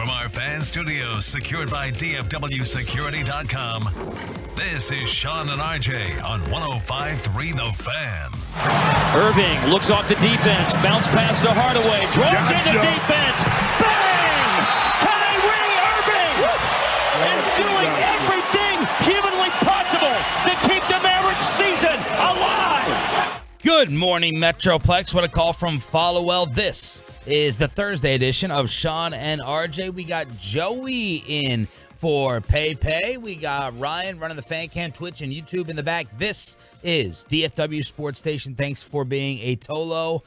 from our fan studios secured by DFWsecurity.com, this is Sean and RJ on 105.3 The Fan. Irving looks off the defense, bounce pass to Hardaway, draws into defense, bang! Kyrie Irving is doing everything humanly possible to keep the Mavericks season alive! Good morning, Metroplex. What a call from Followell. This is the Thursday edition of Sean and RJ. We got Joey in for Pay. We got Ryan running the fan cam, Twitch, and YouTube in the back. This is DFW Sports Station. Thanks for being a Tolo.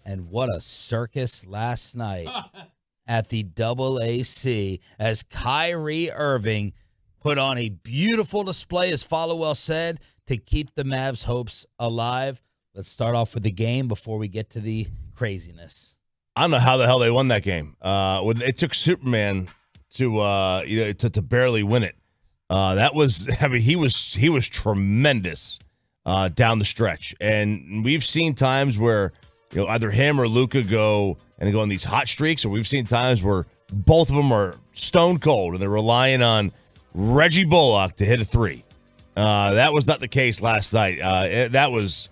And what a circus last night at the AAC as Kyrie Irving put on a beautiful display, as Followell said, to keep the Mavs' hopes alive. Let's start off with the game before we get to the craziness. I don't know how the hell they won that game. It took Superman to barely win it. He was tremendous down the stretch, and we've seen times where either him or Luka go on these hot streaks, or we've seen times where both of them are stone cold and they're relying on Reggie Bullock to hit a three. That was not the case last night. That was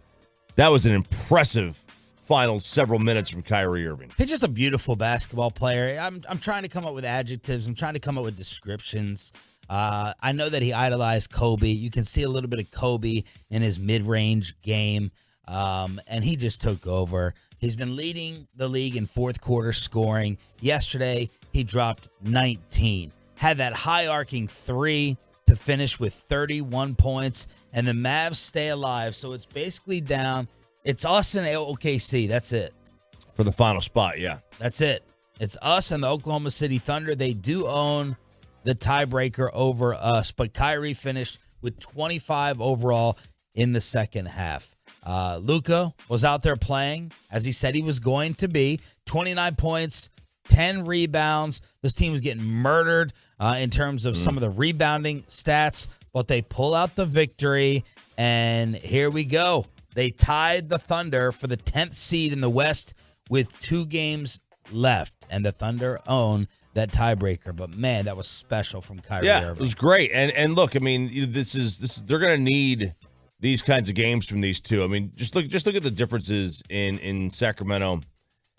an impressive final several minutes from Kyrie Irving. He's just a beautiful basketball player. I'm trying to come up with adjectives. I'm trying to come up with descriptions. I know that he idolized Kobe. You can see a little bit of Kobe in his mid-range game, and he just took over. He's been leading the league in fourth quarter scoring. Yesterday, he dropped 19. Had that high-arcing three to finish with 31 points, and the Mavs stay alive. So it's basically down. It's us and OKC. That's it. For the final spot, yeah. That's it. It's us and the Oklahoma City Thunder. They do own the tiebreaker over us, but Kyrie finished with 25 overall in the second half. Luka was out there playing, as he said he was going to be. 29 points, 10 rebounds. This team was getting murdered in terms of some of the rebounding stats, but they pull out the victory, and here we go. They tied the Thunder for the 10th seed in the West with 2 games left, and the Thunder own that tiebreaker. But man, that was special from Kyrie Irving. It was great. And look, I mean, this is they're going to need these kinds of games from these two. I mean, just look at the differences in Sacramento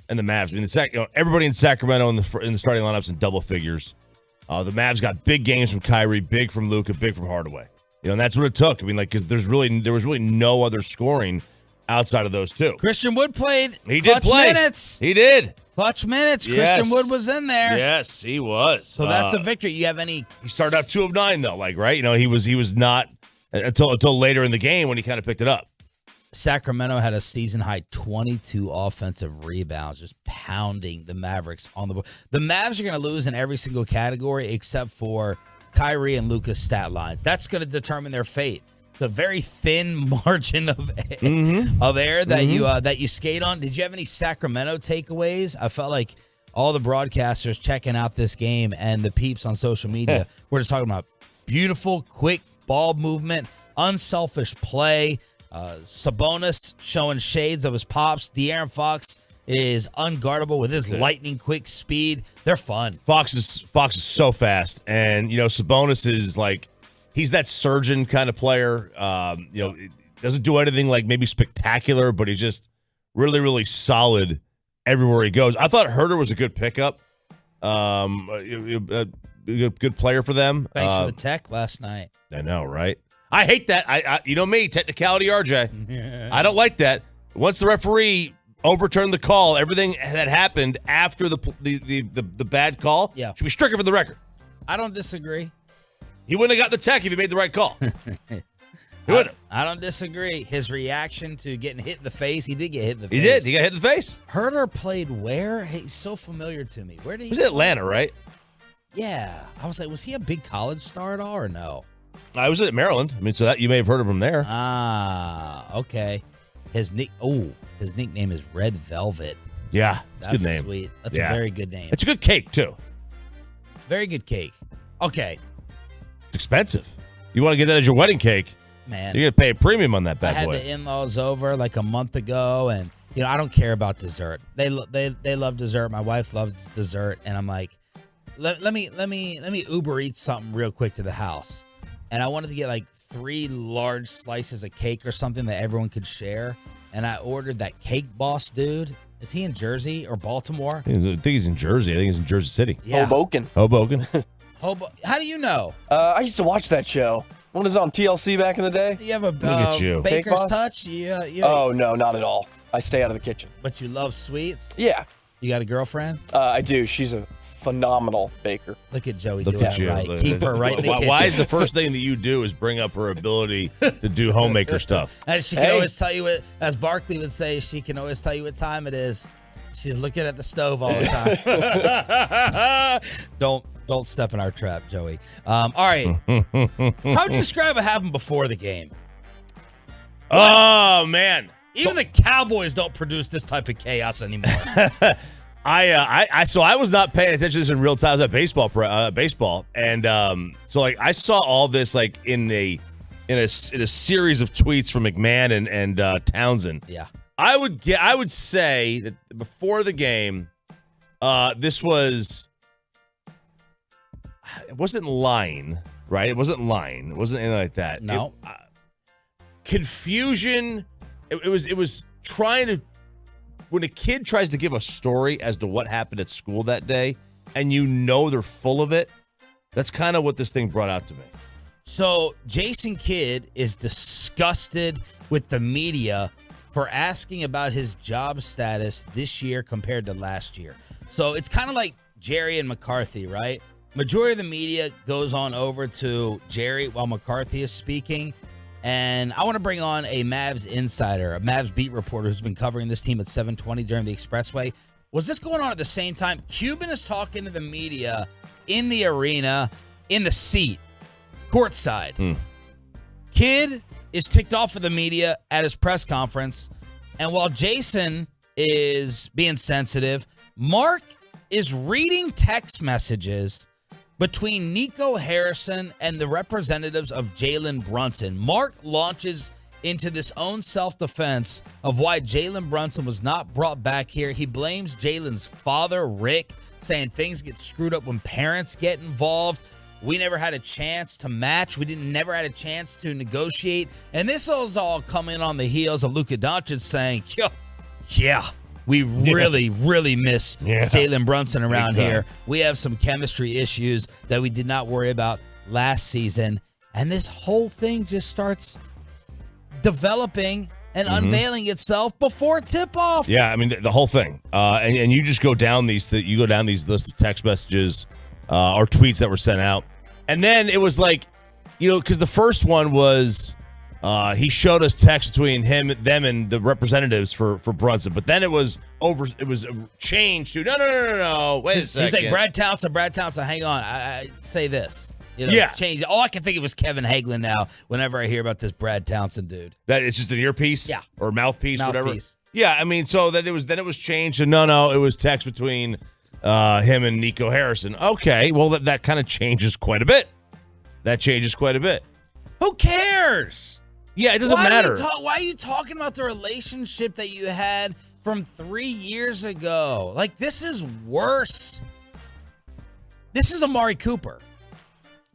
and the Mavs. I mean, everybody in Sacramento in the starting lineups in double figures. The Mavs got big games from Kyrie, big from Luka, big from Hardaway. And that's what it took. I mean, because there was really no other scoring outside of those two. Christian Wood played. He did play. Minutes. He did. Clutch minutes. Yes. Christian Wood was in there. Yes, he was. So that's a victory. You have any? He started out 2 of 9 though, right? He was not until later in the game when he kind of picked it up. Sacramento had a season-high 22 offensive rebounds, just pounding the Mavericks on the board. The Mavs are going to lose in every single category except for Kyrie and Luka's stat lines. That's going to determine their fate. It's a very thin margin of air that you skate on. Did you have any Sacramento takeaways? I felt like all the broadcasters checking out this game and the peeps on social media were just talking about beautiful, quick ball movement, unselfish play. Sabonis showing shades of his pops. De'Aaron Fox is unguardable with his lightning quick speed. They're fun. Fox is so fast, and Sabonis is he's that surgeon kind of player. Doesn't do anything maybe spectacular, but he's just really, really solid everywhere he goes. I thought Herter was a good pickup. A good player for them. Thanks for the tech last night. I know, right? I hate that. I me, technicality RJ. I don't like that. Once the referee overturned the call, everything that happened after the bad call should be stricken from the record. I don't disagree. He wouldn't have got the tech if he made the right call. He wouldn't. I don't disagree. His reaction to getting hit in the face, he did get hit in the face. He did. He got hit in the face. Herter played where? He's so familiar to me. Where did he? He was in Atlanta, right? Yeah. I was like, was he a big college star at all or no? I was at Maryland. I mean, so that you may have heard of him there. Ah, okay. His nickname is Red Velvet. Yeah, it's a good name. Sweet. That's a very good name. It's a good cake too. Very good cake. Okay. It's expensive. You want to get that as your wedding cake? Man, you're gonna pay a premium on that bad boy. I had the in-laws over like a month ago, and I don't care about dessert. They love dessert. My wife loves dessert, and I'm like, let me Uber Eats something real quick to the house, and I wanted to get like 3 large slices of cake or something that everyone could share, and I ordered that Cake Boss dude. Is he in Jersey or Baltimore? I think he's in Jersey. I think he's in Jersey City. Yeah. Hoboken. How do you know? I used to watch that show. When it was on TLC back in the day. You have a Look at you. baker's Cake Boss? touch? Oh, no, not at all. I stay out of the kitchen. But you love sweets? Yeah, You got a girlfriend? I do. She's a phenomenal baker. Look at Joey Look doing at it you. right. Keep her right in the kitchen. Why is the first thing that you do is bring up her ability to do homemaker stuff? As she can always tell you what, as Barkley would say, she can always tell you what time it is. She's looking at the stove all the time. Don't step in our trap, Joey. All right. How would you describe what happened before the game? Oh, man. Even the Cowboys don't produce this type of chaos anymore. So I was not paying attention to this in real time. I was at baseball, and so like I saw all this like in a series of tweets from McMahon and Townsend. Yeah, I would say that before the game, this was. It wasn't lying, right? It wasn't lying. It wasn't anything like that. No. Confusion. It was trying to. When a kid tries to give a story as to what happened at school that day, and you know they're full of it, that's kind of what this thing brought out to me. So Jason Kidd is disgusted with the media for asking about his job status this year compared to last year. So it's kind of like Jerry and McCarthy, right? Majority of the media goes on over to Jerry while McCarthy is speaking. And I want to bring on a Mavs insider, a Mavs beat reporter who's been covering this team at 720 during the Expressway. Was this going on at the same time? Cuban is talking to the media in the arena, in the seat, courtside. Kidd is ticked off of the media at his press conference. And while Jason is being sensitive, Mark is reading text messages between Nico Harrison and the representatives of Jalen Brunson. Mark launches into this own self-defense of why Jalen Brunson was not brought back here. He blames Jalen's father, Rick, saying things get screwed up when parents get involved. We never had a chance to match. We never had a chance to negotiate. And this was all coming on the heels of Luka Doncic saying, yeah, we really, really miss Jalen Brunson around here. We have some chemistry issues that we did not worry about last season. And this whole thing just starts developing and unveiling itself before tip-off. Yeah, I mean, the whole thing. And you just go down these list of text messages or tweets that were sent out. And then it was like, because the first one was he showed us text between them and the representatives for Brunson. But then it was changed to, no, wait a second. He's like, Brad Townsend, hang on. I say this. Change. All I can think of is Kevin Hagelin now whenever I hear about this Brad Townsend dude. That it's just an earpiece? Yeah. Or mouthpiece, whatever. Yeah, I mean, so that it was changed to no, it was text between him and Nico Harrison. Okay, well, that kind of changes quite a bit. That changes quite a bit. Who cares? Yeah, it doesn't matter. Why are you talking about the relationship that you had from 3 years ago? Like, this is worse. This is Amari Cooper.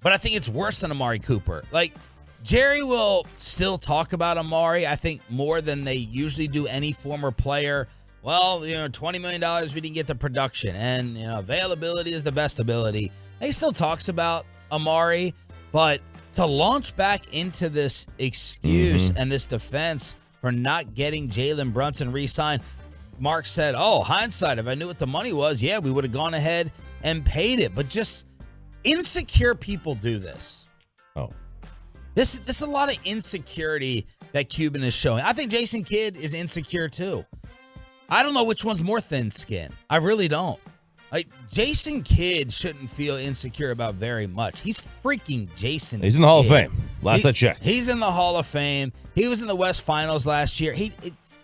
But I think it's worse than Amari Cooper. Like, Jerry will still talk about Amari, I think, more than they usually do any former player. Well, $20 million, we didn't get the production. And, availability is the best ability. He still talks about Amari, but to launch back into this excuse and this defense for not getting Jalen Brunson re-signed, Mark said, hindsight, if I knew what the money was, yeah, we would have gone ahead and paid it. But just insecure people do this. This is a lot of insecurity that Cuban is showing. I think Jason Kidd is insecure too. I don't know which one's more thin skin. I really don't. Like, Jason Kidd shouldn't feel insecure about very much. He's freaking Jason He's in the Hall of Fame. Last I checked. He's in the Hall of Fame. He was in the West Finals last year. He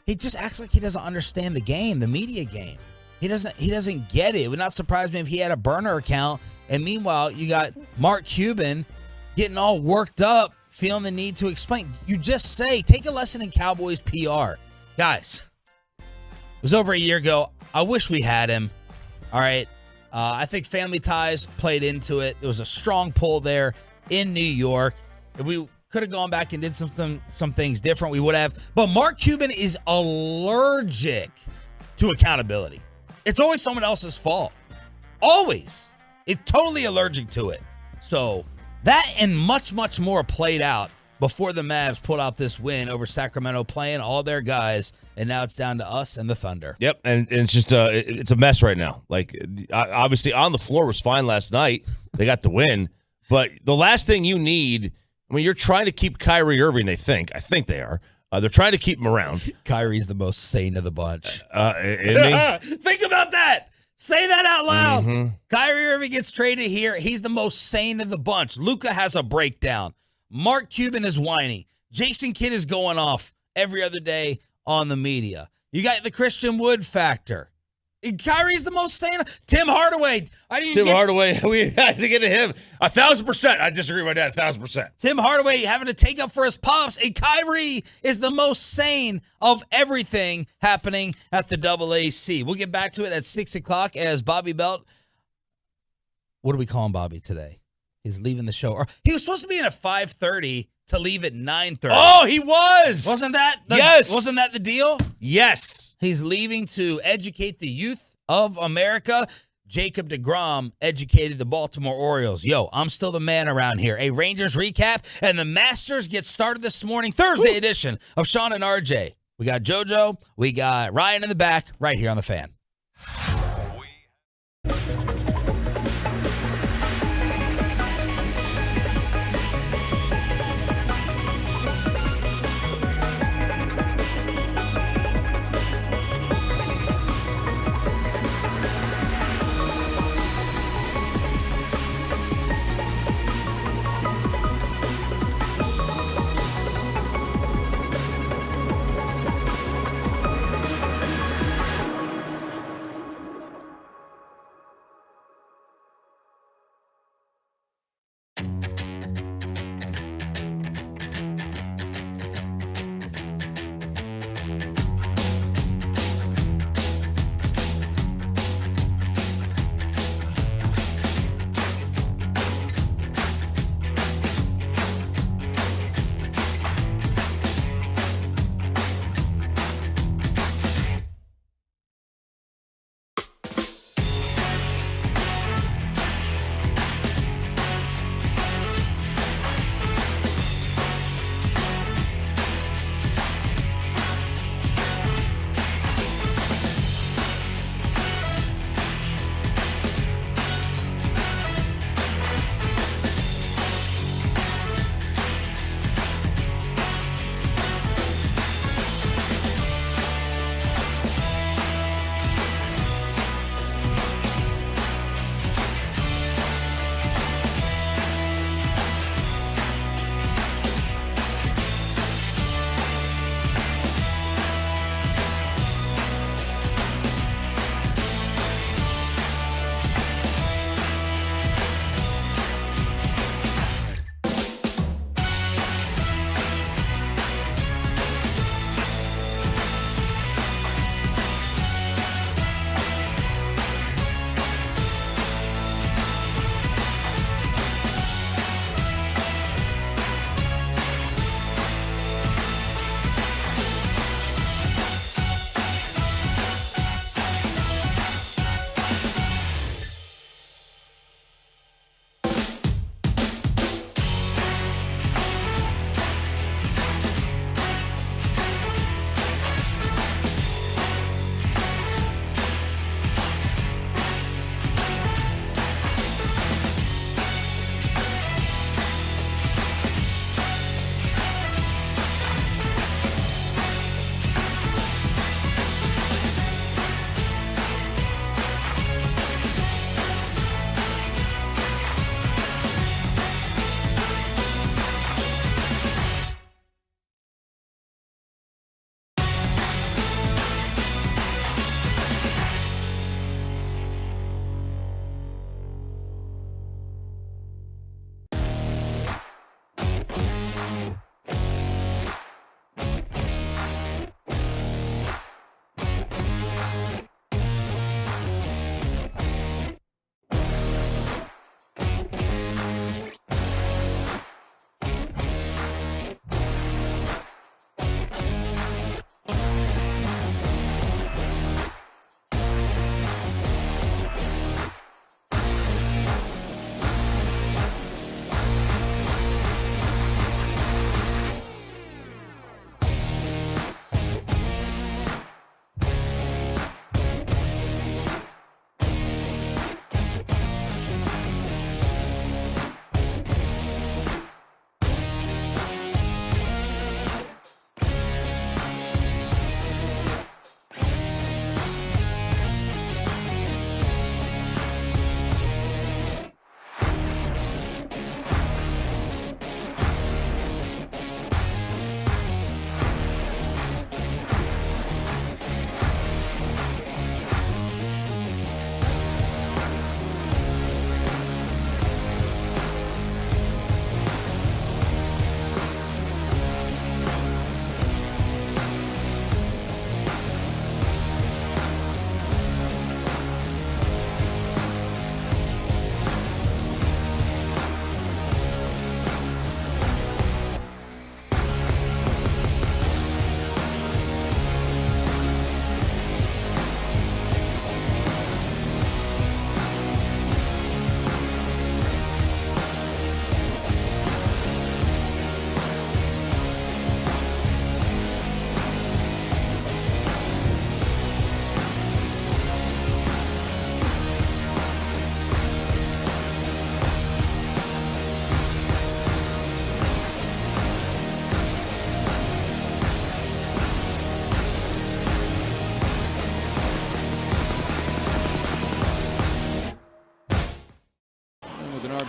just acts like he doesn't understand the game, the media game. He doesn't get it. It would not surprise me if he had a burner account. And meanwhile, you got Mark Cuban getting all worked up, feeling the need to explain. You just say, take a lesson in Cowboys PR. Guys, it was over a year ago. I wish we had him. All right. I think family ties played into it. There was a strong pull there in New York. If we could have gone back and did some things different, we would have. But Mark Cuban is allergic to accountability. It's always someone else's fault. Always. It's totally allergic to it. So that and much, much more played out before the Mavs pulled out this win over Sacramento, playing all their guys, and now it's down to us and the Thunder. Yep, and it's just it's a mess right now. Like, obviously, on the floor was fine last night. They got the win. But the last thing you need, I mean, you're trying to keep Kyrie Irving, I think they are. They're trying to keep him around. Kyrie's the most sane of the bunch. Isn't he? Think about that. Say that out loud. Mm-hmm. Kyrie Irving gets traded here. He's the most sane of the bunch. Luka has a breakdown. Mark Cuban is whiny. Jason Kidd is going off every other day on the media. You got the Christian Wood factor. Kyrie's the most sane. Tim Hardaway. Hardaway. We had to get to him. 1,000%. I disagree with that. 1,000%. Tim Hardaway having to take up for his pops. And Kyrie is the most sane of everything happening at the AAC. We'll get back to it at 6 o'clock as Bobby Belt. What are we calling Bobby today? He's leaving the show. He was supposed to be in at 5:30 to leave at 9:30. Oh, he was. Wasn't that the deal? Yes. He's leaving to educate the youth of America. Jacob deGrom educated the Baltimore Orioles. Yo, I'm still the man around here. A Rangers recap, and the Masters get started this morning, Thursday edition of Sean and RJ. We got JoJo. We got Ryan in the back right here on the Fan.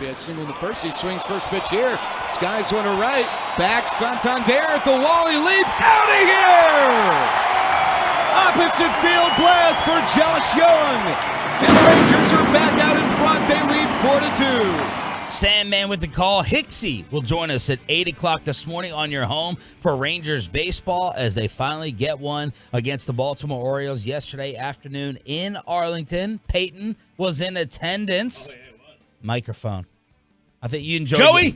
RBI single in the first. He swings first pitch here. Skies one to right. Back Santander at the wall. He leaps out of here. Opposite field blast for Josh Young. And the Rangers are back out in front. They lead 4-2. Sandman with the call. Hicksy will join us at 8 o'clock this morning on your home for Rangers baseball as they finally get one against the Baltimore Orioles yesterday afternoon in Arlington. Peyton was in attendance. Microphone. I think you enjoyed Joey, it.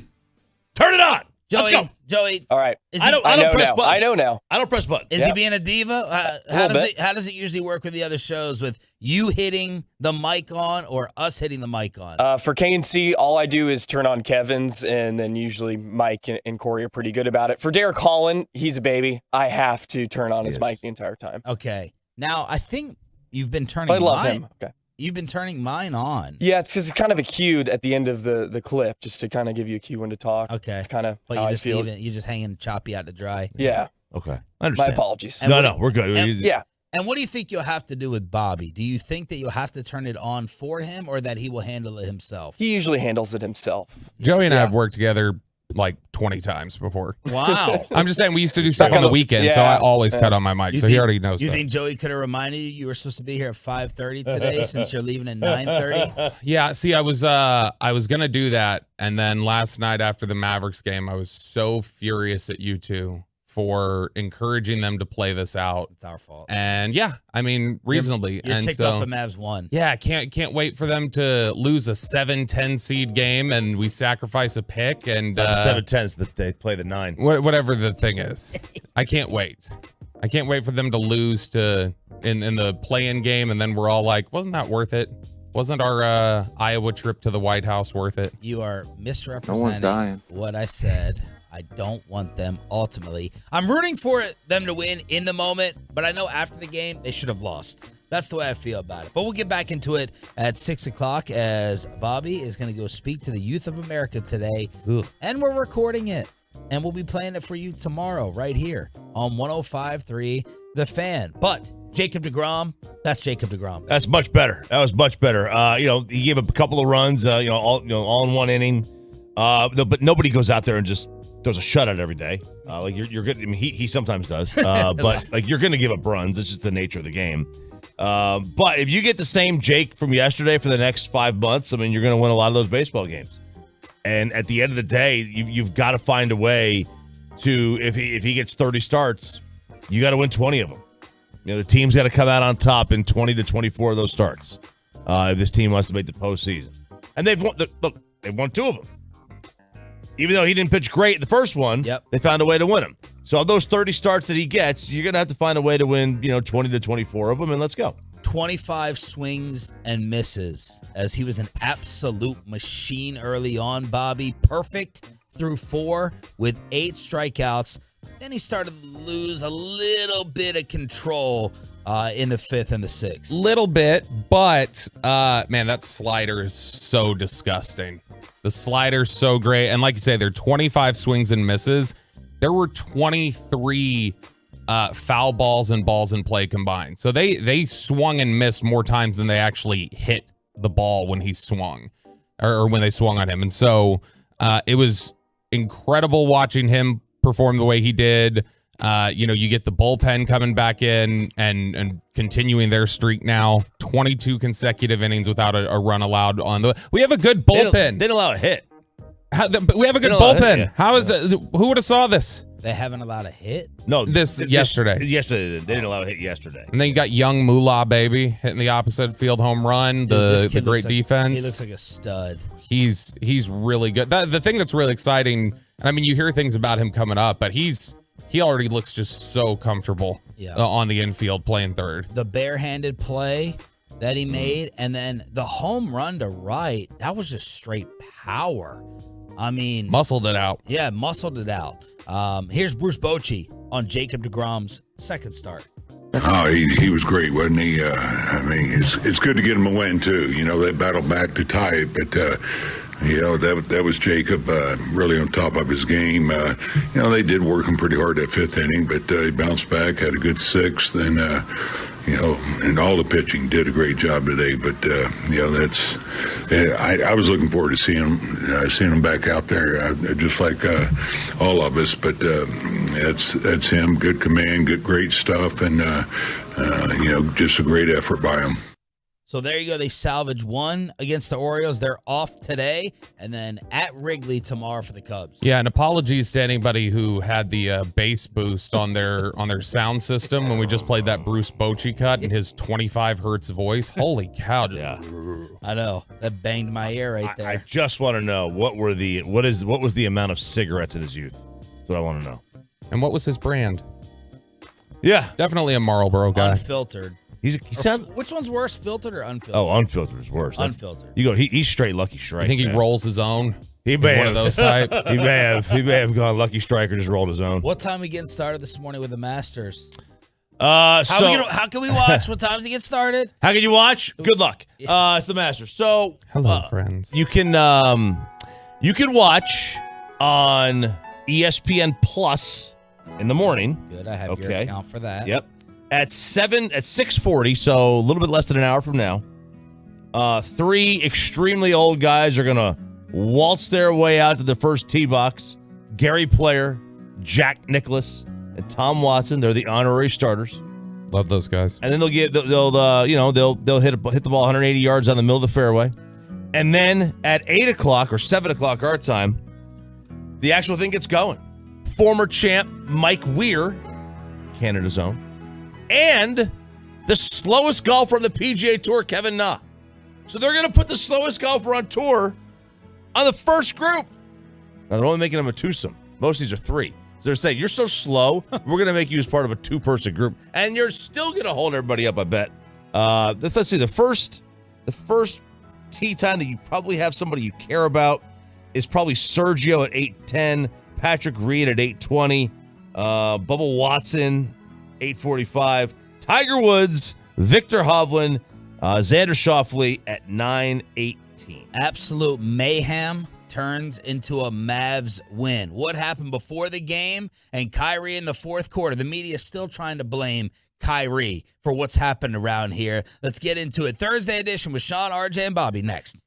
turn it on. Joey, Let's go. Joey. All right. I don't press buttons. I know now. I don't press buttons. Is he being a diva? A little bit. How does it usually work with the other shows with you hitting the mic on or us hitting the mic on? For KNC, all I do is turn on Kevin's, and then usually Mike and Corey are pretty good about it. For Derek Holland, he's a baby. I have to turn on his mic the entire time. Okay. Now, I think you've been turning I love him. Okay. You've been turning mine on. Yeah, it's because it's kind of a cue at the end of the clip, just to kind of give you a cue when to talk. Okay. It's kind of But how you I just feel. leave it. You just hanging choppy out to dry. Yeah. Okay. I My understand. apologies. And No, we're good. Yeah. And what do you think you'll have to do with Bobby? Do you think that you'll have to turn it on for him or that he will handle it himself? He usually handles it himself. Joey and I have worked together like 20 times before. Wow. I'm just saying we used to do stuff on the weekend, so I always cut on my mic. So he already knows You that. think Joey could have reminded you were supposed to be here at 5:30 today since you're leaving at 9:30? Yeah, see, I was gonna do that, and then last night after the Mavericks game, I was so furious at you two for encouraging them to play this out. It's our fault. And yeah, I mean reasonably. You're and ticked so off the Mavs won. yeah, can't wait for them to lose a 7-10 seed game, and we sacrifice a pick and It's not the 7-10s that they play the 9. whatever the thing is. I can't wait. I can't wait for them to lose to in the play-in game, and then we're all like, wasn't that worth it? Wasn't our Iowa trip to the White House worth it? You are misrepresenting what I said. I don't want them ultimately. I'm rooting for them to win in the moment, but I know after the game, they should have lost. That's the way I feel about it. But we'll get back into it at 6 o'clock as Bobby is going to go speak to the youth of America today. Ugh. And we're recording it. And we'll be playing it for you tomorrow right here on 105.3 The Fan. But Jacob deGrom, that's Jacob deGrom. That's much better. That was much better. He gave up a couple of runs, all in one inning. But nobody goes out there and just does a shutout every day. You're good. I mean, he sometimes does. But like you're going to give up runs. It's just the nature of the game. But if you get the same Jake from yesterday for the next 5 months, I mean, you're going to win a lot of those baseball games. And at the end of the day, you've got to find a way to, if he gets 30 starts, you got to win 20 of them. The team's got to come out on top in 20 to 24 of those starts if this team wants to make the postseason. And they've won. They've won 2 of them. Even though he didn't pitch great the first one, They found a way to win him. So of those 30 starts that he gets, you're going to have to find a way to win, 20 to 24 of them, and let's go. 25 swings and misses as he was an absolute machine early on, Bobby. Perfect through 4 with 8 strikeouts. Then he started to lose a little bit of control in the 5th and the 6th. Little bit, but man, that slider is so disgusting. The slider's so great. And like you say, there are 25 swings and misses. There were 23 foul balls and balls in play combined. So they swung and missed more times than they actually hit the ball when he swung or when they swung on him. And so it was incredible watching him perform the way he did. You get the bullpen coming back in and continuing their streak now. 22 consecutive innings without a run allowed on the. We have a good bullpen. They didn't allow a hit. We have a good bullpen. How is it? Who would have saw this? They haven't allowed a hit? No, yesterday. Yesterday they didn't allow a hit yesterday. And then you got young Moolah, baby, hitting the opposite field home run. The great defense. He looks like a stud. He's really good. The thing that's really exciting, and I mean, you hear things about him coming up, but he already looks just so comfortable on the infield playing third. The barehanded play that he made, and then the home run to right, that was just straight power. I mean, muscled it out. Yeah, muscled it out. Here's Bruce Bochy on Jacob deGrom's second start. Oh, he was great, wasn't he? I mean, it's good to get him a win too. They battled back to tie it, but that was Jacob really on top of his game. They did work him pretty hard that 5th inning, but he bounced back, had a good 6th, and and all the pitching did a great job today. But that's I was looking forward to seeing him back out there, just like all of us. But that's him. Good command, great stuff, and just a great effort by him. So there you go. They salvage one against the Orioles. They're off today, and then at Wrigley tomorrow for the Cubs. Yeah, and apologies to anybody who had the bass boost on their sound system when we just played that Bruce Bochy cut in his 25 hertz voice. Holy cow! Yeah, I know that banged my ear right there. I just want to know what was the amount of cigarettes in his youth? That's what I want to know. And what was his brand? Yeah, definitely a Marlboro guy. Unfiltered. He sounds. Which one's worse, filtered or unfiltered? Oh, unfiltered is worse. Unfiltered. You go. He's straight Lucky Strike. I think he man. rolls his own. He may He's have. one of those types. He may have gone Lucky Strike or just rolled his own. What time are we getting started this morning with the Masters? How How can we watch? What times to get started? How can you watch? Good luck. It's the Masters. So Hello, friends. you can watch on ESPN Plus in the morning. Good. I have your account for that. Yep. At 6:40, so a little bit less than an hour from now, 3 extremely old guys are gonna waltz their way out to the first tee box. Gary Player, Jack Nicklaus, and Tom Watson. They're the honorary starters. Love those guys. And then they'll hit the ball 180 yards on the middle of the fairway. And then at 8 o'clock or 7 o'clock our time, the actual thing gets going. Former champ Mike Weir, Canada's own, and the slowest golfer on the PGA Tour, Kevin Na. So they're going to put the slowest golfer on tour on the first group. Now, they're only making them a twosome. Most of these are 3. So they're saying, you're so slow, we're going to make you as part of a 2-person group. And you're still going to hold everybody up, I bet. Let's see, the first tee time that you probably have somebody you care about is probably Sergio at 8:10, Patrick Reed at 8:20, Bubba Watson, 8:45, Tiger Woods, Victor Hovland, Xander Schauffele at 9:18. Absolute mayhem turns into a Mavs win. What happened before the game and Kyrie in the fourth quarter? The media is still trying to blame Kyrie for what's happened around here. Let's get into it. Thursday edition with Sean, RJ, and Bobby next.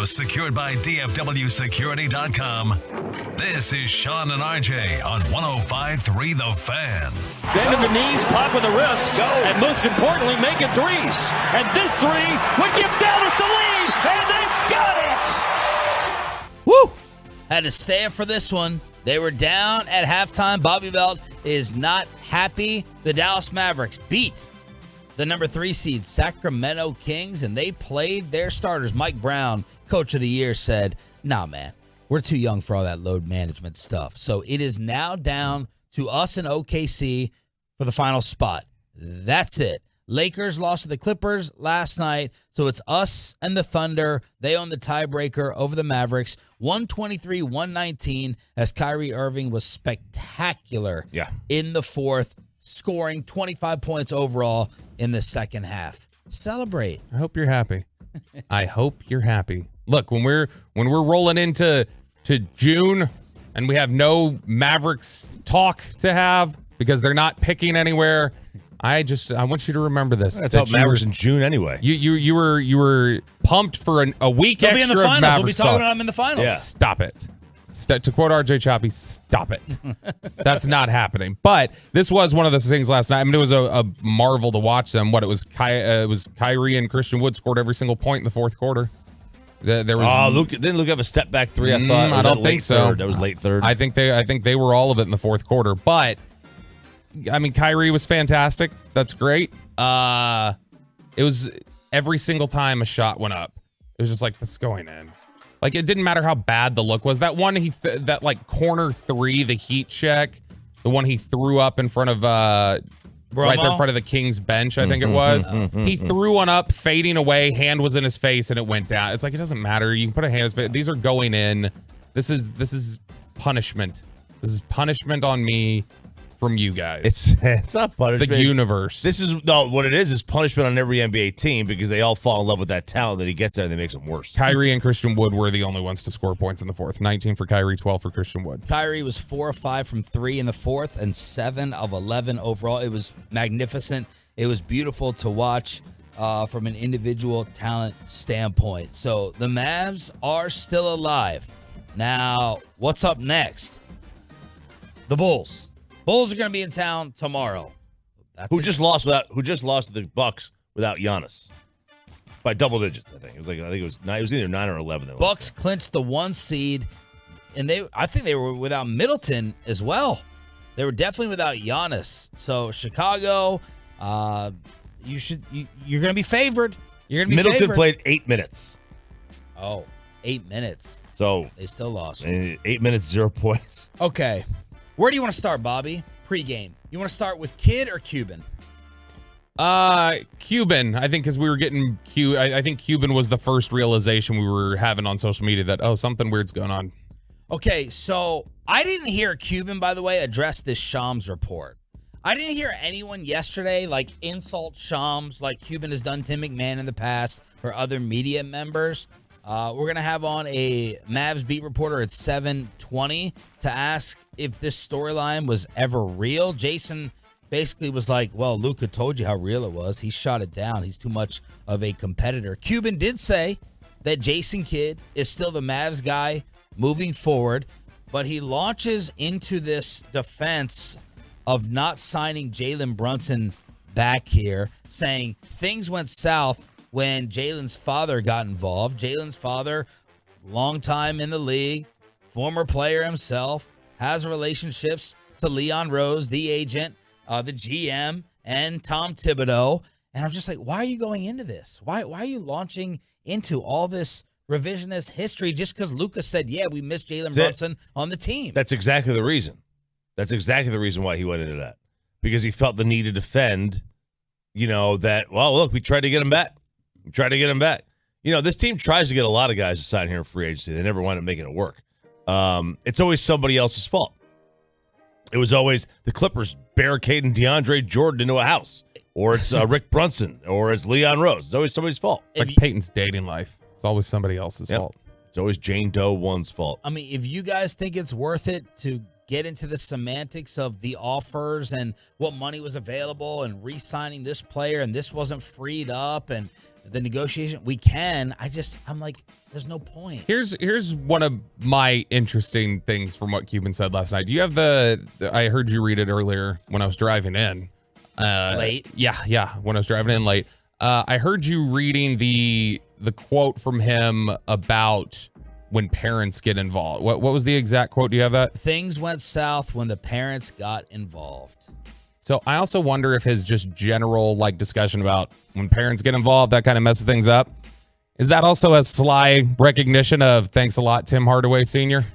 Secured by DFWSecurity.com. This is Sean and RJ on 105.3 The Fan. Bending the knees, popping the wrists, and most importantly, making threes. And this three would give Dallas the lead, and they got it! Woo! Had to stay up for this one. They were down at halftime. Bobby Belt is not happy. The Dallas Mavericks beat the number 3 seed Sacramento Kings, and they played their starters. Mike Brown, coach of the year, said, nah, man, we're too young for all that load management stuff. So it is now down to us and OKC for the final spot. That's it. Lakers lost to the Clippers last night, so it's us and the Thunder. They own the tiebreaker over the Mavericks, 123-119, as Kyrie Irving was spectacular in the fourth, scoring 25 points overall in the second half. Celebrate. I hope you're happy. I hope you're happy. Look, when we're rolling into June and we have no Mavericks talk to have because they're not picking anywhere, I want you to remember this. That's how Mavericks in June anyway. You were pumped for a week They'll extra. be in the of finals. Mavericks We'll be talking talk. about them in the finals. Yeah. Stop it. To quote RJ Choppy, stop it. That's not happening. But this was one of those things last night. I mean, it was a marvel to watch them. It was Kyrie and Christian Wood scored every single point in the fourth quarter. There was didn't Luke have a step back three? I thought. I don't think so. That was late third. I think they were all of it in the fourth quarter. But I mean, Kyrie was fantastic. That's great. It was every single time a shot went up, it was just like, this is going in. Like, it didn't matter how bad the look was. That one that like corner three, the heat check, the one he threw up in front of right there in front of the Kings bench, I think it was. He threw one up, fading away, hand was in his face, and it went down. It's like, it doesn't matter. You can put a hand in his face. These are going in. This is punishment. This is punishment on me from you guys. It's not punishment. The universe. What it is punishment on every NBA team because they all fall in love with that talent that he gets there and they makes them worse. Kyrie and Christian Wood were the only ones to score points in the fourth. 19 for Kyrie, 12 for Christian Wood. Kyrie was 4 of 5 from 3 in the fourth and 7 of 11 overall. It was magnificent. It was beautiful to watch from an individual talent standpoint. So the Mavs are still alive. Now, what's up next? The Bulls. Bulls are going to be in town tomorrow. Who just lost to the Bucks without Giannis by double digits? I think it was either 9 or 11. Bucks clinched the 1 seed, and I think they were without Middleton as well. They were definitely without Giannis. So Chicago, you're going to be favored. You're going to be Middleton favored. played 8 minutes. Oh, 8 minutes. So they still lost. 8 minutes, 0 points. Okay. Where do you want to start, Bobby? Pre-game. You want to start with Kid or Cuban? Cuban. I think because we were getting I think Cuban was the first realization we were having on social media that, something weird's going on. Okay, so I didn't hear Cuban, by the way, address this Shams report. I didn't hear anyone yesterday insult Shams like Cuban has done Tim McMahon in the past or other media members. We're going to have on a Mavs beat reporter at 7:20 to ask if this storyline was ever real. Jason basically was like, well, Luka told you how real it was. He shot it down. He's too much of a competitor. Cuban did say that Jason Kidd is still the Mavs guy moving forward, but he launches into this defense of not signing Jalen Brunson back here, saying things went south when Jalen's father got involved. Jalen's father, long time in the league, former player himself, has relationships to Leon Rose, the agent, the GM, and Tom Thibodeau. And I'm just like, why are you going into this? Why are you launching into all this revisionist history just because Luka said, yeah, we miss Jalen Brunson on the team? That's exactly the reason. That's exactly the reason why he went into that. Because he felt the need to defend, that, well, look, we tried to get him back. This team tries to get a lot of guys to sign here in free agency. They never wind up making it work. It's always somebody else's fault. It was always the Clippers barricading DeAndre Jordan into a house, or it's Rick Brunson, or it's Leon Rose. It's always somebody's fault. It's like Peyton's dating life. It's always somebody else's fault. It's always Jane Doe 1's fault. I mean, if you guys think it's worth it to get into the semantics of the offers and what money was available and re-signing this player and this wasn't freed up and the negotiation. We can. I'm like, there's no point. Here's one of my interesting things from what Cuban said last night. Do you have I heard you read it earlier when I was driving in. Late? Yeah, when I was driving in late. I heard you reading the quote from him about when parents get involved. What was the exact quote? Do you have that? Things went south when the parents got involved. So I also wonder if his just general discussion about when parents get involved, that kind of messes things up. Is that also a sly recognition of thanks a lot, Tim Hardaway Sr.?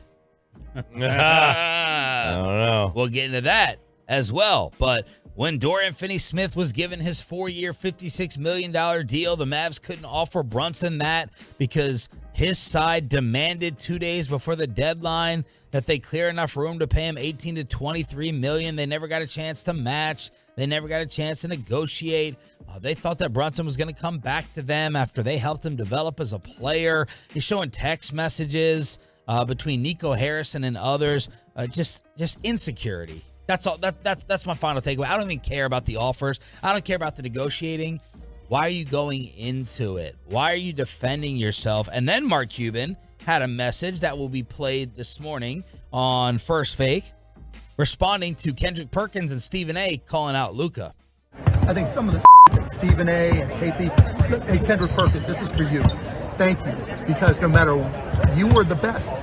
I don't know. We'll get into that as well. But when Dorian Finney-Smith was given his 4-year, $56 million deal, the Mavs couldn't offer Brunson that because his side demanded 2 days before the deadline that they clear enough room to pay him $18 to $23 million. They never got a chance to match. They never got a chance to negotiate. They thought that Brunson was going to come back to them after they helped him develop as a player. He's showing text messages between Nico Harrison and others. Just insecurity. That's all. That's my final takeaway. I don't even care about the offers. I don't care about the negotiating. Why are you going into it? Why are you defending yourself? And then Mark Cuban had a message that will be played this morning on First Fake, responding to Kendrick Perkins and Stephen A. calling out Luka. I think some of the that Stephen A. and KP, look, hey, Kendrick Perkins, this is for you. Thank you. Because no matter, you were the best.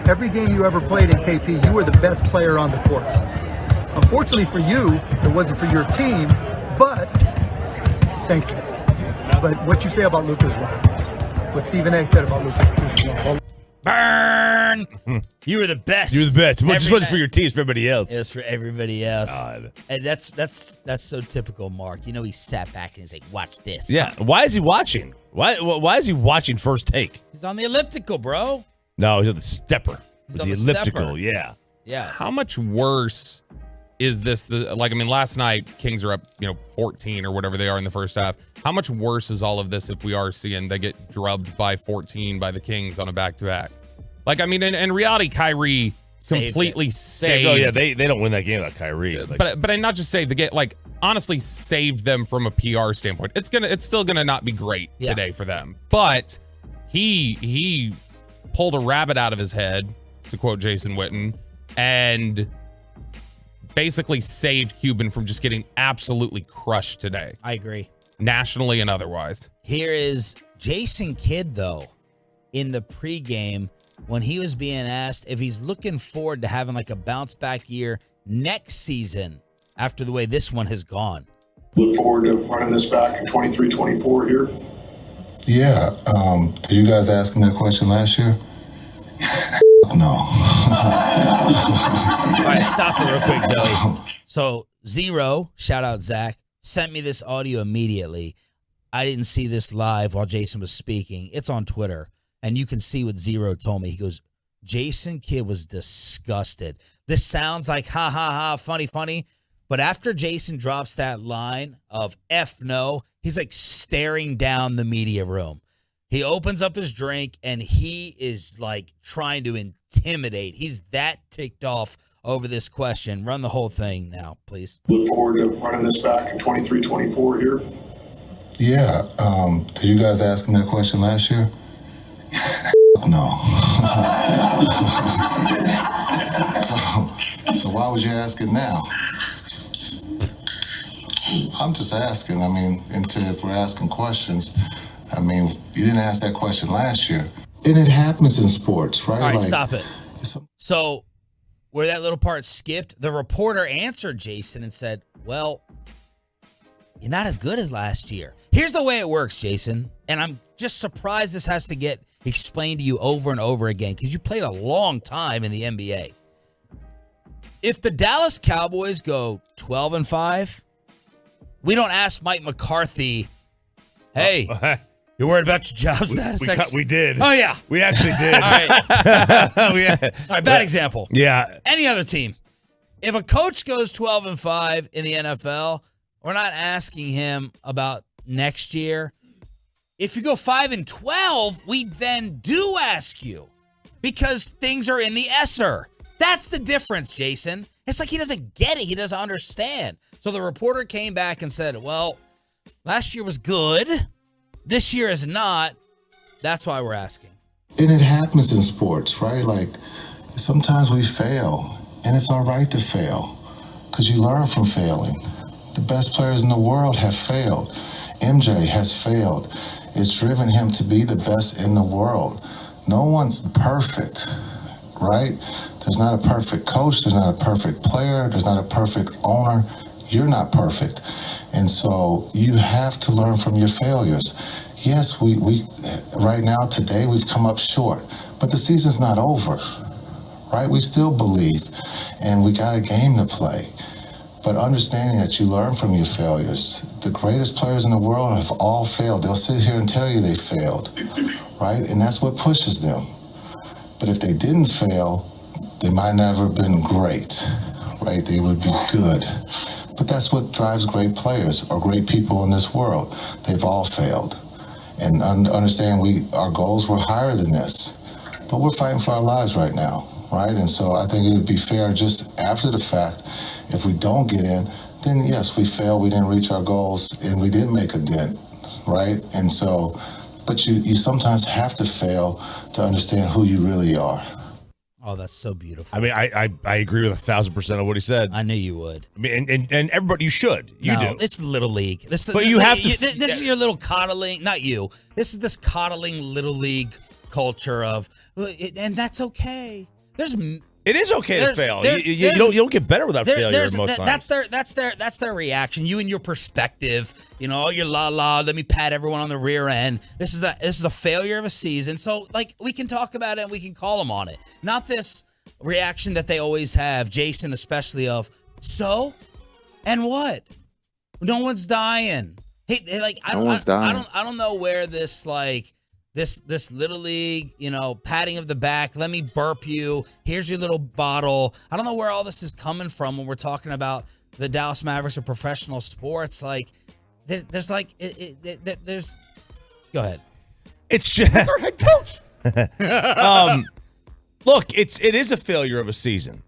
Every game you ever played in KP, you were the best player on the court. Unfortunately for you, it wasn't for your team, but thank you. But what you say about Luka is wrong. What Stephen A. said about Luka is wrong. Burn! You were the best. You were the best. Well, just wasn't for your team, it's for everybody else. It's for everybody else. God. And that's so typical Mark. You know, he sat back and he's like, watch this. Yeah. Why is he watching? Why is he watching First Take? He's on the elliptical, bro. No, he's on the stepper. He's on the the elliptical, stepper. yeah. Yeah. How much worse is this? Last night, Kings are up, 14 or whatever they are in the first half. How much worse is all of this if we are seeing they get drubbed by 14 by the Kings on a back-to-back? In reality, Kyrie completely saved. Oh, yeah, they don't win that game without Kyrie. But I not just say the game, honestly saved them from a PR standpoint. It's still gonna not be great today for them. But he pulled a rabbit out of his head, to quote Jason Witten, and basically saved Cuban from just getting absolutely crushed today. I agree. Nationally and otherwise. Here is Jason Kidd, though, in the pregame when he was being asked if he's looking forward to having a bounce back year next season after the way this one has gone. Look forward to running this back in 23-24 here. Yeah. Did you guys ask him that question last year? No. All right, stop it real quick, Joey. So, Zero, shout out Zach, sent me this audio immediately. I didn't see this live while Jason was speaking. It's on Twitter, and you can see what Zero told me. He goes, Jason Kidd was disgusted. This sounds like ha, ha, ha, funny, funny. But after Jason drops that line of F no, he's staring down the media room. He opens up his drink, and he is trying to intimidate. He's that ticked off over this question. Run the whole thing now, please. Look forward to running this back in 23-24 here. Yeah. Did you guys ask him that question last year? No. So why would you ask it now? I'm just asking. If we're asking questions, you didn't ask that question last year. And it happens in sports, right? All right, stop it. So where that little part skipped, the reporter answered Jason and said, well, you're not as good as last year. Here's the way it works, Jason, and I'm just surprised this has to get explained to you over and over again because you played a long time in the NBA. If the Dallas Cowboys go 12-5, we don't ask Mike McCarthy, hey, you're worried about your job status? We did. Oh, yeah. We actually did. All right. All right, bad example. Yeah. Any other team. If a coach goes 12-5 in the NFL, we're not asking him about next year. If you go 5-12, we then do ask you because things are in the esser. That's the difference, Jason. It's he doesn't get it. He doesn't understand. So the reporter came back and said, well, last year was good. This year is not. That's why we're asking. And it happens in sports, right? Like, sometimes we fail, and it's all right to fail because you learn from failing. The best players in the world have failed. MJ has failed. It's driven him to be the best in the world. No one's perfect, right? There's not a perfect coach. There's not a perfect player. There's not a perfect owner. You're not perfect. And so you have to learn from your failures. Yes, we right now, today, we've come up short, but the season's not over, right? We still believe, and we got a game to play. But understanding that you learn from your failures. The greatest players in the world have all failed. They'll sit here and tell you they failed, right? And that's what pushes them. But if they didn't fail, they might never have been great, right? They would be good. But that's what drives great players or great people in this world. They've all failed. And understand our goals were higher than this. But we're fighting for our lives right now, right? And so I think it would be fair just after the fact, if we don't get in, then yes, we failed, we didn't reach our goals, and we didn't make a dent, right? And so, but you sometimes have to fail to understand who you really are. Oh, that's so beautiful. I mean, I agree with 1,000% of what he said. I knew you would. I mean, and everybody, you should. You do. This is Little League. This is your little coddling, not you. This is this coddling Little League culture of, and that's okay. It is okay to fail. You don't get better without failure most times. That's their reaction. You and your perspective, your let me pat everyone on the rear end. This is a failure of a season. So like we can talk about it and we can call them on it. Not this reaction that they always have, Jason especially, of so and what? No one's dying. Hey, like I don't know where this like this Little League, patting of the back, let me burp you, here's your little bottle. I don't know where all this is coming from when we're talking about the Dallas Mavericks or professional sports. Like, there's like, there's, go ahead. It's just, our head coach. Look, it is a failure of a season.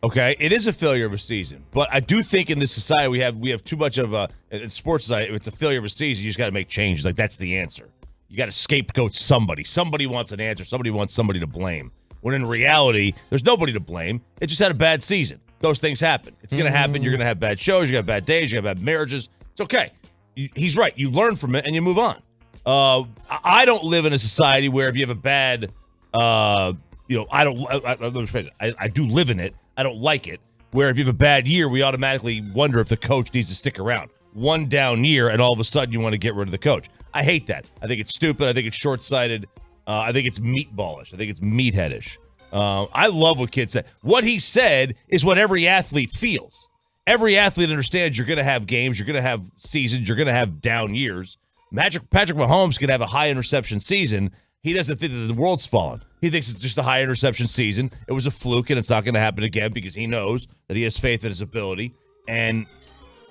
Okay, it is a failure of a season, but I do think in this society we have too much of in sports society. If it's a failure of a season, you just got to make changes. Like that's the answer. You got to scapegoat somebody. Somebody wants an answer. Somebody wants somebody to blame. When in reality, there's nobody to blame. It just had a bad season. Those things happen. It's going to happen. You're going to have bad shows. You have bad days. You have bad marriages. It's okay. He's right. You learn from it and you move on. I don't live in a society where if you have a bad, let me phrase it. I do live in it. I don't like it. Where if you have a bad year, we automatically wonder if the coach needs to stick around. One down year, and all of a sudden you want to get rid of the coach. I hate that. I think it's stupid. I think it's short-sighted. I think it's meatballish. I think it's meatheadish. I love what Kid said. What he said is what every athlete feels. Every athlete understands you're going to have games, you're going to have seasons, you're going to have down years. Patrick Mahomes could have a high interception season. He doesn't think that the world's fallen. He thinks it's just a high interception season. It was a fluke, and it's not going to happen again because he knows that he has faith in his ability. And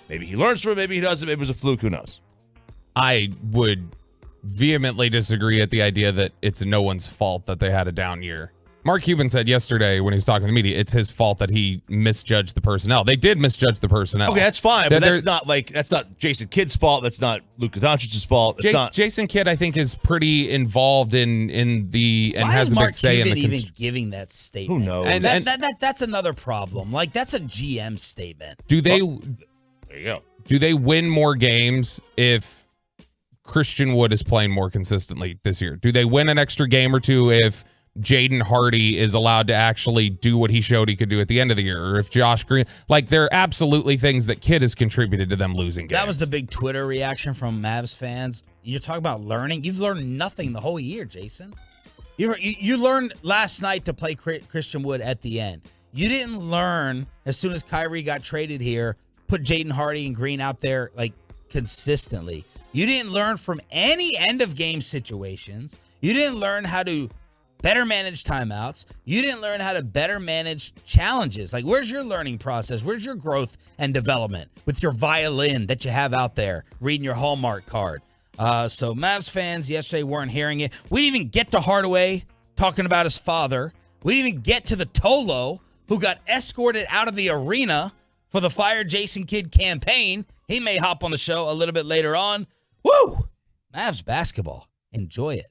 maybe he learns from it, maybe he doesn't. Maybe it was a fluke. Who knows? I would vehemently disagree at the idea that it's no one's fault that they had a down year. Mark Cuban said yesterday when he was talking to the media, it's his fault that he misjudged the personnel. They did misjudge the personnel. Okay, that's fine, but that's not Jason Kidd's fault. That's not Luka Doncic's fault. Jason Kidd, I think, is pretty involved in the and has a big say in the. Why is Mark Cuban even giving that statement? Who knows? And that's another problem. Like that's a GM statement. There you go. Do they win more games if Christian Wood is playing more consistently this year? Do they win an extra game or two if Jaden Hardy is allowed to actually do what he showed he could do at the end of the year? Or if Josh Green, like there are absolutely things that Kidd has contributed to them losing games. That was the big Twitter reaction from Mavs fans. You're talking about learning. You've learned nothing the whole year, Jason. You learned last night to play Christian Wood at the end. You didn't learn as soon as Kyrie got traded here, put Jaden Hardy and Green out there like consistently. You didn't learn from any end of game situations. You didn't learn how to better manage timeouts. You didn't learn how to better manage challenges. Like, where's your learning process? Where's your growth and development with your violin that you have out there, reading your Hallmark card? So Mavs fans yesterday weren't hearing it. We didn't even get to Hardaway talking about his father. We didn't even get to the Tolo who got escorted out of the arena for the Fire Jason Kidd campaign. He may hop on the show a little bit later on. Woo! Mavs basketball. Enjoy it.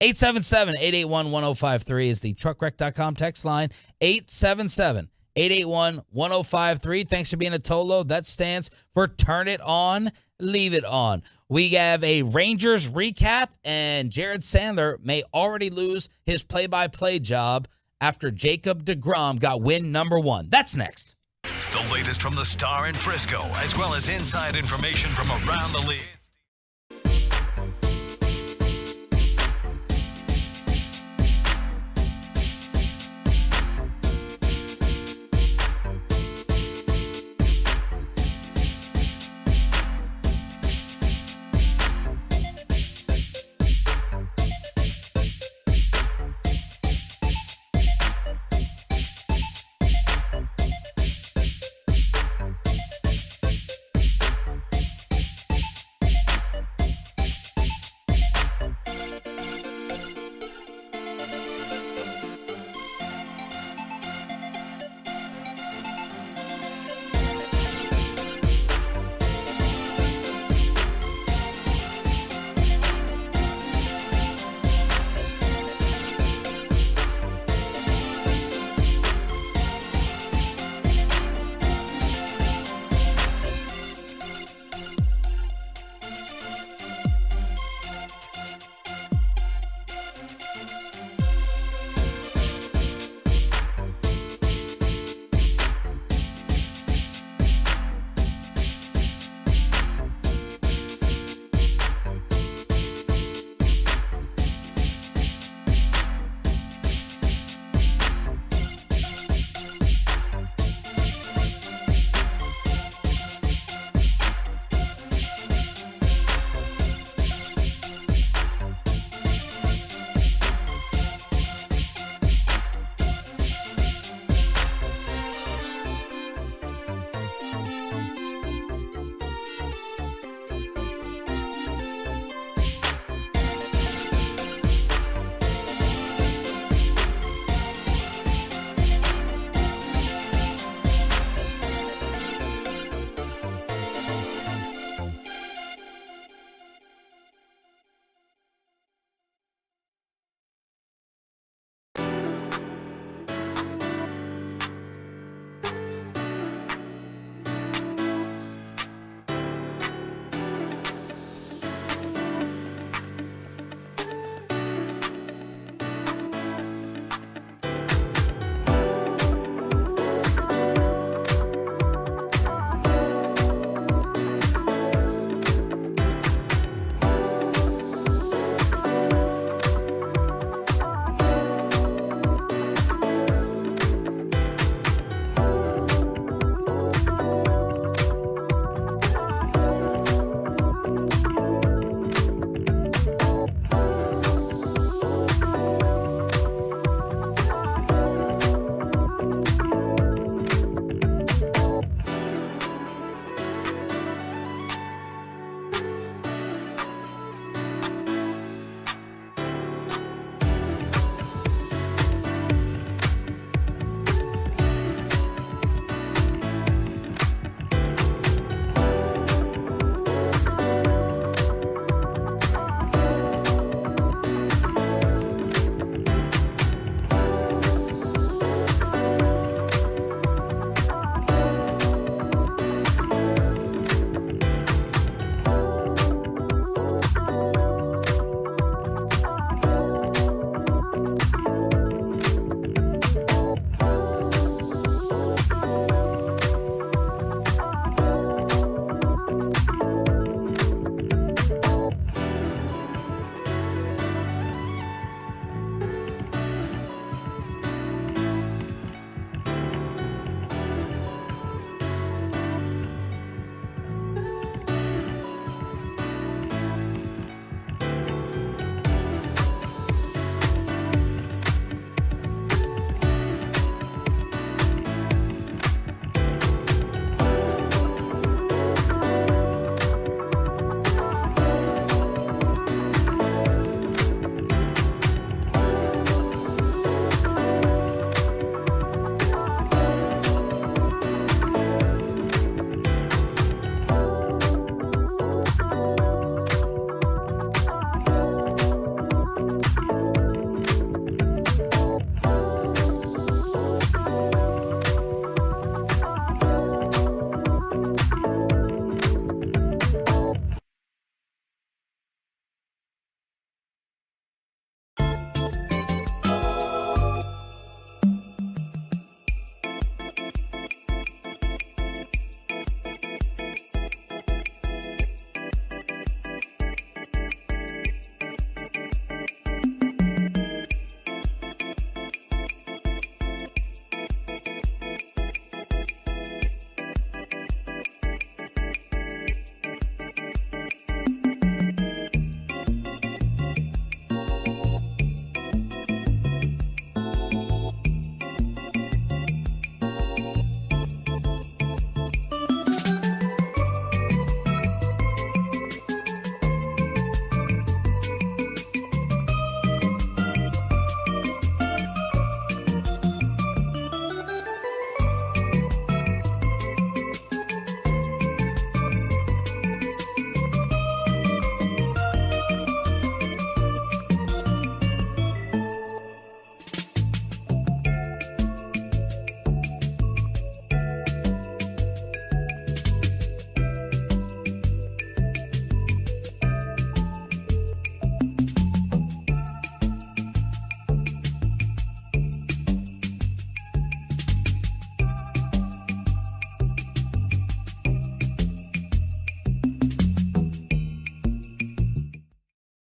877-881-1053 is the truckwreck.com text line. 877-881-1053. Thanks for being a Tolo. That stands for Turn It On, Leave It On. We have a Rangers recap, and Jared Sandler may already lose his play-by-play job after Jacob deGrom got win number 1. That's next. The latest from the Star in Frisco, as well as inside information from around the league.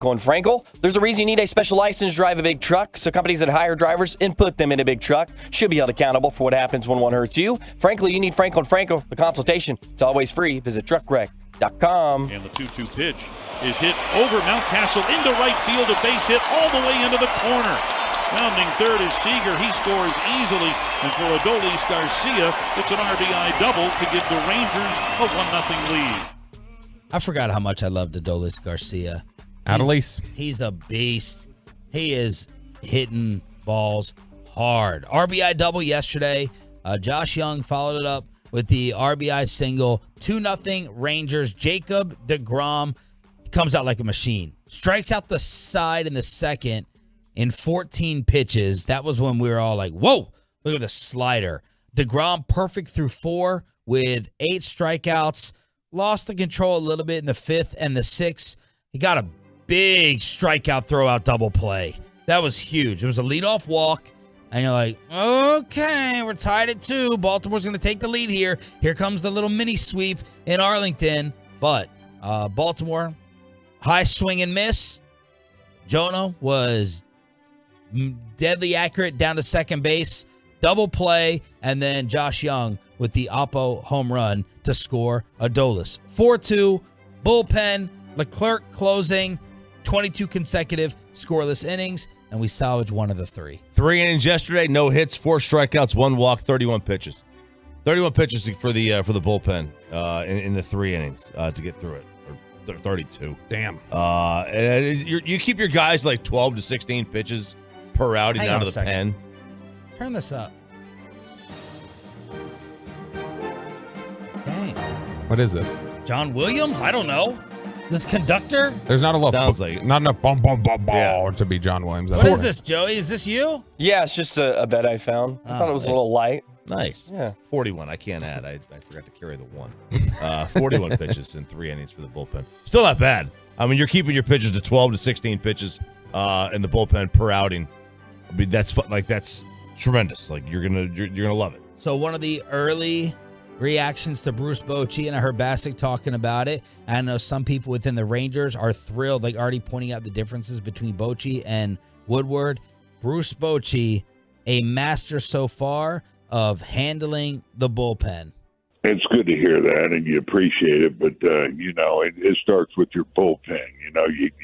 Frankel & Frankel. There's a reason you need a special license to drive a big truck, so companies that hire drivers and put them in a big truck should be held accountable for what happens when one hurts you. Frankly, you need Frankel & Frankel. The consultation, it's always free. Visit truckwreck.com. And the 2-2 pitch is hit over Mountcastle into right field, a base hit all the way into the corner. Rounding third is Seager. He scores easily. And for Adolis Garcia, it's an RBI double to give the Rangers a 1-0 lead. I forgot how much I loved Adolis Garcia. He's a beast. He is hitting balls hard. RBI double yesterday. Josh Young followed it up with the RBI single. 2-0 Rangers. Jacob deGrom comes out like a machine. Strikes out the side in the second in 14 pitches. That was when we were all like, whoa, look at the slider. deGrom perfect through 4 with 8 strikeouts. Lost the control a little bit in the 5th and the 6th. He got a big strikeout throwout double play. That was huge. It was a leadoff walk. And you're like, okay, we're tied at 2. Baltimore's going to take the lead here. Here comes the little mini sweep in Arlington. But Baltimore, high swing and miss. Jonah was deadly accurate down to second base. Double play. And then Josh Young with the Oppo home run to score Adolis. 4-2, bullpen, Leclerc closing, 22 consecutive scoreless innings, and we salvaged one of the 3. 3 innings yesterday, no hits, 4 strikeouts, 1 walk, 31 pitches. 31 pitches for the bullpen in the 3 innings to get through it. Or 32. Damn. You keep your guys like 12 to 16 pitches per outing down to the pen. Turn this up. Dang. What is this? John Williams? I don't know. This conductor? There's not enough boom, boom, boom, Yeah. to be John Williams. What is this, Joey? Is this you? Yeah, it's just a bet I found. I thought it was a little light. Nice. Yeah. 41. I can't add. I forgot to carry the 1. 41 pitches in 3 innings for the bullpen. Still not bad. I mean, you're keeping your pitches to 12 to 16 pitches in the bullpen per outing. I mean, that's tremendous. Like you're gonna love it. So one of the early reactions to Bruce Bochy, and I heard Bassick talking about it. I know some people within the Rangers are thrilled, like already pointing out the differences between Bochy and Woodward. Bruce Bochy, a master so far of handling the bullpen. It's good to hear that, and you appreciate it, but it starts with your bullpen.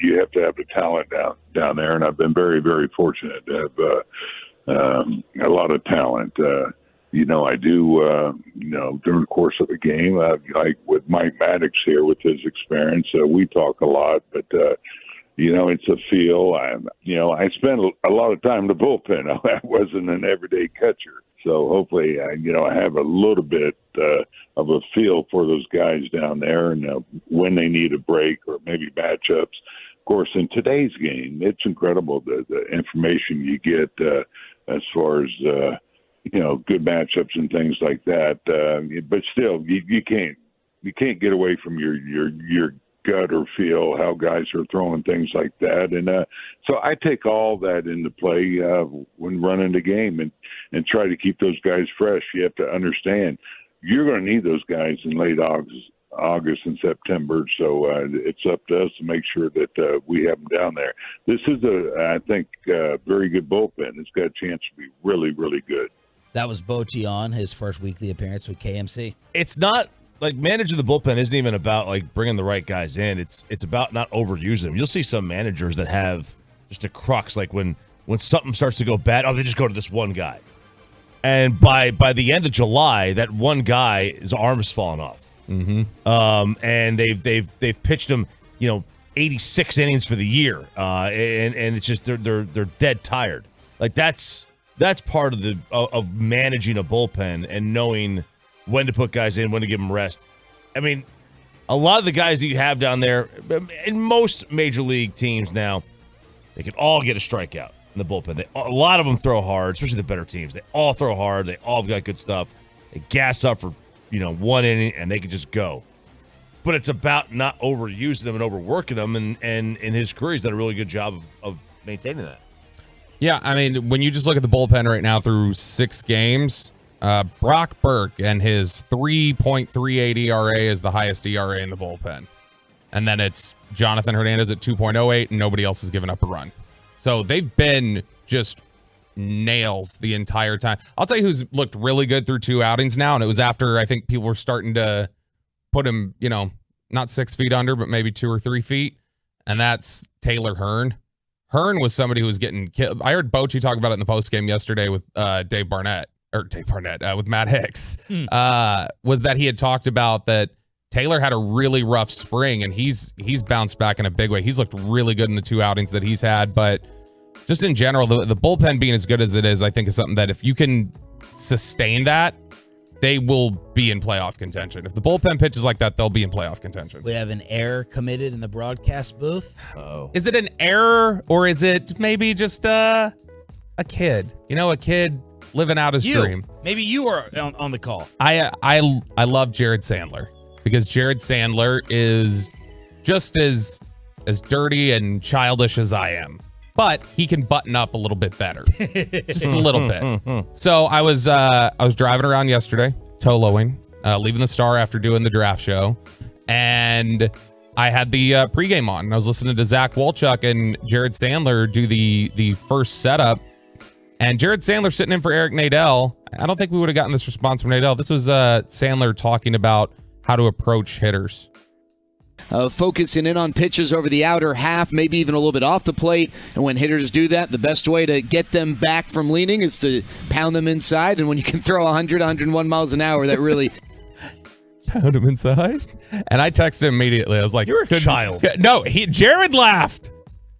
You have to have the talent down there, and I've been very, very fortunate to have a lot of talent. I do, during the course of a game, like with Mike Maddox here with his experience, we talk a lot, but, it's a feel. I spent a lot of time in the bullpen. I wasn't an everyday catcher. So hopefully, I have a little bit of a feel for those guys down there and when they need a break or maybe matchups. Of course, in today's game, it's incredible the information you get as far as good matchups and things like that. But still, you can't get away from your gut or feel how guys are throwing things like that. And so I take all that into play when running the game and try to keep those guys fresh. You have to understand you're going to need those guys in late August and September. So it's up to us to make sure that we have them down there. This is I think, very good bullpen. It's got a chance to be really, really good. That was Bochy on his first weekly appearance with KMC. It's not like managing the bullpen isn't even about like bringing the right guys in. It's about not overusing them. You'll see some managers that have just a crux, like when something starts to go bad, they just go to this one guy. And by the end of July, that one guy, his arm has fallen off. Mm-hmm. And they've pitched him, 86 innings for the year. And it's just they're dead tired. Like that's part of managing a bullpen and knowing when to put guys in, when to give them rest. I mean, a lot of the guys that you have down there, in most major league teams now, they can all get a strikeout in the bullpen. A lot of them throw hard, especially the better teams. They all throw hard. They all have got good stuff. They gas up for, 1 inning, and they can just go. But it's about not overusing them and overworking them, and in his career, he's done a really good job of maintaining that. Yeah, I mean, when you just look at the bullpen right now through 6 games, Brock Burke and his 3.38 ERA is the highest ERA in the bullpen. And then it's Jonathan Hernandez at 2.08, and nobody else has given up a run. So they've been just nails the entire time. I'll tell you who's looked really good through 2 outings now, and it was after I think people were starting to put him, not 6 feet under, but maybe 2 or 3 feet, and that's Taylor Hearn. Hearn was somebody who was getting killed. I heard Bochy talk about it in the postgame yesterday with with Matt Hicks, was that he had talked about that Taylor had a really rough spring, and he's bounced back in a big way. He's looked really good in the 2 outings that he's had, but just in general, the bullpen being as good as it is, I think is something that if you can sustain that, they will be in playoff contention. If the bullpen pitches like that, they'll be in playoff contention. We have an error committed in the broadcast booth. Oh. Is it an error, or is it maybe just a kid? A kid living out his dream. Maybe you are on the call. I love Jared Sandler. Because Jared Sandler is just as dirty and childish as I am. But he can button up a little bit better. Just a little bit. So I was driving around yesterday, Toloing, leaving the Star after doing the draft show. And I had the pregame on. And I was listening to Zach Wolchuk and Jared Sandler do the first setup. And Jared Sandler sitting in for Eric Nadel. I don't think we would have gotten this response from Nadel. This was Sandler talking about how to approach hitters. Focusing in on pitches over the outer half, maybe even a little bit off the plate. And when hitters do that, the best way to get them back from leaning is to pound them inside. And when you can throw 100, 101 miles an hour, that really... Pound him inside? And I texted him immediately. I was like... You're a child. No, Jared laughed.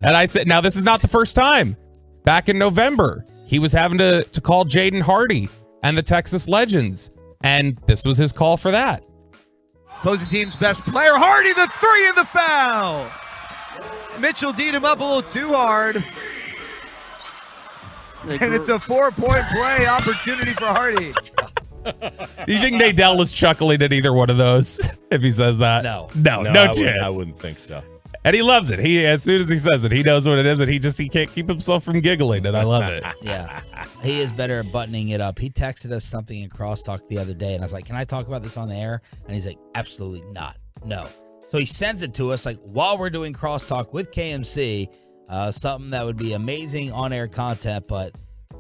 And I said, now this is not the first time. Back in November, he was having to call Jaden Hardy and the Texas Legends. And this was his call for that. Opposing team's best player, Hardy, the 3 and the foul. Mitchell D'd him up a little too hard. And it's a 4-point play opportunity for Hardy. Do you think Nadel was chuckling at either one of those if he says that? No chance. I wouldn't think so. And he loves it. As soon as he says it, he knows what it is, and he can't keep himself from giggling, and I love it. Yeah. He is better at buttoning it up. He texted us something in Crosstalk the other day, and I was like, can I talk about this on the air? And he's like, absolutely not. No. So he sends it to us like while we're doing Crosstalk with KMC, something that would be amazing on-air content, but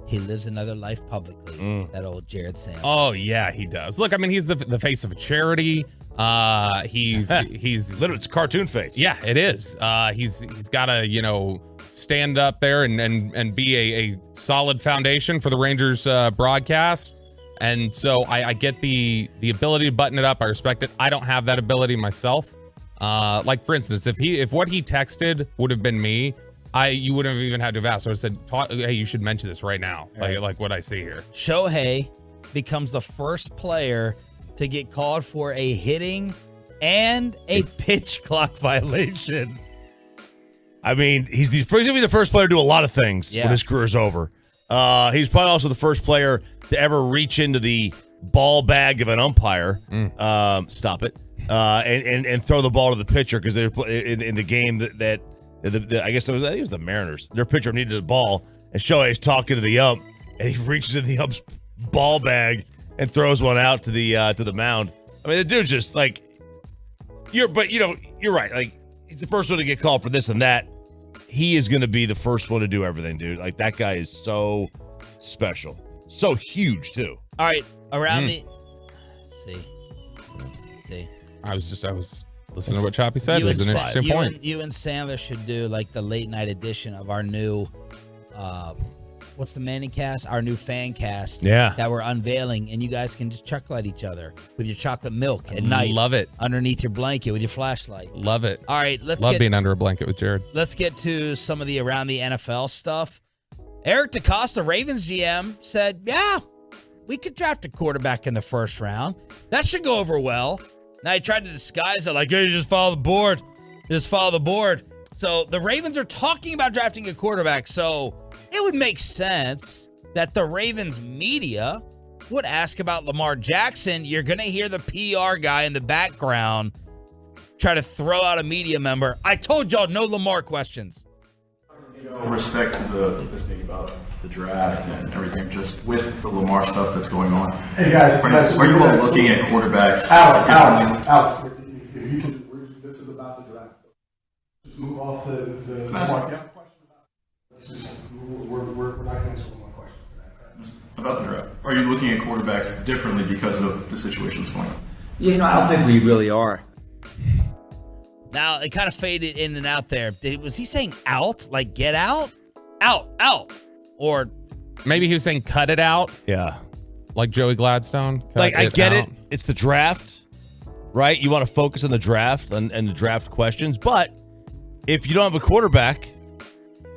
he lives another life publicly, that old Jared Sandler. Oh, yeah, he does. Look, I mean, he's the face of a charity. He's literally, it's a cartoon face. Yeah, it is. He's got to, stand up there and be a solid foundation for the Rangers broadcast. And so I get the ability to button it up. I respect it. I don't have that ability myself. Like for instance, if what he texted would have been me, you wouldn't have even had to have asked. I would have said, hey, you should mention this right now. Like what I see here. Shohei becomes the first player to get called for a hitting and a pitch clock violation. I mean, he's going to be the first player to do a lot of things when his career is over. He's probably also the first player to ever reach into the ball bag of an umpire. Stop it. And throw the ball to the pitcher because they're in the game that I guess it was the Mariners. Their pitcher needed a ball, and Shohei's talking to the ump, and he reaches in the ump's ball bag and throws one out to the mound. I mean, the dude's just like, you're right. Like, he's the first one to get called for this and that. He is going to be the first one to do everything, dude. Like, that guy is so special, so huge too. All right, around me. See. I was listening to what Choppy said. It was an interesting point. You and Sandler should do like the late night edition of our new, what's the Manning cast? Our new fan cast. Yeah. That we're unveiling, and you guys can just chuckle at each other with your chocolate milk at night. Love it. Underneath your blanket with your flashlight. Love it. All right, let's love being under a blanket with Jared. Let's get to some of the around the NFL stuff. Eric DeCosta, Ravens GM, said, yeah, we could draft a quarterback in the first round. That should go over well. Now he tried to disguise it like, hey, you just follow the board. Just follow the board. So the Ravens are talking about drafting a quarterback. So it would make sense that the Ravens media would ask about Lamar Jackson. You're going to hear the PR guy in the background try to throw out a media member. I told y'all no Lamar questions. With respect to this being about the draft and everything, just with the Lamar stuff that's going on. Hey guys, are you all looking at quarterbacks? Alex, if you can, this is about the draft. off the Can I ask- market. We're not going to answer one more question today. About the draft. Are you looking at quarterbacks differently because of the situation's going on? Yeah, I don't think we really are. Now, it kind of faded in and out there. Was he saying out? Like, get out? Out. Or maybe he was saying cut it out. Yeah. Like Joey Gladstone. Like, I get out. it. It's the draft, right? You want to focus on the draft and the draft questions. But if you don't have a quarterback,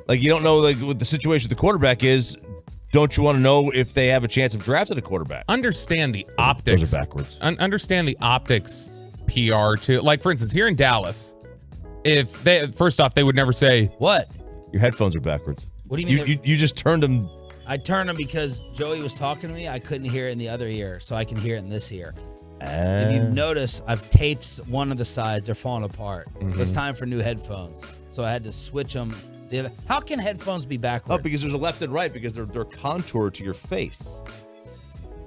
like you don't know like what the situation with the quarterback is, don't you want to know if they have a chance of drafting a quarterback? Understand the optics. Those are backwards. Understand the optics PR too. Like, for instance, here in Dallas, if they, first off, they would never say, what? Your headphones are backwards. What do you mean? You just turned them. I turned them because Joey was talking to me. I couldn't hear it in the other ear, so I can hear it in this ear. If you've noticed, I've taped one of the sides. They're falling apart. Mm-hmm. It's time for new headphones, so I had to switch them. How can headphones be backwards? Oh, because there's a left and right because they're contoured to your face.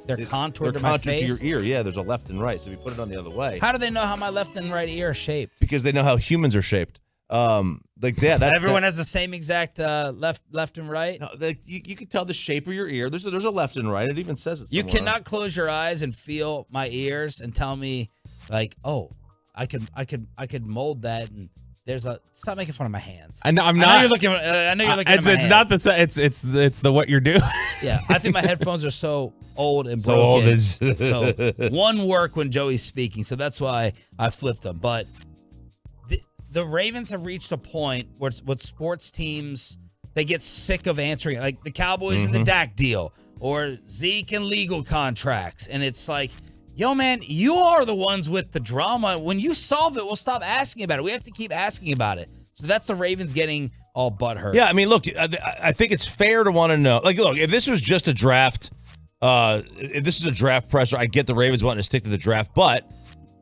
They're contoured to my contoured face? to your ear. Yeah, there's a left and right. So if you put it on the other way. How do they know how my left and right ear are shaped? Because they know how humans are shaped. Everyone has the same exact left and right. No, you can tell the shape of your ear. There's a left and right. It even says it. You somewhere. cannot close your eyes and feel my ears and tell me like, oh, I could mold that. And there's a stop making fun of my hands. I know I'm not. I know you're looking. I know you're looking. At my It's hands. not the. It's the what you're doing. Yeah, I think my headphones are so old and So broken. old So one work when Joey's speaking, so that's why I flipped them. But the Ravens have reached a point where what sports teams, they get sick of answering, like the Cowboys and the Dak deal, or Zeke and legal contracts, and it's like, yo, man, you are the ones with the drama. When you solve it, we'll stop asking about it. We have to keep asking about it. So that's the Ravens getting all butthurt. Yeah, I mean, look, I think it's fair to want to know. Like, look, if this was just a draft, if this is a draft presser, I get the Ravens wanting to stick to the draft, but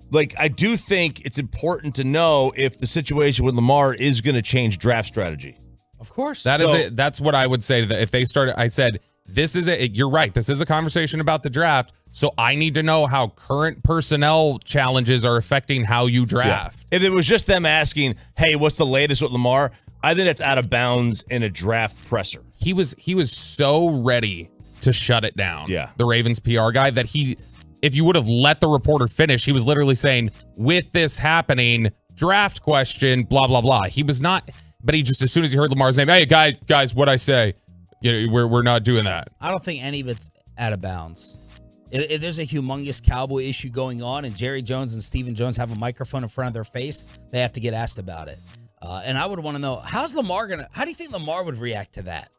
like, I do think it's important to know if the situation with Lamar is going to change draft strategy. Of course. That is it. That's what I would say. That if they started, I said, this is it. You're right. This is a conversation about the draft. So I need to know how current personnel challenges are affecting how you draft. Yeah. If it was just them asking, hey, what's the latest with Lamar? I think that's out of bounds in a draft presser. He was so ready to shut it down. Yeah. The Ravens PR guy that if you would have let the reporter finish, he was literally saying, with this happening, draft question, blah, blah, blah. He was not, but he just, as soon as he heard Lamar's name, hey, guys, what'd I say? You know, we're not doing that. I don't think any of it's out of bounds. If there's a humongous Cowboy issue going on and Jerry Jones and Stephen Jones have a microphone in front of their face, they have to get asked about it. And I would want to know, how do you think Lamar would react to that?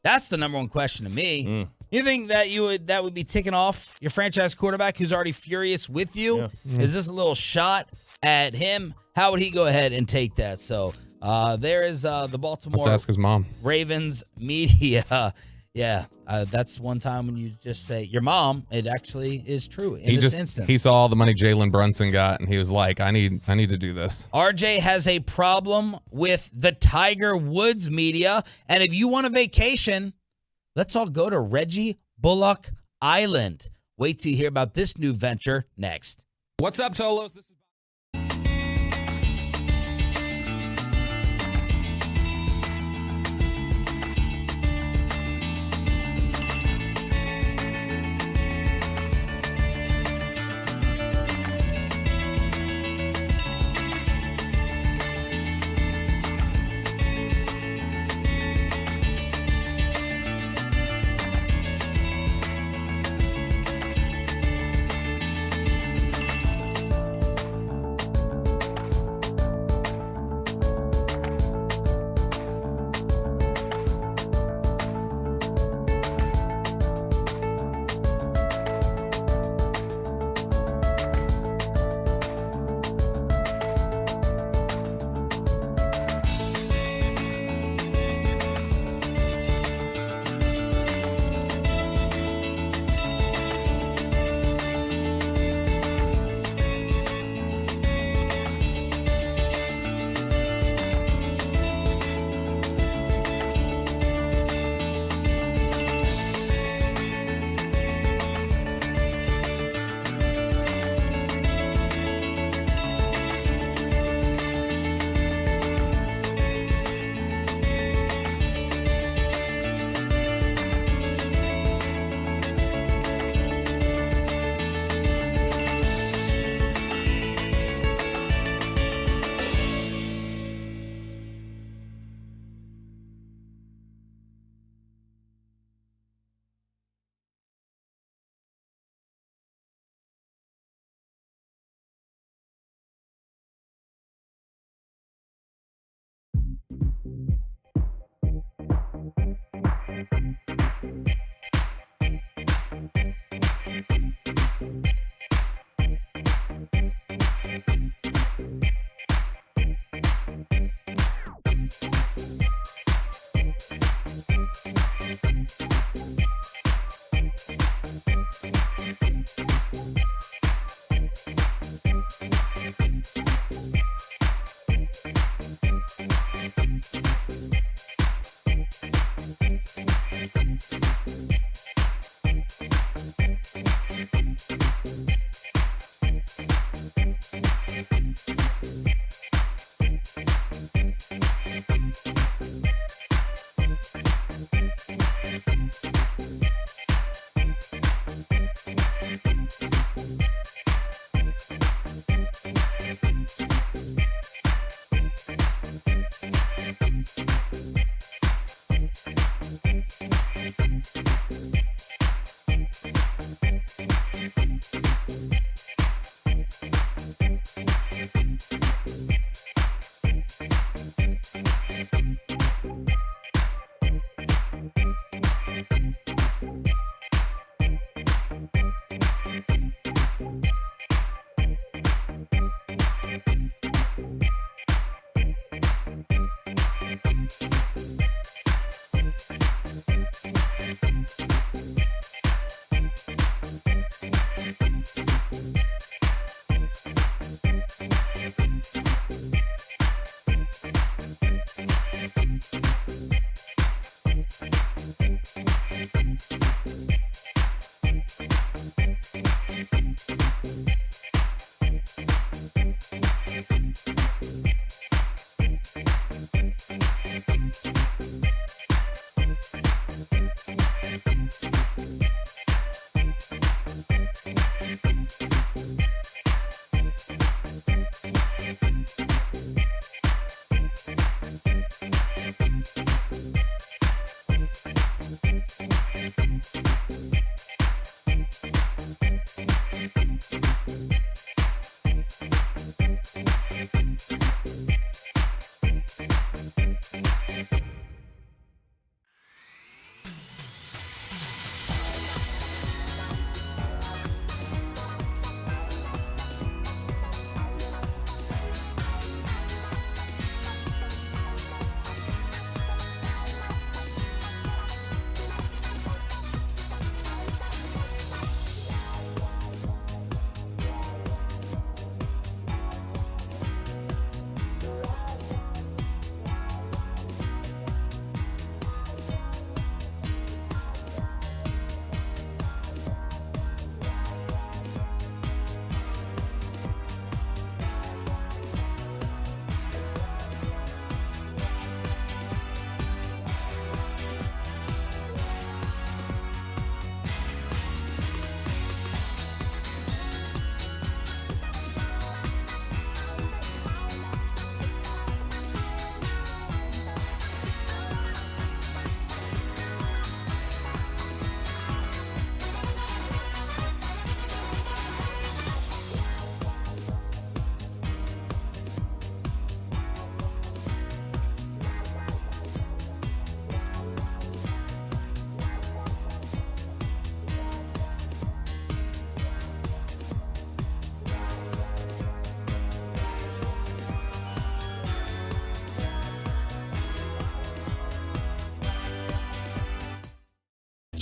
That's the number one question to me. You think that would be ticking off your franchise quarterback who's already furious with you? Yeah. Is this a little shot at him? How would he go ahead and take that? So there is the Baltimore Let's ask his mom. Ravens media. Yeah, that's one time when you just say your mom. It actually is true in this instance. He saw all the money Jalen Brunson got, and he was like, I need to do this. RJ has a problem with the Tiger Woods media, and if you want a vacation, let's all go to Reggie Bullock Island. Wait till you hear about this new venture next. What's up, Tolos? This is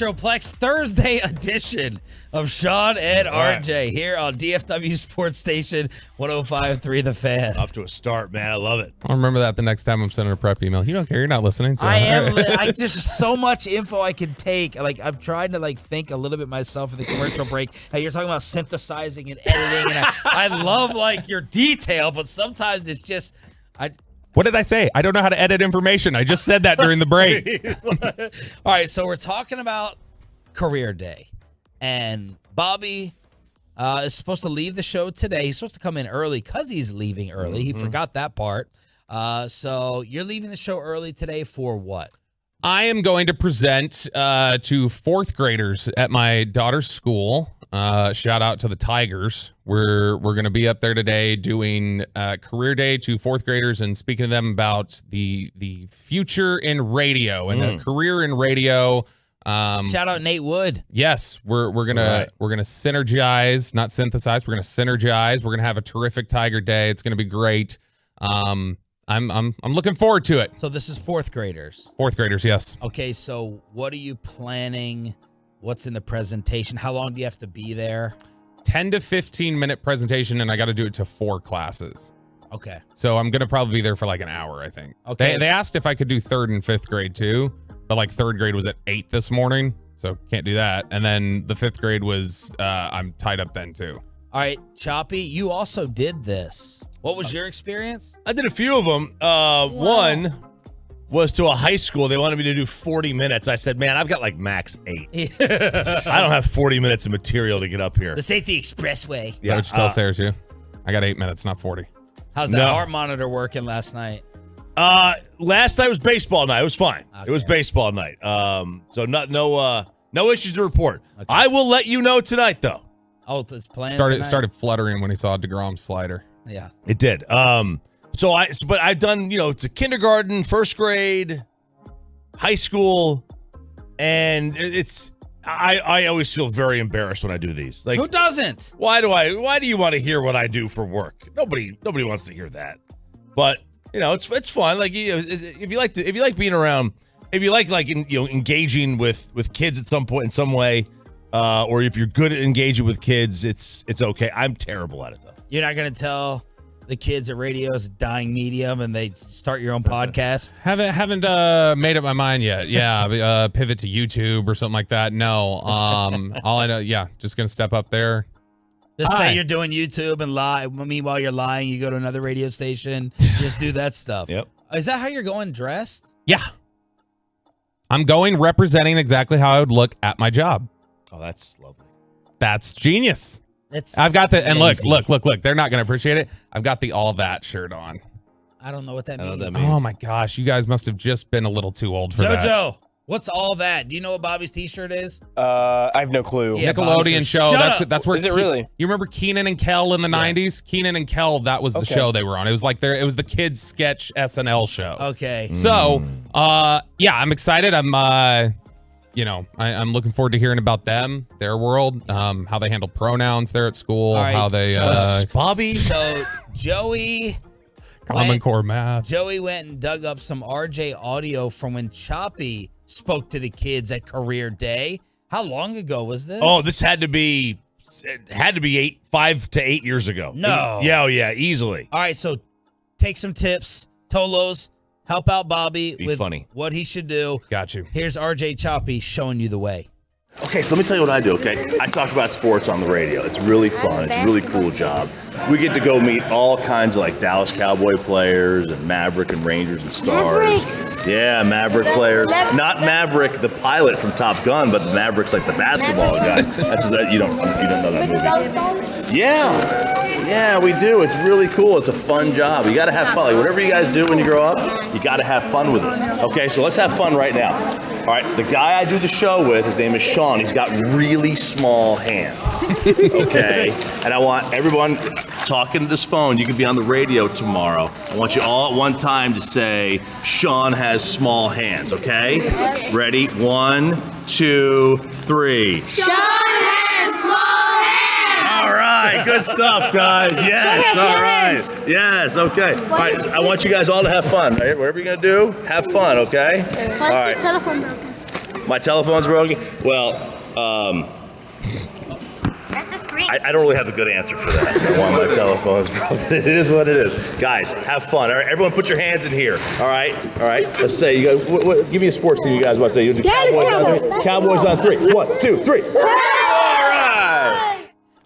Metroplex Thursday edition of Sean and RJ here on DFW Sports Station 105.3 The Fan. Off to a start, man. I love it. I'll remember that the next time I'm sending a prep email. You don't care. You're not listening. So. I am. I just so much info I can take. Like I'm trying to think a little bit myself in the commercial break. Hey, you're talking about synthesizing and editing, and I love your detail, but sometimes it's just What did I say? I don't know how to edit information. I just said that during the break. All right, so we're talking about career day. And Bobby is supposed to leave the show today. He's supposed to come in early because he's leaving early. He forgot that part. So you're leaving the show early today for what? I am going to present to fourth graders at my daughter's school. Shout out to the Tigers. We're going to be up there today doing career day to fourth graders and speaking to them about the future in radio and a career in radio. Shout out Nate Wood. Yes, we're gonna synergize, not synthesize. We're gonna synergize. We're gonna have a terrific Tiger Day. It's gonna be great. I'm looking forward to it. So this is fourth graders. Fourth graders, yes. Okay, so what are you planning? What's in the presentation? How long do you have to be there? 10 to 15 minute presentation, and I got to do it to 4 classes. Okay. So I'm going to probably be there for an hour, I think. Okay. They asked if I could do 3rd and 5th grade too, but 3rd grade was at 8 this morning, so can't do that. And then the 5th grade was, I'm tied up then too. All right, Choppy, you also did this. What was your experience? I did a few of them. One was to a high school. They wanted me to do 40 minutes. I said, man, I've got max 8. I don't have 40 minutes of material to get up here. This ain't the expressway. Is that what you tell Sarah too? I got 8 minutes, not 40. How's that heart monitor working last night? Last night was baseball night. It was fine. Okay. It was baseball night. So no issues to report. Okay. I will let you know tonight, though. Oh, it's playing started fluttering when he saw DeGrom's slider. Yeah. It did. But I've done, it's a kindergarten, 1st grade, high school, and I always feel very embarrassed when I do these. Who doesn't? Why do you want to hear what I do for work? Nobody wants to hear that. But it's fun. Like if you like being around, if you like engaging with kids at some point in some way, or if you're good at engaging with kids, it's okay. I'm terrible at it though. You're not gonna tell the kids that radio is a dying medium and they start your own podcast? Haven't made up my mind yet. Yeah, pivot to YouTube or something like that. No. All I know, just gonna step up there. Just say you're doing YouTube and lie. Meanwhile, you're lying. You go to another radio station. Just do that stuff. Yep. Is that how you're going dressed? Yeah. I'm going representing exactly how I would look at my job. Oh, that's lovely. That's genius. I've got the, and look, they're not going to appreciate it. I've got the all that shirt on. I don't know what that means. Oh my gosh. You guys must have just been a little too old for that. JoJo, what's all that? Do you know what Bobby's t-shirt is? I have no clue. Yeah, Nickelodeon show. That's where is it really? You remember Keenan and Kel in the 90s? Keenan and Kel, that was the show they were on. It was like it was the kids sketch SNL show. Okay. So, I'm excited. I'm looking forward to hearing about them, their world, how they handle pronouns there at school, All right, how they Bobby. So Joey Common Core math. Joey went and dug up some RJ audio from when Choppy spoke to the kids at Career Day. How long ago was this? Oh, this had to be 5 to 8 years ago. No. Yeah, easily. All right, so take some tips, Tolos. Help out Bobby with funny. What he should do. Got you. Here's RJ Choppy showing you the way. Okay, so let me tell you what I do, okay? I talk about sports on the radio. It's really fun. It's a really cool job. We get to go meet all kinds of Dallas Cowboy players and Maverick and Rangers and Stars. Yeah, Maverick players. Not Maverick, the pilot from Top Gun, but Maverick's like the basketball guy. You don't know that movie. Yeah, we do. It's really cool. It's a fun job. You got to have fun. Whatever you guys do when you grow up, you got to have fun with it. Okay, so let's have fun right now. All right, the guy I do the show with, his name is Sean. He's got really small hands. Okay, and I want everyone talking to this phone. You can be on the radio tomorrow. I want you all at one time to say, Sean has small hands, okay? Ready? 1, 2, 3. Sean has small hands! All right, good stuff, guys. Yes, all right. Yes, okay. All right, I want you guys all to have fun. Right? Whatever you're going to do, have fun, okay? All right. Your telephone broken? My telephone's broken? Well, That's the screen. I don't really have a good answer for that. Why my telephone's broken. It is what it is. Guys, have fun. All right, everyone put your hands in here. All right. Let's say, you guys, give me a sports team you guys want to say. You do Cowboys on 3? Cowboys on 3. 1, 2, 3. All right.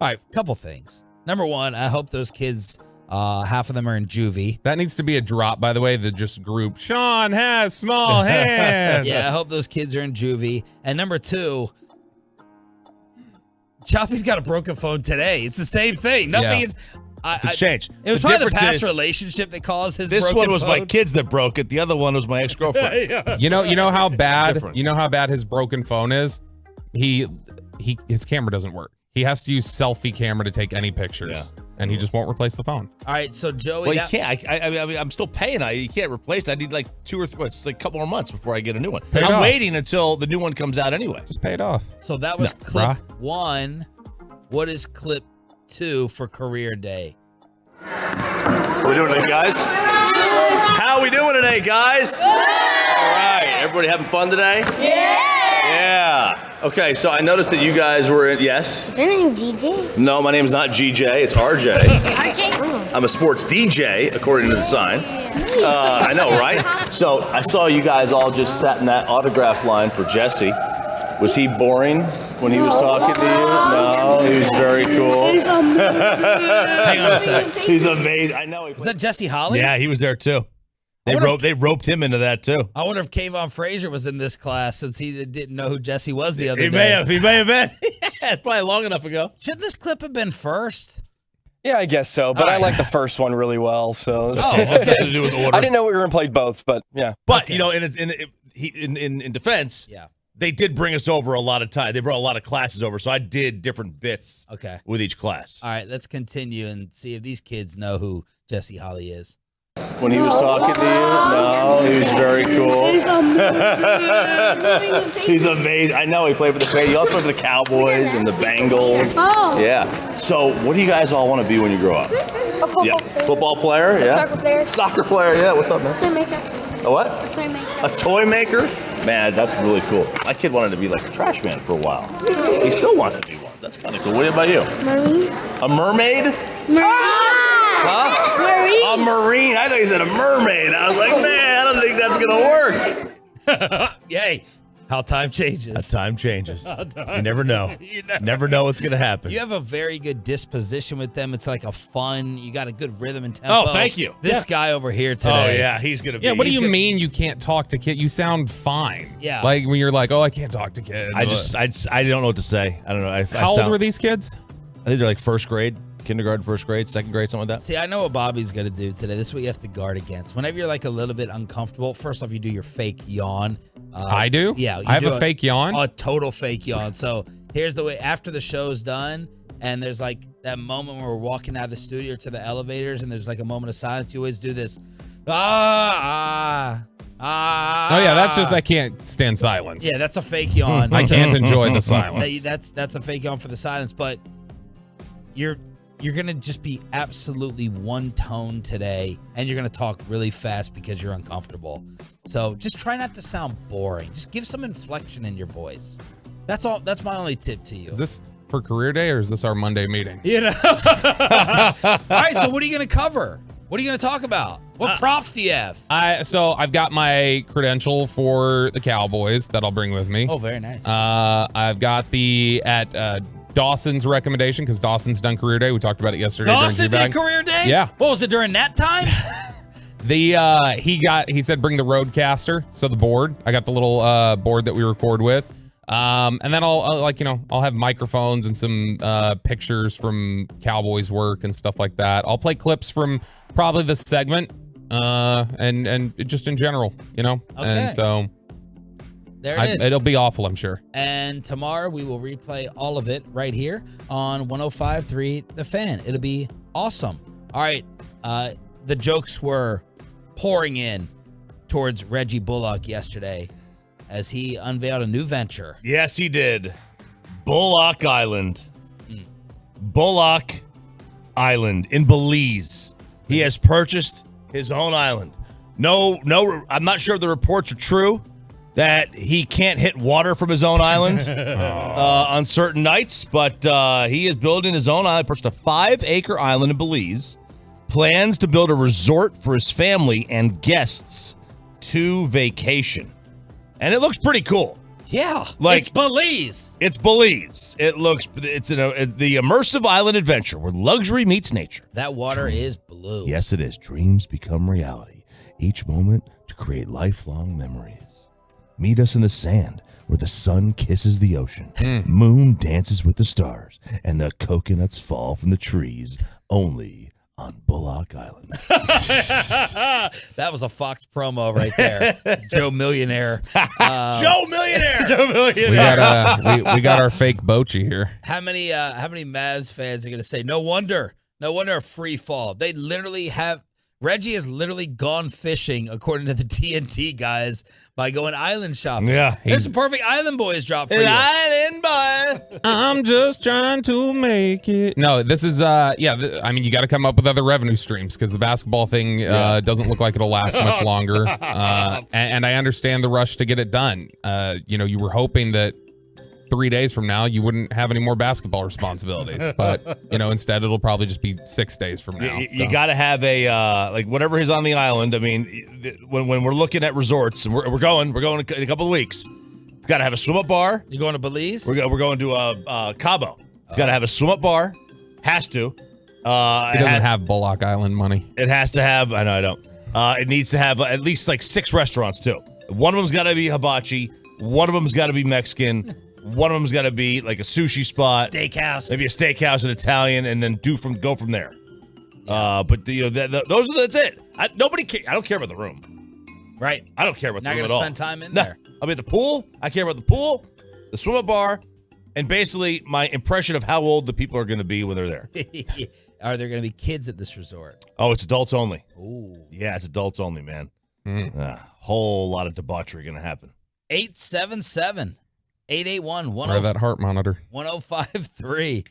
All right, couple things. Number one, I hope those kids, half of them are in juvie. That needs to be a drop, by the way, the just group. Sean has small hands. Yeah, I hope those kids are in juvie. And number two, Choppy's got a broken phone today. It's the same thing. Nothing is... It's changed. It was probably the past relationship that caused his This broken one was phone. my kids that broke it. The other one was my ex-girlfriend. You know how bad his broken phone is? His camera doesn't work. He has to use selfie camera to take any pictures, and he just won't replace the phone. All right, so Joey... Well, you can't. I mean, I'm still paying. You can't replace it. I need like 2 or 3, it's like a couple more months before I get a new one. I'm waiting until the new one comes out anyway. Just pay it off. So that was clip 1. What is clip 2 for Career Day? What are we doing today, guys? How are we doing today, guys? All right. Everybody having fun today? Yeah. Okay, so I noticed that you guys were in, yes? Is your name GJ? No, my name is not GJ, it's RJ. RJ? I'm a sports DJ, according to the sign. I know, right? So I saw you guys all just sat in that autograph line for Jesse. Was he boring when he was talking to you? No, he was very cool. Hang on a sec. He's amazing. I know. Was that Jesse Holly? Yeah, he was there too. They roped him into that too. I wonder if Kayvon Frazier was in this class since he didn't know who Jesse was the other day. He may have been. It's probably long enough ago. Should this clip have been first? Yeah, I guess so. But I like the first one really well. So okay. To do with order. I didn't know we were going to play both, but yeah. But in defense, they did bring us over a lot of time. They brought a lot of classes over, so I did different bits. Okay. With each class. All right, let's continue and see if these kids know who Jesse Holly is. When he was talking to you? No, he was very cool. He's amazing. I know he played for the Patriots. He also played for the Cowboys and the Bengals. Oh. Yeah. So what do you guys all want to be when you grow up? A football player. Football player? A Yeah. soccer player. Soccer player, yeah. What's up, man? Toy maker. A what? A toy maker. A toy maker? Man, that's really cool. My kid wanted to be like a trash man for a while. He still wants to be one. That's kind of cool. What about you? Marine. A mermaid? Marine. Huh? Marine. A marine. I thought you said a mermaid. I was like, man, I don't think that's going to work. Yay. How time changes. As time changes. You never know. Never know what's going to happen. You have a very good disposition with them. It's like a fun, you got a good rhythm and tempo. Oh, thank you. This guy over here today. Oh, yeah. He's going to be. Yeah, what do you he's mean you can't talk to kids? You sound fine. Yeah. Like when you're like, oh, I can't talk to kids. I don't know what to say. I don't know. How old were these kids? I think they're like first grade, kindergarten, first grade, second grade, something like that. See, I know what Bobby's going to do today. This is what you have to guard against. Whenever you're like a little bit uncomfortable, first off, you do your fake yawn. I do? Yeah. I have a fake yawn? A total fake yawn. So here's the way, after the show's done, and there's like that moment where we're walking out of the studio to the elevators, and there's like a moment of silence, you always do this. Oh, yeah, that's just I can't stand silence. Yeah, that's a fake yawn. I can't enjoy the silence. That's a fake yawn for the silence, but you're going to just be absolutely one tone today, and you're going to talk really fast because you're uncomfortable. So just try not to sound boring. Just give some inflection in your voice. That's all. That's my only tip to you. Is this for career day or is this our Monday meeting? You know? All right, so what are you going to cover? What are you going to talk about? What props do you have? So I've got my credential for the Cowboys that I'll bring with me. Oh, very nice. I've got Dawson's recommendation because Dawson's done career day. We talked about it yesterday. Dawson did career day? Yeah. What was it during that time? He said bring the Roadcaster, so the board. I got the little board that we record with. And then I'll have microphones and some pictures from Cowboys work and stuff like that. I'll play clips from probably this segment and just in general, Okay. And so there it is. It'll be awful, I'm sure. And tomorrow we will replay all of it right here on 105.3 The Fan. It'll be awesome. All right. The jokes were pouring in towards Reggie Bullock yesterday as he unveiled a new venture. Yes, he did. Bullock Island. Bullock Island in Belize. He has purchased his own island. No, I'm not sure if the reports are true that he can't hit water from his own island on certain nights, but he is building his own island, purchased a 5-acre island in Belize, plans to build a resort for his family and guests to vacation. And it looks pretty cool. Yeah, like it's Belize. It's Belize. The immersive island adventure where luxury meets nature. That water is blue. Yes, it is. Dreams become reality. Each moment to create lifelong memories. Meet us in the sand where the sun kisses the ocean, moon dances with the stars, and the coconuts fall from the trees only on Bullock Island. That was a Fox promo right there. Joe Millionaire. Joe Millionaire. Joe Millionaire. We got our fake Bochy here. How many Mavs fans are going to say, no wonder a free fall? They literally have, Reggie has literally gone fishing, according to the TNT guys, by going island shopping. Yeah. This is a perfect Island Boys drop for you. Island boy. I'm just trying to make it. No, this is, you got to come up with other revenue streams because the basketball thing doesn't look like it'll last much longer. And I understand the rush to get it done. You were hoping that 3 days from now, you wouldn't have any more basketball responsibilities. But, instead it'll probably just be 6 days from now. You got to have a, whatever is on the island. I mean, when we're looking at resorts, and we're going in a couple of weeks, it's got to have a swim-up bar. You going to Belize? We're going to Cabo. It's got to have a swim-up bar. Has to. It doesn't have Bullock Island money. It has to have, I know I don't. It needs to have at least 6 restaurants, too. One of them's got to be hibachi. One of them's got to be Mexican. One of them's got to be like a sushi spot, steakhouse, maybe a steakhouse, an Italian, and then go from there. Yeah. But that's it. I don't care about the room. Right. I don't care about the room at all. Not gonna spend time in there. I'll be at the pool. I care about the pool, the swim-up bar, and basically my impression of how old the people are going to be when they're there. are there going to be kids at this resort? Oh, it's adults only. Ooh. Yeah, it's adults only, man. A whole lot of debauchery going to happen. 877-881-1053. Wear that heart monitor. 1053.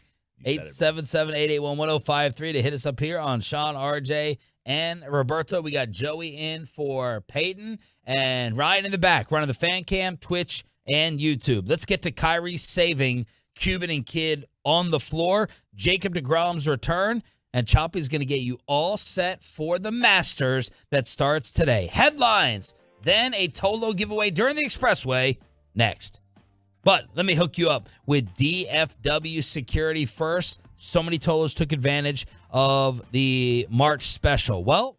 877-881-1053 to hit us up here on Sean, RJ, and Roberto. We got Joey in for Peyton and Ryan in the back, running the fan cam, Twitch, and YouTube. Let's get to Kyrie saving Cuban and Kid on the floor. Jacob deGrom's return, and Choppy's going to get you all set for the Masters that starts today. Headlines, then a Tolo giveaway during the Expressway next. But let me hook you up with DFW Security first. So many Tolos took advantage of the March special. Well,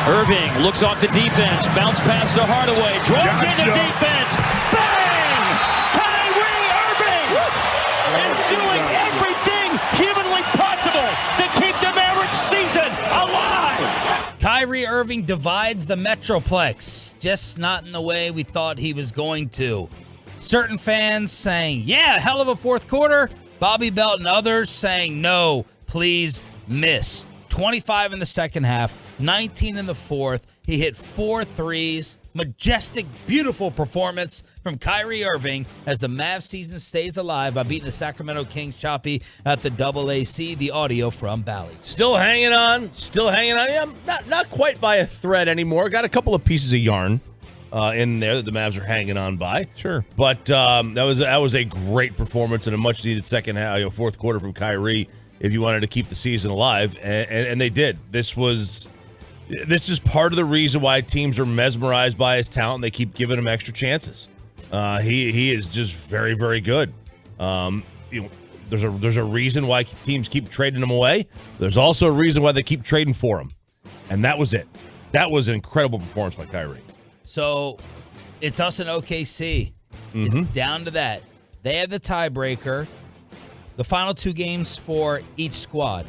Irving looks off the defense, bounce pass to Hardaway, draws into defense, bang! Kyrie Irving is doing everything humanly possible to keep the Mavericks season alive. Kyrie Irving divides the Metroplex, just not in the way we thought he was going to. Certain fans saying, yeah, hell of a fourth quarter. Bobby Belt and others saying, no, please miss. 25 in the second half, 19 in the fourth. He hit 4 threes. Majestic, beautiful performance from Kyrie Irving as the Mavs season stays alive by beating the Sacramento Kings choppy at the AAC. The audio from Bally. Still hanging on. Yeah, not quite by a thread anymore. Got a couple of pieces of yarn in there that the Mavs are hanging on by. Sure. But that was a great performance and a much needed second half, fourth quarter from Kyrie if you wanted to keep the season alive, and they did. This is part of the reason why teams are mesmerized by his talent. They keep giving him extra chances. He is just very, very good. There's a reason why teams keep trading him away. There's also a reason why they keep trading for him, and that was it. That was an incredible performance by Kyrie. So it's us and OKC. Mm-hmm. It's down to that. They have the tiebreaker. The final 2 games for each squad.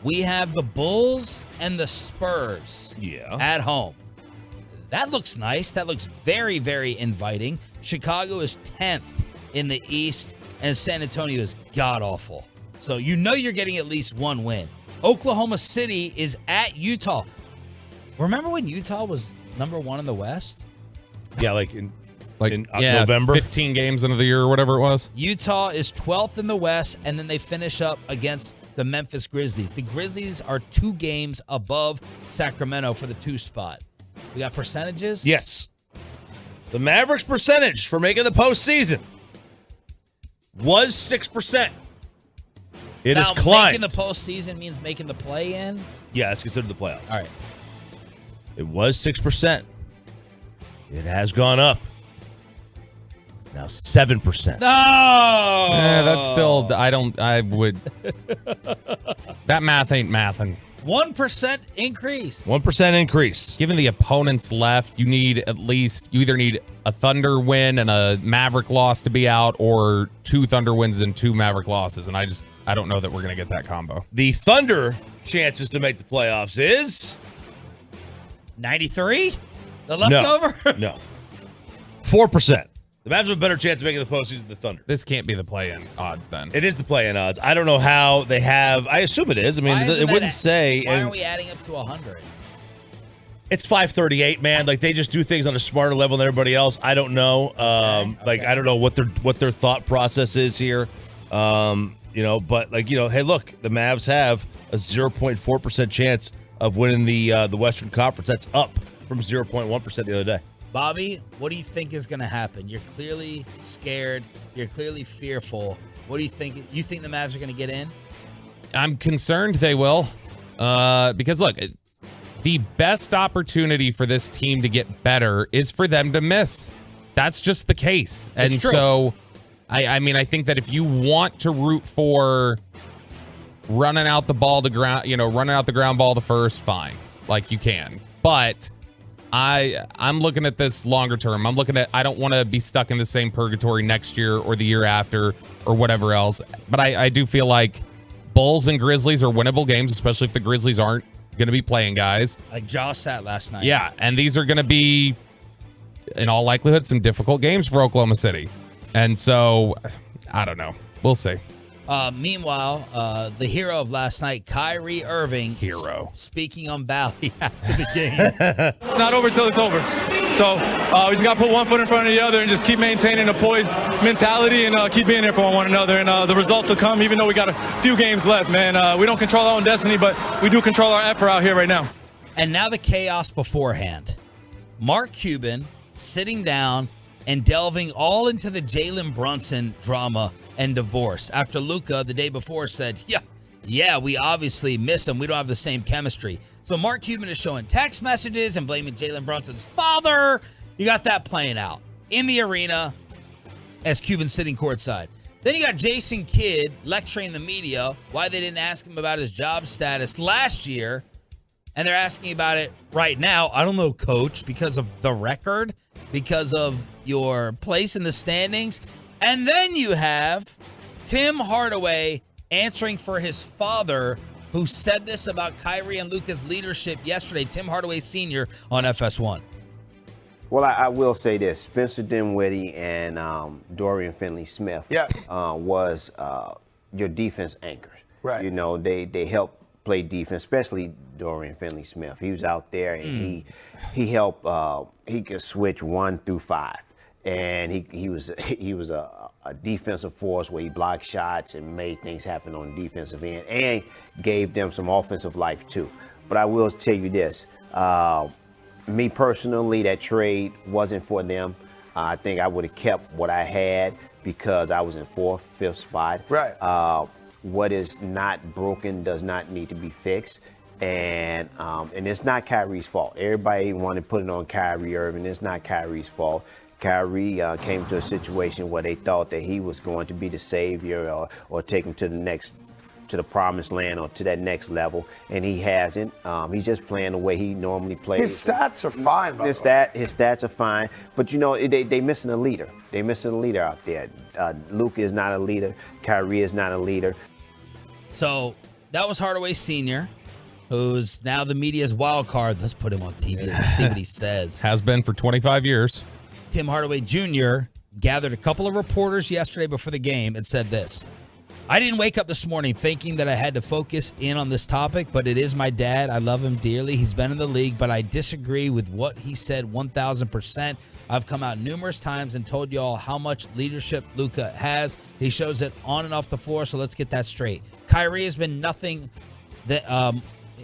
We have the Bulls and the Spurs at home. That looks nice. That looks very, very inviting. Chicago is 10th in the East, and San Antonio is god-awful. So you know you're getting at least one win. Oklahoma City is at Utah. Remember when Utah was number 1 in the West? Yeah, in November. 15 games into the year or whatever it was. Utah is 12th in the West, and then they finish up against the Memphis Grizzlies. The Grizzlies are 2 games above Sacramento for the 2 spot. We got percentages? Yes. The Mavericks percentage for making the postseason was 6%. It has climbed. Making the postseason means making the play-in? Yeah, it's considered the playoffs. All right. It was 6%. It has gone up. It's now 7%. No! Yeah, that's still, that math ain't mathin'. 1% increase. 1% increase. Given the opponents left, you either need a Thunder win and a Maverick loss to be out, or 2 Thunder wins and 2 Maverick losses. And I don't know that we're going to get that combo. The Thunder chances to make the playoffs is 93? The leftover? No. 4%. The Mavs have a better chance of making the postseason than the Thunder. This can't be the play-in odds then. It is the play-in odds. I don't know how they have. I assume it is. I mean, it wouldn't say. Why are we adding up to 100? It's 538, man. Like, they just do things on a smarter level than everybody else. I don't know. Like, I don't know what their thought process is here. But hey, look, the Mavs have a 0.4% chance of winning the Western Conference. That's up from 0.1% the other day. Bobby, what do you think is going to happen? You're clearly scared. You're clearly fearful. What do you think? You think the Mavs are going to get in? I'm concerned they will. Because, look, the best opportunity for this team to get better is for them to miss. That's just the case. And so, I think that if you want to root for running out the ball to ground, running out the ground ball to first, fine. Like, you can. But I'm looking at this longer term. I don't want to be stuck in the same purgatory next year or the year after or whatever else. But I do feel like Bulls and Grizzlies are winnable games, especially if the Grizzlies aren't going to be playing guys. Like Josh sat last night. Yeah, and these are going to be, in all likelihood, some difficult games for Oklahoma City. And so, I don't know. We'll see. Meanwhile, the hero of last night, Kyrie Irving. Hero. Speaking on Bally after the game. It's not over till it's over. So we just got to put one foot in front of the other and just keep maintaining a poised mentality and keep being there for one another. And the results will come even though we got a few games left, man. We don't control our own destiny, but we do control our effort out here right now. And now the chaos beforehand. Mark Cuban sitting down and delving all into the Jalen Brunson drama and divorce after Luka the day before said, yeah, we obviously miss him. We don't have the same chemistry. So Mark Cuban is showing text messages and blaming Jalen Brunson's father. You got that playing out in the arena as Cuban's sitting courtside. Then you got Jason Kidd lecturing the media why they didn't ask him about his job status last year. And they're asking about it right now. I don't know, Coach, because of the record, because of your place in the standings. And then you have Tim Hardaway answering for his father, who said this about Kyrie and Luka's leadership yesterday. Tim Hardaway Sr. on FS1. Well, I will say this. Spencer Dinwiddie and Dorian Finney-Smith was your defense anchors. Right. You know, they helped play defense, especially Dorian Finney-Smith. He was out there, and he helped. He could switch 1 through 5, and he was a defensive force where he blocked shots and made things happen on the defensive end, and gave them some offensive life too. But I will tell you this. Me personally, that trade wasn't for them. I think I would have kept what I had because I was in 4th, 5th spot. Right. What is not broken does not need to be fixed. And it's not Kyrie's fault. Everybody wanted to put it on Kyrie Irving. It's not Kyrie's fault. Kyrie came to a situation where they thought that he was going to be the savior or take him to the promised land or to that next level, and he hasn't. He's just playing the way he normally plays. His stats are fine, His stats are fine, but you know they missing a leader. They missing a leader out there. Luka is not a leader. Kyrie is not a leader. So that was Hardaway Sr., who's now the media's wild card. Let's put him on TV. Let's see what he says. Has been for 25 years. Tim Hardaway Jr. gathered a couple of reporters yesterday before the game and said this. I didn't wake up this morning thinking that I had to focus in on this topic, but it is my dad. I love him dearly. He's been in the league, but I disagree with what he said 1,000%. I've come out numerous times and told y'all how much leadership Luka has. He shows it on and off the floor, so let's get that straight. Kyrie has been nothing that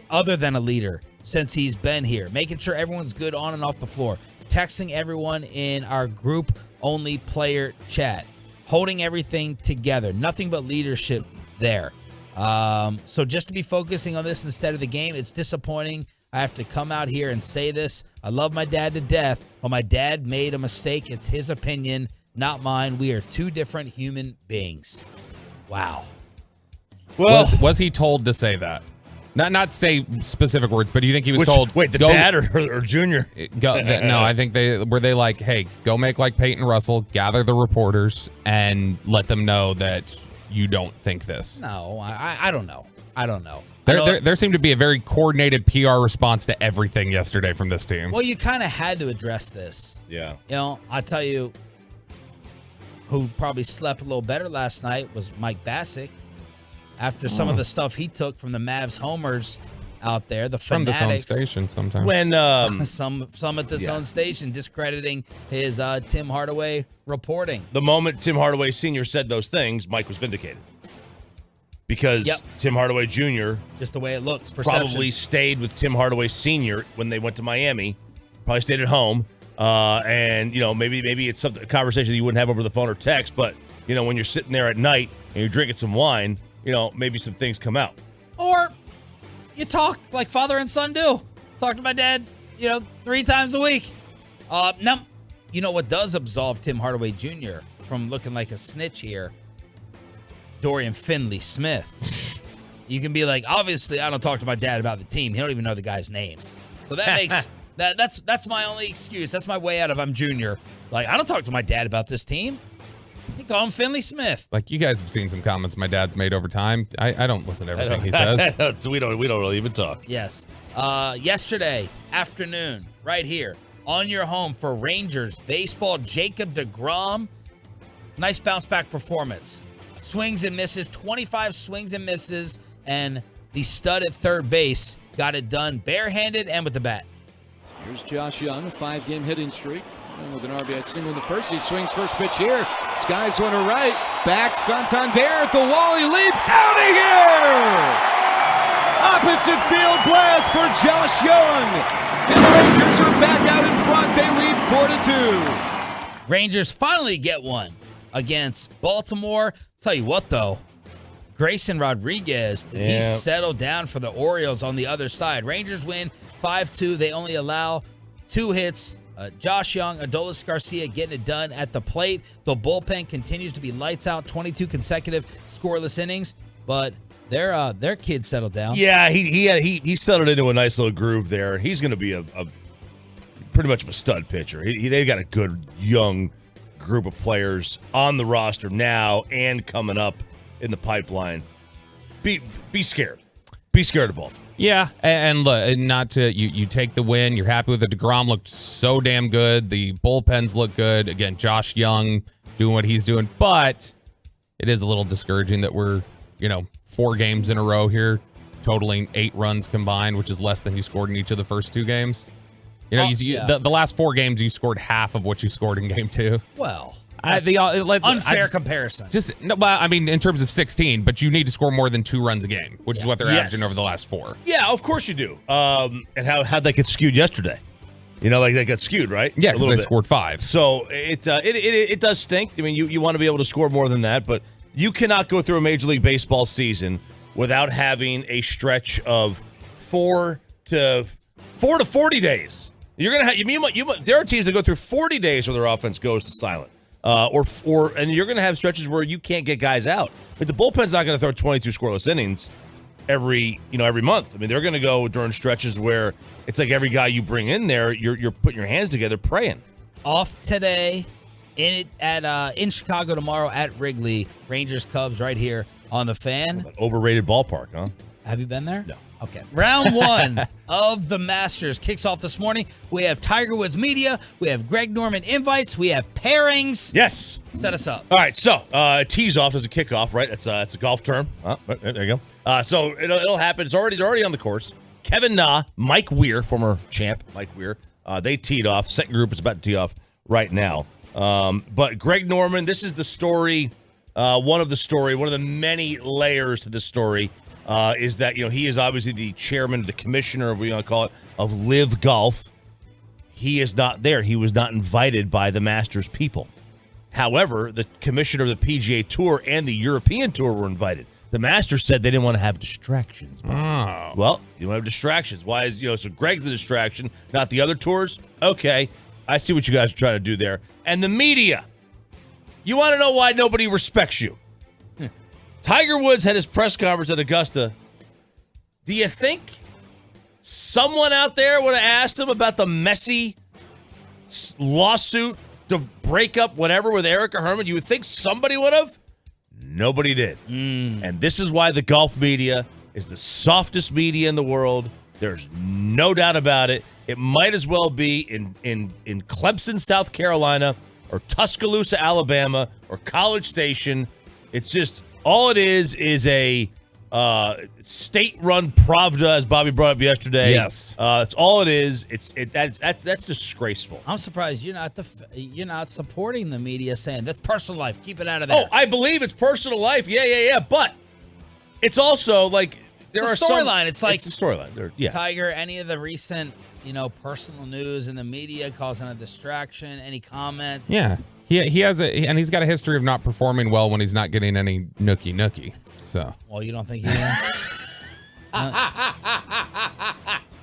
other than a leader since he's been here, making sure everyone's good on and off the floor, texting everyone in our group-only player chat, holding everything together. Nothing but leadership there. So just to be focusing on this instead of the game, it's disappointing. I have to come out here and say this. I love my dad to death, but my dad made a mistake. It's his opinion, not mine. We are two different human beings. Wow. Well, was he told to say that? Not say specific words, but do you think he was told? Wait, the dad or Junior? No, I think they like, hey, go make like Peyton Russell, gather the reporters, and let them know that you don't think this. No, I don't know. I don't know. There seemed to be a very coordinated PR response to everything yesterday from this team. Well, you kind of had to address this. Yeah. You know, I tell you, who probably slept a little better last night was Mike Bassick. After some of the stuff he took from the Mavs homers out there, the fanatics. From the Zone Station sometimes. When some at the Zone Station discrediting his Tim Hardaway reporting. The moment Tim Hardaway Sr. said those things, Mike was vindicated. Because Tim Hardaway Jr. Just the way it looks, perception. Probably stayed with Tim Hardaway Sr. when they went to Miami. Probably stayed at home. And, you know, maybe it's a conversation that you wouldn't have over the phone or text. But, you know, when you're sitting there at night and you're drinking some wine, you know, maybe some things come out. Or you talk like father and son do. Talk to my dad, 3 times a week. Now, you know what does absolve Tim Hardaway Jr. from looking like a snitch here? Dorian Finney-Smith. You can be like, obviously, I don't talk to my dad about the team. He don't even know the guys' names. So that makes that's my only excuse. That's my way out of I'm junior. Like, I don't talk to my dad about this team. They call him Finney-Smith. Like, you guys have seen some comments my dad's made over time. I don't listen to everything he says. we don't really even talk. Yes. Yesterday afternoon, right here, on your home for Rangers baseball, Jacob deGrom. Nice bounce-back performance. Swings and misses, 25 swings and misses, and the stud at third base got it done barehanded and with the bat. Here's Josh Young, a 5-game hitting streak. And with an RBI single in the first, he swings first pitch here. Skies one to right. Back Santander at the wall. He leaps out of here. Opposite field blast for Josh Young. And the Rangers are back out in front. They lead 4-2. Rangers finally get one against Baltimore. Tell you what, though. Grayson Rodriguez, did he settle down for the Orioles on the other side? Rangers win 5-2. They only allow 2 hits. Josh Young, Adolis Garcia getting it done at the plate. The bullpen continues to be lights out, 22 consecutive scoreless innings, but Their kid settled down. Yeah, he settled into a nice little groove there. He's going to be a pretty much of a stud pitcher. They've got a good young group of players on the roster now and coming up in the pipeline. Be scared. Be scared of Baltimore. Yeah, and look, not to you take the win. You're happy with it. DeGrom looked so damn good. The bullpens look good. Again, Josh Young doing what he's doing, but it is a little discouraging that we're 4 games in a row here, totaling 8 runs combined, which is less than you scored in each of the first 2 games. The last 4 games you scored half of what you scored in game 2. Well, unfair comparison. In terms of 16, but you need to score more than 2 runs a game, which is what they're averaging over the last 4. Yeah, of course you do. And how'd that get skewed yesterday? They got skewed, right? Yeah, because they scored 5. So it does stink. I mean, you want to be able to score more than that, but you cannot go through a Major League Baseball season without having a stretch of 4 to 40 days. You're gonna have there are teams that go through 40 days where their offense goes to silent. And you're going to have stretches where you can't get guys out. But the bullpen's not going to throw 22 scoreless innings every month. I mean, they're going to go during stretches where it's like every guy you bring in there, you're putting your hands together praying. Off today, in Chicago tomorrow at Wrigley. Rangers Cubs right here on the Fan. Overrated ballpark, huh? Have you been there? No. Okay. Round 1 of the Masters kicks off this morning. We have Tiger Woods media. We have Greg Norman invites. We have pairings. Yes. Set us up. All right. So tees off as a kickoff, right? That's a golf term. There you go. So it'll happen. It's already on the course. Kevin Na, Mike Weir, former champ Mike Weir, they teed off. Second group is about to tee off right now. But Greg Norman, this is the story. One of the many layers to this story. Is that he is obviously the chairman, the commissioner, we want to call it, of Live Golf. He is not there. He was not invited by the Masters people. However, the commissioner of the PGA Tour and the European Tour were invited. The Masters said they didn't want to have distractions. Oh. Well, you don't have distractions. Why is so Greg's the distraction, not the other tours? Okay, I see what you guys are trying to do there. And the media, you want to know why nobody respects you? Tiger Woods had his press conference at Augusta. Do you think someone out there would have asked him about the messy lawsuit to break up whatever with Erica Herman? You would think somebody would have? Nobody did. And this is why the golf media is the softest media in the world. There's no doubt about it. It might as well be in Clemson, South Carolina, or Tuscaloosa, Alabama, or College Station. It's just... all it is a state-run Pravda, as Bobby brought up yesterday. Yes, that's all it is. That's disgraceful. I'm surprised you're not supporting the media, saying that's personal life. Keep it out of there. Oh, I believe it's personal life. Yeah. But it's also like there are storyline. It's like it's a storyline. Yeah. Tiger. Any of the recent personal news in the media causing a distraction. Any comments? Yeah. He has and he's got a history of not performing well when he's not getting any nookie. So. Well, you don't think he is?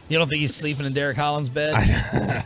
You don't think he's sleeping in Derek Holland's bed?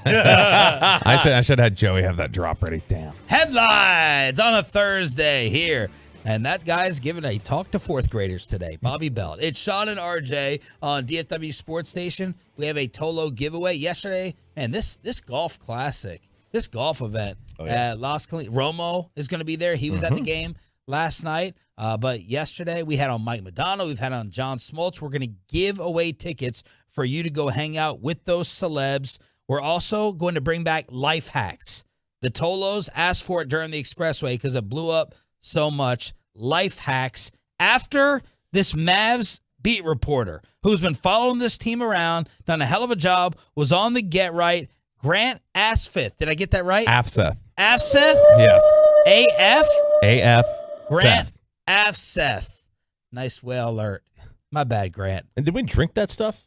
I should have had Joey have that drop ready. Damn. Headlines on a Thursday here. And that guy's giving a talk to fourth graders today. Bobby Belt. It's Sean and RJ on DFW Sports Station. We have a Tolo giveaway yesterday. And this golf classic, this golf event at Las Colinas. Romo is going to be there. He was at the game last night. But yesterday we had on Mike Madonna. We've had on John Smoltz. We're going to give away tickets for you to go hang out with those celebs. We're also going to bring back life hacks. The Tolos asked for it during the Expressway because it blew up so much. Life hacks after this Mavs beat reporter who's been following this team around, done a hell of a job, was on the Get Right. Grant Asfith. Did I get that right? Afseth. Afseth? Yes. A-F? A-F. Grant Seth. Afseth. Nice whale alert. My bad, Grant. And did we drink that stuff?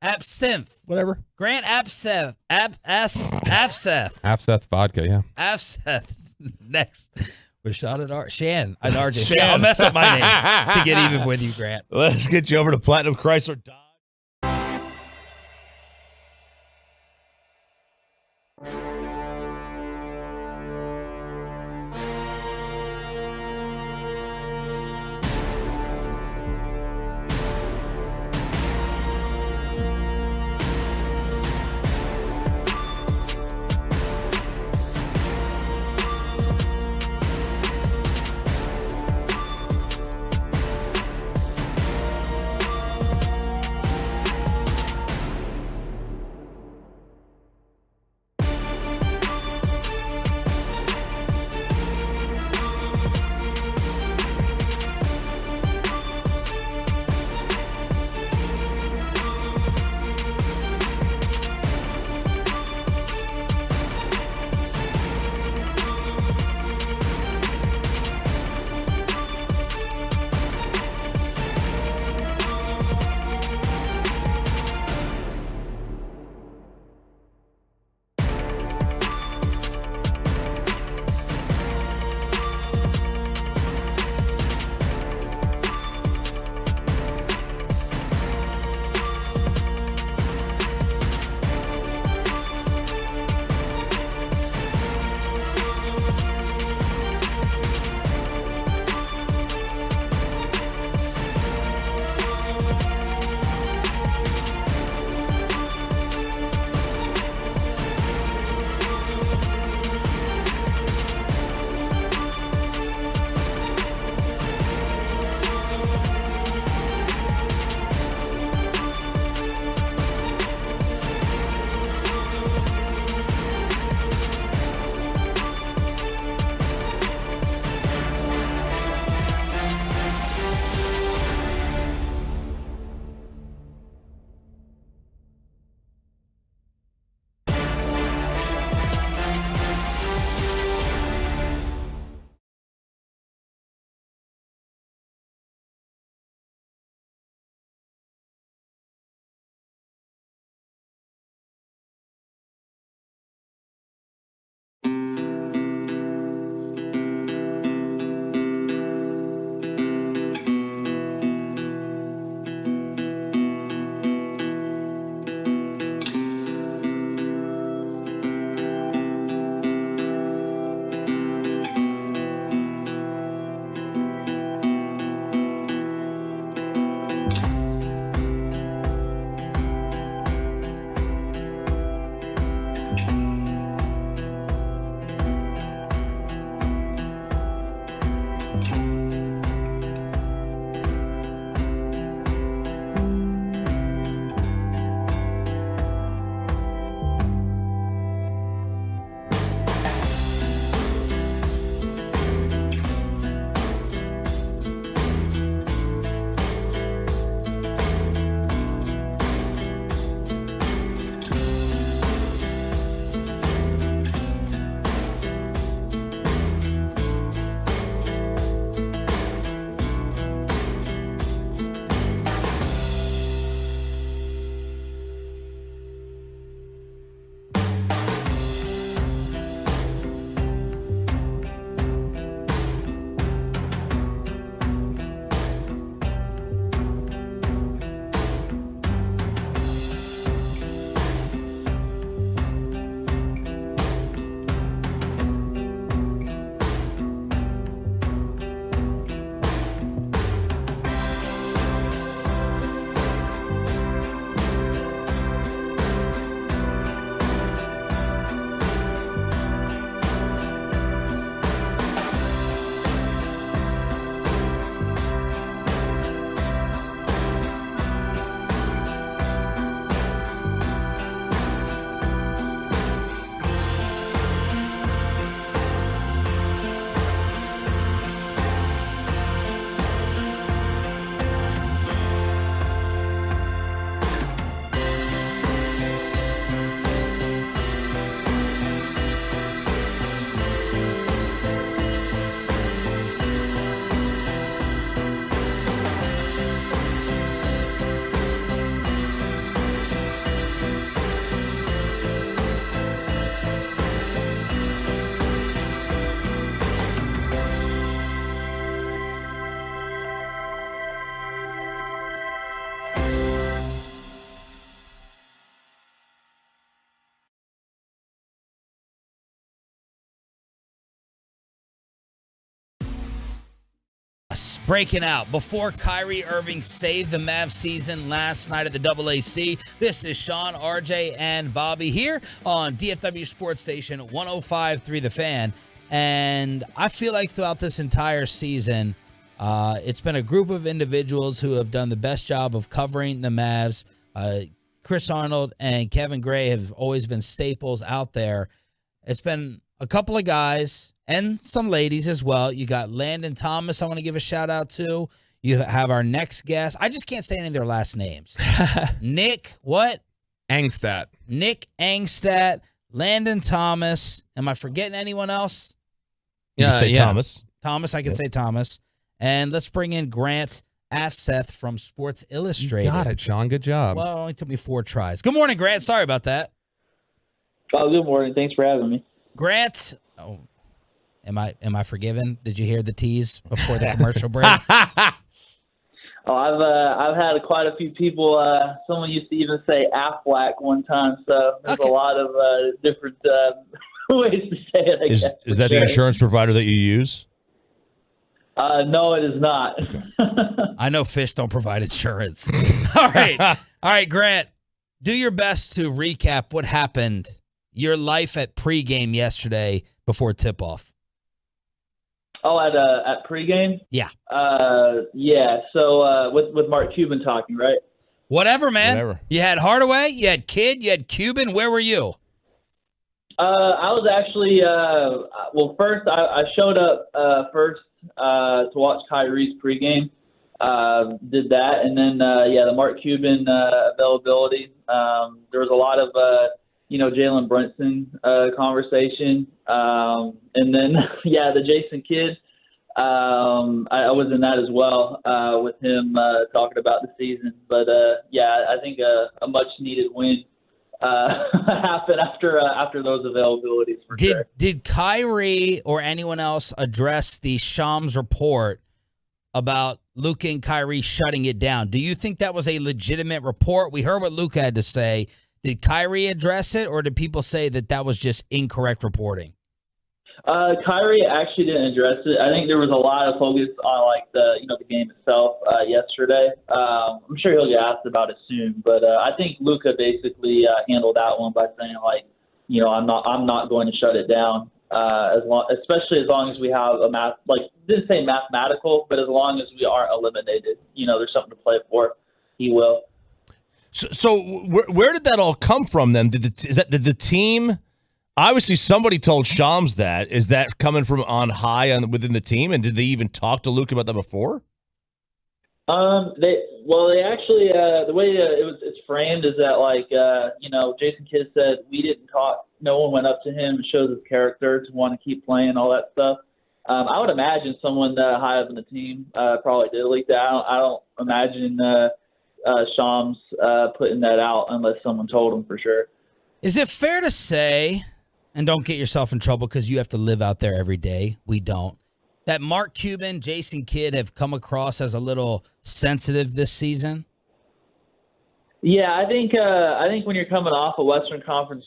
Absinthe. Whatever. Grant Abseth. Afseth. Afseth vodka, yeah. Afseth. Next. Rashad and Shan and RJ. I'll mess up my name to get even with you, Grant. Let's get you over to Platinum Chrysler Dodge. Breaking out before Kyrie Irving saved the Mavs season last night at the AAC. This is Sean, RJ, and Bobby here on DFW Sports Station 105.3 The Fan. And I feel like throughout this entire season, it's been a group of individuals who have done the best job of covering the Mavs. Chris Arnold and Kevin Gray have always been staples out there. It's been a couple of guys and some ladies as well. You got Landon Thomas I want to give a shout out to. You have our next guest. I just can't say any of their last names. Nick, what? Angstadt. Nick Angstadt, Landon Thomas. Am I forgetting anyone else? You can say Thomas. Thomas, I can say Thomas. And let's bring in Grant Afseth from Sports Illustrated. You got it, Sean. Good job. Well, it only took me 4 tries. Good morning, Grant. Sorry about that. Oh, good morning. Thanks for having me. Grant, am I forgiven? Did you hear the tease before the commercial break? I've had quite a few people. Someone used to even say Aflac one time, so there's a lot of different ways to say it. I guess. Is that the insurance provider that you use? No, it is not. I know fish don't provide insurance. All right, Grant, do your best to recap what happened. Your life at pregame yesterday before tip-off. Oh, at pregame? Yeah. Yeah. So with Mark Cuban talking, right? Whatever, man. Whatever. You had Hardaway, you had Kidd, you had Cuban. Where were you? I was actually first I showed up first to watch Kyrie's pregame. Did that, and then the Mark Cuban availability. There was a lot of Jalen Brunson conversation. And then, the Jason Kidd, I was in that as well with him talking about the season. But, I think a much-needed win happened after those availabilities. Did Kyrie or anyone else address the Shams report about Luka and Kyrie shutting it down? Do you think that was a legitimate report? We heard what Luka had to say. Did Kyrie address it, or did people say that was just incorrect reporting? Kyrie actually didn't address it. I think there was a lot of focus on the game itself yesterday. I'm sure he'll get asked about it soon, but I think Luka basically handled that one by saying I'm not going to shut it down. Especially as long as we have didn't say mathematical, but as long as we aren't eliminated, there's something to play for. He will. So where did that all come from then? Did the team? Obviously, somebody told Shams that. Is that coming from on high within the team? And did they even talk to Luke about that before? They actually the way it's framed is that Jason Kidd said we didn't talk. No one went up to him and showed his character to want to keep playing, all that stuff. I would imagine someone high up in the team probably did leak that. I don't imagine Shams putting that out unless someone told him for sure. Is it fair to say, and don't get yourself in trouble because you have to live out there every day, we don't, that Mark Cuban, Jason Kidd have come across as a little sensitive this season? Yeah, I think when you're coming off a Western Conference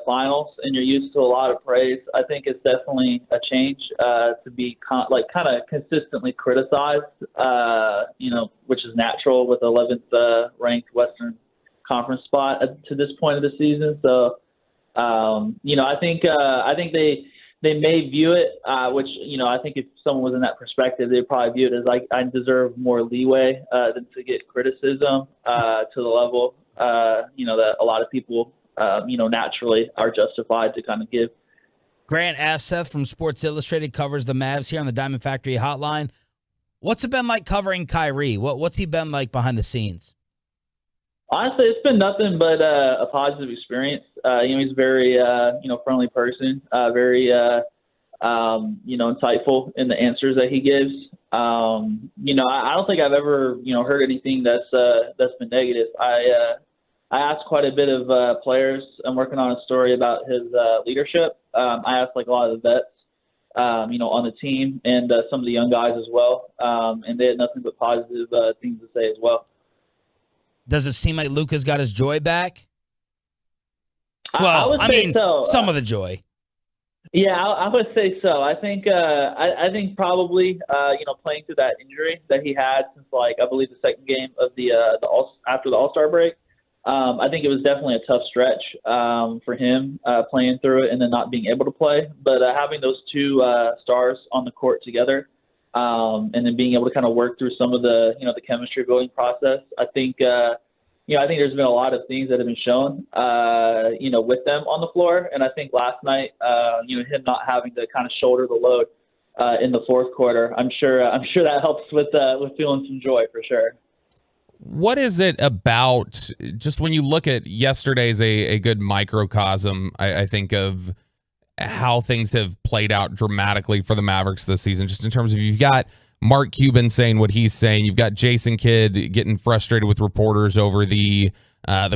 finals and you're used to a lot of praise, I think it's definitely a change to be kind of consistently criticized, which is natural with 11th ranked Western Conference spot to this point of the season. So, I think they may view it, which I think if someone was in that perspective, they'd probably view it as I deserve more leeway than to get criticism to the level that a lot of people naturally are justified to kind of give. Grant Afseth from Sports Illustrated covers the Mavs here on the Diamond Factory Hotline. What's it been like covering Kyrie? What's he been like behind the scenes? Honestly, it's been nothing but a positive experience. He's a very, friendly person, very, insightful in the answers that he gives. I don't think I've ever, heard anything that's been negative. I asked quite a bit of players. I'm working on a story about his leadership. I asked a lot of the vets, on the team and some of the young guys as well. And they had nothing but positive things to say as well. Does it seem like Luka's got his joy back? I would say so. Some of the joy. Yeah, I would say so. I think I think probably playing through that injury that he had since I believe the second game of after the All-Star break. I think it was definitely a tough stretch for him playing through it and then not being able to play. But having those two stars on the court together and then being able to kind of work through some of the the chemistry building process, I think I think there's been a lot of things that have been shown with them on the floor. And I think last night him not having to kind of shoulder the load in the fourth quarter, I'm sure that helps with feeling some joy for sure. What is it about, just when you look at yesterday's a good microcosm, I think, of how things have played out dramatically for the Mavericks this season, just in terms of you've got Mark Cuban saying what he's saying, you've got Jason Kidd getting frustrated with reporters over the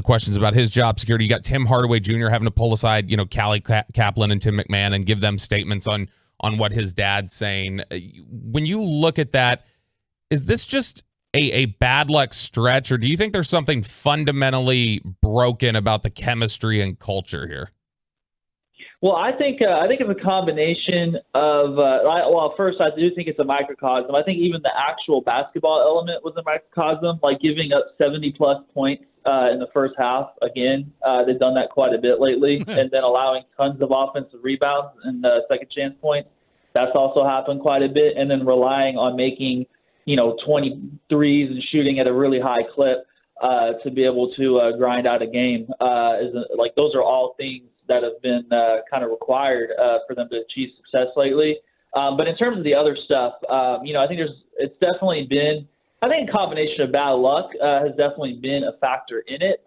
questions about his job security, you got Tim Hardaway Jr. having to pull aside, Callie Kaplan and Tim McMahon and give them statements on what his dad's saying. When you look at that, is this just a bad luck stretch, or do you think there's something fundamentally broken about the chemistry and culture here? Well, I think it's a combination of. First, I do think it's a microcosm. I think even the actual basketball element was a microcosm, like giving up 70+ points in the first half. Again, they've done that quite a bit lately, and then allowing tons of offensive rebounds and second chance points. That's also happened quite a bit, and then relying on making 23s and shooting at a really high clip to be able to grind out a game. Those are all things that have been kind of required for them to achieve success lately. But in terms of the other stuff, I think it's definitely been, I think a combination of bad luck has definitely been a factor in it.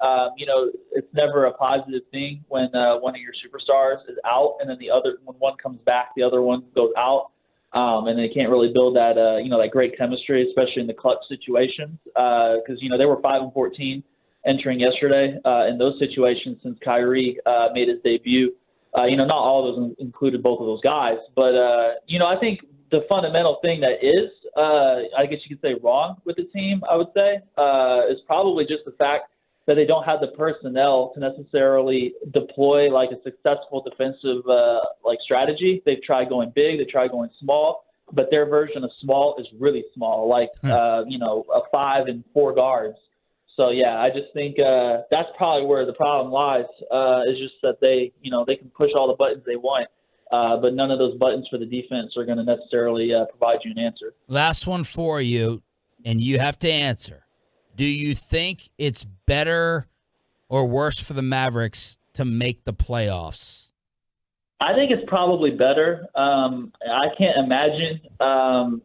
It's never a positive thing when one of your superstars is out and then when one comes back, the other one goes out. And they can't really build that, that great chemistry, especially in the clutch situations. Because, they were 5-14 entering yesterday in those situations since Kyrie made his debut. Not all of those included both of those guys. But, I think the fundamental thing that is, I guess you could say, wrong with the team, I would say, is probably just the fact that they don't have the personnel to necessarily deploy like a successful defensive strategy. They've tried going big, they tried going small, but their version of small is really small, a 5 and 4 guards. So yeah, I just think that's probably where the problem lies. Is just that they can push all the buttons they want, but none of those buttons for the defense are going to necessarily provide you an answer. Last one for you, and you have to answer. Do you think it's better or worse for the Mavericks to make the playoffs? I think it's probably better. I can't imagine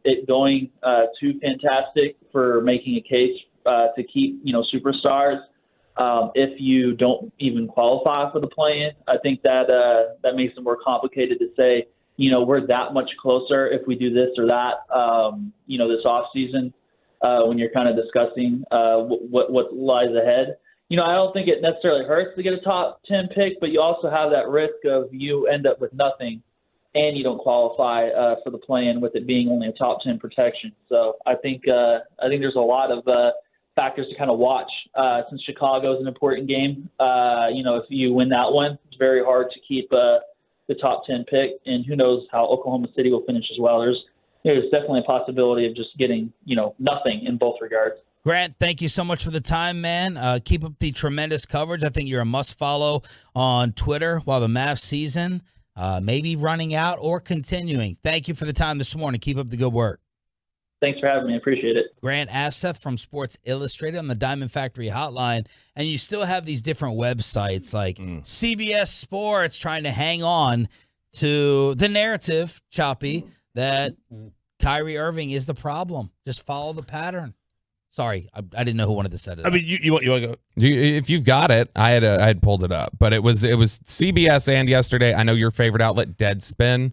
it going too fantastic for making a case to keep, superstars if you don't even qualify for the play-in. I think that makes it more complicated to say, we're that much closer if we do this or that, this offseason. When you're kind of discussing what lies ahead. I don't think it necessarily hurts to get a top 10 pick, but you also have that risk of you end up with nothing and you don't qualify for the play-in with it being only a top 10 protection. So I think there's a lot of factors to kind of watch since Chicago is an important game. If you win that one, it's very hard to keep the top 10 pick, and who knows how Oklahoma City will finish as well. There's definitely a possibility of just getting, nothing in both regards. Grant, thank you so much for the time, man. Keep up the tremendous coverage. I think you're a must-follow on Twitter while the Mavs season may be running out or continuing. Thank you for the time this morning. Keep up the good work. Thanks for having me. I appreciate it. Grant Afseth from Sports Illustrated on the Diamond Factory hotline. And you still have these different websites like CBS Sports trying to hang on to the narrative, Choppy, that Kyrie Irving is the problem. Just follow the pattern. Sorry, I didn't know who wanted to set it up. I mean, you want to go? If you've got it, I had pulled it up, but it was CBS and yesterday. I know your favorite outlet, Deadspin.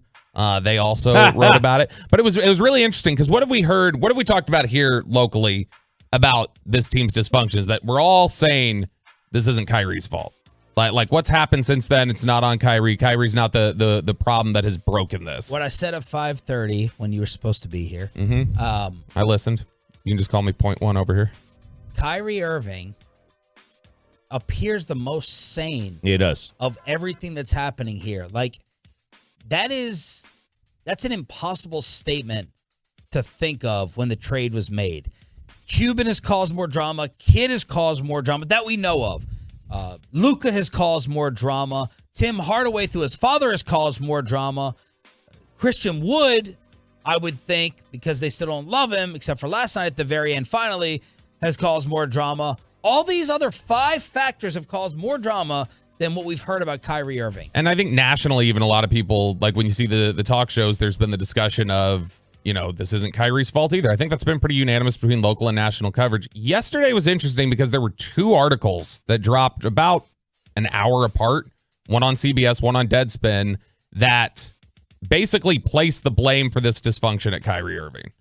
They also wrote about it, but it was really interesting because what have we heard? What have we talked about here locally about this team's dysfunctions? That we're all saying this isn't Kyrie's fault. Like what's happened since then? It's not on Kyrie. Kyrie's not the problem that has broken this. What I said at 5:30 when you were supposed to be here. I listened. You can just call me point one over here. Kyrie Irving appears the most sane. He does. Of everything that's happening here. Like, that's an impossible statement to think of when the trade was made. Cuban has caused more drama. Kidd has caused more drama that we know of. Luka has caused more drama. Tim Hardaway, through his father, has caused more drama. Christian Wood, I would think, because they still don't love him, except for last night at the very end, finally, has caused more drama. All these other 5 factors have caused more drama than what we've heard about Kyrie Irving. And I think nationally, even a lot of people, like when you see the talk shows, there's been the discussion of, this isn't Kyrie's fault either. I think that's been pretty unanimous between local and national coverage. Yesterday was interesting because there were 2 articles that dropped about an hour apart, one on CBS, one on Deadspin, that basically placed the blame for this dysfunction at Kyrie Irving.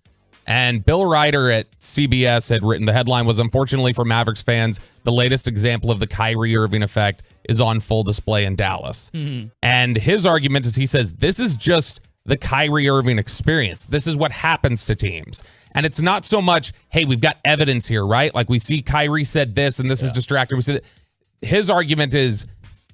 And Bill Ryder at CBS had written, the headline was, unfortunately for Mavericks fans, the latest example of the Kyrie Irving effect is on full display in Dallas. Mm-hmm. And his argument is, he says, this is just the Kyrie Irving experience. This is what happens to teams. And it's not so much, hey, we've got evidence here, right? Like we see Kyrie said this and this is distracting. We see that. His argument is,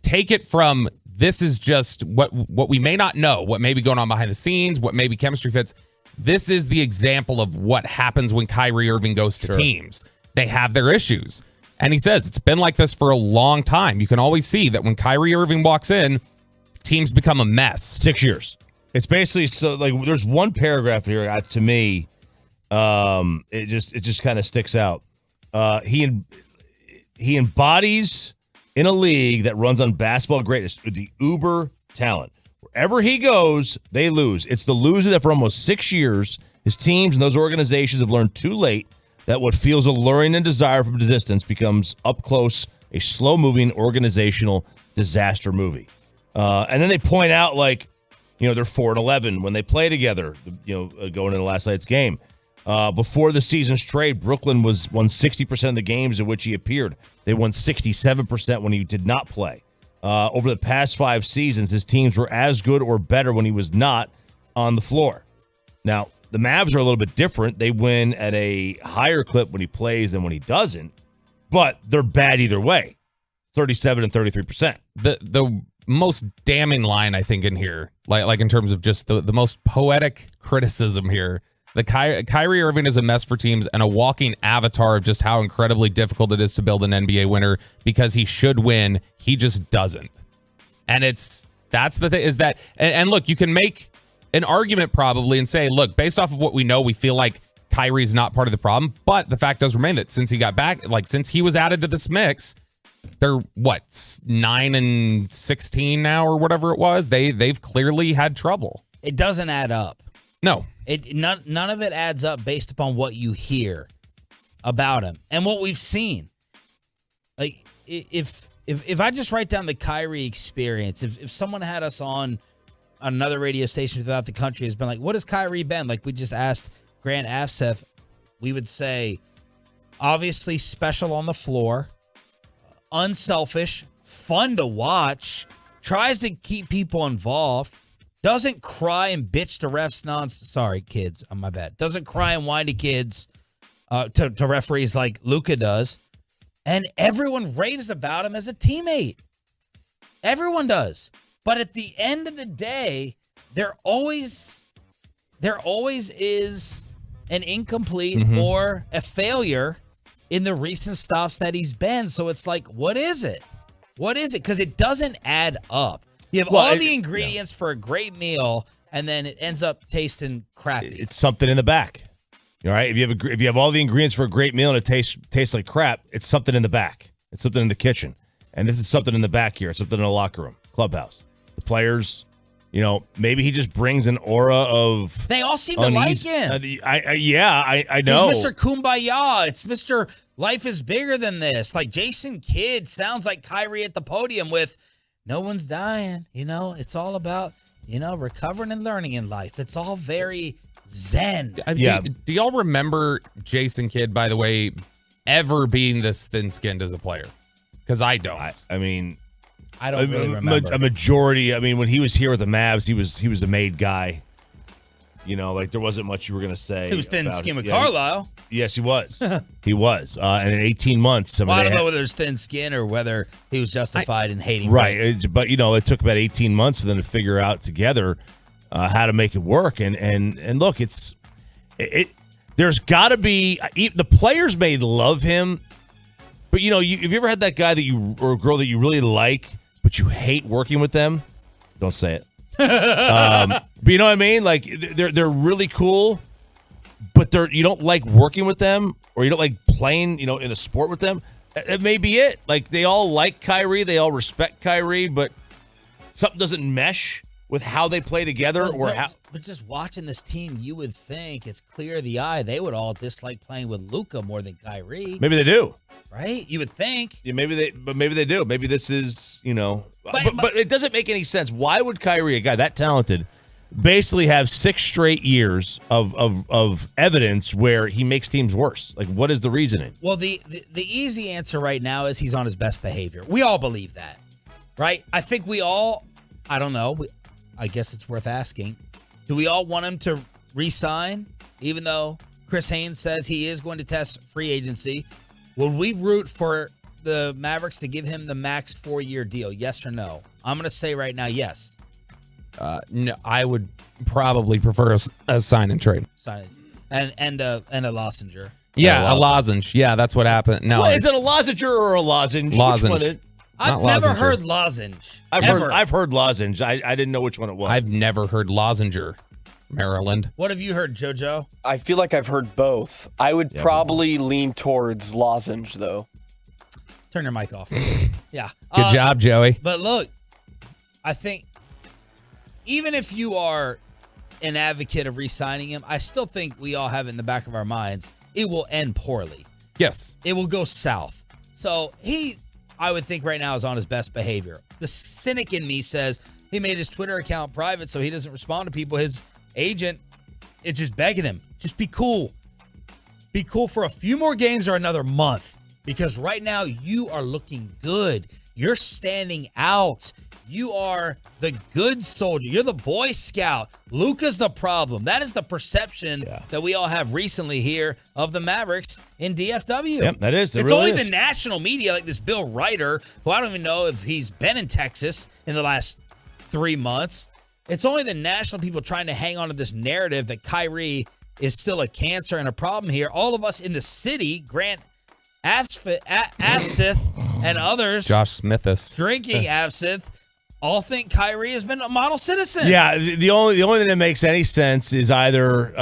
take it from, this is just what we may not know, what may be going on behind the scenes, what maybe chemistry fits. This is the example of what happens when Kyrie Irving goes to teams. They have their issues. And he says it's been like this for a long time. You can always see that when Kyrie Irving walks in, teams become a mess. 6 years. It's basically there's one paragraph here to me. It just kind of sticks out. He embodies in a league that runs on basketball greatness with the uber talent. Wherever he goes, they lose. It's the loser that for almost 6 years, his teams and those organizations have learned too late that what feels alluring and desire from a distance becomes up close a slow-moving organizational disaster movie. And then they point out, they're 4-11 when they play together, going into last night's game. Before the season's trade, Brooklyn won 60% of the games in which he appeared. They won 67% when he did not play. Over the past 5 seasons, his teams were as good or better when he was not on the floor. Now, the Mavs are a little bit different. They win at a higher clip when he plays than when he doesn't, but they're bad either way, 37 and 33%. The most damning line, I think, in here, like in terms of just the most poetic criticism here, the Kyrie Irving is a mess for teams and a walking avatar of just how incredibly difficult it is to build an NBA winner because he should win. He just doesn't. And that's the thing is that, and look, you can make an argument probably and say, look, based off of what we know, we feel like Kyrie's not part of the problem. But the fact does remain that since he got back, since he was added to this mix, they're 9 and 16 now or whatever it was. They've clearly had trouble. It doesn't add up. No. None of it adds up based upon what you hear about him and what we've seen. Like if I just write down the Kyrie experience, if someone had us on another radio station throughout the country has been like, what has Kyrie been? Like we just asked Grant Afseth, we would say, obviously special on the floor, unselfish, fun to watch, tries to keep people involved, doesn't cry and bitch to refs sorry, kids, my bad. Doesn't cry and whine to kids, to referees like Luka does. And everyone raves about him as a teammate. Everyone does. But at the end of the day, there always is an incomplete or a failure in the recent stops that he's been. So it's like, what is it? What is it? Because it doesn't add up. You have all the ingredients for a great meal, and then it ends up tasting crappy. It's something in the back. All right? If you have all the ingredients for a great meal and it tastes like crap, it's something in the back. It's something in the kitchen. And this is something in the back here. It's something in the locker room, clubhouse. The players, maybe he just brings an aura of They all seem to like him. I know. He's Mr. Kumbaya. It's Mr. Life is bigger than this. Like Jason Kidd sounds like Kyrie at the podium with no one's dying. It's all about, recovering and learning in life. It's all very zen. Do y'all remember Jason Kidd, by the way, ever being this thin-skinned as a player? Because I don't. I don't really remember. A majority. When he was here with the Mavs, he was a made guy. Like there wasn't much you were going to say. He was thin skin with Yeah, Carlisle. Yes, he was. He was. And in 18 months, I don't know whether it was thin skin or whether he was justified in hating. Right. But, it took about 18 months for them to figure out together how to make it work. And look, there's got to be the players may love him, but have you ever had that guy or a girl that you really like, but you hate working with them? Don't say it. But you know what I mean? Like they're really cool, but you don't like working with them, or you don't like playing, in a sport with them. It may be it. Like they all like Kyrie, they all respect Kyrie, but something doesn't mesh with how they play together, But just watching this team, you would think it's clear to the eye they would all dislike playing with Luka more than Kyrie. Maybe they do. Right? You would think. Yeah, maybe they do. Maybe this is, but it doesn't make any sense. Why would Kyrie, a guy that talented, basically have 6 straight years of evidence where he makes teams worse? Like, what is the reasoning? Well, the easy answer right now is he's on his best behavior. We all believe that, right? I think we all, I don't know, I guess it's worth asking. Do we all want him to re-sign, even though Chris Haynes says he is going to test free agency? Would we root for the Mavericks to give him the max 4-year deal? Yes or no? I'm going to say right now, yes. No, I would probably prefer a sign and trade. Sign and a lozenger. Yeah, a lozenge. Yeah, that's what happened. No, is it a lozenge or a lozenge? Lozenge. Which one I've never heard lozenge. I've heard lozenge. I didn't know which one it was. I've never heard lozenger. Maryland. What have you heard, JoJo? I feel like I've heard both. I would probably lean towards lozenge, though. Turn your mic off. Yeah. Good job, Joey. But look, I think even if you are an advocate of re-signing him, I still think we all have it in the back of our minds, it will end poorly. Yes. It will go south. So I would think right now is on his best behavior. The cynic in me says he made his Twitter account private so he doesn't respond to people. His agent is just begging him, just be cool. Be cool for a few more games or another month, because right now you are looking good. You're standing out. You are the good soldier. You're the Boy Scout. Luka's the problem. That is the perception that we all have recently here of the Mavericks in DFW. Yep, that is. It's really only the national media, like this Bill Ryder, who I don't even know if he's been in Texas in the last 3 months. It's only the national people trying to hang on to this narrative that Kyrie is still a cancer and a problem here. All of us in the city, Grant Absith and others, Josh Smithis, drinking absinthe, all think Kyrie has been a model citizen. Yeah, the only thing that makes any sense is either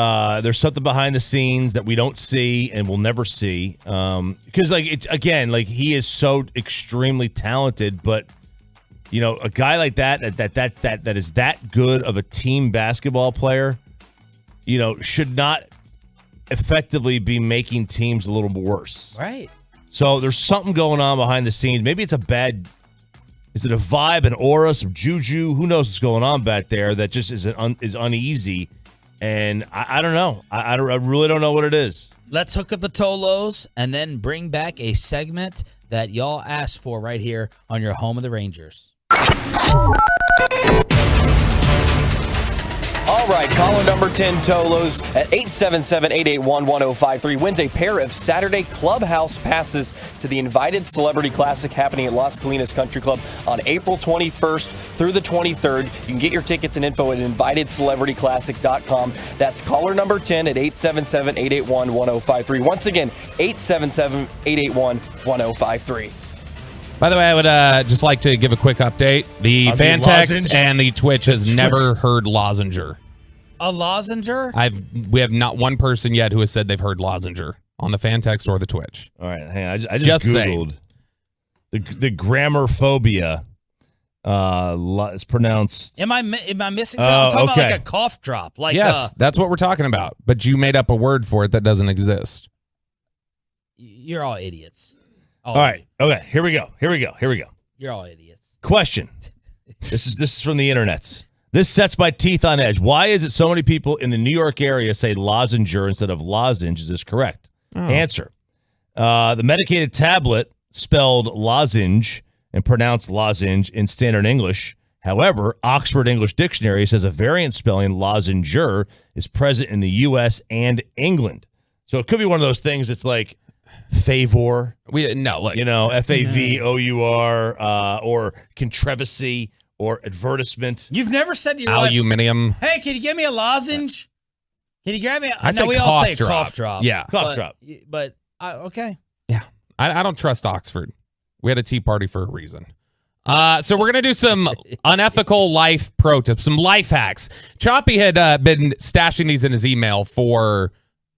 there's something behind the scenes that we don't see and we'll never see, because he is so extremely talented, but a guy like that is that good of a team basketball player, should not effectively be making teams a little worse. Right. So there's something going on behind the scenes. Maybe it's is it a vibe, an aura, some juju? Who knows what's going on back there that just is uneasy? And I don't know. I really don't know what it is. Let's hook up the Tolos and then bring back a segment that y'all asked for right here on your home of the Rangers. All right, caller number 10, Tolos, at 877-881-1053, wins a pair of Saturday Clubhouse passes to the Invited Celebrity Classic happening at Las Colinas Country Club on April 21st through the 23rd. You can get your tickets and info at invitedcelebrityclassic.com. That's caller number 10 at 877-881-1053. Once again, 877-881-1053. By the way, I would just like to give a quick update. The fan text and the Twitch has never heard lozenger. A lozenger? We have not one person yet who has said they've heard lozenger on the fan text or the Twitch. All right, hang on. I just Googled the grammar phobia. It's pronounced. Am I missing something? I'm talking about like a cough drop. Yes, that's what we're talking about. But you made up a word for it that doesn't exist. You're all idiots. All right. Okay. Here we go. You're all idiots. Question. This is from the internets. This sets my teeth on edge. Why is it so many people in the New York area say lozenger instead of lozenge? Is this correct? Answer. The medicated tablet spelled lozenge and pronounced lozenge in standard English However, Oxford English Dictionary says a variant spelling, lozenger, is present in the U.S. and England. So it could be one of those things that's like favor. F-A-V-O-U-R, or controversy, or advertisement. You've never said to your wife, Aluminium. hey, can you give me a lozenge? Can you grab me? I say we cough all say drop. cough drop. Yeah. Cough drop. But okay. Yeah. I don't trust Oxford. We had a tea party for a reason. So we're going to do some unethical life pro tips, some life hacks. Choppy had been stashing these in his email for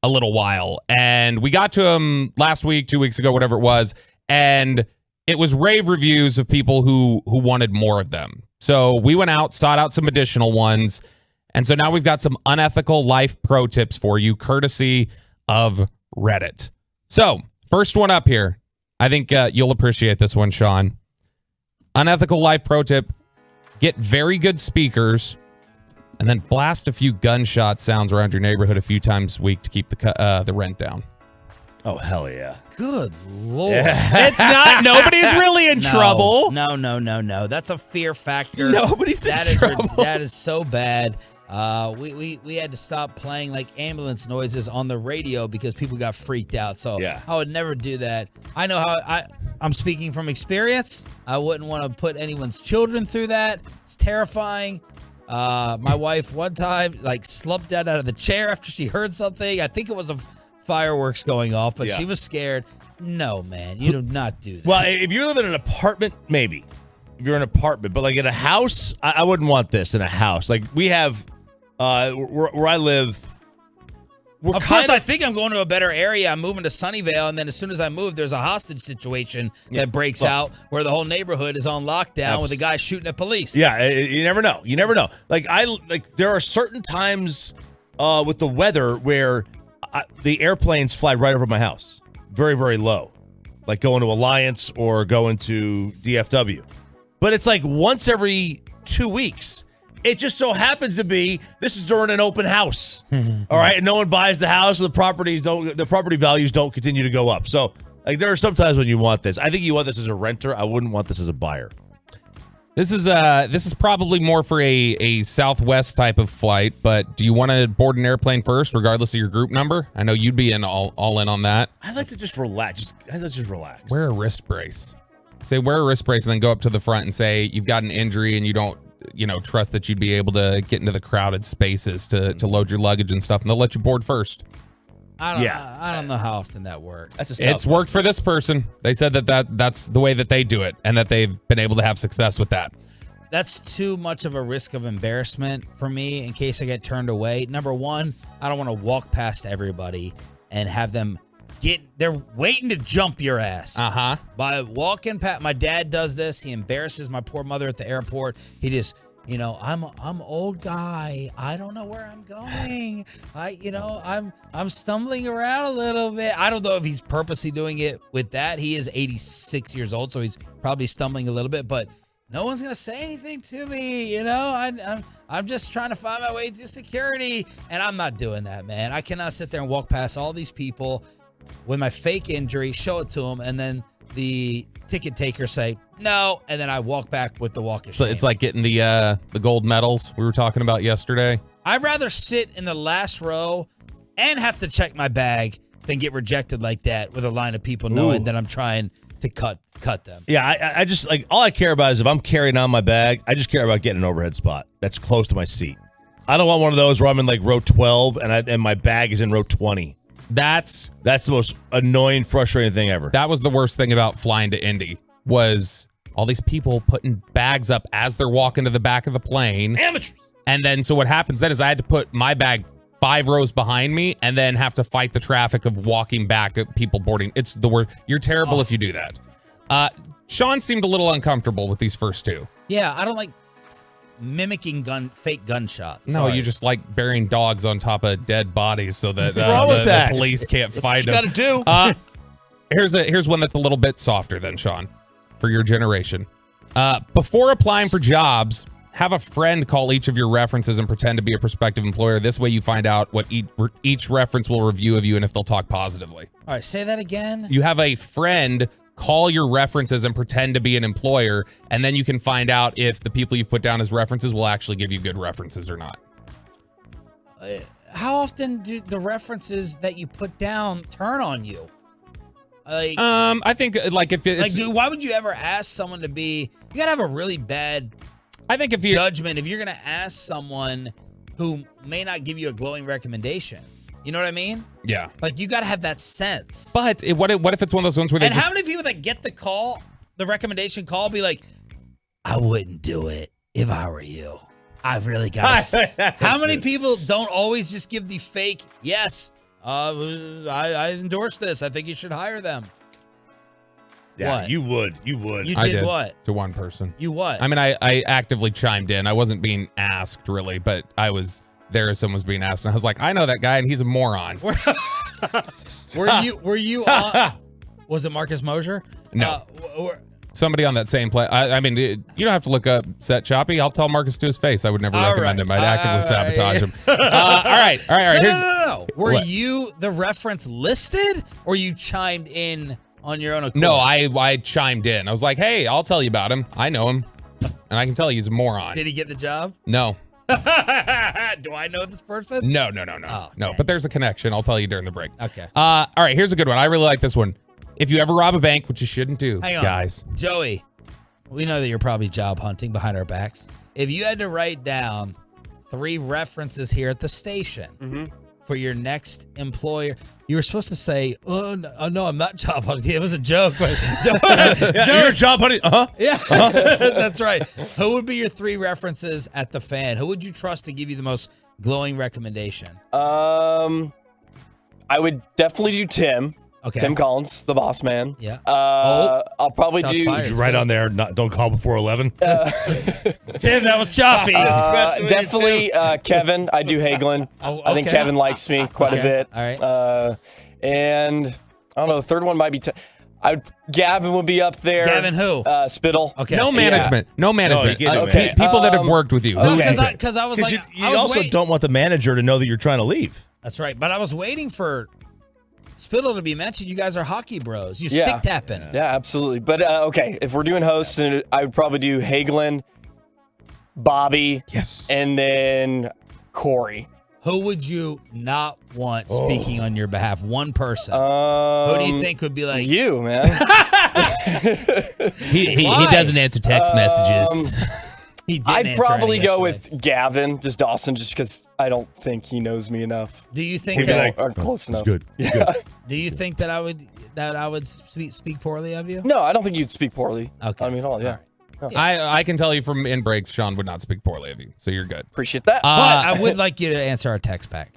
a little while, and we got to him last week, 2 weeks ago, whatever it was, and it was rave reviews of people who wanted more of them. So we went out, sought out some additional ones, and so now we've got some unethical life pro tips for you, courtesy of Reddit. So first one up here. I think you'll appreciate this one, Sean. Unethical life pro tip: get very good speakers and then blast a few gunshot sounds around your neighborhood a few times a week to keep the rent down. Oh, hell yeah. Good Lord. Yeah. It's not. Nobody's really in trouble. No. That's a fear factor. Nobody's in trouble. That is so bad. We had to stop playing like ambulance noises on the radio because people got freaked out. So I would never do that. I know how I'm speaking from experience. I wouldn't want to put anyone's children through that. It's terrifying. My wife one time slumped out of the chair after she heard something. I think it was a fireworks going off, but she was scared. No, man, you do not do that. Well, if you live in an apartment, maybe. If you're in an apartment, but like in a house, I wouldn't want this in a house. Like we have, where I live. Of course, I think I'm going to a better area. I'm moving to Sunnyvale, and then as soon as I move, there's a hostage situation that breaks out where the whole neighborhood is on lockdown with a guy shooting at police. Yeah, you never know. You never know. There are certain times with the weather where the airplanes fly right over my house, very, very low, like going to Alliance or going to DFW. But it's like once every 2 weeks. It just so happens to be this is during an open house. All right, and no one buys the house, so the property values don't continue to go up. So there are some times when you want this. I think you want this as a renter. I wouldn't want this as a buyer. This is probably more for a Southwest type of flight, but do you want to board an airplane first, regardless of your group number? I know you'd be in all in on that. I like to just relax. Just relax. Wear a wrist brace. Say wear a wrist brace and then go up to the front and say you've got an injury and you don't trust that you'd be able to get into the crowded spaces to load your luggage and stuff, and they'll let you board first. I don't know how often that works. It's worked for this person. They said that's the way that they do it, and that they've been able to have success with that. That's too much of a risk of embarrassment for me in case I get turned away. Number one, I don't want to walk past everybody and have them they're waiting to jump your ass. By walking past, my dad does this. He embarrasses my poor mother at the airport. He just, I'm old guy. I don't know where I'm going. I'm stumbling around a little bit. I don't know if he's purposely doing it with that. He is 86 years old, so he's probably stumbling a little bit, but no one's gonna say anything to me. I'm just trying to find my way through security, and I'm not doing that, man. I cannot sit there and walk past all these people with my fake injury, show it to them, and then the ticket taker say no, and then I walk back with the walk of shame. So it's like getting the gold medals we were talking about yesterday. I'd rather sit in the last row and have to check my bag than get rejected like that with a line of people knowing that I'm trying to cut them. Yeah, I just all I care about is if I'm carrying on my bag, I just care about getting an overhead spot that's close to my seat. I don't want one of those where I'm in row 12 and my bag is in row 20. That's the most annoying, frustrating thing ever. That was the worst thing about flying to Indy, was all these people putting bags up as they're walking to the back of the plane. Amateurs. And then so what happens then is I had to put my bag 5 rows behind me and then have to fight the traffic of walking back at people boarding. It's the worst. You're terrible if you do that. Sean seemed a little uncomfortable with these first two. Yeah, I don't like mimicking fake gunshots. No, you just like burying dogs on top of dead bodies so that the police can't find them. That's what you gotta do. Here's one that's a little bit softer than Sean for your generation. Before applying for jobs, have a friend call each of your references and pretend to be a prospective employer. This way you find out what each reference will review of you and if they'll talk positively. All right, say that again. You have a friend call your references and pretend to be an employer, and then you can find out if the people you put down as references will actually give you good references or not. How often do the references that you put down turn on you? Like, I think like if it's like, dude, why would you ever ask someone to be? You gotta have a really bad. I think if you judgment, if you're gonna ask someone who may not give you a glowing recommendation, you know what I mean? Yeah. Like you gotta have that sense. But what if it's one of those ones where they And just, how many people that get the call, the recommendation call, be like, I wouldn't do it if I were you. I really gotta. How many people don't always just give the fake yes? I endorse this. I think you should hire them. Yeah, What? you would. You I did what? to one person? You what? I mean, I actively chimed in. I wasn't being asked really, but I was there as someone was being asked, and I was like, I know that guy, and he's a moron. Were you on? Was it Marcus Mosher? No. Somebody on that same play. I mean, you don't have to look up Set Choppy. I'll tell Marcus to his face. I would never recommend him. I'd actively sabotage him. All right. No. Were you the reference listed, or you chimed in on your own accord? No, I chimed in. I was like, hey, I'll tell you about him. I know him, and I can tell you he's a moron. Did he get the job? No. Do I know this person? No. Oh, No, but there's a connection. I'll tell you during the break. Okay. All right, here's a good one. I really like this one. If you ever rob a bank, which you shouldn't do, Hang on. guys. Joey, we know that you're probably job hunting behind our backs. If you had to write down 3 references here at the station for your next employer, you were supposed to say, oh, no, I'm not job hunting. It was a joke. But You're job hunting? Yeah, that's right. Who would be your 3 references at the Fan? Who would you trust to give you the most glowing recommendation? I would definitely do Tim. Okay. Tim Collins, the boss man. Yeah. I'll probably Shots do. fired. Did you write on there, don't call before 11? Tim, that was choppy. Definitely Kevin. I do Hagelin. I think Kevin likes me quite a bit. All right. And I don't know. The third one might be. Gavin would be up there. Gavin who? Spittle. Okay. No management. No management. you can't do Okay. People that have worked with you. No, Who would you pick? because I was like, you also don't want the manager to know that you're trying to leave. That's right. But I was waiting for Spittle to be mentioned. You guys are hockey bros. You Yeah. stick tapping. Yeah, absolutely. But okay, if we're doing hosts, I would probably do Hagelin, Bobby, Yes, and then Corey. Who would you not want speaking on your behalf? One person. Who do you think would be like you, man? he doesn't answer text messages. He didn't I'd answer probably any go yesterday. with Gavin, just Dawson, just because I don't think he knows me enough. Do you think He'd be that? like, Or close enough. good. Yeah. Do you think that I would speak poorly of you? No, I don't think you'd speak poorly. Okay. I mean, all yeah. I can tell you from in breaks, Sean would not speak poorly of you, so you're good. Appreciate that. But I would like you to answer our text back.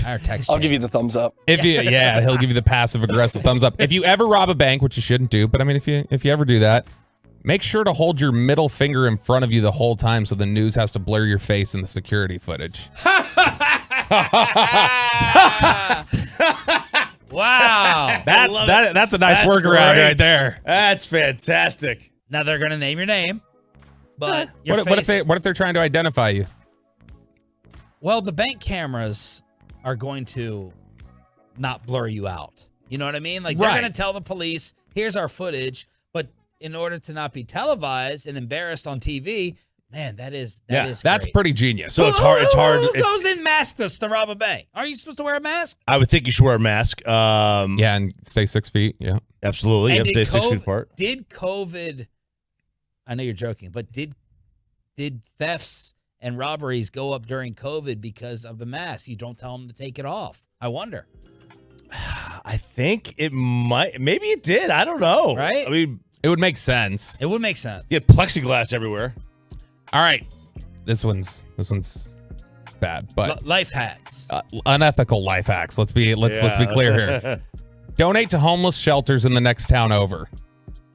Our text. I'll chain. give you the thumbs up. If you, he'll give you the passive aggressive thumbs up. If you ever rob a bank, which you shouldn't do, but I mean, if you ever do that, make sure to hold your middle finger in front of you the whole time, so the news has to blur your face in the security footage. Wow. That's a nice workaround right there. That's fantastic. Now they're gonna name your name, but your What face, if they're trying to identify you? Well, the bank cameras are going to not blur you out. You know what I mean? Like they're Right. going to tell the police, "Here's our footage," but in order to not be televised and embarrassed on TV, man, that is That's great. pretty genius. So it's hard. It's hard. Who goes in maskless to rob a bank? Are you supposed to wear a mask? I would think you should wear a mask. Yeah, and stay 6 feet. Yeah, absolutely. You And have to did stay 6 feet apart. Did COVID? I know you're joking, but did thefts and robberies go up during COVID because of the mask? You don't tell them to take it off. I wonder. I think it might. Maybe it did. I don't know. Right? I mean, it would make sense. It would make sense. You had plexiglass everywhere. All right, this one's bad, but Life hacks. Unethical life hacks. Let's be clear here. Donate to homeless shelters in the next town over.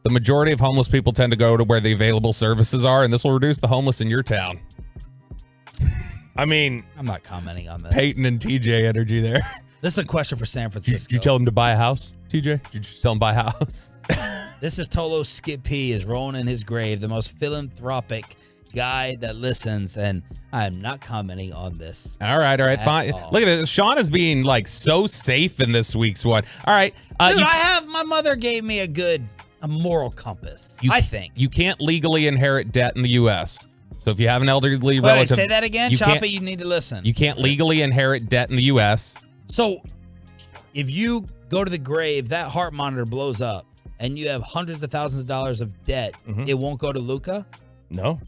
The majority of homeless people tend to go to where the available services are, and this will reduce the homeless in your town. I mean, I'm not commenting on this. Peyton and TJ energy there. This is a question for San Francisco. Did you tell him to buy a house, TJ? Did you just tell him to buy a house? This is Tolo Skip P is rolling in his grave, the most philanthropic guy that listens, and I am not commenting on this. All right, fine. all. Look at this. Sean is being like so safe in this week's one. All right. Dude, my mother gave me a good a moral compass. I think. You can't legally inherit debt in the U.S. So if you have an elderly relative... Wait, say that again, Choppy, you need to listen. You can't legally inherit debt in the U.S. So if you go to the grave, that heart monitor blows up, and you have hundreds of thousands of dollars of debt, it won't go to Luka? No.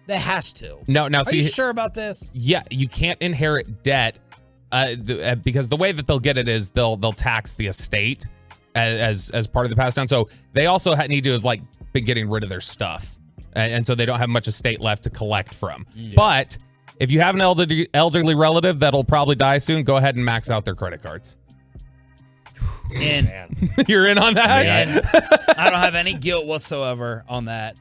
That has to. No, now Are see... you sure about this? Yeah, you can't inherit debt because the way that they'll get it is they'll tax the estate as part of the pass down. So they also need to have been getting rid of their stuff. And so they don't have much estate left to collect from. Yeah. But if you have an elderly relative that'll probably die soon, go ahead and max out their credit cards. In. You're in on that? I don't have any guilt whatsoever on that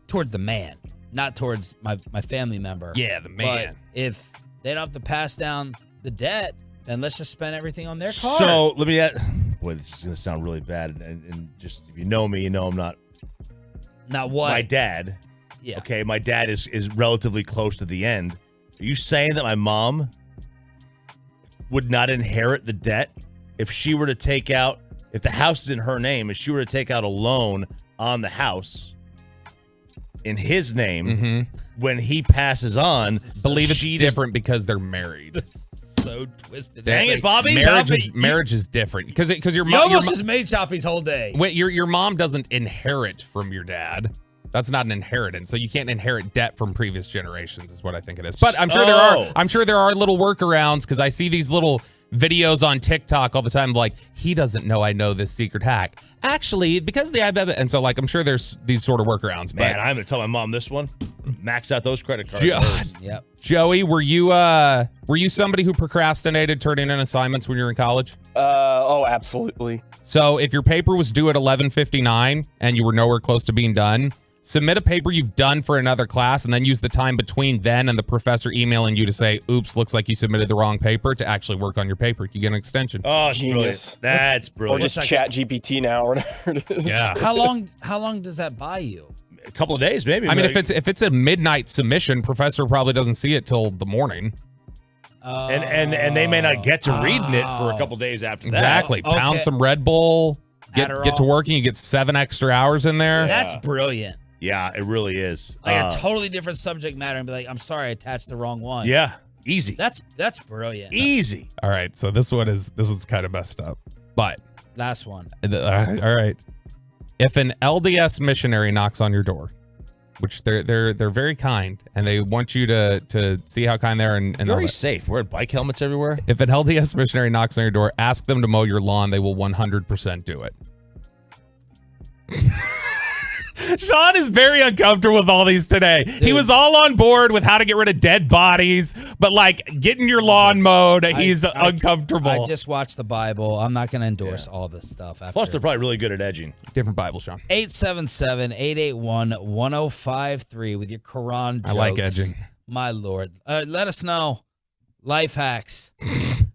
towards the man, not towards my family member. Yeah, the man. But if they don't have to pass down the debt, then let's just spend everything on their card. So let me boy, this is going to sound really bad. And just, if you know me, you know I'm not what? My dad. Yeah. Okay, my dad is relatively close to the end. Are you saying that my mom would not inherit the debt if she were to take out, if the house is in her name, if she were to take out a loan on the house in his name when he passes on? Believe it's different because they're married. So twisted. Dang it, Bobby. Marriage is different because your You mom almost just made Choppy's whole day. Wait, your mom doesn't inherit from your dad. That's not an inheritance. So you can't inherit debt from previous generations is what I think it is. But I'm sure there are little workarounds because I see these little videos on TikTok all the time he doesn't know I know this secret hack. Actually, because the and so I'm sure there's these sort of workarounds. Man, I'm gonna tell my mom this one. Max out those credit cards. Yep. Joey, were you somebody who procrastinated turning in assignments when you were in college? Oh, absolutely. So if your paper was due at 11:59 and you were nowhere close to being done, submit a paper you've done for another class and then use the time between then and the professor emailing you to say, oops, looks like you submitted the wrong paper to actually work on your paper. You get an extension. Oh, genius. That's brilliant. Or just chat GPT now or whatever it is. Yeah. How long does that buy you? A couple of days, maybe. I mean, if it's a midnight submission, professor probably doesn't see it till the morning. And they may not get to reading it for a couple days after that. Exactly. Pound some Red Bull, get to work, and you get 7 extra hours in there. That's brilliant. Yeah, it really is. A totally different subject matter and be like, I'm sorry, I attached the wrong one. Yeah, easy. That's brilliant. Easy. All right, so this one's kind of messed up, but last one. All right. If an LDS missionary knocks on your door, which they're very kind and they want you to see how kind they are and very safe. Wearing bike helmets everywhere. If an LDS missionary knocks on your door, ask them to mow your lawn. They will 100% do it. Sean is very uncomfortable with all these today. Dude. He was all on board with how to get rid of dead bodies, but getting your lawn mowed, he's uncomfortable. I just watched the Bible. I'm not going to endorse all this stuff. Plus, they're probably really good at edging. Different Bible, Sean. 877-881-1053 with your Quran jokes. I like edging. My Lord. Let us know. Life hacks.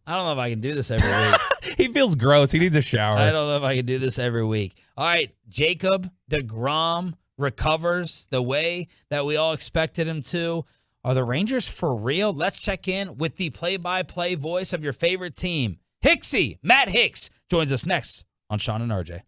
I don't know if I can do this every week. He feels gross. He needs a shower. I don't know if I can do this every week. All right, Jacob deGrom recovers the way that we all expected him to. Are the Rangers for real? Let's check in with the play-by-play voice of your favorite team. Hicksy, Matt Hicks, joins us next on Sean and RJ.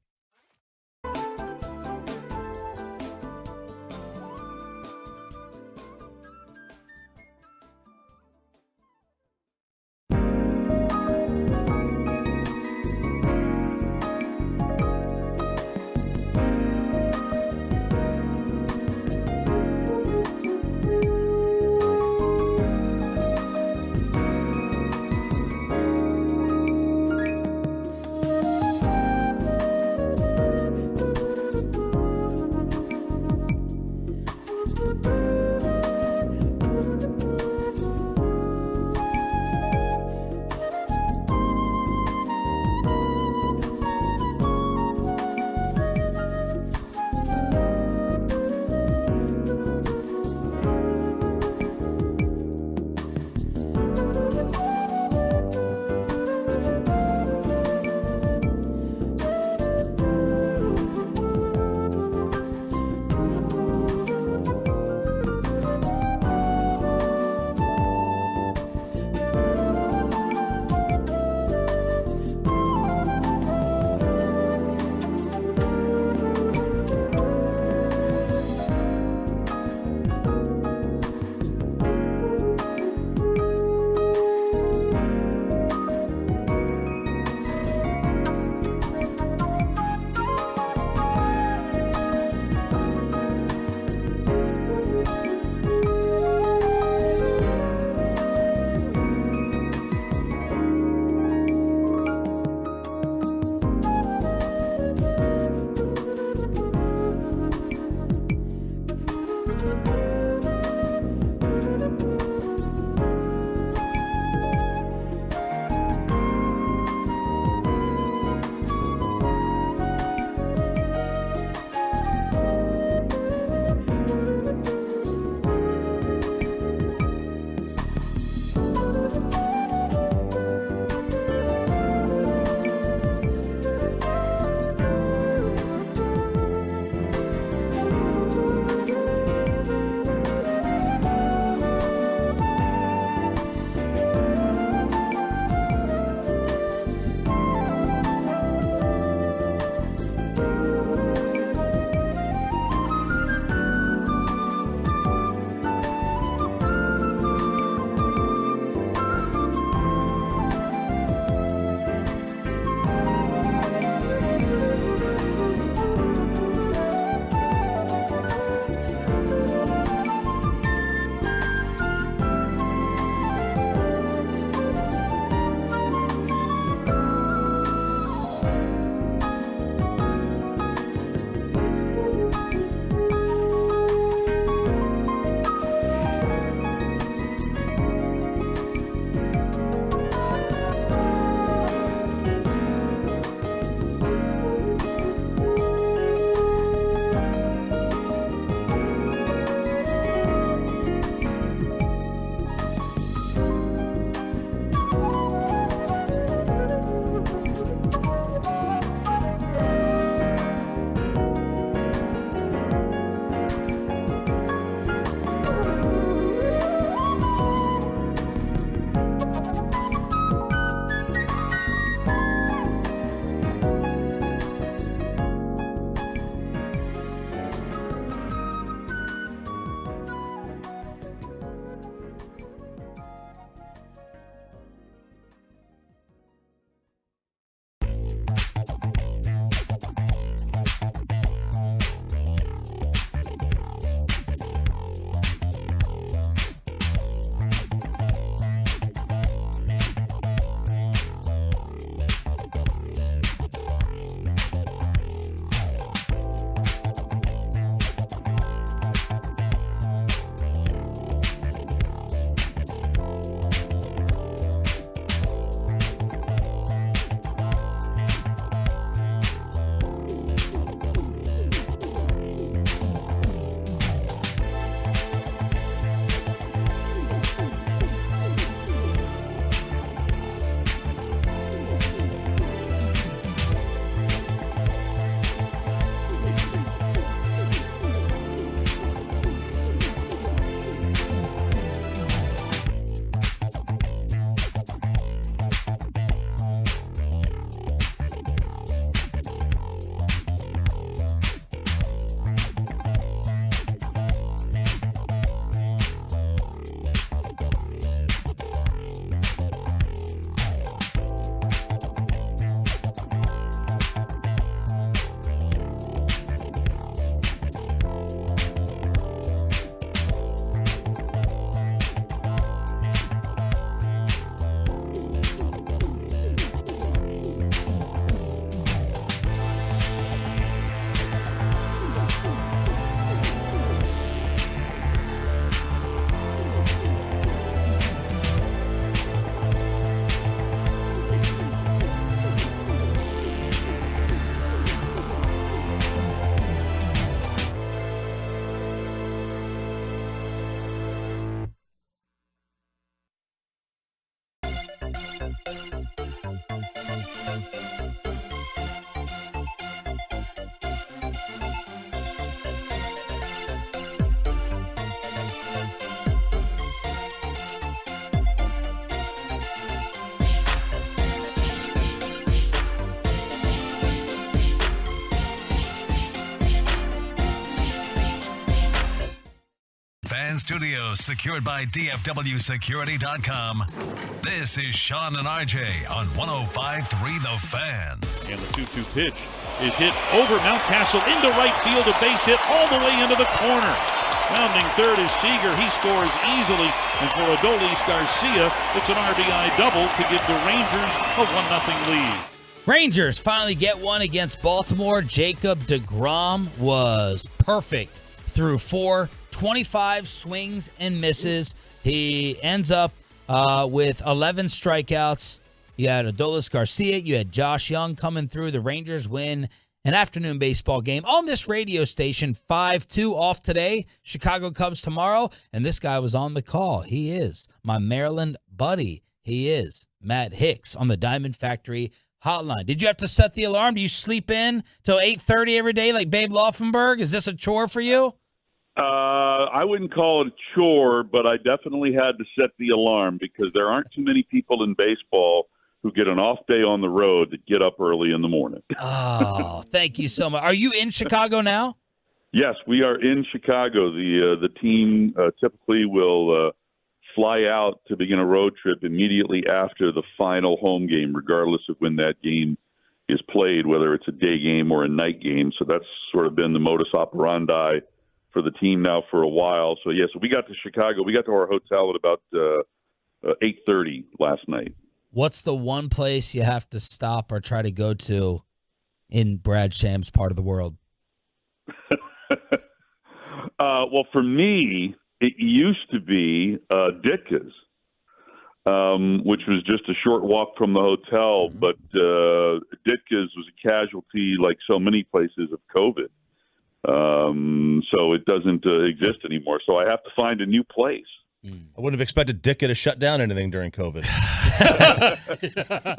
Fan Studios, secured by DFWSecurity.com. This is Sean and RJ on 105.3 The Fan. And the 2-2 pitch is hit over Mountcastle into right field, a base hit all the way into the corner. Rounding third is Seager. He scores easily. And for Adolis Garcia, it's an RBI double to give the Rangers a 1-0 lead. Rangers finally get one against Baltimore. Jacob deGrom was perfect through 4, 25 swings and misses. He ends up with 11 strikeouts. You had Adolis Garcia. You had Josh Young coming through. The Rangers win an afternoon baseball game on this radio station, 5-2 off today. Chicago Cubs tomorrow. And this guy was on the call. He is my Maryland buddy. He is Matt Hicks on the Diamond Factory hotline. Did you have to set the alarm? Do you sleep in till 8:30 every day like Babe Laufenberg? Is this a chore for you? I wouldn't call it a chore, but I definitely had to set the alarm because there aren't too many people in baseball who get an off day on the road that get up early in the morning. Oh, thank you so much. Are you in Chicago now? Yes, we are in Chicago. The team typically will fly out to begin a road trip immediately after the final home game, regardless of when that game is played, whether it's a day game or a night game. So that's sort of been the modus operandi for the team now for a while. So, so we got to Chicago. We got to our hotel at about 8:30 last night. What's the one place you have to stop or try to go to in Brad Sham's part of the world? Well, for me, it used to be Ditka's, which was just a short walk from the hotel. But Ditka's was a casualty, like so many places, of COVID. So it doesn't exist anymore. So I have to find a new place. I wouldn't have expected Ditka to shut down anything during COVID.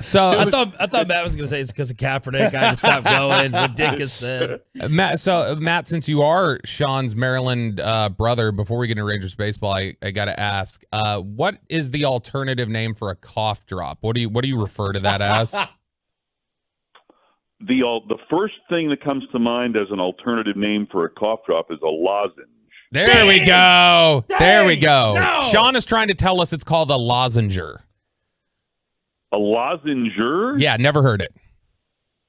So I thought Matt was going to say it's because of Kaepernick. I had to stop going. What Ditka said. Matt, since you are Sean's Maryland brother, before we get into Rangers baseball, I got to ask, what is the alternative name for a cough drop? What do you refer to that as? The first thing that comes to mind as an alternative name for a cough drop is a lozenge. There we go. There we go. No. Sean is trying to tell us it's called a lozenger. A lozenger? Yeah, never heard it.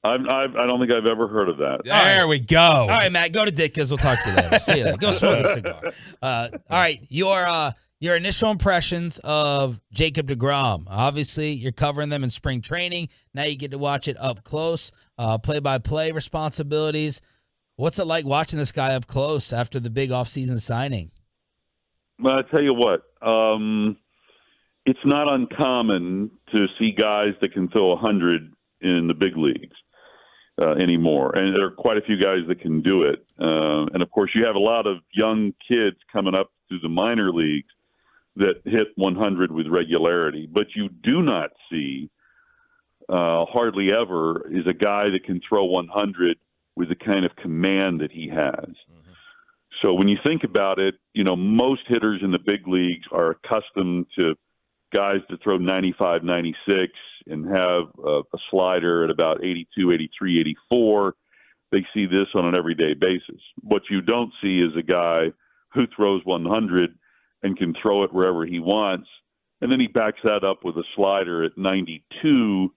I don't think I've ever heard of that. There we go. All right, Matt, go to Ditka's. We'll talk to you later. See you later. Go smoke a cigar. All right, your initial impressions of Jacob deGrom. Obviously, you're covering them in spring training. Now you get to watch it up close. Play-by-play responsibilities. What's it like watching this guy up close after the big offseason signing? Well, I tell you what, it's not uncommon to see guys that can throw 100 in the big leagues anymore, and there are quite a few guys that can do it. And of course, you have a lot of young kids coming up through the minor leagues that hit 100 with regularity, but you do not see hardly ever is a guy that can throw 100 with the kind of command that he has. Mm-hmm. So when you think about it, most hitters in the big leagues are accustomed to guys that throw 95, 96 and have a slider at about 82, 83, 84. They see this on an everyday basis. What you don't see is a guy who throws 100 and can throw it wherever he wants, and then he backs that up with a slider at 92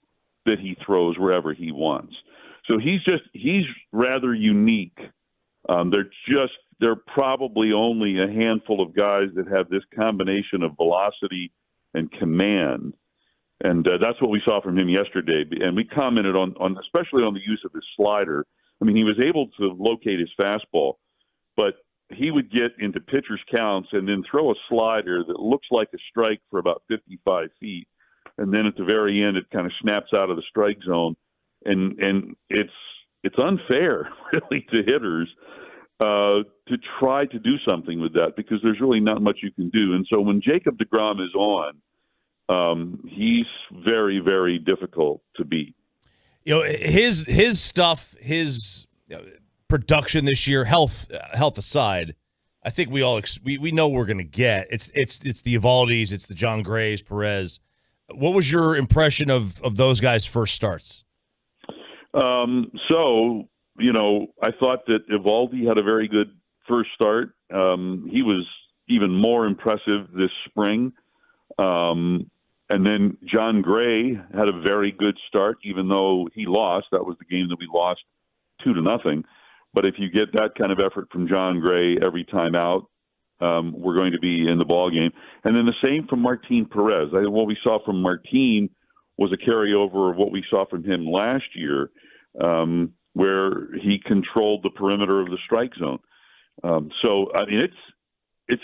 that he throws wherever he wants. So he's rather unique. There are probably only a handful of guys that have this combination of velocity and command. And that's what we saw from him yesterday. And we commented on especially on the use of his slider. I mean, he was able to locate his fastball, but he would get into pitcher's counts and then throw a slider that looks like a strike for about 55 feet. And then at the very end, it kind of snaps out of the strike zone. And it's unfair, really, to hitters to try to do something with that because there's really not much you can do. And so when Jacob deGrom is on, he's very, very difficult to beat. His stuff, his production this year, health aside, I think we all we know we're going to get. It's the Evaldes, it's the John Grays, Perez. What was your impression of those guys' first starts? I thought that Evaldi had a very good first start. He was even more impressive this spring. And then John Gray had a very good start, even though he lost. That was the game that we lost 2-0. But if you get that kind of effort from John Gray every time out, we're going to be in the ball game. And then the same from Martin Perez. What we saw from Martin was a carryover of what we saw from him last year, where he controlled the perimeter of the strike zone. So, I mean, it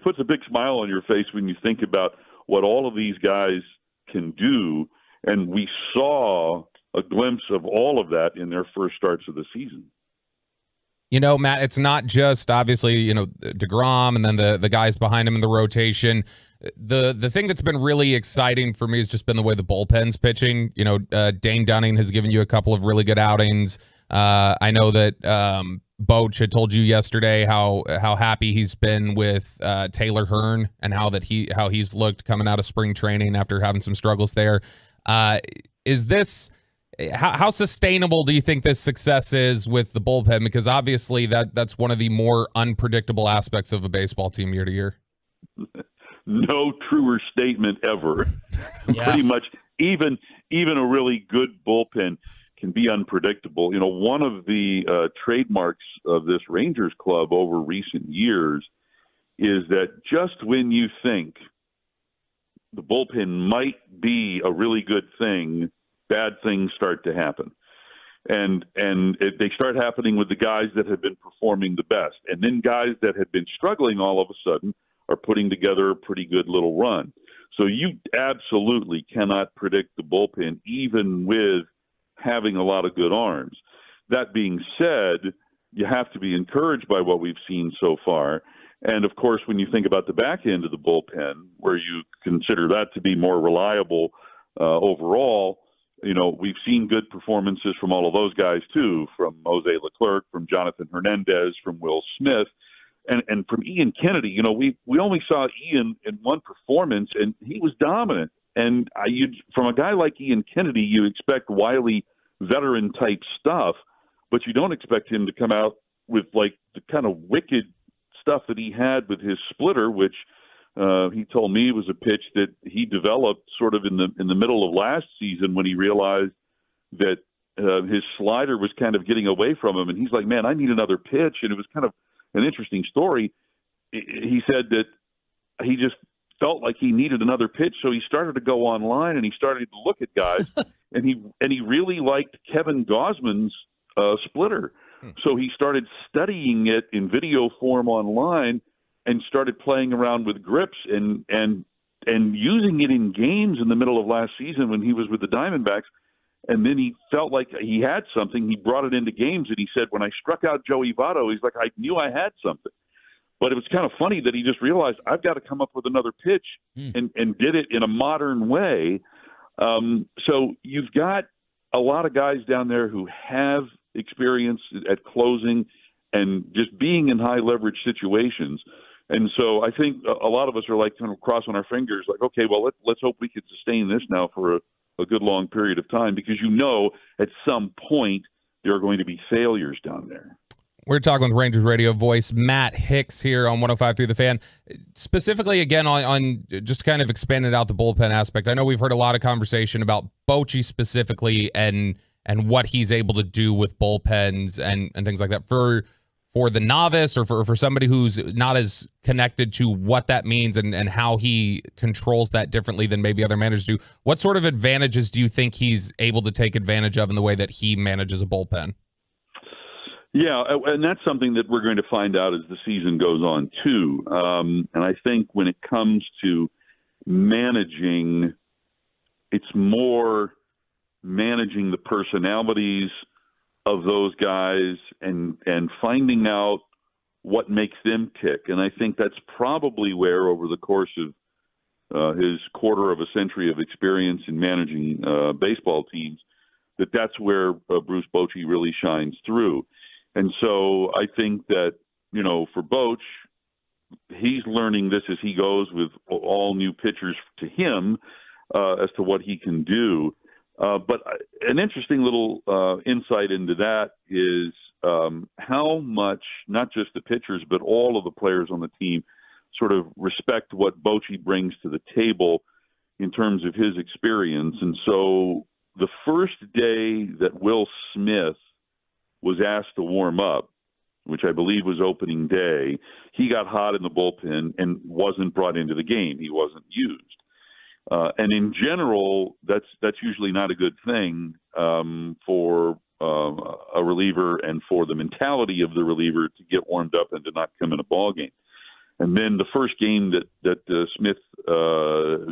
puts a big smile on your face when you think about what all of these guys can do, and we saw a glimpse of all of that in their first starts of the season. Matt, it's not just obviously, DeGrom and then the guys behind him in the rotation. The thing that's been really exciting for me has just been the way the bullpen's pitching. Dane Dunning has given you a couple of really good outings. I know that Bochy had told you yesterday how happy he's been with Taylor Hearn and how he's looked coming out of spring training after having some struggles there. Is this how sustainable do you think this success is with the bullpen? Because obviously that's one of the more unpredictable aspects of a baseball team year to year. No truer statement ever. Yeah. Pretty much even a really good bullpen can be unpredictable. One of the trademarks of this Rangers club over recent years is that just when you think the bullpen might be a really good thing, bad things start to happen. And they start happening with the guys that have been performing the best. And then guys that have been struggling all of a sudden are putting together a pretty good little run. So you absolutely cannot predict the bullpen, even with having a lot of good arms. That being said, you have to be encouraged by what we've seen so far. And, of course, when you think about the back end of the bullpen, where you consider that to be more reliable overall, we've seen good performances from all of those guys, too, from Jose Leclerc, from Jonathan Hernandez, from Will Smith, and from Ian Kennedy. We only saw Ian in one performance, and he was dominant. And from a guy like Ian Kennedy, you expect wily veteran-type stuff, but you don't expect him to come out with, like, the kind of wicked stuff that he had with his splitter, which he told me was a pitch that he developed sort of in the middle of last season when he realized that his slider was kind of getting away from him. And he's like, man, I need another pitch. And it was kind of an interesting story. He said that he just felt like he needed another pitch. So he started to go online and he started to look at guys and he really liked Kevin Gausman's splitter. So he started studying it in video form online and started playing around with grips and using it in games in the middle of last season when he was with the Diamondbacks. And then he felt like he had something. He brought it into games, and he said, when I struck out Joey Votto, he's like, I knew I had something. But it was kind of funny that he just realized, I've got to come up with another pitch and did it in a modern way. So you've got a lot of guys down there who have experience at closing and just being in high leverage situations. And so I think a lot of us are like kind of crossing our fingers, like, okay, well, let's hope we can sustain this now for a good long period of time, because at some point there are going to be failures down there. We're talking with Rangers radio voice Matt Hicks here on 105.3 The Fan. Specifically, again, on just kind of expanded out the bullpen aspect. I know we've heard a lot of conversation about Bochy specifically and what he's able to do with bullpens and things like that. For the novice or for somebody who's not as connected to what that means and how he controls that differently than maybe other managers do, what sort of advantages do you think he's able to take advantage of in the way that he manages a bullpen? Yeah, and that's something that we're going to find out as the season goes on, too. And I think when it comes to managing, it's more managing the personalities of those guys and finding out what makes them tick. And I think that's probably where, over the course of his quarter of a century of experience in managing baseball teams, that's where Bruce Bochy really shines through. And so I think that, for Boch, he's learning this as he goes with all new pitchers to him as to what he can do. But an interesting little insight into that is how much, not just the pitchers, but all of the players on the team sort of respect what Bochy brings to the table in terms of his experience. And so the first day that Will Smith was asked to warm up, which I believe was opening day, he got hot in the bullpen and wasn't brought into the game. He wasn't used. And in general, that's usually not a good thing for a reliever and for the mentality of the reliever to get warmed up and to not come in a ball game. And then the first game that Smith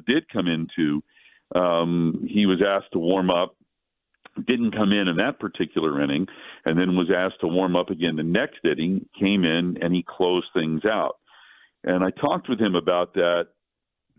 did come into, he was asked to warm up, didn't come in that particular inning, and then was asked to warm up again the next inning, came in, and he closed things out. And I talked with him about that,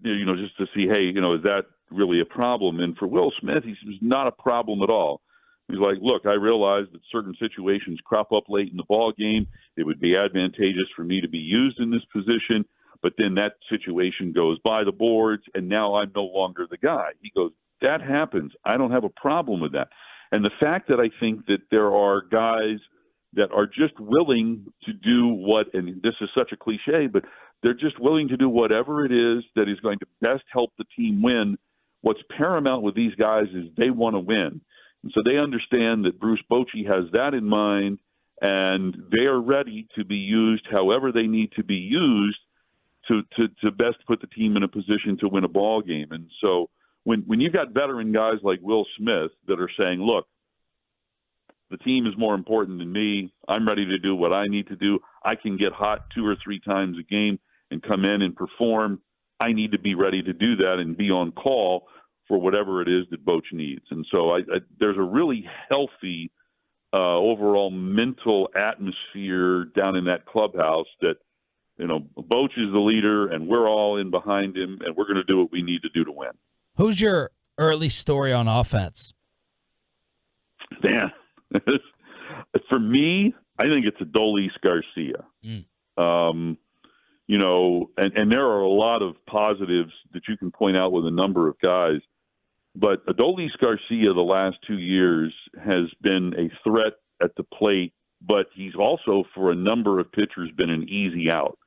just to see, hey, is that really a problem? And for Will Smith, he says, not a problem at all. He's like, look, I realize that certain situations crop up late in the ball game. It would be advantageous for me to be used in this position, but then that situation goes by the boards, and now I'm no longer the guy. He goes, that happens. I don't have a problem with that. And the fact that I think that there are guys that are just willing to do what, and this is such a cliche, but they're just willing to do whatever it is that is going to best help the team win. What's paramount with these guys is they want to win. And so they understand that Bruce Bochy has that in mind, and they are ready to be used however they need to be used to best put the team in a position to win a ball game. And so when you've got veteran guys like Will Smith that are saying, look, the team is more important than me. I'm ready to do what I need to do. I can get hot 2 or 3 times a game and come in and perform. I need to be ready to do that and be on call for whatever it is that Boch needs. And so there's a really healthy overall mental atmosphere down in that clubhouse that, Boch is the leader and we're all in behind him and we're going to do what we need to do to win. Who's your early story on offense? Man, for me, I think it's Adolis Garcia. And there are a lot of positives that you can point out with a number of guys. But Adolis Garcia the last 2 years has been a threat at the plate, but he's also, for a number of pitchers, been an easy out.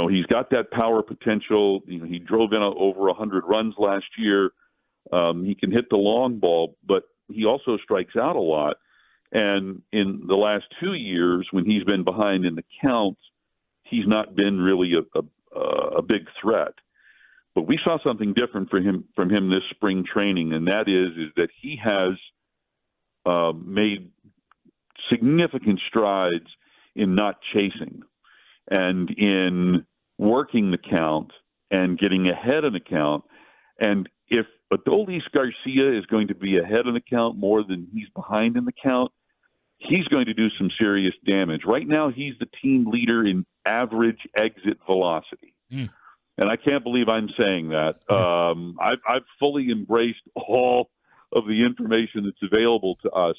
He's got that power potential. He drove in over 100 runs last year. He can hit the long ball, but he also strikes out a lot. And in the last 2 years, when he's been behind in the count, he's not been really a big threat. But we saw something different from him this spring training, and that is that he has made significant strides in not chasing and in working the count and getting ahead of the count. And if Adolis Garcia is going to be ahead of the count more than he's behind in the count, he's going to do some serious damage. Right now, he's the team leader in average exit velocity. And I can't believe I'm saying that. I've fully embraced all of the information that's available to us,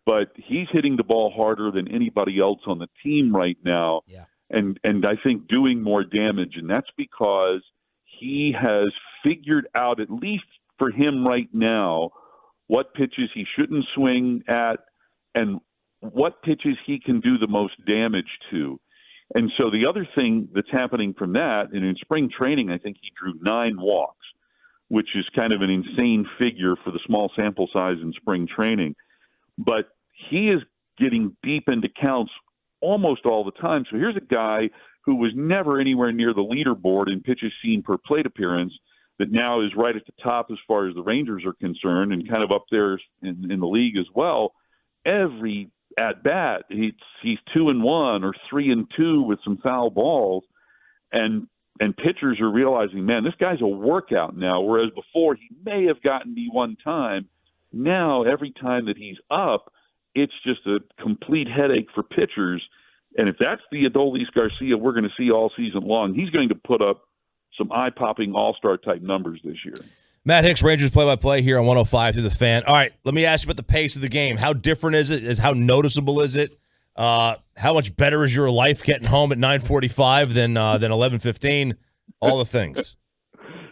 but he's hitting the ball harder than anybody else on the team right now. Yeah. And I think doing more damage. And that's because he has figured out, at least for him right now, what pitches he shouldn't swing at and what pitches he can do the most damage to. And so the other thing that's happening from that, and in spring training, I think he drew 9 walks, which is kind of an insane figure for the small sample size in spring training. But he is getting deep into counts almost all the time. So here's a guy who was never anywhere near the leaderboard in pitches seen per plate appearance that now is right at the top as far as the Rangers are concerned and kind of up there in the league as well. Every at bat, he's 2-1 or 3-2 with some foul balls, and pitchers are realizing, man, this guy's a workout now. Whereas before he may have gotten me one time, now every time that he's up, it's just a complete headache for pitchers. And if that's the Adolis Garcia we're going to see all season long, he's going to put up some eye-popping all-star type numbers this year. Matt Hicks, Rangers play-by-play here on 105 through the Fan. All right, let me ask you about the pace of the game. How different is it? How noticeable is it? How much better is your life getting home at 9:45 than 11:15? All the things.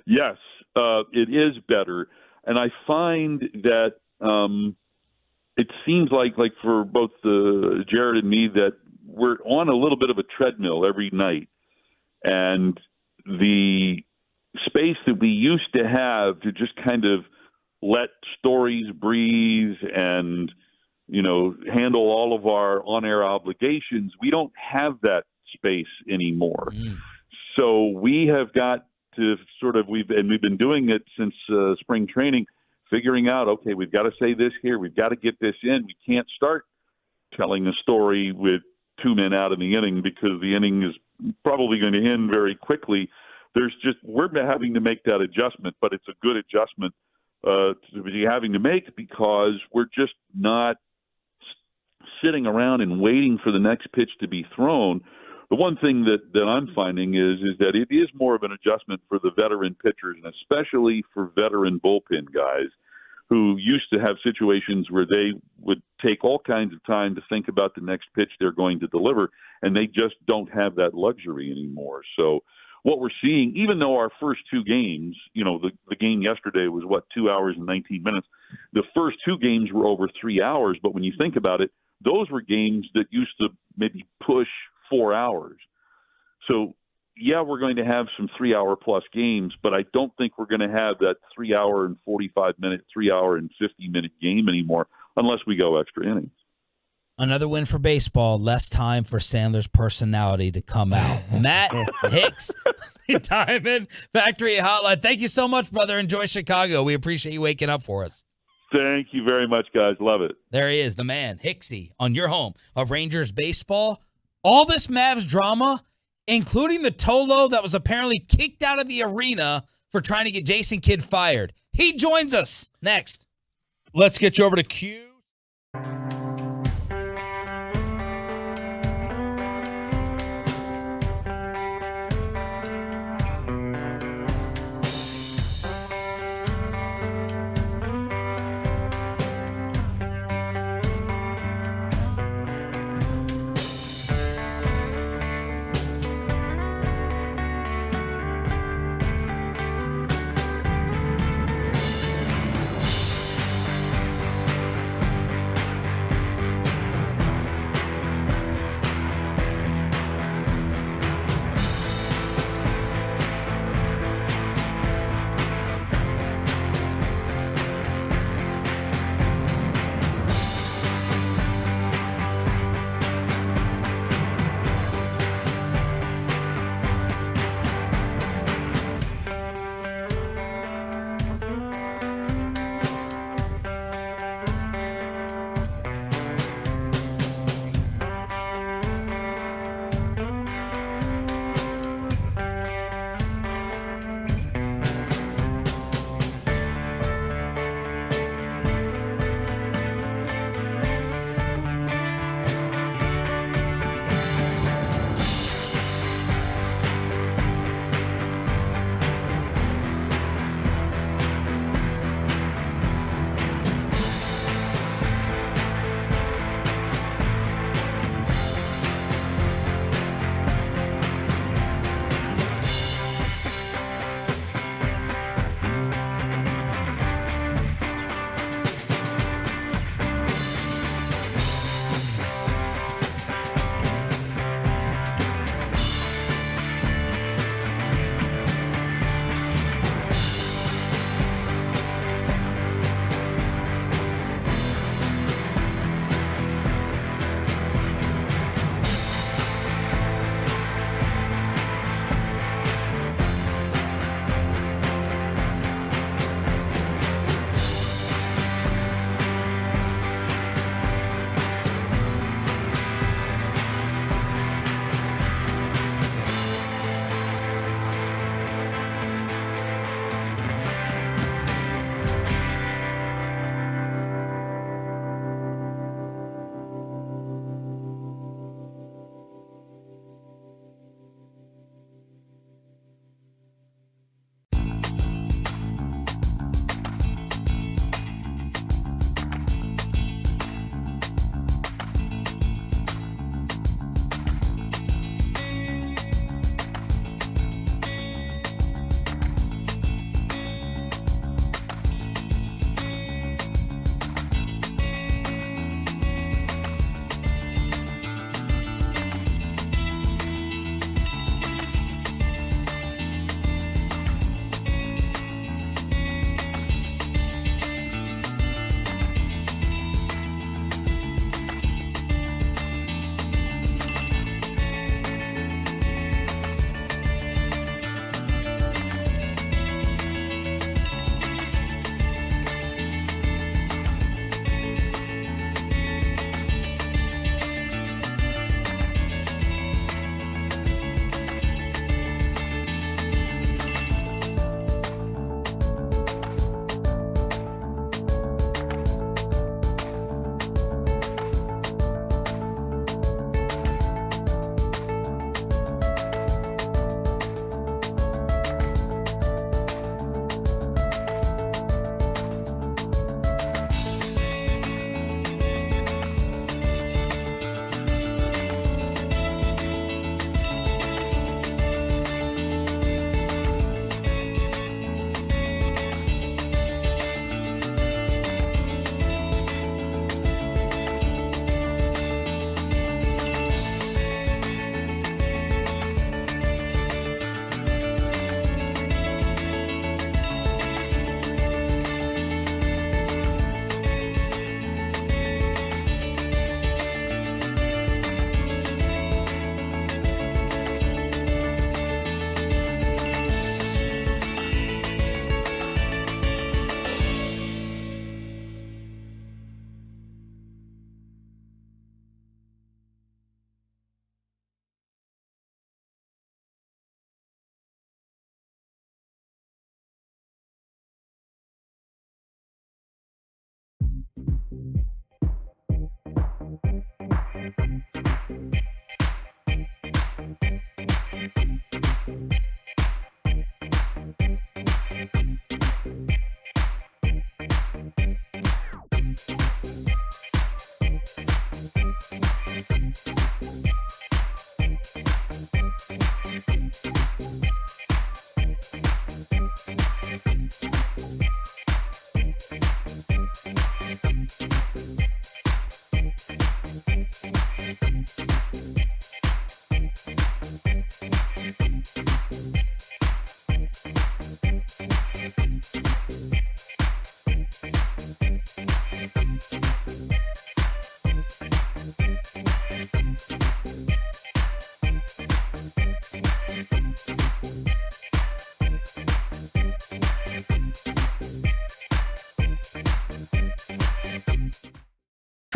Yes, it is better, and I find that it seems like for both Jared and me that we're on a little bit of a treadmill every night, and the space that we used to have to just kind of let stories breathe and, handle all of our on-air obligations, we don't have that space anymore. So we have got to we've been doing it since spring training, figuring out, okay, we've got to say this here. We've got to get this in. We can't start telling a story with 2 men out in the inning because the inning is probably going to end very quickly. We're having to make that adjustment, but it's a good adjustment to be having to make because we're just not sitting around and waiting for the next pitch to be thrown. The one thing that I'm finding is that it is more of an adjustment for the veteran pitchers, and especially for veteran bullpen guys who used to have situations where they would take all kinds of time to think about the next pitch they're going to deliver, and they just don't have that luxury anymore. So what we're seeing, even though our first 2 games, the game yesterday was, 2 hours and 19 minutes. The first 2 games were over 3 hours, but when you think about it, those were games that used to maybe push 4 hours. So, yeah, we're going to have some 3-hour-plus games, but I don't think we're going to have that 3 hour and 45-minute, 3 hour and 50-minute game anymore unless we go extra innings. Another win for baseball, less time for Sandler's personality to come out. Matt Hicks, Diamond Factory Hotline. Thank you so much, brother. Enjoy Chicago. We appreciate you waking up for us. Thank you very much, guys. Love it. There he is, the man, Hicksy, on your home of Rangers baseball. All this Mavs drama, including the Tolo that was apparently kicked out of the arena for trying to get Jason Kidd fired. He joins us next. Let's get you over to Q.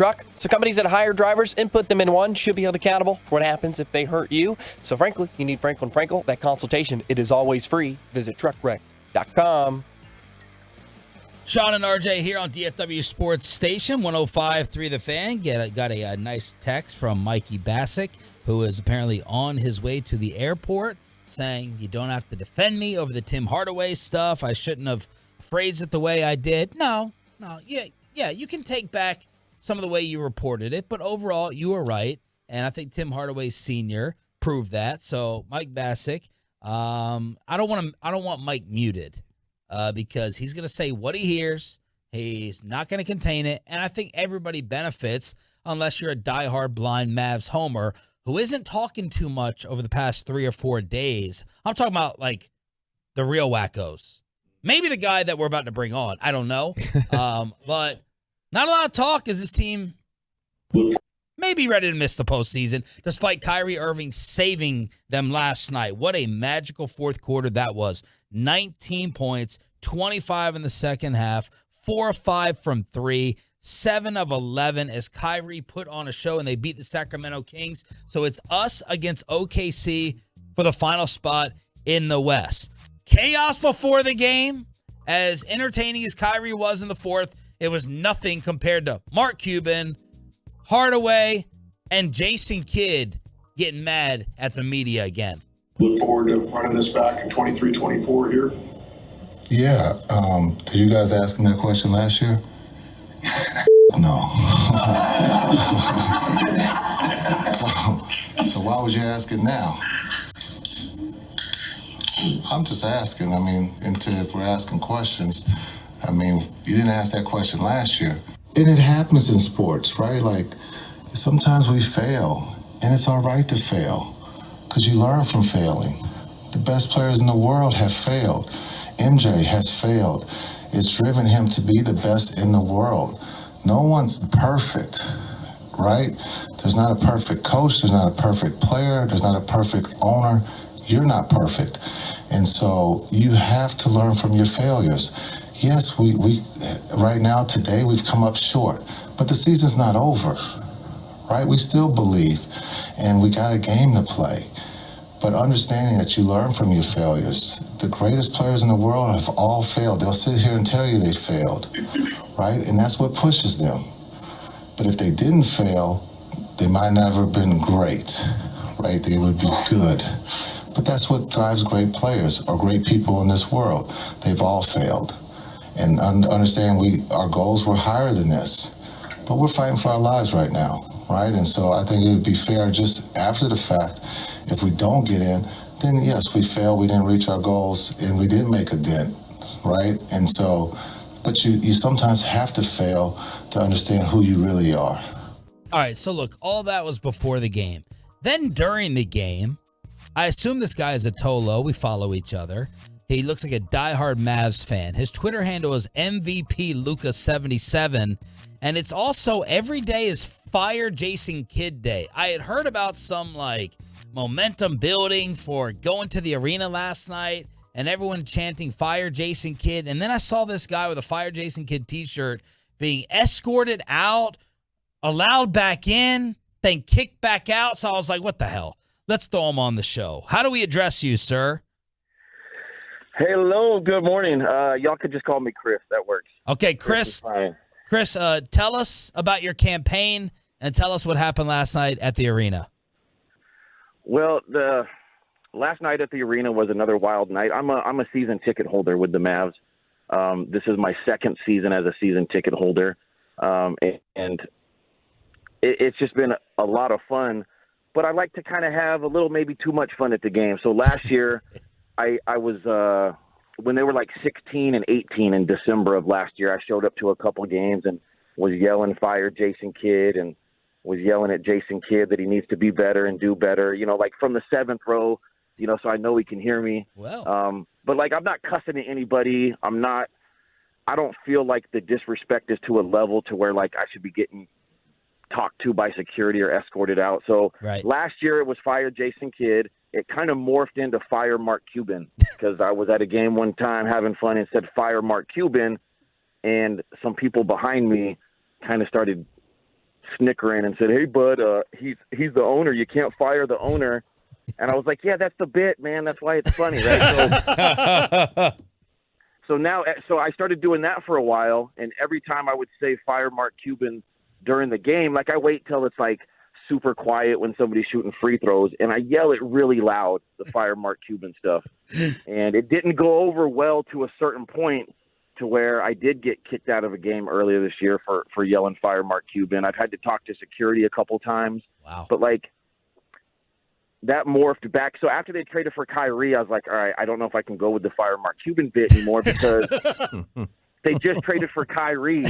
truck. So companies that hire drivers and put them in one should be held accountable for what happens if they hurt you. So frankly, you need Franklin Frankel. That consultation, it is always free. Visit truckwreck.com. Sean and RJ here on DFW Sports Station 105.3 The Fan. Got a nice text from Mikey Bassick, who is apparently on his way to the airport, saying, you don't have to defend me over the Tim Hardaway stuff. I shouldn't have phrased it the way I did. No, yeah, you can take back some of the way you reported it, but overall, you were right, and I think Tim Hardaway Sr. proved that. So, Mike Bassick, I don't want Mike muted. Because he's going to say what he hears. He's not going to contain it. And I think everybody benefits unless you're a diehard blind Mavs homer who isn't talking too much over the past 3 or 4 days. I'm talking about, like, the real wackos. Maybe the guy that we're about to bring on. I don't know. But not a lot of talk as this team maybe ready to miss the postseason, despite Kyrie Irving saving them last night. What a magical fourth quarter that was. 19 points, 25 in the second half, 4 of 5 from 3, 7 of 11 as Kyrie put on a show and they beat the Sacramento Kings. So it's us against OKC for the final spot in the West. Chaos before the game. As entertaining as Kyrie was in the fourth, it was nothing compared to Mark Cuban, Hardaway, and Jason Kidd getting mad at the media again. Look forward to running this back in 23-24 here. Yeah. Did you guys ask him that question last year? No. So why would you ask it now? I'm just asking. I mean, if we're asking questions, I mean, you didn't ask that question last year. And it happens in sports, right? Like, sometimes we fail, and it's all right to fail, because you learn from failing. The best players in the world have failed. MJ has failed. It's driven him to be the best in the world. No one's perfect, right? There's not a perfect coach. There's not a perfect player. There's not a perfect owner. You're not perfect. And so you have to learn from your failures. Yes, we right now, today, we've come up short, but the season's not over, right? We still believe, and we got a game to play. But understanding that you learn from your failures. The greatest players in the world have all failed. They'll sit here and tell you they failed, right? And that's what pushes them. But if they didn't fail, they might never have been great, right? They would be good. But that's what drives great players or great people in this world. They've all failed. And understand our goals were higher than this. But we're fighting for our lives right now, right? And so I think it would be fair just after the fact, if we don't get in, then yes, we failed, we didn't reach our goals, and we didn't make a dent, right? And so, but you sometimes have to fail to understand who you really are. All right, so look, all that was before the game. Then during the game, I assume this guy is a Tolo. We follow each other. He looks like a diehard Mavs fan. His Twitter handle is MVP Luca77, and it's also every day is Fire Jason Kidd Day. I had heard about some like momentum building for going to the arena last night and everyone chanting Fire Jason Kidd, and then I saw this guy with a Fire Jason Kidd t-shirt being escorted out, allowed back in, then kicked back out. So I was like, what the hell? Let's throw him on the show. How do we address you, sir? Hello, good morning. Y'all could just call me Chris. That works. Okay, Chris. Chris, tell us about your campaign and tell us what happened last night at the arena. Well, the last night at the arena was another wild night. I'm a season ticket holder with the Mavs. This is my second season as a season ticket holder, and it's just been a lot of fun. But I like to kind of have a little, maybe too much fun at the game. So last year, I was when they were like 16 and 18 in December of last year, I showed up to a couple games and was yelling "Fire Jason Kidd" and was yelling at Jason Kidd that he needs to be better and do better. You know, like from the 7th row. You know, so I know he can hear me. Well, but like I'm not cussing at anybody. I don't feel like the disrespect is to a level to where like I should be getting talked to by security or escorted out. So Last year it was Fire Jason Kidd. It kind of morphed into Fire Mark Cuban because I was at a game one time having fun and said Fire Mark Cuban, and some people behind me kind of started snickering and said, "Hey, bud, he's the owner. You can't fire the owner." And I was like, "Yeah, that's the bit, man. That's why it's funny, right?" So I started doing that for a while, and every time I would say fire Mark Cuban during the game, like I wait till it's like super quiet when somebody's shooting free throws, and I yell it really loud, the fire Mark Cuban stuff. And it didn't go over well to a certain point to where I did get kicked out of a game earlier this year for yelling fire Mark Cuban. I've had to talk to security a couple times. Wow. But like that morphed back. So after they traded for Kyrie, I was like, all right, I don't know if I can go with the fire Mark Cuban bit anymore because they just traded for Kyrie.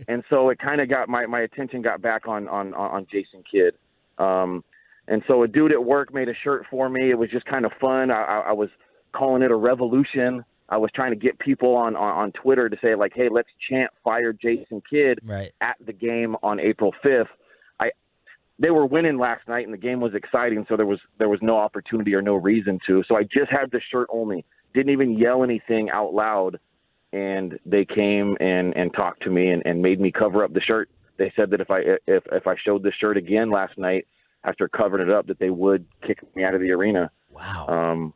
And so it kind of got my attention got back on Jason Kidd. And so a dude at work made a shirt for me. It was just kind of fun. I was calling it a revolution. I was trying to get people on Twitter to say, like, hey, let's chant fire Jason Kidd at the game on April 5th. They were winning last night, and the game was exciting, so there was no opportunity or no reason to. So I just had the shirt only. Didn't even yell anything out loud, and they came and talked to me and made me cover up the shirt. They said that if I showed the shirt again last night after covering it up, that they would kick me out of the arena. Wow.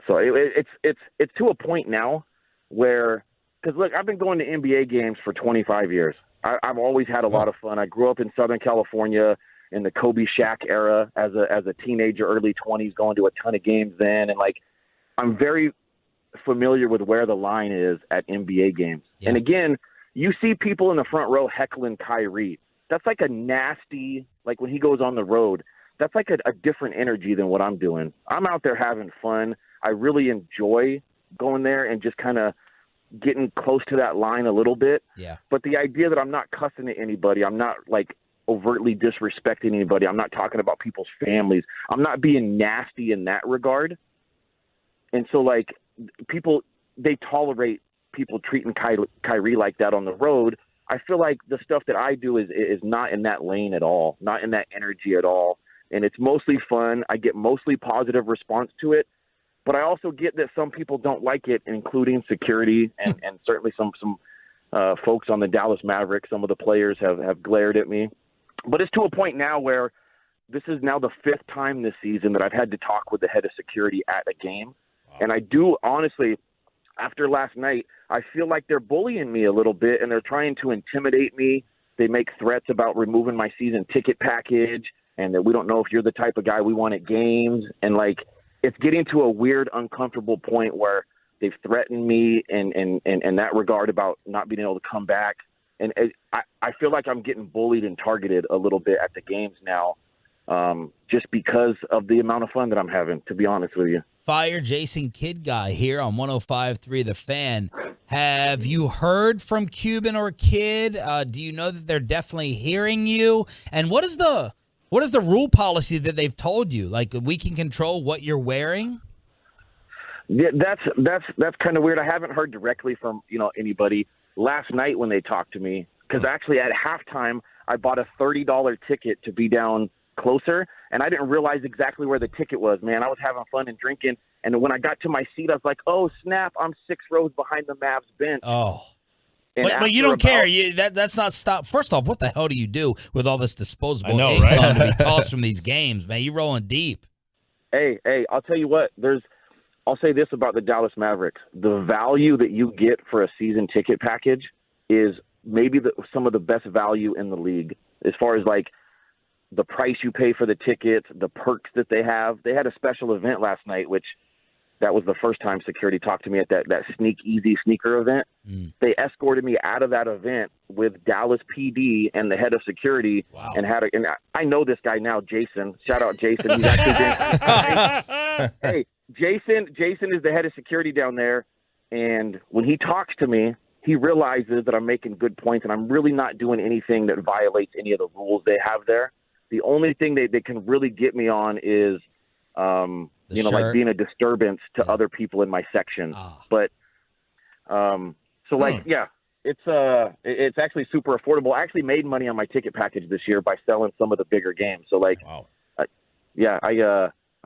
So it's to a point now where, because look, I've been going to NBA games for 25 years. I've always had a lot of fun. I grew up in Southern California in the Kobe Shaq era as a teenager, early 20s, going to a ton of games then. And like, I'm very familiar with where the line is at NBA games. Yeah. And again, you see people in the front row heckling Kyrie. That's like a nasty, like when he goes on the road, that's like a different energy than what I'm doing. I'm out there having fun. I really enjoy going there and just kind of getting close to that line a little bit. Yeah. But the idea that I'm not cussing at anybody, I'm not like overtly disrespecting anybody, I'm not talking about people's families, I'm not being nasty in that regard. And so like people, they tolerate people treating Kyrie like that on the road. I feel like the stuff that I do is not in that lane at all, not in that energy at all. And it's mostly fun. I get mostly positive response to it. But I also get that some people don't like it, including security and certainly some folks on the Dallas Mavericks. Some of the players have glared at me. But it's to a point now where this is now the 5th time this season that I've had to talk with the head of security at a game. Wow. And I do, honestly, after last night, I feel like they're bullying me a little bit, and they're trying to intimidate me. They make threats about removing my season ticket package and that we don't know if you're the type of guy we want at games. And, like, it's getting to a weird, uncomfortable point where they've threatened me in that regard about not being able to come back. And I feel like I'm getting bullied and targeted a little bit at the games now, just because of the amount of fun that I'm having, to be honest with you. Fire Jason Kidd guy here on 105.3 The Fan. Have you heard from Cuban or Kidd? Do you know that they're definitely hearing you? And what is the rule policy that they've told you? Like, we can control what you're wearing? Yeah, that's kind of weird. I haven't heard directly from anybody. Last night when they talked to me, because actually at halftime I bought a $30 ticket to be down closer, and I didn't realize exactly where the ticket was. Man, I was having fun and drinking, and when I got to my seat, I was like, "Oh snap! I'm 6 rows behind the Mavs bench." Oh. But you don't care. That's not stop. First off, what the hell do you do with all this disposable income to be tossed from these games, man? You rolling deep. Hey, I'll tell you what. I'll say this about the Dallas Mavericks. The value that you get for a season ticket package is maybe some of the best value in the league as far as like the price you pay for the tickets, the perks that they have. They had a special event last night, which that was the first time security talked to me at that Sneak Easy sneaker event. They escorted me out of that event with Dallas PD and the head of security. Wow. And I know this guy now, Jason. Shout out Jason. He's actually hey, Jason is the head of security down there, and when he talks to me, he realizes that I'm making good points and I'm really not doing anything that violates any of the rules they have there. The only thing they can really get me on is like being a disturbance to other people in my section. But it's actually super affordable. I actually made money on my ticket package this year by selling some of the bigger games. So I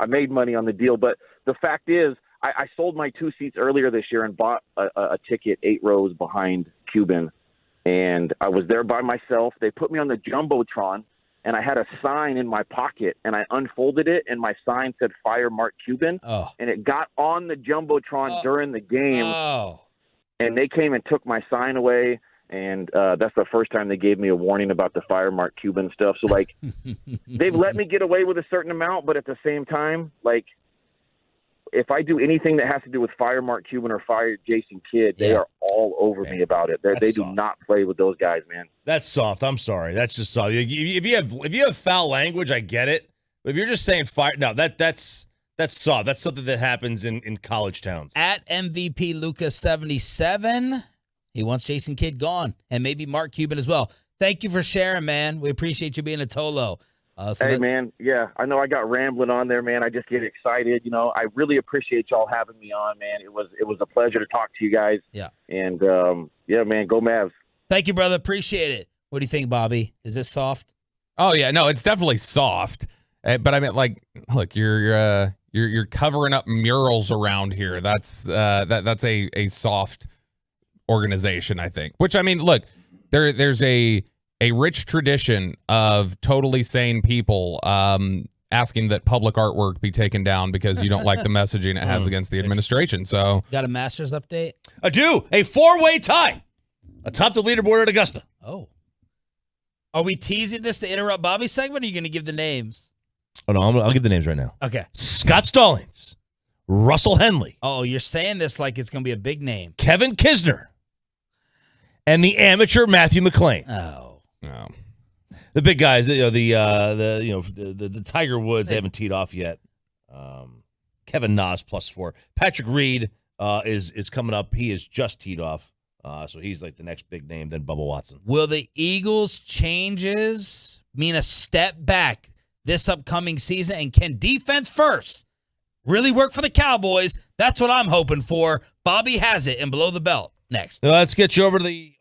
made money on the deal, but the fact is I sold my 2 seats earlier this year and bought a ticket 8 rows behind Cuban. and I was there by myself. They put me on the Jumbotron, and I had a sign in my pocket, and I unfolded it, and my sign said "Fire Mark Cuban," and it got on the Jumbotron during the game, and they came and took my sign away, and that's the first time they gave me a warning about the "Fire Mark Cuban" stuff. So, like, they've let me get away with a certain amount, but at the same time, like, if I do anything that has to do with Fire Mark Cuban or Fire Jason Kidd, they are all over me about it. They do not play with those guys, man. That's soft. I'm sorry. That's just soft. If you have foul language, I get it. But if you're just saying fire, no, that's soft. That's something that happens in college towns. At MVP Lucas 77, he wants Jason Kidd gone, and maybe Mark Cuban as well. Thank you for sharing, man. We appreciate you being a Tolo. Man, yeah, I know I got rambling on there, man. I just get excited. You know, I really appreciate y'all having me on, man. It was a pleasure to talk to you guys. Yeah. And, yeah, man, go Mavs. Thank you, brother. Appreciate it. What do you think, Bobby? Is this soft? Oh, yeah. No, it's definitely soft. But I mean, like, look, you're covering up murals around here. That's a soft organization, I think. Which, I mean, look, there's a rich tradition of totally sane people asking that public artwork be taken down because you don't like the messaging it has against the administration. So, got a Masters update? I do. A 4-way tie atop the leaderboard at Augusta. Oh. Are we teasing this to interrupt Bobby's segment, or are you going to give the names? Oh, no, I'll give the names right now. Okay. Scott Stallings, Russell Henley. Oh, you're saying this like it's going to be a big name. Kevin Kisner, and the amateur Matthew McClain. Oh. No. The big guys, the Tiger Woods, they haven't teed off yet. Kevin Na +4. Patrick Reed is coming up. He is just teed off, so he's like the next big name. Then Bubba Watson. Will the Eagles' changes mean a step back this upcoming season? And can defense first really work for the Cowboys? That's what I'm hoping for. Bobby has it and below the belt next. Let's get you over to the.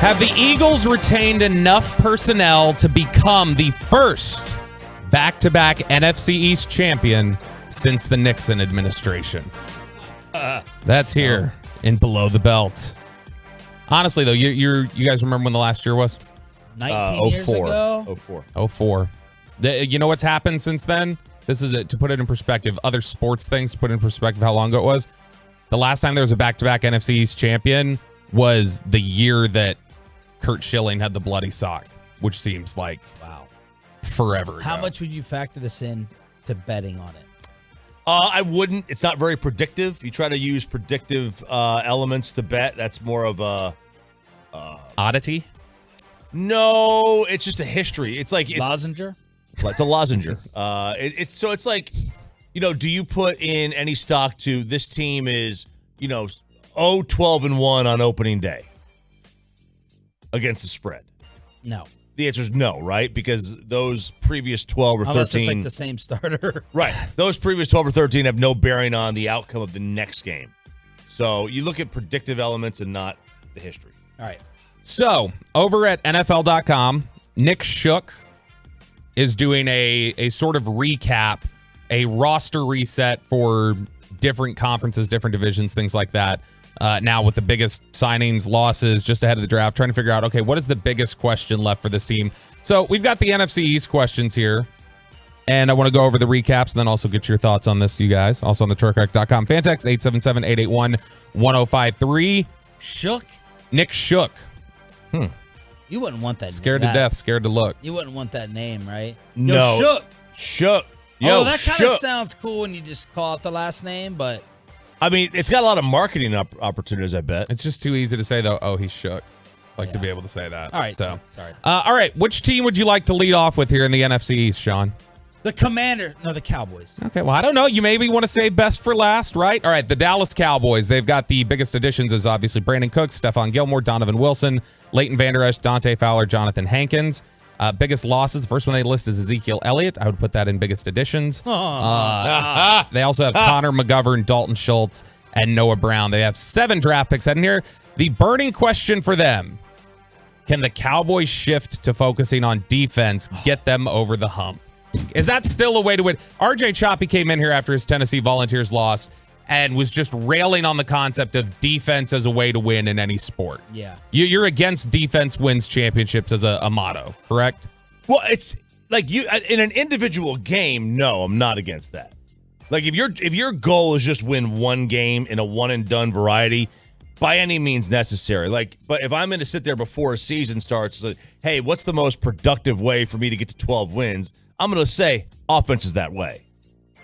Have the Eagles retained enough personnel to become the first back-to-back NFC East champion since the Nixon administration? That's here in Below the Belt. Honestly, though, you guys remember when the last year was? 19 years ago? 04. You know what's happened since then? This is it, to put it in perspective. Other sports things to put it in perspective how long ago it was. The last time there was a back-to-back NFC East champion was the year that Kurt Schilling had the bloody sock, which seems like forever ago. How much would you factor this in to betting on it? I wouldn't. It's not very predictive. You try to use predictive elements to bet. That's more of a oddity. No, it's just a history. It's like Lozenger. It's a lozenger. It's like, do you put in any stock to this team is 12-1 on opening day against the spread? No. The answer is no, right? Because those previous 12 or 13... Unless it's like the same starter. Right. Those previous 12 or 13 have no bearing on the outcome of the next game. So you look at predictive elements and not the history. All right. So, over at NFL.com, Nick Shook is doing a sort of recap, a roster reset for different conferences, different divisions, things like that. Now with the biggest signings, losses just ahead of the draft, trying to figure out, okay, what is the biggest question left for this team? So we've got the NFC East questions here, and I want to go over the recaps and then also get your thoughts on this, you guys. Also on the TruckWreck.com fan text, 877-881-1053. Shook? Nick Shook. You wouldn't want that. Scared to death, scared to look. You wouldn't want that name, right? No. Yo, Shook. Shook. Yo, that kind of sounds cool when you just call it the last name, but... I mean, it's got a lot of marketing opportunities, I bet. It's just too easy to say, though, oh, he's shook. To be able to say that. All right, so sorry. All right, which team would you like to lead off with here in the NFC East, Sean? The Commanders. No, the Cowboys. Okay, well, I don't know. You maybe want to say best for last, right? All right, the Dallas Cowboys. They've got the biggest additions is obviously Brandon Cooks, Stephon Gilmore, Donovan Wilson, Leighton Vander Esch, Dante Fowler, Jonathan Hankins. Biggest losses, the first one they list is Ezekiel Elliott. I would put that in biggest additions. They also have Connor McGovern, Dalton Schultz, and Noah Brown. They have 7 draft picks in here. The burning question for them, can the Cowboys shift to focusing on defense, get them over the hump? Is that still a way to win? RJ Choppy came in here after his Tennessee Volunteers loss and was just railing on the concept of defense as a way to win in any sport. Yeah. You're against defense wins championships as a motto, correct? Well, it's like you in an individual game, no, I'm not against that. Like if your goal is just win one game in a one and done variety, by any means necessary. But if I'm going to sit there before a season starts, like, hey, what's the most productive way for me to get to 12 wins? I'm going to say offense is that way.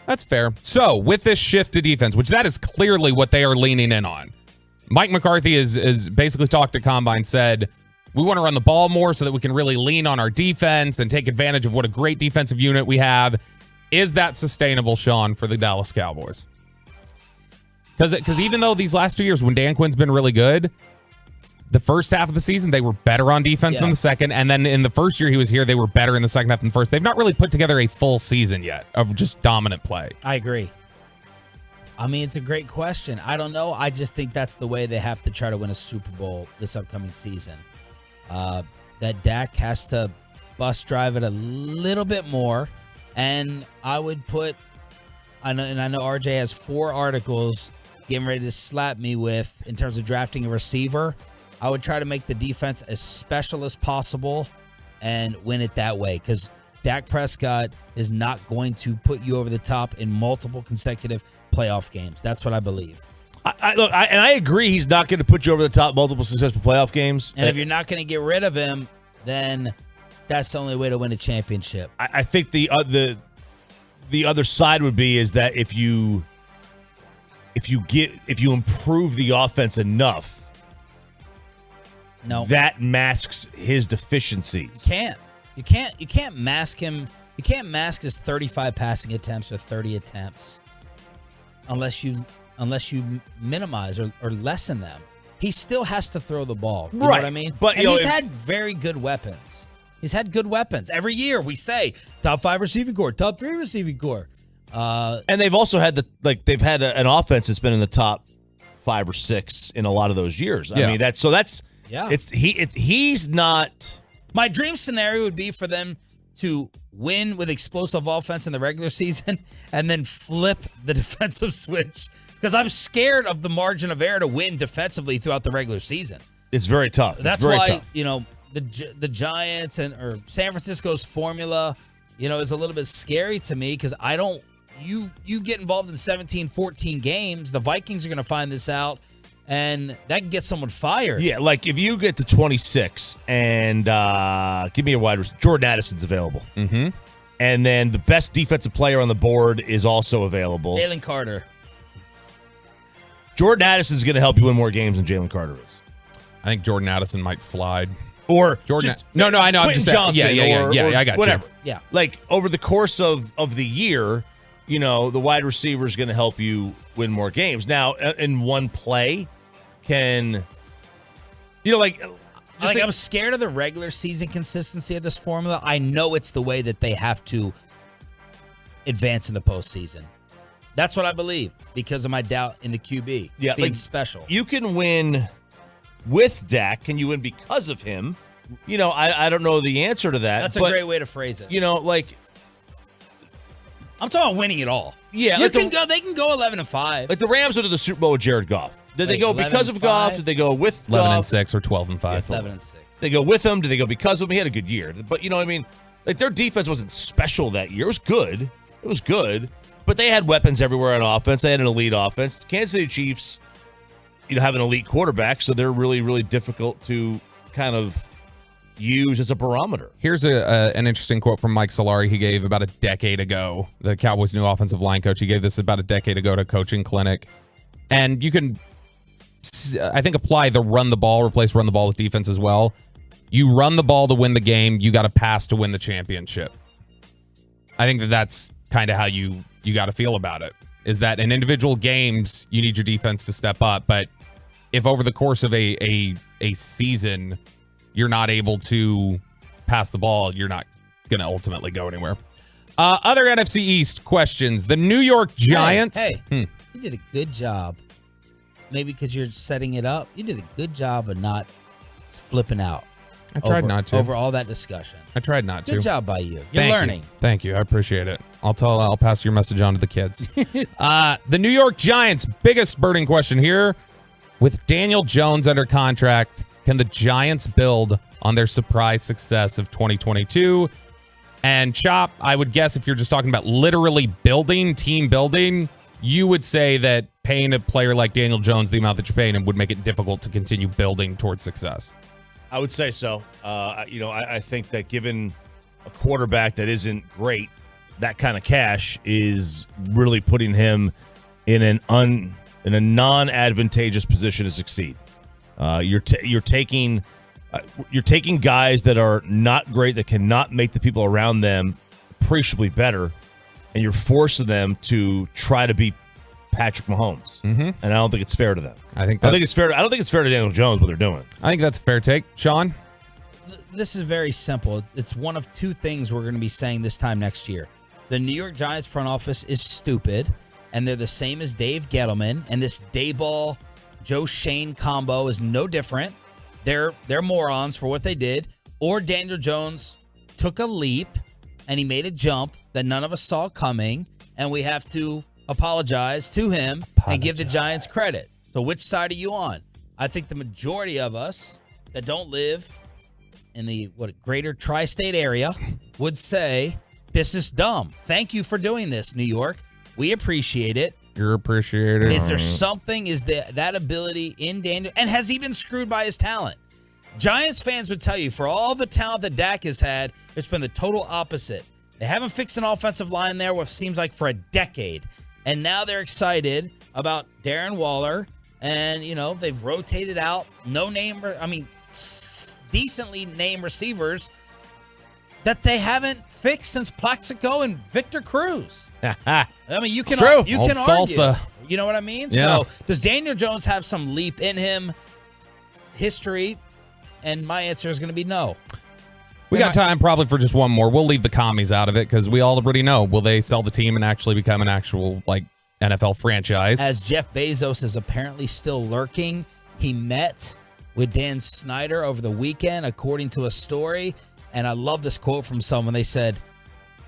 That's fair. So with this shift to defense, which that is clearly what they are leaning in on, Mike McCarthy is basically talked to Combine, said, we want to run the ball more so that we can really lean on our defense and take advantage of what a great defensive unit we have. Is that sustainable, Sean, for the Dallas Cowboys? Because even though these last 2 years, when Dan Quinn's been really good, the first half of the season, they were better on defense than the second. And then in the first year he was here, they were better in the second half than the first. They've not really put together a full season yet of just dominant play. I agree. I mean, it's a great question. I don't know. I just think that's the way they have to try to win a Super Bowl this upcoming season. That Dak has to bust drive it a little bit more. And I would put, I know RJ has 4 articles getting ready to slap me with in terms of drafting a receiver. I would try to make the defense as special as possible and win it that way, because Dak Prescott is not going to put you over the top in multiple consecutive playoff games. That's what I believe. I agree he's not going to put you over the top multiple successful playoff games. And if you're not going to get rid of him, then that's the only way to win a championship. I think the other side would be is that if you improve the offense enough, that masks his deficiencies. You can't mask him. You can't mask his 35 passing attempts or 30 attempts unless you minimize or lessen them. He still has to throw the ball. You know what I mean? But he's had very good weapons. He's had good weapons. Every year we say top 5 receiving core, top 3 receiving core. And they've also had they've had an offense that's been in the top 5 or 6 in a lot of those years. I mean, that's Yeah. He's not. My dream scenario would be for them to win with explosive offense in the regular season and then flip the defensive switch, because I'm scared of the margin of error to win defensively throughout the regular season. It's very tough. That's very why tough. The Giants or San Francisco's formula, is a little bit scary to me, because I don't. You get involved in 17, 14 games, the Vikings are going to find this out, and that can get someone fired. Yeah, like if you get to 26 and give me a wide receiver, Jordan Addison's available. Mm-hmm. And then the best defensive player on the board is also available. Jalen Carter. Jordan Addison's going to help you win more games than Jalen Carter is. I think Jordan Addison might slide. Or Jordan. No, I know. I'm just saying. Johnson. Yeah. I got whatever. you. Yeah. Like over the course of the year, the wide receiver is going to help you win more games. Now, in one play, I'm scared of the regular season consistency of this formula. I know it's the way that they have to advance in the postseason. That's what I believe, because of my doubt in the QB being special. You can win with Dak. Can you win because of him? I don't know the answer to that. That's a great way to phrase it. I'm talking about winning it all. Yeah, They can go 11-5. Like the Rams went to the Super Bowl with Jared Goff. Did they go because of Goff? Did they go with 11-6 or 12-5? 11-6. They go with him? Did they go because of him? He had a good year. But you know what I mean? Like their defense wasn't special that year. It was good. But they had weapons everywhere on offense. They had an elite offense. Kansas City Chiefs, have an elite quarterback, so they're really, really difficult to kind of use as a barometer. Here's an interesting quote from Mike Solari he gave about a decade ago, the Cowboys' new offensive line coach. He gave this about a decade ago at a coaching clinic. And you can, I think, apply the replace run the ball with defense as well. You run the ball to win the game. You got to pass to win the championship. I think that's kind of how you got to feel about it, is that in individual games, you need your defense to step up. But if over the course of a season, you're not able to pass the ball, you're not going to ultimately go anywhere. Other NFC East questions. The New York Giants. Hey, you did a good job. Maybe because you're setting it up. You did a good job of not flipping out. I tried not to. Over all that discussion. I tried not to. Good job by you. You're learning. Thank you. I appreciate it. I'll pass your message on to the kids. The New York Giants, biggest burning question here. With Daniel Jones under contract, can the Giants build on their surprise success of 2022? And Chop, I would guess if you're just talking about literally building, team building, you would say that paying a player like Daniel Jones the amount that you're paying him would make it difficult to continue building towards success. I would say so. I think that given a quarterback that isn't great, that kind of cash is really putting him in a non-advantageous position to succeed. You're taking guys that are not great, that cannot make the people around them appreciably better, and you're forcing them to try to beat Patrick Mahomes. Mm-hmm. And I don't think it's fair to them. I don't think it's fair to Daniel Jones what they're doing. I think that's a fair take. Sean? This is very simple. It's one of two things we're going to be saying this time next year. The New York Giants front office is stupid, and they're the same as Dave Gettleman, and this Dayball Joe Shane combo is no different. They're morons for what they did. Or Daniel Jones took a leap and he made a jump that none of us saw coming, and we have to apologize to him and give the Giants credit. So which side are you on? I think the majority of us that don't live in the greater tri-state area would say this is dumb. Thank you for doing this, New York. We appreciate it. You're appreciated. Is there something, that ability in Daniel, and has he been screwed by his talent? Giants fans would tell you, for all the talent that Dak has had, it's been the total opposite. They haven't fixed an offensive line there, what seems like for a decade. And now they're excited about Darren Waller, and, they've rotated out decently named receivers that they haven't fixed since Plaxico and Victor Cruz. I mean, you can argue. Salsa. You know what I mean? Yeah. So does Daniel Jones have some leap in him? History? And my answer is going to be no. We got time probably for just one more. We'll leave the commies out of it because we already know. Will they sell the team and actually become an actual NFL franchise? As Jeff Bezos is apparently still lurking, he met with Dan Snyder over the weekend, according to a story. And I love this quote from someone. They said,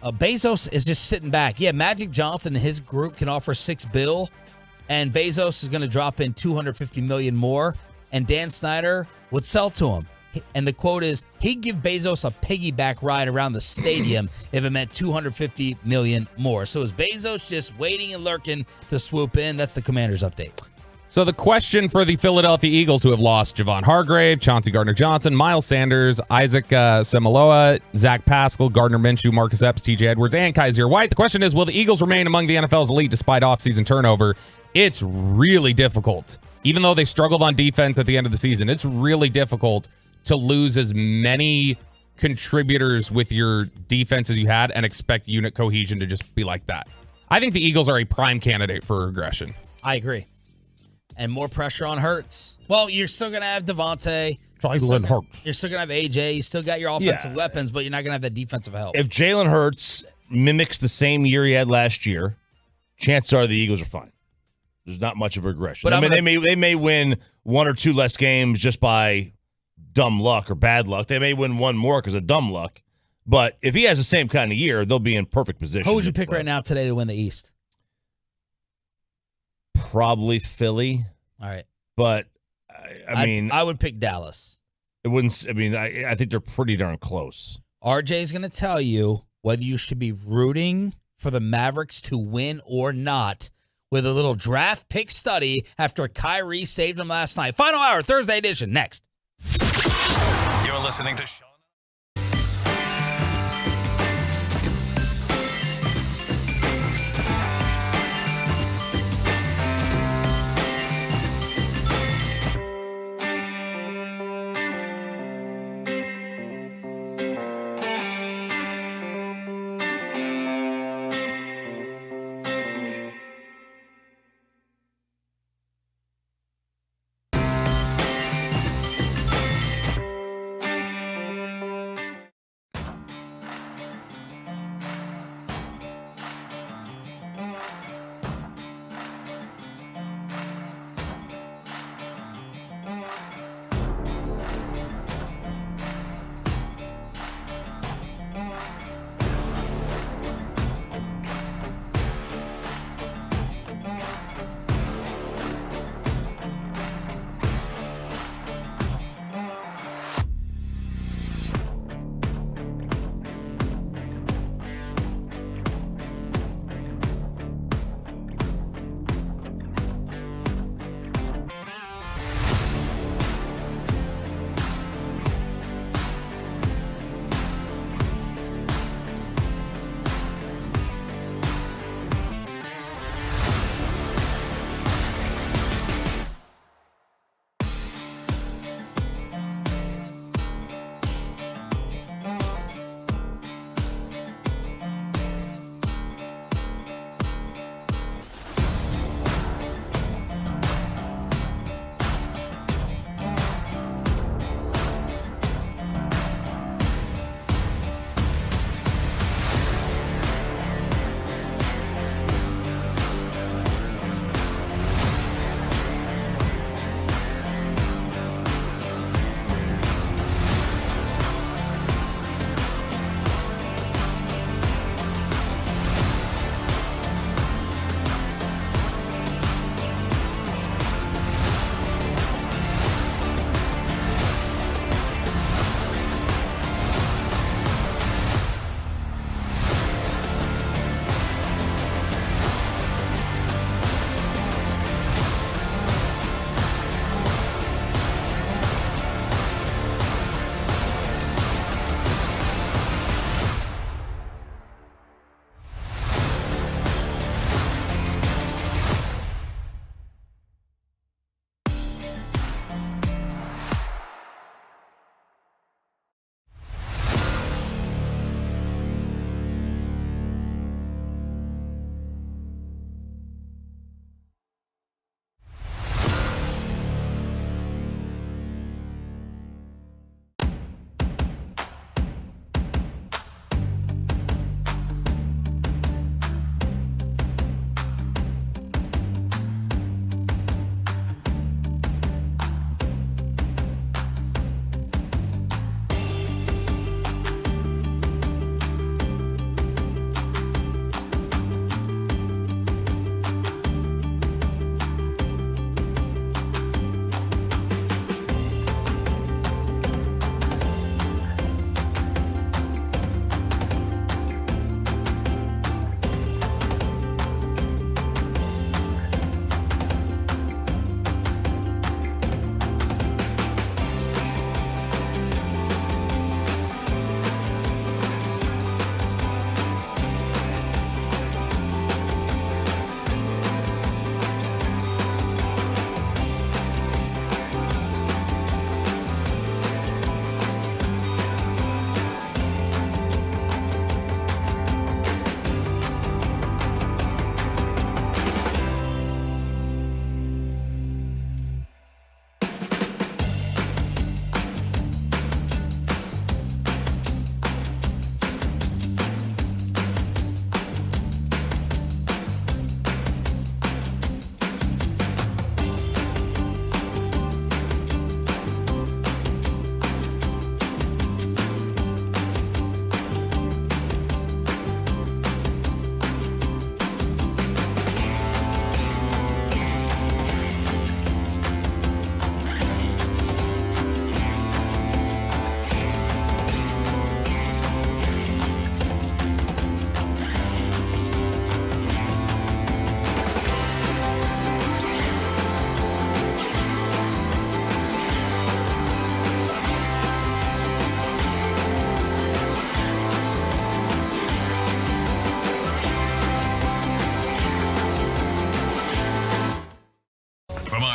Bezos is just sitting back. Yeah, Magic Johnson and his group can offer $6 billion, and Bezos is going to drop in $250 million more, and Dan Snyder would sell to him. And the quote is, he'd give Bezos a piggyback ride around the stadium if it meant $250 million more. So is Bezos just waiting and lurking to swoop in? That's the Commanders update. So the question for the Philadelphia Eagles, who have lost Javon Hargrave, Chauncey Gardner-Johnson, Miles Sanders, Isaac Semeloa, Zach Pascal, Gardner Minshew, Marcus Epps, TJ Edwards, and Kaiser White. The question is, will the Eagles remain among the NFL's elite despite offseason turnover? It's really difficult. Even though they struggled on defense at the end of the season, it's really difficult to lose as many contributors with your defense as you had and expect unit cohesion to just be like that. I think the Eagles are a prime candidate for regression. I agree. And more pressure on Hurts. Well, you're still going to have Devontae. Jalen Hurts. You're still going to have AJ. You still got your offensive weapons, but you're not going to have that defensive help. If Jalen Hurts mimics the same year he had last year, chances are the Eagles are fine. There's not much of a regression. But they may win one or two less games just by dumb luck or bad luck. They may win one more because of dumb luck. But if he has the same kind of year, they'll be in perfect position. Who would you pick right now today to win the East? Probably Philly. All right. But, I mean... I would pick Dallas. It wouldn't... I mean, I think they're pretty darn close. RJ's going to tell you whether you should be rooting for the Mavericks to win or not with a little draft pick study after Kyrie saved him last night. Final hour, Thursday edition, next. You're listening to Sean.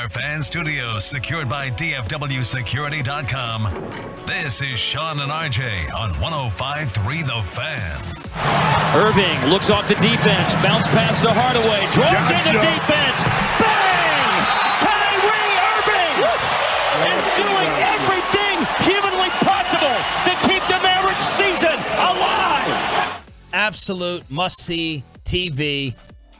our fan studios secured by DFWsecurity.com. This is Sean and RJ on 105.3 The Fan. Irving looks off to defense, bounce pass to Hardaway, draws into defense, bang! Kyrie Irving is doing everything humanly possible to keep the Mavericks season alive. Absolute must-see TV.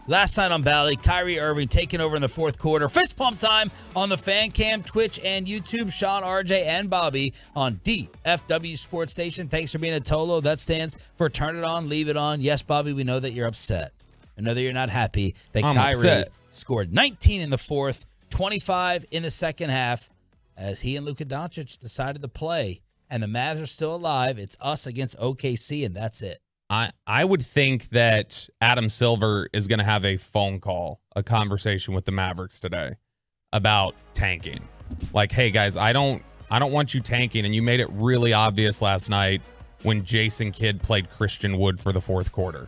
Last night on Bally, Kyrie Irving taking over in the fourth quarter. Fist pump time on the Fan Cam, Twitch, and YouTube. Sean, RJ, and Bobby on DFW Sports Station. Thanks for being a Tolo. That stands for Turn It On, Leave It On. Yes, Bobby, we know that you're upset. I know that you're not happy that I'm Kyrie upset. scored 19 in the fourth, 25 in the second half, as he and Luka Doncic decided to play. And the Mavs are still alive. It's us against OKC, and that's it. I would think that Adam Silver is going to have a phone call, a conversation with the Mavericks today about tanking. Like, hey guys, I don't want you tanking, and you made it really obvious last night when Jason Kidd played Christian Wood for the fourth quarter.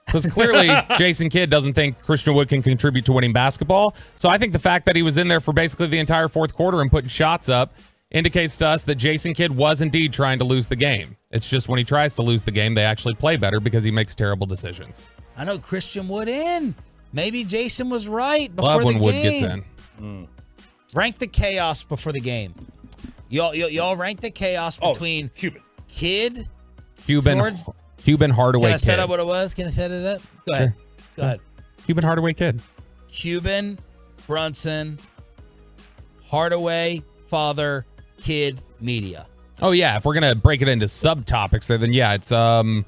Because clearly Jason Kidd doesn't think Christian Wood can contribute to winning basketball. So I think the fact that he was in there for basically the entire fourth quarter and putting shots up indicates to us that Jason Kidd was indeed trying to lose the game. It's just when he tries to lose the game, they actually play better because he makes terrible decisions. I know Christian Wood in. Maybe Jason was right before Love the when game. Wood gets in. Rank the chaos before the game. Y'all rank the chaos between Cuban, Kidd, Cuban, Hardaway, Can I set Kidd. up what it was? Can I set it up? Go ahead. Go ahead. Cuban, Hardaway, Kidd. Cuban, Brunson, Hardaway, father, Kidd, media. Oh yeah, if we're gonna break it into subtopics, then yeah, it's the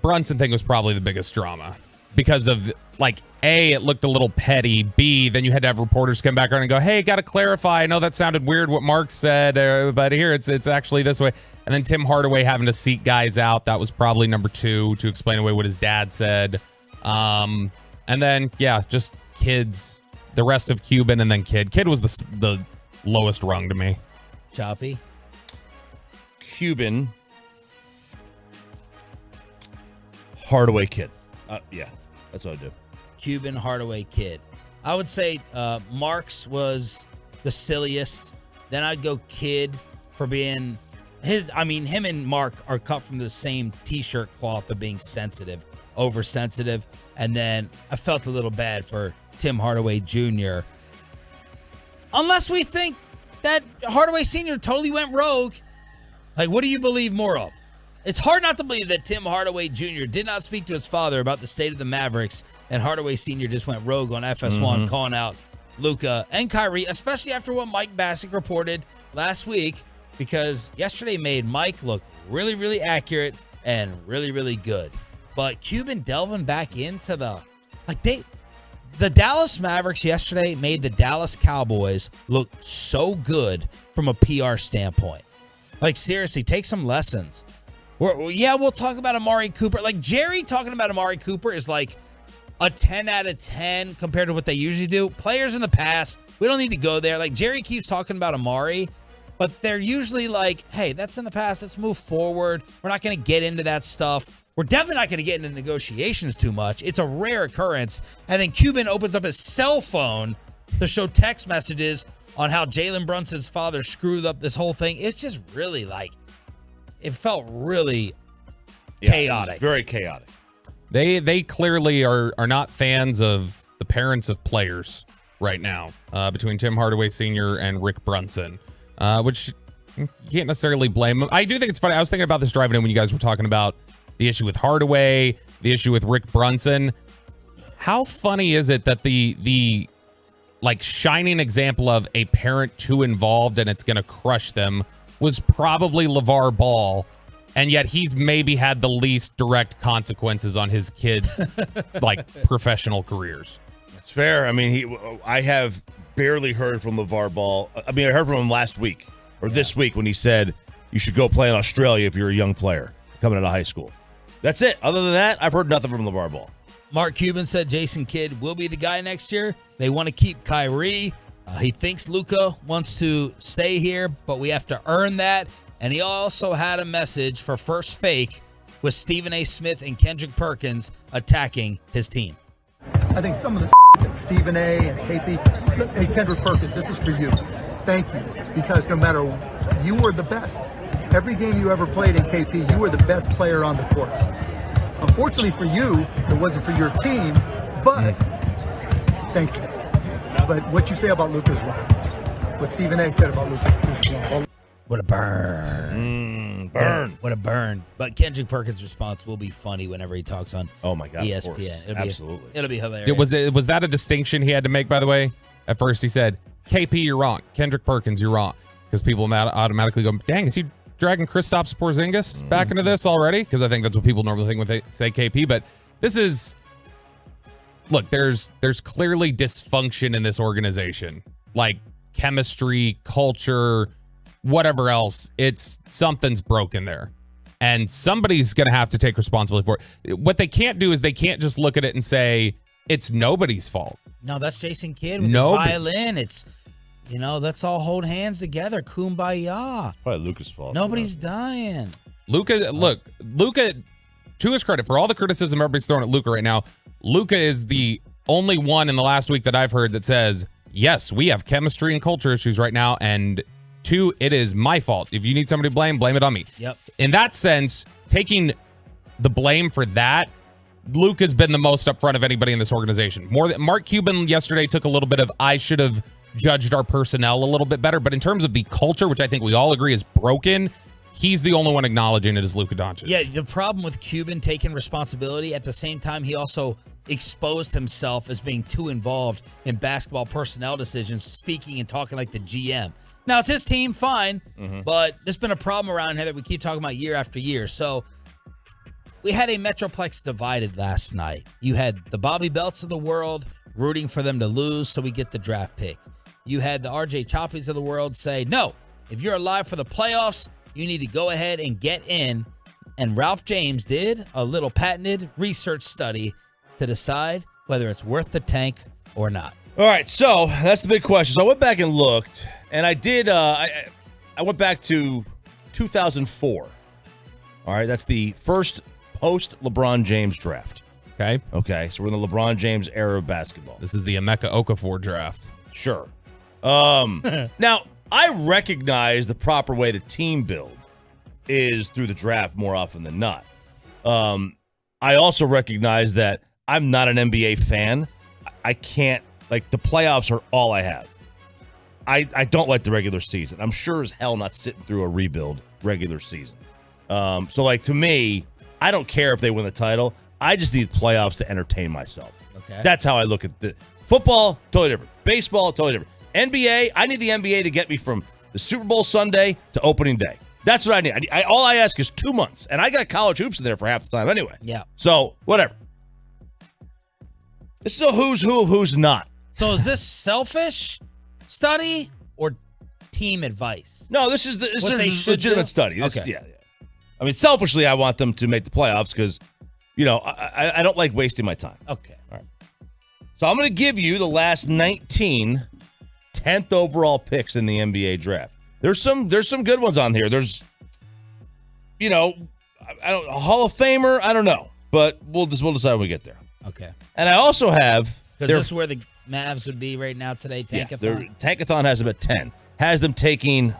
Brunson thing was probably the biggest drama because of like A, it looked a little petty. B, then you had to have reporters come back around and go, hey, got to clarify. I know that sounded weird what Mark said, but here it's actually this way. And then Tim Hardaway having to seat guys out. That was probably number 2 to explain away what his dad said. And then yeah, just kids. The rest of Cuban and then Kidd. Kidd was the lowest rung to me. Choppy. Cuban, Hardaway, Kidd. Yeah, that's what I do. Cuban, Hardaway, Kidd. I would say Marks was the silliest. Then I'd go Kidd for being him and Mark are cut from the same t-shirt cloth of being sensitive, oversensitive. And then I felt a little bad for Tim Hardaway Jr. Unless we think that Hardaway Sr. totally went rogue. Like, what do you believe more of? It's hard not to believe that Tim Hardaway Jr. did not speak to his father about the state of the Mavericks, and Hardaway Sr. just went rogue on FS1, calling out Luka and Kyrie, especially after what Mike Bassick reported last week, because yesterday made Mike look really, really accurate and really, really good. But Cuban delving back into the Dallas Mavericks yesterday made the Dallas Cowboys look so good from a PR standpoint. Like, seriously, take some lessons. We'll talk about Amari Cooper. Like, Jerry talking about Amari Cooper is like a 10 out of 10 compared to what they usually do. Players in the past, we don't need to go there. Like, Jerry keeps talking about Amari, but they're usually like, hey, that's in the past. Let's move forward. We're not going to get into that stuff. We're definitely not going to get into negotiations too much. It's a rare occurrence. And then Cuban opens up his cell phone to show text messages on how Jalen Brunson's father screwed up this whole thing. It's just really it felt really chaotic. Very chaotic. They clearly are not fans of the parents of players right now, between Tim Hardaway Sr. and Rick Brunson, which you can't necessarily blame them. I do think it's funny. I was thinking about this driving in when you guys were talking about the issue with Hardaway, the issue with Rick Brunson. How funny is it that the like shining example of a parent too involved and it's going to crush them was probably LeVar Ball, and yet he's maybe had the least direct consequences on his kids' like professional careers. That's fair. I mean, I have barely heard from LeVar Ball. I mean, I heard from him last week or this week when he said you should go play in Australia if you're a young player coming out of high school. That's it. Other than that, I've heard nothing from LeVar Ball. Mark Cuban said Jason Kidd will be the guy next year. They want to keep Kyrie. He thinks Luka wants to stay here, but we have to earn that. And he also had a message for First Fake with Stephen A. Smith and Kendrick Perkins attacking his team. I think some of the and Stephen A. and KP. Look, hey, Kendrick Perkins, this is for you. Thank you. Because no matter, you were the best. Every game you ever played in KP, you were the best player on the court. Unfortunately for you, it wasn't for your team, but thank you. But what you say about Luka is wrong. What Stephen A. said about Luka is wrong. What a burn. What a burn. But Kendrick Perkins' response will be funny whenever he talks on ESPN. Absolutely. It'll be hilarious. Was that a distinction he had to make, by the way? At first he said, KP, you're wrong. Kendrick Perkins, you're wrong. Because people automatically go, dang, is he dragging Kristaps Porzingis back into this already? Because I think that's what people normally think when they say KP. But this is, look, there's clearly dysfunction in this organization. Like chemistry, culture, whatever else. Something's broken there. And somebody's going to have to take responsibility for it. What they can't do is they can't just look at it and say, it's nobody's fault. No, that's Jason Kidd with his violin. It's, let's all hold hands together. Kumbaya. Probably Luka's fault. Nobody's dying. Luka, to his credit, for all the criticism everybody's throwing at Luka right now, Luka is the only one in the last week that I've heard that says, yes, we have chemistry and culture issues right now, and 2, it is my fault. If you need somebody to blame it on me. Yep. In that sense, taking the blame for that, Luka's been the most upfront of anybody in this organization. More than Mark Cuban yesterday took a little bit of, I should have judged our personnel a little bit better. But in terms of the culture, which I think we all agree is broken, he's the only one acknowledging it as Luka Doncic. Yeah, the problem with Cuban taking responsibility, at the same time, he also exposed himself as being too involved in basketball personnel decisions, speaking and talking like the GM. Now, it's his team, fine, but there's been a problem around here that we keep talking about year after year. So we had a Metroplex divided last night. You had the Bobby Belts of the world rooting for them to lose so we get the draft pick. You had the RJ Choppies of the world say, no, if you're alive for the playoffs, you need to go ahead and get in. And Ralph James did a little patented research study to decide whether it's worth the tank or not. All right, so that's the big question. So I went back and looked, and I did. I went back to 2004. All right, that's the first post LeBron James draft. Okay, so we're in the LeBron James era of basketball. This is the Emeka Okafor draft. Sure. Now I recognize the proper way to team build is through the draft more often than not. I also recognize that I'm not an NBA fan. I can't. Like, the playoffs are all I have. I don't like the regular season. I'm sure as hell not sitting through a rebuild regular season. So, like, to me, I don't care if they win the title. I just need playoffs to entertain myself. Okay. That's how I look at the football, totally different. Baseball, totally different. NBA, I need the NBA to get me from the Super Bowl Sunday to opening day. That's what I need. All I ask is 2 months, and I got college hoops in there for half the time anyway. Yeah. So, whatever. This is a who's who of who's not. So is this selfish study or team advice? No, this is a legitimate study. Okay. Yeah. I mean, selfishly, I want them to make the playoffs because, I don't like wasting my time. Okay. All right. So I'm going to give you the last 19 10th overall picks in the NBA draft. There's some good ones on here. There's, a Hall of Famer. I don't know, but we'll decide when we get there. Okay. And I also have because this is where the Mavs would be right now today. Tankathon. Tankathon has them at 10. Has them taking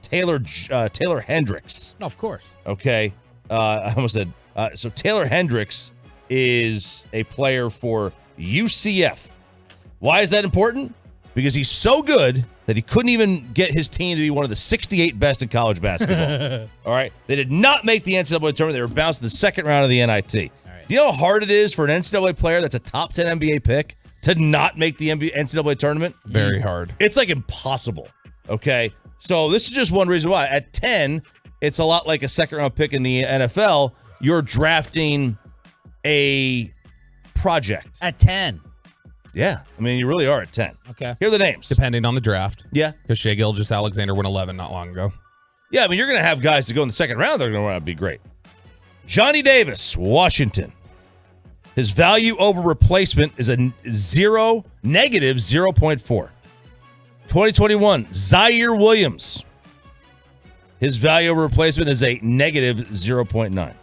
Taylor Hendricks. Of course. Okay. I almost said so. Taylor Hendricks is a player for UCF. Why is that important? Because he's so good that he couldn't even get his team to be one of the 68 best in college basketball. All right. They did not make the NCAA tournament. They were bounced in the second round of the NIT. All right. Do you know how hard it is for an NCAA player that's a top 10 NBA pick to not make the NCAA tournament? Very hard. It's like impossible. Okay. So this is just one reason why. At 10, it's a lot like a second round pick in the NFL. You're drafting a project. At 10. Yeah. I mean, you really are at 10. Okay. Here are the names. Depending on the draft. Yeah. Because Shai Gilgeous-Alexander went 11 not long ago. Yeah, I mean, you're going to have guys to go in the second round. They're going to be great. Johnny Davis, Washington. His value over replacement is a negative 0.4. 2021, Zaire Williams. His value over replacement is a negative 0.9.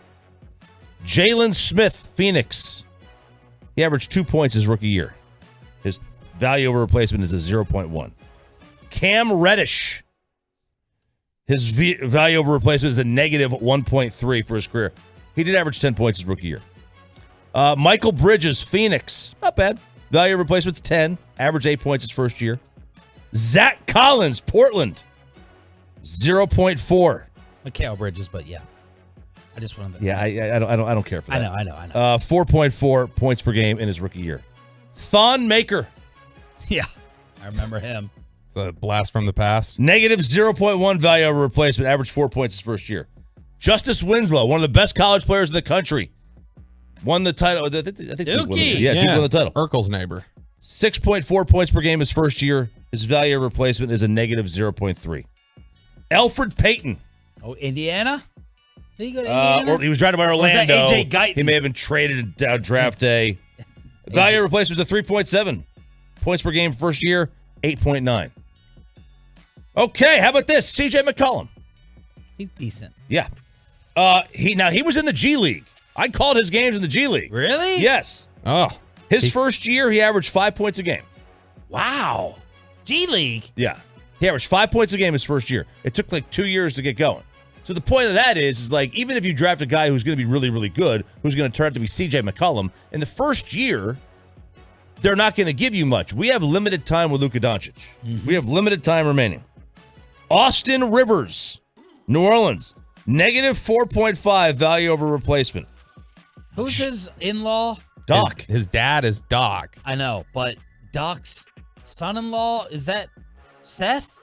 Jalen Smith, Phoenix. He averaged 2 points his rookie year. His value over replacement is a 0.1. Cam Reddish. His value over replacement is a negative 1.3 for his career. He did average 10 points his rookie year. Michael Bridges, Phoenix. Not bad. Value over replacement's 10. Average 8 points his first year. Zach Collins, Portland. 0.4. Mikal Bridges, but yeah. I just wanted to. Yeah, I don't care for that. I know. 4.4 points per game in his rookie year. Thon Maker. Yeah, I remember him. It's a blast from the past. Negative 0.1 value over replacement. Average 4 points his first year. Justice Winslow, one of the best college players in the country. Won the title. I think Duke won the title. Urkel's neighbor. 6.4 points per game his first year. His value over replacement is a negative 0.3. Alfred Payton. Oh, Indiana? Did he go to Indiana? Or he was drafted by Orlando. Was that AJ Guyton? He may have been traded on draft day. Value replacement is a 3.7. Points per game first year, 8.9. Okay, how about this? CJ McCollum. He's decent. Yeah. He was in the G League. I called his games in the G League. Really? Yes. Oh. His first year, he averaged 5 points a game. Wow. G League? Yeah. He averaged 5 points a game his first year. It took like 2 years to get going. So the point of that is like, even if you draft a guy who's going to be really, really good, who's going to turn out to be CJ McCollum, in the first year, they're not going to give you much. We have limited time with Luka Doncic. We have limited time remaining. Austin Rivers, New Orleans, negative 4.5 value over replacement. Who's his in-law? Doc. His dad is Doc. I know, but Doc's son-in-law, is that Seth?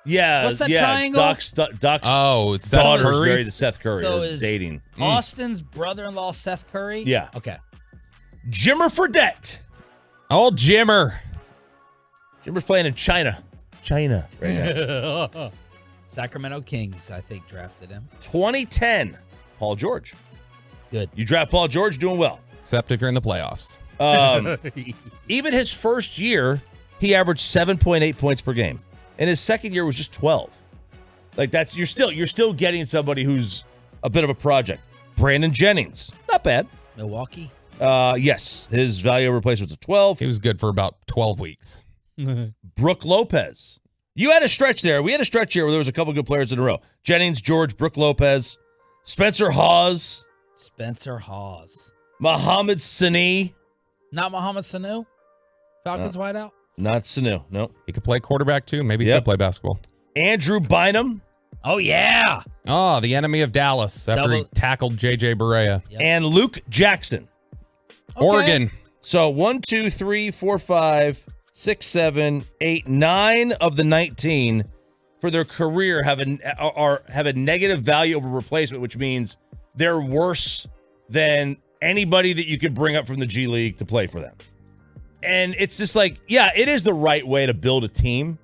Yeah. What's that yeah, triangle? Doc's it's Seth daughter's Curry? married to Seth Curry. So or is dating. Austin's brother-in-law Seth Curry? Yeah. Okay. Jimmer Fredette. Oh, Jimmer. Jimmer's playing in China. China right now. Sacramento Kings, I think, drafted him. 2010, Paul George. Good. You draft Paul George, doing well. Except if you're in the playoffs. Even his first year, he averaged 7.8 points per game. And his second year was just 12. Like that's you're still getting somebody who's a bit of a project. Brandon Jennings, not bad. Milwaukee? Yes. His value over replacement was a 12. He was good for about 12 weeks. Brooke Lopez. You had a stretch there. We had a stretch here where there was a couple good players in a row. Jennings, George, Brooke Lopez, Spencer Hawes. Mohamed Sani. Not Mohamed Sanu? Falcons wideout? Not Sanu, no. He could play quarterback too. Maybe he could play basketball. Andrew Bynum. Oh, yeah. Oh, the enemy of Dallas after he tackled J.J. Barea. Yep. And Luke Jackson. Okay. Oregon. So 1, 2, 3, 4, 5, 6, 7, 8, 9 of the 19 for their career have a negative value over replacement, which means they're worse than anybody that you could bring up from the G League to play for them. And it's just like, yeah, it is the right way to build a team.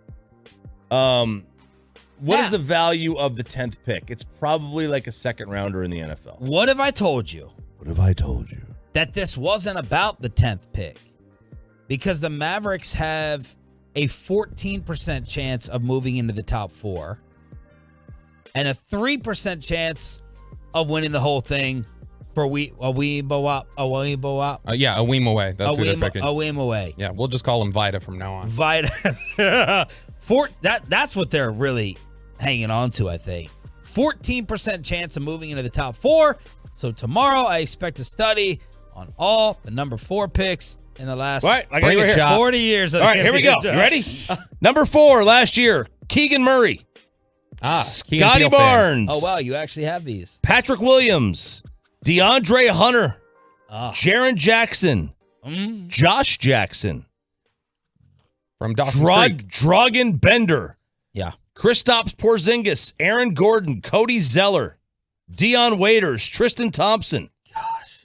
What is the value of the 10th pick? It's probably like a second rounder in the NFL. What have I told you? What have I told you? That this wasn't about the 10th pick. Because the Mavericks have a 14% chance of moving into the top 4 and a 3% chance of winning the whole thing for Yeah, Awimaway. That's who they're picking. Awimaway. Yeah, we'll just call him Vida from now on. Vida. That's what they're really hanging on to, I think. 14% chance of moving into the top 4. So tomorrow I expect to study on all the number 4 picks in the last 40 years. All right, here we go. You ready? Number 4 last year, Keegan Murray. Scotty Barnes. Oh, wow, you actually have these. Patrick Williams. DeAndre Hunter. Jaren Jackson. Josh Jackson. From Dawson's Creek. Dragan Bender. Yeah. Kristaps Porzingis. Aaron Gordon. Cody Zeller. Dion Waiters. Tristan Thompson.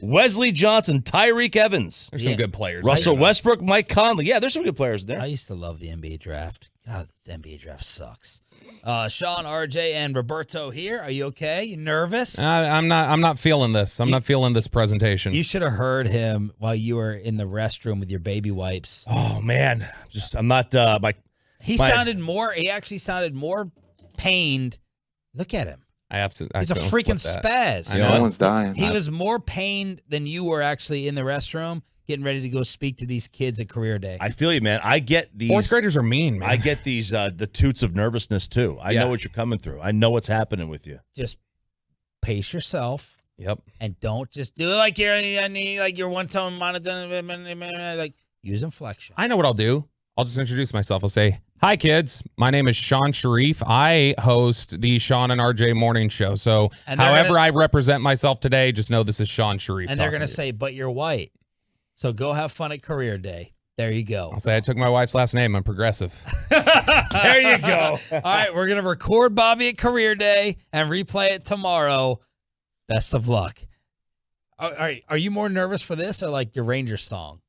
Wesley Johnson. Tyreek Evans. There's some good players. Russell Westbrook. Mike Conley. Yeah, there's some good players in there. I used to love the NBA draft. God, the NBA draft sucks. Sean, RJ, and Roberto here. Are you okay? You nervous? I'm not feeling this. I'm not feeling this presentation. You should have heard him while you were in the restroom with your baby wipes. Oh man, I'm not. He actually sounded more pained. Look at him. He's a freaking spaz. No one's dying. He was more pained than you were actually in the restroom getting ready to go speak to these kids at career day. I feel you, man. I get these. Fourth graders are mean, man. I get these the toots of nervousness too. I know what you're coming through. I know what's happening with you. Just pace yourself. Yep. And don't just do it like you're one tone monotone. Like use inflection. I know what I'll do. I'll just introduce myself. I'll say, hi, kids. My name is Sean Sharif. I host the Sean and RJ morning show. So however I represent myself today, just know this is Sean Sharif. And they're going to say, but you're white. So go have fun at career day. There you go. I'll say I took my wife's last name. I'm progressive. There you go. All right, we're going to record Bobby at career day and replay it tomorrow. Best of luck. All right, are you more nervous for this or like your Rangers song?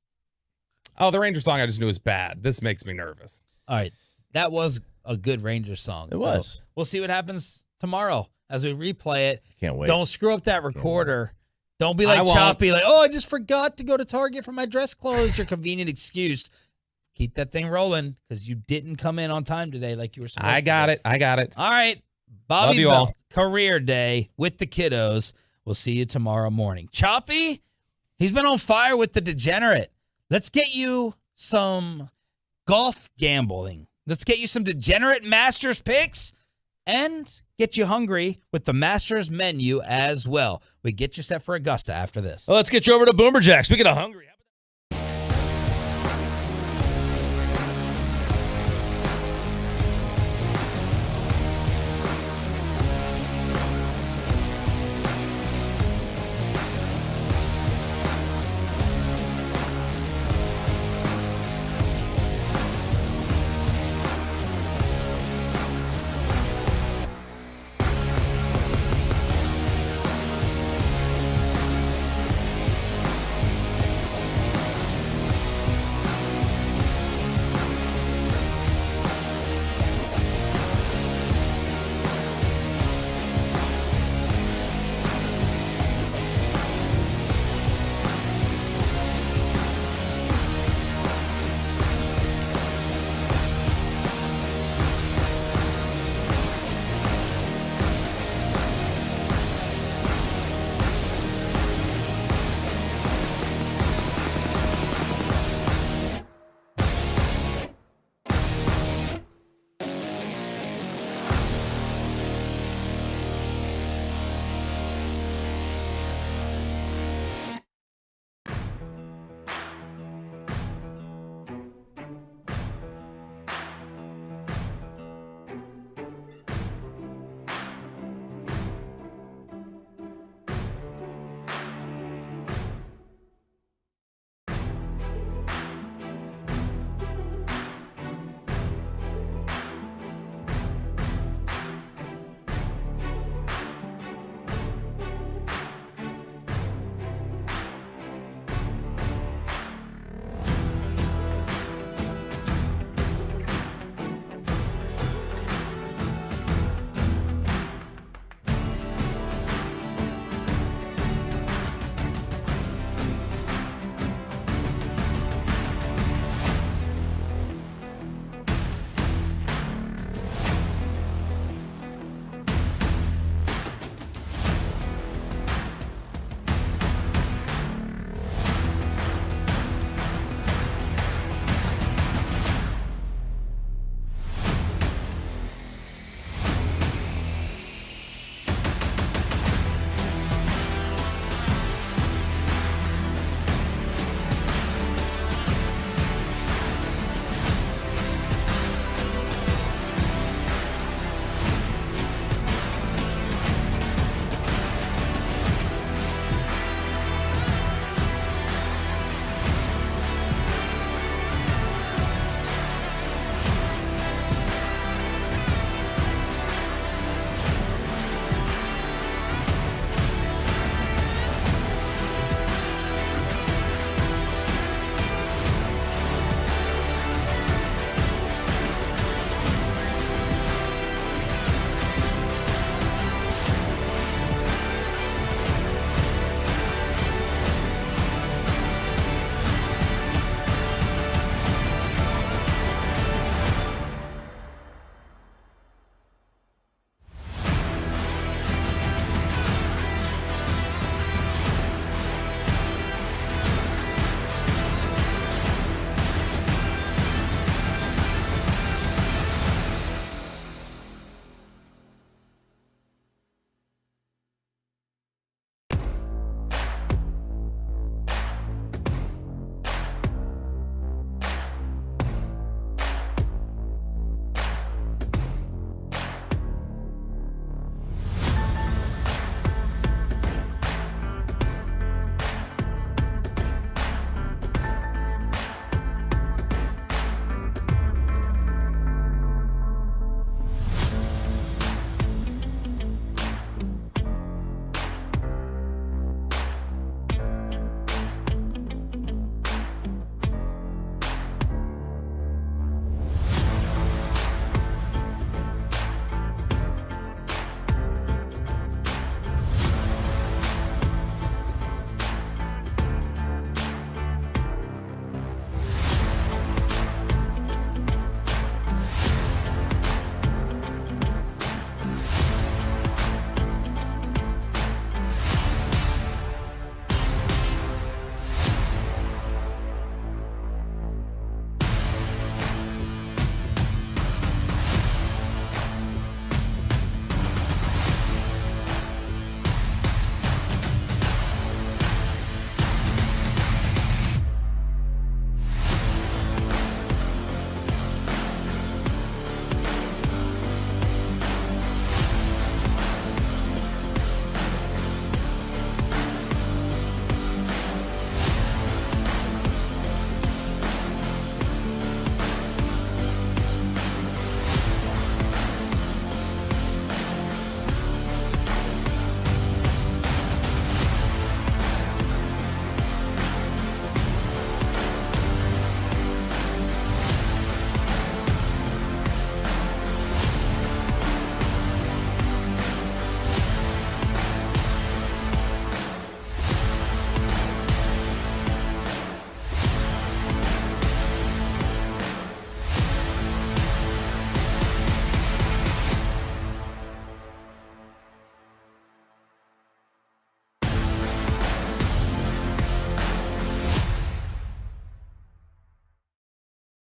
Oh, the Rangers song I just knew was bad. This makes me nervous. All right. That was a good Rangers song. It was. We'll see what happens tomorrow as we replay it. Can't wait. Don't screw up that recorder. Don't be like Choppy, like, oh, I just forgot to go to Target for my dress clothes. Your convenient excuse. Keep that thing rolling because you didn't come in on time today like you were supposed to. I got it. All right. Bobby Love you Bell, all. career day with the kiddos. We'll see you tomorrow morning. Choppy, he's been on fire with the Degenerate. Let's get you some golf gambling. Let's get you some Degenerate Masters picks and get you hungry with the Masters menu as well. We get you set for Augusta after this. Well, let's get you over to Boomerjack. Speaking of hungry.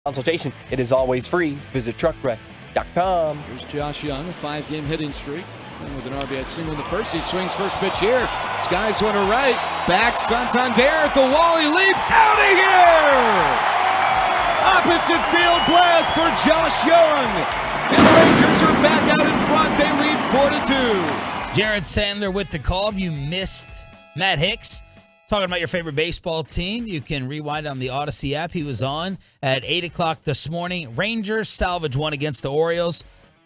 consultation. It is always free. Visit truckwreck.com. Here's Josh Young, a 5-game hitting streak. And with an RBI single in the first, he swings first pitch here. Skies one to right. Back Santander at the wall. He leaps out of here. Opposite field blast for Josh Young. And the Rangers are back out in front. They lead 4-2. Jared Sandler with the call. If you missed Matt Hicks talking about your favorite baseball team, you can rewind on the Odyssey app. He was on at 8 o'clock this morning. Rangers salvage one against the Orioles.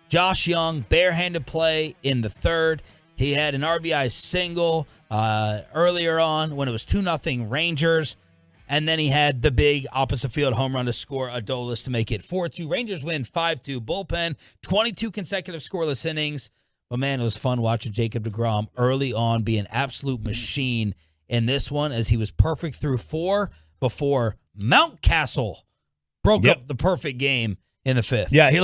Josh Young, barehanded play in the third. He had an RBI single earlier on when it was 2-0 Rangers. And then he had the big opposite field home run to score Adolis to make it 4-2. Rangers win 5-2. Bullpen, 22 consecutive scoreless innings. But, man, it was fun watching Jacob deGrom early on be an absolute machine in this one as he was perfect through 4 before Mountcastle broke up the perfect game in the 5th. Yeah, he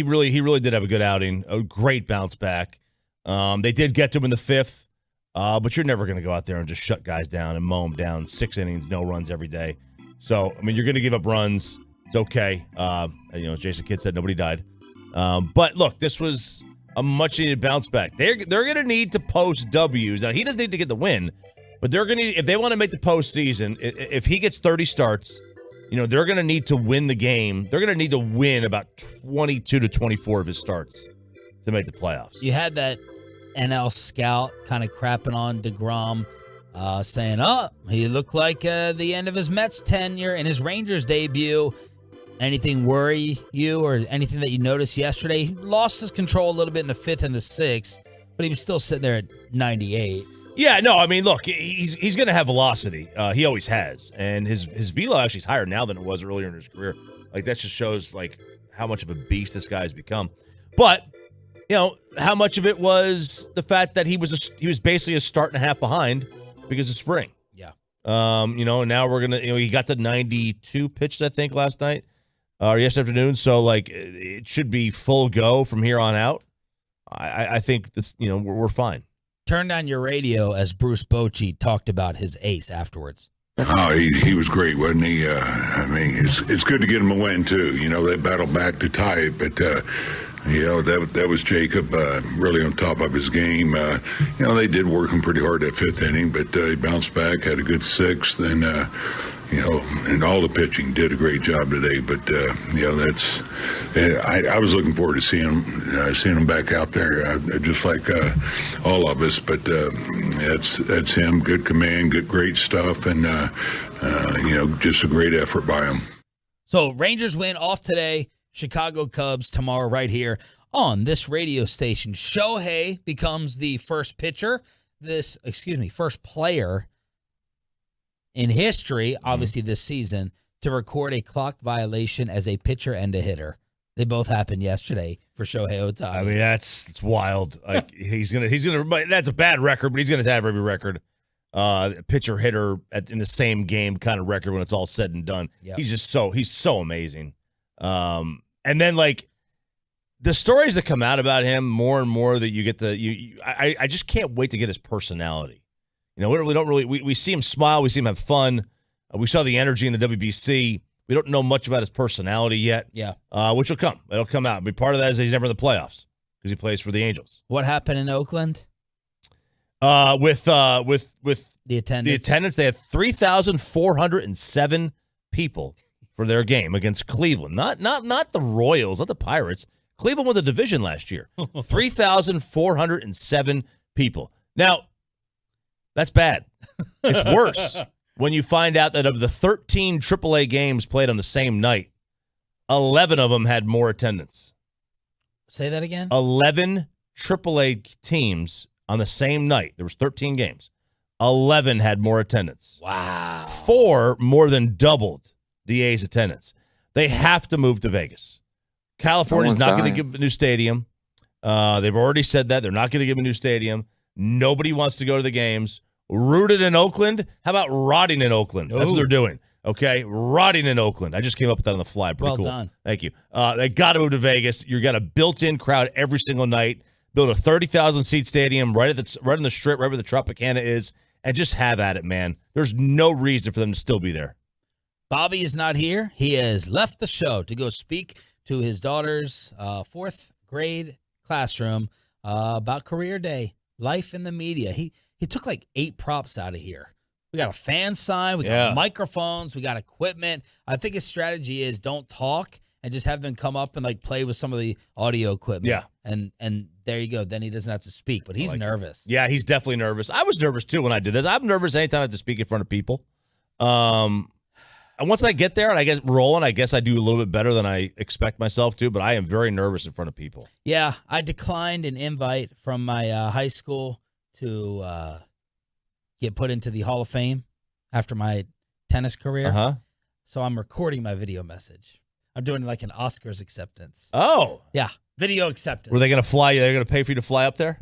really did have a good outing. A great bounce back. They did get to him in the 5th, but you're never going to go out there and just shut guys down and mow them down. 6 innings, no runs every day. So, I mean, you're going to give up runs. It's okay. As Jason Kidd said, nobody died. But look, this was a much-needed bounce back. They're going to need to post W's. Now, he doesn't need to get the win, but they're going to, if they want to make the postseason, if he gets 30 starts, they're going to need to win the game. They're going to need to win about 22 to 24 of his starts to make the playoffs. You had that NL scout kind of crapping on DeGrom, saying, he looked like the end of his Mets tenure in his Rangers debut. Anything worry you or anything that you noticed yesterday? He lost his control a little bit in the 5th and the 6th, but he was still sitting there at 98. Yeah, no, I mean, look, he's going to have velocity. He always has. And his velo actually is higher now than it was earlier in his career. Like, that just shows, like, how much of a beast this guy's become. But, how much of it was the fact that he was basically a start and a half behind because of spring. Yeah. Now we're going to, he got to 92 pitches, I think, last night or yesterday afternoon. So, like, it should be full go from here on out. I think this, we're fine. Turn down your radio as Bruce Bochy talked about his ace afterwards. Oh, he was great, wasn't he? I mean, it's good to get him a win, too. They battled back to tie it, but, that was Jacob really on top of his game. They did work him pretty hard that 5th inning, but he bounced back, had a good 6th, and, and all the pitching did a great job today. But, I was looking forward to seeing him back out there, just like all of us. But that's him. Good command, great stuff, and, just a great effort by him. So Rangers win off today. Chicago Cubs tomorrow right here on this radio station. Shohei becomes the first player in history, obviously this season, to record a clock violation as a pitcher and a hitter. They both happened yesterday for Shohei Ohtani. I mean, it's wild. Like he's gonna. That's a bad record, but he's gonna have every record. Pitcher hitter in the same game kind of record when it's all said and done. Yep. He's so amazing. And then like the stories that come out about him more and more that you get I just can't wait to get his personality. We see him smile, we see him have fun. We saw the energy in the WBC. We don't know much about his personality yet. Yeah. Which will come. It'll come out. But part of that is he's never in the playoffs because he plays for the Angels. What happened in Oakland? With the attendance. They had 3,407 people for their game against Cleveland. Not the Royals, not the Pirates. Cleveland won the division last year. 3,407 people. Now, that's bad. It's worse when you find out that of the 13 AAA games played on the same night, 11 of them had more attendance. Say that again? 11 AAA teams on the same night. There was 13 games. 11 had more attendance. Wow. 4 more than doubled the A's attendance. They have to move to Vegas. California's not going to give a new stadium. They've already said that. They're not going to give a new stadium. Nobody wants to go to the games. Rooted in Oakland? How about rotting in Oakland? That's what they're doing. Okay? Rotting in Oakland. I just came up with that on the fly. Pretty cool. Well done. Thank you. They got to move to Vegas. You got a built-in crowd every single night. Build a 30,000-seat stadium right on the Strip, right where the Tropicana is, and just have at it, man. There's no reason for them to still be there. Bobby is not here. He has left the show to go speak to his daughter's 4th grade classroom about career day, life in the media. He took like 8 props out of here. We got a fan sign. We got microphones. We got equipment. I think his strategy is don't talk and just have them come up and like play with some of the audio equipment. Yeah. And there you go. Then he doesn't have to speak, but he's nervous. Yeah, he's definitely nervous. I was nervous too when I did this. I'm nervous anytime I have to speak in front of people. And once I get there and I get rolling, I guess I do a little bit better than I expect myself to, but I am very nervous in front of people. Yeah, I declined an invite from my high school to get put into the Hall of Fame after my tennis career. Uh-huh. So I'm recording my video message. I'm doing like an Oscars acceptance. Oh. Yeah, video acceptance. Were they going to fly you? They're going to pay for you to fly up there?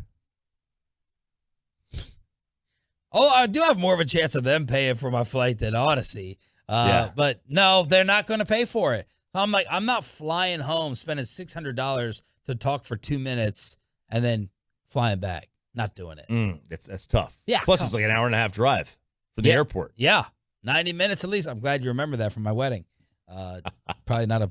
Oh, I do have more of a chance of them paying for my flight than Odyssey. But no, they're not going to pay for it. I'm like, I'm not flying home, spending $600 to talk for 2 minutes and then flying back. Not doing it. That's tough. Yeah. Plus, it's like an hour and a half drive from the airport. Yeah. 90 minutes at least. I'm glad you remember that from my wedding. Probably not a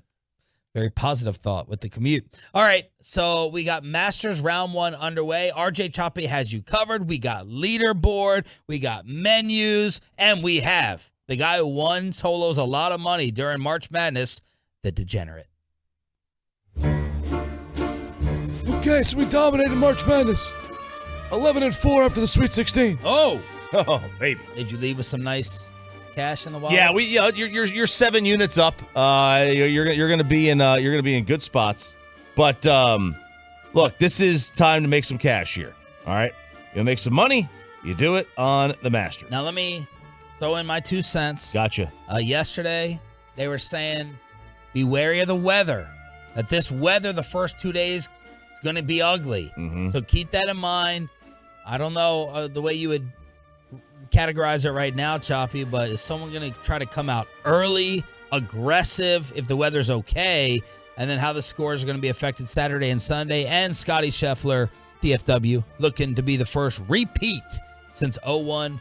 very positive thought with the commute. All right. So we got Masters round 1 underway. RJ Choppy has you covered. We got leaderboard. We got menus. And we have the guy who won solos a lot of money during March Madness, the Degenerate. Okay, so we dominated March Madness. 11-4 after the Sweet 16. Oh, baby! Did you leave with some nice cash in the wallet? Yeah, you're 7 units up. You're gonna be in good spots. But look, this is time to make some cash here. All right, you'll make some money. You do it on the Masters. Now let me throw in my 2 cents. Gotcha. Yesterday they were saying, be wary of the weather. That this weather the first 2 days is going to be ugly. Mm-hmm. So keep that in mind. I don't know the way you would categorize it right now, Choppy, but is someone going to try to come out early, aggressive, if the weather's okay, and then how the scores are going to be affected Saturday and Sunday? And Scotty Scheffler, DFW, looking to be the first repeat since 01-02.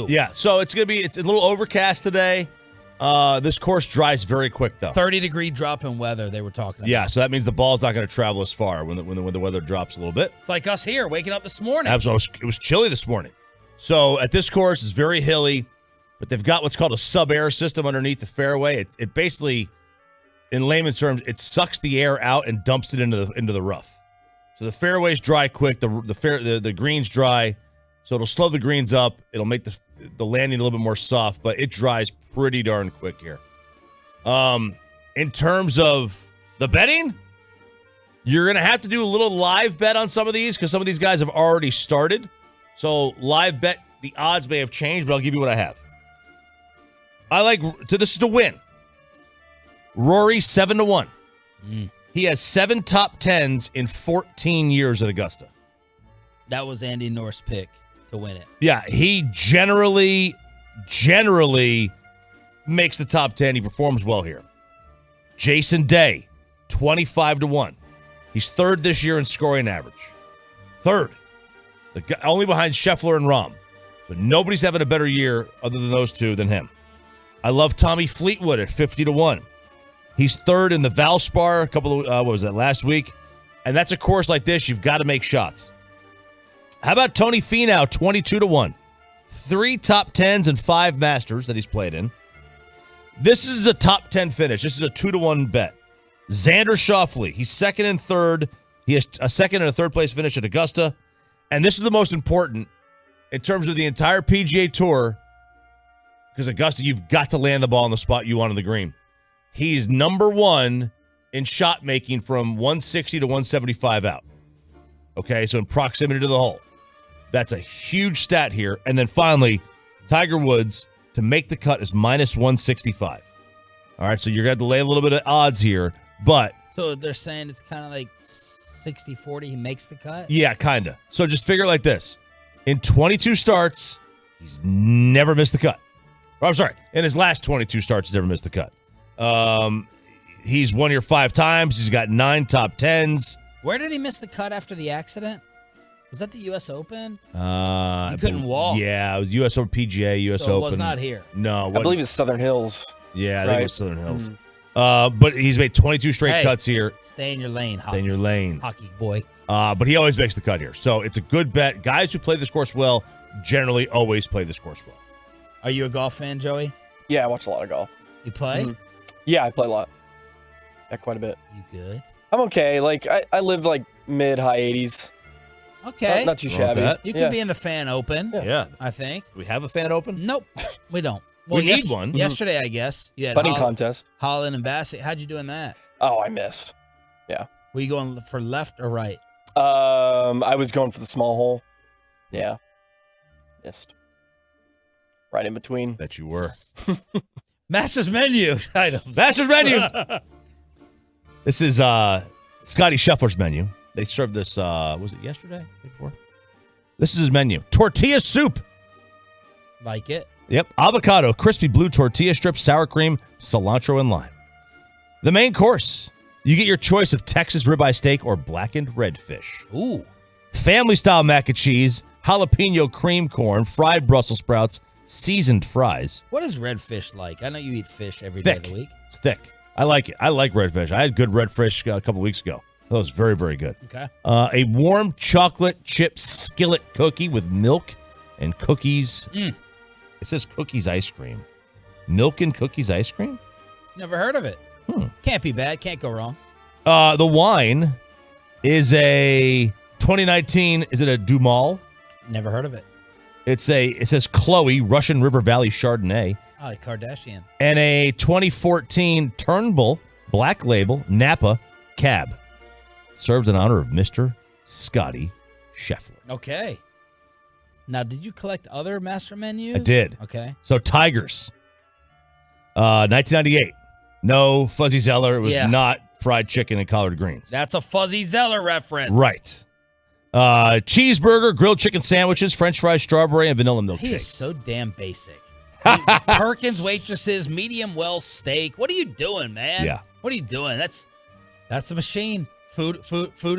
Yeah, so it's a little overcast today. This course dries very quick, though. 30-degree drop in weather they were talking about. Yeah, so that means the ball's not going to travel as far when the weather drops a little bit. It's like us here waking up this morning. Absolutely. It was chilly this morning. So at this course, it's very hilly, but they've got what's called a sub-air system underneath the fairway. It basically, in layman's terms, it sucks the air out and dumps it into the rough. So the fairways dry quick, the greens dry, so it'll slow the greens up. It'll make the landing a little bit more soft, but it dries pretty darn quick here. In terms of the betting, you're going to have to do a little live bet on some of these because some of these guys have already started. So live bet, the odds may have changed, but I'll give you what I have. This is to win. Rory 7-1. He has 7 top 10s in 14 years at Augusta. That was Andy North's pick to win it. Yeah, he generally makes the top 10. He performs well here. Jason Day, 25-1. He's 3rd this year in scoring average. 3rd. Only behind Scheffler and Rahm. So nobody's having a better year other than those two than him. I love Tommy Fleetwood at 50-1. He's 3rd in the Valspar last week? And that's a course like this, you've got to make shots. How about Tony Finau, 22-1? 3 top 10s and 5 Masters that he's played in. This is a top 10 finish. This is a 2-1 bet. Xander Schauffele, he's 2nd and 3rd. He has a 2nd and a 3rd place finish at Augusta. And this is the most important in terms of the entire PGA Tour, because Augusta, you've got to land the ball on the spot you want on the green. He's number 1 in shot making from 160 to 175 out. Okay, so in proximity to the hole. That's a huge stat here. And then finally, Tiger Woods to make the cut is minus 165. All right, so you're going to lay a little bit of odds here, but... So they're saying it's kind of like 60-40, he makes the cut? Yeah, kind of. So just figure it like this. In 22 starts, he's never missed the cut. Or, I'm sorry, in his last 22 starts, he's never missed the cut. He's won here 5 times. He's got 9 top 10s. Where did he miss the cut after the accident? Was that the U.S. Open? He couldn't walk. Yeah, it was U.S. Open PGA, U.S. So Open. it was not here. No. I believe it's Southern Hills. Yeah, I think it was Southern Hills. But he's made 22 straight cuts here. Stay in your lane, hockey. Stay in your lane. Hockey boy. But he always makes the cut here. So it's a good bet. Guys who play this course well generally always play this course well. Are you a golf fan, Joey? Yeah, I watch a lot of golf. You play? Mhm. Yeah, I play a lot. Yeah, quite a bit. You good? I'm okay. Like I live like mid-high 80s. Okay. Not too shabby. You can be in the fan open. Yeah. I think. Do we have a fan open? Nope. We don't. We need one. Yesterday, I guess. You had Putting contest. Holland and Bassett. How'd you do in that? Oh, I missed. Yeah. Were you going for left or right? I was going for the small hole. Yeah. Missed. Right in between. Bet you were. Masters menu items. Masters menu. This is Scotty Scheffler's menu. They served this, was it yesterday? Day before? This is his menu. Tortilla soup. Like it. Yep. Avocado, crispy blue tortilla strips, sour cream, cilantro, and lime. The main course. You get your choice of Texas ribeye steak or blackened redfish. Ooh. Family-style mac and cheese, jalapeno cream corn, fried Brussels sprouts, seasoned fries. What is redfish like? I know you eat fish every day of the week. It's thick. I like it. I like redfish. I had good redfish a couple weeks ago. That was very, very good. Okay. A warm chocolate chip skillet cookie with milk and cookies. It says cookies ice cream. Milk and cookies ice cream? Never heard of it. Can't be bad. Can't go wrong. The wine is a 2019. Is it a Dumal? Never heard of it. It says Chloe Russian River Valley Chardonnay. Oh, Kardashian. And a 2014 Turnbull Black Label Napa Cab. Served in honor of Mr. Scotty Scheffler. Okay. Now, did you collect other master menus? I did. Okay. So Tigers. 1998. No Fuzzy Zeller. It was not fried chicken and collard greens. That's a Fuzzy Zeller reference. Right. Cheeseburger, grilled chicken sandwiches, French fries, strawberry, and vanilla milkshake. He is so damn basic. Perkins waitresses, medium well steak. What are you doing, man? Yeah. What are you doing? That's a machine. Food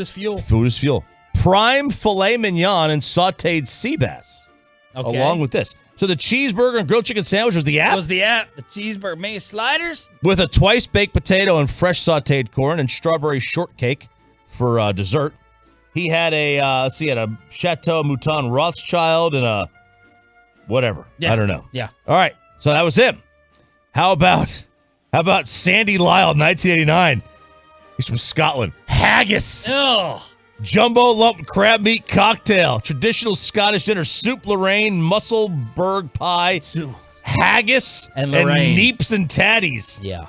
is fuel. Food is fuel. Prime filet mignon and sauteed sea bass. Okay. Along with this. So the cheeseburger and grilled chicken sandwich was the app? The cheeseburger. Maybe sliders? With a twice baked potato and fresh sauteed corn and strawberry shortcake for dessert. He had a Chateau Mouton Rothschild and a whatever. Yeah. I don't know. Yeah. All right. So that was him. How about Sandy Lyle, 1989? He's from Scotland. Haggis. Ugh. Jumbo lump crab meat cocktail. Traditional Scottish dinner. Soup Lorraine. Musselburgh pie. Haggis. And Lorraine. Neeps and Tatties. Yeah.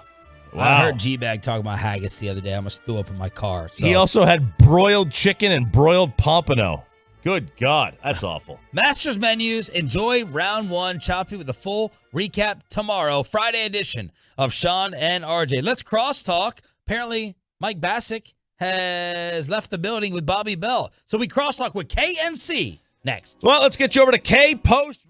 Wow. I heard G-Bag talk about haggis the other day. I almost threw up in my car. So. He also had broiled chicken and broiled pompano. Good God. That's awful. Masters menus. Enjoy round one. Choppy with a full recap tomorrow. Friday edition of Sean and RJ. Let's crosstalk. Apparently, Mike Bassick has left the building with Bobby Bell. So we crosstalk with KNC next. Well, let's get you over to K Post.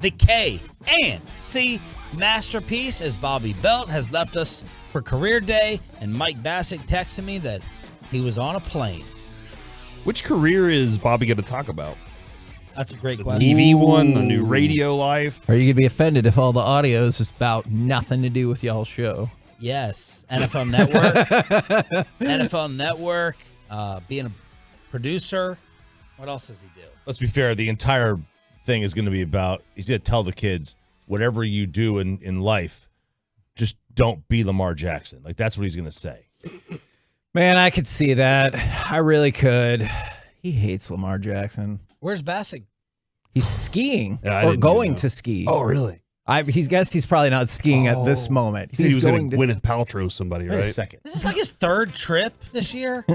the K and C masterpiece, as Bobby Belt has left us for career day, and Mike Bassick texted me that he was on a plane. Which career is Bobby going to talk about? That's a great The question. TV one, the new radio life. Are you going to be offended if all the audio is about nothing to do with y'all's show? Yes. NFL Network. NFL Network, being a producer. What else does he do? Let's be fair. The entire thing is going to be about, he's going to tell the kids, whatever you do in life, just don't be Lamar Jackson. Like, that's what he's going to say. Man, I could see that. I really could. He hates Lamar Jackson. Where's Bassick? He's skiing I or didn't going know. to ski. Oh, really? He's probably not skiing at this moment. He said he was going going to Gwyneth Paltrow somebody, Wait right? a second. Is this like his third trip this year?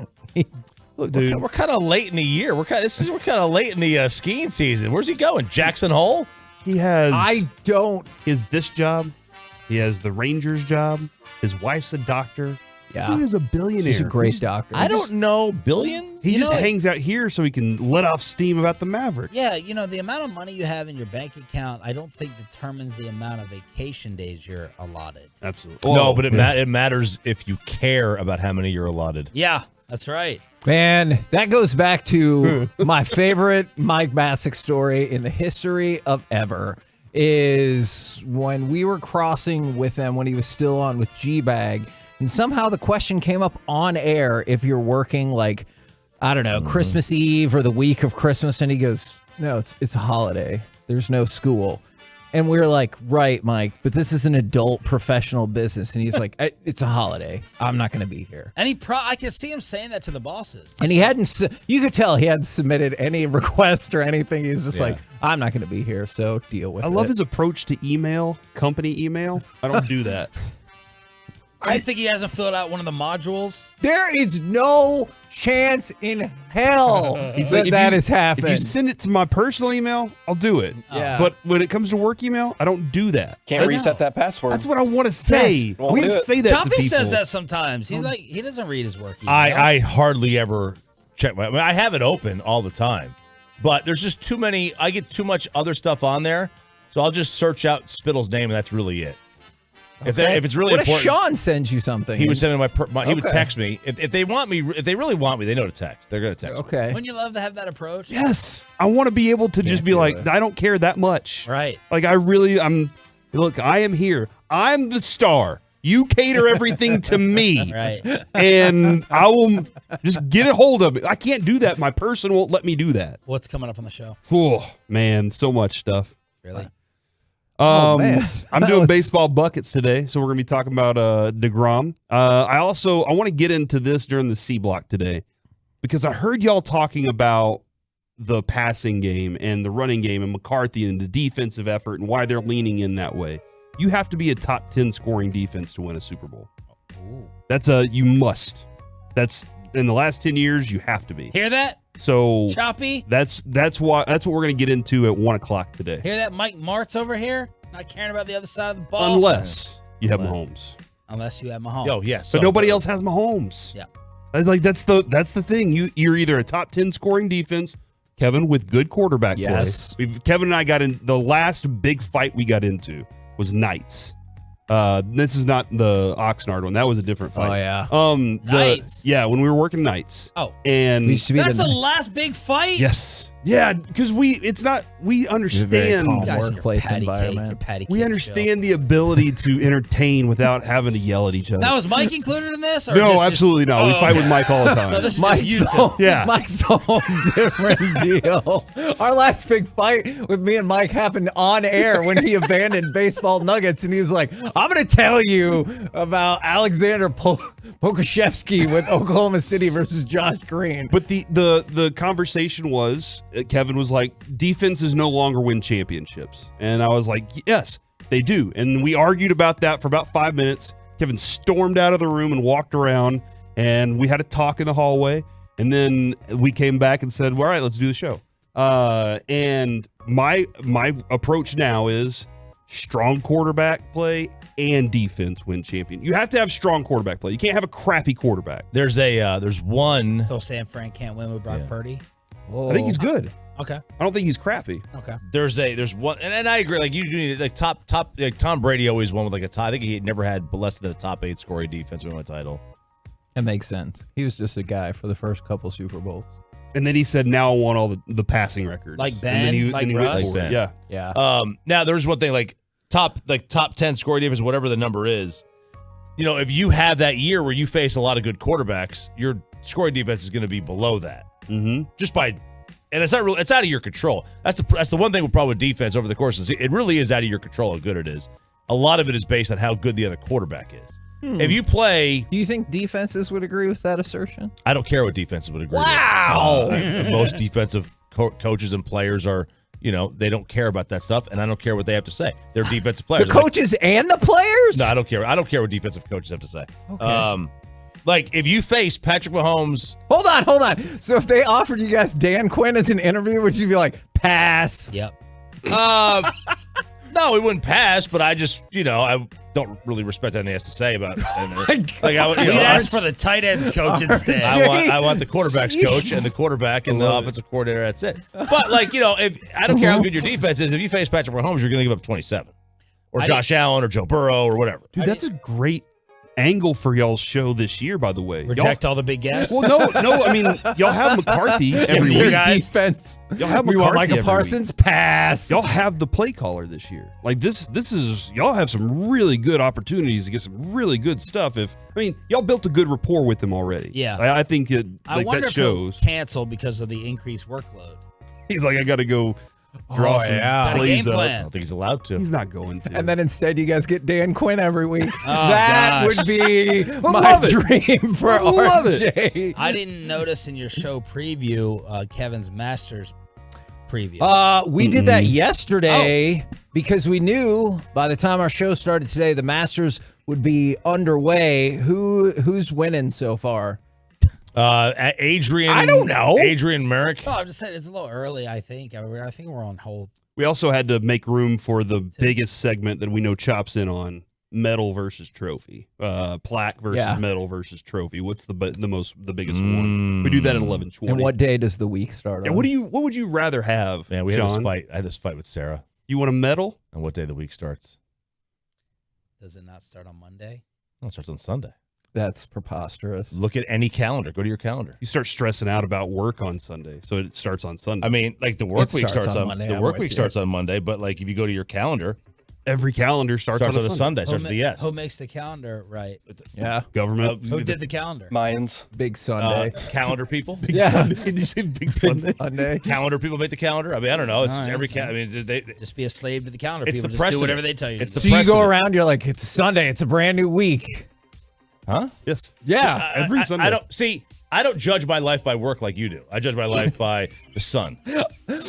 Look, dude. We're kind of late in the year. We're kind of late in the skiing season. Where's he going? Jackson Hole? He has. He has this job. He has the Rangers job. His wife's a doctor. Yeah. He is a billionaire. He's a great doctor. I don't know billions. He You just know, hangs out here so he can let off steam about the Mavericks. Yeah, the amount of money you have in your bank account, I don't think determines the amount of vacation days you're allotted. Absolutely. No, but it matters if you care about how many you're allotted. Yeah, that's right. Man, that goes back to my favorite Mike Bassick story in the history of ever is when we were crossing with him when he was still on with G-Bag, and somehow the question came up on air if you're working like, I don't know, Christmas Eve or the week of Christmas, and he goes, no, it's a holiday. There's no school. And we were like, right, Mike, but this is an adult professional business. And he's like, it's a holiday. I'm not going to be here. And I can see him saying that to the bosses. And he you could tell he hadn't submitted any request or anything. He was just like, I'm not going to be here, so deal with it. I love his approach to email, company email. I don't do that. I think he hasn't filled out one of the modules. There is no chance in hell that is happening. If you send it to my personal email, I'll do it. Yeah. But when it comes to work email, I don't do that. Can't reset that password. That's what I want to say. Yes. We say that to Choppy people. says that sometimes. He doesn't read his work email. I hardly ever check I have it open all the time, but there's just too many. I get too much other stuff on there, so I'll just search out Spittle's name, and that's really it. If it's really what important, if Sean sends you something? he would send me he would text me if they want me. If they really want me, they know to text. They're gonna text. Okay. Wouldn't you love to have that approach? Yes. I want to be able to just be like, I don't care that much. Right. Like, look, I am here. I'm the star. You cater everything to me. Right. And I will just get a hold of it. I can't do that. My person won't let me do that. What's coming up on the show? Oh, man, so much stuff. Really? Man. I'm doing baseball buckets today, so we're going to be talking about DeGrom. I want to get into this during the C block today because I heard y'all talking about the passing game and the running game and McCarthy and the defensive effort and why they're leaning in that way. You have to be a top 10 scoring defense to win a Super Bowl. Ooh. You must. That's in the last 10 years, you have to be. Hear that? So Choppy? that's what we're going to get into at 1:00 today. Hear that? Mike Martz over here? Not caring about the other side of the ball? Unless you have Mahomes. Unless you have Mahomes. Yo, yes. But nobody else has Mahomes. Yeah. Like that's the thing. You're either a top 10 scoring defense, Kevin, with good quarterback play. Kevin and I got in the last big fight we got into was Knights. This is not the Oxnard one. That was a different fight. Oh, yeah. Knights. Yeah, when we were working Nights. Oh. And That's the last big fight? Yes. Yeah, because we understand workplace environment. We understand the ability to entertain without having to yell at each other. Now, is Mike included in this? Or No, absolutely not. We fight with Mike all the time. No, this is Mike's just you two. Yeah. Mike's a whole different deal. Our last big fight with me and Mike happened on air when he abandoned baseball nuggets, and he was like, I'm going to tell you about Alexander Pokashevsky with Oklahoma City versus Josh Green. But the conversation was, Kevin was like, defenses no longer win championships. And I was like, yes, they do. And we argued about that for about 5 minutes. Kevin stormed out of the room and walked around, and we had a talk in the hallway. And then we came back and said, well, all right, let's do the show. And my approach now is strong quarterback play and defense win champion. You have to have strong quarterback play. You can't have a crappy quarterback. There's one. So San Fran can't win with Brock Purdy? I think he's good. Okay. I don't think he's crappy. Okay. There's one, and I agree. Like you do need like top. Like Tom Brady always won with like a tie. I think he had never had less than a top 8 scoring defense win a title. That makes sense. He was just a guy for the first couple Super Bowls. And then he said, "Now I want all the passing records." Like Ben, and then he, like then he Russ? went for it. Ben. Yeah. Now there's one thing like top 10 scoring defense, whatever the number is. You know, if you have that year where you face a lot of good quarterbacks, your scoring defense is going to be below that. Mm-hmm. Just by, and it's not really, it's out of your control. That's the one thing with probably defense over the course of the season. It really is out of your control how good it is. A lot of it is based on how good the other quarterback is. If you play, do you think defenses would agree with that assertion? I don't care what defenses would agree. Wow. With. Most defensive coaches and players are, you know, they don't care about that stuff, and I don't care what they have to say. They're defensive players. The coaches and the players? No, I don't care. I don't care what defensive coaches have to say. Okay. Like if you face Patrick Mahomes. Hold on. So if they offered you guys Dan Quinn as an interview, would you be like, pass? Yep. No, we wouldn't pass, but I just, you know, I don't really respect anything he has to say about it. Like We'd ask for the tight ends coach instead. I want the quarterback's coach and the quarterback and the offensive coordinator. That's it. But like, you know, if I don't care how good your defense is, if you face Patrick Mahomes, you're going to give up 27, or Josh Allen, or Joe Burrow, or whatever. Dude, that's a great angle for y'all's show this year, by the way. Reject all the big guests. Well, no. I mean, y'all have McCarthy every week. Defense. Y'all have We McCarthy want Micah every Parsons, week. pass. Y'all have the play caller this year. Like this is y'all have some really good opportunities to get some really good stuff. Y'all built a good rapport with him already. Yeah. I think it I like wonder that if he'll shows. cancel because of the increased workload. He's like, I got to go draw some plays up. I don't think he's allowed to. He's not going to. And then instead, you guys get Dan Quinn every week. Oh, that gosh. would be my dream for love RJ. I didn't notice in your show preview Kevin's Masters preview. We did that yesterday because we knew by the time our show started today, the Masters would be underway. Who's winning so far? Adrian. I don't know. Adrian Merrick. Oh, I'm just saying it's a little early. I think we're on hold. We also had to make room for the biggest segment that we know Chop's in on: medal versus trophy, plaque versus medal versus trophy. What's the biggest one? We do that at 11:20. And what day does the week start And on? what would you rather have? Man, we Sean? had this fight. I had this fight with Sarah. You want a medal? And what day the week starts? Does it not start on Monday? No, it starts on Sunday. That's preposterous. Look at any calendar. Go to your calendar. You start stressing out about work on Sunday, so it starts on Sunday. I mean, like the work week starts on Monday. the work week starts on Monday, but like if you go to your calendar, every calendar starts on a Sunday. Starts with the S. Who makes the calendar right? Yeah. Government. Who did the calendar? Mayans. Big Sunday. Calendar people. Did you say Big Sunday? Sunday. Calendar people make the calendar. I mean, I don't know. It's All right, every. so I mean, they just be a slave to the calendar. It's People the just do precedent. whatever they tell you. It's to the do. So you go precedent. around, you're like, it's Sunday. It's a brand new week. Huh? Yes. Yeah. Every Sunday. I don't judge my life by work like you do. I judge my life by the sun.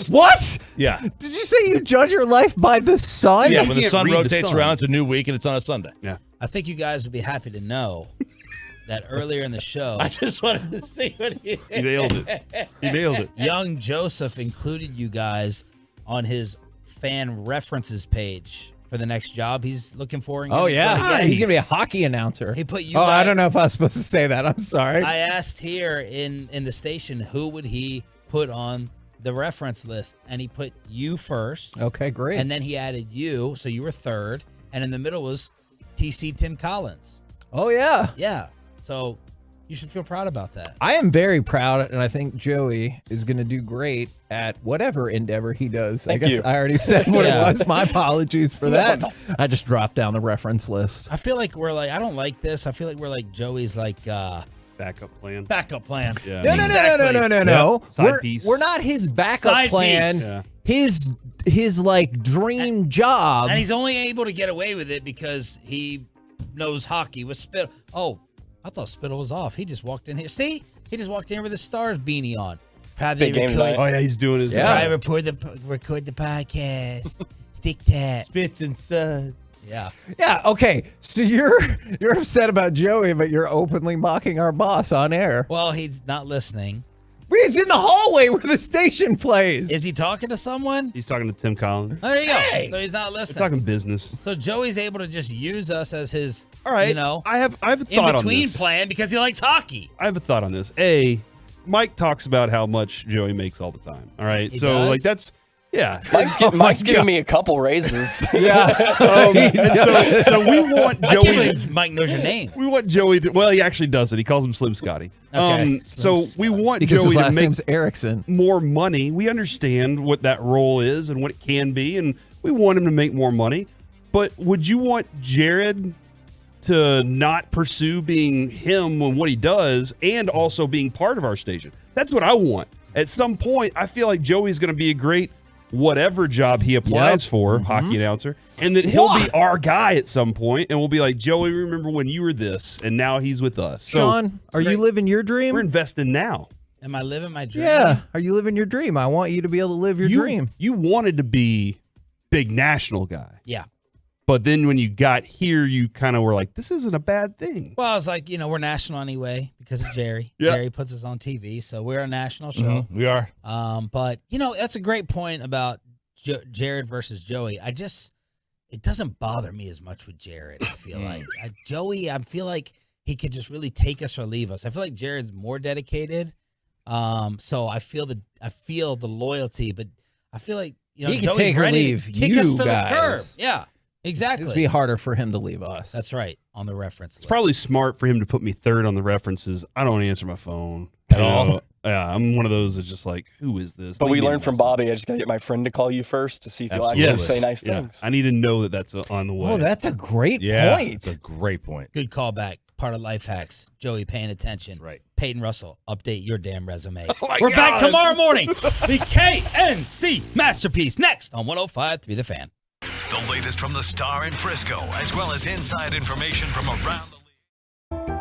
What? Yeah. Did you say you judge your life by the sun? Yeah, You when the can't sun read rotates around, it's a new week and it's on a Sunday. Yeah. I think you guys would be happy to know that earlier in the show, I just wanted to see what he You nailed it. You nailed it. young Joseph included you guys on his fan references page for the next job he's looking for. Oh, yeah. Nice. He's going to be a hockey announcer. He put you I guys- don't know if I was supposed to say that. I'm sorry. I asked here in the station who would he put on the reference list, and he put you first. Okay, great. And then he added you, so you were third, and in the middle was TC Tim Collins. Oh, yeah. Yeah, so you should feel proud about that. I am very proud, and I think Joey is going to do great at whatever endeavor he does. Thank I guess you. I already said what Yeah. it was. My apologies for that. I just dropped down the reference list. I feel like I don't like this. I feel like we're like Joey's like Backup plan. backup plan. Yeah. No. Yep. Side We're, piece. we're not his backup Side plan. piece. Yeah. His like dream job. And he's only able to get away with it because he knows hockey with Spittle. Oh, I thought Spittle was off. He just walked in here. See? He just walked in here with his Stars beanie on. Probably Big game tonight. Oh, yeah, he's doing it. Yeah. I record the podcast. Stick that. Spits and suds. Yeah. Yeah, okay. So you're upset about Joey, but you're openly mocking our boss on air. Well, he's not listening. But he's in the hallway where the station plays. Is he talking to someone? He's talking to Tim Collins. Oh, there you go. So he's not We're listening. talking business. So Joey's able to just use us as his, All right. you know, I have a in thought on between this. plan because he likes hockey. I have a thought on this. A, Mike talks about how much Joey makes all the time. All right, He so does? like that's yeah. Mike's giving me a couple raises. And so we want I can't Joey. believe Mike knows your name. We want Joey to. Well, he actually doesn't. He calls him Slim Scotty. Okay. So we want Because Joey his last to make name's Erickson. more money. We understand what that role is and what it can be, and we want him to make more money. But would you want Jared to not pursue being him and what he does and also being part of our station? That's what I want. At some point, I feel like Joey's going to be a great whatever job he applies for, hockey announcer, and that he'll be our guy at some point, and we'll be like, Joey, remember when you were this, and now he's with us. Sean, are you living your dream? We're investing now. Am I living my dream? Yeah. Are you living your dream? I want you to be able to live your dream. You wanted to be big national guy. Yeah. But then when you got here, you kind of were like, this isn't a bad thing. Well, I was like, we're national anyway because of Jerry. Yeah. Jerry puts us on TV, so we're a national show. We are. But, that's a great point about Jared versus Joey. It doesn't bother me as much with Jared, I feel like. Joey, I feel like he could just really take us or leave us. I feel like Jared's more dedicated. So I feel the loyalty, but I feel like, he can Joey's take or ready leave to kick you us to guys. the curb. Yeah. Exactly. It'd be harder for him to leave us. That's right. On the reference list. It's probably smart for him to put me third on the references. I don't answer my phone At all? Yeah, I'm one of those that's just like, who is this? But Leave we me a learned from message. Bobby. I just got to get my friend to call you first to see if you'll actually Yes. say nice Yeah. things. I need to know that that's on the way. Oh, that's a great point. That's a great point. Good callback. Part of Life Hacks. Joey paying attention. Right. Peyton Russell, update your damn resume. my We're back God. tomorrow morning. The KNC Masterpiece next on 105.3 The Fan. The latest from the Star in Frisco, as well as inside information from around the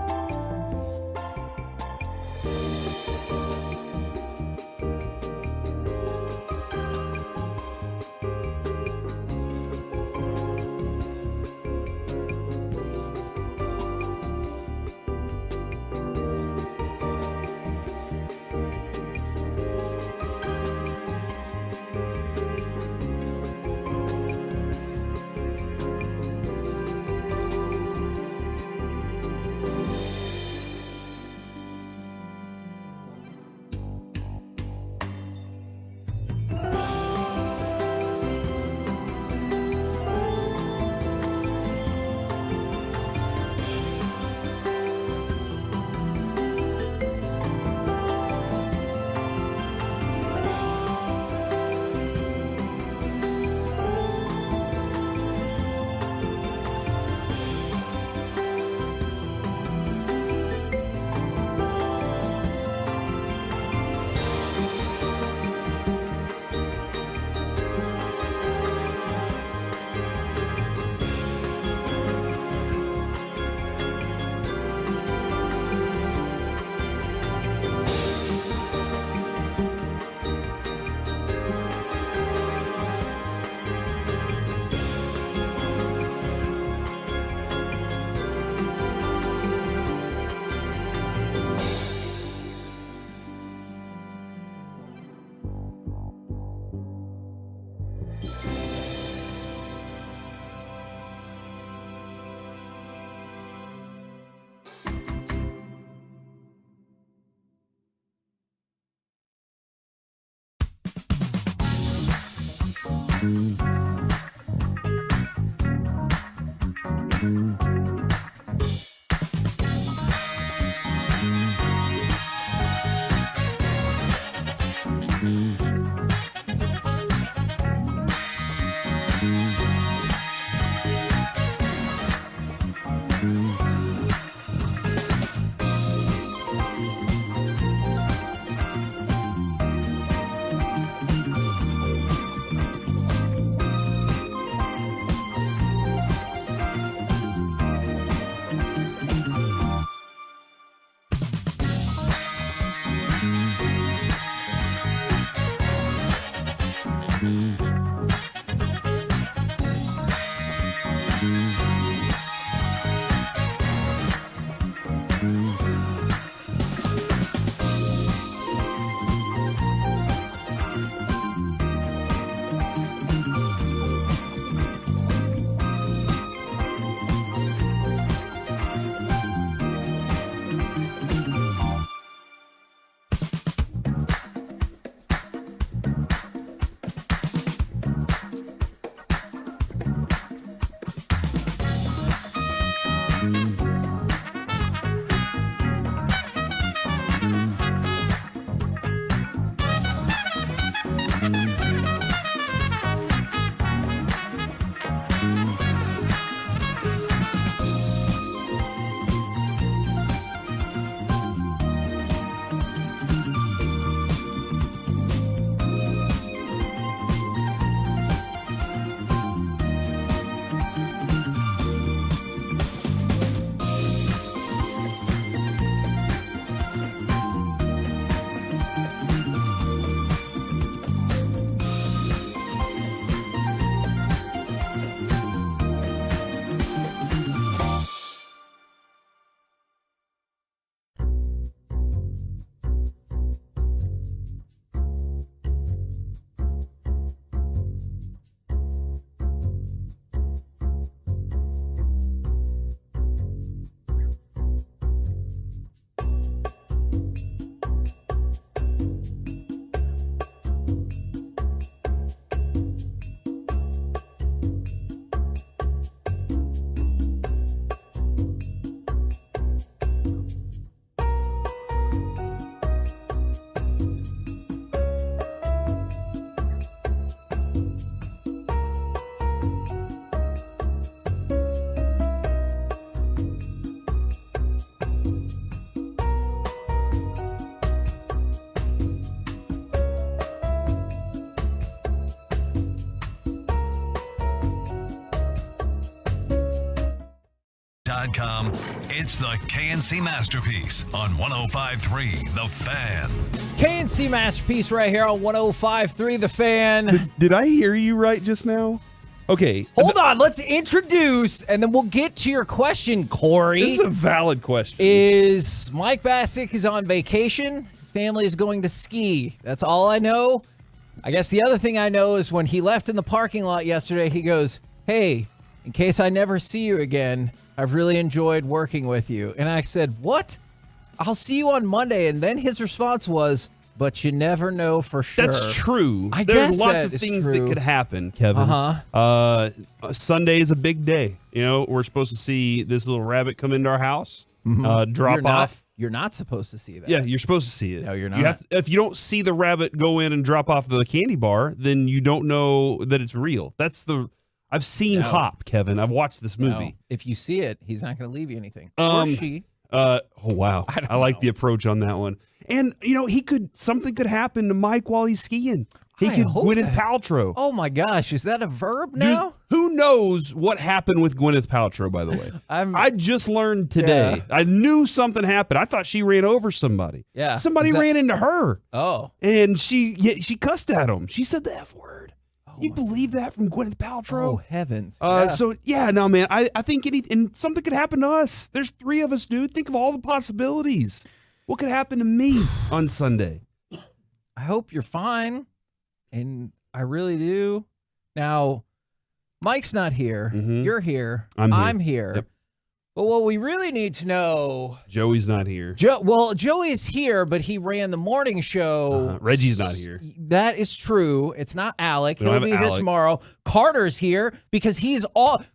DefWSecurity.com. It's the KNC Masterpiece on 105.3 The Fan. KNC Masterpiece right here on 105.3 The Fan. Did I hear you right just now? Okay. Hold on. Let's introduce, and then we'll get to your question, Corey. This is a valid question. Is Mike Bassick is on vacation. His family is going to ski. That's all I know. I guess the other thing I know is when he left in the parking lot yesterday, he goes, "Hey, in case I never see you again, I've really enjoyed working with you." And I said, "What? I'll see you on Monday." And then his response was, "But you never know for sure." That's true. I There's guess lots that of is things true. that could happen, Kevin. Sunday is a big day. You know, we're supposed to see this little rabbit come into our house, drop off. You're not supposed to see that. Yeah, you're supposed to see it. No, you're not. You have to, if you don't see the rabbit go in and drop off the candy bar, then you don't know that it's real. I've seen Hop, Kevin. I've watched this movie. No. If you see it, he's not going to leave you anything. Or she. Oh wow, I like the approach on that one. And you know, something could happen to Mike while he's skiing. He could Gwyneth Paltrow. Oh my gosh, is that a verb now? Dude, who knows what happened with Gwyneth Paltrow, by the way? I just learned today. Yeah. I knew something happened. I thought she ran over somebody. Yeah. Somebody ran into her. Oh. And she cussed at him. She said the F word. You believe that from Gwyneth Paltrow? Oh, heavens. So, no, man, I think and something could happen to us. There's 3 of us, dude. Think of all the possibilities. What could happen to me on Sunday? I hope you're fine. And I really do. Now, Mike's not here. You're here. I'm here. Yep. But what we really need to know... Joey's not here. Joey's here, but he ran the morning show. Reggie's not here. That is true. It's not Alec. We don't He'll have be here Alec. tomorrow. Carter's here because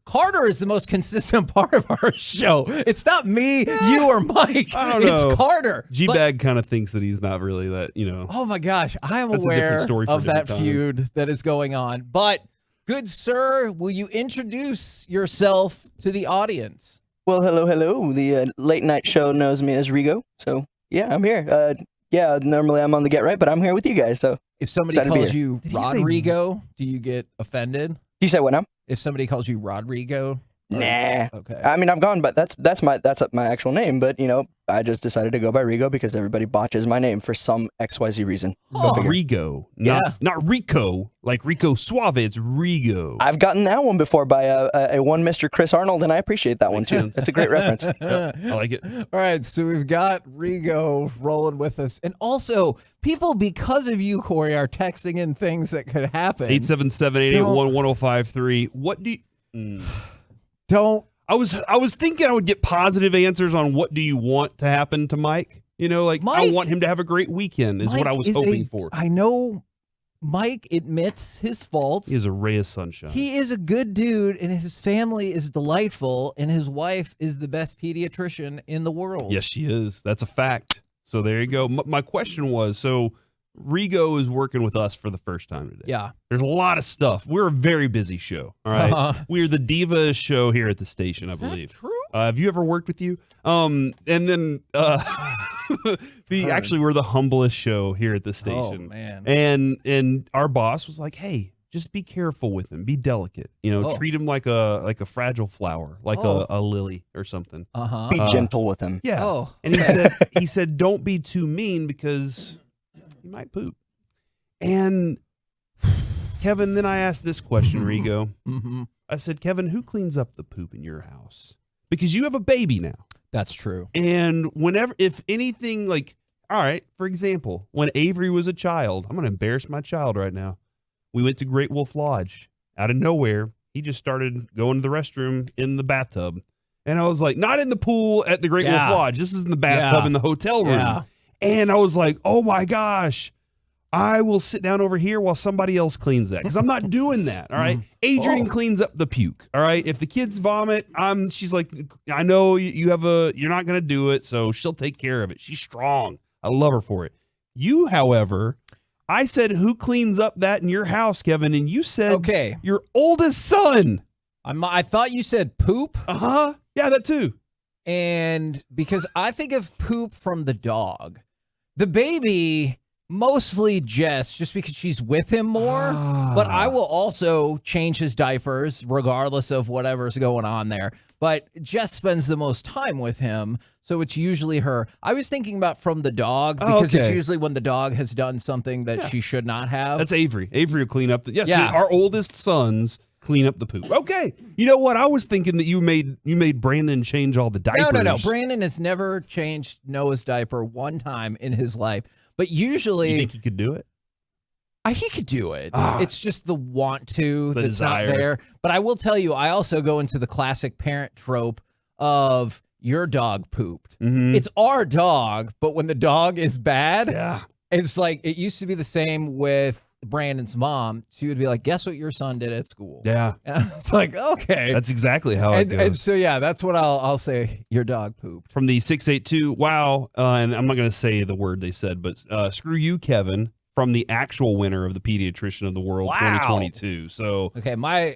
Carter is the most consistent part of our show. It's not me, you, or Mike. I don't know. It's Carter. G-Bag kind of thinks that he's not really that, Oh my gosh. I am That's a different aware story for a of that different time. feud that is going on. But, good sir, will you introduce yourself to the audience? Well, hello. The late night show knows me as Rigo. So, yeah, I'm here. Normally I'm on the Get Right, but I'm here with you guys. So, If somebody excited to be calls here. you Rodrigo, do you get offended? You say what now? If somebody calls you Rodrigo? Nah. Okay. I mean, I've gone, but that's my actual name. But I just decided to go by Rigo because everybody botches my name for some XYZ reason. Go figure. Rigo, Yeah. not Rico, like Rico Suave. It's Rigo. I've gotten that one before by a one Mr. Chris Arnold, and I appreciate that one Makes too. sense. That's a great reference. I like it. All right, so we've got Rigo rolling with us. And also, people, because of you, Corey, are texting in things that could happen. 877-881-1053. What do you... Don't... I was thinking I would get positive answers on what do you want to happen to Mike. I want him to have a great weekend is what I was hoping for. I know Mike admits his faults. He is a ray of sunshine. He is a good dude, and his family is delightful, and his wife is the best pediatrician in the world. Yes, she is. That's a fact. So there you go. My question was, so Rigo is working with us for the first time today. Yeah. There's a lot of stuff. We're a very busy show. All right. We're the diva show here at the station, I believe. True? Have you ever worked with you? And then actually we're the humblest show here at the station. Oh, man. And our boss was like, hey, just be careful with him. Be delicate. Treat him like a fragile flower, like a lily or something. Be gentle with him. Yeah. Oh. And he said, don't be too mean because you might poop. And Kevin, then I asked this question, Rigo. I said, Kevin, who cleans up the poop in your house? Because you have a baby now. That's true. And if anything, like, all right, for example, when Avery was a child, I'm going to embarrass my child right now. We went to Great Wolf Lodge. Out of nowhere, he just started going to the restroom in the bathtub. And I was like, not in the pool at the Great Wolf Lodge. This is in the bathtub in the hotel room. Yeah. And I was like, oh my gosh, I will sit down over here while somebody else cleans that because I'm not doing that. All right. Adrian cleans up the puke. All right. If the kids vomit, she's like, I know you're not going to do it. So she'll take care of it. She's strong. I love her for it. You, however, I said, who cleans up that in your house, Kevin? And you said, your oldest son. I thought you said poop. Yeah, that too. And because I think of poop from the dog, the baby mostly Jess, just because she's with him more. But I will also change his diapers regardless of whatever's going on there. but Jess spends the most time with him, so it's usually her. I was thinking about from the dog because it's usually when the dog has done something that she should not have. That's Avery. Avery will clean up. So our oldest sons clean up the poop. Okay. You know what? I was thinking that you made Brandon change all the diapers. No. Brandon has never changed Noah's diaper one time in his life, but usually you think he could do it? He could do it. It's just the want to that's desire. not there. But I will tell you, I also go into the classic parent trope of your dog pooped. Mm-hmm. It's our dog, but when the dog is bad, it's like it used to be the same with Brandon's mom. She would be like, guess what your son did at school? Yeah. And it's like, okay. That's exactly how it goes. And so, that's what I'll say. Your dog pooped. From the 682, wow. And I'm not going to say the word they said, but screw you, Kevin, from the actual winner of the Pediatrician of the World 2022. So, okay, my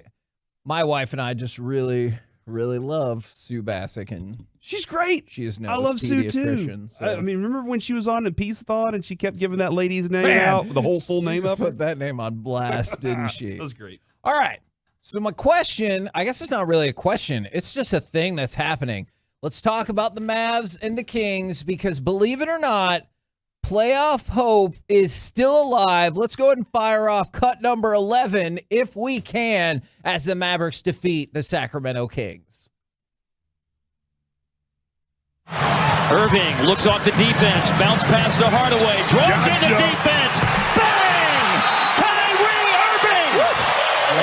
wife and I just really love Sue Bassick, and she's great. She is I love Sue too. So. I mean, remember when she was on in Peace Thought and she kept giving that lady's name out, the whole full name up? Put that name on blast, didn't she? That was great. All right. So my question, I guess it's not really a question. It's just a thing that's happening. Let's talk about the Mavs and the Kings because believe it or not, playoff hope is still alive. Let's go ahead and fire off cut number 11 if we can as the Mavericks defeat the Sacramento Kings. Irving looks off the defense, bounce pass to Hardaway, draws into defense, bang! Kyrie Irving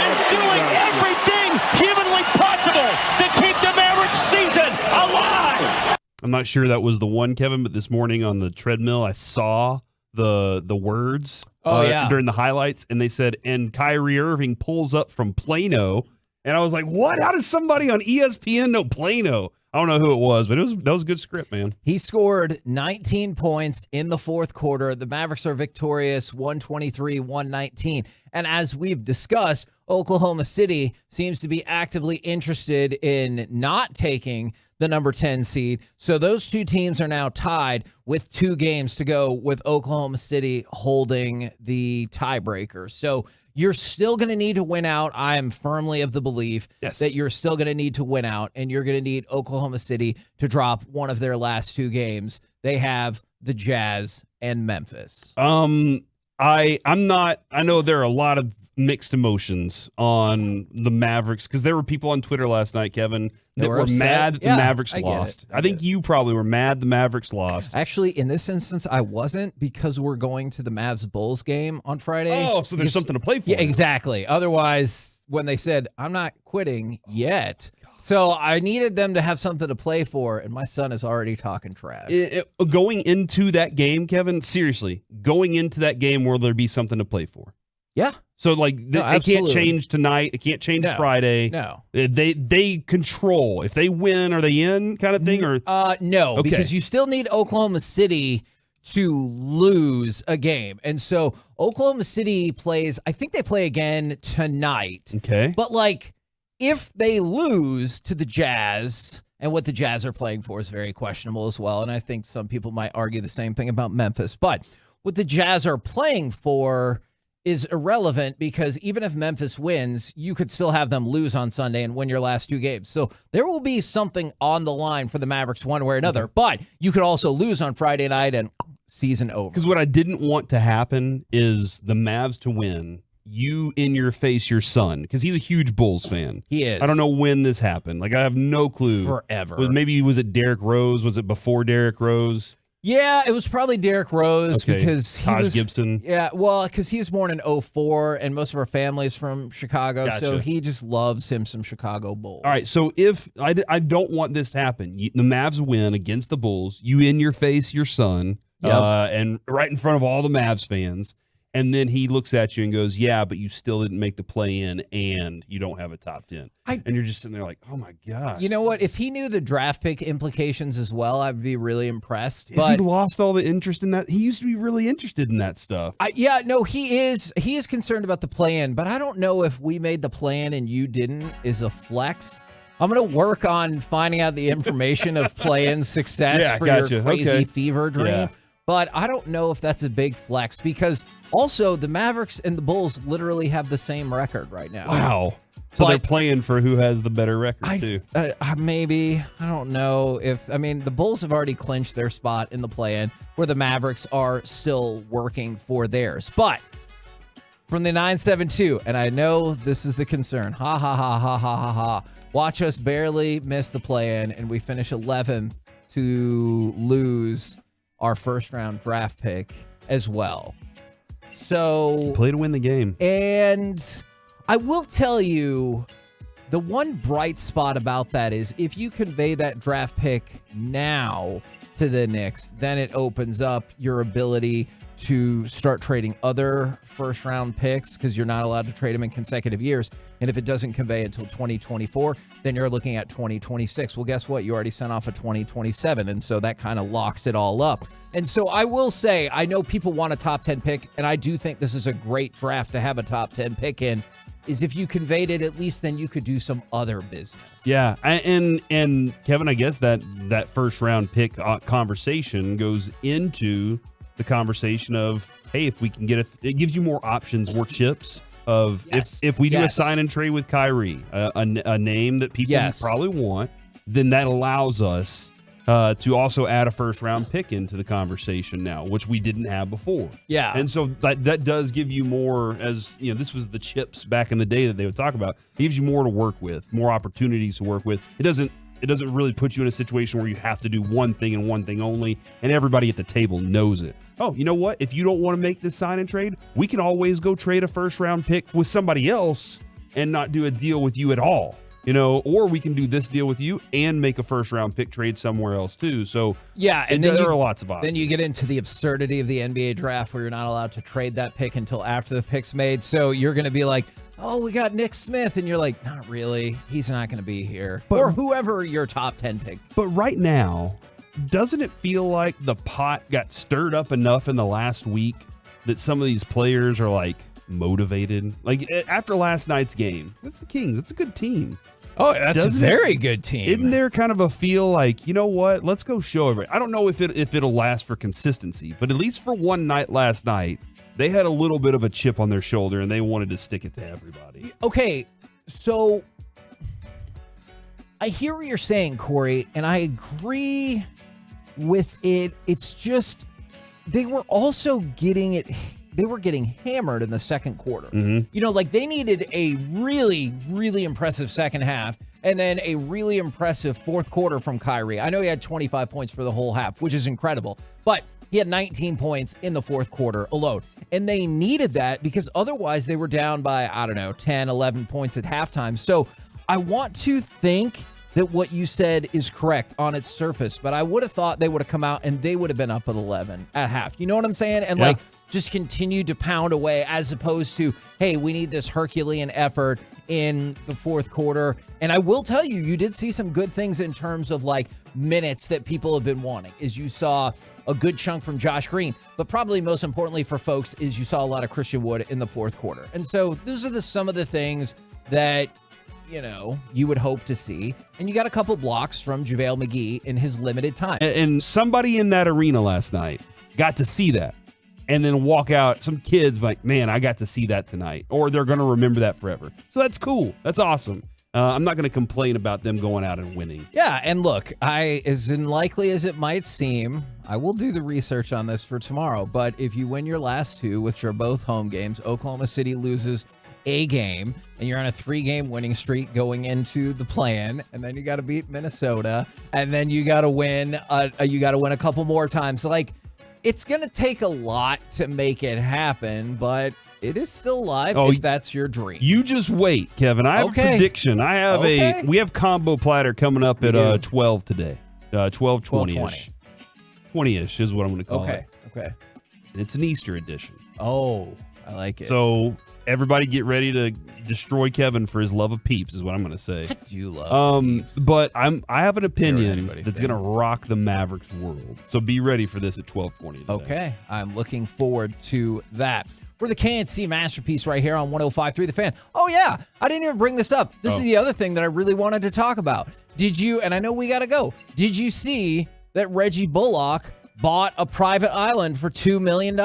is doing everything humanly possible to keep the Mavericks season alive. I'm not sure that was the one, Kevin, but this morning on the treadmill, I saw the words during the highlights, and they said, and Kyrie Irving pulls up from Plano. And I was like, what? How does somebody on ESPN know Plano? I don't know who it was, but that was a good script, man. He scored 19 points in the fourth quarter. The Mavericks are victorious 123-119. And as we've discussed, Oklahoma City seems to be actively interested in not taking the number 10 seed. So those two teams are now tied with 2 games to go, with Oklahoma City holding the tiebreaker. So you're still going to need to win out. I am firmly of the belief that you're still going to need to win out, and you're going to need Oklahoma City to drop one of their last 2 games. They have the Jazz and Memphis. I know there are a lot of mixed emotions on the Mavericks because there were people on Twitter last night, Kevin, that were mad that the Mavericks lost. I think you probably were mad the Mavericks lost. Actually, in this instance, I wasn't, because we're going to the Mavs Bulls game on Friday. Oh, so there's something to play for. Yeah, exactly. Otherwise, when they said, I'm not quitting yet. So I needed them to have something to play for, and my son is already talking trash. Going into that game, Kevin, seriously, going into that game, will there be something to play for? Yeah. So, like, it can't change tonight. It can't change Friday. No. They control. If they win, are they in kind of thing? Or no, because you still need Oklahoma City to lose a game. And so Oklahoma City plays, I think they play again tonight. Okay. But, like, if they lose to the Jazz, and what the Jazz are playing for is very questionable as well, and I think some people might argue the same thing about Memphis, but what the Jazz are playing for is irrelevant, because even if Memphis wins, you could still have them lose on Sunday and win your last 2 games. So there will be something on the line for the Mavericks one way or another, but you could also lose on Friday night and season over. Because what I didn't want to happen is the Mavs to win, you in your face your son, because he's a huge Bulls fan. He is. I don't know when this happened. Like, I have no clue. Forever. Maybe was it Derrick Rose? Was it before Derrick Rose? Yeah, it was probably Derrick Rose, Okay. because Taj Gibson. Yeah, well, because he was born in 2004, and most of our family is from Chicago, so Gotcha. he just loves him some Chicago Bulls. All right, so if I don't want this to happen, the Mavs win against the Bulls, you in your face your son, and right in front of all the Mavs fans, and then he looks at you and goes, yeah, but you still didn't make the play-in, and you don't have a top 10. And you're just sitting there like, oh, my gosh. You know what? If he knew the draft pick implications as well, I'd be really impressed. Has he lost all the interest in that? He used to be really interested in that stuff. He is concerned about the play-in, but I don't know if we made the play-in and you didn't is a flex. I'm going to work on finding out the information of play-in success for your crazy fever dream. Yeah. But I don't know if that's a big flex, because also the Mavericks and the Bulls literally have the same record right now. Wow. So they're playing for who has the better record, too. Maybe. I don't know if, the Bulls have already clinched their spot in the play-in where the Mavericks are still working for theirs. But from the 9-7-2, and I know this is the concern. Ha, ha, ha, ha, ha, ha, ha. Watch us barely miss the play-in, and we finish 11th to lose our first-round draft pick as well. So play to win the game. And I will tell you, the one bright spot about that is if you convey that draft pick now to the Knicks, then it opens up your ability to start trading other first-round picks because you're not allowed to trade them in consecutive years. And if it doesn't convey until 2024, then you're looking at 2026. Well, guess what? You already sent off a 2027, and so that kind of locks it all up. And so I will say, I know people want a top 10 pick, and I do think this is a great draft to have a top 10 pick in, is if you conveyed it, at least then you could do some other business. Yeah, and Kevin, I guess that first-round pick conversation goes into the conversation of, hey, if we can get it gives you more options, more chips of if we do a sign and trade with Kyrie, a name that people probably want, then that allows us to also add a first round pick into the conversation now, which we didn't have before. Yeah. And so that does give you more, as you know, this was the chips back in the day that they would talk about. It gives you more to work with, more opportunities to work with. It doesn't really put you in a situation where you have to do one thing and one thing only, and everybody at the table knows it. Oh, you know what? If you don't want to make this sign and trade, we can always go trade a first round pick with somebody else and not do a deal with you at all. You know, or we can do this deal with you and make a first round pick trade somewhere else too. So and there are lots of options. Then you get into the absurdity of the NBA draft where you're not allowed to trade that pick until after the pick's made. So you're going to be like, oh, we got Nick Smith. And you're like, not really. He's not going to be here. Or whoever your top 10 pick. But right now, doesn't it feel like the pot got stirred up enough in the last week that some of these players are like motivated? Like after last night's game, it's the Kings. It's a good team. Oh, that's a very good team. Isn't there kind of a feel like, you know what? Let's go show everybody. I don't know if it'll last for consistency, but at least for one night last night, they had a little bit of a chip on their shoulder and they wanted to stick it to everybody. Okay, so I hear what you're saying, Corey, and I agree with it. It's just they were also getting it. They were getting hammered in the second quarter. Mm-hmm. You know, like they needed a really, really impressive second half and then a really impressive fourth quarter from Kyrie. I know he had 25 points for the whole half, which is incredible, but he had 19 points in the fourth quarter alone. And they needed that because otherwise they were down by, 10, 11 points at halftime. So I want to think that what you said is correct on its surface, but I would have thought they would have come out and they would have been up at 11 at half. You know what I'm saying? And just continue to pound away as opposed to, hey, we need this Herculean effort in the fourth quarter. And I will tell you, you did see some good things in terms of like minutes that people have been wanting. Is you saw a good chunk from Josh Green, but probably most importantly for folks is you saw a lot of Christian Wood in the fourth quarter. And so those are some of the things that, you know, you would hope to see. And you got a couple blocks from JaVale McGee in his limited time. And somebody in that arena last night got to see that and then walk out. Some kids like, man, I got to see that tonight, or they're going to remember that forever. So that's cool. That's awesome. I'm not going to complain about them going out and winning. Yeah, and look, as unlikely as it might seem, I will do the research on this for tomorrow, but if you win your last two, which are both home games, Oklahoma City loses a game, and you're on a 3-game winning streak going into the play-in, and then you got to beat Minnesota, and then you got to win. You got to win a couple more times. So, like, it's going to take a lot to make it happen, but it is still live if that's your dream. You just wait, Kevin. I have a prediction. I have we have combo platter coming up at 12 today. 12:20ish. 20ish is what I'm going to call it. Okay. It's an Easter edition. Oh, I like it. So everybody get ready to destroy Kevin for his love of Peeps is what I'm going to say. I do love Peeps. But I have an opinion that's going to rock the Mavericks world. So be ready for this at 12:20 today. Okay. I'm looking forward to that. We're the KNC Masterpiece right here on 105.3 The Fan. Oh, yeah. I didn't even bring this up. This is the other thing that I really wanted to talk about. Did you, and I know we got to go, did you see that Reggie Bullock bought a private island for $2 million?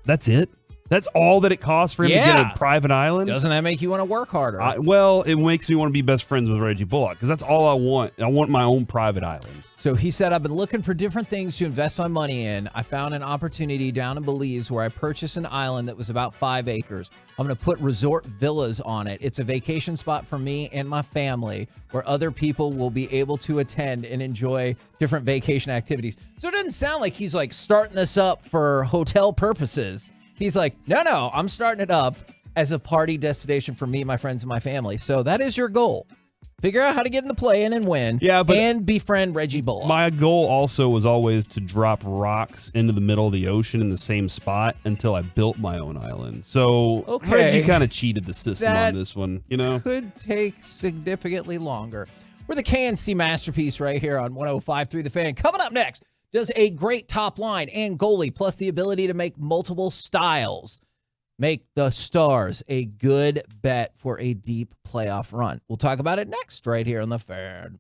That's it? That's all that it costs for him to get a private island? Doesn't that make you want to work harder? Well, it makes me want to be best friends with Reggie Bullock because that's all I want. I want my own private island. So he said, I've been looking for different things to invest my money in. I found an opportunity down in Belize where I purchased an island that was about 5 acres. I'm going to put resort villas on it. It's a vacation spot for me and my family where other people will be able to attend and enjoy different vacation activities. So it doesn't sound like he's like starting this up for hotel purposes. He's like, no, I'm starting it up as a party destination for me, my friends, and my family. So that is your goal. Figure out how to get in the play-in and win. Yeah, but and befriend Reggie Bullock. My goal also was always to drop rocks into the middle of the ocean in the same spot until I built my own island. So Reggie kind of cheated the system on this one, you know? Could take significantly longer. We're the KNC masterpiece right here on 105.3 The Fan. Coming up next, does a great top line and goalie plus the ability to make multiple styles make the Stars a good bet for a deep playoff run? We'll talk about it next right here on The Fan.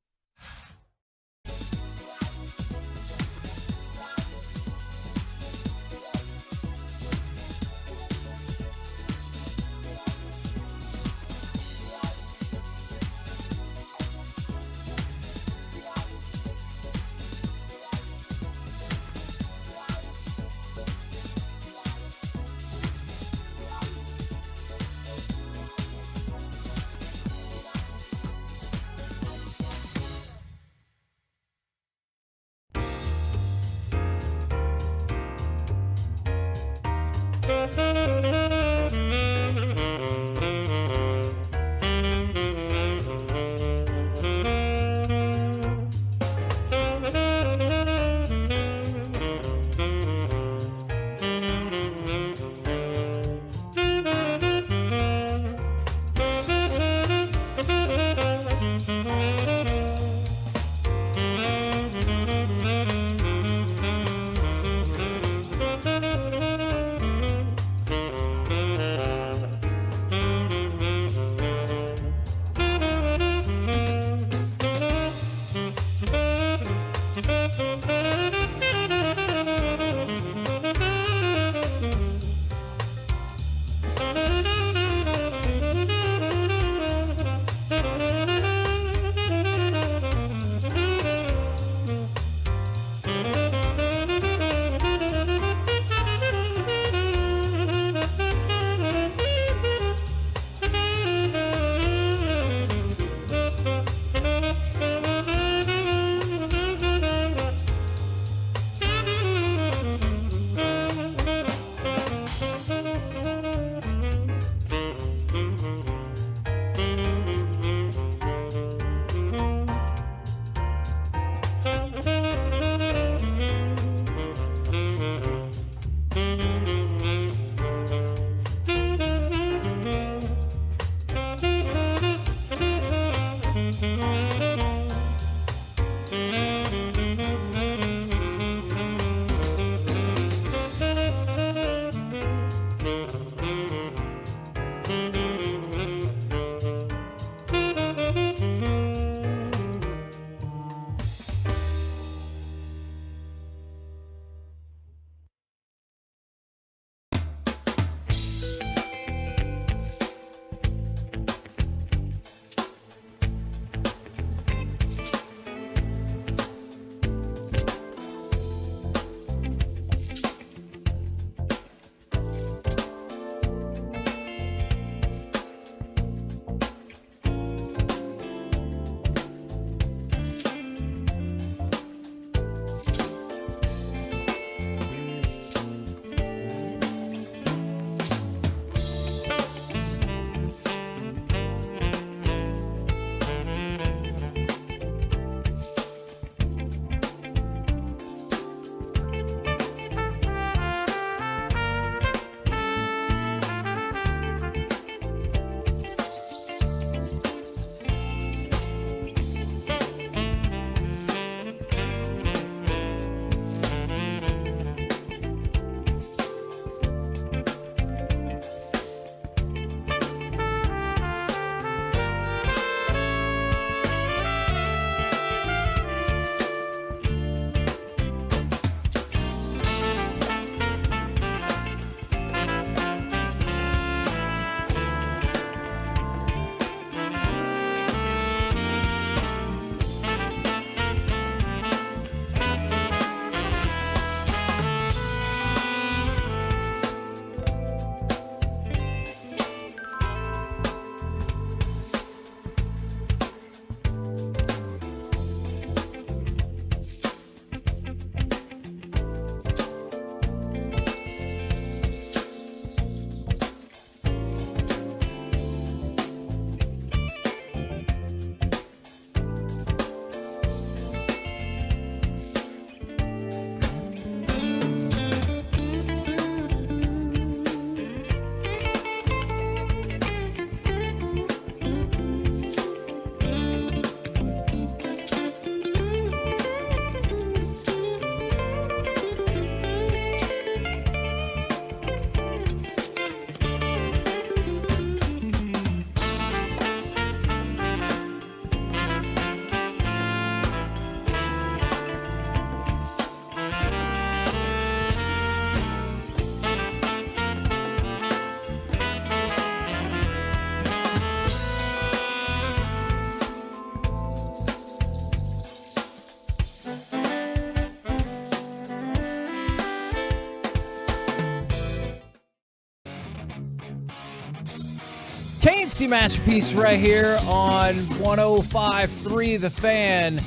Instant Masterpiece right here on 105.3 The Fan.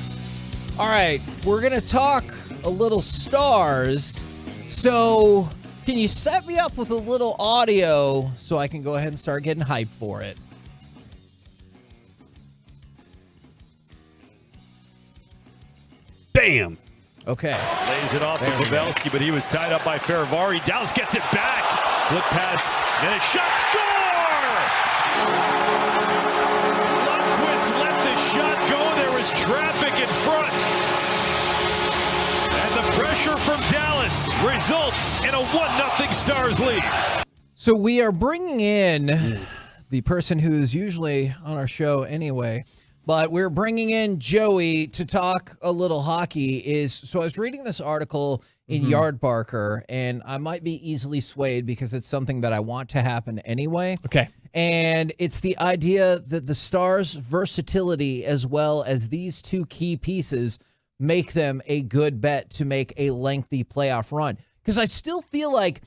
All right, we're going to talk a little stars. So can you set me up with a little audio so I can go ahead and start getting hyped for it? Bam. Okay. Lays it off to Pavelski, but he was tied up by Ferravari. Dallas gets it back. Flip pass, and a shot, score! Lundqvist let the shot go. There was traffic in front. And the pressure from Dallas results in a 1-0 Stars lead. So we are bringing in the person who is usually on our show anyway, but we're bringing in Joey to talk a little hockey. So I was reading this article in Yardbarker, and I might be easily swayed because it's something that I want to happen anyway. Okay. And it's the idea that the Stars' versatility as well as these two key pieces make them a good bet to make a lengthy playoff run. Because I still feel like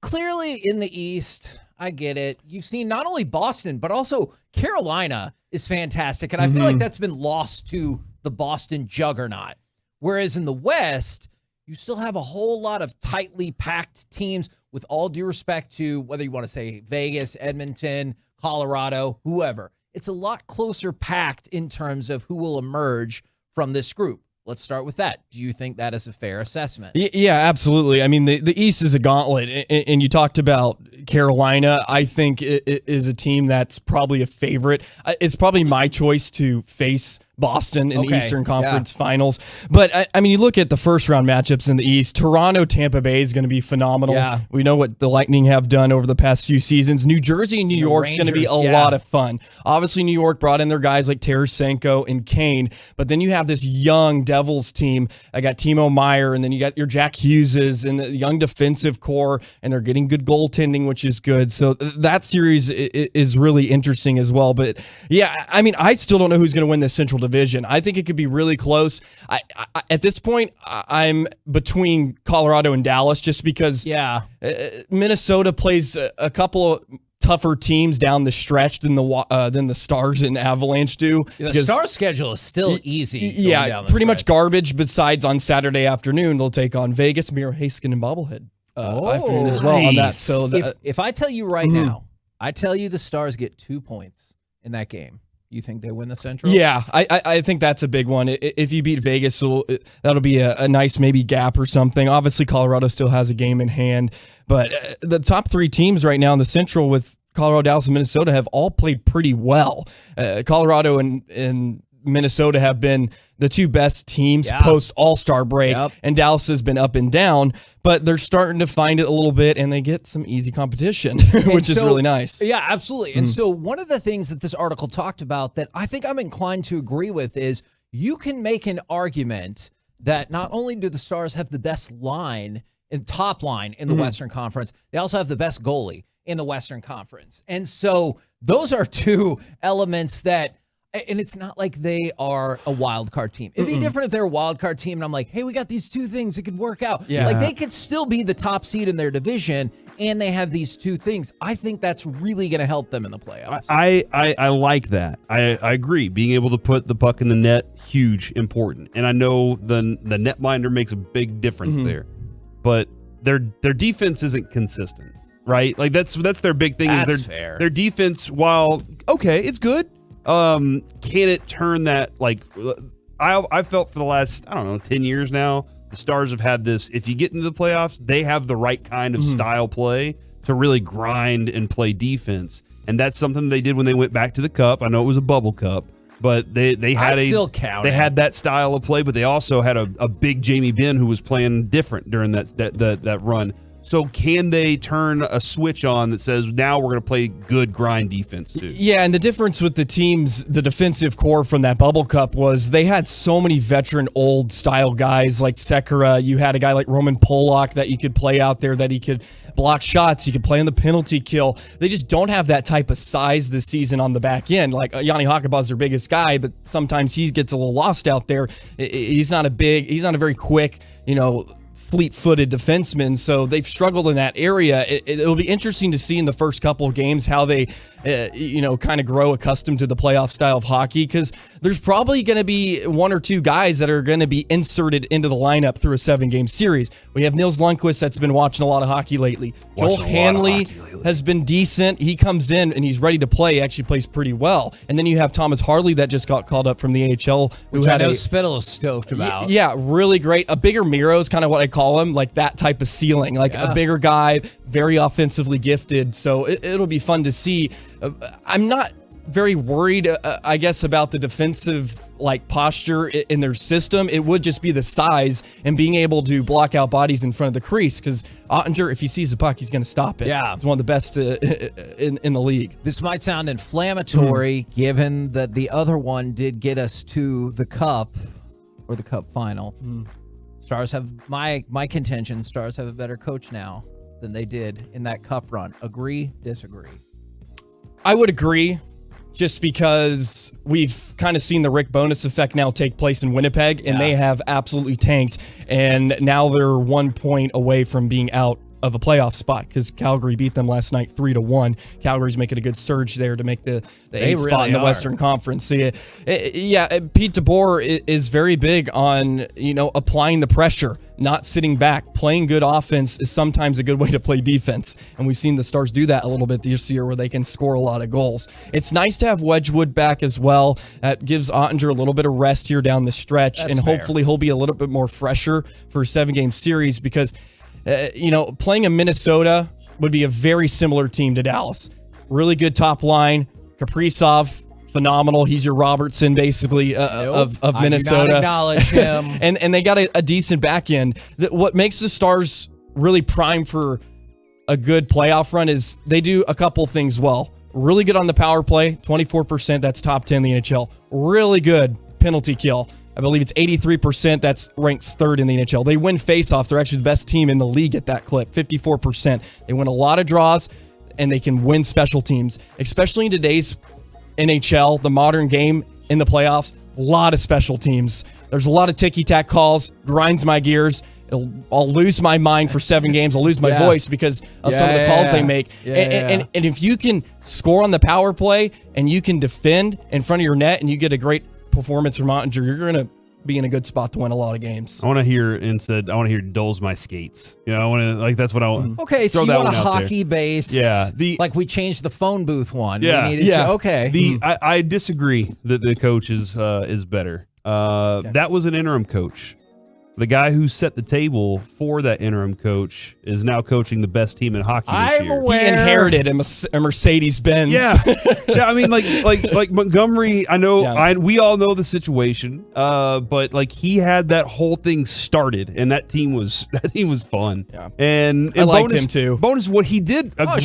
clearly in the East, I get it. You've seen not only Boston, but also Carolina is fantastic. And I feel like that's been lost to the Boston juggernaut. Whereas in the West, you still have a whole lot of tightly packed teams, with all due respect to whether you want to say Vegas, Edmonton, Colorado, whoever. It's a lot closer packed in terms of who will emerge from this group. Let's start with that. Do you think that is a fair assessment? Yeah, absolutely. I mean, the East is a gauntlet, and you talked about Carolina. I think it is a team that's probably a favorite. It's probably my choice to face Boston in the Eastern Conference Finals. But, I mean, you look at the first-round matchups in the East. Toronto, Tampa Bay is going to be phenomenal. Yeah. We know what the Lightning have done over the past few seasons. New Jersey and New York is going to be a lot of fun. Obviously, New York brought in their guys like Tarasenko and Kane, but then you have this young Devils team. I got Timo Meier, and then you got your Jack Hugheses and the young defensive core, and they're getting good goaltending, which is good. So that series is really interesting as well. But, yeah, I mean, I still don't know who's going to win this Central Division. I think it could be really close. At this point, I'm between Colorado and Dallas just because Minnesota plays a couple of tougher teams down the stretch than the Stars and Avalanche do. The Stars schedule is still easy. Yeah, pretty much garbage. Besides on Saturday afternoon, they'll take on Vegas, Miro Heiskanen, and Bobblehead afternoon as well on that. So if I tell you right now, I tell you the Stars get 2 points in that game, you think they win the Central? Yeah, I think that's a big one. If you beat Vegas, that'll be a nice maybe gap or something. Obviously, Colorado still has a game in hand. But the top three teams right now in the Central with Colorado, Dallas, and Minnesota have all played pretty well. Colorado and Minnesota have been the two best teams post All-Star break, and Dallas has been up and down, but they're starting to find it a little bit, and they get some easy competition, which is really nice. Yeah, absolutely. And so one of the things that this article talked about that I think I'm inclined to agree with is you can make an argument that not only do the Stars have the best line and top line in the Western Conference, they also have the best goalie in the Western Conference. And so those are two elements that, and it's not like they are a wild card team. It'd be different if they're a wild card team and I'm like, hey, we got these two things that could work out. Yeah. Like they could still be the top seed in their division and they have these two things. I think that's really going to help them in the playoffs. I like that. I agree. Being able to put the puck in the net, huge, important. And I know the netminder makes a big difference there. But their defense isn't consistent, right? Like that's their big thing. That's fair. Their defense, while okay, it's good. Can it turn that? Like I felt for the last 10 years now, the Stars have had this. If you get into the playoffs, they have the right kind of style play to really grind and play defense, and that's something they did when they went back to the Cup. I know it was a bubble cup, but they had they had that style of play, but they also had a big Jamie Benn who was playing different during that run. So can they turn a switch on that says now we're going to play good grind defense too? Yeah, and the difference with the teams, the defensive core from that bubble cup was they had so many veteran old style guys like Sekera. You had a guy like Roman Polak that you could play out there that he could block shots. He could play on the penalty kill. They just don't have that type of size this season on the back end. Like Yanni Hakkabaz is their biggest guy, but sometimes he gets a little lost out there. He's not a very quick, fleet-footed defenseman, so they've struggled in that area. It'll be interesting to see in the first couple of games how they kind of grow accustomed to the playoff style of hockey, because there's probably going to be one or two guys that are going to be inserted into the lineup through a 7-game series. We have Nils Lundqvist that's been watching a lot of hockey lately. Joel Hanley has been decent. He comes in and he's ready to play. He actually plays pretty well. And then you have Thomas Harley that just got called up from the AHL. Which I know Spittle is stoked about. Yeah, really great. A bigger Miro is kind of what I call him, like that type of ceiling. Like a bigger guy, very offensively gifted. So it'll be fun to see. I'm not very worried, I guess, about the defensive posture in their system. It would just be the size and being able to block out bodies in front of the crease, because Ottinger, if he sees the puck, he's going to stop it. Yeah. He's one of the best in the league. This might sound inflammatory, given that the other one did get us to the Cup, or the Cup final. Stars have, my contention, Stars have a better coach now than they did in that Cup run. Agree, disagree? I would agree, just because we've kind of seen the Rick Bowness effect now take place in Winnipeg, and they have absolutely tanked, and now they're 1 point away from being out of a playoff spot, because Calgary beat them last night 3-1. Calgary's making a good surge there to make the 8th spot in the Western Conference. So Pete DeBoer is very big on applying the pressure, not sitting back. Playing good offense is sometimes a good way to play defense, and we've seen the Stars do that a little bit this year, where they can score a lot of goals. It's nice to have Wedgwood back as well. That gives Ottinger a little bit of rest here down the stretch. That's and hopefully he'll be a little bit more fresher for a 7-game series, because playing in Minnesota would be a very similar team to Dallas. Really good top line. Kaprizov, phenomenal. He's your Robertson, basically, of Minnesota. I do not acknowledge him. and they got a decent back end. What makes the Stars really prime for a good playoff run is they do a couple things well. Really good on the power play, 24%. That's top 10 in the NHL. Really good penalty kill. I believe it's 83%. That's ranks 3rd in the NHL. They win faceoff. They're actually the best team in the league at that clip, 54%. They win a lot of draws, and they can win special teams, especially in today's NHL, the modern game in the playoffs. A lot of special teams. There's a lot of ticky-tack calls, grinds my gears. I'll lose my mind for 7 games. I'll lose my voice because of some of the calls they make. And if you can score on the power play and you can defend in front of your net and you get a great performance from Ottinger, you're going to be in a good spot to win a lot of games. I want to hear Dole's my skates. I want to, that's what I want. Okay, so you want a hockey base. Yeah. We changed the phone booth one. Yeah. Okay. I disagree that the coach is better. That was an interim coach. The guy who set the table for that interim coach is now coaching the best team in hockey this year. He inherited a Mercedes-Benz. Yeah. I mean, like Montgomery, I know, we all know the situation, but he had that whole thing started, and that team was fun. Yeah. And I liked him too. Bonus, what he did, but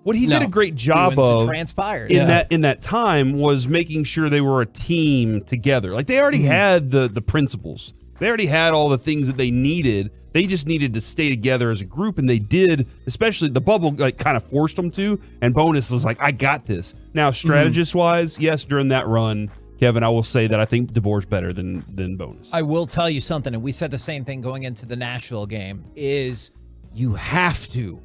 what he did a great job of transpired. in that time was making sure they were a team together. Like, they already had the principles. They already had all the things that they needed. They just needed to stay together as a group, and they did. Especially the bubble, kind of forced them to. And Bonus was like, "I got this." Now, strategist-wise, yes, during that run, Kevin, I will say that I think DeBoer's better than Bonus. I will tell you something, and we said the same thing going into the Nashville game. Is you have to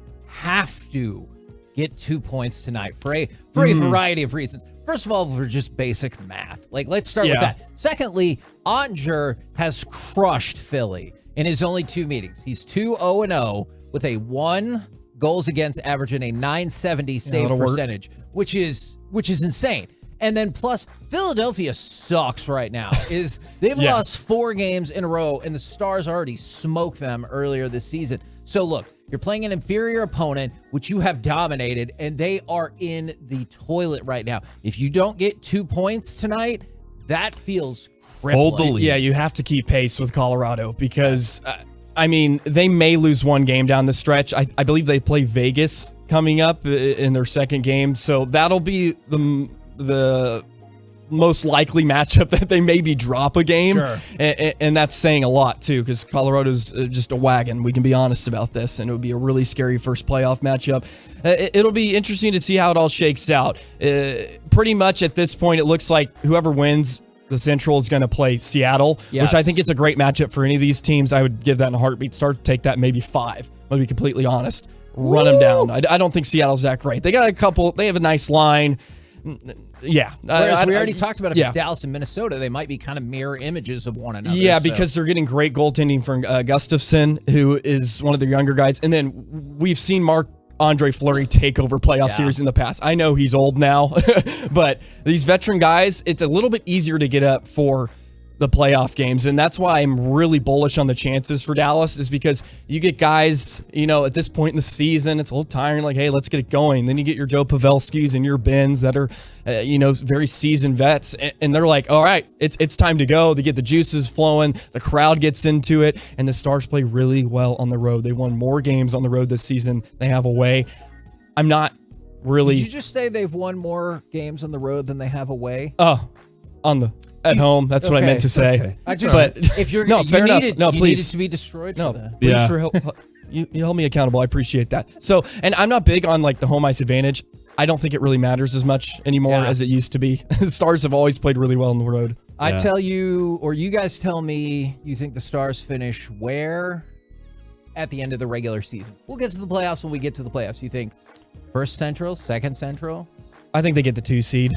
get 2 points tonight for a variety of reasons. First of all, for just basic math. Let's start with that. Secondly, Ottinger has crushed Philly in his only 2 meetings. He's 2-0-0 with a 1 goals against average and a .970 save percentage, which is insane. And then plus, Philadelphia sucks right now. They've lost 4 games in a row, and the Stars already smoked them earlier this season. So look, you're playing an inferior opponent, which you have dominated, and they are in the toilet right now. If you don't get 2 points tonight, that feels crippling. Yeah, you have to keep pace with Colorado because, they may lose 1 game down the stretch. I believe they play Vegas coming up in their second game, so that'll be the most likely matchup that they maybe drop a game. Sure. And that's saying a lot too, because Colorado's just a wagon. We can be honest about this, and it would be a really scary first playoff matchup. It'll be interesting to see how it all shakes out. Pretty much at this point, it looks like whoever wins the Central is going to play Seattle, which I think is a great matchup for any of these teams. I would give that in a heartbeat. Start to take that maybe 5. I'll be completely honest. run them down. I don't think Seattle's that great. They got a couple. They have a nice line. Yeah. Whereas we already talked about if it's Dallas and Minnesota, they might be kind of mirror images of one another. Yeah, because they're getting great goaltending from Gustafson, who is one of the younger guys. And then we've seen Marc-Andre Fleury take over playoff series in the past. I know he's old now, but these veteran guys, it's a little bit easier to get up for the playoff games. And that's why I'm really bullish on the chances for Dallas, is because you get guys, at this point in the season, it's a little tiring, like, hey, let's get it going. Then you get your Joe Pavelskis and your Benns that are, very seasoned vets. And they're like, all right, it's time to go. They get the juices flowing. The crowd gets into it. And the Stars play really well on the road. They won more games on the road this season than they have away. I'm not really... Did you just say they've won more games on the road than they have away? Oh, at home. That's what I meant to say. Okay. But if you're fair enough. No, you please. needed to be destroyed. No, for that. please for help. You hold me accountable. I appreciate that. So, and I'm not big on the home ice advantage. I don't think it really matters as much anymore as it used to be. Stars have always played really well on the road. I tell you, or you guys tell me, you think the Stars finish where at the end of the regular season? We'll get to the playoffs when we get to the playoffs. You think first Central, second Central? I think they get the 2 seed.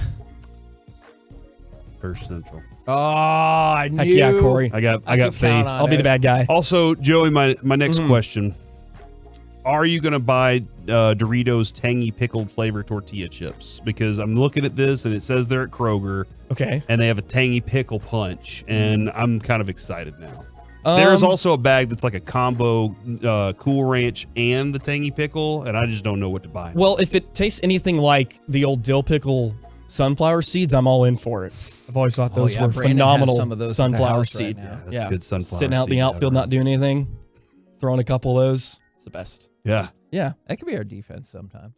First Central. Oh, I knew. Heck yeah, Corey. I got faith. I'll be the bad guy. Also, Joey, my next question. Are you going to buy Doritos tangy pickled flavor tortilla chips? Because I'm looking at this and it says they're at Kroger. Okay. And they have a tangy pickle punch. And I'm kind of excited now. There's also a bag that's like a combo Cool Ranch and the tangy pickle. And I just don't know what to buy. Well, if it tastes anything like the old dill pickle sunflower seeds, I'm all in for it. I've always thought those were Brandon phenomenal has some of those sunflower right seed. now. That's good sunflower Sitting out in the seed outfield, not doing anything, throwing a couple of those. It's the best. Yeah. Yeah. That could be our defense sometimes.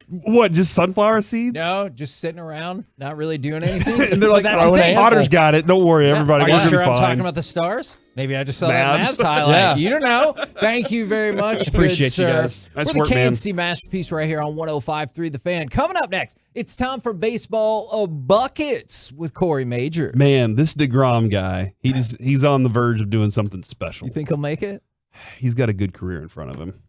What, just sunflower seeds? No, just sitting around, not really doing anything. And they're like, Otter's got it. Don't worry, everybody. Are you We're sure gonna be I'm fine. talking about the Stars? Maybe I just saw that Mavs. Mavs highlight. Yeah. You don't know. Thank you very much. Appreciate good you sir. guys. Nice We're the work, man. Kansas City Masterpiece right here on 105.3 The Fan. Coming up next, it's time for Baseball Buckets with Corey Major. Man, this DeGrom guy, he's on the verge of doing something special. You think he'll make it? He's got a good career in front of him.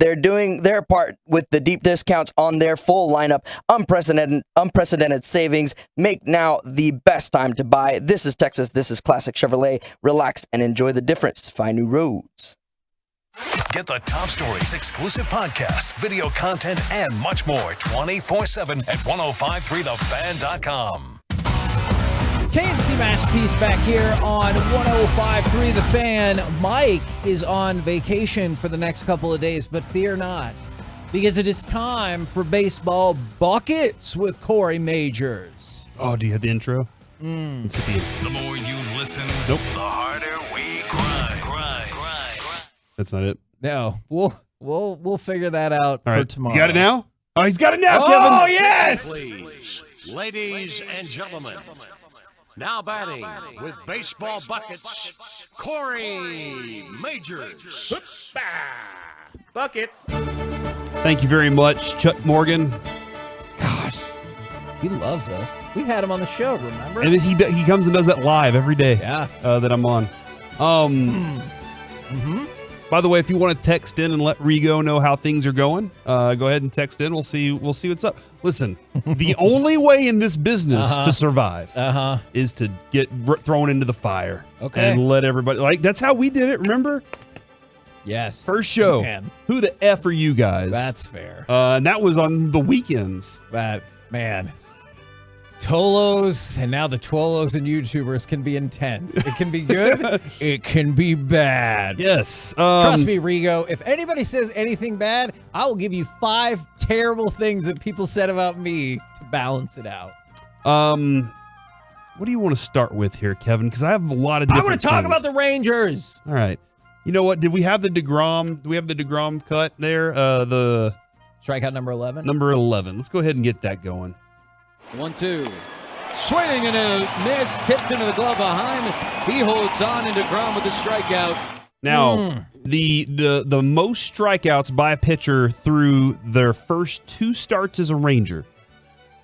They're doing their part with the deep discounts on their full lineup. Unprecedented savings. Make now the best time to buy. This is Texas. This is classic Chevrolet. Relax and enjoy the difference. Find new roads. Get the top stories, exclusive podcasts, video content, and much more 24/7 at 1053thefan.com. KNC Masterpiece back here on 105.3 The Fan. Mike is on vacation for the next couple of days, but fear not, because it is time for Baseball Buckets with Corey Majors. Oh, do you have the intro? Let's hit the intro. The more you listen, Nope. the harder we cry. That's not it. No, we'll figure that out All for right. tomorrow. You got it now? Oh, he's got it now, Oh, Kevin. yes! Please, ladies and gentlemen, now batting with Baseball Buckets, Corey Majors. Buckets. Thank you very much, Chuck Morgan. Gosh, he loves us. We had him on the show, remember? And then he comes and does that live every day. Yeah. That I'm on. By the way, if you want to text in and let Rigo know how things are going, go ahead and text in. We'll see what's up. Listen, the only way in this business to survive is to get thrown into the fire. Okay. And let everybody, that's how we did it. Remember? Yes. First show. Man. Who the F are you guys? That's fair. And that was on the weekends. Man. Tolos and now the Twolos and YouTubers can be intense. It can be good. It can be bad. Yes. Trust me, Rigo. If anybody says anything bad, I will give you 5 terrible things that people said about me to balance it out. What do you want to start with here, Kevin? Because I have a lot of different I want to talk things. about the Rangers. All right. You know what? Did we have the DeGrom? Do we have the DeGrom cut there? The strikeout number 11? Number 11. Let's go ahead and get that going. 1-2. Swing and a miss. Tipped into the glove behind. He holds on, and DeGrom with the strikeout. Now, the most strikeouts by a pitcher through their first 2 starts as a Ranger.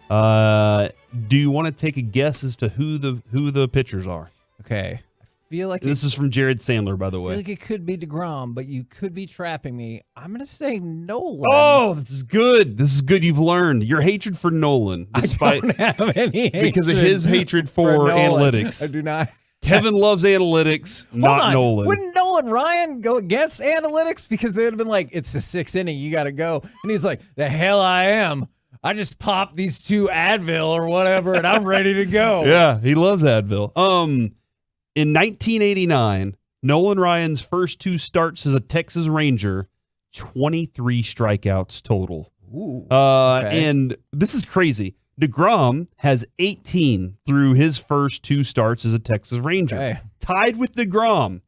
Do you want to take a guess as to who the pitchers are? Okay. Feel like this is from Jared Sandler, by the I way. feel like it could be DeGrom, but you could be trapping me. I'm going to say Nolan. Oh, this is good. This is good. You've learned your hatred for Nolan, despite I don't have any because of his hatred for Nolan. analytics. I do not. Kevin loves analytics, not Nolan. Wouldn't Nolan Ryan go against analytics? Because they would have been like, it's the 6th inning, you got to go. And he's like, the hell I am. I just popped these 2 Advil or whatever, and I'm ready to go. Yeah, he loves Advil. In 1989, Nolan Ryan's first 2 starts as a Texas Ranger, 23 strikeouts total. Ooh, okay. And this is crazy. DeGrom has 18 through his first 2 starts as a Texas Ranger. Okay. Tied with DeGrom.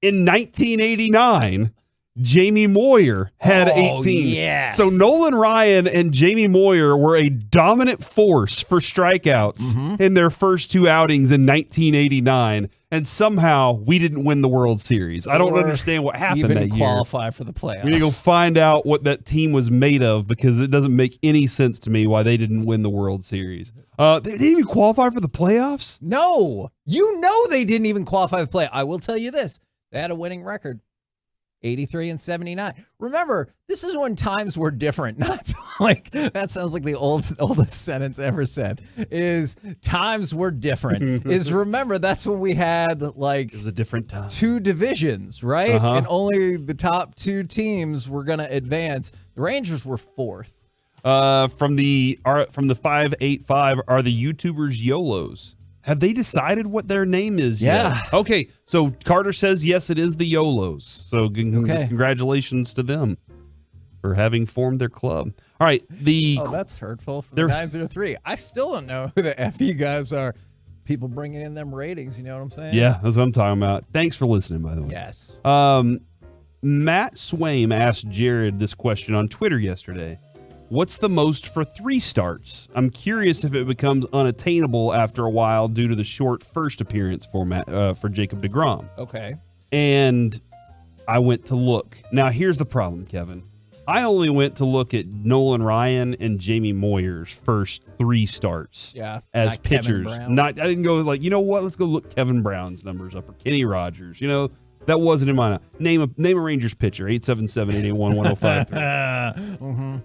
In 1989, Jamie Moyer had 18. Yes. So Nolan Ryan and Jamie Moyer were a dominant force for strikeouts in their first 2 outings in 1989. And somehow we didn't win the World Series. I don't understand what happened even that year. Qualify for the playoffs. We need to go find out what that team was made of, because it doesn't make any sense to me why they didn't win the World Series. They didn't even qualify for the playoffs? No. You know they didn't even qualify for the play. I will tell you this. They had a winning record. 83 and 79. Remember, this is when times were different. Not like that sounds like the oldest sentence ever said. Is times were different. Is remember that's when we had like it was a different time. 2 divisions, right? And only the top 2 teams were gonna advance. The Rangers were 4th. From the 585 are the YouTubers YOLOs. Have they decided what their name is yet? Okay, so Carter says yes, it is the YOLOs. So congratulations to them for having formed their club. All right, that's hurtful for the 903. I still don't know who the F you guys are. People bringing in them ratings, you know what I'm saying? Yeah, that's what I'm talking about. Thanks for listening, by the way. Yes. Matt Swaim asked Jared this question on Twitter yesterday. What's the most for 3 starts? I'm curious if it becomes unattainable after a while due to the short first appearance format for Jacob deGrom. Okay. And I went to look. Now, here's the problem, Kevin. I only went to look at Nolan Ryan and Jamie Moyer's first 3 starts as pitchers. I didn't go like, you know what? Let's go look Kevin Brown's numbers up or Kenny Rogers. You know, That wasn't in mine. Name a Rangers pitcher. 877-881-1053. Mm-hmm.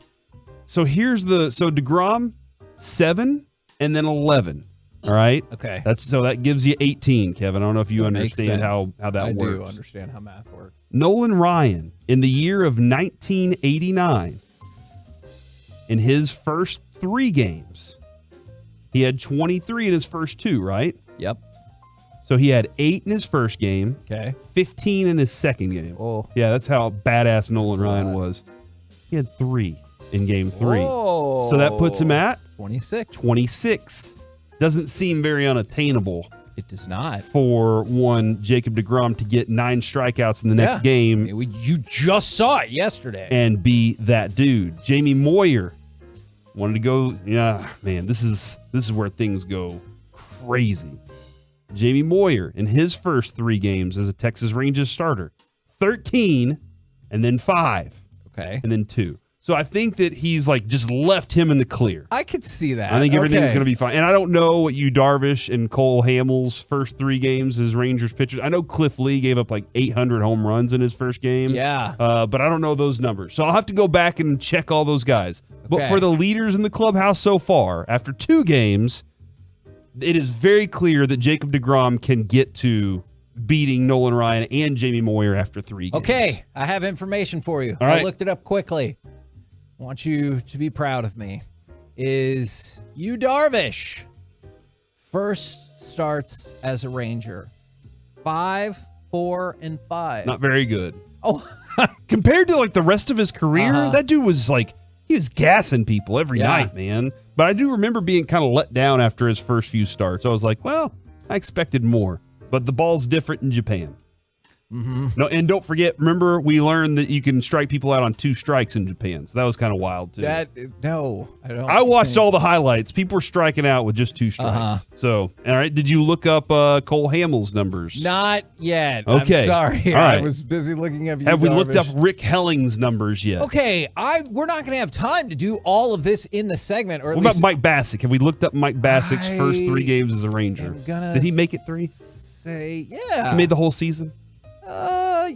So here's so DeGrom 7 and then 11. All right. Okay. That gives you 18, Kevin. I don't know if you That makes understand sense. how that works. I do understand how math works. Nolan Ryan in the year of 1989, in his first 3 games, he had 23 in his first 2, right? Yep. So he had 8 in his first game. Okay. 15 in his second game. Oh. Yeah, that's how badass Nolan Ryan was. He had 3 in game 3. Whoa. So that puts him at 26. Doesn't seem very unattainable. It does not. For one Jacob DeGrom to get 9 strikeouts in the next game. You just saw it yesterday. And be that dude. Jamie Moyer wanted to go. Yeah, man, this is where things go crazy. Jamie Moyer in his first 3 games as a Texas Rangers starter, 13 and then 5. Okay. And then 2. So I think that he's like just left him in the clear. I could see that. I think everything's going to be fine. And I don't know what Yu Darvish and Cole Hamels' first 3 games as Rangers pitchers. I know Cliff Lee gave up like 800 home runs in his first game. Yeah. But I don't know those numbers. So I'll have to go back and check all those guys. But Okay. for the leaders in the clubhouse so far, after 2 games, it is very clear that Jacob DeGrom can get to beating Nolan Ryan and Jamie Moyer after 3 games. Okay, I have information for you. All right. I looked it up quickly. I want you to be proud of me. Is Yu Darvish first starts as a Ranger. 5, 4, and 5. Not very good. Oh. Compared to like the rest of his career, that dude was like, he was gassing people every night, man. But I do remember being kind of let down after his first few starts. I was like, well, I expected more. But the ball's different in Japan. Mm-hmm. No, and don't forget, remember, we learned that you can strike people out on 2 strikes in Japan. So that was kind of wild, too. No, I don't. I watched all the highlights. People were striking out with just 2 strikes. So, all right. Did you look up Cole Hamels' numbers? Not yet. Okay. I'm sorry. All right. I was busy looking up Yu Have we looked Darvish. up Rick Helling's numbers yet? Okay, we're not going to have time to do all of this in the segment. Or at What least about Mike Bassick? Have we looked up Mike Bassick's first 3 games as a Ranger? Did he make it 3? say, yeah. He made the whole season? I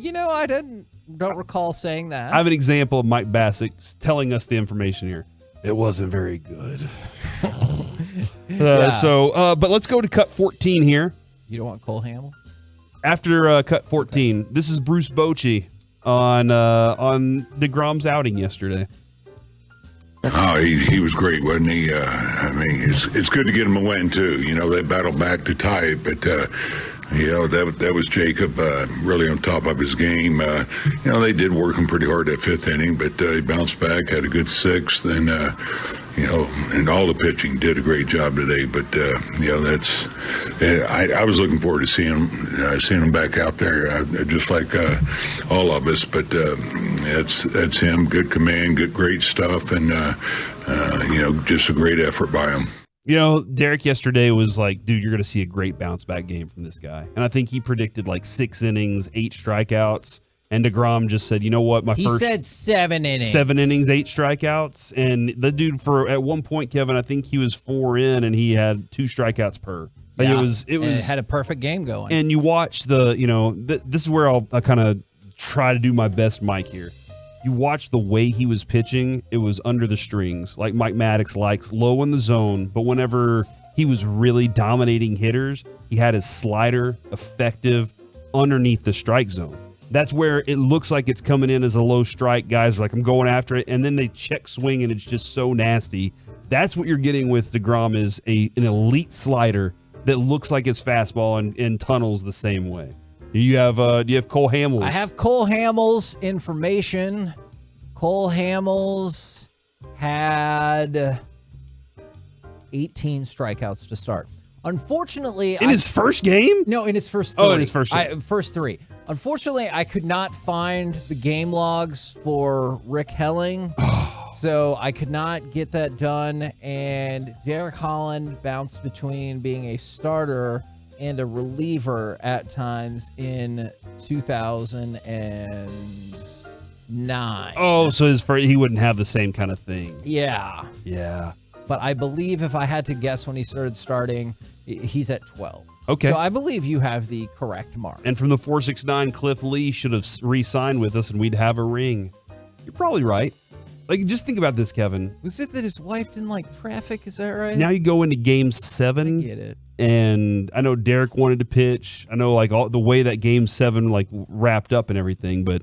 don't recall saying that. I have an example of Mike Bassick telling us the information here. It wasn't very good. But let's go to cut 14 here. You don't want Cole Hamels? After cut 14, This is Bruce Bochy on DeGrom's outing yesterday. Oh, he was great, wasn't he? It's good to get him a win too. They battled back to tie it, but that was Jacob really on top of his game. They did work him pretty hard that 5th inning, but he bounced back, had a good 6th, and and all the pitching did a great job today. But I was looking forward to seeing him back out there, just like all of us. But that's him. Good command, great stuff, and just a great effort by him. Derek yesterday was like, dude, you're going to see a great bounce back game from this guy. And I think he predicted like 6 innings, 8 strikeouts. And DeGrom just said, you know what? He said 7 innings. 7 innings, 8 strikeouts. And the dude at one point, Kevin, I think he was 4 in and he had 2 strikeouts per. Like Yeah. It And had a perfect game going. And you watch this is where I'll kind of try to do my best, Mike, here. You watch the way he was pitching, it was under the strings, like Mike Maddox likes, low in the zone. But whenever he was really dominating hitters, he had his slider effective underneath the strike zone. That's where it looks like it's coming in as a low strike. Guys are like, I'm going after it. And then they check swing and it's just so nasty. That's what you're getting with DeGrom is an elite slider that looks like his fastball and tunnels the same way. Do you have Cole Hamels? I have Cole Hamels information. Cole Hamels had 18 strikeouts to start. Unfortunately, in his first game? No, in his first 3. Oh, in his first game. First 3. Unfortunately, I could not find the game logs for Rick Helling, so I could not get that done. And Derek Holland bounced between being a starter and a reliever at times in 2009. Oh, so he wouldn't have the same kind of thing. Yeah. Yeah. But I believe if I had to guess when he started starting, he's at 12. Okay. So I believe you have the correct mark. And from the 469, Cliff Lee should have re-signed with us and we'd have a ring. You're probably right. Like, just think about this, Kevin. Was it that his wife didn't like traffic? Is that right? Now you go into Game 7. I get it. And I know Derek wanted to pitch. I know, like, all the way that Game 7 like wrapped up and everything, but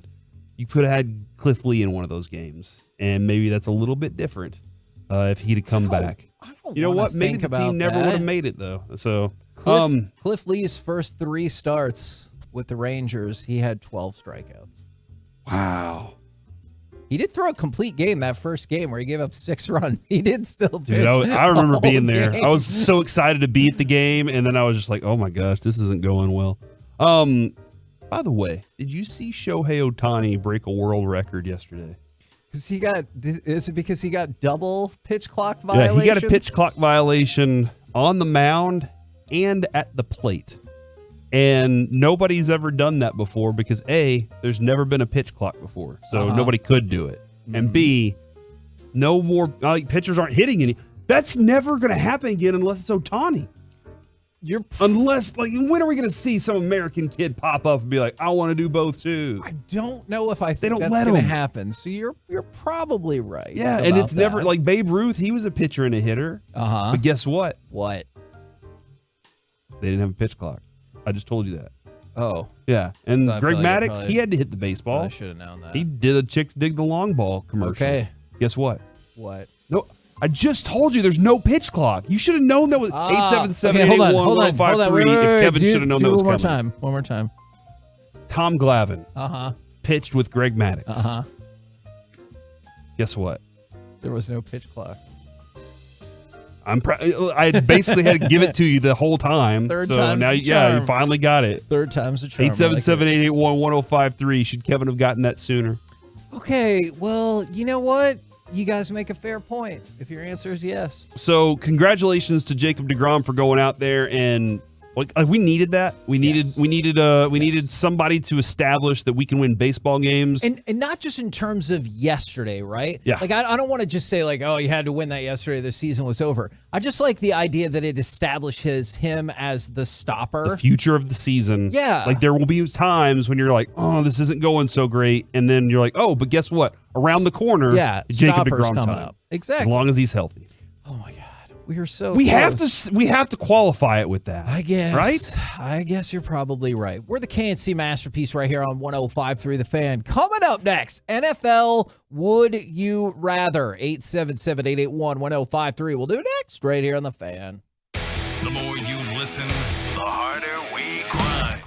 you could have had Cliff Lee in one of those games, and maybe that's a little bit different if he'd have come back. You know what? Maybe the team never would have made it though. So Cliff Lee's first 3 starts with the Rangers, he had 12 strikeouts. Wow. He did throw a complete game that first game where he gave up 6 runs. He did still pitch. Dude, I remember being there. Game. I was so excited to be at the game, and then I was just like, oh my gosh, this isn't going well. By the way, did you see Shohei Ohtani break a world record yesterday? Is it because he got double pitch clock violations? Yeah, he got a pitch clock violation on the mound and at the plate. And nobody's ever done that before because A, there's never been a pitch clock before. So nobody could do it. And B, no more pitchers aren't hitting any. That's never going to happen again unless it's Ohtani. Unless, like, when are we going to see some American kid pop up and be like, I want to do both too? I don't know if I think that's going to happen. So you're probably right. Yeah, and it's never like Babe Ruth. He was a pitcher and a hitter. But guess what? What? They didn't have a pitch clock. I just told you that. Oh. Yeah. And So I Greg feel like Maddux, he had to hit the baseball. I should have known that. He did a Chicks Dig the Long Ball commercial. Okay. Guess what? What? No, I just told you there's no pitch clock. You should have known that was 877 okay, hold on, 881 wait, if Kevin should have known that was one coming. One more time. Tom Glavine. Pitched with Greg Maddux. Guess what? There was no pitch clock. I basically had to give it to you the whole time. Third so time's now, the yeah, you charm. finally got it. Third time's the charm. 877-881-1053. Should Kevin have gotten that sooner? Okay, well, you know what? You guys make a fair point if your answer is yes. So congratulations to Jacob deGrom for going out there and like we needed that. We needed somebody to establish that we can win baseball games. And not just in terms of yesterday, right? Yeah. Like I don't want to just say like, oh, you had to win that yesterday, the season was over. I just like the idea that it establishes him as the stopper. The future of the season. Yeah. Like there will be times when you're like, oh, this isn't going so great. And then you're like, oh, but guess what? Around the corner, Jacob stopper's deGrom coming time. up. Exactly. As long as he's healthy. Oh my God. We are so we close. have to qualify it with that. I guess. Right? I guess you're probably right. We're the KNC Masterpiece right here on 105.3 The Fan. Coming up next, NFL Would You Rather? 877-881-1053. We'll do it next right here on The Fan. The more you listen, the harder we cry.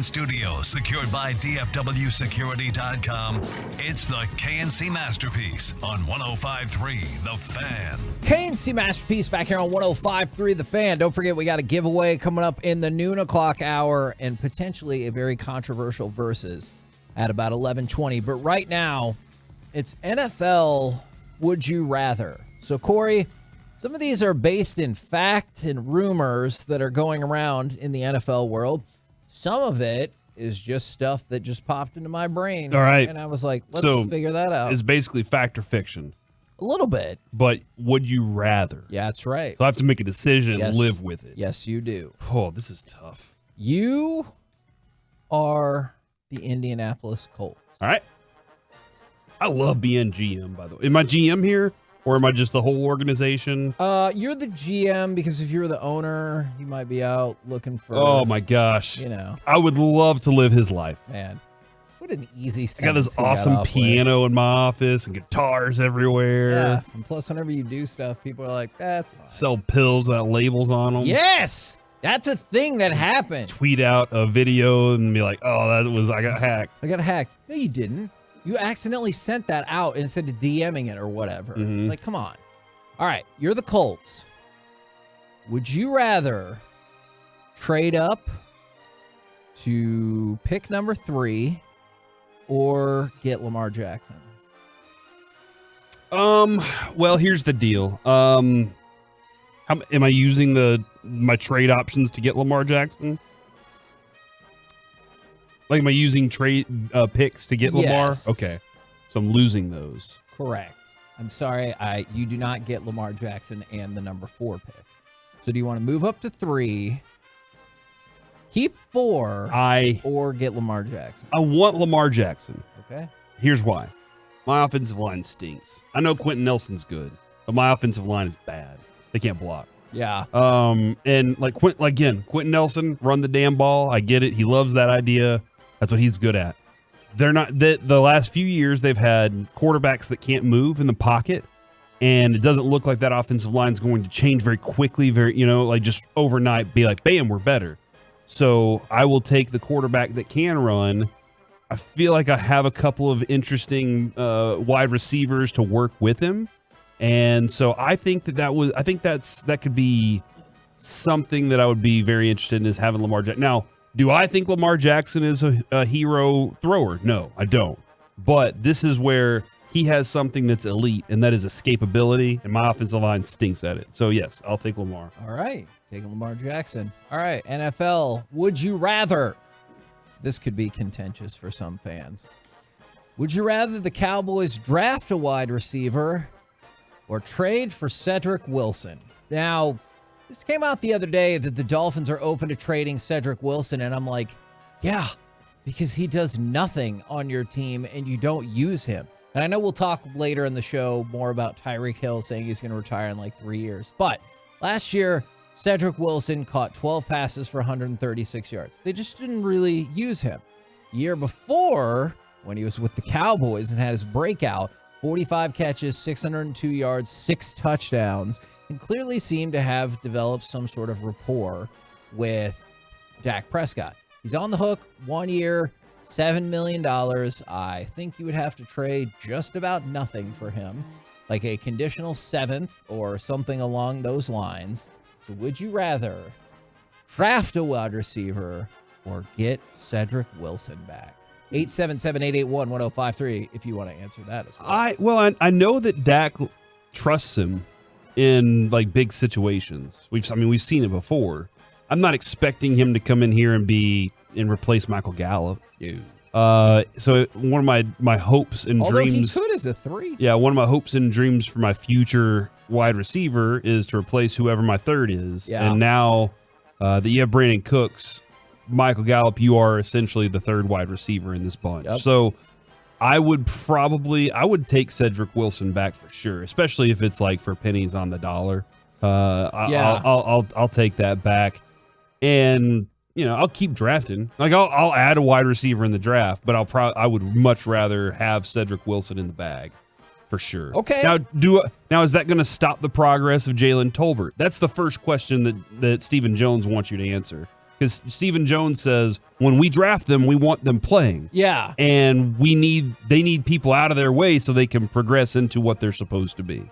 and studio secured by DFWsecurity.com. It's the KNC Masterpiece on 105.3 The Fan. KNC Masterpiece back here on 105.3 The Fan. Don't forget, we got a giveaway coming up in the noon o'clock hour and potentially a very controversial versus at about 11:20. But right now, it's NFL Would You Rather. So, Corey, some of these are based in fact and rumors that are going around in the NFL world. Some of it is just stuff that just popped into my brain. All right. And I was like, let's figure that out. It's basically fact or fiction. A little bit. But would you rather? Yeah, that's right. So I have to make a decision and live with it. Yes, you do. Oh, this is tough. You are the Indianapolis Colts. All right. I love being GM, by the way. Am I GM here? Or am I just the whole organization? You're the GM because if you're the owner, you might be out looking for. Oh my gosh! You know, I would love to live his life. Man, what an easy. I got this awesome piano in my office and guitars everywhere. Yeah, and plus, whenever you do stuff, people are like, "That's fine." Sell pills without labels on them. Yes, that's a thing that happened. Tweet out a video and be like, "Oh, I got hacked." I got hacked. No, you didn't. You accidentally sent that out instead of DMing it or whatever. Mm-hmm. Like, come on. All right, you're the Colts. Would you rather trade up to pick number 3 or get Lamar Jackson? Well, here's the deal. Am I using my trade options to get Lamar Jackson? Like, am I using trade picks to get Lamar? Yes. Okay. So I'm losing those. Correct. I'm sorry, you do not get Lamar Jackson and the number 4 pick. So do you want to move up to 3, keep 4, or get Lamar Jackson? I want Lamar Jackson. Okay. Here's why. My offensive line stinks. I know Quentin Nelson's good, but my offensive line is bad. They can't block. Yeah. And Quentin Nelson, run the damn ball. I get it. He loves that idea. That's what he's good at. They're not the last few years they've had quarterbacks that can't move in the pocket, and it doesn't look like that offensive line is going to change very quickly, just overnight be like, bam, we're better. So I will take the quarterback that can run. I feel like I have a couple of interesting wide receivers to work with him. And so I think that could be something that I would be very interested in, is having Lamar Jackson. Now, do I think Lamar Jackson is a hero thrower? No, I don't. But this is where he has something that's elite, and that is escapability, and my offensive line stinks at it. So, yes, I'll take Lamar. All right, taking Lamar Jackson. All right, NFL, would you rather? This could be contentious for some fans. Would you rather the Cowboys draft a wide receiver or trade for Cedric Wilson? Now, this came out the other day that the Dolphins are open to trading Cedric Wilson, and I'm like, yeah, because he does nothing on your team and you don't use him. And I know we'll talk later in the show more about Tyreek Hill saying he's going to retire in like 3 years. But last year, Cedric Wilson caught 12 passes for 136 yards. They just didn't really use him. The year before, when he was with the Cowboys and had his breakout, 45 catches, 602 yards, 6 touchdowns, and clearly seemed to have developed some sort of rapport with Dak Prescott. He's on the hook 1 year, $7 million. I think you would have to trade just about nothing for him, like a conditional 7th or something along those lines. So would you rather draft a wide receiver or get Cedric Wilson back? 877-881-1053 if you want to answer that as well. I know that Dak trusts him in like big situations. We've seen it before. I'm not expecting him to come in here and replace Michael Gallup. Dude. So one of my hopes and dreams. Although he could as a 3. Yeah, one of my hopes and dreams for my future wide receiver is to replace whoever my 3rd is. Yeah. And now that you have Brandon Cooks, Michael Gallup, you are essentially the 3rd wide receiver in this bunch. Yep. So I would take Cedric Wilson back for sure, especially if it's like for pennies on the dollar. I'll take that back, and I'll keep drafting. Like I'll add a wide receiver in the draft, but I would much rather have Cedric Wilson in the bag for sure. Okay. Now is that going to stop the progress of Jalen Tolbert? That's the first question that Stephen Jones wants you to answer. Because Stephen Jones says when we draft them, we want them playing. Yeah. And they need people out of their way so they can progress into what they're supposed to be.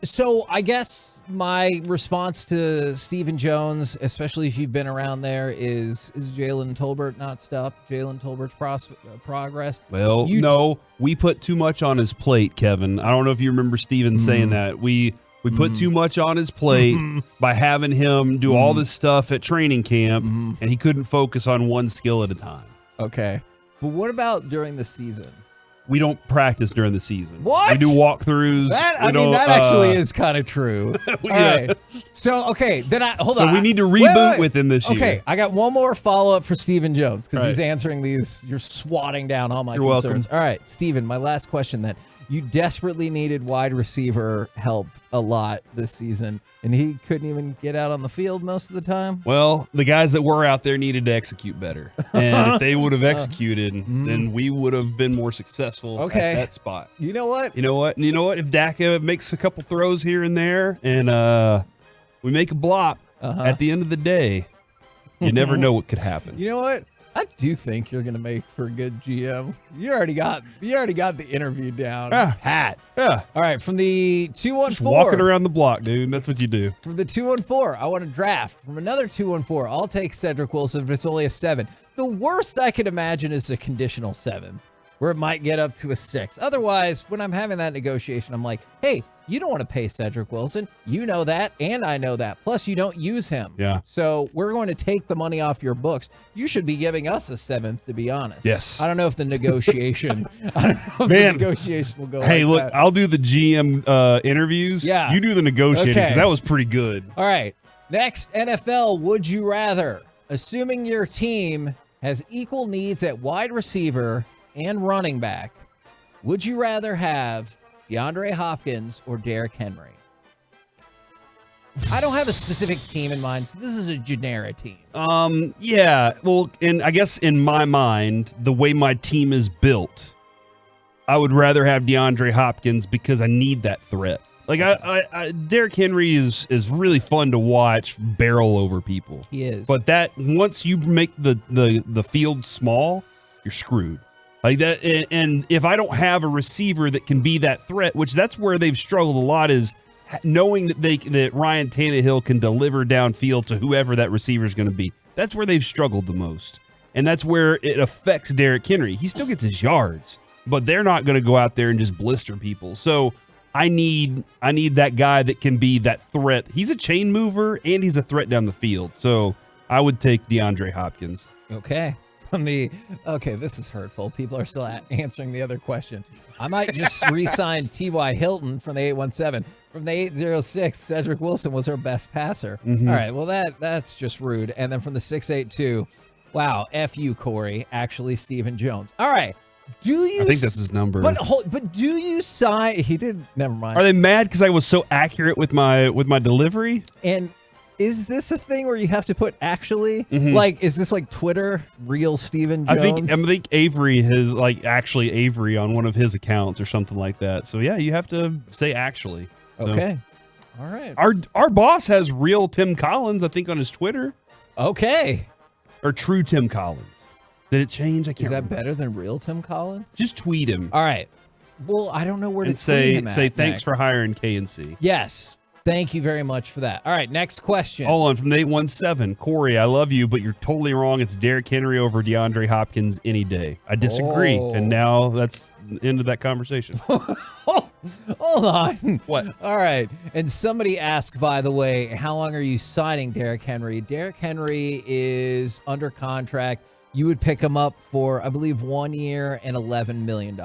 So I guess my response to Stephen Jones, especially if you've been around there, is Jalen Tolbert not stopped Jalen Tolbert's progress? Well, no, we put too much on his plate, Kevin. I don't know if you remember Stephen saying that. We put too much on his plate by having him do all this stuff at training camp, and he couldn't focus on one skill at a time. Okay. But what about during the season? We don't practice during the season. What? We do walkthroughs. That actually is kind of true. All right. So, okay, then hold on. So we need to reboot with him this year. Okay, I got one more follow-up for Stephen Jones because he's Right. answering these. You're swatting down all my You're concerns. welcome. All right, Stephen, my last question then. You desperately needed wide receiver help a lot this season, and he couldn't even get out on the field most of the time? Well, the guys that were out there needed to execute better. And if they would have executed, then we would have been more successful at that spot. You know what? You know what? If Dak makes a couple throws here and there and we make a block at the end of the day, you never know what could happen. You know what? I do think you're going to make for a good GM. You already got the interview down. Pat. Yeah. All right, from the 214. Just walking around the block, dude. That's what you do. From the 214, I want to draft. From another 214, I'll take Cedric Wilson if it's only a 7. The worst I could imagine is a conditional 7, where it might get up to a 6. Otherwise, when I'm having that negotiation, I'm like, hey, you don't want to pay Cedric Wilson. You know that, and I know that. Plus, you don't use him. Yeah. So we're going to take the money off your books. You should be giving us a 7th, to be honest. Yes. I don't know if the negotiation. The negotiation will go. Hey, like look, that. I'll do the GM interviews. Yeah. You do the negotiating because Okay. that was pretty good. All right. Next, NFL, would you rather? Assuming your team has equal needs at wide receiver and running back, would you rather have DeAndre Hopkins or Derrick Henry? I don't have a specific team in mind, so this is a generic team. Yeah. Well, and I guess in my mind, the way my team is built, I would rather have DeAndre Hopkins because I need that threat. Like I Derrick Henry is really fun to watch barrel over people. He is. But that once you make the field small, you're screwed. Like that, and if I don't have a receiver that can be that threat, which that's where they've struggled a lot, is knowing that Ryan Tannehill can deliver downfield to whoever that receiver is going to be. That's where they've struggled the most, and that's where it affects Derrick Henry. He still gets his yards, but they're not going to go out there and just blister people. So I need that guy that can be that threat. He's a chain mover and he's a threat down the field. So I would take DeAndre Hopkins. Okay. Okay, this is hurtful. People are still answering the other question. I might just re-sign T.Y. Hilton from the 817. From the 806, Cedric Wilson was our best passer. Mhm. All right, well, that's just rude. And then from the 682, wow, F you, Corey. Actually, Stephen Jones. All right. Do you? I think that's his number. But do you sign? He did. Never mind. Are they mad because I was so accurate with my delivery? And is this a thing where you have to put actually? Mhm. Like, is this like Twitter real Stephen Jones? I think Avery has actually Avery on one of his accounts or something like that. So yeah, you have to say actually. So, Okay. All right. Our boss has real Tim Collins, I think, on his Twitter. Okay. Or true Tim Collins. Did it change? I can't Is that remember. better than real Tim Collins? Just tweet him. All right. Well, I don't know where to And tweet say him at thanks next. for hiring KNC. Yes. Thank you very much for that. All right, next question. Hold on, from the 817, Corey, I love you, but you're totally wrong. It's Derrick Henry over DeAndre Hopkins any day. I disagree. Oh. And now that's the end of that conversation. Hold on. What? All right. And somebody asked, by the way, how long are you signing Derrick Henry? Derrick Henry is under contract. You would pick him up for, I believe, 1 year and $11 million.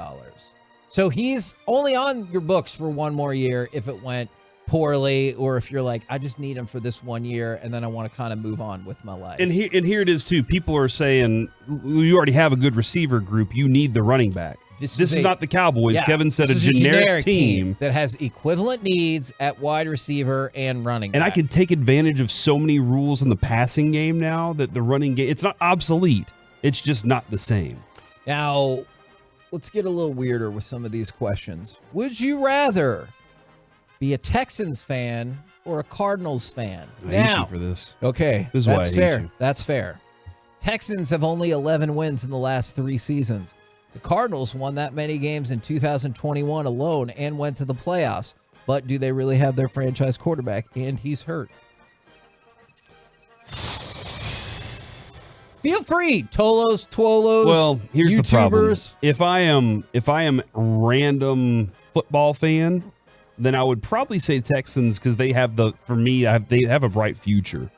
So he's only on your books for one more year if it went poorly, or if you're like, I just need him for this 1 year and then I want to kind of move on with my life. And here it is too. People are saying you already have a good receiver group. You need the running back. This is not the Cowboys. Yeah, Kevin said a this is generic team that has equivalent needs at wide receiver and running back. And I can take advantage of so many rules in the passing game now that the running game, it's not obsolete. It's just not the same. Now, let's get a little weirder with some of these questions. Would you rather be a Texans fan or a Cardinals fan? I hate you for this. Okay, This is why that's I hate fair. you. That's fair. Texans have only 11 wins in the last 3 seasons. The Cardinals won that many games in 2021 alone and went to the playoffs. But do they really have their franchise quarterback? And he's hurt. Feel free, Tolos, Twolos. Well, here's YouTubers. the problem. If I am random football fan, then I would probably say Texans because they have they have a bright future.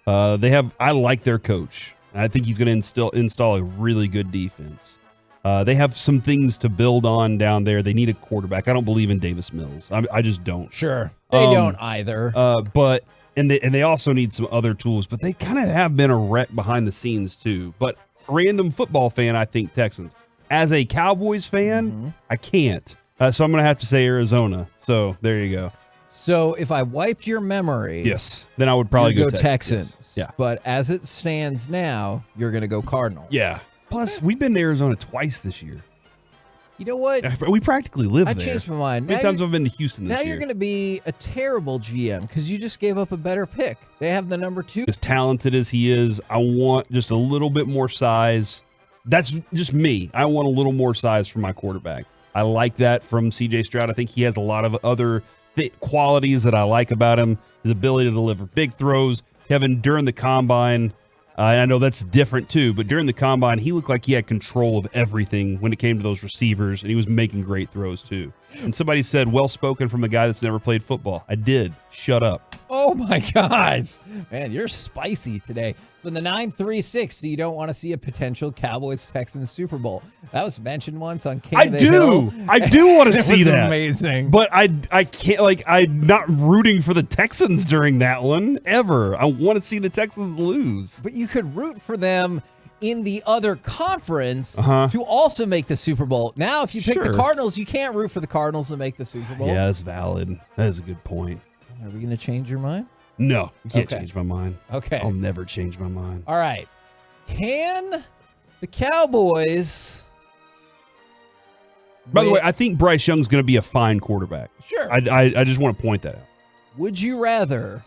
I like their coach. I think he's going to install a really good defense. They have some things to build on down there. They need a quarterback. I don't believe in Davis Mills. I just don't. Sure, they don't either. But they also need some other tools. But they kind of have been a wreck behind the scenes too. But random football fan, I think Texans. As a Cowboys fan, I can't. So I'm going to have to say Arizona. So there you go. So if I wiped your memory, yes, then I would probably go Texans. Yes. Yeah. But as it stands now, you're going to go Cardinals. Yeah. Plus, we've been to Arizona twice this year. You know what? We practically live there. I changed my mind. How many times have I been to Houston this year? Now you're going to be a terrible GM because you just gave up a better pick. They have the number 2. As talented as he is, I want just a little bit more size. That's just me. I want a little more size from my quarterback. I like that from C.J. Stroud. I think he has a lot of other qualities that I like about him. His ability to deliver big throws. Kevin, during the combine, I know that's different too, but during the combine, he looked like he had control of everything when it came to those receivers, and he was making great throws too. And somebody said, well spoken from a guy that's never played football. I did. Shut up. Oh my gosh. Man, you're spicy today. From the 936, so you don't want to see a potential Cowboys-Texans Super Bowl. That was mentioned once on King of the Hill. I do want to see that. Amazing. But I can't, I'm not rooting for the Texans during that one ever. I want to see the Texans lose. But you could root for them in the other conference to also make the Super Bowl. Now, if you pick the Cardinals, you can't root for the Cardinals to make the Super Bowl. Yeah, that's valid. That is a good point. Are we going to change your mind? No, you can't change my mind. Okay. I'll never change my mind. All right. Can the Cowboys... By the way, I think Bryce Young's going to be a fine quarterback. Sure. I just want to point that out. Would you rather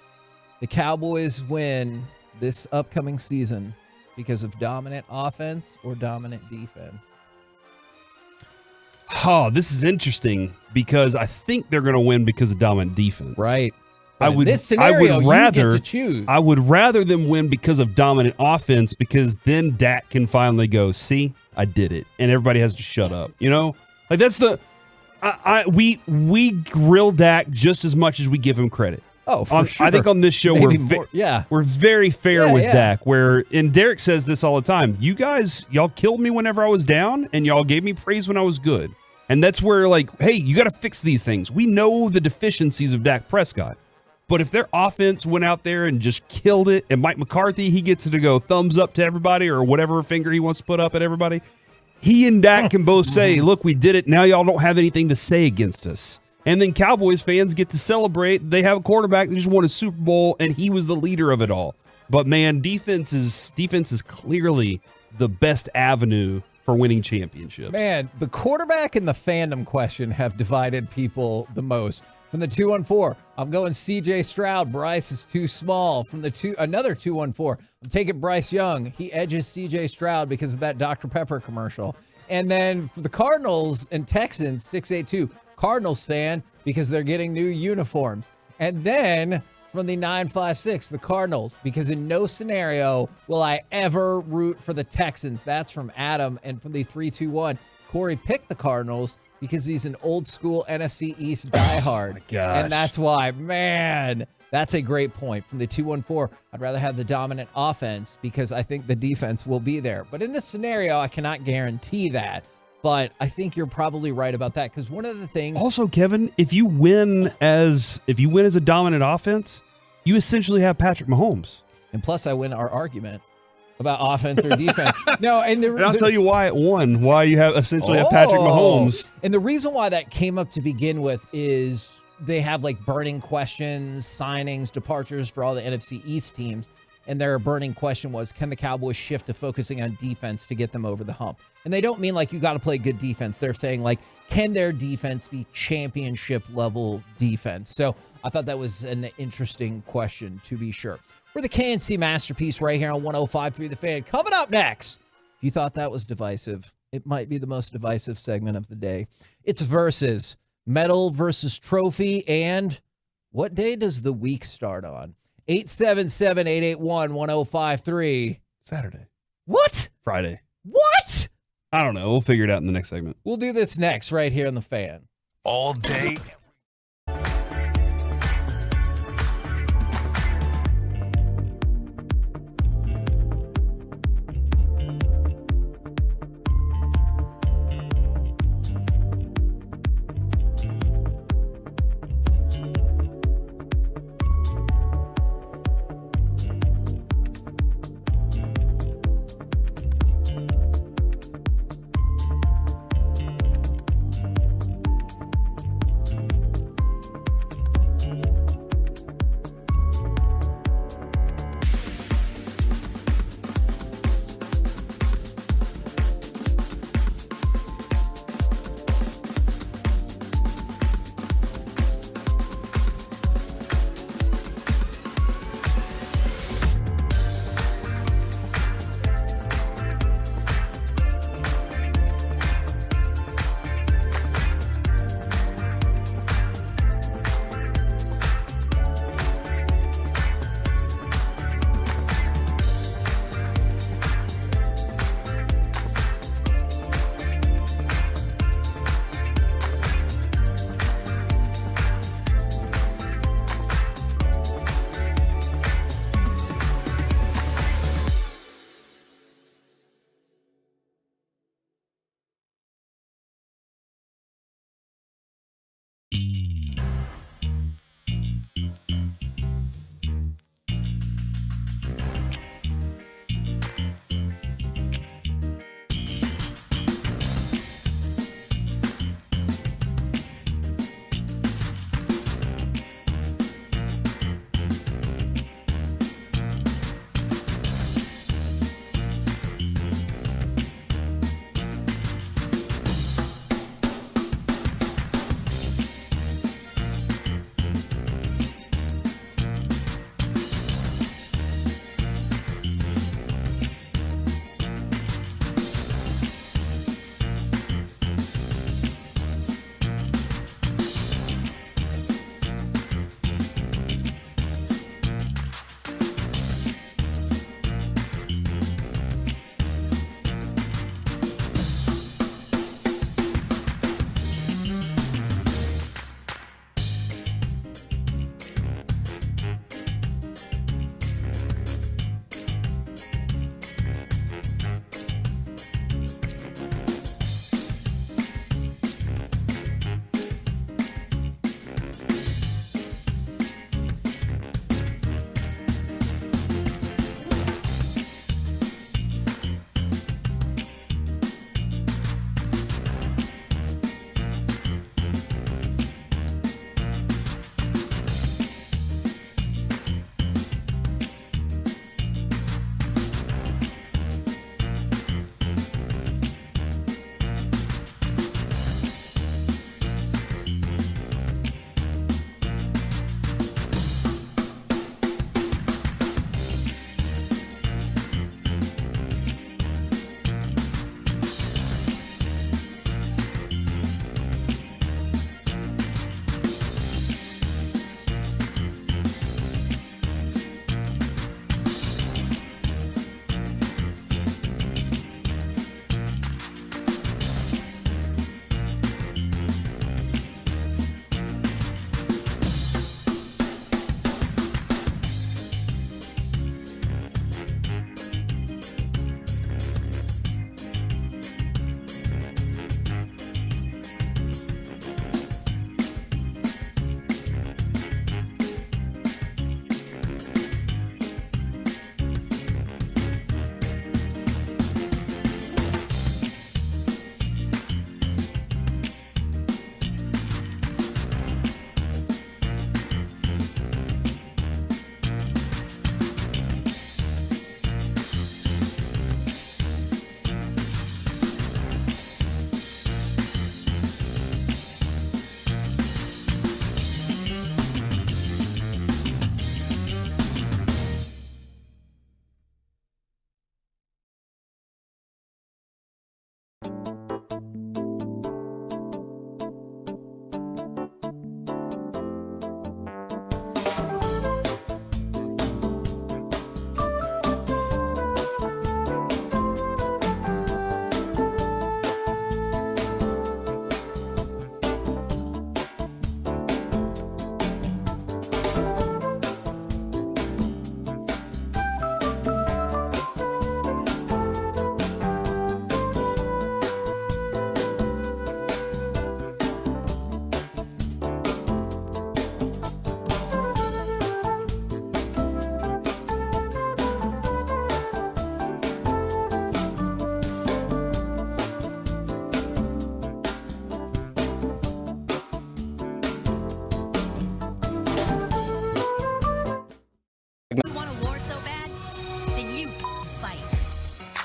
the Cowboys win this upcoming season because of dominant offense or dominant defense? Oh, this is interesting because I think they're going to win because of dominant defense. Right. I would rather you get to choose. I would rather them win because of dominant offense because then Dak can finally go, see, I did it. And everybody has to shut up. You know? Like that's we grill Dak just as much as we give him credit. Oh, for sure. I think on this show we're very fair with Dak. And Derek says this all the time. You guys, y'all killed me whenever I was down, and y'all gave me praise when I was good. And that's where, hey, you got to fix these things. We know the deficiencies of Dak Prescott. But if their offense went out there and just killed it, and Mike McCarthy, he gets to go thumbs up to everybody or whatever finger he wants to put up at everybody, he and Dak can both say, look, we did it. Now y'all don't have anything to say against us. And then Cowboys fans get to celebrate. They have a quarterback that just won a Super Bowl, and he was the leader of it all. But, man, defense is clearly the best avenue for winning championships. Man, the quarterback and the fandom question have divided people the most. From the 214, I'm going C.J. Stroud. Bryce is too small. From the another 214, I'm taking Bryce Young. He edges C.J. Stroud because of that Dr. Pepper commercial. And then for the Cardinals and Texans, 682, Cardinals fan because they're getting new uniforms. And then from the 956, the Cardinals, because in no scenario will I ever root for the Texans. That's from Adam. And from the 321, Corey picked the Cardinals because he's an old school NFC East diehard. Oh my gosh. And that's why, man, that's a great point. From the 214, I'd rather have the dominant offense because I think the defense will be there. But in this scenario, I cannot guarantee that. But I think you're probably right about that because one of the things. Also, Kevin, if you win as a dominant offense, you essentially have Patrick Mahomes. And plus, I win our argument about offense or defense. No, and I'll tell you why it won. Why you have essentially have Patrick Mahomes. And the reason why that came up to begin with is they have burning questions, signings, departures for all the NFC East teams. And their burning question was, can the Cowboys shift to focusing on defense to get them over the hump? And they don't mean you got to play good defense. They're saying can their defense be championship level defense? So I thought that was an interesting question to be sure. We're the KNC Masterpiece right here on 105.3 The Fan. Coming up next, if you thought that was divisive, it might be the most divisive segment of the day. It's Versus, medal versus trophy, and what day does the week start on? 877-881-1053. Saturday. What? Friday. What? I don't know. We'll figure it out in the next segment. We'll do this next right here on The Fan. All day.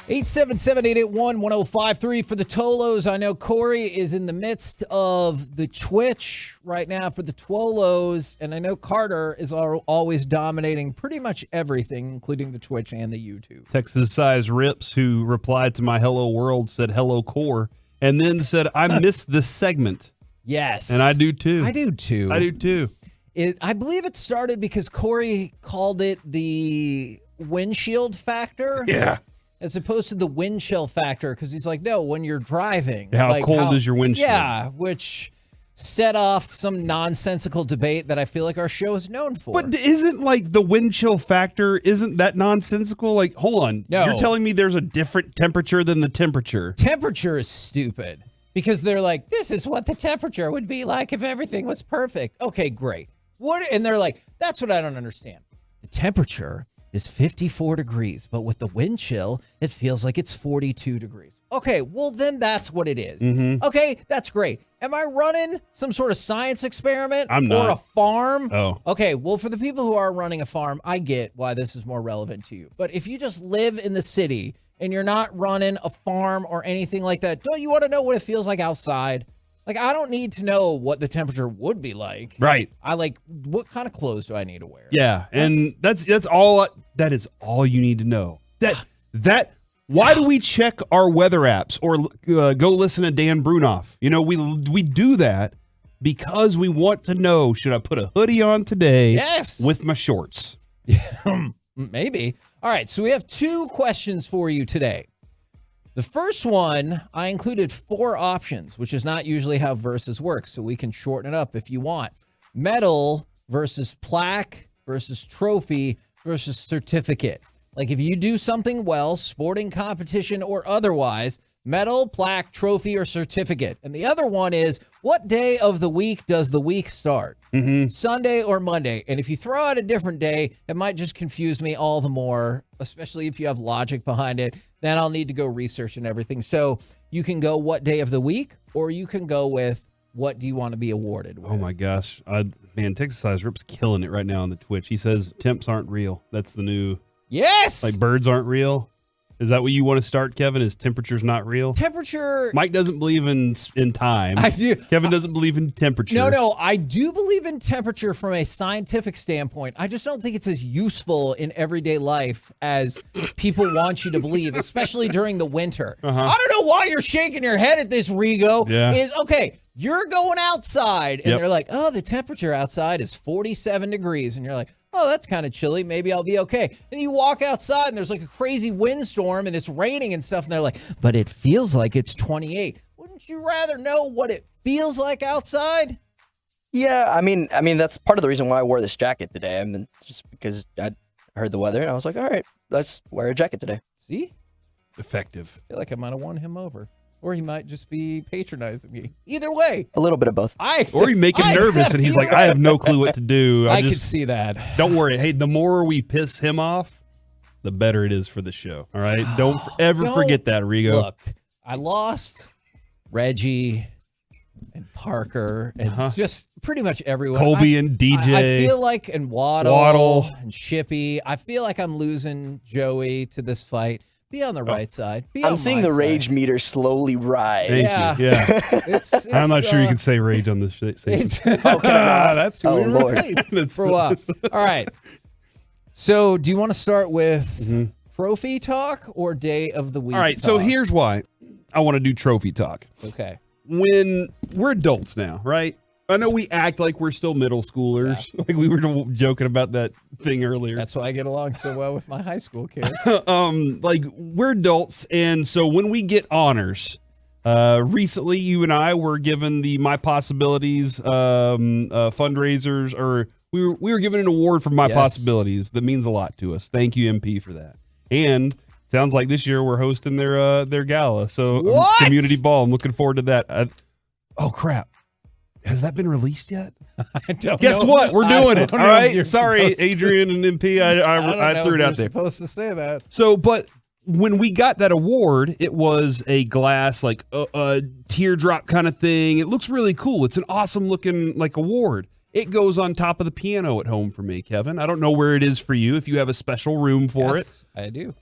877-881-1053 for the Tolos. I know Corey is in the midst of the Twitch right now for the Twolos, and I know Carter is always dominating pretty much everything, including the Twitch and the YouTube. Texas Size Rips, who replied to my Hello World, said hello Core, and then said, I missed this segment. Yes. And I do too. I do too. I believe it started because Corey called it the windshield factor. Yeah. As opposed to the wind chill factor, because he's like, no, when you're driving. How cold is your windshield? Yeah, which set off some nonsensical debate that I feel like our show is known for. But isn't like the wind chill factor, isn't that nonsensical? Like, hold on. No. You're telling me there's a different temperature than the temperature. Temperature is stupid because they're like, this is what the temperature would be like if everything was perfect. Okay, great. And they're like, that's what I don't understand. The temperature is 54 degrees, but with the wind chill, it feels like it's 42 degrees. Okay, well then that's what it is. Mm-hmm. Okay, that's great. Am I running some sort of science experiment? I'm not. Or a farm? Oh. Okay, well for the people who are running a farm, I get why this is more relevant to you. But if you just live in the city and you're not running a farm or anything like that, don't you want to know what it feels like outside? Like, I don't need to know what the temperature would be like. Right. I like, what kind of clothes do I need to wear? Yeah, and that's all. That is all you need to know. Why do we check our weather apps or go listen to Dan Brunoff? You know, we do that because we want to know, should I put a hoodie on today? Yes. With my shorts? Maybe. All right, so we have 2 questions for you today. The first one, I included 4 options, which is not usually how versus works, so we can shorten it up if you want. Medal versus plaque versus trophy versus certificate. Like if you do something well, sporting competition or otherwise, medal, plaque, trophy, or certificate. And the other one is, what day of the week does the week start? Mm-hmm. Sunday or Monday? And if you throw out a different day, it might just confuse me all the more, especially if you have logic behind it. Then I'll need to go research and everything. So you can go what day of the week, or you can go with what do you want to be awarded with. Oh my gosh. Man, Texas Size Rip's killing it right now on the Twitch. He says temps aren't real. That's the new... Yes! Like birds aren't real. Is that what you want to start, Kevin? Is temperature's not real? Temperature... Mike doesn't believe in time. I do. Kevin doesn't believe in temperature. No, I do believe in temperature from a scientific standpoint. I just don't think it's as useful in everyday life as people want you to believe, especially during the winter. Uh-huh. I don't know why you're shaking your head at this, Rigo. Yeah. Okay, you're going outside, and Yep. they're like, oh, the temperature outside is 47 degrees. And you're like, oh, that's kind of chilly. Maybe I'll be okay. And you walk outside and there's like a crazy windstorm and it's raining and stuff. And they're like, but it feels like it's 28. Wouldn't you rather know what it feels like outside? Yeah, I mean that's part of the reason why I wore this jacket today. I mean, just because I heard the weather and I was like, all right, let's wear a jacket today. See? Effective. I feel like I might have won him over. Or he might just be patronizing me. Either way. A little bit of both. Or you make him nervous and he's like, I have no clue what to do. I can see that. Don't worry. Hey, the more we piss him off, the better it is for the show. All right? Don't ever forget that, Rigo. Look, I lost Reggie and Parker and just pretty much everyone. Colby and DJ. I feel like, and Waddle and Shippy. I feel like I'm losing Joey to this fight. Be on the right side. I'm seeing the rage meter slowly rise. Thank you. Yeah. It's I'm not sure you can say rage on this shit. That's who we replaced for a while. All right. So do you want to start with trophy talk or day of the week? All right. So here's why I want to do trophy talk. Okay. When we're adults now, right? I know we act like we're still middle schoolers. Yeah. Like we were joking about that thing earlier. That's why I get along so well with my high school kids. Like we're adults, and so when we get honors, recently you and I were given the My Possibilities fundraisers, or we were given an award for My Possibilities. That means a lot to us. Thank you, MP, for that. And sounds like this year we're hosting their gala. So community ball. I'm looking forward to that. Oh crap. Has that been released yet? I don't Guess know. what? We're doing it. All right. You're Sorry, supposed to. Adrian and MP. I threw it out there. Supposed to say that. So, but when we got that award, it was a glass, like a teardrop kind of thing. It looks really cool. It's an awesome looking like award. It goes on top of the piano at home for me, Kevin. I don't know where it is for you, if you have a special room for it. I do.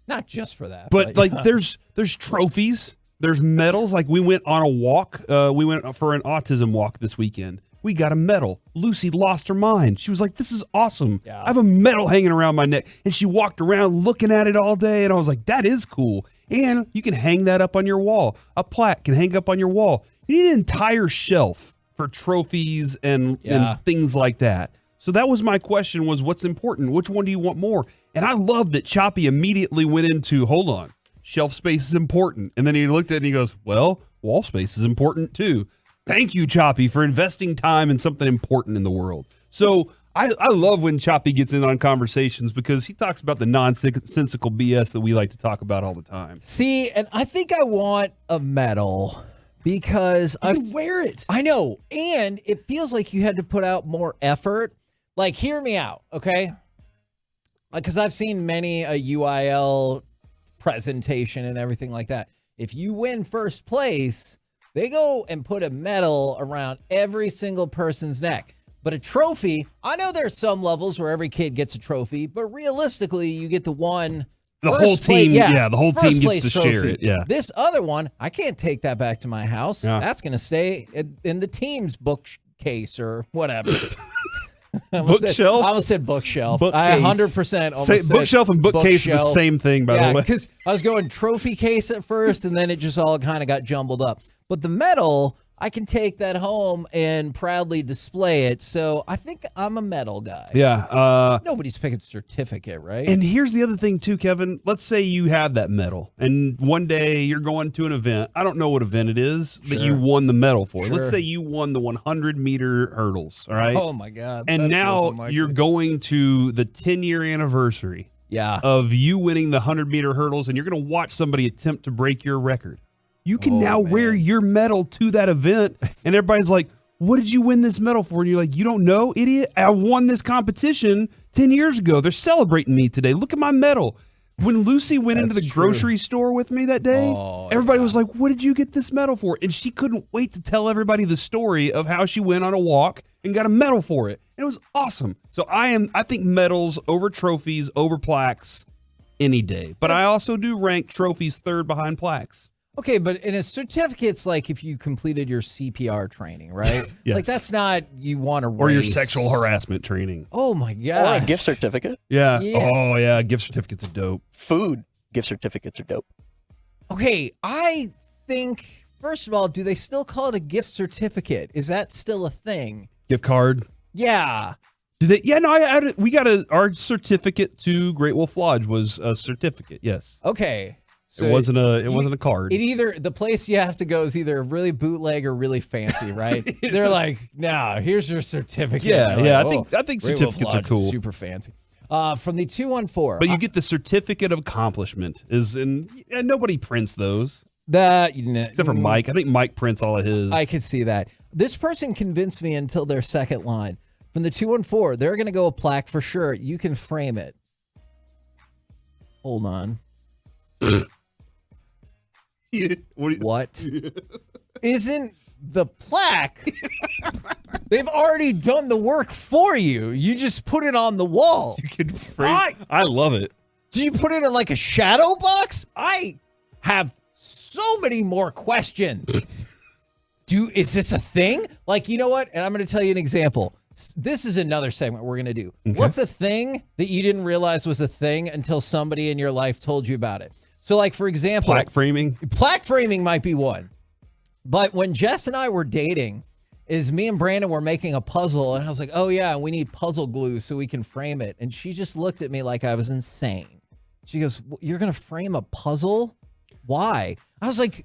Not just for that. But like, there's trophies, there's medals. Like we went on a walk. We went for an autism walk this weekend. We got a medal. Lucy lost her mind. She was like, "This is awesome. Yeah. I have a medal hanging around my neck." And she walked around looking at it all day. And I was like, that is cool. And you can hang that up on your wall. A plaque can hang up on your wall. You need an entire shelf for trophies and things like that. So that was my question, was what's important? Which one do you want more? And I love that Choppy immediately went into, hold on, shelf space is important. And then he looked at it and he goes, well, wall space is important too. Thank you, Choppy, for investing time in something important in the world. So I love when Choppy gets in on conversations because he talks about the nonsensical BS that we like to talk about all the time. See, and I think I want a medal because I wear it. I know. And it feels like you had to put out more effort. Like, hear me out, okay? Because I've seen many a UIL presentation and everything like that. If you win first place, they go and put a medal around every single person's neck. But a trophy, I know there's some levels where every kid gets a trophy, but realistically, you get the one. The whole team, the whole team gets to share it. Yeah. This other one, I can't take that back to my house. Yeah. That's going to stay in the team's bookcase or whatever. Bookshelf? I almost said bookshelf. Bookcase. I 100% almost said bookshelf and bookcase are the same thing, by the way. Because I was going trophy case at first, and then it just all kind of got jumbled up. But the medal, I can take that home and proudly display it. So I think I'm a medal guy. Yeah. Nobody's picking certificate, right? And here's the other thing too, Kevin. Let's say you have that medal and one day you're going to an event. I don't know what event it is that you won the medal for. Sure. Let's say you won the 100-meter hurdles, all right? Oh, my God. And That now feels unlikely. you're going to the 10-year anniversary of you winning the 100-meter hurdles, and you're going to watch somebody attempt to break your record. You can now wear your medal to that event, and everybody's like, what did you win this medal for? And you're like, you don't know, idiot? I won this competition 10 years ago. They're celebrating me today. Look at my medal. When Lucy went into the grocery store with me that day, everybody was like, what did you get this medal for? And she couldn't wait to tell everybody the story of how she went on a walk and got a medal for it. And it was awesome. So I think medals over trophies, over plaques any day. But I also do rank trophies third behind plaques. Okay, but in a certificate's like if you completed your CPR training, right? Yes. Like that's not you want to race. Or your sexual harassment training. Oh my God. Or a gift certificate. Yeah. Oh yeah, gift certificates are dope. Food gift certificates are dope. Okay, I think first of all, do they still call it a gift certificate? Is that still a thing? Gift card. Yeah. Do they? Yeah, no. We got our certificate to Great Wolf Lodge was a certificate. Yes. Okay. So it wasn't a card. It either the place you have to go is either really bootleg or really fancy, right? They're like, nah, here's your certificate. Yeah, You're yeah. like, I think Great Wolf certificates are Lodge is cool. super fancy. From the 214. But you get the certificate of accomplishment. And nobody prints those. Except for Mike. I think Mike prints all of his. I could see that. This person convinced me until their second line. From the 214, they're going to go a plaque for sure. You can frame it. Hold on. What? Isn't the plaque? They've already done the work for you. You just put it on the wall. You can frame. I love it. Do you put it in like a shadow box? I have so many more questions. Is this a thing? Like, you know what? And I'm going to tell you an example. This is another segment we're going to do. Okay. What's a thing that you didn't realize was a thing until somebody in your life told you about it? So, like, for example, plaque framing. Plaque framing might be one. But when Jess and I were dating, me and Brandon were making a puzzle, and I was like, oh, yeah, we need puzzle glue so we can frame it. And she just looked at me like I was insane. She goes, you're going to frame a puzzle? Why? I was like,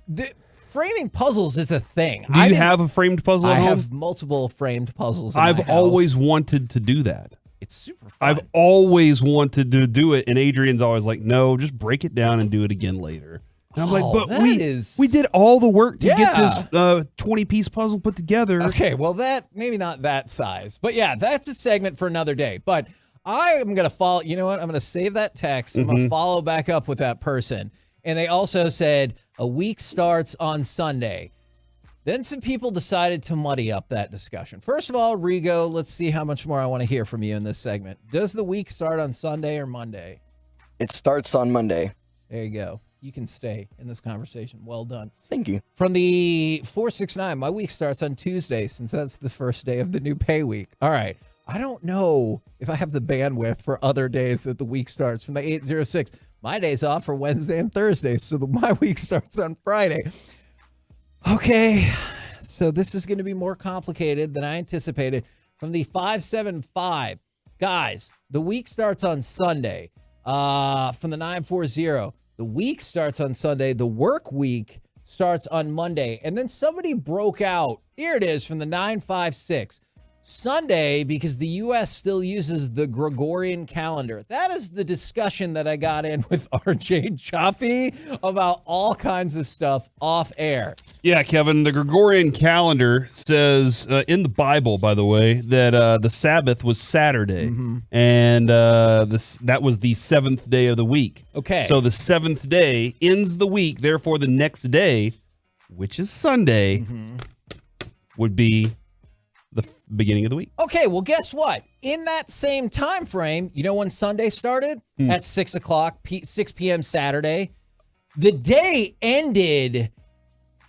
framing puzzles is a thing. Do you have a framed puzzle at home? I have multiple framed puzzles in I've my house. always wanted to do that. It's super fun. I've always wanted to do it, and Adrian's always like, no, just break it down and do it again later. And I'm like, but we did all the work to get this 20-piece puzzle put together. Okay, well, maybe not that size. But yeah, that's a segment for another day. But I am going to follow, you know what? I'm going to save that text. I'm going to follow back up with that person. And they also said a week starts on Sunday. Then some people decided to muddy up that discussion. First of all, Rigo, let's see how much more I want to hear from you in this segment. Does the week start on Sunday or Monday? It starts on Monday. There you go. You can stay in this conversation. Well done. Thank you. From the 469, my week starts on Tuesday since that's the first day of the new pay week. All right. I don't know if I have the bandwidth for other days that the week starts. From the 806, my day's off for Wednesday and Thursday, so my week starts on Friday. Okay. So this is going to be more complicated than I anticipated. From the 575, guys, the week starts on Sunday. From the 940, the week starts on Sunday. The work week starts on Monday. And then somebody broke out. Here it is from the 956. Sunday, because the U.S. still uses the Gregorian calendar. That is the discussion that I got in with RJ Chaffee about all kinds of stuff off air. Yeah, Kevin, the Gregorian calendar says in the Bible, by the way, that the Sabbath was Saturday, and that was the seventh day of the week. Okay. So the seventh day ends the week. Therefore, the next day, which is Sunday, would be the beginning of the week. Okay, well, guess what? In that same time frame, you know when Sunday started? At 6 o'clock, 6 p.m. Saturday. The day ended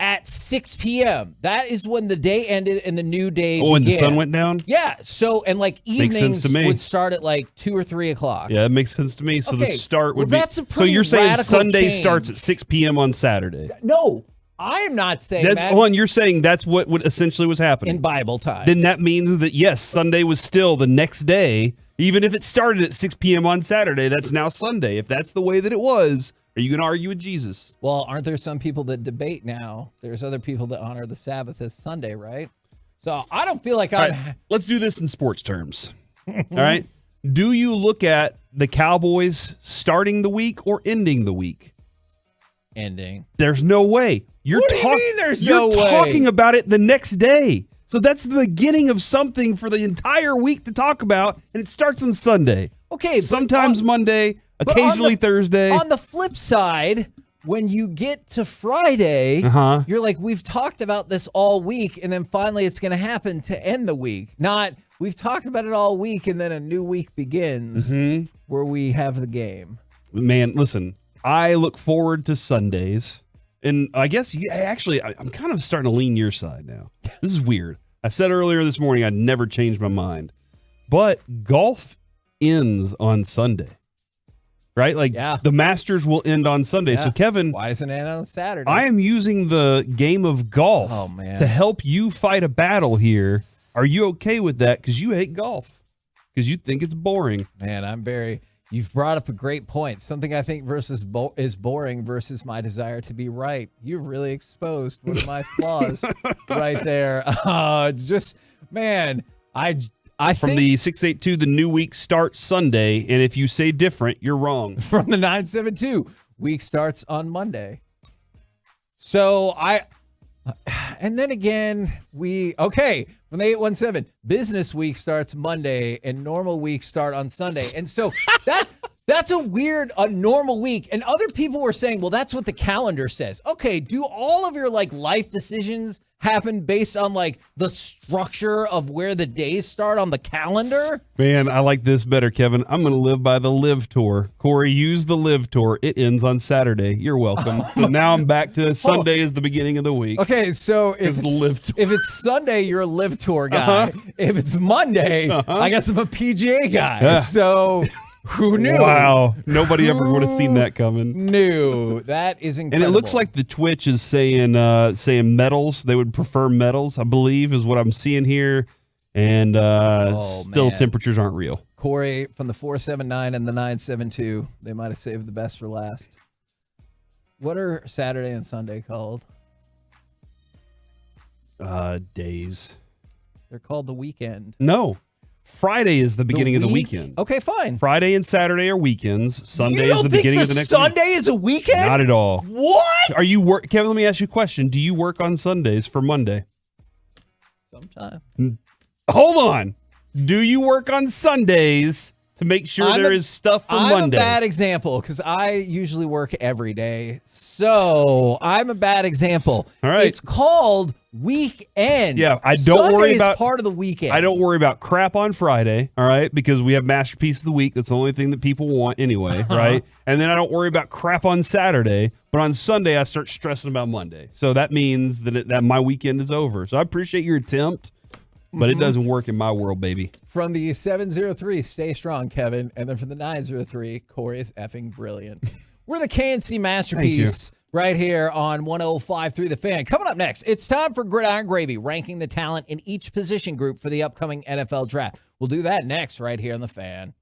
at 6 p.m. That is when the day ended and the new day began. And the sun went down? Yeah, so, and like Makes sense evenings to me. would start at like 2 or 3 o'clock. Yeah, that makes sense to me. So the Okay, start would well, be. that's a So pretty you're saying radical Sunday change. starts at 6 p.m. on Saturday? No, I am not saying That's that. hold on, you're saying that's what essentially was happening In Bible time. Then that means that yes, Sunday was still the next day, even if it started at 6 p.m. on Saturday. That's now Sunday. If that's the way that it was, are you going to argue with Jesus? Well, aren't there some people that debate now? There's other people that honor the Sabbath as Sunday, right? So I don't feel like All I'm. right, let's do this in sports terms. All right. Do you look at the Cowboys starting the week or ending the week? Ending. There's no way. What do you mean there's no way? You're talking about it the next day. So that's the beginning of something for the entire week to talk about, and it starts on Sunday. Okay. Sometimes Monday, but occasionally Thursday. On the flip side, when you get to Friday, you're like, we've talked about this all week, and then finally it's going to happen to end the week. Not, we've talked about it all week, and then a new week begins where we have the game. Man, listen, I look forward to Sundays. And I guess, I'm kind of starting to lean your side now. This is weird. I said earlier this morning I'd never change my mind. But golf ends on Sunday. Right? Like, the Masters will end on Sunday. Yeah. So, Kevin. Why doesn't it end on Saturday? I am using the game of golf to help you fight a battle here. Are you okay with that? Because you hate golf. Because you think it's boring. Man, you've brought up a great point. Something I think is boring versus my desire to be right. You've really exposed one of my flaws right there. I From think the 682, the new week starts Sunday, and if you say different, you're wrong. From the 972, week starts on Monday. So and then again, from the 817, business week starts Monday and normal weeks start on Sunday. And so that's a normal week. And other people were saying, well, that's what the calendar says. Okay, do all of your life decisions happen based on the structure of where the days start on the calendar? Man, I like this better, Kevin. I'm going to live by the Live Tour. Corey, use the Live Tour. It ends on Saturday. You're welcome. So now I'm back to Sunday is the beginning of the week. Okay, so if it's Sunday, you're a Live Tour guy. If it's Monday, I guess I'm a PGA guy. Yeah. So who knew? Wow. Nobody ever would have seen that coming. Knew. That is incredible. And it looks like the Twitch is saying metals. They would prefer metals, I believe, is what I'm seeing here. And still temperatures aren't real. Corey from the 479 and the 972, they might have saved the best for last. What are Saturday and Sunday called? Days. They're called the weekend. No. Friday is the beginning of the weekend. Okay, fine. Friday and Saturday are weekends. Sunday is the beginning of the next Sunday week. is a weekend? Not at all. What? Are you Kevin, let me ask you a question. Do you work on Sundays for Monday? Sometime. Hold on. Do you work on Sundays to make sure there is stuff for Monday? I'm a bad example because I usually work every day. So I'm a bad example. All right. It's called weekend. Yeah, I don't Sunday worry is about part of the weekend. I don't worry about crap on Friday, all right, because we have Masterpiece of the Week. That's the only thing that people want anyway, right? And then I don't worry about crap on Saturday, but on Sunday I start stressing about Monday. So that means that my weekend is over. So I appreciate your attempt, but it doesn't work in my world, baby. From the 703, stay strong, Kevin. And then from the 903, Corey is effing brilliant. We're the KNC Masterpiece right here on 105.3 The Fan. Coming up next, it's time for Gridiron Gravy, ranking the talent in each position group for the upcoming NFL Draft. We'll do that next right here on The Fan.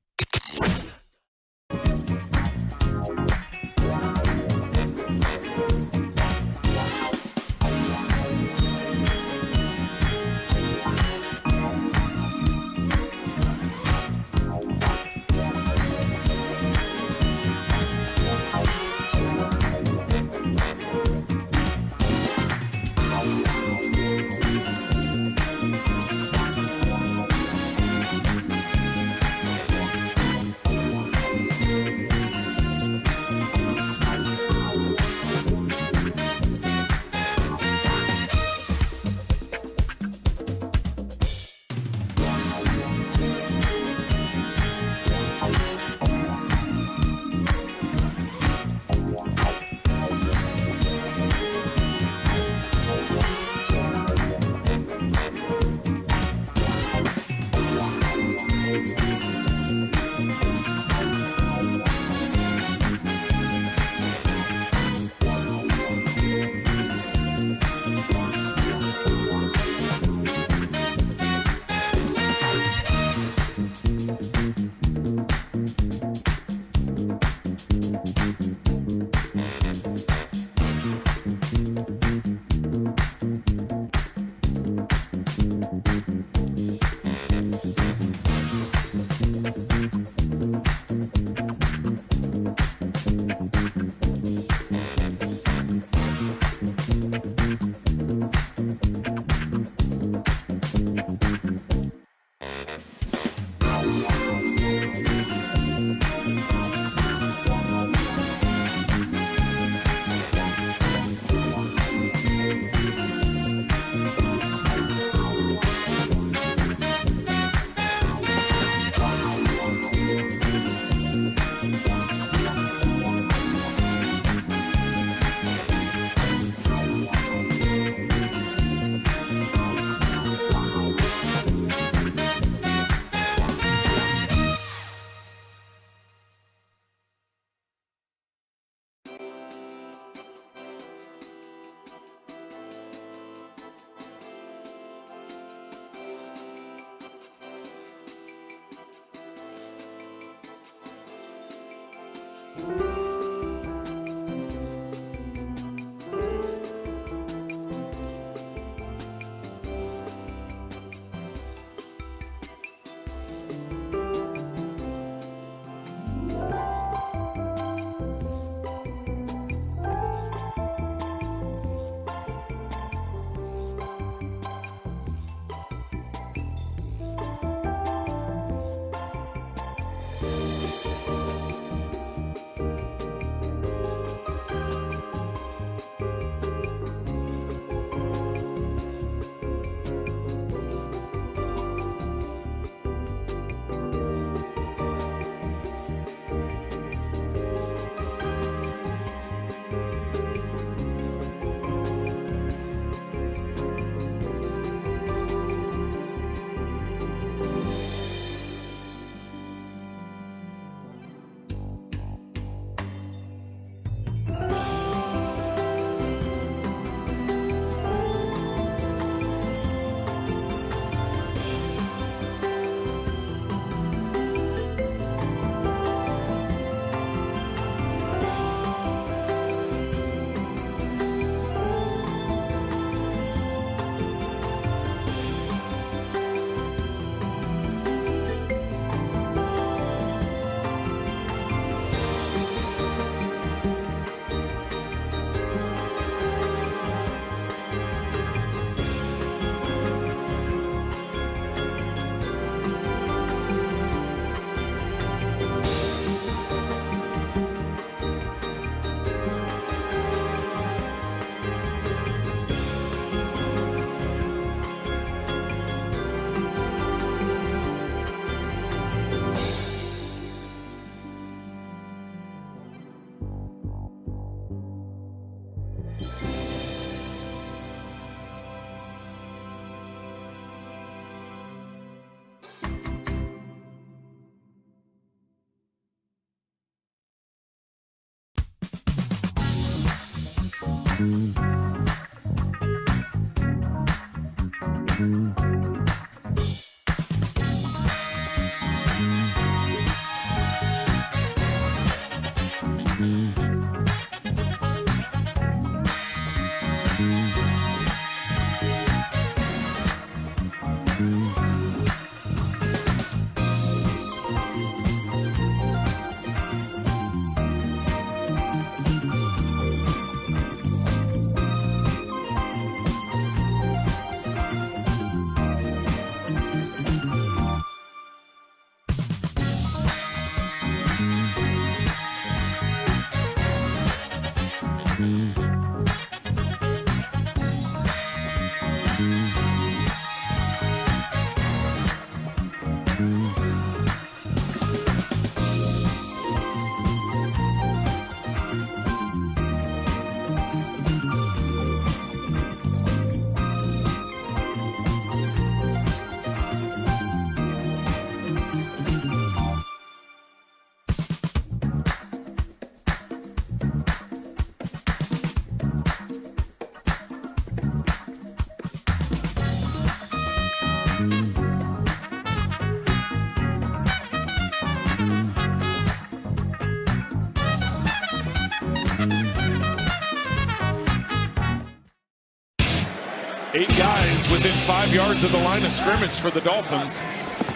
Eight guys within 5 yards of the line of scrimmage for the Dolphins.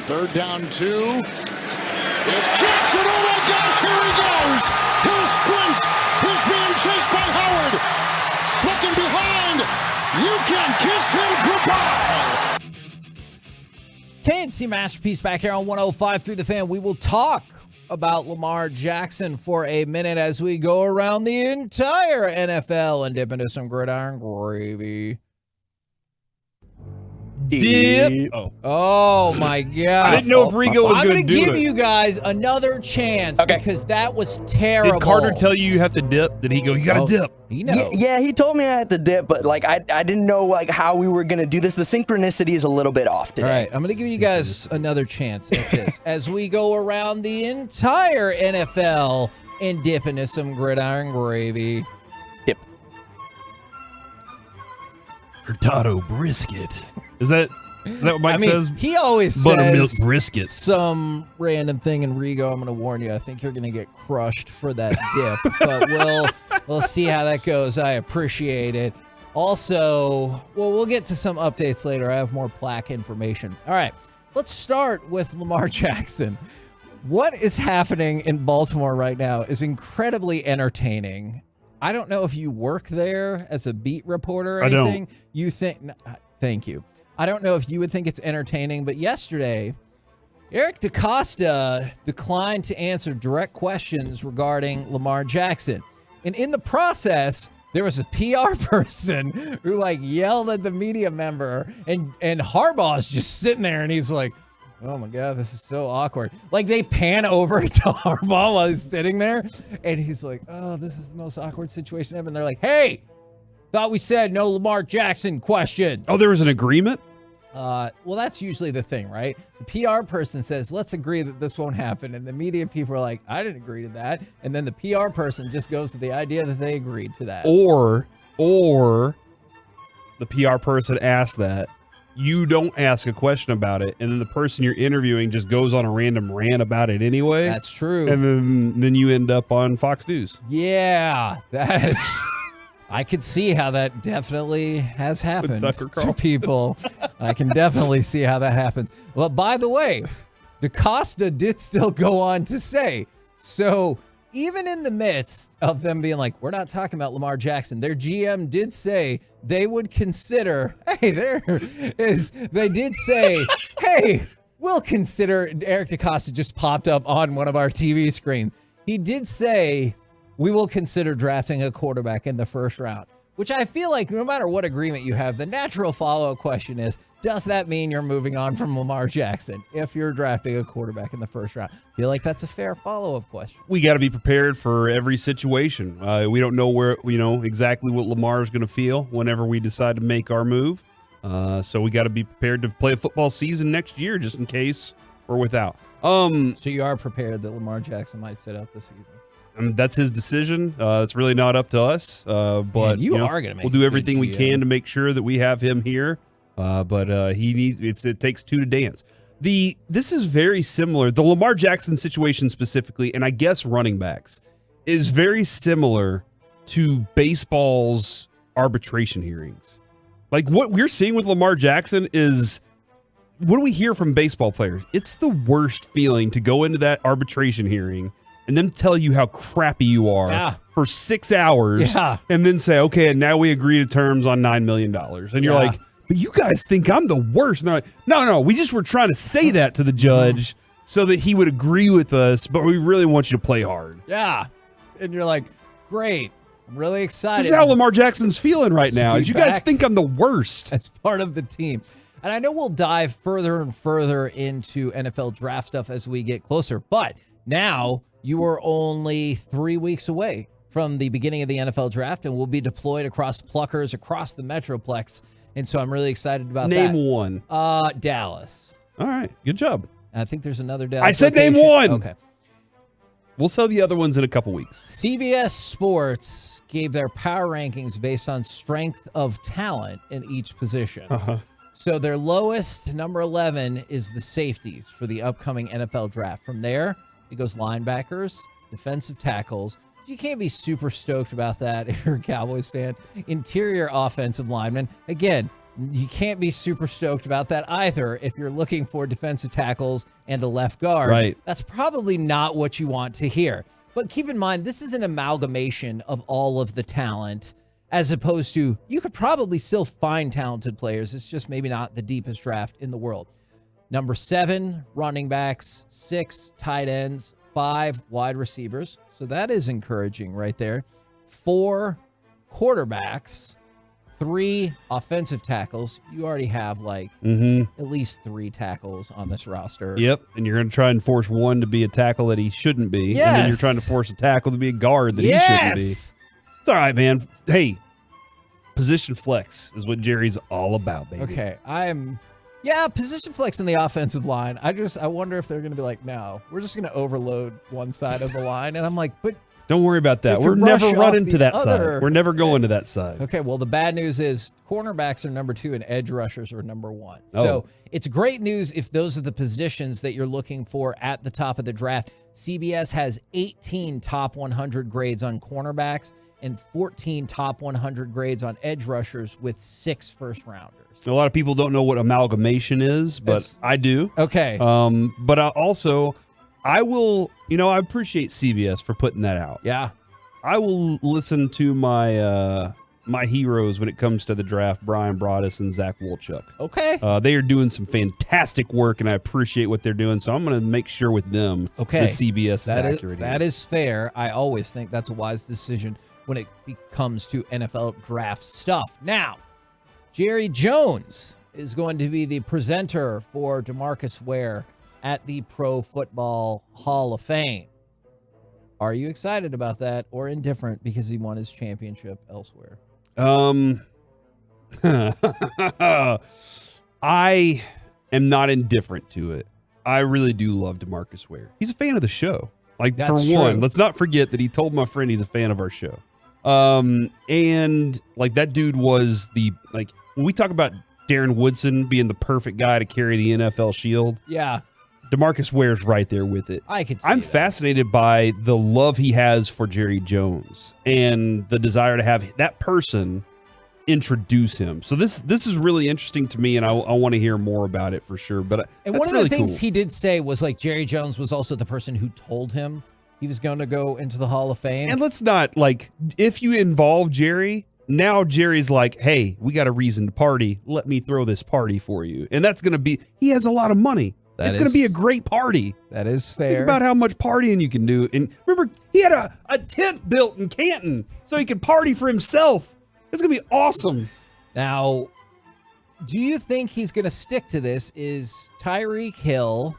Third down 2. It's Jackson. Oh my gosh, here he goes. He'll sprint. He's being chased by Howard. Looking behind. You can kiss him goodbye. KNC Masterpiece back here on 105 through the Fan. We will talk about Lamar Jackson for a minute as we go around the entire NFL and dip into some gridiron gravy. Dip. Oh my God. I didn't know if Rigo was I'm going to do it. I'm going to give you guys another chance because that was terrible. Did Carter tell you have to dip? Did he go, you got to dip? He knows. Yeah, he told me I had to dip, but like I didn't know like how we were gonna do this. The synchronicity is a little bit off today. All right, I'm gonna give you guys another chance at this as we go around the entire NFL and dip into some gridiron gravy. Dip. Hurtado brisket. Is that what Mike says? He always buttermilk says briskets. Some random thing in Rigo. I'm going to warn you. I think you're going to get crushed for that dip, but we'll see how that goes. I appreciate it. Also, we'll get to some updates later. I have more plaque information. All right, let's start with Lamar Jackson. What is happening in Baltimore right now is incredibly entertaining. I don't know if you work there as a beat reporter or anything. I don't. You think? Thank you. I don't know if you would think it's entertaining, but yesterday, Eric DeCosta declined to answer direct questions regarding Lamar Jackson. And in the process, there was a PR person who yelled at the media member, and Harbaugh's just sitting there and he's like, oh my God, this is so awkward. They pan over to Harbaugh while he's sitting there and he's like, oh, this is the most awkward situation ever. And they're like, hey, thought we said no Lamar Jackson question. Oh, there was an agreement? Well, that's usually the thing, right? The PR person says, let's agree that this won't happen. And the media people are like, I didn't agree to that. And then the PR person just goes to the idea that they agreed to that. Or the PR person asks that. You don't ask a question about it, and then the person you're interviewing just goes on a random rant about it anyway. That's true. And then you end up on Fox News. Yeah, that's... I could see how that definitely has happened to people. I can definitely see how that happens. Well, by the way, DeCosta did still go on to say, so even in the midst of them being like, we're not talking about Lamar Jackson, their GM did say they would consider, they did say, hey, we'll consider, Eric DeCosta just popped up on one of our TV screens. He did say, we will consider drafting a quarterback in the first round, which I feel like no matter what agreement you have, the natural follow-up question is, does that mean you're moving on from Lamar Jackson if you're drafting a quarterback in the first round? I feel like that's a fair follow-up question. We got to be prepared for every situation. We don't know exactly what Lamar is going to feel whenever we decide to make our move. So we got to be prepared to play a football season next year just in case we're without. So you are prepared that Lamar Jackson might sit out this season? that's his decision. It's really not up to us. But Man, you are gonna make we'll do a everything good we GM. can to make sure that we have him here. But he needs. It takes two to dance. This is very similar. The Lamar Jackson situation specifically, and I guess running backs, is very similar to baseball's arbitration hearings. Like what we're seeing with Lamar Jackson is, what do we hear from baseball players? It's the worst feeling to go into that arbitration hearing and then tell you how crappy you are for 6 hours and then say, okay, and now we agree to terms on $9 million. And you're like, but you guys think I'm the worst. And they're like, no, we just were trying to say that to the judge so that he would agree with us, but we really want you to play hard. Yeah. And you're like, great. I'm really excited. This is how Lamar Jackson's feeling right now. You guys think I'm the worst. That's part of the team. And I know we'll dive further and further into NFL draft stuff as we get closer, but now you are only 3 weeks away from the beginning of the NFL draft, and we'll be deployed across pluckers across the Metroplex. And so I'm really excited about that. Name one. Dallas. All right. Good job. I think there's another Dallas. I said location. name one. Okay. We'll sell the other ones in a couple weeks. CBS Sports gave their power rankings based on strength of talent in each position. So their lowest, number 11, is the safeties for the upcoming NFL draft. From there, it goes linebackers, defensive tackles. You can't be super stoked about that if you're a Cowboys fan. Interior offensive linemen. Again, you can't be super stoked about that either if you're looking for defensive tackles and a left guard. Right. That's probably not what you want to hear. But keep in mind, this is an amalgamation of all of the talent, as opposed to, you could probably still find talented players. It's just maybe not the deepest draft in the world. Number 7, running backs. 6, tight ends. 5, wide receivers. So that is encouraging right there. 4, quarterbacks. 3, offensive tackles. You already have at least 3 tackles on this roster. Yep. And you're going to try and force one to be a tackle that he shouldn't be. Yes. And then you're trying to force a tackle to be a guard that he shouldn't be. It's all right, man. Hey, position flex is what Jerry's all about, baby. Okay. Position flex in the offensive line. I wonder if they're going to be like, no, we're just going to overload one side of the line. And I'm like, but don't worry about that. They We're could never rush running off to the that other- side. We're never going to that side. okay, well, the bad news is cornerbacks are number 2 and edge rushers are number 1. Oh. So it's great news if those are the positions that you're looking for at the top of the draft. CBS has 18 top 100 grades on cornerbacks and 14 top 100 grades on edge rushers with 6 first rounders. A lot of people don't know what amalgamation is, but I do. Okay. But I will, I appreciate CBS for putting that out. Yeah. I will listen to my my heroes when it comes to the draft, Brian Broaddus and Zach Wolchuk. Okay. They are doing some fantastic work, and I appreciate what they're doing. So I'm going to make sure with them that CBS is accurate. That is fair. I always think that's a wise decision when it comes to NFL draft stuff. Now, Jerry Jones is going to be the presenter for DeMarcus Ware at the Pro Football Hall of Fame. Are you excited about that or indifferent because he won his championship elsewhere? I am not indifferent to it. I really do love DeMarcus Ware. He's a fan of the show. That's for one, true. let's not forget that he told my friend he's a fan of our show. And that dude was when we talk about Darren Woodson being the perfect guy to carry the NFL shield. Yeah. DeMarcus Ware's right there with it. I'm fascinated by the love he has for Jerry Jones and the desire to have that person introduce him. So this is really interesting to me, and I want to hear more about it for sure. But And that's one of really the things cool. he did say was Jerry Jones was also the person who told him he was going to go into the Hall of Fame. And let's not if you involve Jerry, now Jerry's like, hey, we got a reason to party. Let me throw this party for you. And that's going to be, he has a lot of money. It's going to be a great party. That is fair. Think about how much partying you can do. And remember, he had a tent built in Canton so he could party for himself. It's going to be awesome. Now, do you think he's going to stick to this? Is Tyreek Hill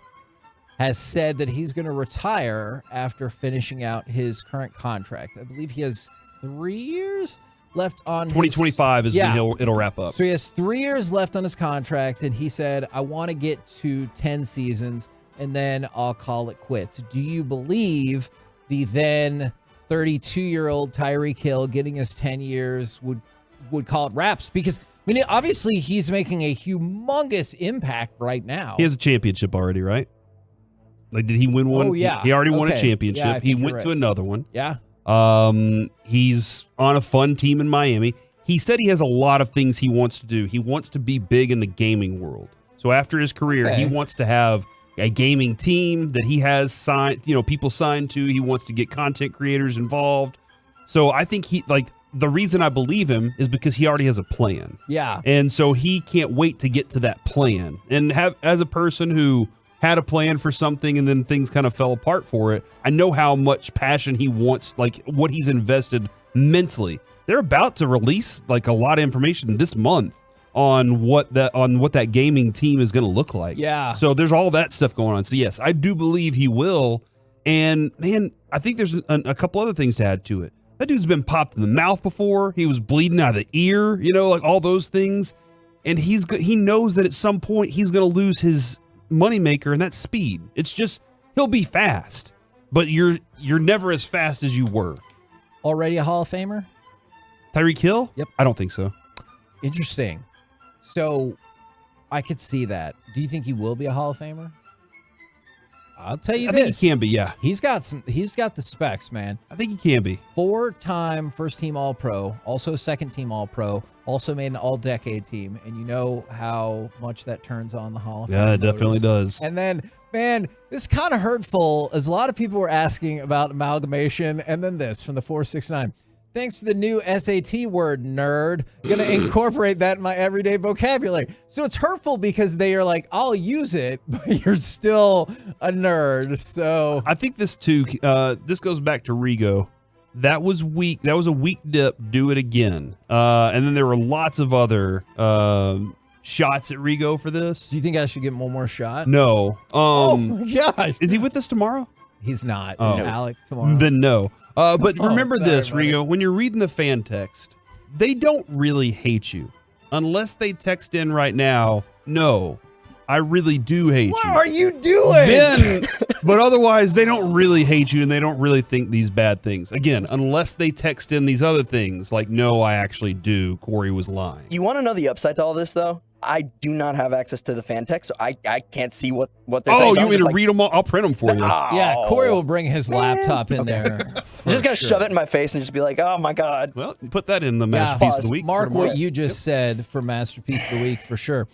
has said that he's going to retire after finishing out his current contract. I believe he has 3 years left on 2025 is when it'll wrap up. So he has 3 years left on his contract, and he said, I want to get to 10 seasons, and then I'll call it quits. Do you believe the then 32-year-old Tyreek Hill getting his 10 years would call it wraps? Because, I mean, obviously he's making a humongous impact right now. He has a championship already, right? Like, did he win one? Oh, yeah. He already won a Okay. championship. Yeah, I he think you're went to right. another one. Yeah. He's on a fun team in Miami. He said he has a lot of things he wants to do. He wants to be big in the gaming world. So after his career, he wants to have a gaming team that he has signed, people signed to. He wants to get content creators involved. So I think the reason I believe him is because he already has a plan. Yeah. And so he can't wait to get to that plan. And as a person who had a plan for something and then things kind of fell apart for it, I know how much passion he wants, like what he's invested mentally. They're about to release like a lot of information this month on what that gaming team is going to look like. Yeah. So there's all that stuff going on. So yes, I do believe he will. And man, I think there's a couple other things to add to it. That dude's been popped in the mouth before. He was bleeding out of the ear, like all those things. And he knows that at some point he's going to lose his moneymaker, and that's speed. It's just, he'll be fast, but you're never as fast as you were. Already a Hall of Famer? Tyreek Hill? Yep. I don't think so. Interesting. So I could see that. Do you think he will be a Hall of Famer? I'll tell you I think he can be, yeah. He's got the specs, man. I think he can be. 4-time first team All-Pro, also second team All-Pro, also made an all-decade team, and you know how much that turns on the Hall of Fame. Yeah, it definitely voters. does. And then, man, this is kind of hurtful, as a lot of people were asking about amalgamation, and then this from the 469. Thanks to the new SAT word, nerd. Gonna incorporate that in my everyday vocabulary. So it's hurtful because they are like, I'll use it, but you're still a nerd. So I think this too, this goes back to Rigo. That was weak. That was a weak dip. Do it again. And then there were lots of other shots at Rigo for this. Do you think I should give him one more shot? No. Oh my gosh. Is he with us tomorrow? He's not. Oh. Is Alec tomorrow? Then no. But Oh, remember sorry, this, buddy. Rigo, when you're reading the fan text, they don't really hate you. Unless they text in right now, no, I really do hate What you. are you doing? Then, but otherwise, they don't really hate you and they don't really think these bad things. Again, unless they text in these other things like, no, I actually do. Corey was lying. You want to know the upside to all this, though? I do not have access to the fan text, so I can't see what they're saying. Oh, So you I'm want me just to like, read them all? I'll print them for you. Yeah, Corey will bring his laptop in there. I'm just gonna shove it in my face and just be like, "Oh my god!" Well, put that in the masterpiece of the week. Mark what you just said for masterpiece of the week for sure.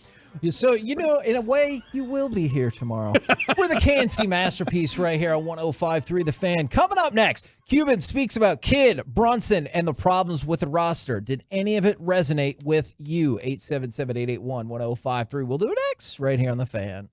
So, in a way, you will be here tomorrow. We're the KNC Masterpiece right here on 105.3 The Fan. Coming up next, Cuban speaks about Kidd, Brunson, and the problems with the roster. Did any of it resonate with you? 877-881-1053. We'll do it next right here on The Fan.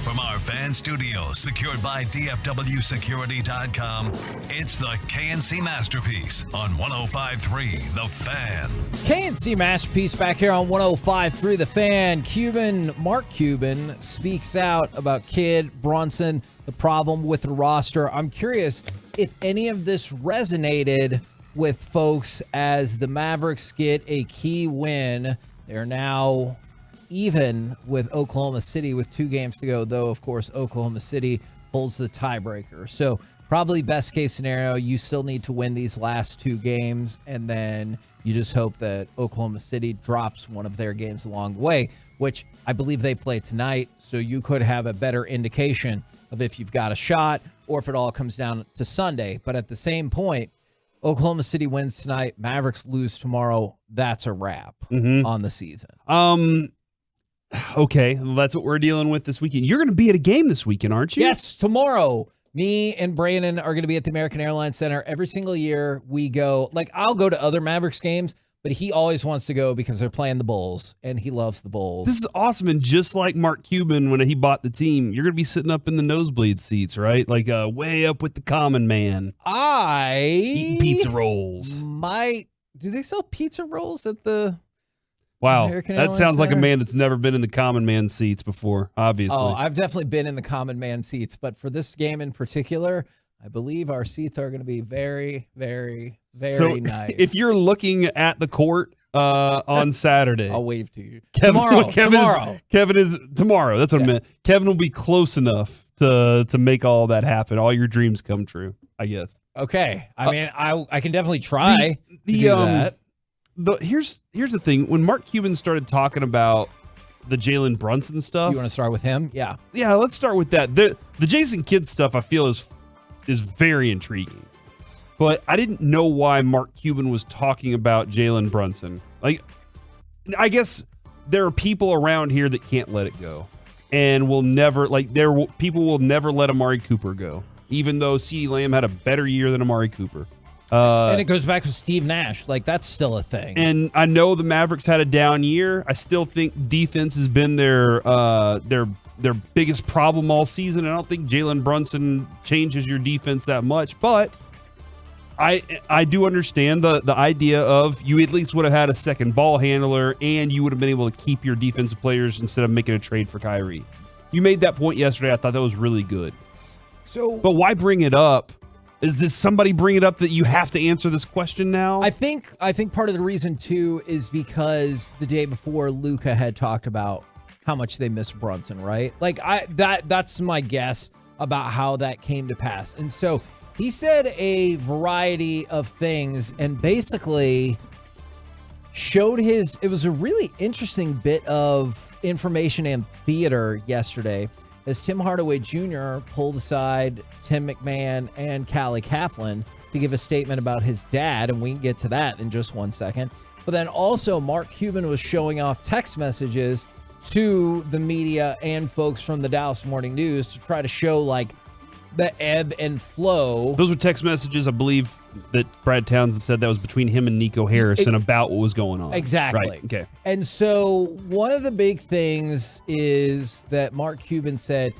From our fan studio, secured by DFWsecurity.com, it's the KNC Masterpiece on 105.3 The Fan. KNC Masterpiece back here on 105.3 The Fan. Mark Cuban speaks out about Kidd, Brunson, the problem with the roster. I'm curious if any of this resonated with folks as the Mavericks get a key win. They're now even with Oklahoma City with 2 games to go, though, of course, Oklahoma City holds the tiebreaker. So probably best case scenario, you still need to win these last 2 games, and then you just hope that Oklahoma City drops one of their games along the way, which I believe they play tonight, so you could have a better indication of if you've got a shot or if it all comes down to Sunday. But at the same point, Oklahoma City wins tonight, Mavericks lose tomorrow, that's a wrap on the season. Okay, well, that's what we're dealing with this weekend. You're going to be at a game this weekend, aren't you? Yes, tomorrow. Me and Brandon are going to be at the American Airlines Center. Every single year we go, like I'll go to other Mavericks games, but he always wants to go because they're playing the Bulls, and he loves the Bulls. This is awesome, and just like Mark Cuban when he bought the team, you're going to be sitting up in the nosebleed seats, right? Like way up with the common man. Eating pizza rolls. Do they sell pizza rolls at the... Wow, American that Airlines sounds like a Center? man that's never been in the common man seats before, obviously. Oh, I've definitely been in the common man seats, but for this game in particular, I believe our seats are going to be very, very, very nice. If you're looking at the court on Saturday, I'll wave to you. Tomorrow. Kevin is tomorrow. That's what I meant. Kevin will be close enough to make all that happen. All your dreams come true, I guess. Okay. I mean, I can definitely try to do that. Here's the thing. When Mark Cuban started talking about the Jalen Brunson stuff, You want to start with him? Yeah. yeah, let's start with that. The Jason Kidd stuff I feel is very intriguing, but I didn't know why Mark Cuban was talking about Jalen Brunson. Like, I guess there are people around here that can't let it go, and will never people will never let Amari Cooper go, even though CeeDee Lamb had a better year than Amari Cooper. And it goes back to Steve Nash. Like, that's still a thing. And I know the Mavericks had a down year. I still think defense has been their biggest problem all season. I don't think Jalen Brunson changes your defense that much, but I do understand the idea of you at least would have had a second ball handler, and you would have been able to keep your defensive players instead of making a trade for Kyrie. You made that point yesterday. I thought that was really good. But why bring it up? Is this somebody bring it up that you have to answer this question now? I think part of the reason too is because the day before Luka had talked about how much they miss Brunson, right? Like that's my guess about how that came to pass. And so he said a variety of things and basically showed it was a really interesting bit of information and theater yesterday as Tim Hardaway Jr. pulled aside Tim McMahon and Callie Kaplan to give a statement about his dad, and we can get to that in just one second. But then also Mark Cuban was showing off text messages to the media and folks from the Dallas Morning News to try to show like the ebb and flow. Those were text messages, I believe, that Brad Townsend said that was between him and Nico Harrison about what was going on. Exactly. Right. Okay. And so one of the big things is that Mark Cuban said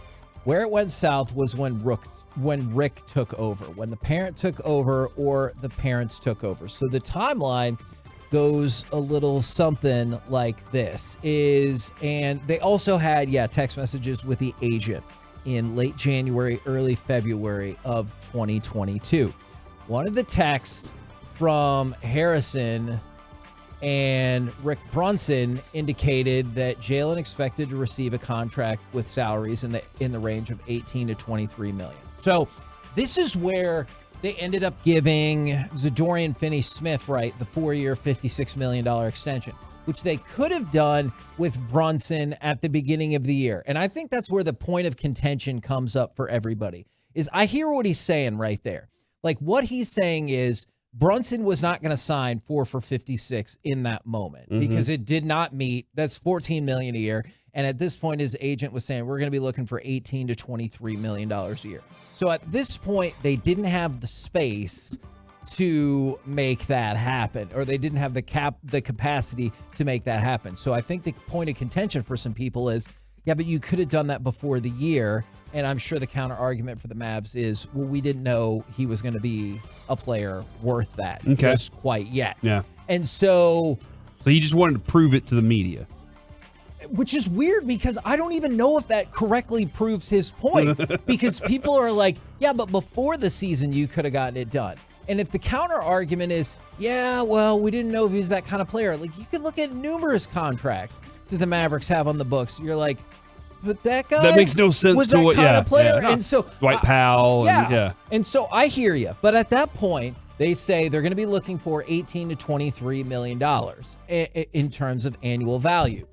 where it went south was when Rick took over, when the parent took over or the parents took over. So the timeline goes a little something like this and they also had, text messages with the agent in late January, early February of 2022. One of the texts from Harrison and Rick Brunson indicated that Jalen expected to receive a contract with salaries in the range of 18 to 23 million. So this is where they ended up giving Zadorian Finney-Smith, right, the 4-year, $56 million extension, which they could have done with Brunson at the beginning of the year. And I think that's where the point of contention comes up for everybody, is I hear what he's saying right there. Like, what he's saying is Brunson was not going to sign 4 for $56 in that moment because it did not meet. That's $14 million a year. And at this point, his agent was saying, we're going to be looking for $18 to $23 million a year. So at this point, they didn't have the space to make that happen, or they didn't have the capacity to make that happen. So I think the point of contention for some people is, yeah, but you could have done that before the year. And I'm sure the counter argument for the Mavs is, well, we didn't know he was going to be a player worth that just quite yet. Yeah. And so he just wanted to prove it to the media. Which is weird because I don't even know if that correctly proves his point. Because people are like, yeah, but before the season, you could have gotten it done. And if the counter argument is, yeah, well, we didn't know if he was that kind of player. Like, you could look at numerous contracts that the Mavericks have on the books. You're like, but that guy that makes no sense was to that what, kind of player. Yeah. And so Dwight Powell. And so I hear you. But at that point, they say they're going to be looking for $18 to $23 million in terms of annual value.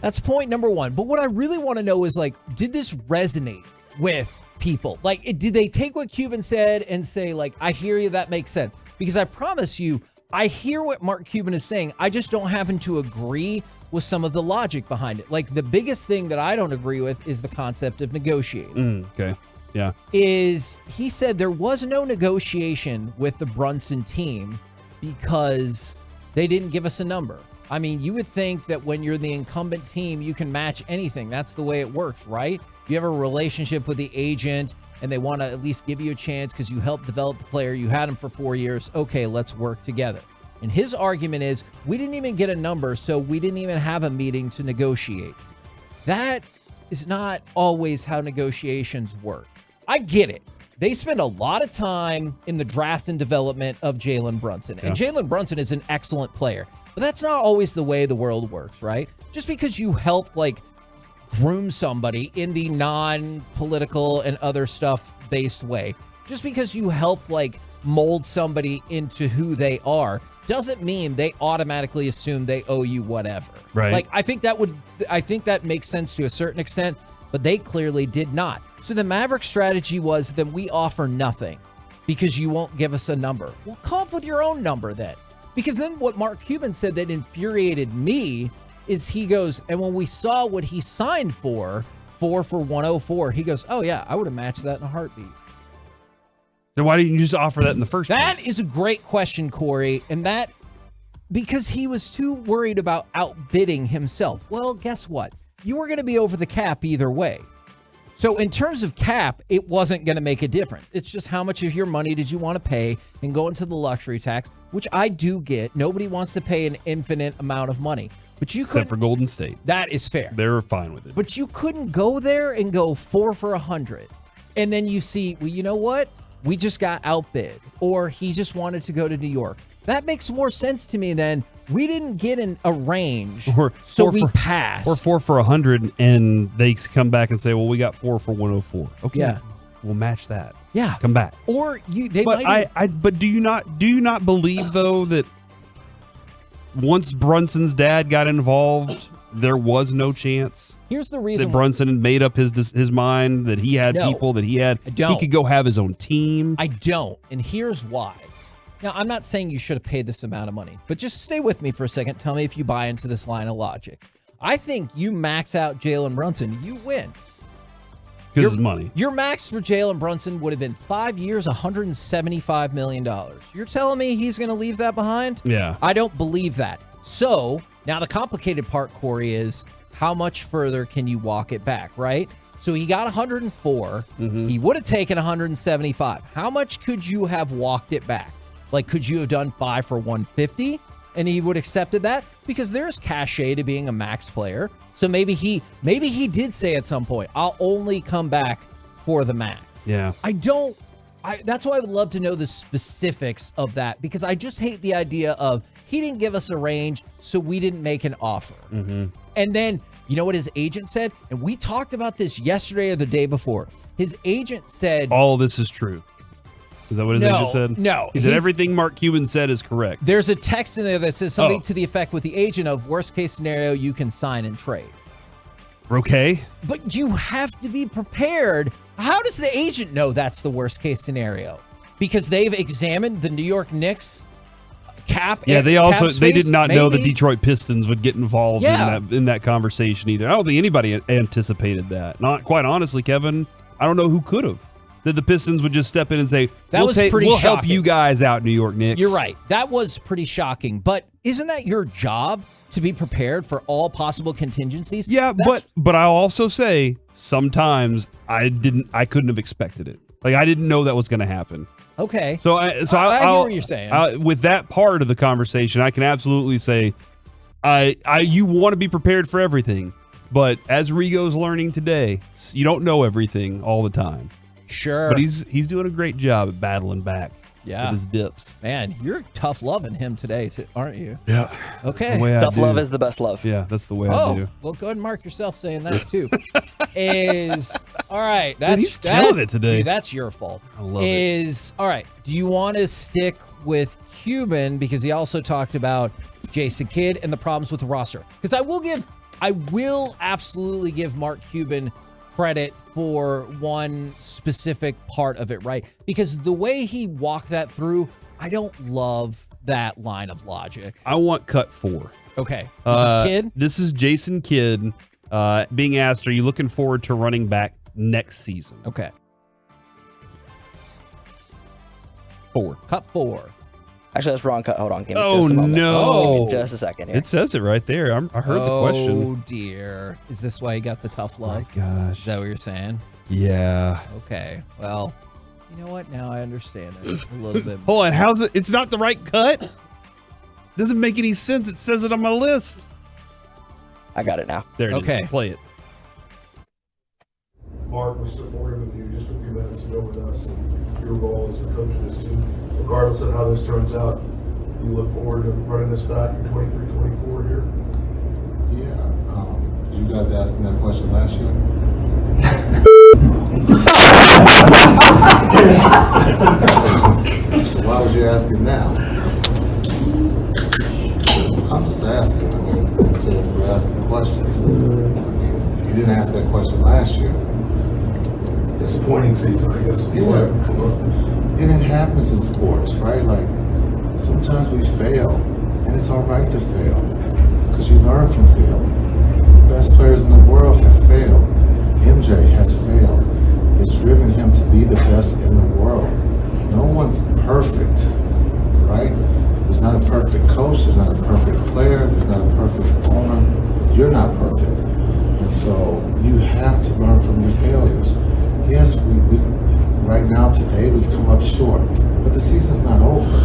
That's point number one. But what I really want to know is, like, did this resonate with people? Like, did they take what Cuban said and say, like, I hear you, that makes sense? Because I promise you, I hear what Mark Cuban is saying. I just don't happen to agree with some of the logic behind it. Like, the biggest thing that I don't agree with is the concept of negotiating. Okay. Yeah. Is he said there was no negotiation with the Brunson team because they didn't give us a number. I mean, you would think that when you're the incumbent team, you can match anything. That's the way it works, right? You have a relationship with the agent and they want to at least give you a chance because you helped develop the player. You had him for 4 years. Okay, let's work together. And his argument is, we didn't even get a number, so we didn't even have a meeting to negotiate. That is not always how negotiations work. I get it. They spend a lot of time in the draft and development of Jalen Brunson. And Jalen Brunson is an excellent player. But that's not always the way the world works, right? Just because you helped, like, groom somebody in the non-political and other stuff-based way, just because you helped, like, mold somebody into who they are, doesn't mean they automatically assume they owe you whatever. Right. Like, I think that makes sense to a certain extent, but they clearly did not. So the Maverick strategy was, then we offer nothing because you won't give us a number. Well, come up with your own number then. Because then what Mark Cuban said that infuriated me is he goes, and when we saw what he signed for 104, he goes, oh yeah, I would have matched that in a heartbeat. Then why didn't you just offer that in the first place? That is a great question, Corey. And that, because he was too worried about outbidding himself. Well, guess what? You were going to be over the cap either way. So in terms of cap, it wasn't going to make a difference. It's just how much of your money did you want to pay and go into the luxury tax, which I do get. Nobody wants to pay an infinite amount of money. But you Except for Golden State. That is fair. They're fine with it. But you couldn't go there and go 4 for $100. And then you see, well, you know what? We just got outbid. Or he just wanted to go to New York. That makes more sense to me than we didn't get in a range, so we passed. Or 4 for $100, and they come back and say, well, we got 4 for 104. Okay. Yeah. We'll match that. Yeah. Come back. Or they but might. But do you not believe though that once Brunson's dad got involved, there was no chance? Here's the reason that Brunson had made up his mind, that he had people, that he could go have his own team. I don't, and here's why. Now, I'm not saying you should have paid this amount of money, but just stay with me for a second. Tell me if you buy into this line of logic. I think you max out Jalen Brunson, you win. Because it's money. Your max for Jalen Brunson would have been 5 years, $175 million. You're telling me he's going to leave that behind? Yeah. I don't believe that. So now the complicated part, Corey, is how much further can you walk it back, right? So he got 104. He would have taken 175. How much could you have walked it back? Like, could you have done 5 for 150 and he would have accepted that? Because there's cachet to being a max player. So maybe he did say at some point, I'll only come back for the max. Yeah. That's why I would love to know the specifics of that, because I just hate the idea of he didn't give us a range, so we didn't make an offer. And then, you know what his agent said? And we talked about this yesterday or the day before. His agent said, all this is true. Is that what his agent said? No. He said everything Mark Cuban said is correct. There's a text in there that says something to the effect with the agent of worst case scenario, you can sign and trade. Okay. But you have to be prepared. How does the agent know that's the worst case scenario? Because they've examined the New York Knicks cap. Yeah, they did not know the maybe? Detroit Pistons would get involved in that conversation either. I don't think anybody anticipated that. Not quite honestly, Kevin. I don't know who could have. That the Pistons would just step in and say, we'll help you guys out, New York Knicks. You're right. That was pretty shocking. But isn't that your job? to be prepared for all possible contingencies. Yeah, but I'll also say sometimes I couldn't have expected it. Like, I didn't know that was going to happen. Okay. So I hear what you're saying. With that part of the conversation, I can absolutely say, you want to be prepared for everything, but as Rigo's learning today, you don't know everything all the time. Sure. But he's doing a great job at battling back. Yeah. With his dips. Man, you're tough loving him today, aren't you? Yeah. Okay. Tough love is the best love. Yeah, that's the way I do. Well, go ahead and mark yourself saying that too. All right. Dude, he's killing it today. Dude, that's your fault. I love it. All right. Do you want to stick with Cuban because he also talked about Jason Kidd and the problems with the roster? Because I will absolutely give Mark Cuban credit for one specific part of it, right? Because the way he walked that through, I don't love that line of logic. I want cut 4. Okay. This is Kidd? This is Jason Kidd being asked, are you looking forward to running back next season? Okay. 4. Cut 4. Actually, that's wrong cut. Hold on. Give me Oh, just a moment. no. Give me just a second here. It says it right there. I heard the question. Oh, dear. Is this why you got the tough love? My gosh. Is that what you're saying? Yeah. Okay. Well, you know what? Now I understand it a little bit more. Hold on. How's it? It's not the right cut? Doesn't make any sense. It says it on my list. I got it now. There it is. Okay. Play it. Mark, we supported with you just a few minutes ago with us. Your role as the coach of this team. Regardless of how this turns out, you look forward to running this back in 23-24 here? Yeah. Did you guys ask me that question last year? So why was you asking now? I'm just asking. I mean, so we're asking questions. I mean, you didn't ask that question last year. Disappointing season, I guess. Yeah. And it happens in sports, right? Like, sometimes we fail, and it's all right to fail, because you learn from failing. The best players in the world have failed. MJ has failed. It's driven him to be the best in the world. No one's perfect, right? There's not a perfect coach, there's not a perfect player, there's not a perfect owner. You're not perfect. And so you have to learn from your failures. Yes, we right now, today, we've come up short, but the season's not over,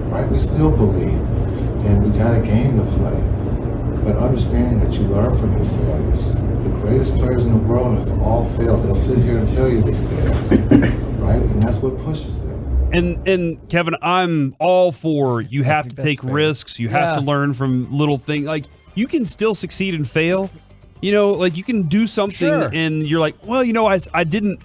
right? We still believe, and we got a game to play. But understanding that you learn from your failures. The greatest players in the world have all failed. They'll sit here and tell you they failed, right? And that's what pushes them. And Kevin, I'm all for you have to take risks. You have to learn from little things. Like, you can still succeed and fail. You know, like, you can do something and you're like, well, you know, I didn't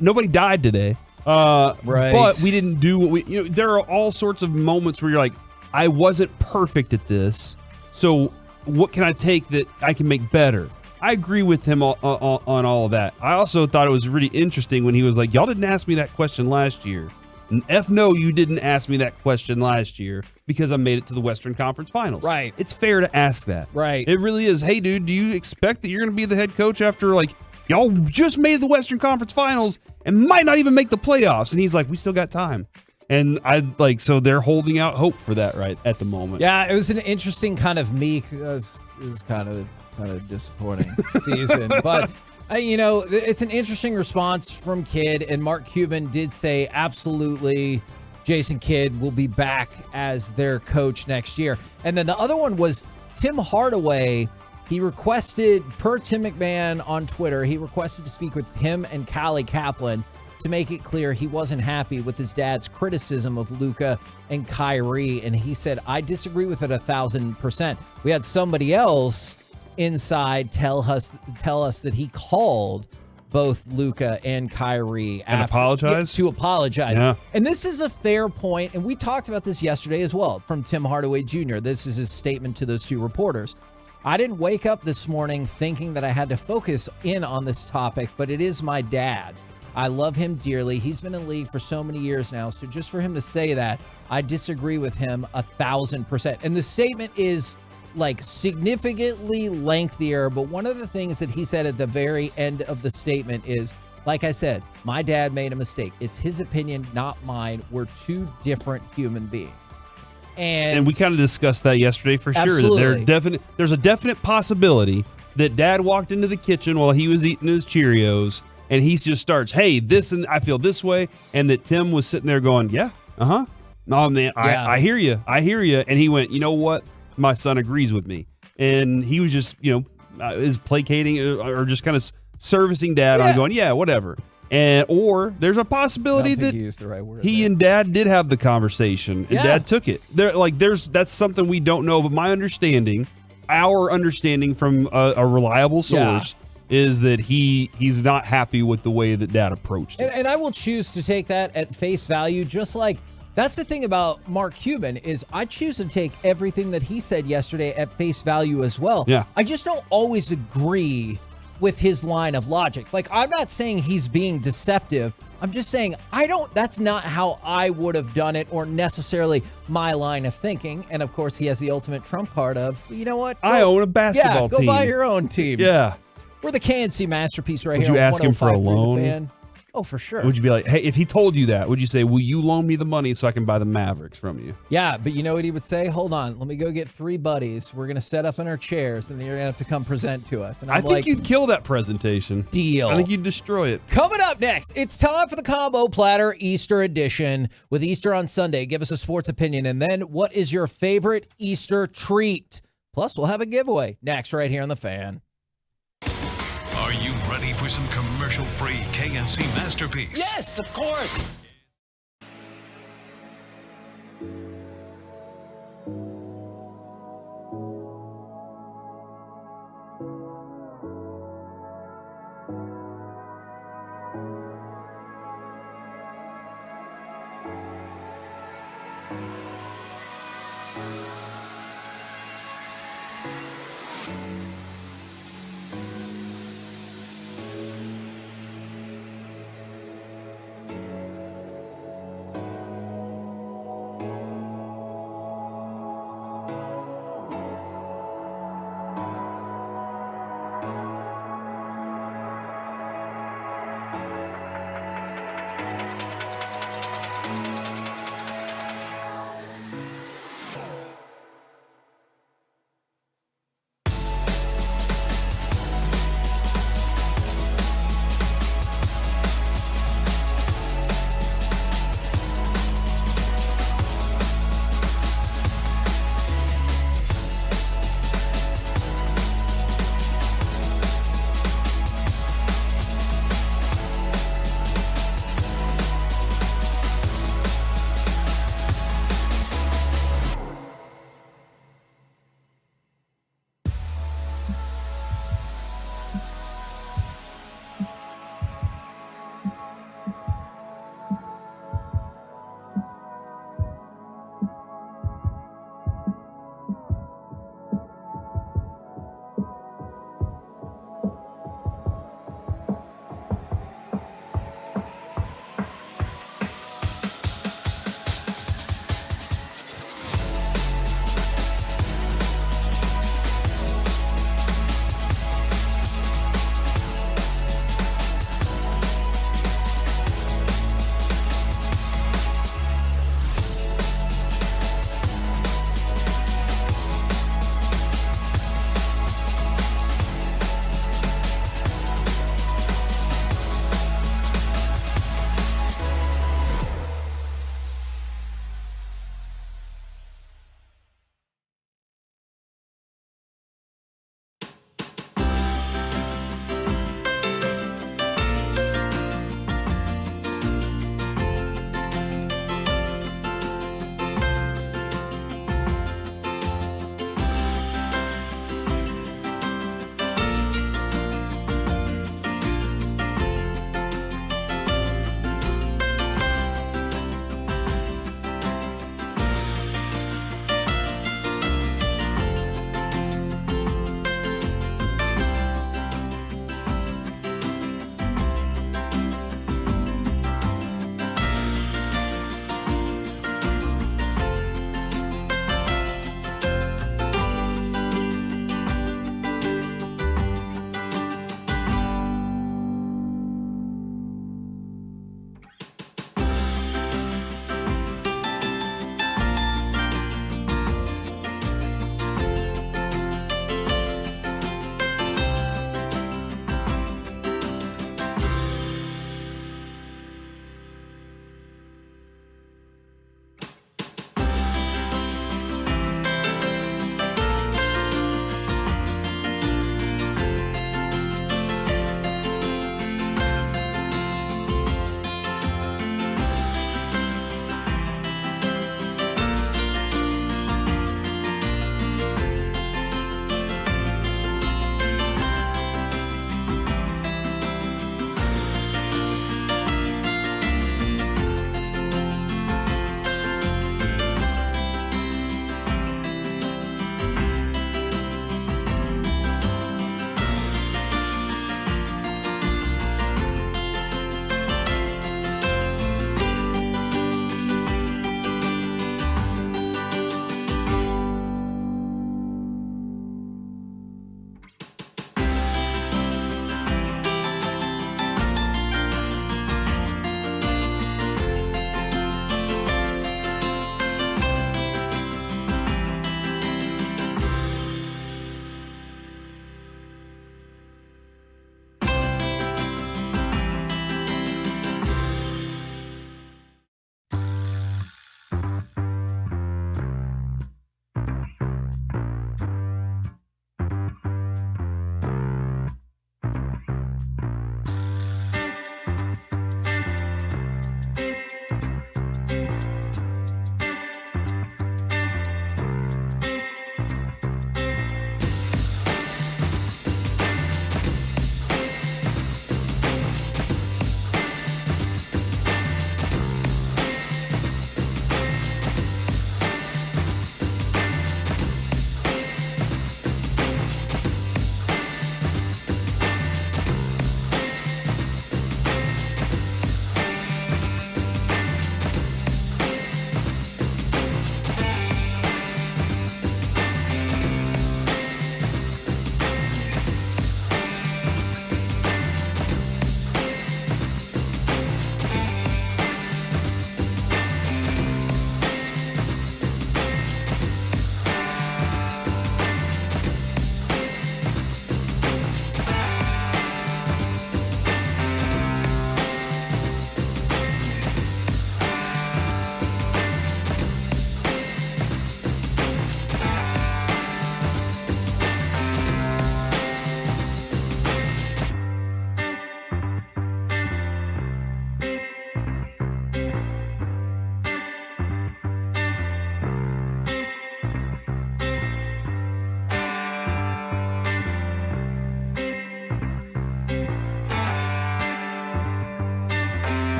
nobody died today. Right. But we didn't do what we, there are all sorts of moments where you're like, I wasn't perfect at this. So what can I take that I can make better? I agree with him on all of that. I also thought it was really interesting when he was like, y'all didn't ask me that question last year. And no, you didn't ask me that question last year because I made it to the Western Conference Finals. Right. It's fair to ask that. Right. It really is. Hey, dude, do you expect that you're going to be the head coach after, like, y'all just made the Western Conference Finals and might not even make the playoffs? And he's like, we still got time. And so they're holding out hope for that right at the moment. Yeah, it was an interesting kind of meek. It was kind of disappointing season, but it's an interesting response from Kidd, and Mark Cuban did say absolutely Jason Kidd will be back as their coach next year. And then the other one was Tim Hardaway. He requested, per Tim McMahon on Twitter, he requested to speak with him and Callie Kaplan to make it clear he wasn't happy with his dad's criticism of Luka and Kyrie. And he said, I disagree with it 1,000%. We had somebody else inside tell us that he called both Luka and Kyrie and apologize? To apologize. Yeah. And this is a fair point, and we talked about this yesterday as well from Tim Hardaway Jr. This is his statement to those two reporters. I didn't wake up this morning thinking that I had to focus in on this topic, but it is my dad. I love him dearly. He's been in the league for so many years now. So just for him to say that, I disagree with him 1,000%. And the statement is like significantly lengthier. But one of the things that he said at the very end of the statement is, like I said, my dad made a mistake. It's his opinion, not mine. We're two different human beings. And we kind of discussed that yesterday for sure. Absolutely. That there's a definite possibility that Dad walked into the kitchen while he was eating his Cheerios and he just starts, hey, this and I feel this way. And that Tim was sitting there going, yeah, no, man, I hear you. I hear you. And he went, you know what? My son agrees with me. And he was just, is placating or just kind of servicing Dad on going, yeah, whatever. Or there's a possibility that he used the right word he and Dad did have the conversation and Dad took it. That's something we don't know, but our understanding from a reliable source is that he's not happy with the way that Dad approached it. And I will choose to take that at face value, just like that's the thing about Mark Cuban is I choose to take everything that he said yesterday at face value as well. Yeah. I just don't always agree with his line of logic. Like, I'm not saying he's being deceptive. I'm just saying that's not how I would have done it or necessarily my line of thinking. And of course, he has the ultimate trump card of, you know what? I own a basketball team. Go buy your own team. Yeah. We're the KNC masterpiece right Would here. you ask him for a 105.3 The loan? Fan. Oh, for sure. Would you be like, hey, if he told you that, would you say, will you loan me the money so I can buy the Mavericks from you? Yeah, but you know what he would say? Hold on, let me go get 3 buddies. We're going to set up in our chairs, and then you're going to have to come present to us. And I think you'd kill that presentation. Deal. I think you'd destroy it. Coming up next, it's time for the Combo Platter Easter edition with Easter on Sunday. Give us a sports opinion. And then what is your favorite Easter treat? Plus, we'll have a giveaway next right here on The Fan. Are you ready for some commercial-free KNC masterpiece? Yes, of course.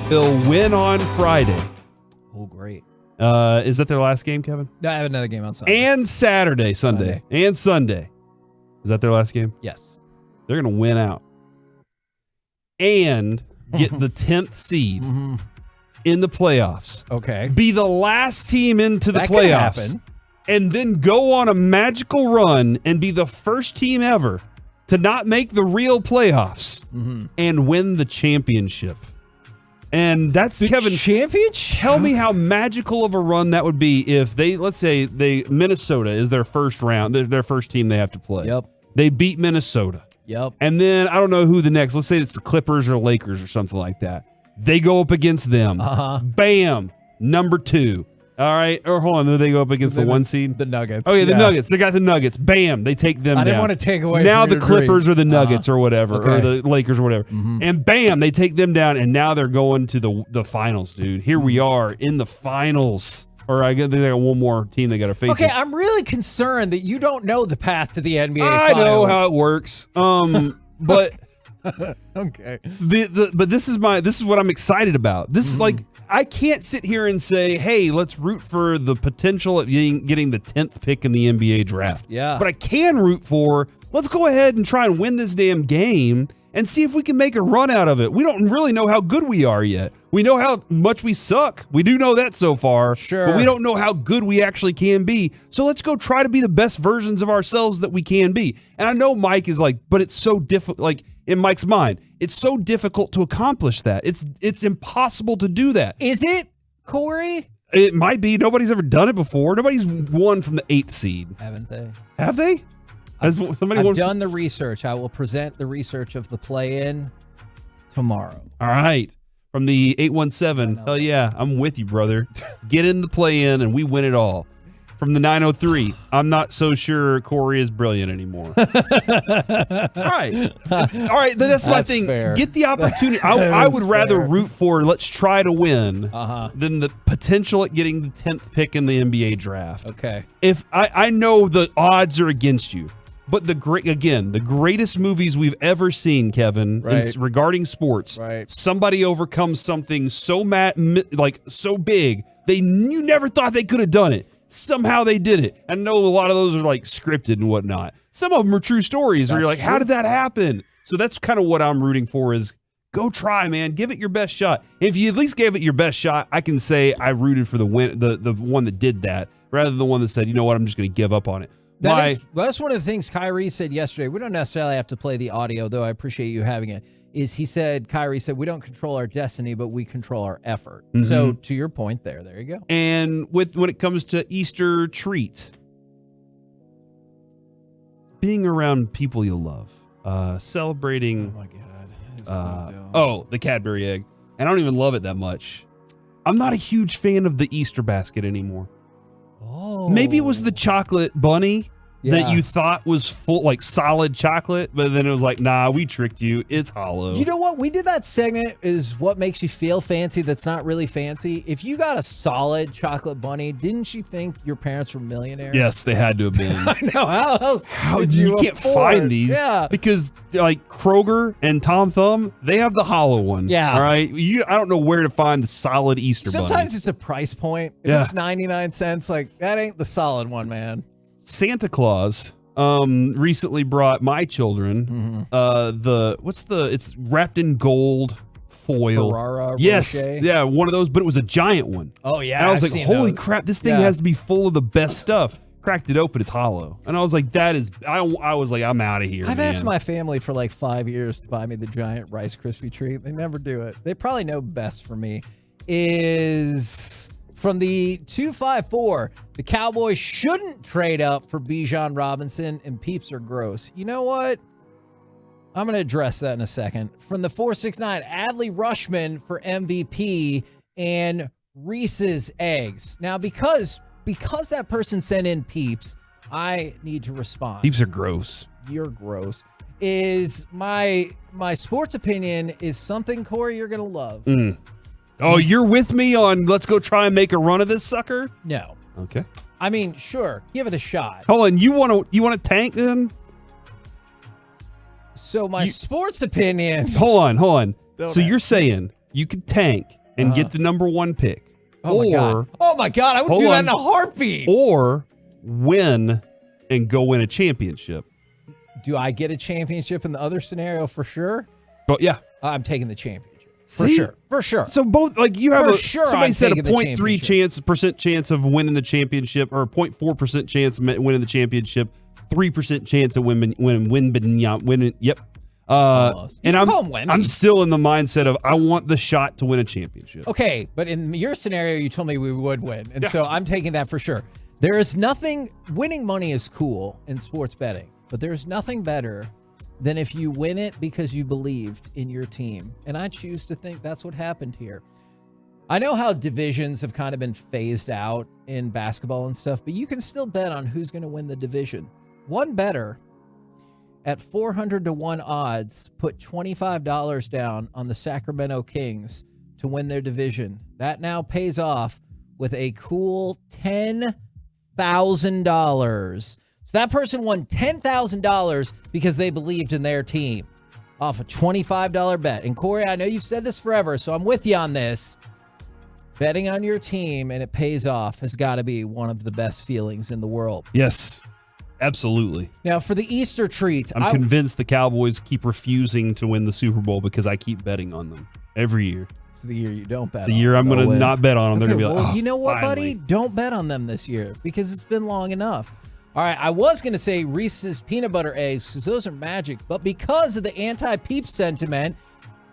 They'll win on Friday. Oh, great. Is that their last game, Kevin? No, I have another game on Sunday. And Sunday. And Sunday. Is that their last game? Yes. They're going to win out. And get the 10th seed in the playoffs. Okay. Be the last team into the That could playoffs. happen. And then go on a magical run and be the first team ever to not make the real playoffs and win the championship. And that's The Kevin. championship? Tell me how magical of a run that would be if let's say Minnesota is their first round, their first team they have to play. Yep. They beat Minnesota. Yep. And then I don't know who the next, let's say it's the Clippers or Lakers or something like that. They go up against them. Bam. Number 2. All right. Or hold on. Do they go up against the 1 seed? The Nuggets. Oh, yeah, the Nuggets. They got the Nuggets. Bam. They take them down. I didn't want to take away now from the your Clippers dream. or the Nuggets or whatever, or Okay. the Lakers or whatever. And bam, they take them down, and now they're going to the finals, dude. Here we are in the finals. Or I guess they got one more team they got to face. Okay, I'm really concerned that you don't know the path to the NBA I Finals. know how it works. But okay. But this is what I'm excited about. This is like, I can't sit here and say, hey, let's root for the potential of getting the 10th pick in the NBA draft. Yeah. But I can root for, let's go ahead and try and win this damn game and see if we can make a run out of it. We don't really know how good we are yet. We know how much we suck. We do know that so far. Sure. But we don't know how good we actually can be. So let's go try to be the best versions of ourselves that we can be. And I know Mike is like, but it's so difficult. Like, in Mike's mind, it's so difficult to accomplish that. It's impossible to do that. Is it, Corey? It might be. Nobody's ever done it before. Nobody's won from the 8th seed. Haven't they? Have they? Has somebody I've won? done the research. I will present the research of the play-in tomorrow. All right. From the 817. Hell yeah. I'm with you, brother. Get in the play-in and we win it all. From the 903. I'm not so sure Corey is brilliant anymore. All right. All right. That's my thing. Fair. Get the opportunity. I would rather root for let's try to win than the potential at getting the 10th pick in the NBA draft. Okay. If I know the odds are against you, but the greatest movies we've ever seen, Kevin, regarding sports, somebody overcomes something so so big you never thought they could have done it. Somehow they did it. I know a lot of those are like scripted and whatnot. Some of them are true stories where you're like, how did that happen? So that's kind of what I'm rooting for is go try, man. Give it your best shot. If you at least gave it your best shot, I can say I rooted for the one that did that rather than the one that said, you know what, I'm just going to give up on it. That's one of the things Kyrie said yesterday. We don't necessarily have to play the audio, though I appreciate you having it. Kyrie said, we don't control our destiny, but we control our effort. So to your point there you go. And when it comes to Easter treat, being around people you love, celebrating. Oh my God. The Cadbury egg. And I don't even love it that much. I'm not a huge fan of the Easter basket anymore. Oh. Maybe it was the chocolate bunny that you thought was full, like solid chocolate, but then it was like, nah, we tricked you. It's hollow. You know what? We did that segment is what makes you feel fancy that's not really fancy. If you got a solid chocolate bunny, didn't you think your parents were millionaires? Yes, they had to have been. I know. How else? Did you can't afford? find these. Yeah. Because like Kroger and Tom Thumb, they have the hollow one. Yeah. All right. I don't know where to find the solid Easter bunny. Sometimes it's a price point. If it's 99 cents, like that ain't the solid one, man. Santa Claus recently brought my children it's wrapped in gold foil. Ferrara yes. Rocher? Yeah, one of those, but it was a giant one. Oh yeah. And I was I've like, seen holy those. crap, this thing has to be full of the best stuff. Cracked it open, it's hollow. And I was like, I was like, I'm out of here. I've man. asked my family for like 5 years to buy me the giant Rice Krispie treat. They never do it. They probably know best for me. Is from the 254, the Cowboys shouldn't trade up for Bijan Robinson, and peeps are gross. You know what? I'm going to address that in a second. From the 469, Adley Rushman for MVP and Reese's Eggs. Now, because that person sent in peeps, I need to respond. Peeps are gross. You're gross. Is my sports opinion is something, Corey, you're going to love. Oh, you're with me on let's go try and make a run of this sucker? No. Okay. I mean, sure, give it a shot. Hold on, you want to tank then? So my sports opinion. Hold on. Don't So you're saying you could tank and get the number 1 pick. Oh my God. I would do that in a heartbeat. Or win and go win a championship. Do I get a championship in the other scenario for sure? But yeah. I'm taking the championship. See? For sure. So both, like, you have somebody I'm said a taking the 0.3% chance of winning the championship, or a 0.4% chance of winning the championship, 3% chance of winning. Yep. And I'm still in the mindset of I want the shot to win a championship. Okay, but in your scenario, you told me we would win, and so I'm taking that for sure. There is nothing. Winning money is cool in sports betting, but there's nothing better than if you win it because you believed in your team. And I choose to think that's what happened here. I know how divisions have kind of been phased out in basketball and stuff, but you can still bet on who's going to win the division. One bettor at 400-1 odds put $25 down on the Sacramento Kings to win their division. That now pays off with a cool $10,000. So that person won $10,000 because they believed in their team off a $25 bet. And Corey, I know you've said this forever, so I'm with you on this. Betting on your team and it pays off has got to be one of the best feelings in the world. Yes, absolutely. Now, for the Easter treats, I'm convinced the Cowboys keep refusing to win the Super Bowl because I keep betting on them every year. It's the year you don't bet on them. The year I'm going to not bet on them. Okay, They're going to be like, you know what, finally. buddy? Don't bet on them this year because it's been long enough. All right, I was going to say Reese's peanut butter eggs because those are magic, but because of the anti-Peeps sentiment,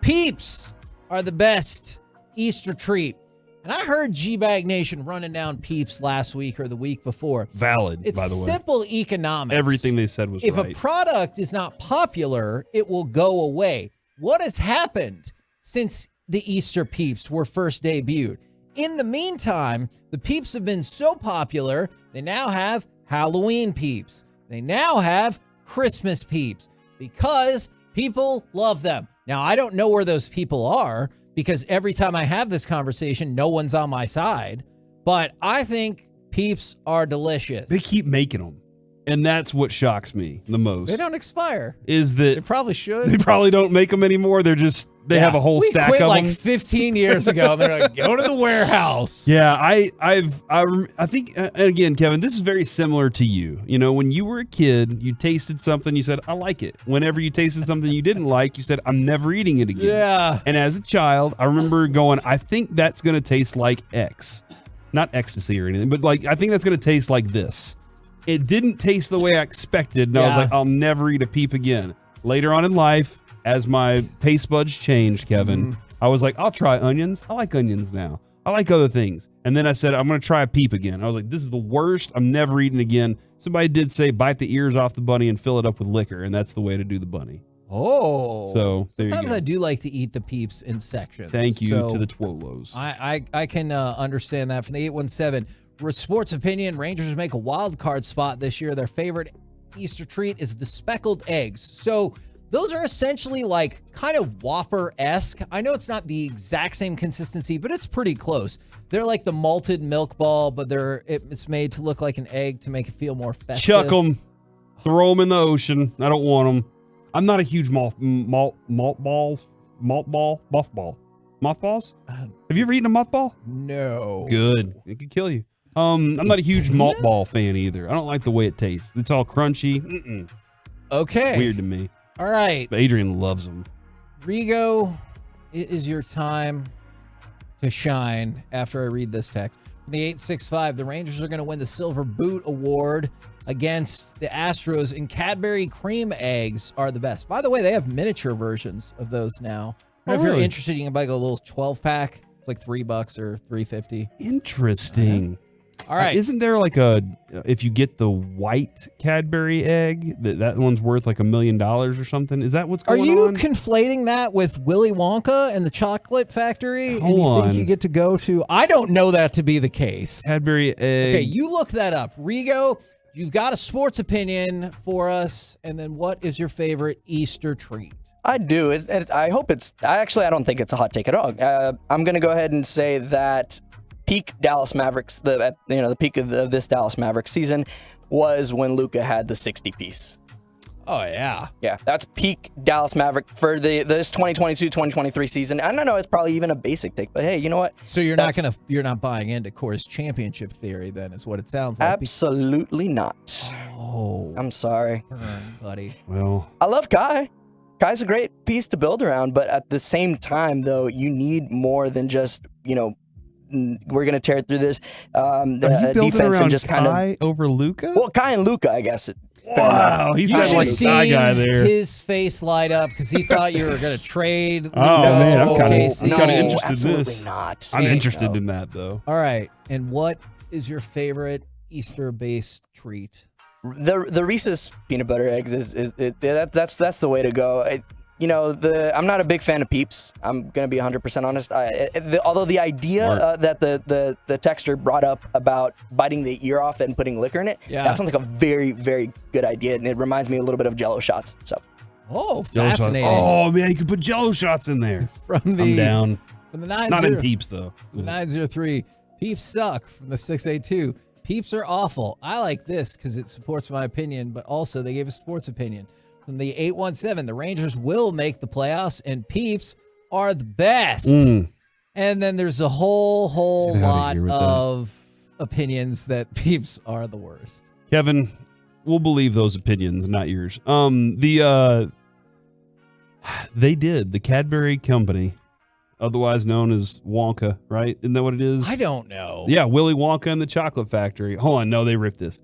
Peeps are the best Easter treat. And I heard G-Bag Nation running down Peeps last week or the week before. Valid, by the way. It's simple economics. Everything they said was right. If a right. product is not popular, it will go away. What has happened since the Easter Peeps were first debuted? In the meantime, the Peeps have been so popular, they now have Halloween Peeps. They now have Christmas Peeps because people love them. Now, I don't know where those people are because every time I have this conversation, no one's on my side. But I think Peeps are delicious. They keep making them. And that's what shocks me the most. They don't expire. Is that they probably should. They probably don't make them anymore. They're just have a whole stack of them. We quit like 15 years ago. They're like, go to the warehouse. Yeah, I think, and again, Kevin, this is very similar to you. You know, when you were a kid, you tasted something, you said, I like it. Whenever you tasted something you didn't like, you said, I'm never eating it again. Yeah. And as a child, I remember going, I think that's going to taste like X. Not ecstasy or anything, but like, I think that's going to taste like this. It didn't taste the way I expected, and I was like, I'll never eat a Peep again. Later on in life, as my taste buds changed, Kevin, I was like, I'll try onions. I like onions now. I like other things. And then I said, I'm going to try a Peep again. I was like, this is the worst. I'm never eating again. Somebody did say, bite the ears off the bunny and fill it up with liquor, and that's the way to do the bunny. Oh. So there you Sometimes go. I do like to eat the Peeps in sections. Thank you So to the Twolos. I can understand that. From the 817, Sports Opinion, Rangers make a wild card spot this year. Their favorite Easter treat is the speckled eggs. So those are essentially like kind of Whopper-esque. I know it's not the exact same consistency, but it's pretty close. They're like the malted milk ball, but it's made to look like an egg to make it feel more festive. Chuck them. Throw them in the ocean. I don't want them. I'm not a huge mothballs. Have you ever eaten a mothball? No. Good. It could kill you. I'm not a huge malt ball fan either. I don't like the way it tastes. It's all crunchy. Mm-mm. Okay. Weird to me. All right. But Adrian loves them. Rigo, it is your time to shine after I read this text. From the 865, the Rangers are going to win the Silver Boot Award against the Astros, and Cadbury cream eggs are the best. By the way, they have miniature versions of those now. I don't know if you're interested, you can buy a little 12-pack. It's like $3 or $3.50. Interesting. All right. Isn't there like if you get the white Cadbury egg, that one's worth like $1 million or something? Is that what's going on? Are you conflating that with Willy Wonka and the Chocolate Factory? Hold and you on. think you get to go to? I don't know that to be the case. Cadbury egg. Okay, you look that up. Rigo, you've got a sports opinion for us, and then what is your favorite Easter treat? I do. I hope it's. I don't think it's a hot take at all. I'm going to go ahead and say that peak Dallas Mavericks, the peak of this Dallas Mavericks season was when Luka had the 60-piece. Oh, yeah. Yeah, that's peak Dallas Maverick for this 2022-2023 season. And I know it's probably even a basic take, but hey, you know what? So you're not buying into Core's championship theory then, is what it sounds like. Absolutely not. Oh. I'm sorry. Buddy. Well, I love Kai. Kai's a great piece to build around, but at the same time, though, you need more than just, we're going to tear through this defense and just Kai over Luka? Well, Kai and Luka, I guess. Wow, he's You like should a see guy there. his face light up because he thought you were going to trade Luka Man, to I'm kind OKC. of interested in absolutely this. not. I'm interested in that though. All right. And what is your favorite Easter-based treat? The Reese's peanut butter eggs that's the way to go. I'm not a big fan of Peeps. I'm gonna be 100% honest. Although the idea that the texter brought up about biting the ear off and putting liquor in it, that sounds like a very, very good idea, and it reminds me a little bit of Jello shots. So. Oh, fascinating! Oh man, you could put Jello shots in there. I'm down. From the Not in Peeps though. The 903 Peeps suck. From the 682 Peeps are awful. I like this because it supports my opinion, but also they gave a sports opinion. From the 817, the Rangers will make the playoffs, and Peeps are the best. And then there's a whole lot of opinions that Peeps are the worst. Kevin, we'll believe those opinions, not yours. The Cadbury Company, otherwise known as Wonka, right? Isn't that what it is? I don't know. Yeah, Willy Wonka and the Chocolate Factory. Hold on, no, they ripped this.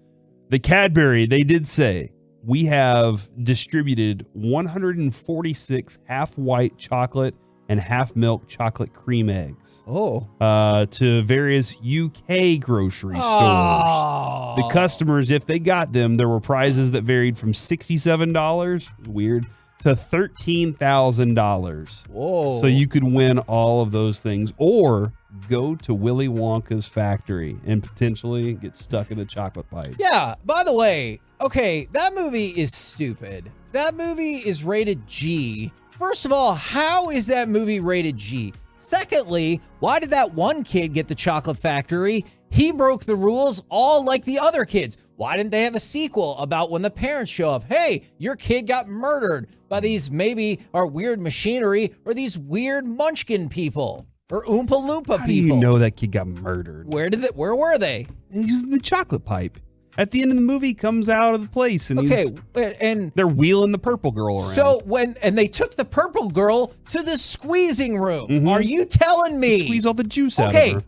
The Cadbury, they did say, we have distributed 146 half-white chocolate and half-milk chocolate cream eggs. To various UK grocery stores. The customers, if they got them, there were prizes that varied from $67, weird, to $13,000. Whoa. So you could win all of those things, or go to Willy Wonka's factory and potentially get stuck in a chocolate pipe. Yeah, by the way, okay, that movie is stupid. That movie is rated G. First of all, how is that movie rated G? Secondly, why did that one kid get the chocolate factory? He broke the rules all like the other kids. Why didn't they have a sequel about when the parents show up? Hey, your kid got murdered by these maybe our weird machinery or these weird munchkin people or Oompa Loompa How do people. you know that kid got murdered? Where were they? He was in the chocolate pipe. At the end of the movie, he comes out of the place and and they're wheeling the purple girl around. So they took the purple girl to the squeezing room. Are you telling me? Squeeze all the juice out of her.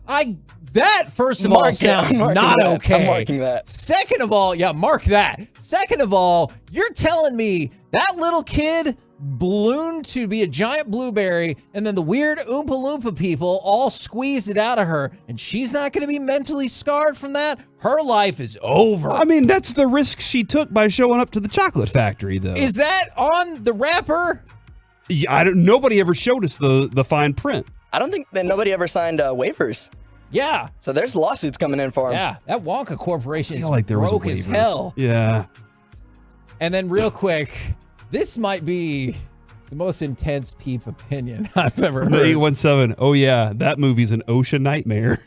That first of all sounds not okay. I'm marking that. Second of all, mark that. Second of all, you're telling me that little kid ballooned to be a giant blueberry, and then the weird Oompa Loompa people all squeezed it out of her, and she's not going to be mentally scarred from that? Her life is over. I mean, that's the risk she took by showing up to the chocolate factory, though. Is that on the wrapper? Nobody ever showed us the fine print. I don't think that nobody ever signed waivers. Yeah. So there's lawsuits coming in for him. Yeah, that Wonka Corporation is like there was a broke as waiver. hell. Yeah. And then real quick, this might be the most intense Peep opinion I've ever heard. The 817. Oh, yeah. That movie's an OSHA nightmare.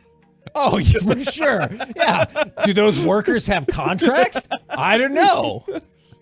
Oh, yeah, for sure. Yeah. Do those workers have contracts? I don't know.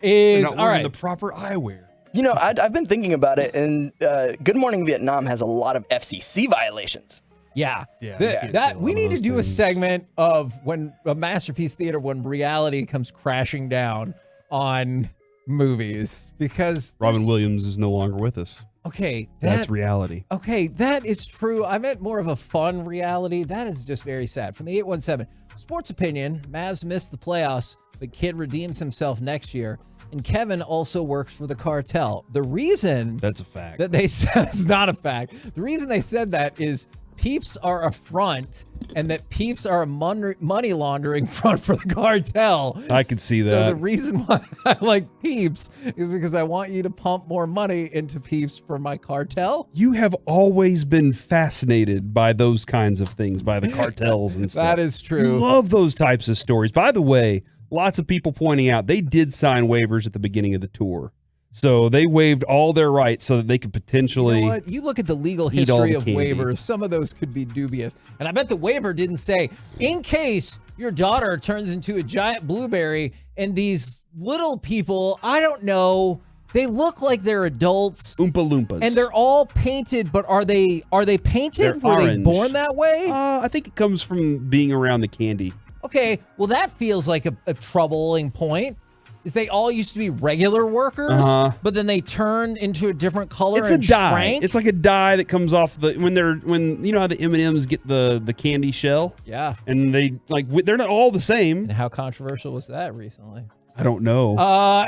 They're not All wearing right. the proper eyewear. You know, I've been thinking about it, and Good Morning Vietnam has a lot of FCC violations. Yeah. Yeah, We need to do a segment of when a Masterpiece Theater, when reality comes crashing down on movies, because Robin Williams is no longer with us. Okay, That's reality. Okay, that is true. I meant more of a fun reality. That is just very sad. From the 817, sports opinion, Mavs missed the playoffs, but Kid redeems himself next year. And Kevin also works for the cartel. The reason that's a fact that they said it's not a fact. The reason they said that is Peeps are a front, and that Peeps are a money laundering front for the cartel. I could see that. So the reason why I like Peeps is because I want you to pump more money into Peeps for my cartel. You have always been fascinated by those kinds of things, by the cartels and stuff. That is true. You love those types of stories. By the way, lots of people pointing out they did sign waivers at the beginning of the tour. So they waived all their rights so that they could potentially. You know what? You look at the legal eat all history the of candy. waivers, some of those could be dubious. And I bet the waiver didn't say, in case your daughter turns into a giant blueberry and these little people, I don't know, they look like they're adults. Oompa Loompas. And they're all painted, but are they painted? They're Were orange. they born that way? I think it comes from being around the candy. Okay, well that feels like a troubling point. Is they all used to be regular workers, but then they turned into a different color It's a and dye. shrank? It's like a dye that comes off when you know how the M&Ms get the candy shell? Yeah. And they're not all the same. And how controversial was that recently? I don't know.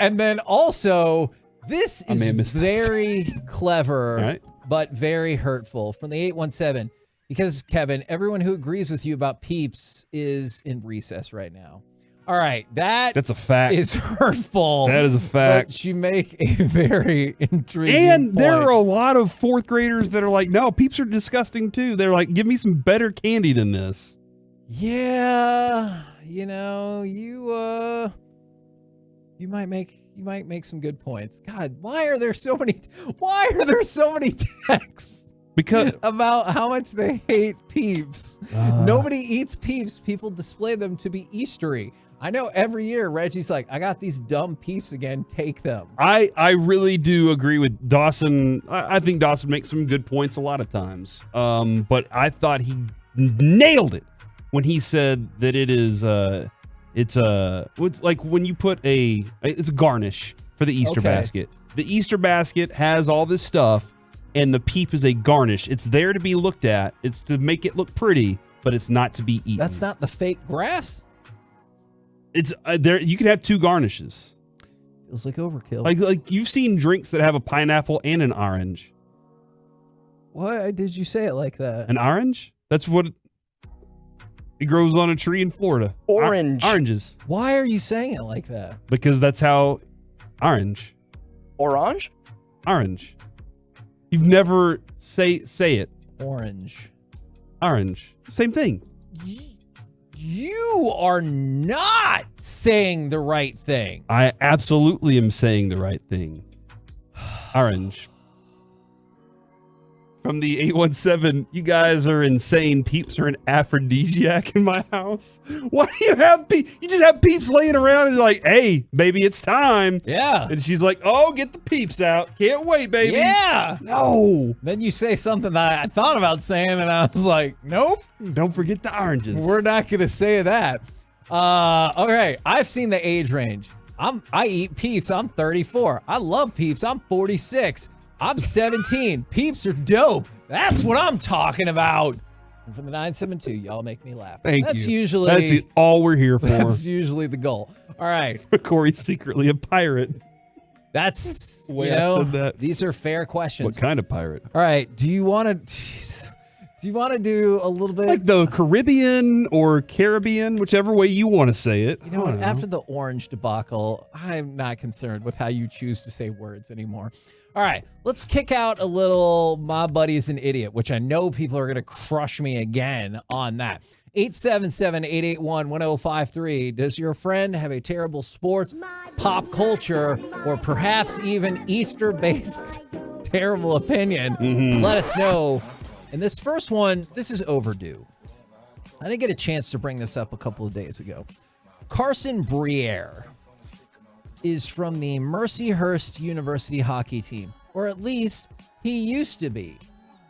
And then also, this I may have is missed that very clever, right. but very hurtful from the 817. Because, Kevin, everyone who agrees with you about Peeps is in recess right now. All right, that's a fact. Is hurtful. That is a fact. But you make a very intriguing And there point. are a lot of fourth graders that are like, no, Peeps are disgusting too. They're like, give me some better candy than this. Yeah, you know, you might make some good points. God, why are there so many texts because about how much they hate Peeps? Nobody eats Peeps. People display them to be Eastery. I know every year Reggie's like, I got these dumb Peeps again, take them. I really do agree with Dawson. I think Dawson makes some good points a lot of times. But I thought he nailed it when he said that it's like when you put it's a garnish for the Easter basket. The Easter basket has all this stuff, and the Peep is a garnish. It's there to be looked at. It's to make it look pretty, but it's not to be eaten. That's not the fake grass. It's there. You can have two garnishes. Feels like overkill. Like you've seen drinks that have a pineapple and an orange. Why did you say it like that? An orange? That's what it grows on a tree in Florida. Oranges. Why are you saying it like that? Because that's how orange. Orange? Orange. You've never say it. Orange. Orange. Same thing. You are not saying the right thing. I absolutely am saying the right thing. Orange. From the 817, you guys are insane. Peeps are an aphrodisiac in my house. Why do you have Peeps? You just have Peeps laying around and you're like, hey, baby, it's time. Yeah. And she's like, oh, get the Peeps out. Can't wait, baby. Yeah. No. Then you say something that I thought about saying, and I was like, nope. Don't forget the oranges. We're not going to say that. Okay, I've seen the age range. I eat Peeps. I'm 34. I love Peeps. I'm 46. I'm 17. Peeps are dope. That's what I'm talking about. And from the 972, y'all make me laugh. Thank That's you. Usually, that's all we're here for. That's usually the goal. All right. Corey's secretly a pirate. That's, the way I said that. These are fair questions. What kind of pirate? All right. Do you want to do a little bit like the Caribbean or Caribbean, whichever way you want to say it? You know what? After the orange debacle, I'm not concerned with how you choose to say words anymore. All right, let's kick out a little My Buddy's an Idiot, which I know people are going to crush me again on that. 877-881-1053. Does your friend have a terrible sports, pop culture, or perhaps even Easter-based terrible opinion? Let us know. And this first one, this is overdue. I didn't get a chance to bring this up a couple of days ago. Carson Briere is from the Mercyhurst University hockey team, or at least he used to be.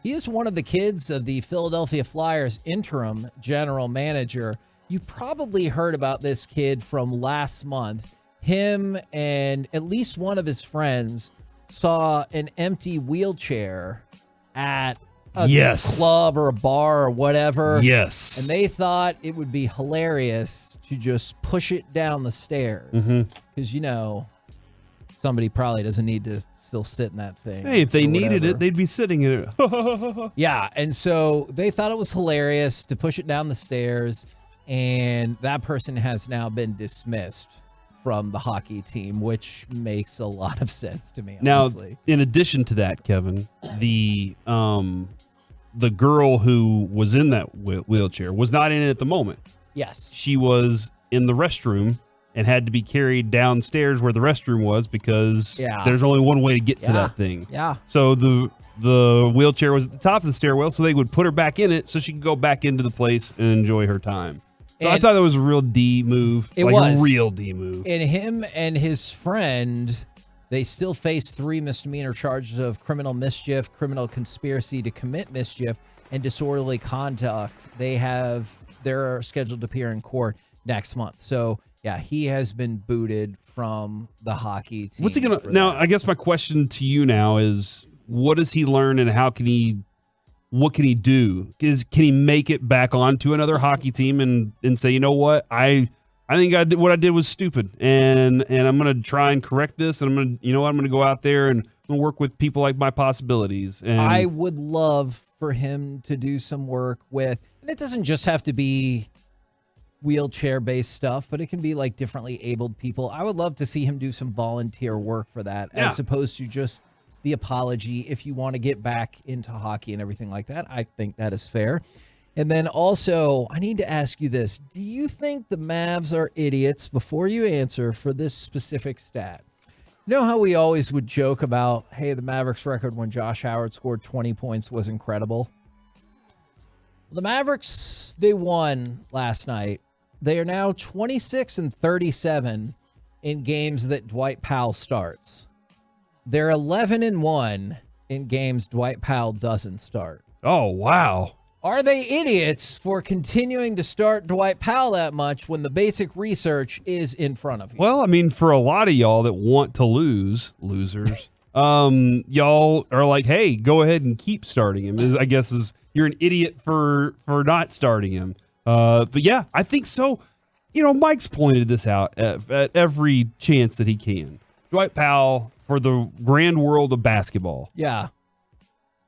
He is one of the kids of the Philadelphia Flyers interim general manager. You probably heard about this kid from last month. Him and at least one of his friends saw an empty wheelchair at a club or a bar or whatever. Yes. And they thought it would be hilarious to just push it down the stairs. Because, you know, somebody probably doesn't need to still sit in that thing. Hey, if they or needed whatever. it, they'd be sitting in it. Yeah. And so they thought it was hilarious to push it down the stairs. And that person has now been dismissed from the hockey team, which makes a lot of sense to me, honestly. Now, in addition to that, Kevin, the girl who was in that wheelchair was not in it at the moment. Yes. She was in the restroom and had to be carried downstairs where the restroom was because Yeah. there's only one way to get to Yeah. that thing. Yeah. So the wheelchair was at the top of the stairwell, so they would put her back in it so she could go back into the place and enjoy her time. So I And- thought that was a real D move. It like was. a real D move. And him and his friend, they still face 3 misdemeanor charges of criminal mischief, criminal conspiracy to commit mischief, and disorderly conduct. They're scheduled to appear in court next month. So yeah, he has been booted from the hockey team. What's he gonna now? I guess my question to you now is, what does he learn, and what can he do? Can he make it back onto another hockey team and say, you know what, I think what I did was stupid, and I'm gonna try and correct this, and I'm gonna go out there and I'm gonna work with people like my possibilities. And I would love for him to do some work with, and it doesn't just have to be wheelchair-based stuff, but it can be like differently abled people. I would love to see him do some volunteer work for that, as opposed to just the apology if you want to get back into hockey and everything like that. I think that is fair. And then also, I need to ask you this. Do you think the Mavs are idiots, before you answer, for this specific stat? You know how we always would joke about, hey, the Mavericks record when Josh Howard scored 20 points was incredible? The Mavericks, they won last night. They are now 26-37 in games that Dwight Powell starts. They're 11-1 in games Dwight Powell doesn't start. Oh, wow. Are they idiots for continuing to start Dwight Powell that much when the basic research is in front of you? Well, I mean, for a lot of y'all that want to losers, y'all are like, hey, go ahead and keep starting him. I guess you're an idiot for not starting him. But yeah, I think so. You know, Mike's pointed this out at every chance that he can. Dwight Powell, for the grand world of basketball,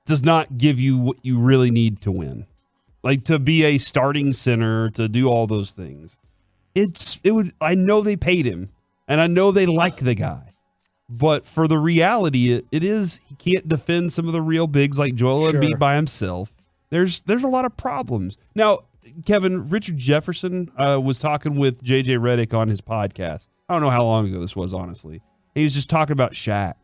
does not give you what you really need to win. Like, to be a starting center, to do all those things. I know they paid him, and I know they like the guy. But for the reality, it is, he can't defend some of the real bigs like Joel Embiid by himself. There's a lot of problems. Now, Kevin, Richard Jefferson was talking with JJ Redick on his podcast. I don't know how long ago this was, honestly. And he was just talking about Shaq.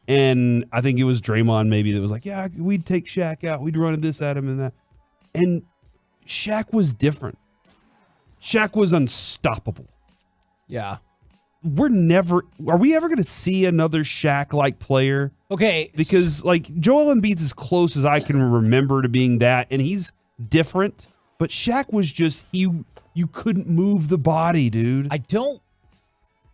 And I think it was Draymond maybe that was like, yeah, we'd take Shaq out. We'd run this at him and that. And Shaq was different. Shaq was unstoppable. Yeah. Are we ever going to see another Shaq-like player? Okay. Because, like, Joel Embiid's as close as I can remember to being that, and he's different. But Shaq was just, you couldn't move the body, dude. I don't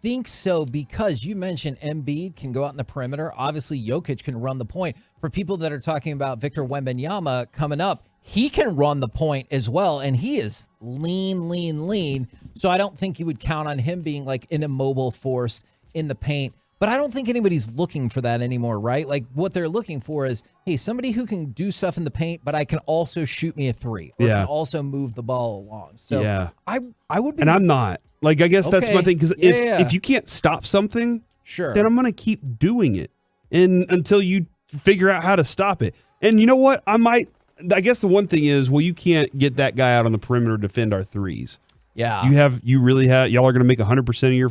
think so, because you mentioned Embiid can go out in the perimeter. Obviously, Jokic can run the point. For people that are talking about Victor Wembanyama coming up, he can run the point as well, and he is lean. So I don't think you would count on him being like an immobile force in the paint. But I don't think anybody's looking for that anymore, right? Like, what they're looking for is, hey, somebody who can do stuff in the paint, but I can also shoot me a three, or can also move the ball along. So I would be, and I'm not. Like, I guess that's my thing, because if you can't stop something, then I'm going to keep doing it until you figure out how to stop it. And you know what? I guess the one thing is, well, you can't get that guy out on the perimeter to defend our threes. Yeah. Y'all are going to make 100% of your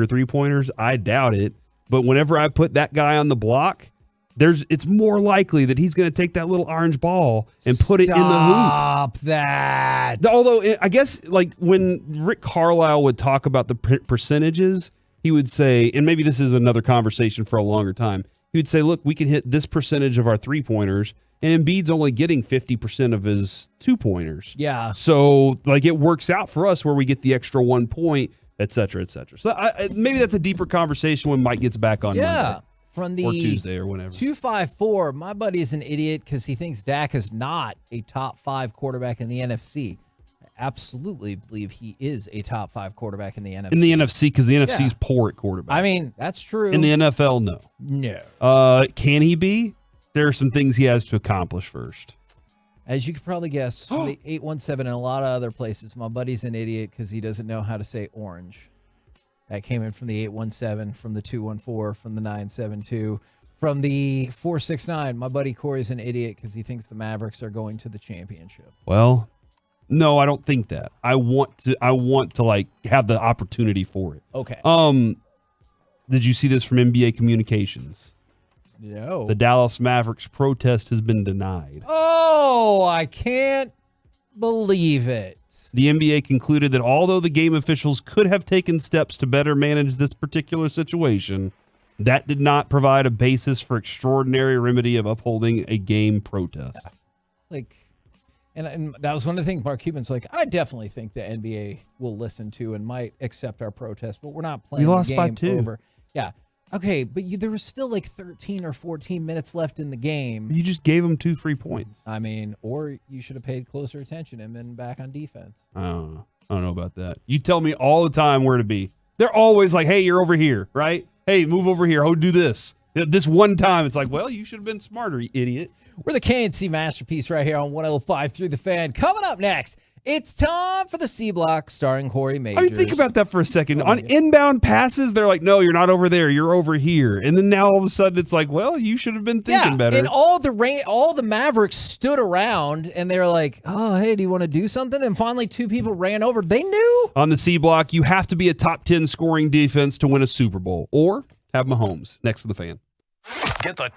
three-pointers? I doubt it. But whenever I put that guy on the block, it's more likely that he's going to take that little orange ball and put it in the hoop. Stop that. Although, I guess, like, when Rick Carlisle would talk about the percentages, he would say, and maybe this is another conversation for a longer time, he would say, look, we can hit this percentage of our three-pointers, and Embiid's only getting 50% of his two-pointers. Yeah. So, like, it works out for us where we get the extra 1 point, et cetera, et cetera. So maybe that's a deeper conversation when Mike gets back on Monday. From the or Tuesday or whenever. 254, my buddy's an idiot because he thinks Dak is not a top 5 quarterback in the NFC. I absolutely believe he is a top 5 quarterback in the NFC. In the NFC, because the NFC's poor at quarterback. I mean, that's true. In the NFL, no. No. Can he be? There are some things he has to accomplish first. As you could probably guess, from the 817 and a lot of other places, my buddy's an idiot because he doesn't know how to say orange. That came in from the 817, from the 214, from the 972, from the 469. My buddy Corey's an idiot because he thinks the Mavericks are going to the championship. Well, No, I don't think that. I want to like have the opportunity for it. Okay. Did you see this from NBA Communications? No. The Dallas Mavericks protest has been denied. Oh, I can't believe it. The NBA concluded that although the game officials could have taken steps to better manage this particular situation, that did not provide a basis for extraordinary remedy of upholding a game protest. Like, and that was one of the things Mark Cuban's like, I definitely think the NBA will listen to and might accept our protest, but we're not playing We lost the by game 2. over. Yeah. Okay, but there was still like 13 or 14 minutes left in the game. You just gave them 2 free points. I mean, or you should have paid closer attention and been back on defense. I don't know about that. You tell me all the time where to be. They're always like, hey, you're over here, right? Hey, move over here. Oh, do this. This one time, it's like, well, you should have been smarter, you idiot. We're the KNC Masterpiece right here on 105 Through the Fan. Coming up next, it's time for the C Block starring Corey Majors. I mean, think about that for a second. On inbound passes, they're like, no, you're not over there. You're over here. And then now all of a sudden it's like, well, you should have been thinking better. And all the Mavericks stood around and they were like, oh, hey, do you want to do something? And finally 2 people ran over. They knew. On the C Block, you have to be a top 10 scoring defense to win a Super Bowl or have Mahomes next to the fan. Get the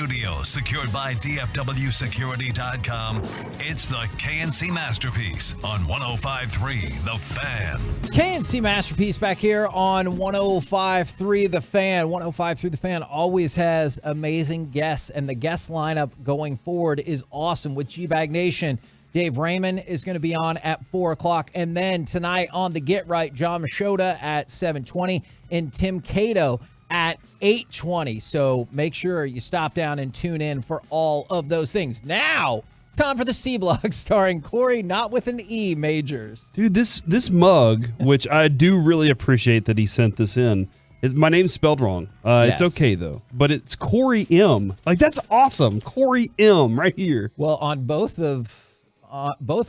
studio, secured by DFWsecurity.com. It's the KNC Masterpiece on 105.3 The Fan. KNC Masterpiece back here on 105.3 The Fan. 105.3 The Fan always has amazing guests, and the guest lineup going forward is awesome with G-Bag Nation. Dave Raymond is going to be on at 4 o'clock. And then tonight on the Get Right, John Machota at 7:20 and Tim Cato at 8:20. So make sure you stop down and tune in for all of those things. Now, it's time for the C Block starring Corey, not with an E, Majors. Dude, this mug, which I do really appreciate that he sent this in, my name's spelled wrong. It's okay, though. But it's Corey M. Like, that's awesome. Corey M. right here. Well, on both of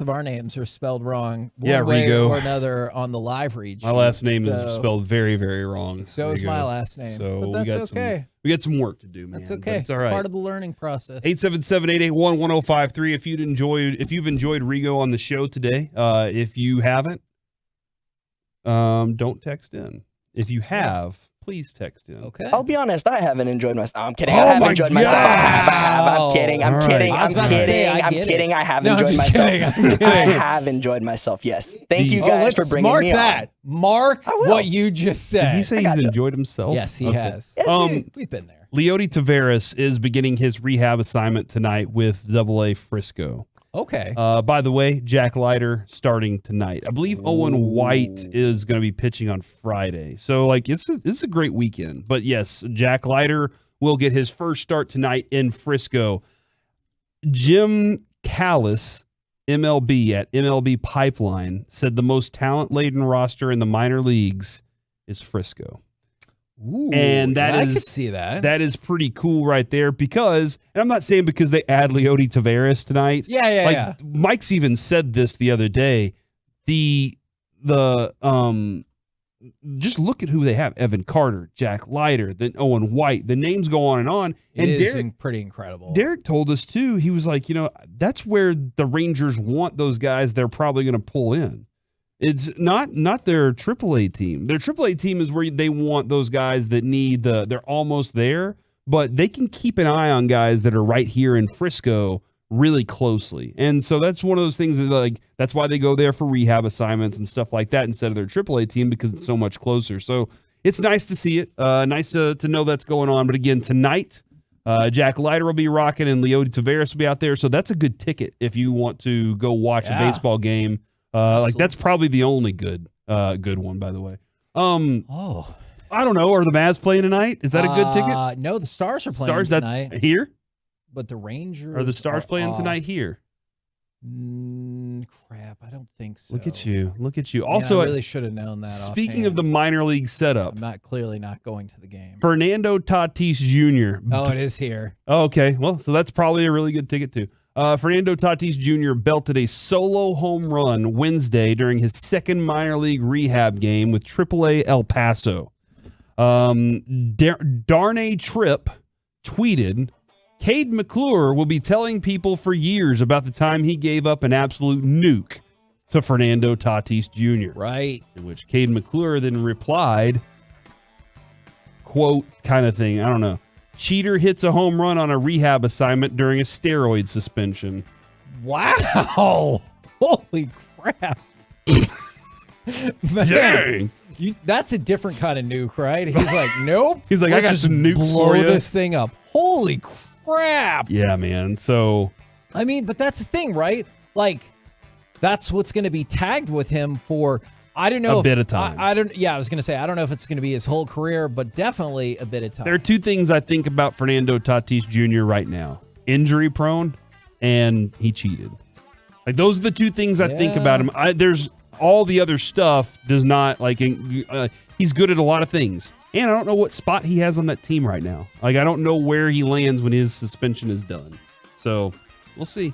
our names are spelled wrong one way Rigo or another on the live read. My last name is spelled very, very wrong. So is my last name. So but that's okay. We got some work to do, man. That's okay. It's all right. Part of the learning process. 877-881-1053. If you've enjoyed Rigo on the show today, if you haven't, don't text in. If you have, please text in. Okay. I'll be honest, I haven't enjoyed myself. I'm kidding. I haven't enjoyed myself. I'm kidding. I'm kidding. I have enjoyed myself. I have enjoyed myself. Yes. Thank you guys for bringing me on. Mark what you just said. Did he say he's enjoyed himself? Yes, he has. Yes, we've been there. Leody Taveras is beginning his rehab assignment tonight with AA Frisco. Okay. By the way, Jack Leiter starting tonight. I believe Owen White is going to be pitching on Friday. So, this is a great weekend. But yes, Jack Leiter will get his first start tonight in Frisco. Jim Callis, MLB at MLB Pipeline, said the most talent-laden roster in the minor leagues is Frisco. Ooh, and I could see that. That is pretty cool right there because, and I'm not saying because they add Leody Taveras tonight. Yeah. Mike's even said this the other day. Just look at who they have: Evan Carter, Jack Leiter, then Owen White. The names go on and on. And it is pretty incredible. Derek told us too. He was like, that's where the Rangers want those guys. They're probably going to pull in. It's not their AAA team. Their AAA team is where they want those guys that they're almost there, but they can keep an eye on guys that are right here in Frisco really closely. And so that's one of those things that that's why they go there for rehab assignments and stuff like that instead of their AAA team because it's so much closer. So it's nice to see it. Nice to know that's going on. But again, tonight, Jack Leiter will be rocking and Leody Taveras will be out there. So that's a good ticket if you want to go watch a baseball game. That's probably the only good one, by the way. I don't know. Are the Mavs playing tonight? Is that a good ticket? No, the Stars are playing tonight. That's here? But the Rangers are the Stars playing tonight here? Crap, I don't think so. Look at you. Also, I really should have known that. Speaking of the minor league setup, I'm clearly not going to the game. Fernando Tatis Jr. Oh, it is here. Oh, okay. Well, so that's probably a really good ticket too. Fernando Tatis Jr. belted a solo home run Wednesday during his second minor league rehab game with AAA El Paso. Darnay Tripp tweeted, Cade McClure will be telling people for years about the time he gave up an absolute nuke to Fernando Tatis Jr. Right. In which Cade McClure then replied, quote, kind of thing, I don't know. Cheater hits a home run on a rehab assignment during a steroid suspension. Wow. Holy crap. Dang. That's a different kind of nuke, right? He's like, nope. He's like, I got some nukes blow for you. This thing up. Holy crap. Yeah, man. So, I mean, but that's the thing, right? That's what's going to be tagged with him for, I don't know. A bit of time. I was going to say, I don't know if it's going to be his whole career, but definitely a bit of time. There are two things I think about Fernando Tatis Jr. right now. Injury prone and he cheated. Those are the two things I think about him. There's all the other stuff does not he's good at a lot of things. And I don't know what spot he has on that team right now. I don't know where he lands when his suspension is done. So we'll see.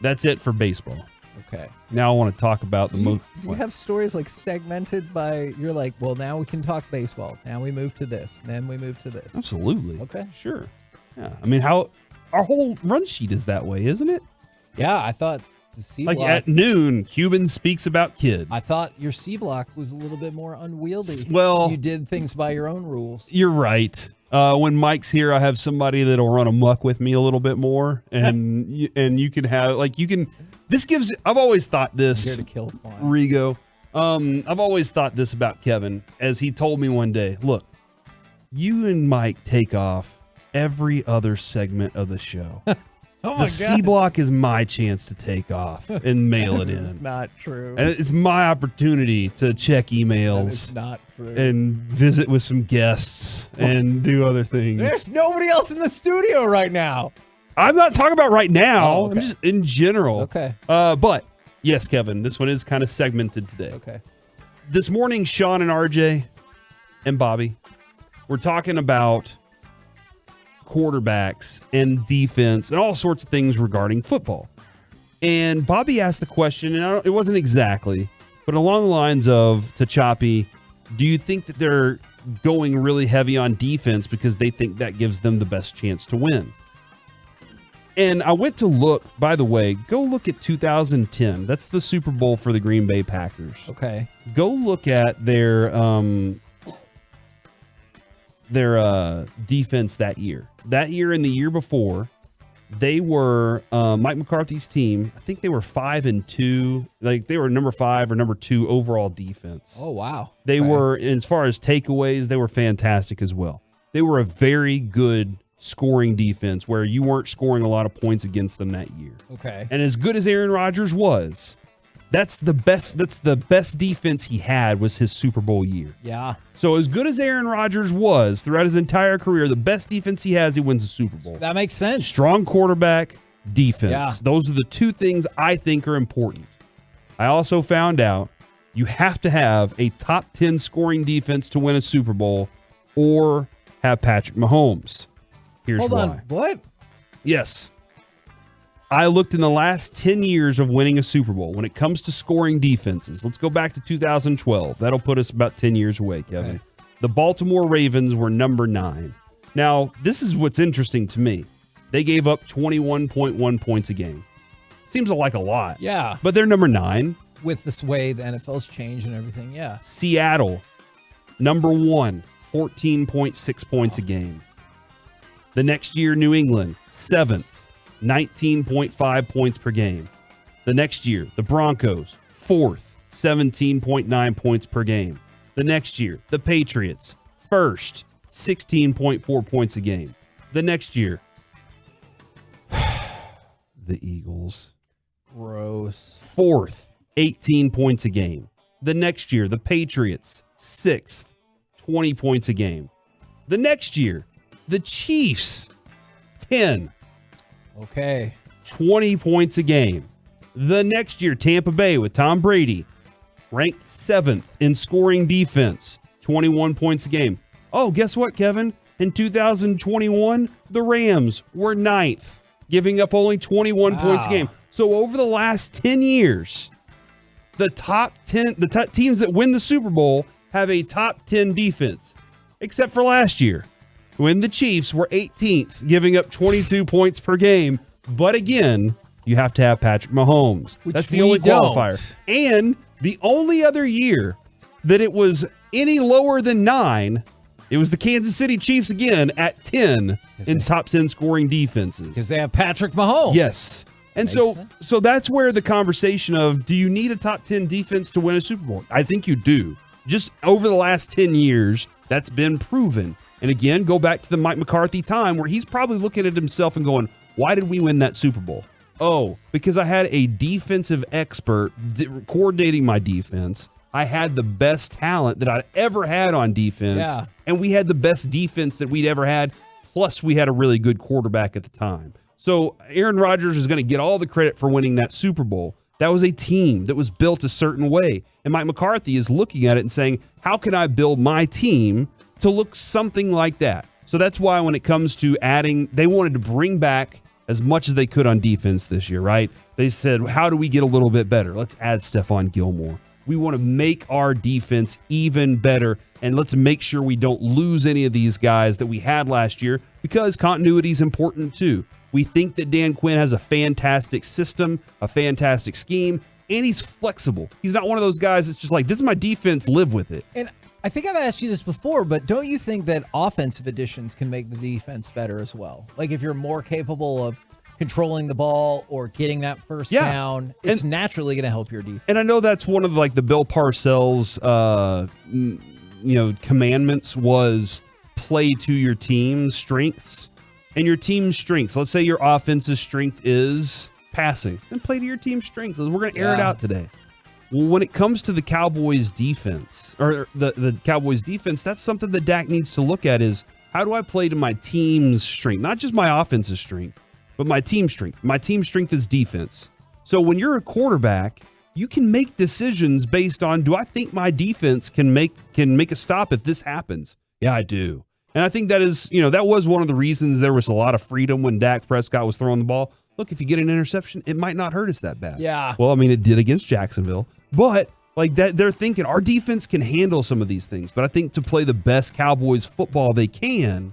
That's it for baseball. Okay. Now I want to talk about Do you have stories segmented by, you're like, well, now we can talk baseball. Now we move to this. Then we move to this. Absolutely. Okay. Sure. Yeah. I mean, our whole run sheet is that way, isn't it? Yeah. I thought the C block. At noon, Cuban speaks about kid. I thought your C block was a little bit more unwieldy. Well, you did things by your own rules. You're right. When Mike's here, I have somebody that'll run amok with me a little bit more, and you can have This gives. I've always thought this. Here to kill fun. Rigo. I've always thought this about Kevin, as he told me one day. Look, you and Mike take off every other segment of the show. Oh my the C block is my chance to take off and mail it in. That's not true. And it's my opportunity to check emails. That is not true. And visit with some guests and do other things. There's nobody else in the studio right now. I'm not talking about right now. Oh, okay. I'm just in general. Okay. But yes, Kevin, this one is kind of segmented today. Okay. This morning, Sean and RJ and Bobby were talking about quarterbacks and defense and all sorts of things regarding football. And Bobby asked the question, and it wasn't exactly, but along the lines of, to Choppy, do you think that they're going really heavy on defense because they think that gives them the best chance to win? And I went to look, by the way, go look at 2010. That's the Super Bowl for the Green Bay Packers. Okay. Go look at their defense that year. That year and the year before, they were Mike McCarthy's team. I think they were 5-2. Like they were number 5 or number 2 overall defense. Oh wow. They were, as far as takeaways, they were fantastic as well. They were a very good scoring defense where you weren't scoring a lot of points against them that year. Okay. And as good as Aaron Rodgers was, that's the best defense he had was his Super Bowl year. Yeah. So as good as Aaron Rodgers was throughout his entire career, the best defense he has, he wins the Super Bowl. That makes sense. Strong quarterback, defense. Yeah. Those are the two things I think are important. I also found out you have to have a top 10 scoring defense to win a Super Bowl or have Patrick Mahomes. Here's Hold why. on. What? Yes. I looked in the last 10 years of winning a Super Bowl when it comes to scoring defenses. Let's go back to 2012. That'll put us about 10 years away, Kevin. Okay. The Baltimore Ravens were number 9. Now, this is what's interesting to me. They gave up 21.1 points a game. Seems like a lot. Yeah. But they're number 9. With this way the NFL's changed and everything, yeah. Seattle, number 1, 14.6 points a game. The next year, New England, 7th, 19.5 points per game. The next year, the Broncos, 4th, 17.9 points per game. The next year, the Patriots, 1st, 16.4 points a game. The next year, the Eagles. Gross. 4th, 18 points a game. The next year, the Patriots, 6th, 20 points a game. The next year, the Chiefs, 10. Okay. 20 points a game. The next year, Tampa Bay with Tom Brady, ranked 7th in scoring defense, 21 points a game. Oh, guess what, Kevin? In 2021, the Rams were 9th, giving up only 21 points a game. So over the last 10 years, the top teams that win the Super Bowl have a top 10 defense, except for last year, when the Chiefs were 18th, giving up 22 points per game. But again, you have to have Patrick Mahomes. That's the only qualifier. And the only other year that it was any lower than 9, it was the Kansas City Chiefs again at 10 in top 10 scoring defenses. Because they have Patrick Mahomes. Yes. And so that's where the conversation of, do you need a top 10 defense to win a Super Bowl? I think you do. Just over the last 10 years, that's been proven. And again, go back to the Mike McCarthy time where he's probably looking at himself and going, why did we win that Super Bowl? Oh, because I had a defensive expert coordinating my defense. I had the best talent that I'd ever had on defense. Yeah. And we had the best defense that we'd ever had. Plus, we had a really good quarterback at the time. So Aaron Rodgers is going to get all the credit for winning that Super Bowl. That was a team that was built a certain way. And Mike McCarthy is looking at it and saying, how can I build my team to look something like that? So that's why when it comes to adding, they wanted to bring back as much as they could on defense this year, right? They said, how do we get a little bit better? Let's add Stephon Gilmore. We want to make our defense even better, and let's make sure we don't lose any of these guys that we had last year, because continuity is important too. We think that Dan Quinn has a fantastic system, a fantastic scheme, and he's flexible. He's not one of those guys that's just like, this is my defense, live with it. And I think I've asked you this before, but don't you think that offensive additions can make the defense better as well? Like if you're more capable of controlling the ball or getting that first down, it's naturally going to help your defense. And I know that's one of like the Bill Parcells, commandments was play to your team's strengths. And your team's strengths, let's say your offensive strength is passing, then play to your team's strengths. We're going to air it out today. Well, when it comes to the Cowboys defense, or the Cowboys defense, that's something that Dak needs to look at is how do I play to my team's strength? Not just my offensive strength, but my team's strength. My team's strength is defense. So when you're a quarterback, you can make decisions based on, do I think my defense can make a stop if this happens? Yeah, I do. And I think that is, that was one of the reasons there was a lot of freedom when Dak Prescott was throwing the ball. Look, if you get an interception, it might not hurt us that bad. Yeah. Well, I mean, it did against Jacksonville. But like that, they're thinking our defense can handle some of these things. But I think to play the best Cowboys football they can,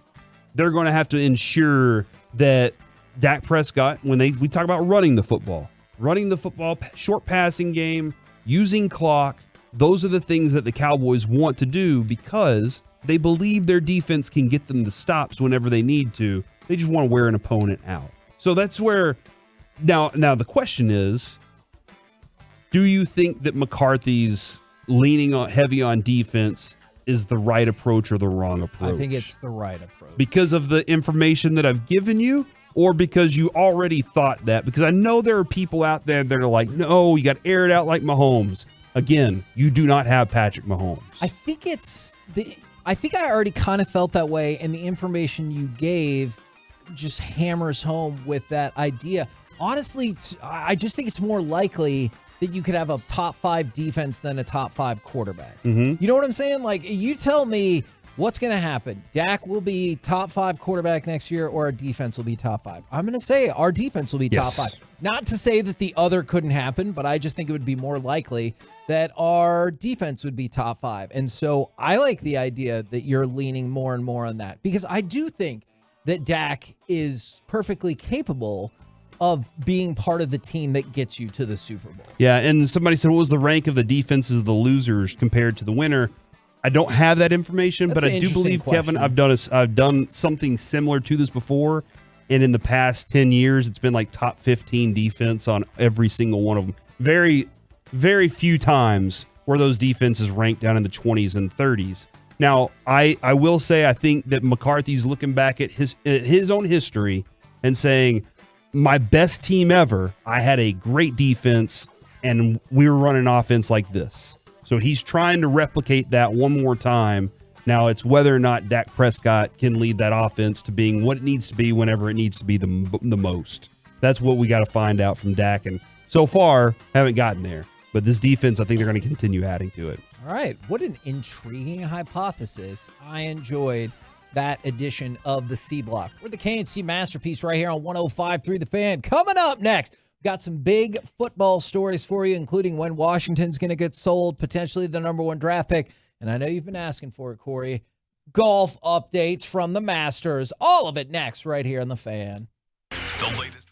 they're going to have to ensure that Dak Prescott, when we talk about running the football, short passing game, using clock, those are the things that the Cowboys want to do because they believe their defense can get them the stops whenever they need to. They just want to wear an opponent out. So that's where now the question is, do you think that McCarthy's leaning heavy on defense is the right approach or the wrong approach? I think it's the right approach. Because of the information that I've given you, or because you already thought that? Because I know there are people out there that are like, no, you got to air it out like Mahomes. Again, you do not have Patrick Mahomes. I think I already kind of felt that way, and the information you gave just hammers home with that idea. Honestly, I just think it's more likely that you could have a top 5 defense than a top 5 quarterback. Mm-hmm. You know what I'm saying? Like, you tell me what's going to happen. Dak will be top 5 quarterback next year, or our defense will be top 5. I'm going to say our defense will be top 5. Not to say that the other couldn't happen, but I just think it would be more likely that our defense would be top 5. And so I like the idea that you're leaning more and more on that, because I do think that Dak is perfectly capable of being part of the team that gets you to the Super Bowl. Yeah, and somebody said, what was the rank of the defenses of the losers compared to the winner? I don't have that information, but I do believe, Kevin, I've done something similar to this before, and in the past 10 years, it's been like top 15 defense on every single one of them. Very, very few times where those defenses ranked down in the 20s and 30s. Now, I will say I think that McCarthy's looking back at his own history and saying, my best team ever, I had a great defense, and we were running offense like this. So he's trying to replicate that one more time. Now it's whether or not Dak Prescott can lead that offense to being what it needs to be whenever it needs to be the most. That's what we got to find out from Dak, and so far, haven't gotten there. But this defense, I think they're going to continue adding to it. All right. What an intriguing hypothesis. I enjoyed that edition of the C Block. We're the KNC Masterpiece right here on 105.3 The Fan. Coming up next, we've got some big football stories for you, including when Washington's going to get sold, potentially the number 1 draft pick. And I know you've been asking for it, Corey. Golf updates from the Masters. All of it next right here on The Fan. The latest.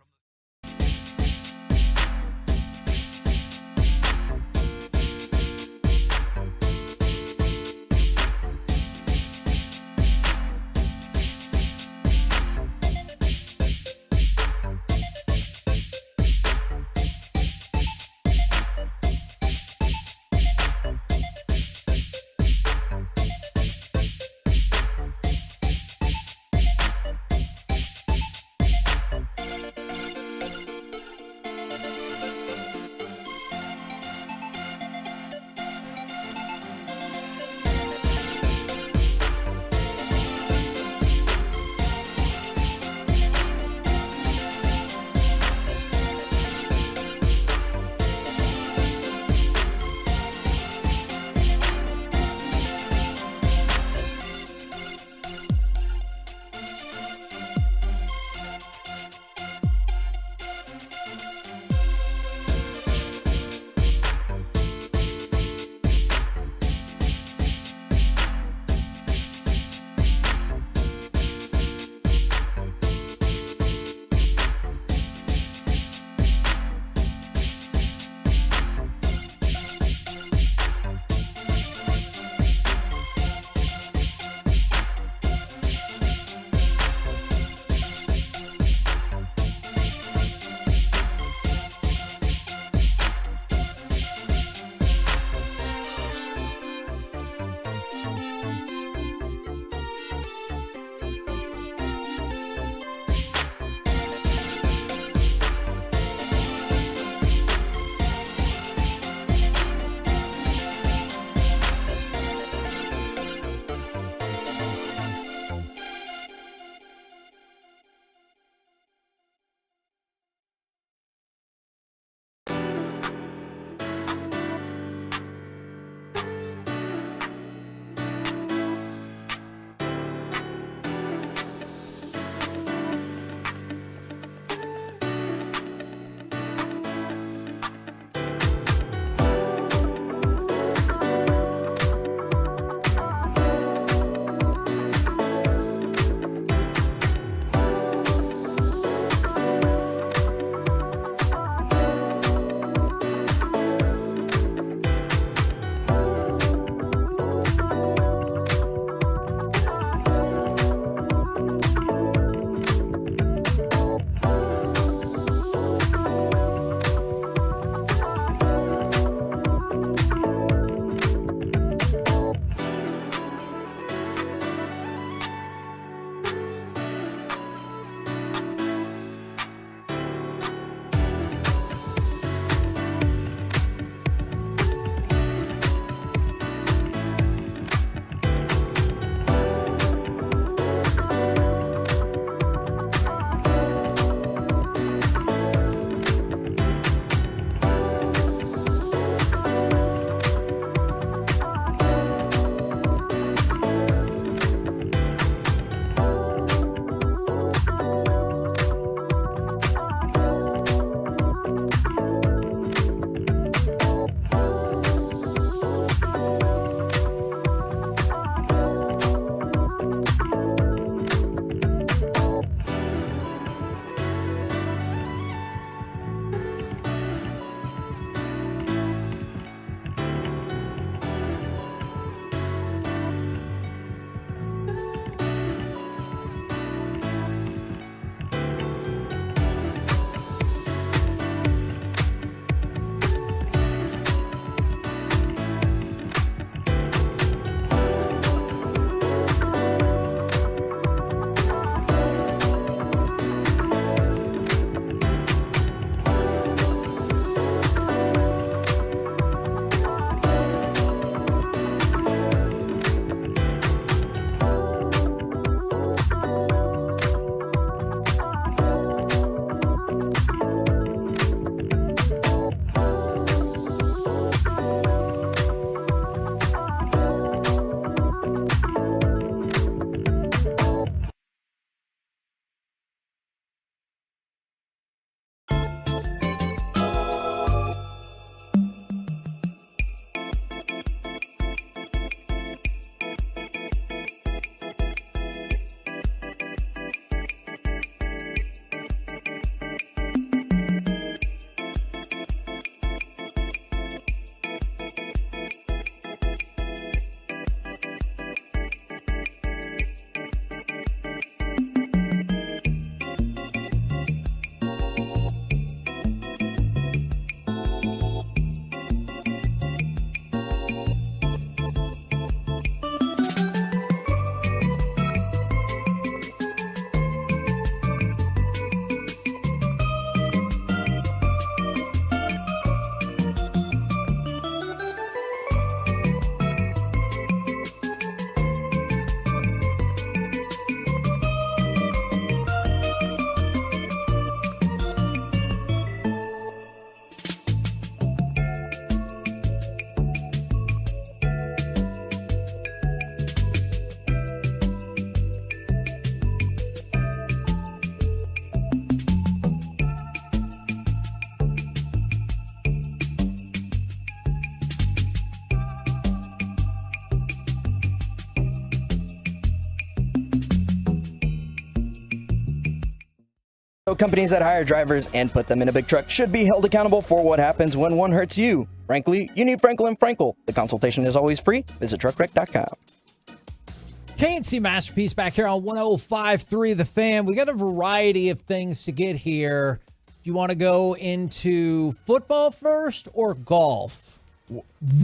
So companies that hire drivers and put them in a big truck should be held accountable for what happens when one hurts you. Frankly, you need Frankel & Frankel. The consultation is always free. Visit truckwreck.com. KNC Masterpiece back here on 105.3 The Fan. We got a variety of things to get here. Do you want to go into football first or golf?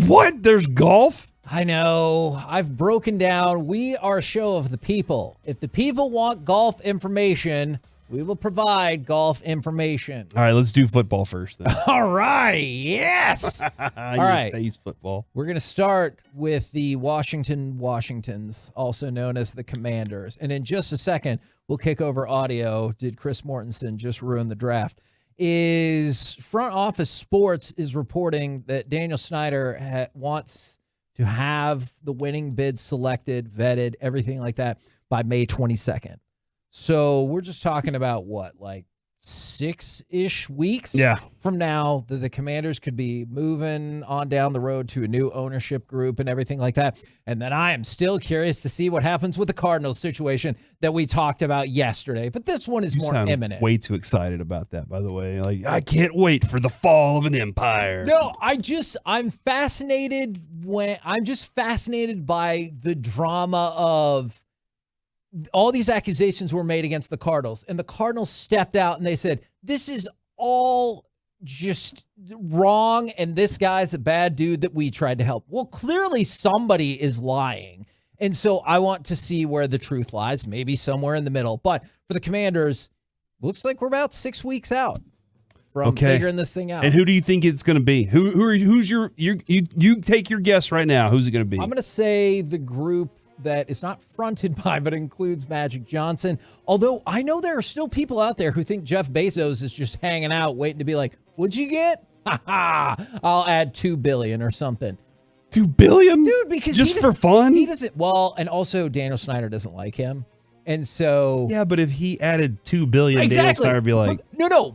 What? There's golf? I know. I've broken down. We are a show of the people. If the people want golf information, we will provide golf information. All right, let's do football first then. All right. Yes. All right. Face football. We're going to start with the Washingtons, also known as the Commanders. And in just a second, we'll kick over audio. Did Chris Mortensen just ruin the draft? Is Front Office Sports is reporting that Daniel Snyder wants to have the winning bid selected, vetted, everything like that by May 22nd. So we're just talking about what, like 6-ish weeks from now that the Commanders could be moving on down the road to a new ownership group and everything like that. And then I am still curious to see what happens with the Cardinals situation that we talked about yesterday. But this one is more imminent. Way too excited about that, by the way. Like, I can't wait for the fall of an empire. No, I'm fascinated by the drama of all these accusations were made against the Cardinals, and the Cardinals stepped out and they said, this is all just wrong, and this guy's a bad dude that we tried to help. Well, clearly somebody is lying, and so I want to see where the truth lies, maybe somewhere in the middle. But for the Commanders, looks like we're about 6 weeks out from figuring this thing out. And who do you think it's going to be? Who's you take your guess right now. Who's it going to be? I'm going to say the group that is not fronted by, but includes Magic Johnson. Although I know there are still people out there who think Jeff Bezos is just hanging out, waiting to be like, what'd you get? I'll add $2 billion or something. $2 billion? Dude, because just for fun? He doesn't, well, and also Daniel Snyder doesn't like him. And so. Yeah, but if he added $2 billion, Daniel Snyder would be like,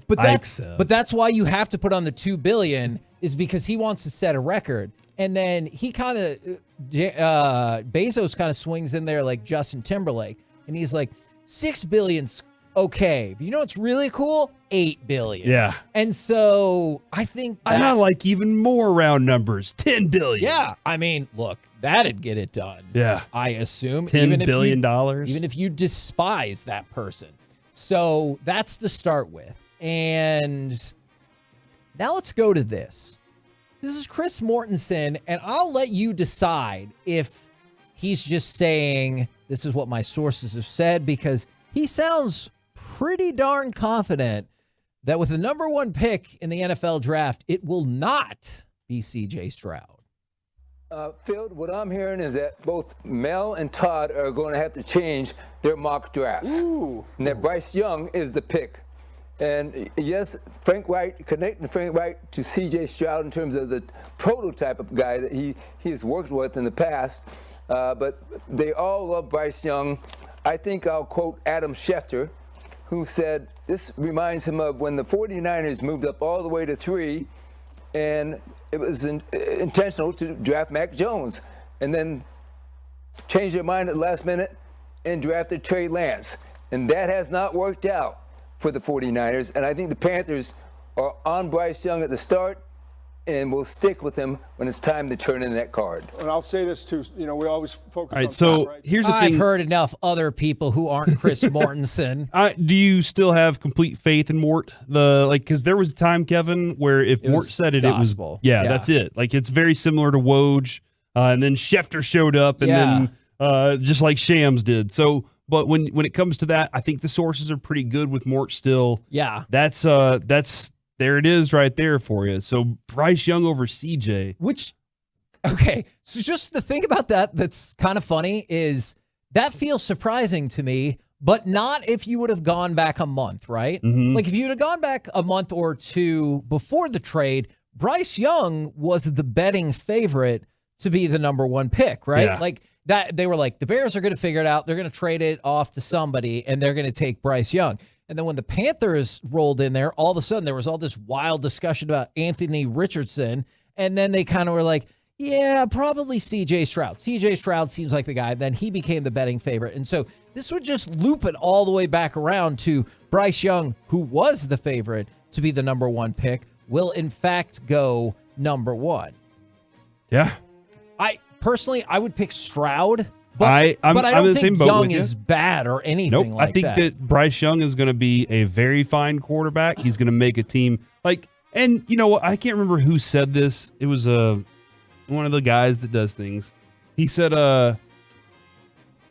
but that's why you have to put on the $2 billion is because he wants to set a record. And then he kind of, Bezos kind of swings in there like Justin Timberlake. And he's like, $6 billion's okay. But you know what's really cool? $8 billion. Yeah. And so I think I like even more round numbers. $10 billion. Yeah. I mean, look, that'd get it done. Yeah. I assume. $10 billion. Even if you despise that person. So that's to start with. And now let's go to this. This is Chris Mortensen, and I'll let you decide if he's just saying this is what my sources have said, because he sounds pretty darn confident that with the number one pick in the NFL draft, it will not be C.J. Stroud. Phil, what I'm hearing is that both Mel and Todd are going to have to change their mock drafts. Ooh. And that Bryce Young is the pick. And yes, Frank Wright, connecting Frank Wright to C.J. Stroud in terms of the prototype of guy that he's worked with in the past. But they all love Bryce Young. I think I'll quote Adam Schefter, who said, this reminds him of when the 49ers moved up all the way to 3, and it was intentional to draft Mac Jones, and then changed their mind at the last minute and drafted Trey Lance. And that has not worked out for the 49ers, and I think the Panthers are on Bryce Young at the start and will stick with him when it's time to turn in that card. And I'll say this too, we always focus on. All right, so here's the thing. I've heard enough other people who aren't Chris Mortensen. Do you still have complete faith in Mort? Because there was a time, Kevin, where if Mort said it, gospel. It was that's it. Like, it's very similar to Woj, and then Schefter showed up, and then just like Shams did. So. But when it comes to that, I think the sources are pretty good with Mort still. Yeah. That's there it is right there for you. So Bryce Young over CJ. So just the thing about that's kind of funny is that feels surprising to me, but not if you would have gone back a month, right? Mm-hmm. Like if you'd have gone back a month or two before the trade, Bryce Young was the betting favorite to be the number one pick, right? Yeah. Like that, they were like, the Bears are going to figure it out. They're going to trade it off to somebody, and they're going to take Bryce Young. And then when the Panthers rolled in there, all of a sudden there was all this wild discussion about Anthony Richardson. And then they kind of were like, Yeah, probably C.J. Stroud. C.J. Stroud seems like the guy. Then he became the betting favorite. And so this would just loop it all the way back around to Bryce Young, who was the favorite to be the number one pick, will in fact go number one. Yeah. I would pick Stroud, but I'm I don't in the think same boat Young with you. is bad or anything Nope. like I think that Bryce Young is going to be a very fine quarterback. He's going to make a team and you know what? I can't remember who said this. It was one of the guys that does things. He said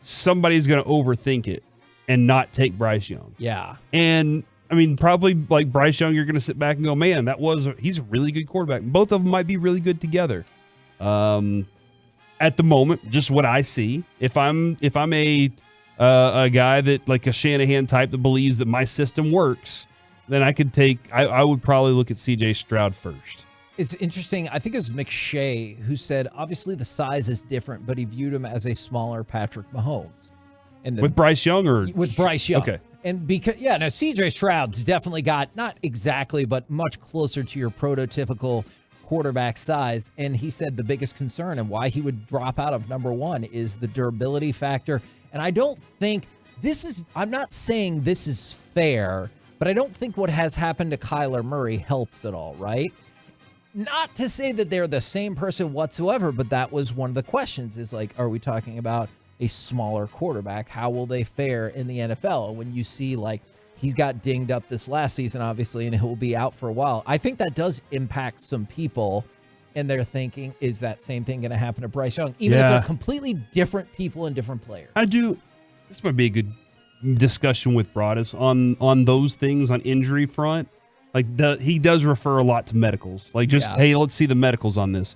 somebody's going to overthink it and not take Bryce Young. Yeah. And I mean, probably like Bryce Young, you're going to sit back and go, man, he's a really good quarterback. Both of them might be really good together. At the moment, just what I see, if I'm a guy that like a Shanahan type that believes that my system works, then I would probably look at CJ Stroud first. It's interesting. I think it was McShay who said, obviously the size is different, but he viewed him as a smaller Patrick Mahomes. And With Bryce Young or? With Bryce Young. Okay. And because, CJ Stroud's definitely got, not exactly, but much closer to your prototypical quarterback size. And he said the biggest concern and why he would drop out of number one is the durability factor. And I don't think I'm not saying this is fair, but I don't think what has happened to Kyler Murray helps at all, right? Not to say that they're the same person whatsoever, but that was one of the questions is like, are we talking about a smaller quarterback? How will they fare in the NFL? And when you see like he's got dinged up this last season, obviously, and he'll be out for a while, I think that does impact some people. And they're thinking, is that same thing going to happen to Bryce Young? Even if they're completely different people and different players. This might be a good discussion with Broadus on those things on injury front. Like he does refer a lot to medicals. Like hey, let's see the medicals on this.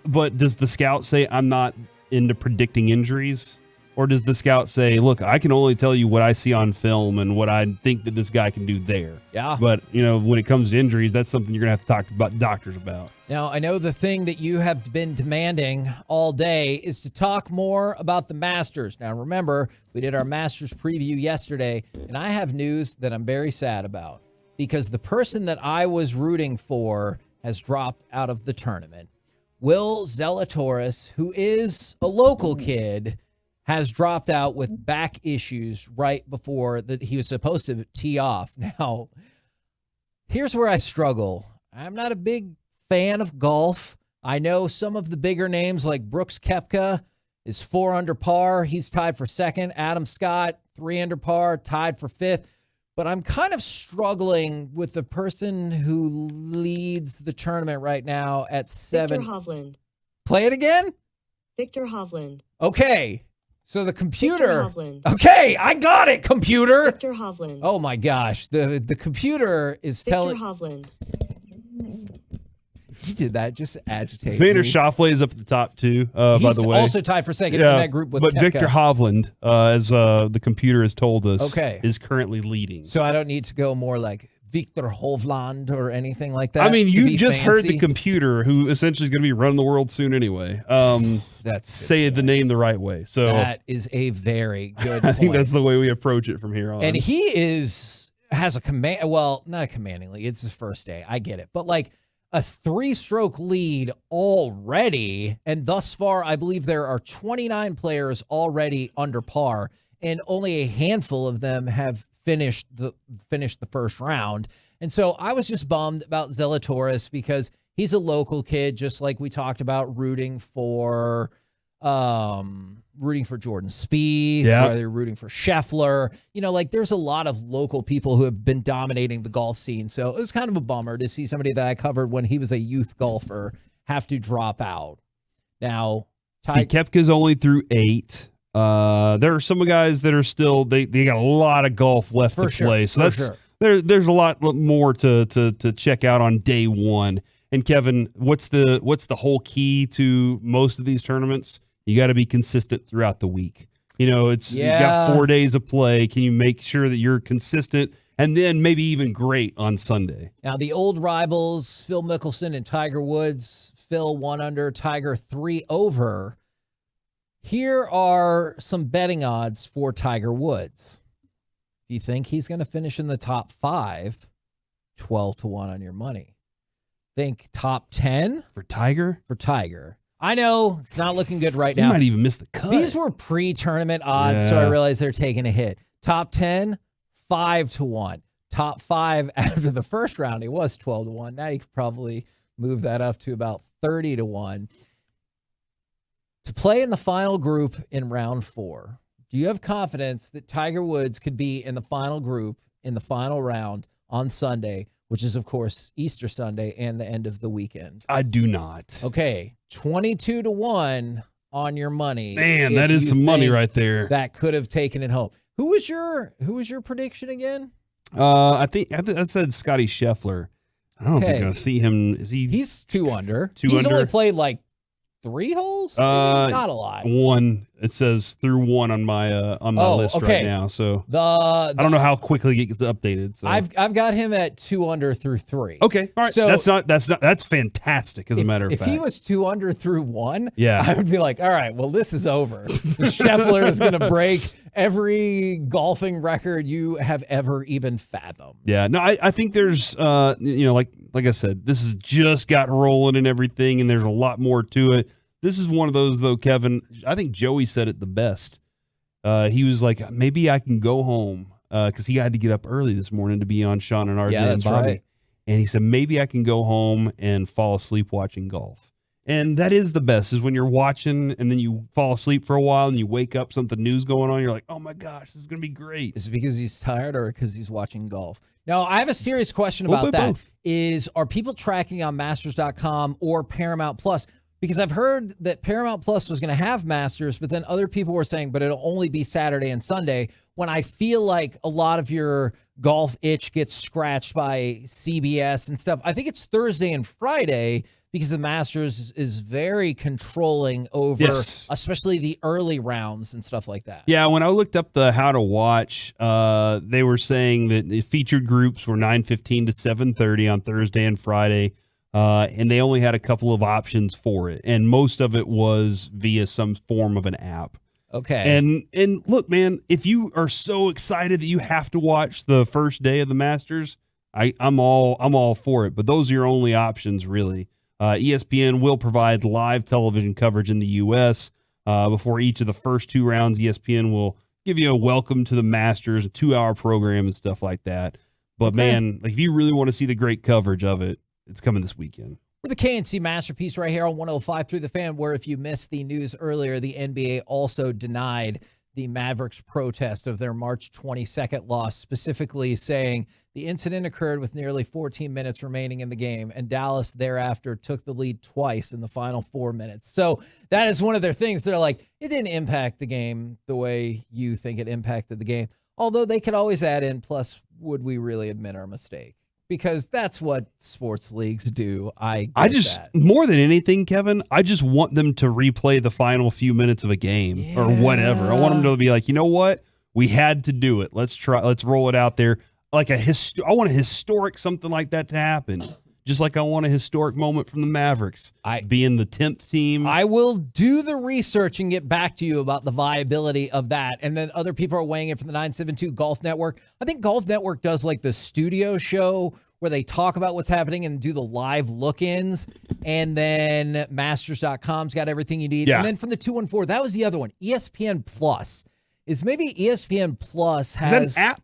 But does the scout say I'm not into predicting injuries? Or does the scout say, look, I can only tell you what I see on film and what I think that this guy can do there. Yeah. But, when it comes to injuries, that's something you're going to have to talk about doctors about. Now, I know the thing that you have been demanding all day is to talk more about the Masters. Now, remember, we did our Masters preview yesterday, and I have news that I'm very sad about because the person that I was rooting for has dropped out of the tournament. Will Zalatoris, who is a local kid, has dropped out with back issues right before he was supposed to tee off. Now, here's where I struggle. I'm not a big fan of golf. I know some of the bigger names like Brooks Koepka is 4 under par. He's tied for second. Adam Scott, 3 under par, tied for fifth. But I'm kind of struggling with the person who leads the tournament right now at 7. Victor Hovland. Play it again? Victor Hovland. Okay. So the computer. Victor Hovland. Okay, I got it, computer. Victor Hovland. Oh my gosh. The computer is Victor telling. Hovland. You did that just to agitate Vander me. Schauffele is up at the top too, by He's the way. also tied for second in that group with but Koepka. Victor Hovland, as the computer has told us, Okay. is currently leading. So I don't need to go more like Victor Hovland or anything like that. I mean, to you be just heard the fancy? computer, who essentially is going to be running the world soon anyway. Say the name the right way. So That is a very good I think point. that's the way we approach it from here on. And he has a command. Well, not a commanding lead. It's his first day. I get it. But like a 3-stroke lead already. And thus far, I believe there are 29 players already under par. And only a handful of them have finished the first round. And so I was just bummed about Zalatoris because he's a local kid, just like we talked about rooting for Jordan Spieth, whether you're rooting for Scheffler. There's a lot of local people who have been dominating the golf scene. So it was kind of a bummer to see somebody that I covered when he was a youth golfer have to drop out. Now, Koepka's only through 8. There are some guys that are still they got a lot of golf left to play. So there's a lot more to check out on day one. And Kevin, what's the whole key to most of these tournaments? You got to be consistent throughout the week. You got 4 days of play. Can you make sure that you're consistent and then maybe even great on Sunday? Now the old rivals, Phil Mickelson and Tiger Woods. Phil 1 under, Tiger 3 over. Here are some betting odds for Tiger Woods. If you think he's going to finish in the top 5, 12-1 on your money. Think top 10 for Tiger? For Tiger. I know it's not looking good right He now. might even miss the cut. These were pre-tournament odds, so I Yeah. realize they're taking a hit. Top 10, 5-1. Top 5 after the first round, it was 12-1. Now you could probably move that up to about 30-1. To play in the final group in round 4, do you have confidence that Tiger Woods could be in the final group in the final round on Sunday, which is, of course, Easter Sunday and the end of the weekend? I do not. Okay, 22-1 on your money. Man, if that is you some money think right there. That could have taken it home. Who was your prediction again? I think I said Scotty Scheffler. I don't think I'm gonna see him. He's 2 under. 2 He's under? only played like 3 holes. Maybe? Not a lot. 1. It says through 1 on my list right now. So I don't know how quickly it gets updated. So I've got him at 2 under through 3. okay, all right. So that's fantastic. As a matter of if fact, he was 2 under through 1, Yeah. I would be like, all right, well, this is over. Scheffler is going to break every golfing record you have ever even fathomed. yeah. No, I think there's like I said, this has just got rolling and everything, and there's a lot more to it. This is one of those though, Kevin. I think Joey said it the best. He was like, maybe I can go home because he had to get up early this morning to be on Sean and RJ and Bobby. Right. And he said, maybe I can go home and fall asleep watching golf. And that is the best, is when you're watching and then you fall asleep for a while and you wake up, something new's going on. You're like, oh my gosh, this is going to be great. Is it because he's tired or because he's watching golf? Now, I have a serious question about that. Are people tracking on Masters.com or Paramount Plus? Because I've heard that Paramount Plus was going to have Masters, but then other people were saying, but it'll only be Saturday and Sunday, when I feel like a lot of your golf itch gets scratched by CBS and stuff. I think it's Thursday and Friday because the Masters is very controlling over, especially the early rounds and stuff like that. Yeah, when I looked up the how to watch, they were saying that the featured groups were 9:15 to 7:30 on Thursday and Friday. And they only had a couple of options for it, and most of it was via some form of an app. Okay. And look, man, if you are so excited that you have to watch the first day of the Masters, I'm all for it. But those are your only options, really. ESPN will provide live television coverage in the U.S. Before each of the first 2 rounds. ESPN will give you a welcome to the Masters, a 2-hour program and stuff like that. But man, like if you really want to see the great coverage of it, it's coming this weekend. We're the KNC Masterpiece right here on 105 through the Fan, where if you missed the news earlier, the NBA also denied the Mavericks' protest of their March 22nd loss, specifically saying the incident occurred with nearly 14 minutes remaining in the game, and Dallas thereafter took the lead twice in the final 4 minutes. So that is one of their things. They're like, it didn't impact the game the way you think it impacted the game. Although they could always add in, plus, would we really admit our mistake? Because that's what sports leagues do. I just, more than anything, Kevin, I just want them to replay the final few minutes of a game or whatever. I want them to be like, you know what? We had to do it. Let's roll it out there. Like I want a historic something like that to happen. Just like I want a historic moment from the Mavericks being the 10th team. I will do the research and get back to you about the viability of that. And then other people are weighing in from the 972 Golf Network. I think Golf Network does like the studio show where they talk about what's happening and do the live look-ins. And then Masters.com's got everything you need. Yeah. And then from the 214, that was the other one. ESPN Plus. Is maybe ESPN Plus has... Is that an app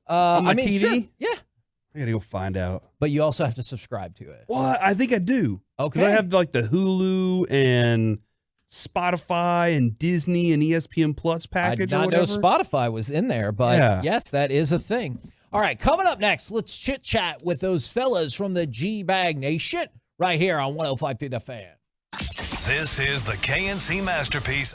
on my TV? Sure. Yeah. I gotta go find out. But you also have to subscribe to it. Well, I think I do. Okay. Because I have like the Hulu and Spotify and Disney and ESPN Plus I package. did not know Spotify was in there, but yes, that is a thing. All right, coming up next, let's chit-chat with those fellas from the G-Bag Nation right here on 105 through the Fan. This is the KNC Masterpiece.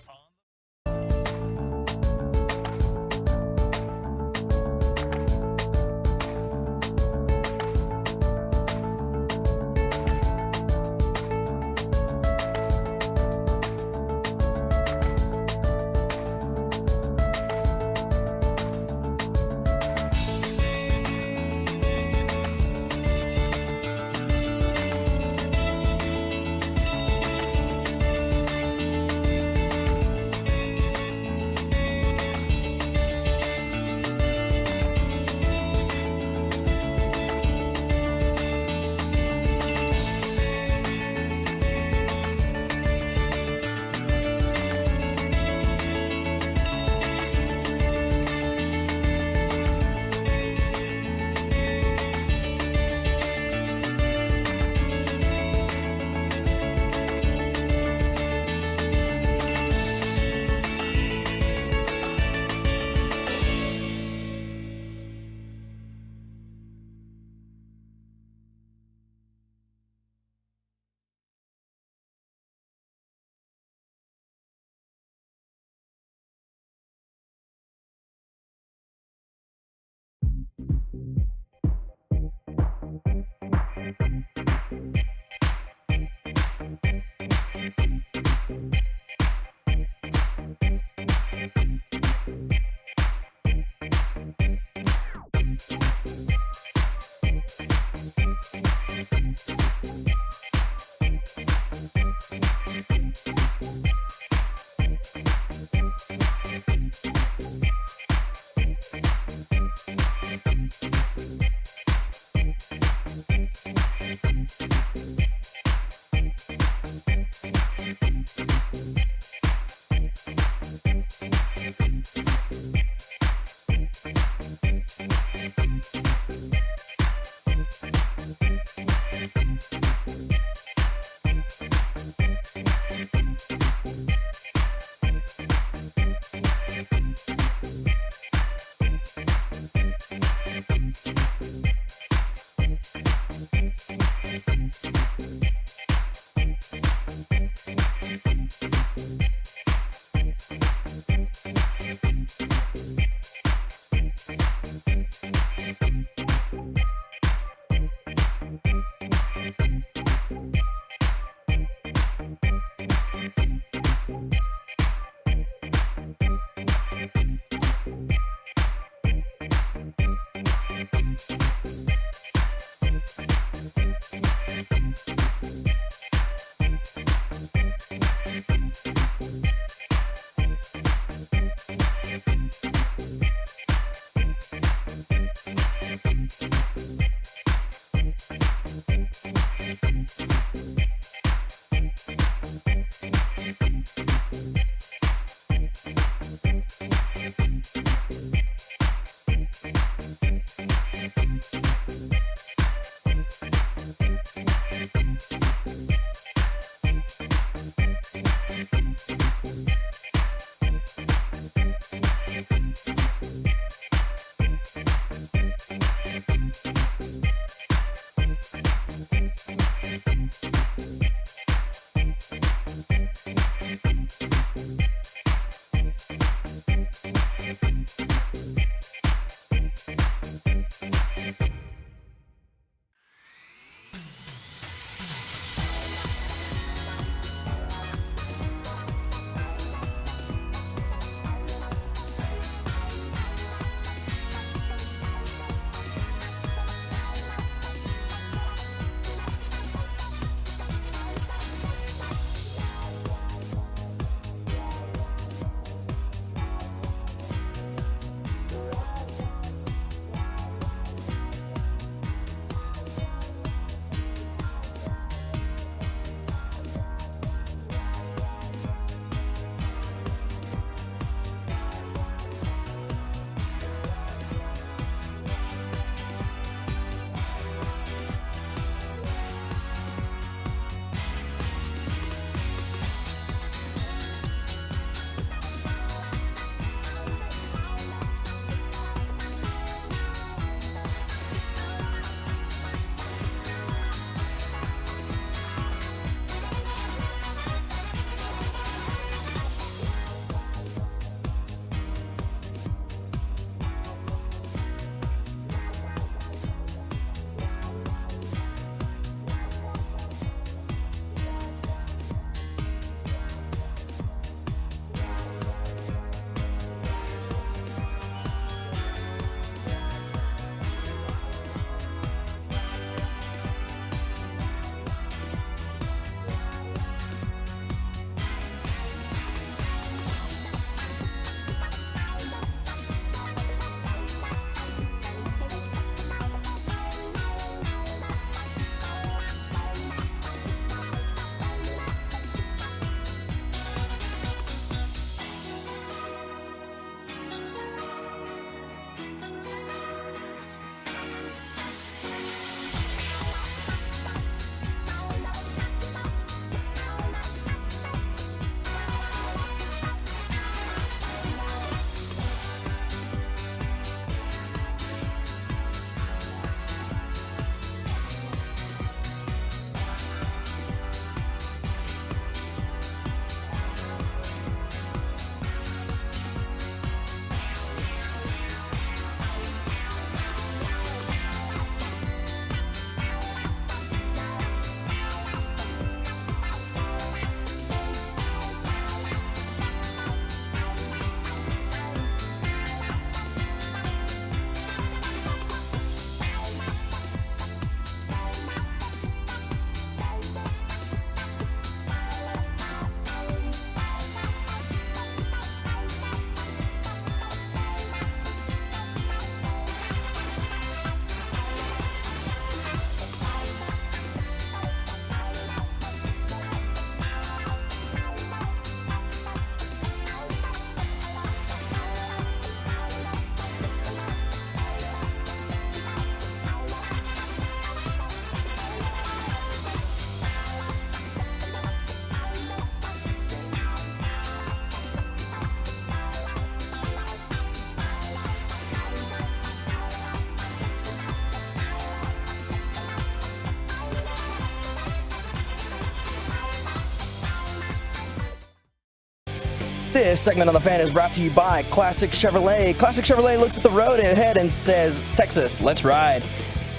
This segment on The Fan is brought to you by Classic Chevrolet. Classic Chevrolet looks at the road ahead and says, Texas, let's ride.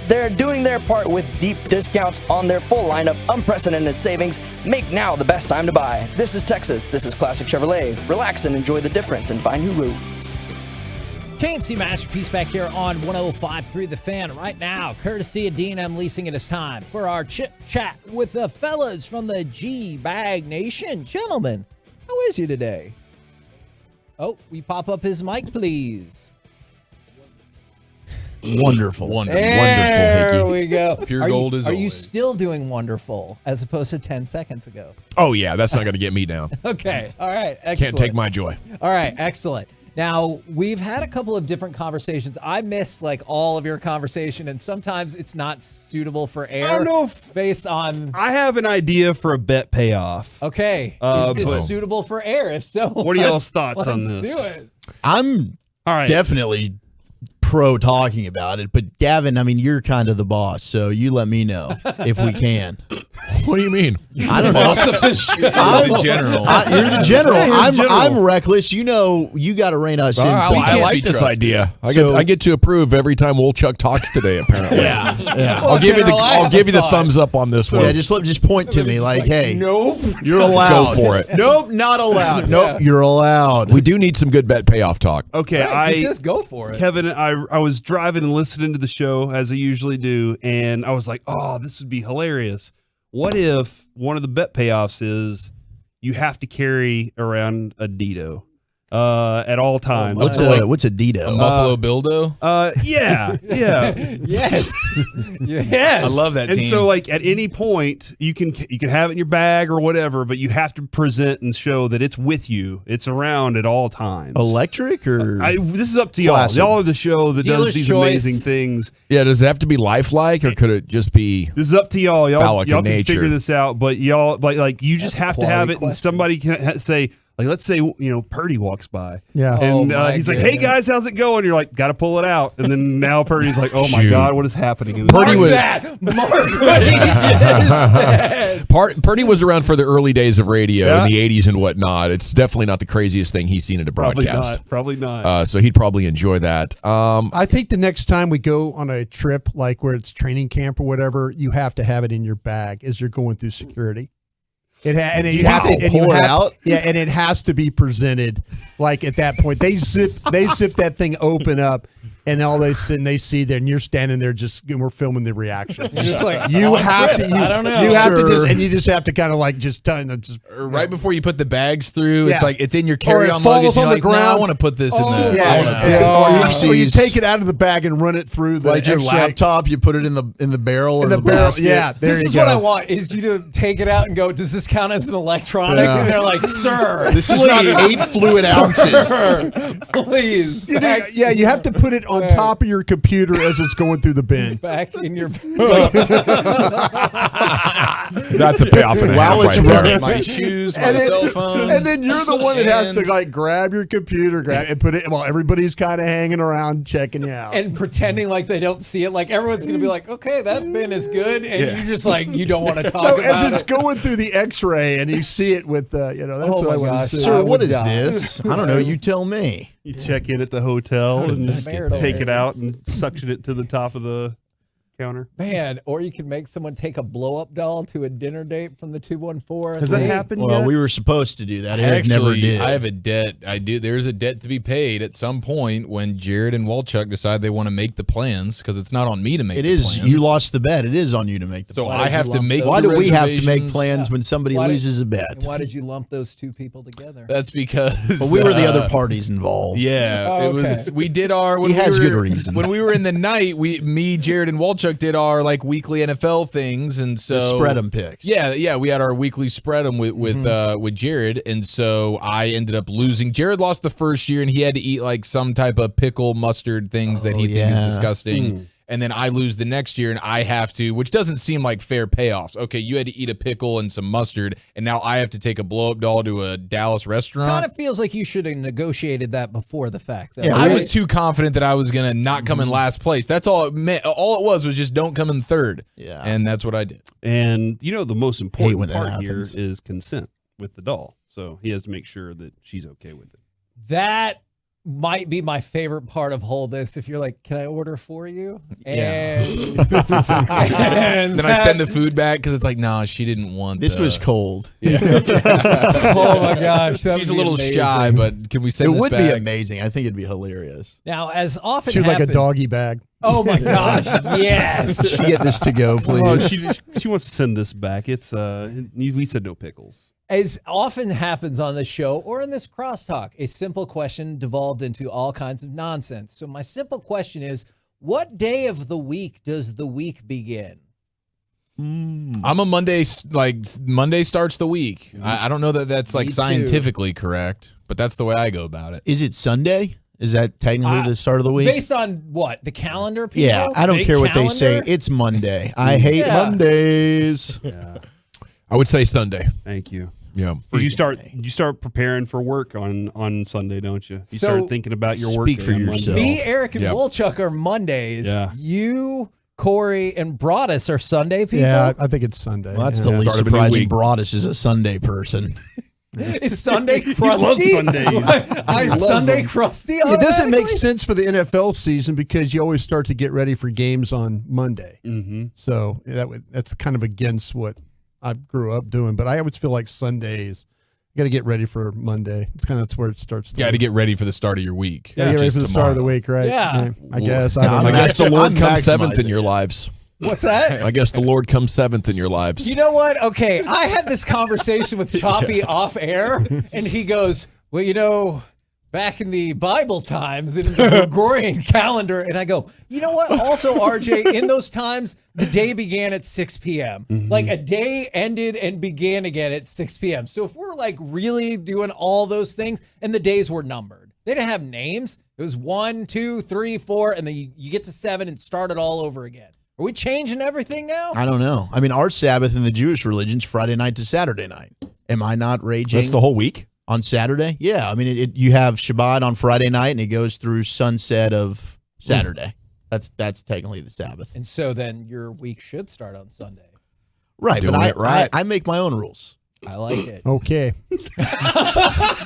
They're doing their part with deep discounts on their full lineup, unprecedented savings. Make now the best time to buy. This is Texas. This is Classic Chevrolet. Relax and enjoy the difference and find new roads. K&C Masterpiece back here on 105.3 The Fan right now, courtesy of D&M Leasing. It is time for our chit-chat with the fellas from the G-Bag Nation. Gentlemen, how is you today? Oh, we pop up his mic, please. Wonderful. There Wonderful, Hickey. we go. Pure gold as Are you always. still doing wonderful as opposed to 10 seconds ago? Oh, yeah, that's not going to get me down. Okay, all right, excellent. Can't take my joy. All right, excellent. Now, we've had a couple of different conversations. I miss like all of your conversation, and sometimes it's not suitable for air. I don't know if based on. I have an idea for a bet payoff. Okay, is this suitable for air? If so, What are y'all's thoughts on this? Let's do it. I'm definitely pro talking about it, but Gavin, I mean, you're kind of the boss, so you let me know if we can. What do you mean? I don't know. I'm the general. You're the general. You're I'm reckless. You know, you got to rein us in. So I like this idea. I get to approve every time Wolchuk talks today. Apparently, yeah. I'll give you the thumbs up on this one. Yeah, just point to me like, hey, nope, you're allowed. Go for it. Nope, not allowed. Nope, you're allowed. We do need some good bet payoff talk. Okay, Right, he says go for it. Kevin, I was driving and listening to the show as I usually do, and I was like, oh, this would be hilarious. What if one of the bet payoffs is you have to carry around a Dito at all times? What's a Dito? A Buffalo Bildo? Yeah. Yes. Yes. I love that And team. so, like, at any point, you can have it in your bag or whatever, but you have to present and show that it's with you. It's around at all times. Electric or this is up to y'all. Flaccid? Y'all are the show that Dealer's does these choice. amazing things. Yeah, does it have to be lifelike, or could it just be? This is up to y'all. Phallic Y'all in can nature. figure this out, but y'all like you just have to have it, quality and somebody can say. Like, let's say, Purdy walks by. Yeah. And Oh, my he's like, hey, guys, how's it going? You're like, got to pull it out. And then now Purdy's like, oh, my Shoot. God, what is happening? In this Purdy game? was- Mark what he just said. Purdy was around for the early days of radio Yeah. in the 80s and whatnot. It's definitely not the craziest thing he's seen at a broadcast. Probably not. So he'd probably enjoy that. I think the next time we go on a trip, like where it's training camp or whatever, you have to have it in your bag as you're going through security. You have to pull it out? Yeah, and it has to be presented like at that point. They zip that thing open up, and all they see there, and you're standing there and we're filming the reaction. You're just like, you on have trip. to. I don't know. You have to Sir. and you just have to kind of like Right before you put the bags through, Yeah. it's like it's in your Or it carry-on falls luggage. on You're the like, nah, ground. I want to put this in the. Or you take it out of the bag and run it through the like your X-ray. laptop, you put it in the barrel or In the the barrel, basket. yeah. There This you is go. what I want: is you to take it out and go, does this count as an electronic? Yeah. And they're like, sir, This is not 8 fluid ounces. Please, You have to put it on top of your computer as it's going through the bin. back in your. That's a payoff and a half While it's right there. running. My shoes, my And then, cell phone. and then you're the one that has to and- like grab your computer, and put it while everybody's kind of hanging around checking you out. And pretending like they don't see it, like everyone's gonna be like, "Okay, that bin is good," and you just like you don't want to talk No, about as it's it. going through the X-ray, and you see it with that's Oh what my I want gosh. to see. Sir, what would is die. this? I don't know. You tell me. You check in at the hotel and just marital take it area? out and suction it to the top of the counter. Man, or you can make someone take a blow-up doll to a dinner date from the 214. Has that happened Well, yet? we were supposed to do that. Eric never did. I have a debt. There's a debt to be paid at some point when Jared and Wolchuk decide they want to make the plans, because it's not on me to make It the is. plans. You lost the bet. It is on you to make the So plans. I have to make Why the do we have to make reservations? plans when somebody Why did- loses a bet? And why did you lump those two people together? That's because But we were the other parties involved. Yeah, Oh, it okay. was. We did our. When He has we were, good reason. When we were in the night, me, Jared, and Wolchuk did our like weekly NFL things, and so The spread 'em picks. Yeah, we had our weekly spread 'em with Jared, and so I ended up losing. Jared lost the first year, and he had to eat like some type of pickle mustard things that he thinks is yeah. disgusting. And then I lose the next year, and I have to, which doesn't seem like fair payoffs. Okay, you had to eat a pickle and some mustard, and now I have to take a blow-up doll to a Dallas restaurant. Kind of feels like you should have negotiated that before the fact. Though. Yeah, I was too confident that I was gonna not come in last place. That's all it meant. All it was just don't come in third. Yeah. And that's what I did. And the most when important that part here happens. is consent with the doll. So he has to make sure that she's okay with it. That might be my favorite part of whole this. If you're like, can I order for you? And, And then I send the food back because it's like, no, she didn't want This was cold. Yeah. Oh my gosh, that She's would a be little amazing. shy, but can we send It this would back? be amazing. I think it'd be hilarious. Now, as often She's like a happens- doggy bag. Oh my gosh, yes. Get this to go, please. Oh, she wants to send this back. It's we said no pickles. As often happens on this show or in this crosstalk, a simple question devolved into all kinds of nonsense. So my simple question is, what day of the week does the week begin? I'm a Monday, like Monday starts the week. I don't know that that's like Me too. scientifically correct, but that's the way I go about it. Is it Sunday? Is that technically the start of the week? Based on what? The calendar, people? Yeah, I don't Big care what they say. calendar? It's Monday. I hate Yeah. Mondays. I would say Sunday. Thank you. Yeah. You start preparing for work on Sunday, don't you? You So, start thinking about your work. speak for day on yourself. Monday. Me, Eric, and Yep. Wolchuk are Mondays. Yeah. You, Corey, and Broadus are Sunday people? Yeah, I think it's Sunday. Well, that's yeah. the least Start of a new surprising. week. Broadus is a Sunday person. Is Sunday crusty? love Sundays. I'm love Sunday them. crusty. It doesn't make automatically? sense for the NFL season because you always start to get ready for games on Monday. Mm-hmm. So that's kind of against what I grew up doing. But I always feel like Sundays, you got to get ready for Monday. It's kind of that's where it starts. Got to get ready for the start of your week. Get ready for the start of the week, right? Yeah. I guess. I No, don't know. I guess the Lord I'm comes seventh in maximizing your it. lives. What's that? I guess the Lord comes seventh in your lives. You know what? Okay, I had this conversation with Choppy off air, and he goes, well, you know, back in the Bible times, in the Gregorian calendar, and I go, you know what? Also, RJ, in those times, the day began at 6 p.m. Like a day ended and began again at 6 p.m. So if we're like really doing all those things, and the days were numbered, they didn't have names. It was 1, 2, 3, 4, and then you get to 7 and start it all over again. Are we changing everything now? I don't know. I mean, our Sabbath in the Jewish religion's Friday night to Saturday night. Am I not raging? That's the whole week? On Saturday? Yeah. I mean, you have Shabbat on Friday night, and it goes through sunset of Saturday. That's technically the Sabbath. And so then your week should start on Sunday. Right, Doing but it right. I make my own rules. I like it. Okay.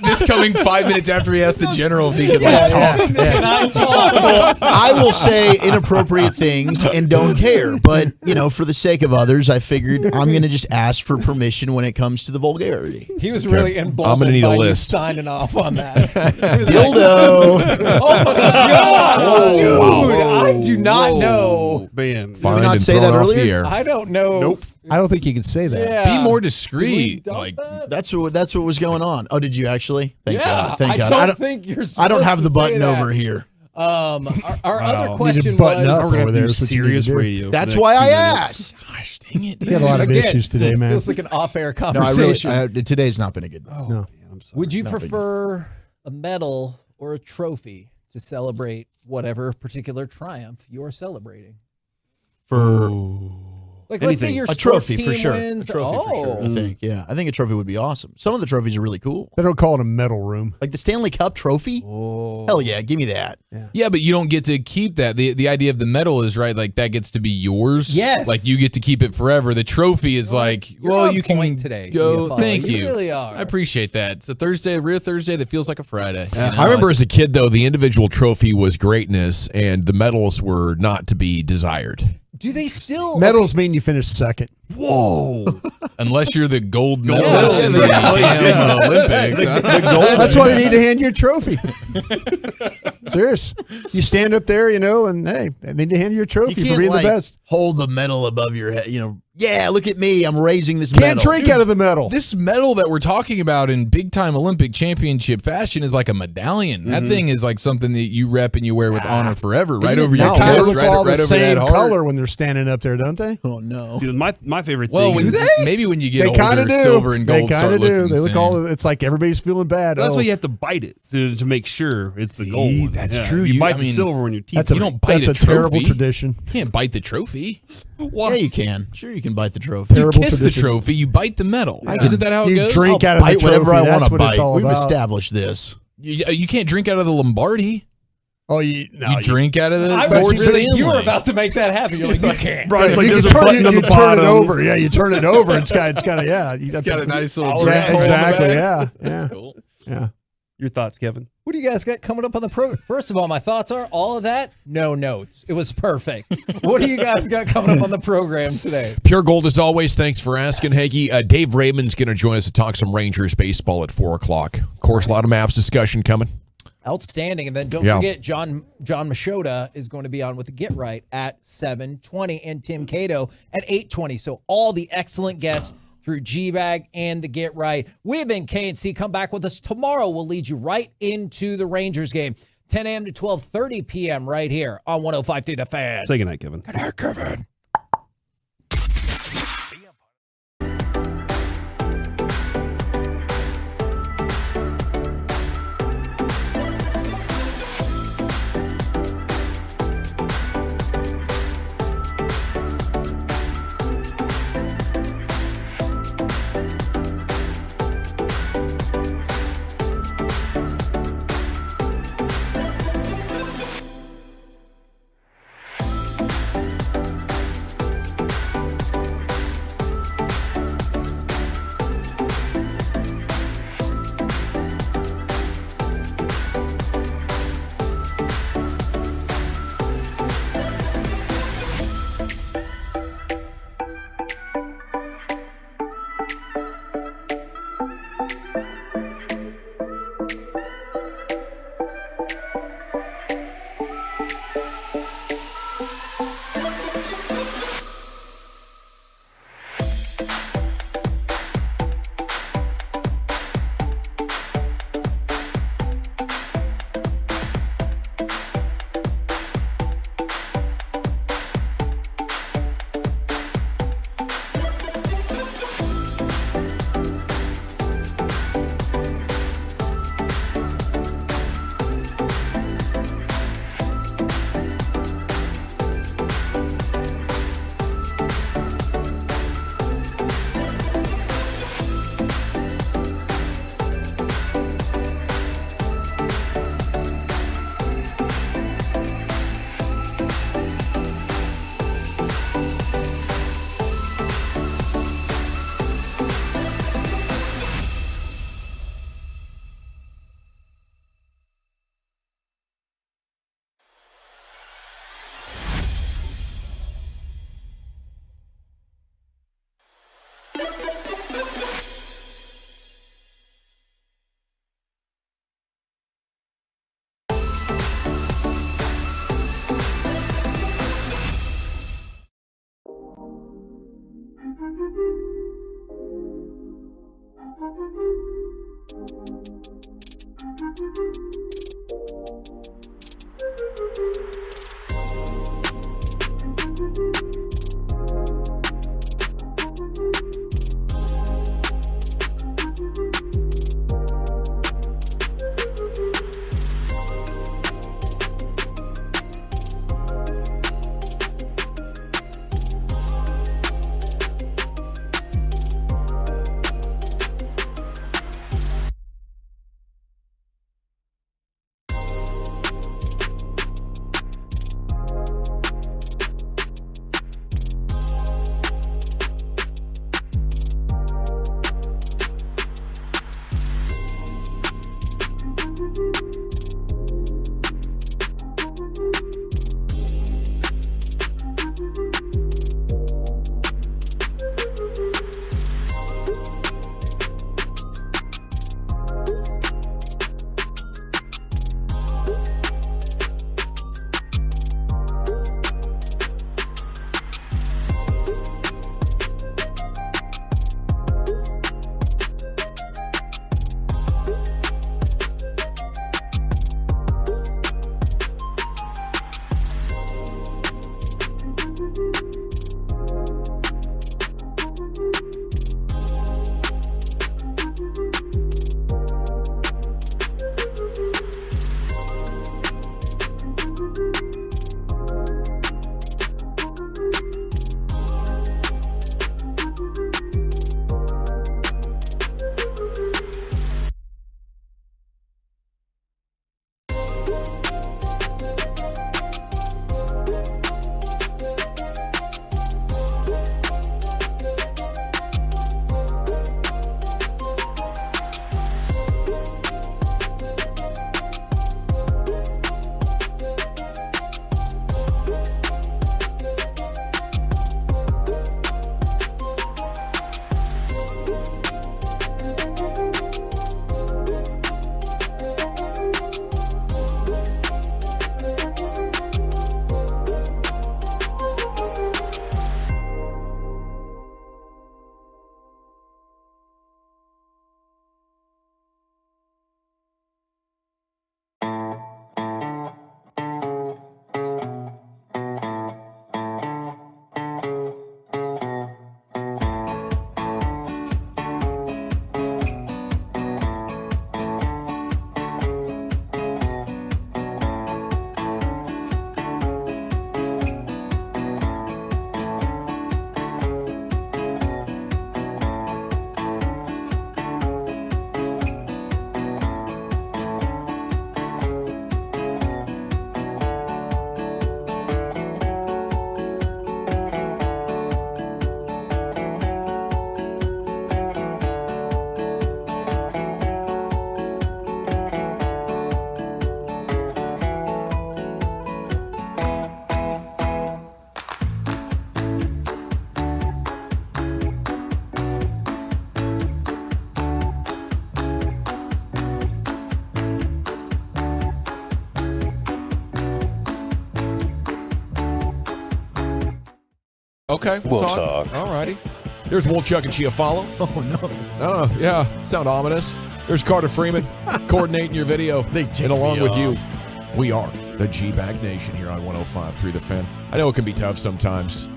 This coming 5 minutes after he asked the general if he could like talk. Can I talk? I will say inappropriate things and don't care. But, you know, for the sake of others, I figured I'm going to just ask for permission when it comes to the vulgarity. He was really I'm emboldened gonna need a by you list. signing off on that. He was like, Dildo. oh my God, dude! I do not know. Man, Find not and say thrown that off earlier? the air. I don't know. Nope. I don't think you can say that. Yeah. Be more Did we discreet. dump Like that? That's what was going on. Oh, did you actually? Thank Yeah, God. Thank I God. don't think you're I don't supposed have to the say button that. over here. Our other You question need to button was. up. We're gonna Over have there to do is what you need serious to do. radio. for That's the why next I few minutes. asked. gosh, dang it. We had a lot of Again, issues today, man. Feels like an off-air No, I really. conversation. Today's not been a good day. No. Man, I'm sorry. Would you Not big prefer a medal or a trophy to celebrate whatever particular triumph you're celebrating? For Like, let's say Anything. your a sports trophy team for sure. wins. A trophy for sure. I think. Yeah, I think a trophy would be awesome. Some of the trophies are really cool. They don't call it a medal room. Like the Stanley Cup trophy. Hell yeah, give me that. Yeah, but you don't get to keep that. The idea of the medal is right, like that gets to be yours. Yes. Like you get to keep it forever. The trophy is like, You're well, on you can point today, go. EFO. Thank You you. really are. I appreciate that. It's a Thursday, a real Thursday that feels like a Friday. You know? I remember as a kid, though, the individual trophy was greatness and the medals were not to be desired. Do they still Medals mean you finished second. Whoa! Unless you're the gold medalist medalist. in the damn Olympics. That's why they need to hand you a trophy. Serious. You stand up there, you know, and hey, they need to hand you a You trophy for can't being like the best. hold the medal above your head. You know, yeah, look at me. I'm raising this Can't medal. drink out of the medal. This medal that we're talking about in big time Olympic championship fashion is like a medallion. That thing is like something that you rep and you wear with honor forever, right over your They kind of chest, look right, all the right over same that heart. color when they're standing up there, don't they? Oh no. See, my favorite Well, thing. maybe when you get They kind older, of do. silver and gold They kind start of do. looking They the look same. all. It's like everybody's feeling bad. That's Oh. why you have to bite it to make sure it's the gold one. that's Yeah, true. You bite I the mean, silver when your teeth. That's you don't bite that's a a terrible trophy. tradition. You can't bite the trophy. Yeah, you can. Sure, you can bite the trophy. You Terrible kiss tradition. the trophy. You bite the medal. Isn't that how it You goes? drink I'll out of the bite whatever trophy. I want That's to what it's bite. all We've about. established this. You can't drink out of the Lombardi. Oh, you drink out of the I was really, you were about to make that happen. You're like, you can't. Bryce, like, you turn it over. Yeah, you turn it over. It's kind of yeah. It's got a nice little drink. hole in the Exactly. back. Yeah. That's cool. Yeah. Your thoughts, Kevin? What do you guys got coming up on the program? First of all, my thoughts are all of that, no notes. It was perfect. What do you guys got coming up on the program today? Pure Gold, as always. Thanks for asking, Hagee. Dave Raymond's going to join us to talk some Rangers baseball at 4 o'clock. Of course, a lot of Mavs discussion coming. Outstanding. And then don't forget, John Machota is going to be on with the Get Right at 7:20 and Tim Cato at 8:20. So all the excellent guests through G-Bag and the Get Right. We've been KNC. Come back with us tomorrow. We'll lead you right into the Rangers game. 10 a.m. to 12:30 p.m. right here on 105.3 The Fan. Say goodnight, Kevin. Good night, Kevin. Okay. We'll talk. All righty. There's Wolchuk and Chiafalo. Oh, no. Oh, yeah. Sound ominous. There's Carter Freeman coordinating your video. And along with you, we are the G-Bag Nation here on 105.3 The Fan. I know it can be tough sometimes.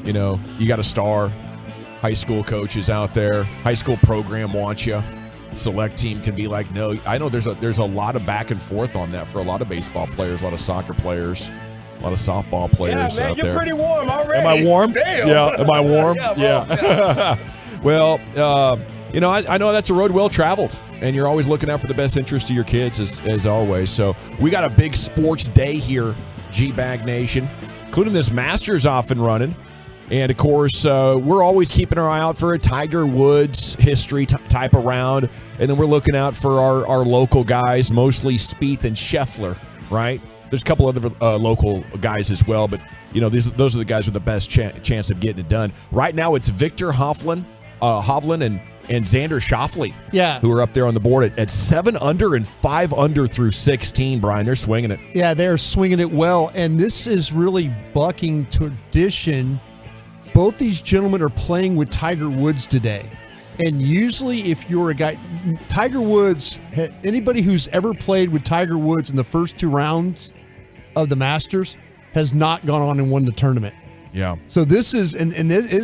You know, you got a star. High school coaches out there. High school program wants you. Select team can be like, no. I know there's a lot of back and forth on that for a lot of baseball players, a lot of soccer players, a lot of softball players out there. You're pretty warm already. Am I warm? Damn. Yeah. Am I warm? Yeah. Well, you know, I know that's a road well traveled, and you're always looking out for the best interest of your kids, as always. So we got a big sports day here, G-Bag Nation, including this Masters off and running. And, of course, we're always keeping our eye out for a Tiger Woods history type of round. And then we're looking out for our local guys, mostly Spieth and Scheffler, right? There's a couple other local guys as well. But, you know, those are the guys with the best chance of getting it done. Right now it's Victor Hovland and Xander Schauffele, who are up there on the board at 7 under and 5 under through 16, Brian. They're swinging it. Yeah, they're swinging it well. And this is really bucking tradition. Both these gentlemen are playing with Tiger Woods today. And usually if you're a guy, Tiger Woods, anybody who's ever played with Tiger Woods in the first 2 rounds of the Masters has not gone on and won the tournament. Yeah. So this is,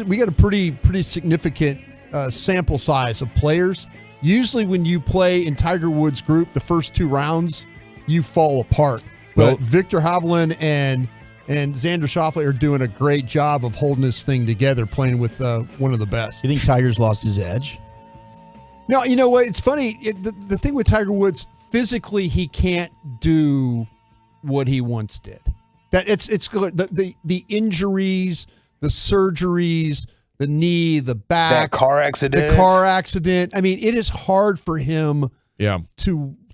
we got a pretty significant sample size of players. Usually when you play in Tiger Woods' group, the first 2 rounds, you fall apart. But Victor Hovland and Xander Schauffele are doing a great job of holding this thing together, playing with one of the best. You think Tiger's lost his edge? No, you know what? It's funny. The thing with Tiger Woods, physically, he can't do what he once did. That it's the injuries, the surgeries, the knee, the back, that car accident. The car accident. I mean, it is hard for him.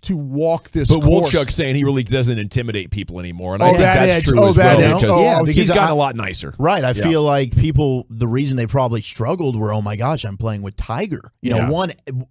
To walk this but course. Wolchuk's saying he really doesn't intimidate people anymore. And I think that's true as well. Because he's gotten a lot nicer. Right. I feel like people, the reason they probably struggled were, oh my gosh, I'm playing with Tiger. You know,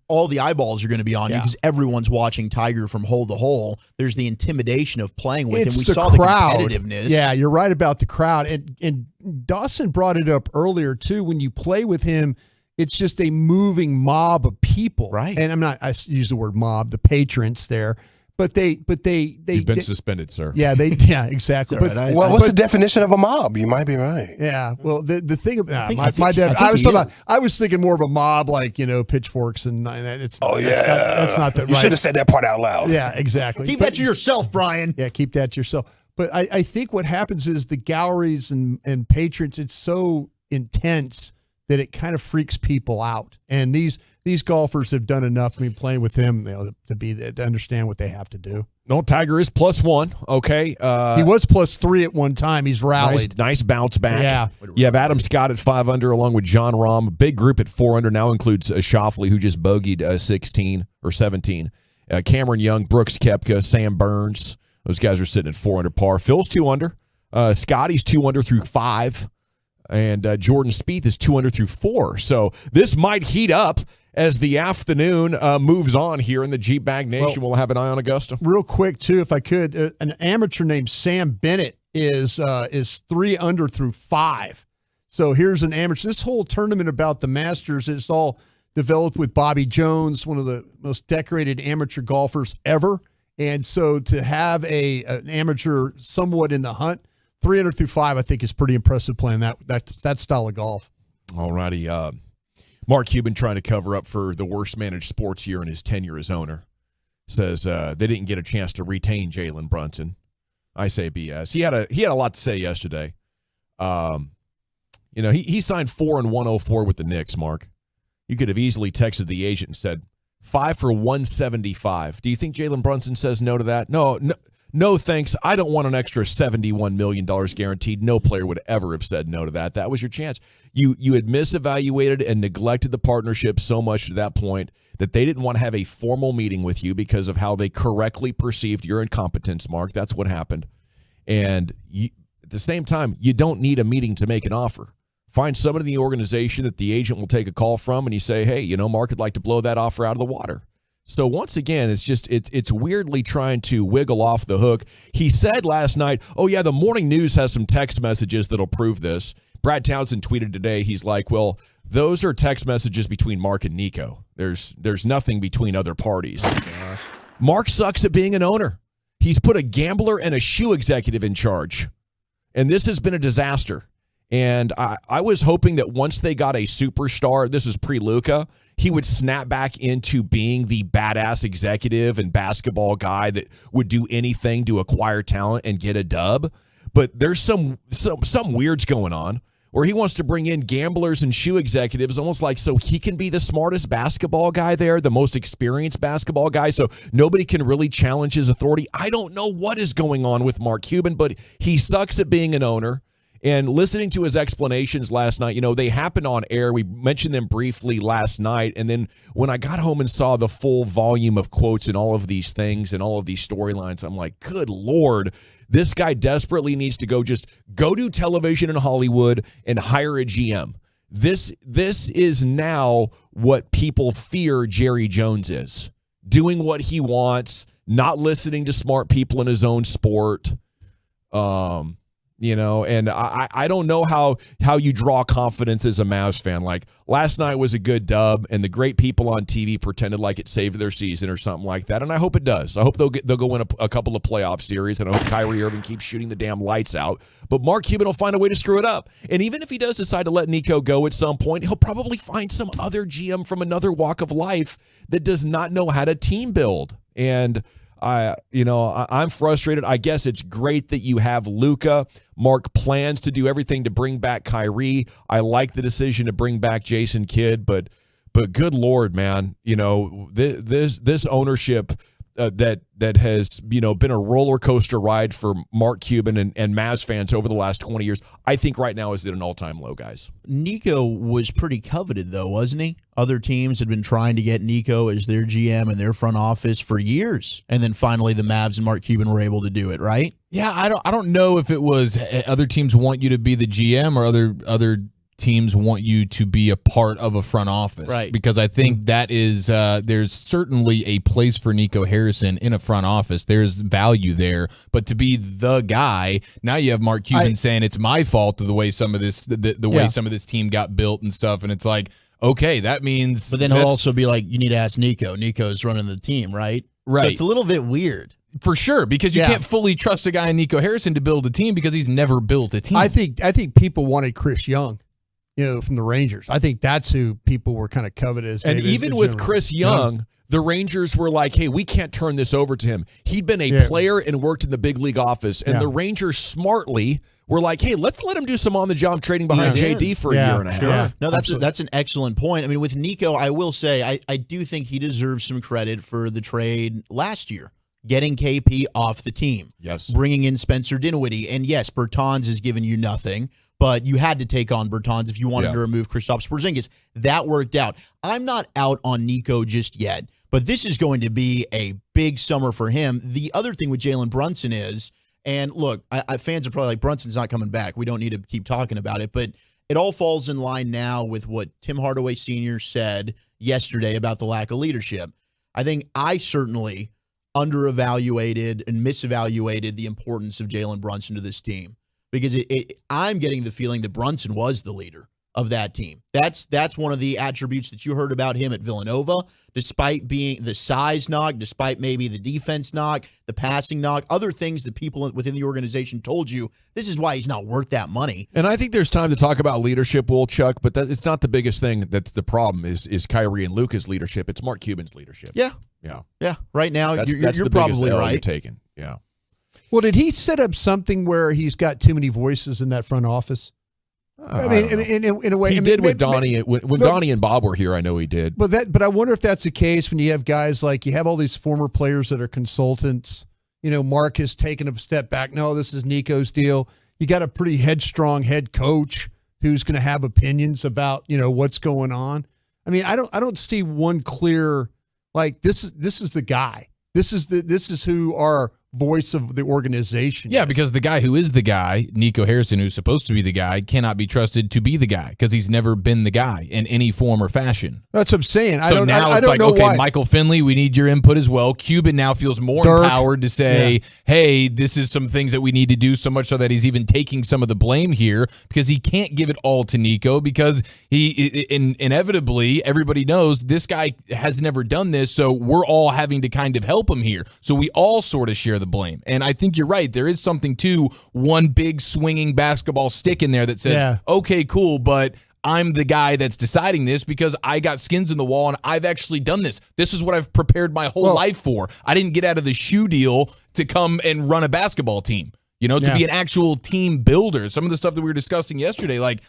all the eyeballs are going to be on you because everyone's watching Tiger from hole to hole. There's the intimidation of playing with him. We saw the competitiveness. Yeah, you're right about the crowd. And Dawson brought it up earlier too. When you play with him, it's just a moving mob of people. Right. And I use the word mob, the patrons there. But you've been suspended, sir. Yeah, exactly. But what's the definition of a mob? You might be right. Yeah. Well, the thing about I was thinking more of a mob, like, you know, pitchforks and it's. Oh yeah, that's not that. You should have said that part out loud. Yeah, exactly. Keep that to yourself, Brian. Yeah, keep that to yourself. But I think what happens is the galleries and patrons, it's so intense that it kind of freaks people out. And these golfers have done enough. I mean, playing with him, to understand what they have to do. No, Tiger is +1. Okay, he was +3 at one time. He's rallied. Nice bounce back. Yeah, you have Adam Scott at 5 under, along with John Rahm. A big group at 4 under now includes Schauffele, who just bogeyed 16 or 17. Cameron Young, Brooks Koepka, Sam Burns. Those guys are sitting at 4 under par. Phil's 2 under. Scotty's 2 under through 5. And Jordan Spieth is 2 under through 4. So this might heat up as the afternoon moves on here in the G-Bag Nation. We'll have an eye on Augusta. Real quick, too, if I could, an amateur named Sam Bennett is 3 under through 5. So here's an amateur. This whole tournament about the Masters is all developed with Bobby Jones, one of the most decorated amateur golfers ever. And so to have an amateur somewhat in the hunt, 3 under through 5, I think is pretty impressive playing that style of golf. All righty. Mark Cuban trying to cover up for the worst managed sports year in his tenure as owner. Says they didn't get a chance to retain Jalen Brunson. I say BS. He had a lot to say yesterday. You know, he signed 4 and 104 with the Knicks, Mark. You could have easily texted the agent and said 5 for 175. Do you think Jalen Brunson says no to that? No, thanks. I don't want an extra $71 million guaranteed. No player would ever have said no to that. That was your chance. You had misevaluated and neglected the partnership so much to that point that they didn't want to have a formal meeting with you because of how they correctly perceived your incompetence, Mark. That's what happened. And at the same time, you don't need a meeting to make an offer. Find somebody in the organization that the agent will take a call from and you say, hey, you know, Mark would like to blow that offer out of the water. So once again, it's weirdly trying to wiggle off the hook. He said last night, oh, yeah, the morning news has some text messages that'll prove this. Brad Townsend tweeted today, he's like, well, those are text messages between Mark and Nico. There's nothing between other parties. Gosh. Mark sucks at being an owner. He's put a gambler and a shoe executive in charge. And this has been a disaster. And I was hoping that once they got a superstar, this is pre-Luka, he would snap back into being the badass executive and basketball guy that would do anything to acquire talent and get a dub. But there's some weirds going on where he wants to bring in gamblers and shoe executives almost like so he can be the smartest basketball guy there, the most experienced basketball guy, so nobody can really challenge his authority. I don't know what is going on with Mark Cuban, but he sucks at being an owner. And listening to his explanations last night, they happened on air. We mentioned them briefly last night. And then when I got home and saw the full volume of quotes and all of these things and all of these storylines, I'm like, good Lord, this guy desperately needs to go do television in Hollywood and hire a GM. This is now what people fear Jerry Jones is. Doing what he wants, not listening to smart people in his own sport. And I don't know how you draw confidence as a Mavs fan. Like last night was a good dub, and the great people on TV pretended like it saved their season or something like that, and I hope it does. I hope they'll go win a couple of playoff series, and I hope Kyrie Irving keeps shooting the damn lights out. But Mark Cuban will find a way to screw it up, and even if he does decide to let Nico go at some point, he'll probably find some other GM from another walk of life that does not know how to team build. And I'm frustrated. I guess it's great that you have Luka. Mark plans to do everything to bring back Kyrie. I like the decision to bring back Jason Kidd, but good Lord, man, this ownership that has been a roller coaster ride for Mark Cuban and Mavs fans over the last 20 years. I think right now is at an all-time low, guys. Nico was pretty coveted, though, wasn't he? Other teams had been trying to get Nico as their GM and their front office for years, and then finally the Mavs and Mark Cuban were able to do it, right? Yeah, I don't know if it was other teams want you to be the GM or other teams want you to be a part of a front office. Right. Because I think that is, there's certainly a place for Nico Harrison in a front office. There's value there. But to be the guy, now you have Mark Cuban saying it's my fault of the way some of this, the way some of this team got built and stuff. And it's like, okay, that means. But then he'll also be like, you need to ask Nico. Nico's running the team, right? Right. So it's a little bit weird. For sure, because you can't fully trust a guy in Nico Harrison to build a team because he's never built a team. I think people wanted Chris Young. From the Rangers. I think that's who people were kind of coveted. And even with Chris Young, the Rangers were like, hey, we can't turn this over to him. He'd been a player and worked in the big league office. And the Rangers smartly were like, hey, let's let him do some on-the-job trading behind JD for a year and a half. No, that's an excellent point. I mean, with Nico, I will say, I do think he deserves some credit for the trade last year. Getting KP off the team. Yes. Bringing in Spencer Dinwiddie. And yes, Bertans has given you nothing, but you had to take on Bertans if you wanted to remove Kristaps Porzingis. That worked out. I'm not out on Nico just yet, but this is going to be a big summer for him. The other thing with Jalen Brunson is, and look, fans are probably like, Brunson's not coming back. We don't need to keep talking about it, but it all falls in line now with what Tim Hardaway Sr. said yesterday about the lack of leadership. I think I certainly underevaluated and misevaluated the importance of Jalen Brunson to this team because I'm getting the feeling that Brunson was the leader of that team. That's one of the attributes that you heard about him at Villanova, despite being the size knock, despite maybe the defense knock, the passing knock, other things that people within the organization told you, this is why he's not worth that money. And I think there's time to talk about leadership, Chuck, but it's not the biggest thing that's the problem is Kyrie and Luka's leadership. It's Mark Cuban's leadership. Yeah. Right now, you're probably right. You're taking. Yeah. Well, did he set up something where he's got too many voices in that front office? I mean, in a way, he did with Donnie when Donnie and Bob were here. I know he did. But I wonder if that's the case when you have guys like you have all these former players that are consultants. Mark has taken a step back. No, this is Nico's deal. You got a pretty headstrong head coach who's going to have opinions about what's going on. I mean, I don't see one clear like this is the guy. This is who our voice of the organization. Yeah, because the guy who is the guy, Nico Harrison, who's supposed to be the guy, cannot be trusted to be the guy because he's never been the guy in any form or fashion. That's what I'm saying. So now it's like, okay, Michael Finley, we need your input as well. Cuban now feels more empowered to say, hey, this is some things that we need to do, so much so that he's even taking some of the blame here because he can't give it all to Nico because he inevitably, everybody knows this guy has never done this, so we're all having to kind of help him here. So we all sort of share the blame. And I think you're right. There is something to one big swinging basketball stick in there that says, okay, cool, but I'm the guy that's deciding this because I got skins in the wall and I've actually done this. This is what I've prepared my whole life for. I didn't get out of the shoe deal to come and run a basketball team, to be an actual team builder. Some of the stuff that we were discussing yesterday, like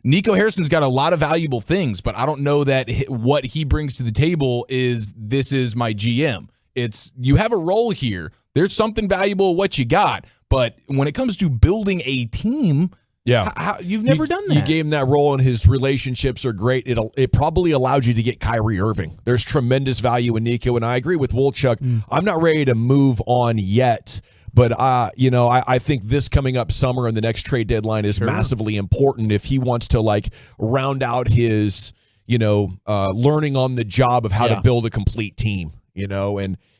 Nico Harrison's got a lot of valuable things, but I don't know that what he brings to the table this is my GM. It's you have a role here. There's something valuable what you got. But when it comes to building a team, you've never done that. You gave him that role, and his relationships are great. It probably allowed you to get Kyrie Irving. There's tremendous value in Nico, and I agree with Wolchuk. I'm not ready to move on yet. But, I think this coming up summer and the next trade deadline is massively important if he wants to, round out his, learning on the job of how to build a complete team,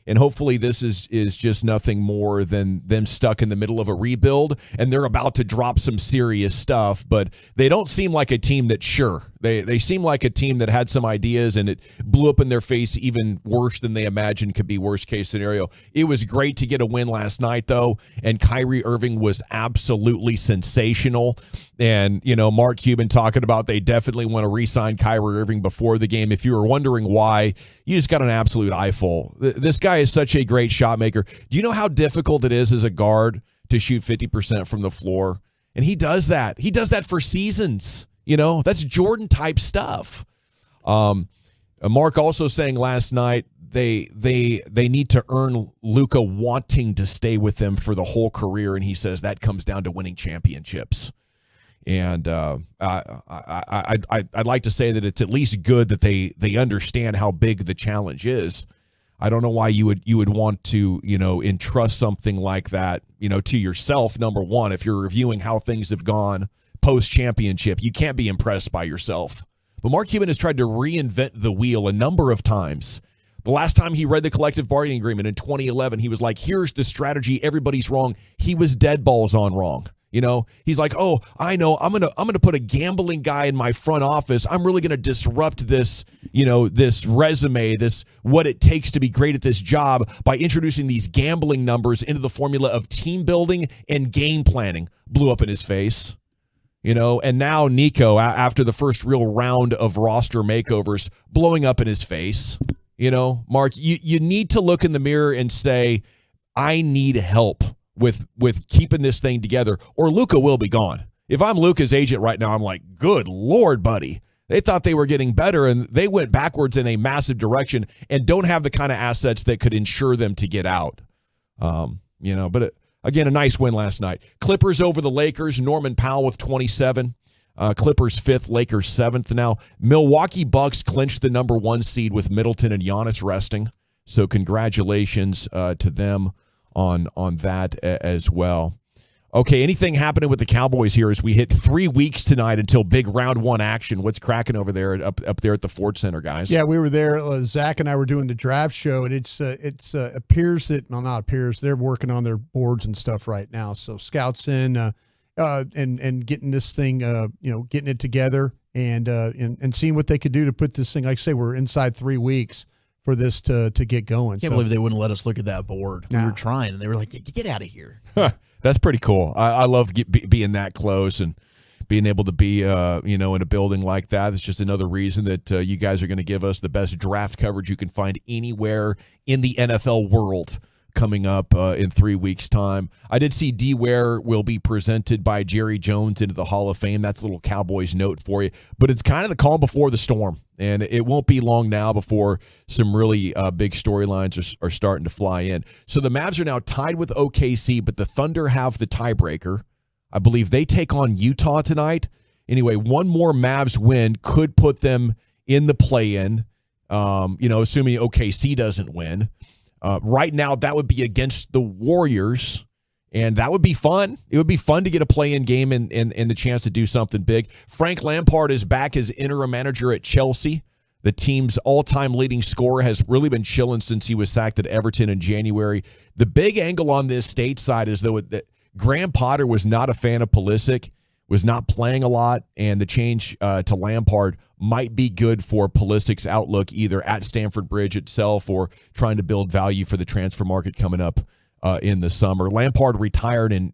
and hopefully this is just nothing more than them stuck in the middle of a rebuild, and they're about to drop some serious stuff, but they don't seem like a team that's sure. They seem like a team that had some ideas, and it blew up in their face even worse than they imagined could be worst case scenario. It was great to get a win last night, though, and Kyrie Irving was absolutely sensational. And, Mark Cuban talking about they definitely want to re-sign Kyrie Irving before the game. If you were wondering why, you just got an absolute eyeful. This guy is such a great shot maker. Do you know how difficult it is as a guard to shoot 50% from the floor? And he does that. He does that for seasons. That's Jordan-type stuff. Mark also saying last night they need to earn Luka wanting to stay with them for the whole career, and he says that comes down to winning championships. And I'd like to say that it's at least good that they understand how big the challenge is. I don't know why you would want to, entrust something like that, to yourself, number one. If you're reviewing how things have gone post-championship, you can't be impressed by yourself. But Mark Cuban has tried to reinvent the wheel a number of times. The last time he read the collective bargaining agreement in 2011, he was like, here's the strategy, everybody's wrong. He was dead balls on wrong. He's like, oh, I know, I'm gonna put a gambling guy in my front office. I'm really gonna disrupt this, this resume, this what it takes to be great at this job by introducing these gambling numbers into the formula of team building and game planning. Blew up in his face. And now Nico, after the first real round of roster makeovers, blowing up in his face. Mark, you need to look in the mirror and say, I need help with keeping this thing together, or Luka will be gone. If I'm Luka's agent right now, I'm like, good Lord, buddy. They thought they were getting better, and they went backwards in a massive direction and don't have the kind of assets that could ensure them to get out. But again, a nice win last night. Clippers over the Lakers. Norman Powell with 27. Clippers 5th, Lakers 7th. Now, Milwaukee Bucks clinched the number 1 seed with Middleton and Giannis resting. So congratulations to them on that as well. Okay, anything happening with the Cowboys here as we hit 3 weeks tonight until big round 1 action? What's cracking over there up there at the Ford Center, guys? Yeah, we were there. Zach and I were doing the draft show, and it appears that, well, not appears, they're working on their boards and stuff right now. So scouts in and getting this thing, getting it together and seeing what they could do to put this thing. Like I say, we're inside 3 weeks for this to get going. I can't believe they wouldn't let us look at that board. We were trying, and they were like, get out of here. That's pretty cool. I love being that close and being able to be, in a building like that. It's just another reason that you guys are going to give us the best draft coverage you can find anywhere in the NFL world coming up in 3 weeks' time. I did see D. Ware will be presented by Jerry Jones into the Hall of Fame. That's a little Cowboys note for you. But it's kind of the calm before the storm. And it won't be long now before some really big storylines are starting to fly in. So the Mavs are now tied with OKC, but the Thunder have the tiebreaker. I believe they take on Utah tonight. Anyway, one more Mavs win could put them in the play-in, assuming OKC doesn't win. Right now, that would be against the Warriors. And that would be fun. It would be fun to get a play-in game and the chance to do something big. Frank Lampard is back as interim manager at Chelsea. The team's all-time leading scorer has really been chilling since he was sacked at Everton in January. The big angle on this stateside is, though, that Graham Potter was not a fan of Pulisic, was not playing a lot, and the change to Lampard might be good for Pulisic's outlook either at Stamford Bridge itself or trying to build value for the transfer market coming up in the summer. Lampard retired in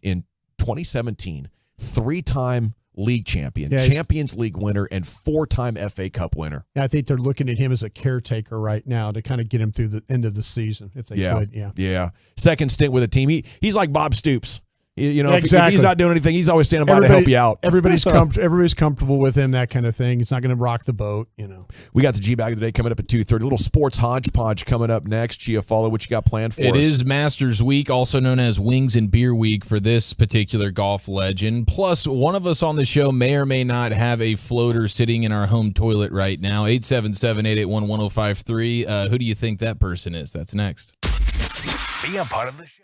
2017, three-time league champion, Champions League winner, and four-time FA Cup winner. Yeah, I think they're looking at him as a caretaker right now to kind of get him through the end of the season if they could. Yeah. Second stint with a team. He's like Bob Stoops. You know, exactly. if he's not doing anything, he's always standing by to help you out. Everybody's comfortable with him, that kind of thing. He's not going to rock the boat, you know. We got the G-Bag of the Day coming up at 2:30. A little sports hodgepodge coming up next. Giafalo, what you got planned for us? It is Masters Week, also known as Wings and Beer Week for this particular golf legend. Plus, one of us on the show may or may not have a floater sitting in our home toilet right now. 877-881-1053. Who do you think that person is? That's next. Be a part of the show.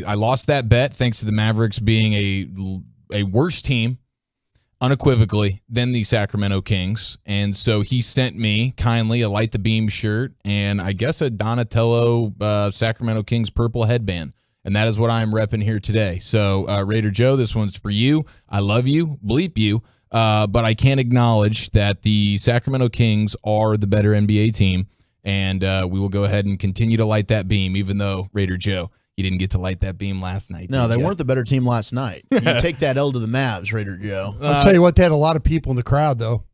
I lost that bet thanks to the Mavericks being a worse team, unequivocally, than the Sacramento Kings. And so he sent me kindly a Light the Beam shirt and I guess a Donatello Sacramento Kings purple headband. And that is what I'm repping here today. So, Raider Joe, this one's for you. I love you, bleep you, but I can't acknowledge that the Sacramento Kings are the better NBA team. And we will go ahead and continue to light that beam, even though, Raider Joe, you didn't get to light that beam last night. No, they you? weren't the better team last night. You take that L to the Mavs, Raider Joe. I'll tell you what, they had a lot of people in the crowd, though.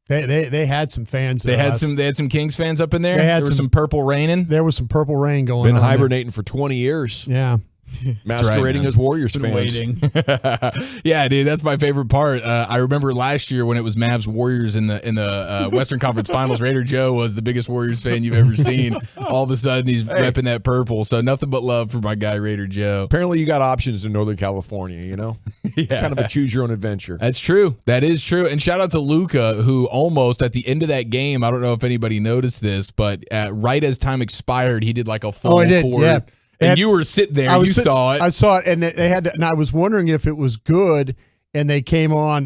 They had some fans. They had some Kings fans up in there. There was some purple raining. There was some purple rain going on. Been hibernating for 20 years. Yeah. Masquerading as Warriors fans. Waiting. Yeah, dude, that's my favorite part. I remember last year when it was Mavs Warriors in the Western Conference Finals. Raider Joe was the biggest Warriors fan you've ever seen. All of a sudden, he's repping that purple. So nothing but love for my guy Raider Joe. Apparently, you got options in Northern California. You know, yeah, kind of a choose your own adventure. That's true. That is true. And shout out to Luka, who almost at the end of that game. I don't know if anybody noticed this, but right as time expired, he did like a full court. Yeah. And you were sitting there. You saw it. I saw it, and they had. And I was wondering if it was good. And they came on.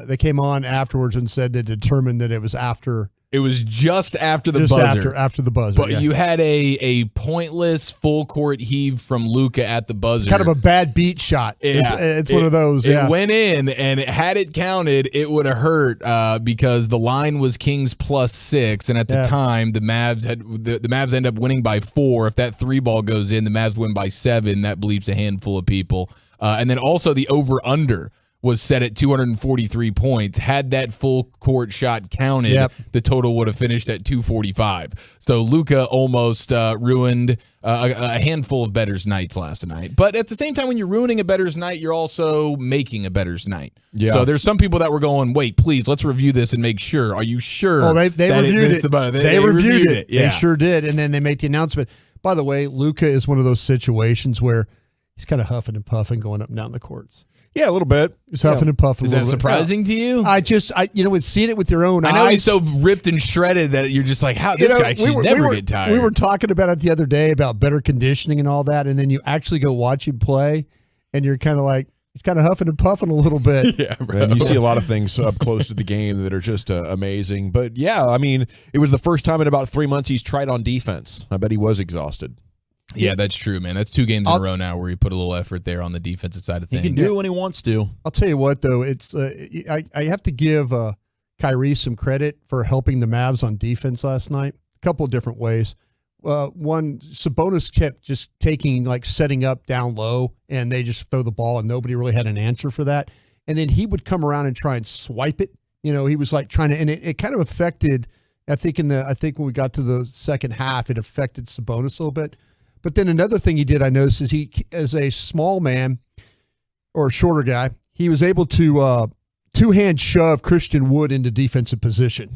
They came on afterwards and said they determined that it was after. It was just after the buzzer. After the buzzer. But you had a pointless full court heave from Luka at the buzzer. Kind of a bad beat shot. Yeah. It's one of those. It went in, and had it counted, it would have hurt because the line was Kings +6, and at the time the Mavs end up winning by 4. If that 3 ball goes in, the Mavs win by 7. That bleeps a handful of people. And then also the over/under was set at 243 points. Had that full court shot counted, the total would have finished at 245. So Luka almost ruined a handful of bettors' nights last night. But at the same time, when you're ruining a bettor's night, you're also making a bettor's night. Yeah. So there's some people that were going, wait, please, let's review this and make sure. Are you sure? Oh, they reviewed it. They reviewed it. Yeah. They sure did. And then they make the announcement. By the way, Luka is one of those situations where he's kind of huffing and puffing going up and down the courts. Yeah, a little bit. He's huffing and puffing. Is that surprising to you? With seeing it with your own eyes. I know he's so ripped and shredded that you're just like, how this guy should never get tired. We were talking about it the other day about better conditioning and all that, and then you actually go watch him play, and you're kind of like, he's kind of huffing and puffing a little bit. Yeah, bro. And you see a lot of things up close to the game that are just amazing. But yeah, I mean, it was the first time in about 3 months he's tried on defense. I bet he was exhausted. Yeah, that's true, man. That's 2 games in a row now where he put a little effort there on the defensive side of things. He can do it when he wants to. I'll tell you what, though, it's I have to give Kyrie some credit for helping the Mavs on defense last night. A couple of different ways. One, Sabonis kept just setting up down low, and they just throw the ball, and nobody really had an answer for that. And then he would come around and try and swipe it. You know, he was like trying to, and it kind of affected. I think when we got to the second half, it affected Sabonis a little bit. But then another thing he did, I noticed, is he, as a small man or a shorter guy, he was able to two-hand shove Christian Wood into defensive position.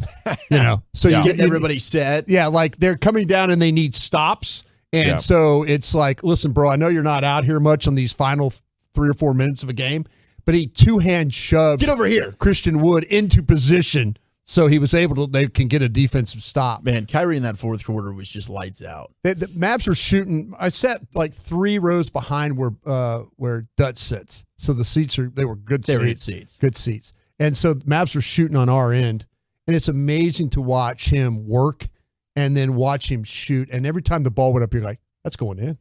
You know, so you get everybody set. Yeah, like they're coming down and they need stops, and so it's like, listen, bro, I know you're not out here much on these final 3 or 4 minutes of a game, but he two-hand shoved get over here Christian Wood into position. So he was able to, they can get a defensive stop. Man, Kyrie in that fourth quarter was just lights out. The Mavs were shooting. I sat like 3 rows behind where Dutch sits. So the seats they were good seats. Good seats. And so the Mavs were shooting on our end. And it's amazing to watch him work and then watch him shoot. And every time the ball went up, you're like, that's going in.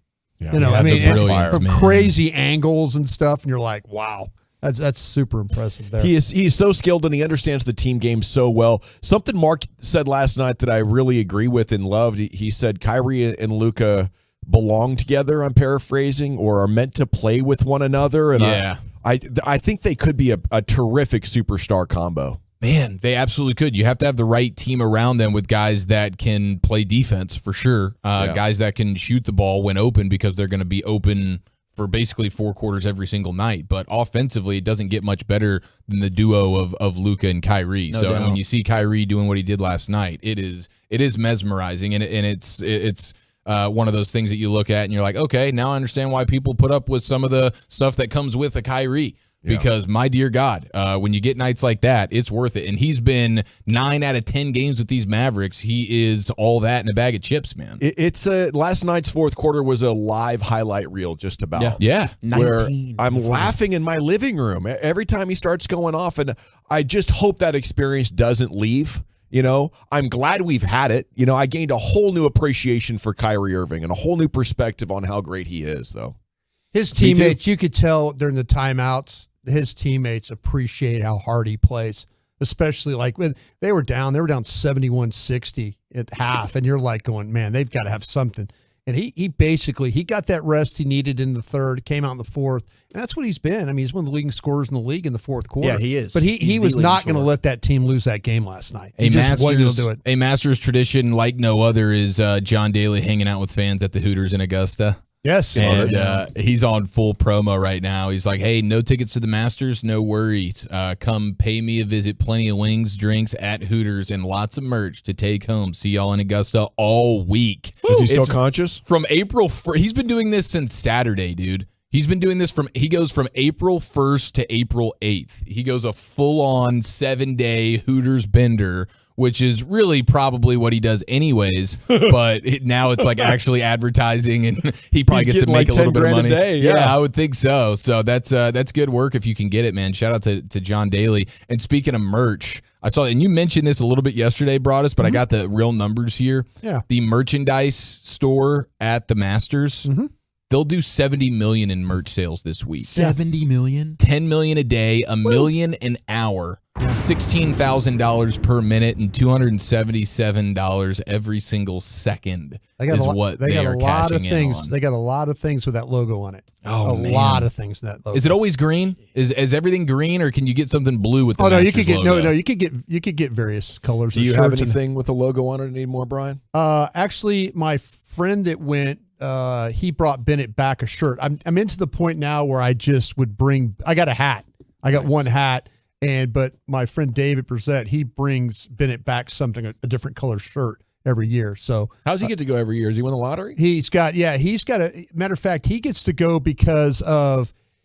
You know, I mean, from man. crazy angles and stuff, and you're like, wow. That's super impressive there. He's so skilled and he understands the team game so well. Something Mark said last night that I really agree with and loved. He said Kyrie and Luka belong together, I'm paraphrasing, or are meant to play with one another. And yeah. I think they could be a terrific superstar combo. Man, they absolutely could. You have to have the right team around them with guys that can play defense for sure. Guys that can shoot the ball when open because they're going to be open for basically 4 quarters every single night. But offensively, it doesn't get much better than the duo of Luka and Kyrie. No so doubt. when you see Kyrie doing what he did last night, it is mesmerizing, and it's one of those things that you look at and you're like, okay, now I understand why people put up with some of the stuff that comes with a Kyrie. Because my dear God, when you get nights like that, it's worth it. And he's been 9 out of 10 games with these Mavericks. He is all that in a bag of chips, man. It's last night's fourth quarter was a live highlight reel, just about. Yeah. Where I'm laughing in my living room every time he starts going off, and I just hope that experience doesn't leave. You know, I'm glad we've had it. You know, I gained a whole new appreciation for Kyrie Irving and a whole new perspective on how great he is, though. His teammates, you could tell during the timeouts, his teammates appreciate how hard he plays, especially like when they were down 71-60 at half, and you're like going, man, they've got to have something. And he basically got that rest he needed in the third, came out in the fourth, and that's what he's been. I mean, he's one of the leading scorers in the league in the fourth quarter. Yeah, he is. But he was not going to let that team lose that game last night. He just wasn't going to do it. A Masters tradition like no other is John Daly hanging out with fans at the Hooters in Augusta. Yes. And he's on full promo right now. He's like, hey, no tickets to the Masters, no worries. Come pay me a visit. Plenty of wings, drinks at Hooters, and lots of merch to take home. See y'all in Augusta all week. Is he still conscious? From April 1st. He's been doing this since Saturday, dude. He's been doing this he goes from April 1st to April 8th. He goes a full-on 7-day Hooters bender, which is really probably what he does anyways, but now it's like actually advertising, and he probably gets to make like a little bit of money. $10,000 a day, yeah, I would think so. So that's good work if you can get it, man. Shout out to John Daly. And speaking of merch, I saw, and you mentioned this a little bit yesterday, Broadus, but I got the real numbers here. Yeah. The merchandise store at the Masters, they'll do $70 million in merch sales this week. $70 million? $10 million a day, $1 million an hour. $16,000 per minute and $277 every single second is what they are cashing in on. They got a lot of things with that logo on it. Oh, a man. lot of things in that logo. Is it always green? Is everything green, or can you get something blue with the no, you Masters could get logo? you could get various colors. Do you have anything with a logo on it anymore, Brian? Actually, my friend that went, he brought Bennett back a shirt. I'm into the point now where I just would bring. I got a hat. I got one hat. But my friend David Brissett, he brings Bennett back something, a different color shirt every year. So how's he get to go every year? Does he win the lottery? He's got a matter of fact, he gets to go because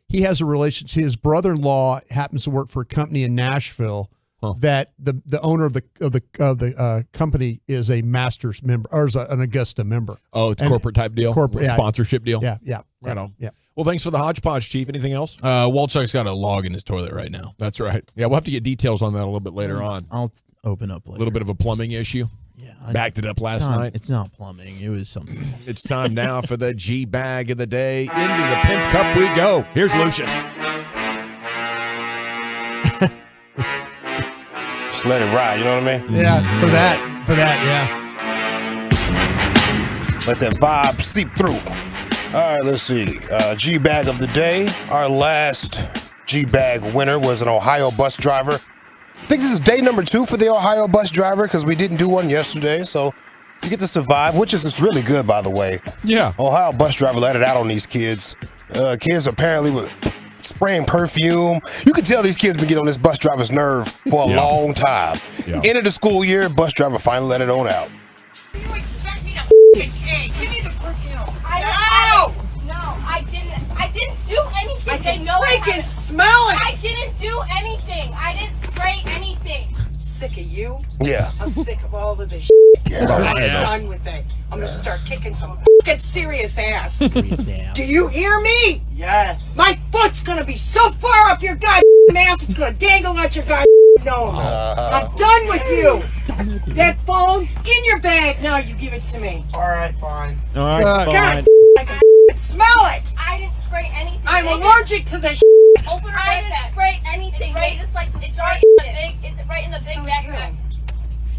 he has a relationship. His brother-in-law happens to work for a company in Nashville that the owner of the company is a Masters member or is an Augusta member. Oh, it's a corporate type deal, sponsorship deal. Yeah. Right on. Yeah. Well, thanks for the hodgepodge, Chief. Anything else? Walchuk's got a log in his toilet right now. That's right. Yeah, we'll have to get details on that a little bit later on. I'll open up later. A little bit of a plumbing issue. Yeah. Backed it up last night. It's not plumbing. It was something else. It's time now for the G bag of the day. Into the Pimp Cup we go. Here's Lucius. Just let it ride, you know what I mean? Yeah, for that, yeah. Let that vibe seep through. All right, let's see. G-Bag of the day. Our last G-Bag winner was an Ohio bus driver. I think this is day number 2 for the Ohio bus driver because we didn't do one yesterday. So you get to survive, which is really good, by the way. Yeah. Ohio bus driver let it out on these kids. Kids apparently were spraying perfume. You can tell these kids been getting on this bus driver's nerve for a long time. Yeah. End of the school year, bus driver finally let it on out. You expect me to take? Give me the perfume. No, I didn't do anything. I can freaking smell it. I didn't do anything. I didn't spray anything. I'm sick of you. Yeah. I'm sick of all of this Yeah. I'm done with it. I'm gonna start kicking some serious ass. Do you hear me? Yes. My foot's gonna be so far up your goddamn ass, it's gonna dangle out your goddamn nose. I'm done with you. That phone in your bag. Now you give it to me. All right, fine. All right, fine. God, I can smell it. I didn't spray anything. I'm allergic to this. Open I didn't spray anything. They just like to start it's right in the big backpack.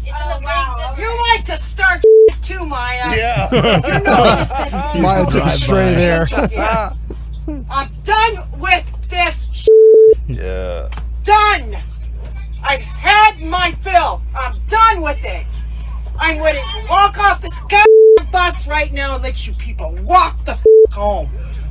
It's in the big zipper. You like to start too, Maya. Yeah. You know what I said. Maya took a stray there. I'm done with this. Yeah. Done. I've had my fill. I'm done with it. I'm ready to walk off this goddamn bus right now and let you people walk the home.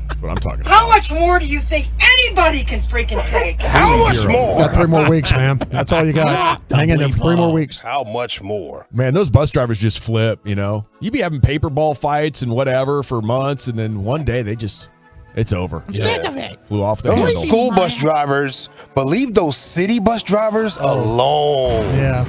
That's what I'm talking about. How much more do you think anybody can freaking take? How much more? Got 3 more weeks, man. That's all you got. Hang in there for 3 more weeks. How much more? Man, those bus drivers just flip, you know? You be having paper ball fights and whatever for months, and then one day they just, it's over. I'm sick of it. Flew off the Those handle. school bus drivers, but leave those city bus drivers alone. Yeah.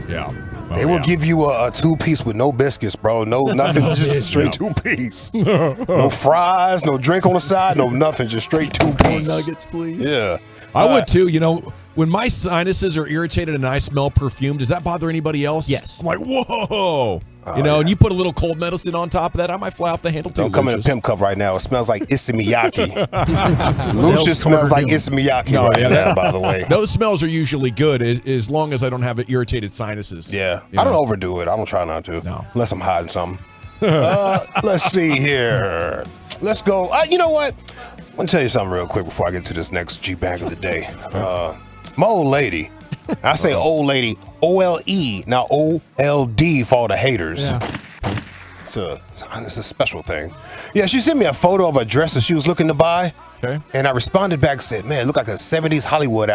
Yeah. They will give you a 2-piece with no biscuits, bro. No nothing, just straight 2-piece. No fries, no drink on the side, no nothing, just straight 2-piece. Nuggets, please. Yeah. I would too. You know, when my sinuses are irritated and I smell perfume, does that bother anybody else? Yes. I'm like, whoa. And you put a little cold medicine on top of that, I might fly off the handle too. Don't come in a pimp cup right now. It smells like Issamiyaki. Lucius smells like Issamiyaki now, by the way. Those smells are usually good as long as I don't have irritated sinuses. Yeah. I don't overdo it. I don't try not to. No. Unless I'm hiding something. Let's see here. Let's go. You know what? I'm going to tell you something real quick before I get to this next G-Bag of the day. My old lady, I say old lady, O-L-E, not O-L-D for all the haters. Yeah. It's a special thing. Yeah, she sent me a photo of a dress that she was looking to buy. Okay. And I responded back and said, man, it looked like a 70s Halloween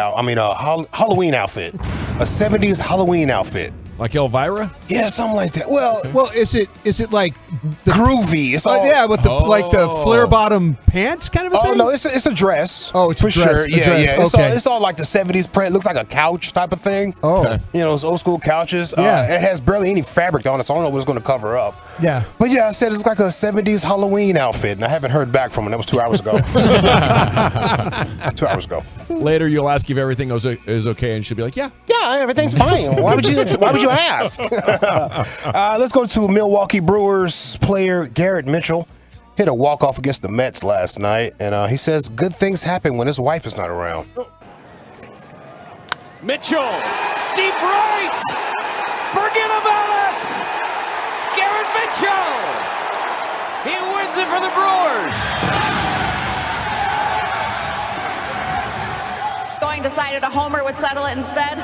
outfit. A 70s Halloween outfit. Like Elvira? Yeah, something like that. Well, is it like the, groovy? It's all with the like the flare bottom pants kind of a thing. Oh no, it's a dress. Oh, it's for a dress. sure. Yeah, dress. yeah. Okay. It's all like the 70s print. It looks like a couch type of thing. Oh, okay. You know, those old school couches. Yeah. It has barely any fabric on it, so I don't know what it's going to cover up. Yeah. But yeah, I said it's like a 70s Halloween outfit, and I haven't heard back from it. That was 2 hours ago. 2 hours ago. Later, you'll ask if everything is okay, and she'll be like, yeah, everything's fine. Why would you ask? Let's go to Milwaukee Brewers player Garrett Mitchell. Hit a walk-off against the Mets last night, and he says good things happen when his wife is not around. Mitchell, deep right. Forget about it. Garrett Mitchell. He wins it for the Brewers. Decided a homer would settle it instead?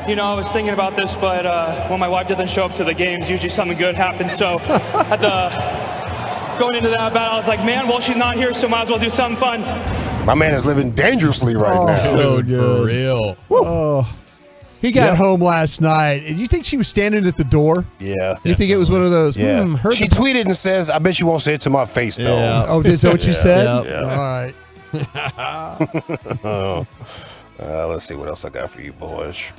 You know, I was thinking about this, but when my wife doesn't show up to the games, usually something good happens. So going into that battle, I was like, man, well, she's not here, so might as well do something fun. My man is living dangerously right now. So good. For real. Oh, he got home last night. You think she was standing at the door? Yeah. You think it was one of those? Yeah. She tweeted and says, I bet you won't say it to my face, though. Yeah. Oh, is that what you said? Yeah. All right. Let's see what else I got for you boys.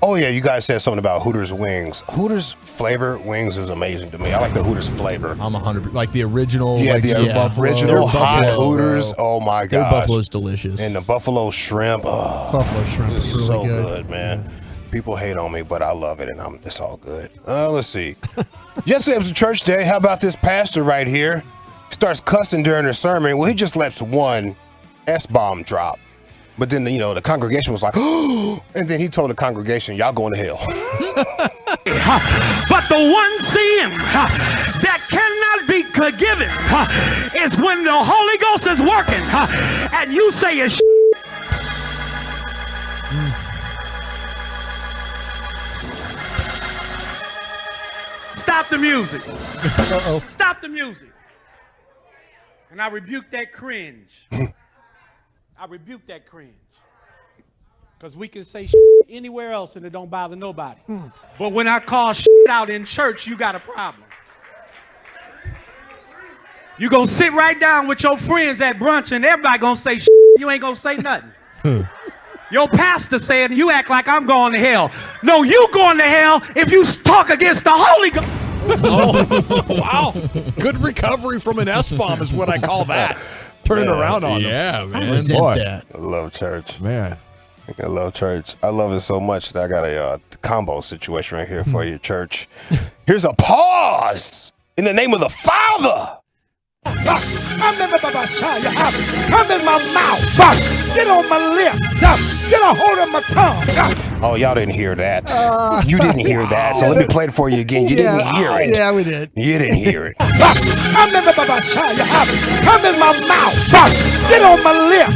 Oh yeah, you guys said something about Hooters wings. Hooters flavor wings is amazing to me. I like the Hooters flavor. I'm 100%. Like the original, original hot Hooters. Oh my god, their buffalo's delicious. And the buffalo shrimp. Buffalo shrimp is really so good. man. People hate on me, but I love it, and it's all good. Let's see. Yesterday was a church day. How about this pastor right here? Starts cussing during the sermon. Well, he just lets one S-bomb drop. But then, the congregation was like, oh, and then he told the congregation, y'all going to hell. But the one sin that cannot be forgiven is when the Holy Ghost is working and you say it's Stop the music. Stop the music. And I rebuke that cringe. I rebuke that cringe. Because we can say anywhere else and it don't bother nobody. But when I call out in church, you got a problem. You gonna sit right down with your friends at brunch and everybody gonna say you ain't gonna say nothing. Your pastor said you act like I'm going to hell. No, you going to hell if you talk against the Holy Ghost. Oh, wow. Good recovery from an S-bomb is what I call that. Turning around on them. Yeah, man. I resent that. I love church. Man. I love church. I love it so much that I got a combo situation right here for you, church. Here's a pause in the name of the Father I'm in my mouth. Get on my lips. Get a hold of my tongue. Oh, y'all didn't hear that. You didn't hear that. So let me play it for you again. You didn't hear it. Yeah, we did. You didn't hear it. I'm in my mouth. Get on my lips.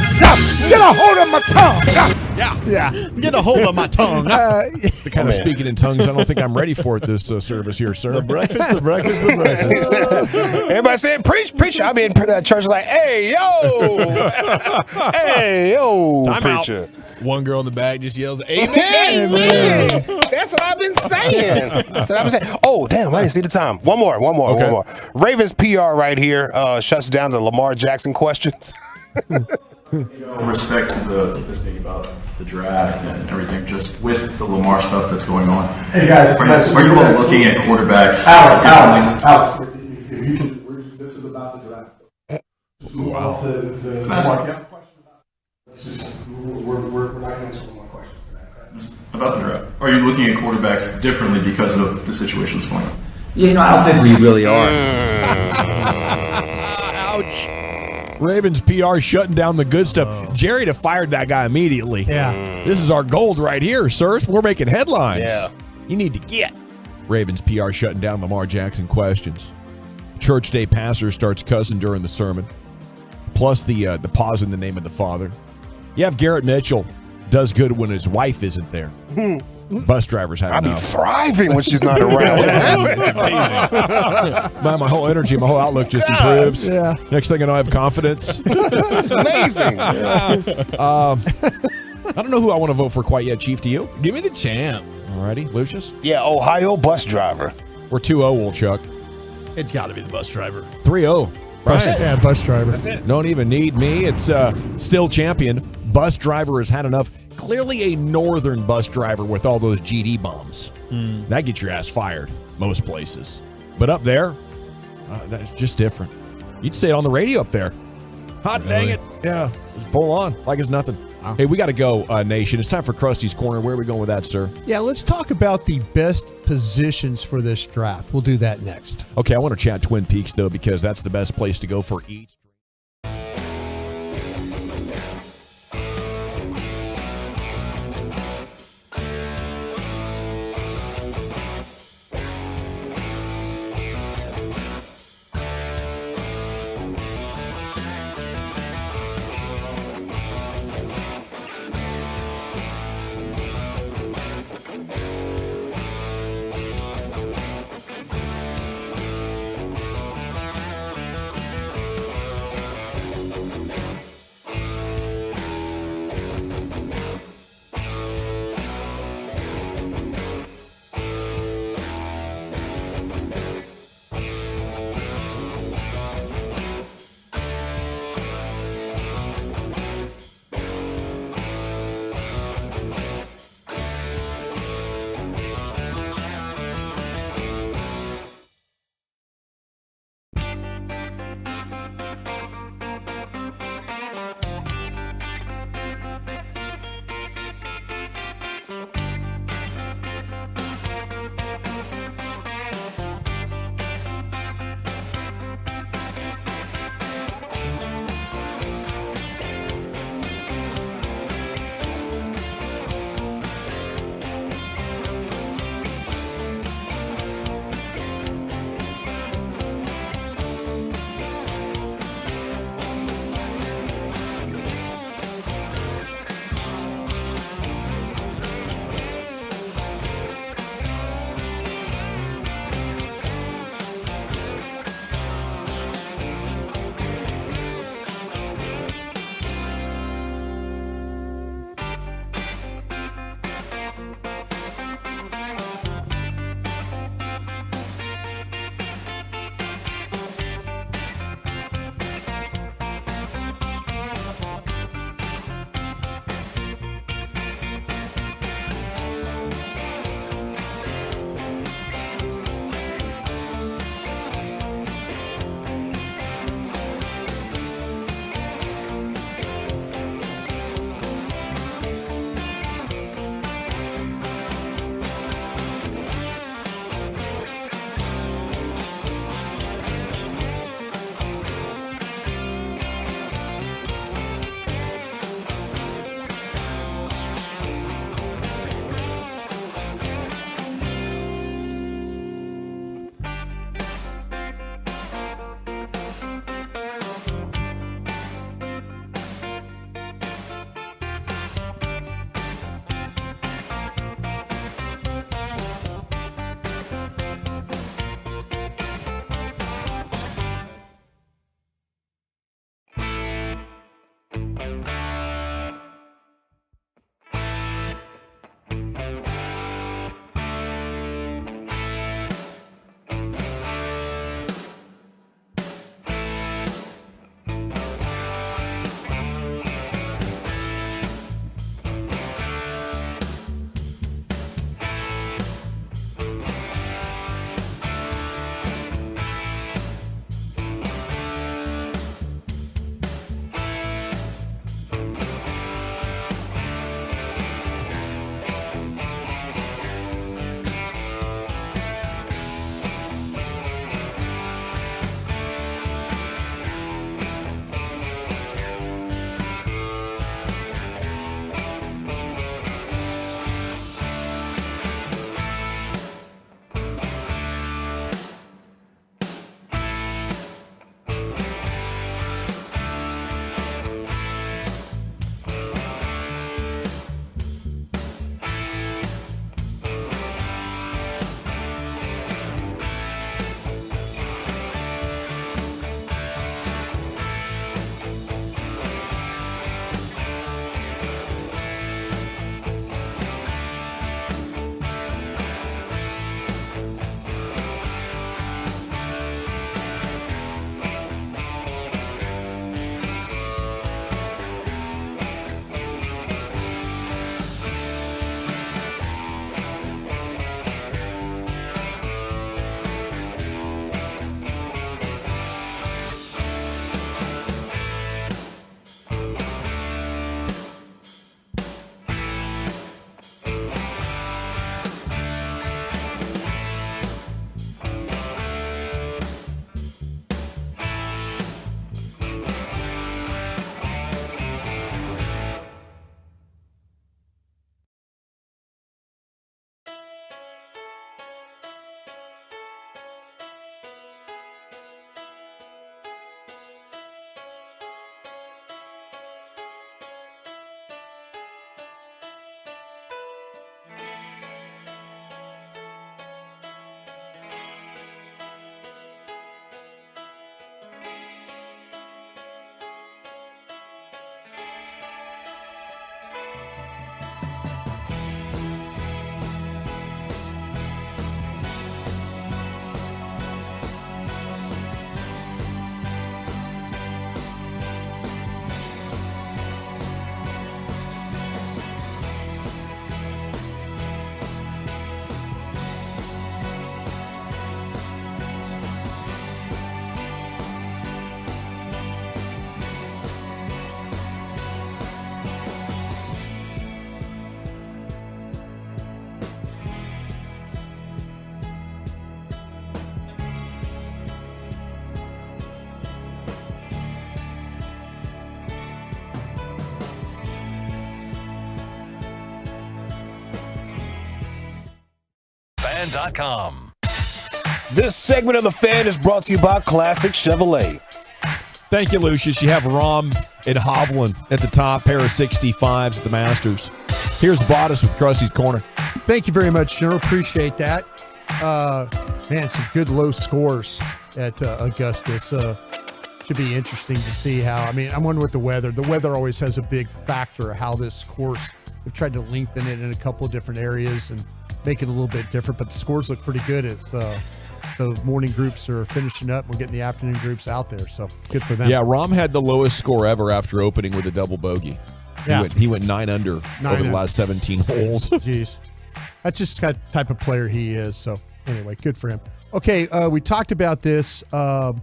Get a hold of my tongue. Yeah. Get a hold of my tongue. The kind of speaking in tongues I don't think I'm ready for at this service here, sir. The breakfast. Everybody saying, preach. I mean, church like, hey, yo. Hey, yo, Time preacher. out. One girl in the back just yells, amen. Amen. That's what I've been saying. Oh, damn, I didn't see the time. One more. Ravens PR right here shuts down the Lamar Jackson questions. With respect to this being about the draft and everything, just with the Lamar stuff that's going on. Hey guys, are you all looking at quarterbacks? Alex, if you can, this is about the draft. Wow. We're not answering more questions today. About the draft. Are you looking at quarterbacks differently because of the situations going on? Yeah, I don't think we really are. Ouch. Ravens PR shutting down the good stuff. Jerry to fired that guy immediately. Yeah. This is our gold right here, sirs. We're making headlines. Yeah. You need to get. Ravens PR shutting down Lamar Jackson questions. Church day pastor starts cussing during the sermon. Plus the pause in the name of the Father. You have Garrett Mitchell does good when his wife isn't there. Bus drivers have enough. I'll be thriving when she's not around. It's amazing. Man, my whole energy, my whole outlook just improves. Yeah. Next thing I know, I have confidence. It's amazing. I don't know who I want to vote for quite yet, Chief. Do you? Give me the champ. Alrighty, Lucius? Yeah, Ohio bus driver. We're 2-0, Chuck. It's got to be the bus driver. 3-0. Brian? Bus driver. That's it. Don't even need me. It's still champion. Bus driver has had enough. Clearly a northern bus driver with all those GD bombs. That gets your ass fired most places. But up there, that's just different. You'd say it on the radio up there. Hot dang it. Yeah, it's full on, like it's nothing. Hey, we got to go, Nation. It's time for Krusty's Corner. Where are we going with that, sir? Yeah, let's talk about the best positions for this draft. We'll do that next. Okay, I want to chat Twin Peaks, though, because that's the best place to go for each. thefan.com. This segment of The Fan is brought to you by Classic Chevrolet. Thank you, Lucius. You have Rom and Hovland at the top, pair of 65s at the Masters. Here's Bottas with Krusty's Corner. Thank you very much, General. Appreciate that. Man, some good low scores at Augusta. Should be interesting to see how. I mean, I'm wondering with the weather. The weather always has a big factor of how this course. They've tried to lengthen it in a couple of different areas and make it a little bit different, but the scores look pretty good. It's the morning groups are finishing up. We're getting the afternoon groups out there, so good for them. Yeah, Rom had the lowest score ever after opening with a double bogey. Yeah. He went 9 under over the last 17 holes. Jeez. That's just the type of player he is. So anyway, good for him. Okay, we talked about this the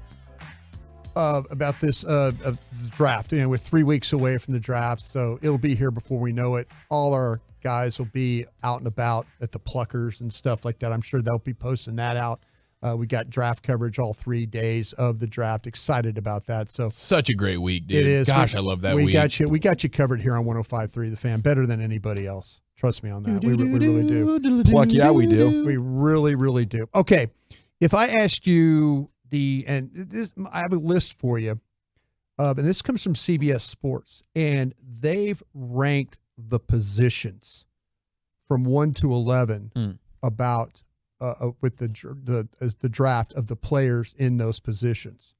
draft. You know, we're 3 weeks away from the draft, so it'll be here before we know it. All our guys will be out and about at the Pluckers and stuff like that. I'm sure they'll be posting that out. We got draft coverage all 3 days of the draft. Excited about that. So such a great week, dude. It is. Gosh, I love that week. We got you covered here on 105.3 The Fan, better than anybody else. Trust me on that. We really do. Pluck, yeah, we do. We really, really do. Okay, if I asked you I have a list for you, and this comes from CBS Sports, and they've ranked the positions from 1 to 11 about with the draft of the players in those positions,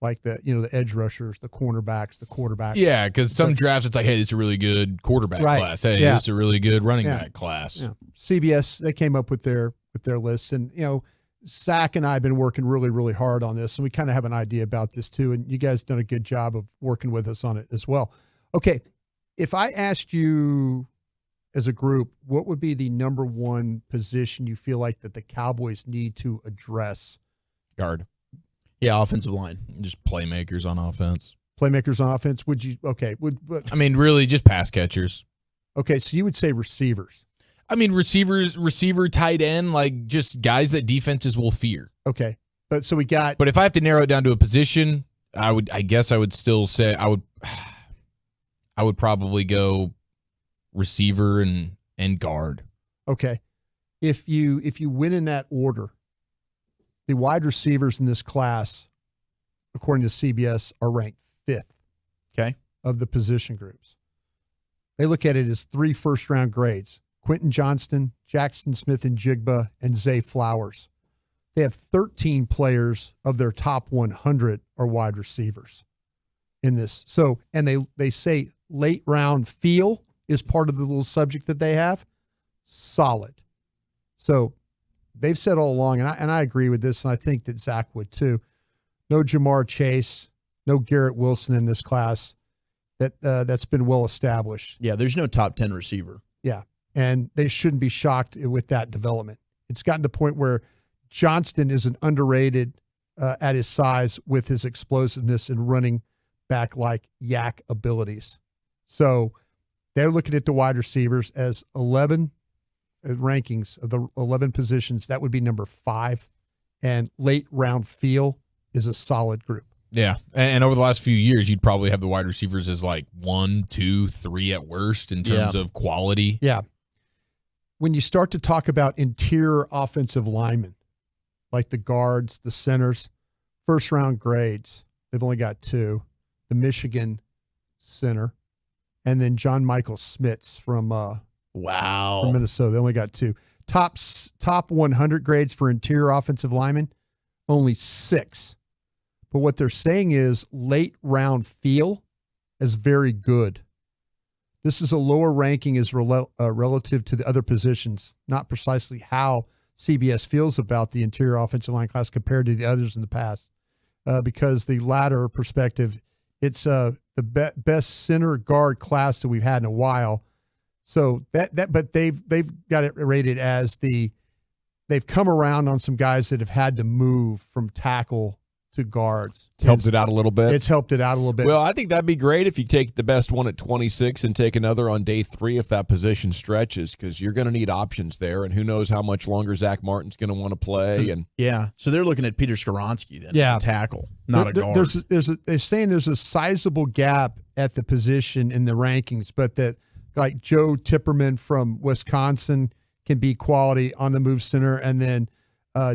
like the edge rushers, the cornerbacks, the quarterbacks. Yeah, because some drafts it's like, hey, this is a really good quarterback class. Hey, this is a really good running back class. Yeah. CBS, they came up with their lists, and Zach and I have been working really, really hard on this, and we kind of have an idea about this too. And you guys done a good job of working with us on it as well. Okay, if I asked you as a group, what would be the number one position you feel like that the Cowboys need to address? Guard. Yeah, offensive line. Just playmakers on offense. Playmakers on offense. Would you? Okay. I mean, really, just pass catchers. Okay, so you would say receivers. I mean, receiver, tight end, like just guys that defenses will fear. Okay, but so we got. But if I have to narrow it down to a position, I guess I would still say I would probably go receiver and guard. Okay, if you win in that order, the wide receivers in this class, according to CBS, are ranked 5th. Okay, of the position groups. They look at it as 3 first-round grades. Quentin Johnston, Jackson Smith-Njigba, and Zay Flowers. They have 13 players of their top 100 are wide receivers in this. So, and they say late round feel is part of the little subject that they have. Solid. So they've said all along, and I agree with this, and I think that Zach would too. No Jamar Chase, no Garrett Wilson in this class. That's been well established. Yeah, there's no top 10 receiver. Yeah. And they shouldn't be shocked with that development. It's gotten to the point where Johnston is an underrated at his size with his explosiveness and running back like yak abilities. So they're looking at the wide receivers as 11 rankings of the 11 positions. That would be number 5. And late round feel is a solid group. Yeah. And over the last few years, you'd probably have the wide receivers as like 1, 2, 3 at worst in terms of quality. Yeah. When you start to talk about interior offensive linemen, like the guards, the centers, first-round grades, they've only got 2. The Michigan center, and then John Michael Smits from Minnesota. They only got 2. Top 100 grades for interior offensive linemen, only 6. But what they're saying is late round feel is very good. This is a lower ranking as relative to the other positions, not precisely how CBS feels about the interior offensive line class compared to the others in the past, because the latter perspective, it's the best center guard class that we've had in a while. So but they've got it rated as they've come around on some guys that have had to move from tackle to guards. It's helped it out a little bit. It's helped it out a little bit. Well, I think that'd be great if you take the best one at 26 and take another on day 3 if that position stretches, because you're going to need options there, and who knows how much longer Zach Martin's going to want to play. And yeah, so they're looking at Peter Skoronski then as a tackle, not a guard. They're saying there's a sizable gap at the position in the rankings, but that like Joe Tipperman from Wisconsin can be quality on the move center, and then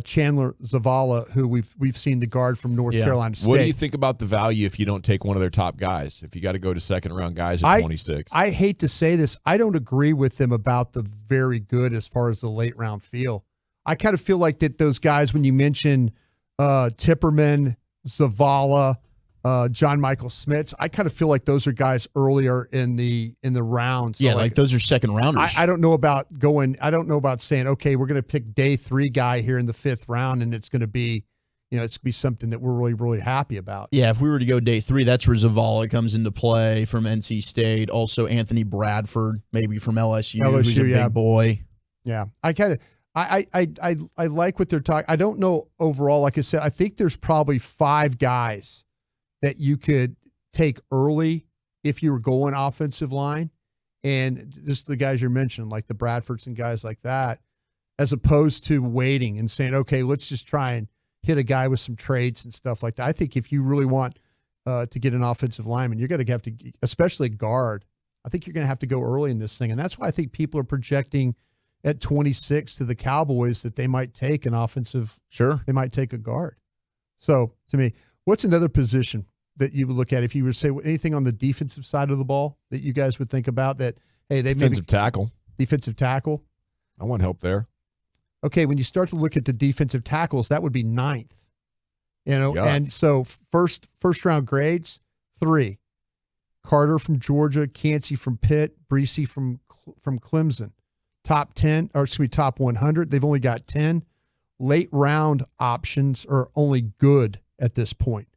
Chandler Zavala, who we've seen the guard from North Carolina State. What do you think about the value if you don't take one of their top guys? If you got to go to second-round guys at 26? I hate to say this. I don't agree with them about the very good as far as the late-round feel. I kind of feel like that those guys, when you mention Tipperman, Zavala, John Michael Smits, I kind of feel like those are guys earlier in the round. So like those are second rounders. I don't know about saying, okay, we're going to pick day 3 guy here in the 5th round, and it's going to be, it's going to be something that we're really, really happy about. Yeah, if we were to go day 3, that's where Zavala comes into play from NC State. Also Anthony Bradford, maybe from LSU who's a big boy. Yeah, I like what they're talking. I don't know overall. Like I said, I think there's probably 5 guys that you could take early if you were going offensive line, and just the guys you're mentioning, like the Bradfords and guys like that, as opposed to waiting and saying, okay, let's just try and hit a guy with some traits and stuff like that. I think if you really want to get an offensive lineman, you're going to have to, especially guard, I think you're going to have to go early in this thing. And that's why I think people are projecting at 26 to the Cowboys that they might take an offensive. Sure. They might take a guard. So to me, what's another position that you would look at if you were to say anything on the defensive side of the ball that you guys would think about that, hey, they defensive tackle. Defensive tackle. I want help there. Okay, when you start to look at the defensive tackles, that would be 9th. And so first round grades, 3. Carter from Georgia, Cansey from Pitt, Breesy from Clemson. Top 100. They've only got 10. Late round options are only good at this point.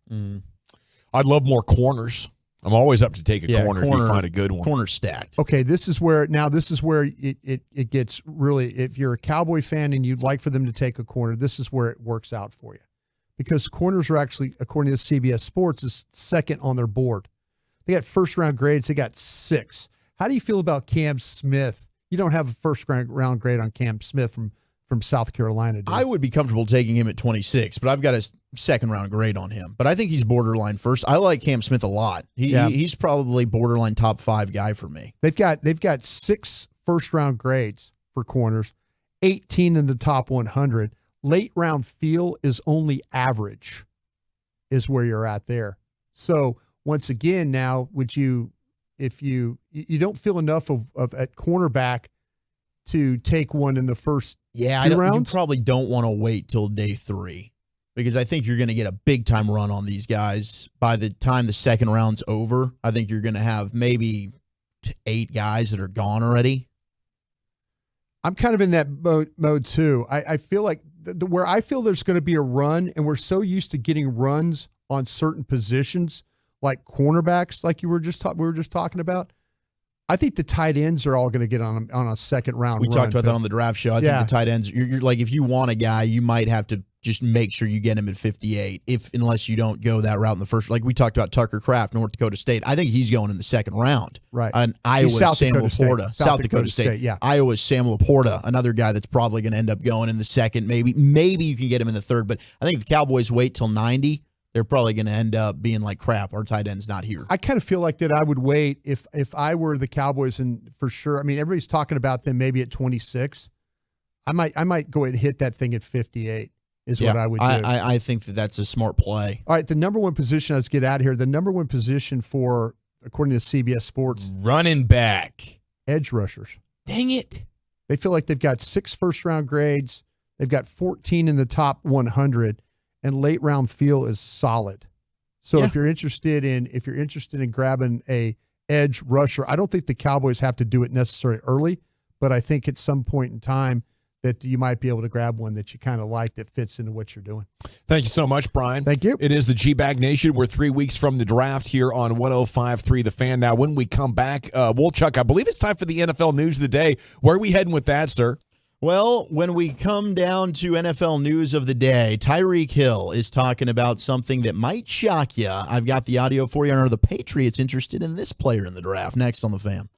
I'd love more corners. I'm always up to take a corner if you find a good one. Corner stacked. Okay, this is where it gets really, if you're a Cowboy fan and you'd like for them to take a corner, this is where it works out for you. Because corners are actually, according to CBS Sports, is second on their board. They got first round grades. They got 6. How do you feel about Cam Smith? You don't have a first round grade on Cam Smith from South Carolina. I would be comfortable taking him at 26, but I've got a second round grade on him. But I think he's borderline first. I like Cam Smith a lot. He's probably borderline top 5 guy for me. They've got 6 first round grades for corners, 18 in the top 100. Late round feel is only average, is where you're at there. So once again, now if you don't feel enough of at cornerback to take one in the first 2 rounds? You probably don't want to wait till day 3 because I think you're going to get a big time run on these guys. By the time the second round's over, I think you're going to have maybe 8 guys that are gone already. I'm kind of in that mode too. I feel like where I feel there's going to be a run, and we're so used to getting runs on certain positions like cornerbacks, like we were just talking about. I think the tight ends are all going to get on a second round. We talked about that on the draft show. I think the tight ends, you're like, if you want a guy, you might have to just make sure you get him at 58, unless you don't go that route in the first. Like we talked about Tucker Kraft, North Dakota State. I think he's going in the second round. Right. And Iowa's Sam Laporta. South Dakota State. Yeah. Iowa's Sam Laporta, another guy that's probably going to end up going in the second. Maybe you can get him in the third. But I think if the Cowboys wait till 90, they're probably going to end up being like, crap, our tight end's not here. I kind of feel like that I would wait if I were the Cowboys, and for sure, I mean, everybody's talking about them maybe at 26. I might go ahead and hit that thing at 58 is what I would do. I think that's a smart play. All right, the number one position, let's get out of here. The number one position for, according to CBS Sports, running back. Edge rushers. Dang it. They feel like they've got 6 first-round grades. They've got 14 in the top 100. And late round feel is solid. So if you're interested in grabbing a edge rusher, I don't think the Cowboys have to do it necessarily early, but I think at some point in time that you might be able to grab one that you kind of like that fits into what you're doing. Thank you so much, Brian. Thank you. It is the G-Bag Nation. We're 3 weeks from the draft here on 105.3 The Fan. Now, when we come back, Woolchuck, I believe it's time for the NFL news of the day. Where are we heading with that, sir? Well, when we come down to NFL news of the day, Tyreek Hill is talking about something that might shock you. I've got the audio for you. Are the Patriots interested in this player in the draft? Next on The Fan.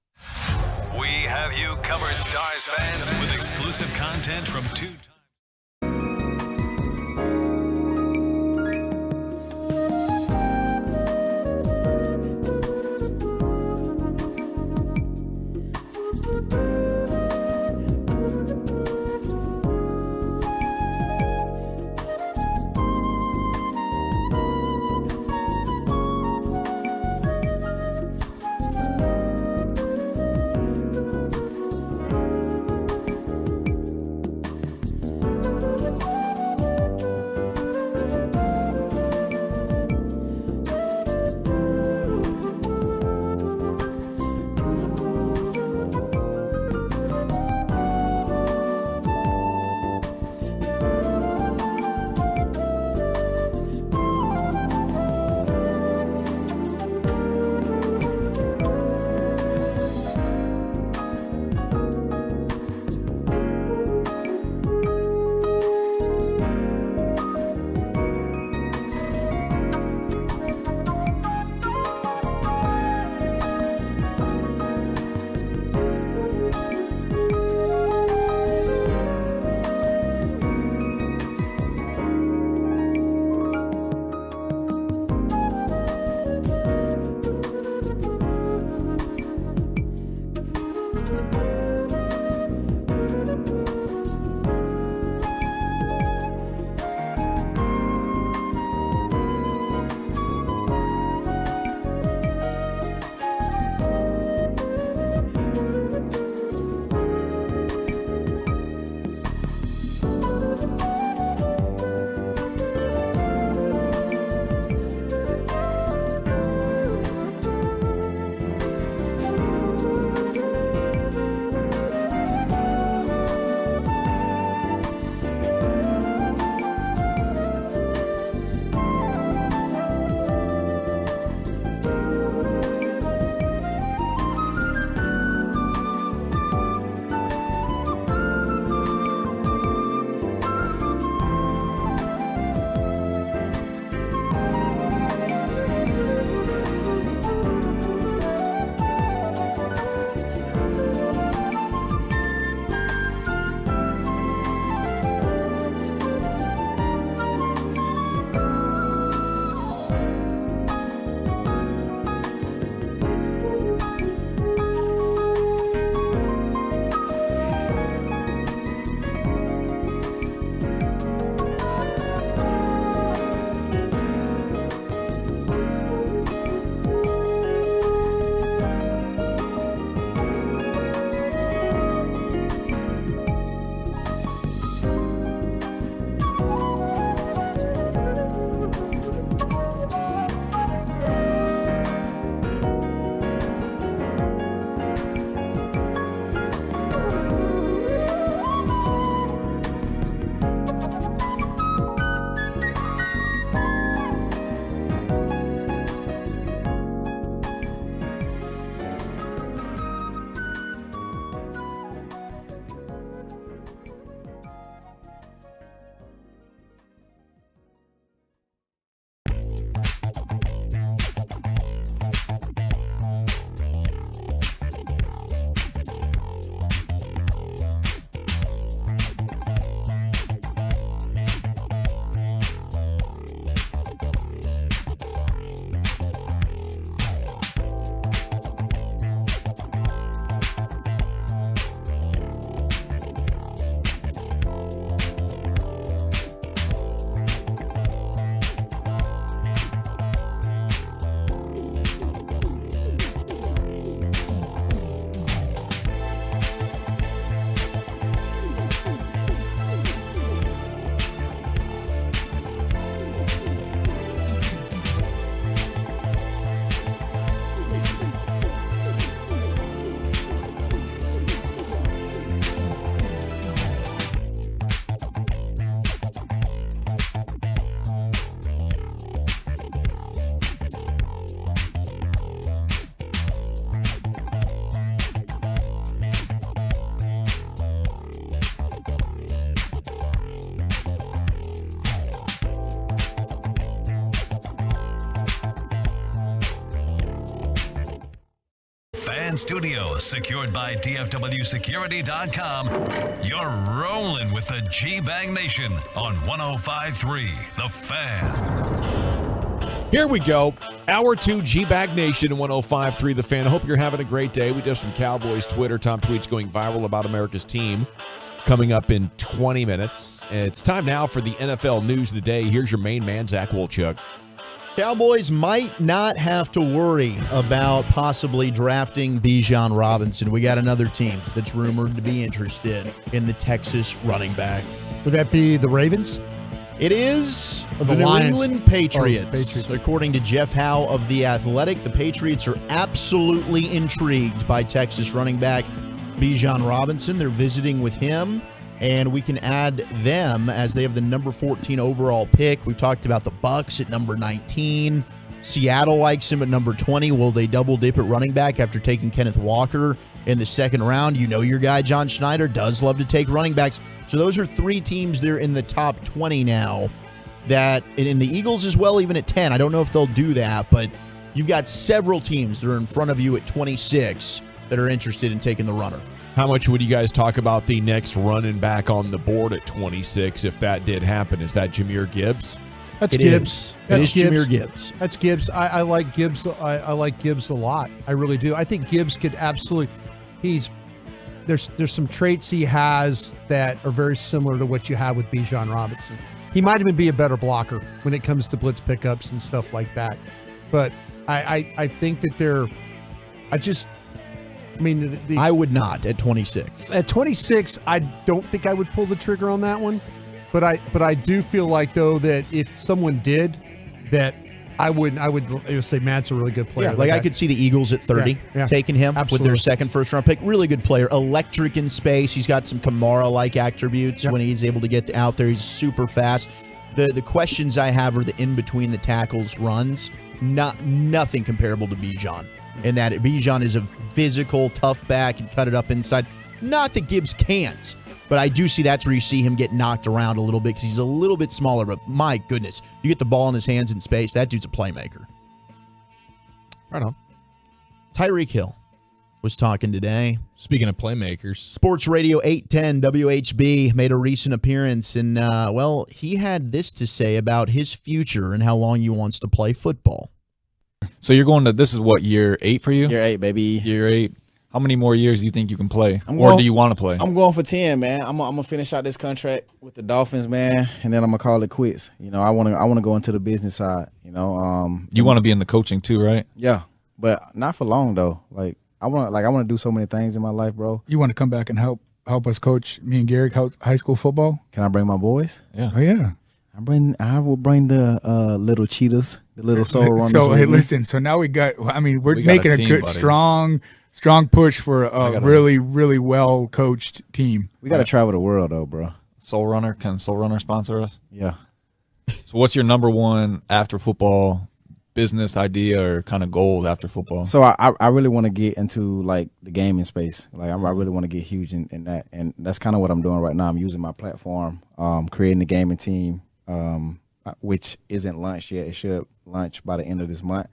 We have you covered, Stars fans, with exclusive content from 2 times. in studio, secured by DFWsecurity.com. You're rolling with the G-Bag Nation on 105.3 The Fan. Here we go. Hour 2 G-Bag Nation 105.3 The Fan. I hope you're having a great day. We do have some Cowboys Twitter top tweets going viral about America's team coming up in 20 minutes. It's time now for the NFL news of the day. Here's your main man, Zach Wolchuk. Cowboys might not have to worry about possibly drafting Bijan Robinson. We got another team that's rumored to be interested in the Texas running back. Would that be the Ravens? It is Or the the New Lions? England Patriots. Oh, Patriots. According to Jeff Howe of The Athletic, the Patriots are absolutely intrigued by Texas running back Bijan Robinson. They're visiting with him, and we can add them as they have the number 14 overall pick. We've talked about the Bucs at number 19. Seattle likes him at number 20. Will they double dip at running back after taking Kenneth Walker in the second round? You know your guy John Schneider does love to take running backs. So those are three teams there in the top 20 now. That, and in the Eagles as well, even at 10. I don't know if they'll do that, but you've got several teams that are in front of you at 26 that are interested in taking the runner. How much would you guys talk about the next running back on the board at 26 if that did happen? Is that Jahmyr Gibbs? That's It Gibbs. is. That's It is Jahmyr Gibbs. That's Gibbs. I like Gibbs. I like Gibbs a lot. I really do. I think Gibbs could absolutely. There's some traits he has that are very similar to what you have with Bijan Robinson. He might even be a better blocker when it comes to blitz pickups and stuff like that. But I think that they're. I would not at 26. At 26, I don't think I would pull the trigger on that one. But I do feel like, though, that if someone did, that I would say Matt's a really good player. Yeah, like I could see the Eagles at 30 taking him with their second first-round pick. Really good player. Electric in space. He's got some Kamara-like attributes when he's able to get out there. He's super fast. The questions I have are the in-between the tackles runs. Nothing comparable to Bijan. And that Bijan is a physical, tough back and cut it up inside. Not that Gibbs can't, but I do see that's where you see him get knocked around a little bit because he's a little bit smaller. But my goodness, you get the ball in his hands in space, that dude's a playmaker. Right on. Tyreek Hill was talking today. Speaking of playmakers, Sports Radio 810 WHB made a recent appearance, and, he had this to say about his future and how long he wants to play football. So you're going to, this is what, year 8 for you? Year 8, baby. Year 8. How many more years do you think you can play? Do you want to play? I'm going for 10, man. I'm gonna finish out this contract with the Dolphins, man, and then I'm gonna call it quits. You know, I wanna go into the business side. You know, you want to be in the coaching too, right? Yeah, but not for long though. I want to do so many things in my life, bro. You want to come back and help us coach me and Gary coach high school football? Can I bring my boys? Yeah. Oh yeah. I will bring the little cheetahs, the little soul runners. So hey, listen. So now we're making a good, strong push for a really, really well coached team. We got to travel the world though, bro. Soul Runner, can Soul Runner sponsor us? Yeah. So what's your number one after football business idea or kind of goal after football? So I really want to get into like the gaming space. Like I really want to get huge in that, and that's kind of what I'm doing right now. I'm using my platform, creating a gaming team. Which isn't launched yet. It should launch by the end of this month.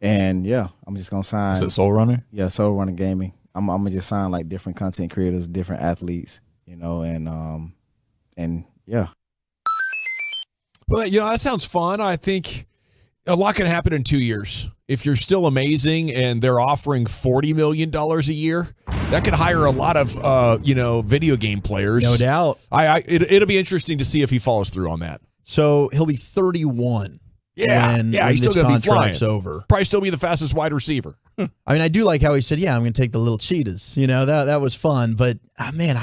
And yeah, I'm just gonna sign. Is it Soul Runner? Yeah, Soul Runner Gaming. I'm gonna just sign like different content creators, different athletes, you know, and yeah. Well, that sounds fun. I think a lot can happen in 2 years. If you're still amazing and they're offering $40 million a year, that could hire a lot of, video game players. No doubt. It'll be interesting to see if he follows through on that. So he'll be 31 when he's still this going to be contract's flying. over. Probably still be the fastest wide receiver. I mean, I do like how he said, yeah, I'm going to take the little cheetahs. You know, that was fun. But, man,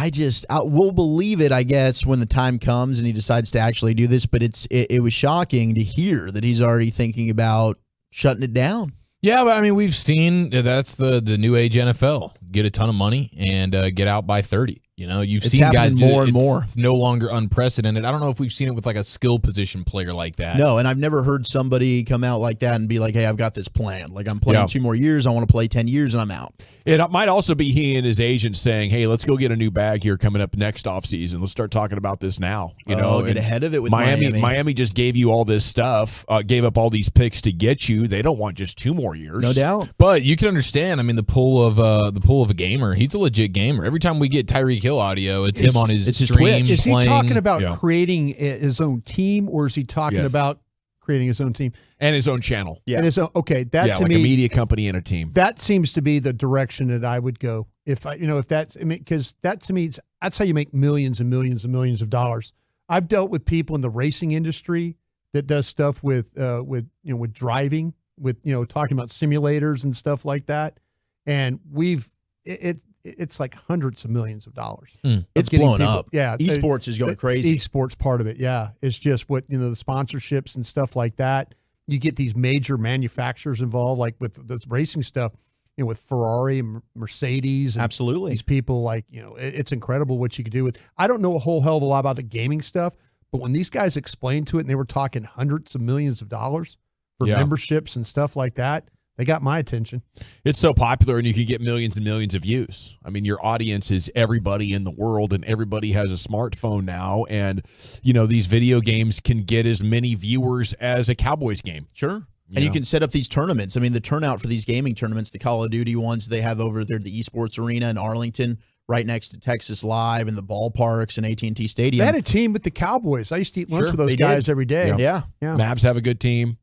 we'll believe it, I guess, when the time comes and he decides to actually do this. But it was shocking to hear that he's already thinking about shutting it down. Yeah, but I mean, we've seen that's the new age NFL. Get a ton of money and get out by 30. You know, you've It's seen guys happening do more it. and more. It's no longer unprecedented. I don't know if we've seen it with like a skill position player like that. No, and I've never heard somebody come out like that and be like, hey, I've got this plan. Like, I'm playing 2 more years. I want to play 10 years, and I'm out. It might also be he and his agent saying, hey, let's go get a new bag here coming up next offseason. Let's start talking about this now. You know, get ahead of it with Miami just gave you all this stuff, gave up all these picks to get you. They don't want just 2 more years. No doubt. But you can understand, I mean, the pull of a gamer. He's a legit gamer. Every time we get Tyreek Hill audio, it's him on his stream. Is he playing. talking about creating his own team, or is he talking about creating his own team and his own channel? Yeah. And his own, okay, that to like me, a media company and a team. That seems to be the direction that I would go. If that's, I mean, because that to me, that's how you make millions and millions and millions of dollars. I've dealt with people in the racing industry that does stuff with driving, with talking about simulators and stuff like that, and it's like hundreds of millions of dollars. It's blowing up. Yeah. Esports is going crazy. Esports part of it. Yeah. It's just what, the sponsorships and stuff like that. You get these major manufacturers involved, like with the racing stuff, with Ferrari and Mercedes. And absolutely. These people, like, it's incredible what you could do with. I don't know a whole hell of a lot about the gaming stuff, but when these guys explained to it and they were talking hundreds of millions of dollars for memberships and stuff like that, they got my attention. It's so popular, and you can get millions and millions of views. I mean, your audience is everybody in the world, and everybody has a smartphone now. And, these video games can get as many viewers as a Cowboys game. Sure. You can set up these tournaments. I mean, the turnout for these gaming tournaments, the Call of Duty ones they have over there at the Esports Arena in Arlington, right next to Texas Live and the ballparks and AT&T Stadium. They had a team with the Cowboys. I used to eat lunch with those guys every day. Yeah. Mavs have a good team.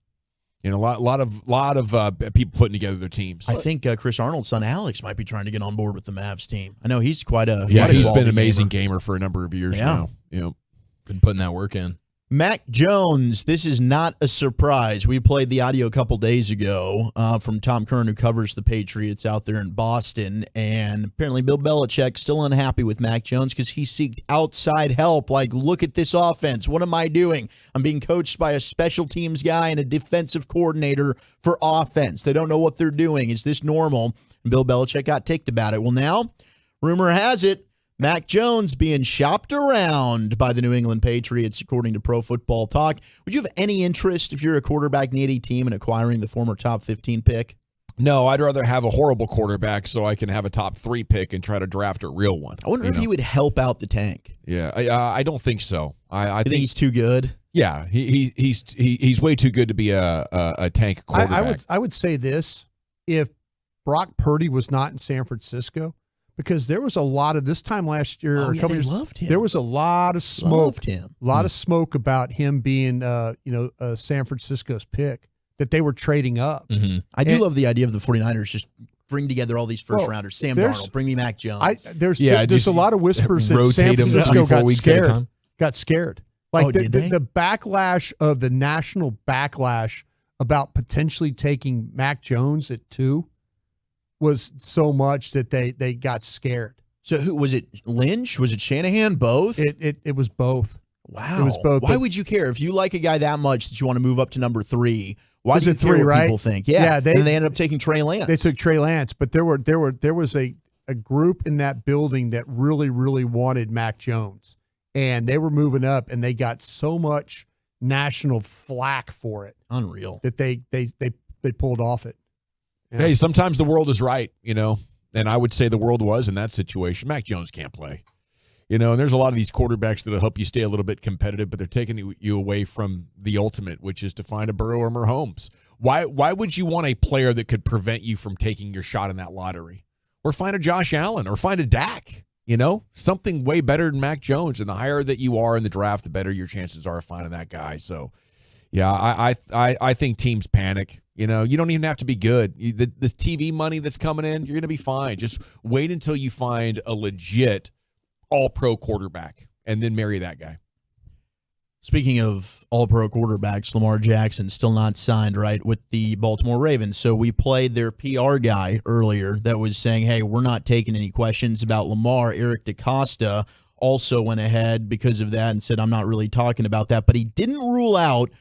A lot of people putting together their teams. I think Chris Arnold's son Alex might be trying to get on board with the Mavs team. I know he's quite a he's been an amazing gamer for a number of years now. Been putting that work in. Mac Jones, this is not a surprise. We played the audio a couple days ago from Tom Curran, who covers the Patriots out there in Boston. And apparently Bill Belichick still unhappy with Mac Jones because he seeked outside help. Like, look at this offense. What am I doing? I'm being coached by a special teams guy and a defensive coordinator for offense. They don't know what they're doing. Is this normal? And Bill Belichick got ticked about it. Well, now, rumor has it, Mac Jones being shopped around by the New England Patriots, according to Pro Football Talk. Would you have any interest, if you're a quarterback in any team, in acquiring the former top 15 pick? No, I'd rather have a horrible quarterback so I can have a top 3 pick and try to draft a real one. I wonder if he would help out the tank. Yeah, I don't think so. I think he's too good. Yeah, he's way too good to be a tank quarterback. I would say this: if Brock Purdy was not in San Francisco. Because there was a lot of this time last year, a couple years, loved him. There was a lot of smoke, Loved him. a lot of smoke about him being, San Francisco's pick that they were trading up. Mm-hmm. I do love the idea of the 49ers just bring together all these first rounders. Sam Darnold, bring me Mac Jones. There's a lot of whispers that San Francisco got scared. Like the backlash of the national backlash about potentially taking Mac Jones at 2. Was so much that they got scared. So who was it? Lynch? Was it Shanahan? Both? It was both. Wow. It was both. Why would you care if you like a guy that much that you want to move up to number 3? Why was do you it care 3, what right? people think? Yeah. They ended up taking Trey Lance. They took Trey Lance, but there was a group in that building that really, really wanted Mac Jones, and they were moving up, and they got so much national flack for it. Unreal. That they pulled off it. Yeah. Hey, sometimes the world is right, and I would say the world was in that situation. Mac Jones can't play, and there's a lot of these quarterbacks that'll help you stay a little bit competitive, but they're taking you away from the ultimate, which is to find a Burrow or Mahomes. Why would you want a player that could prevent you from taking your shot in that lottery? Or find a Josh Allen or find a Dak, something way better than Mac Jones. And the higher that you are in the draft, the better your chances are of finding that guy. So, yeah, I think teams panic. You don't even have to be good. This TV money that's coming in, you're going to be fine. Just wait until you find a legit all-pro quarterback and then marry that guy. Speaking of all-pro quarterbacks, Lamar Jackson still not signed, right, with the Baltimore Ravens. So we played their PR guy earlier that was saying, hey, we're not taking any questions about Lamar. Eric DeCosta also went ahead because of that and said, I'm not really talking about that. But he didn't rule out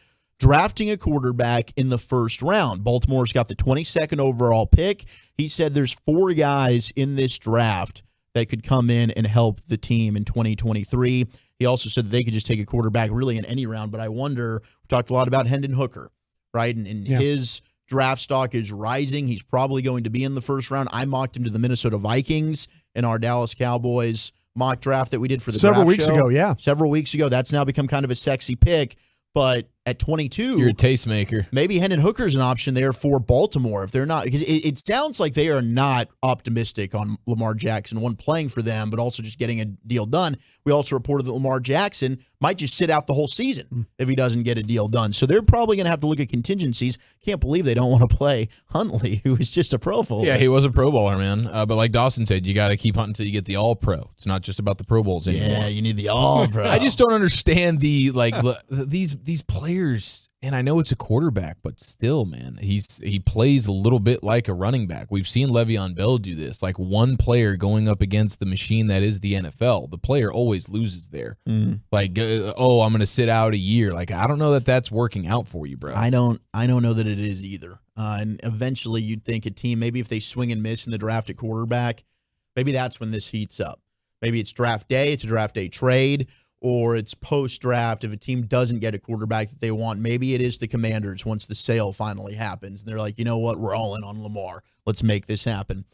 drafting a quarterback in the first round. Baltimore's got the 22nd overall pick. He said there's 4 guys in this draft that could come in and help the team in 2023. He also said that they could just take a quarterback really in any round, but I wonder, we talked a lot about Hendon Hooker, right? And his draft stock is rising. He's probably going to be in the first round. I mocked him to the Minnesota Vikings in our Dallas Cowboys mock draft that we did for the several draft weeks show. ago. Yeah, several weeks ago. That's now become kind of a sexy pick. But at 22, you're a tastemaker. Maybe Hendon Hooker's an option there for Baltimore if they're not, because it sounds like they are not optimistic on Lamar Jackson, one, playing for them, but also just getting a deal done. We also reported that Lamar Jackson might just sit out the whole season if he doesn't get a deal done. So they're probably going to have to look at contingencies. Can't believe they don't want to play Huntley, who is just a Pro Bowler. Yeah, he was a Pro Bowler, man. But like Dawson said, you got to keep hunting until you get the All-Pro. It's not just about the Pro Bowls anymore. Yeah, you need the All-Pro. I just don't understand these players. And I know it's a quarterback, but still, man, he plays a little bit like a running back. We've seen Le'Veon Bell do this. Like one player going up against the machine that is the NFL, the player always loses there. Like, I'm going to sit out a year. Like, I don't know that that's working out for you, bro. I don't know that it is either. And eventually, you'd think a team, maybe if they swing and miss in the draft at quarterback, maybe that's when this heats up. Maybe it's draft day, it's a draft day trade, or it's post-draft. If a team doesn't get a quarterback that they want, maybe it is the Commanders once the sale finally happens. And they're like, you know what? We're all in on Lamar. Let's make this happen.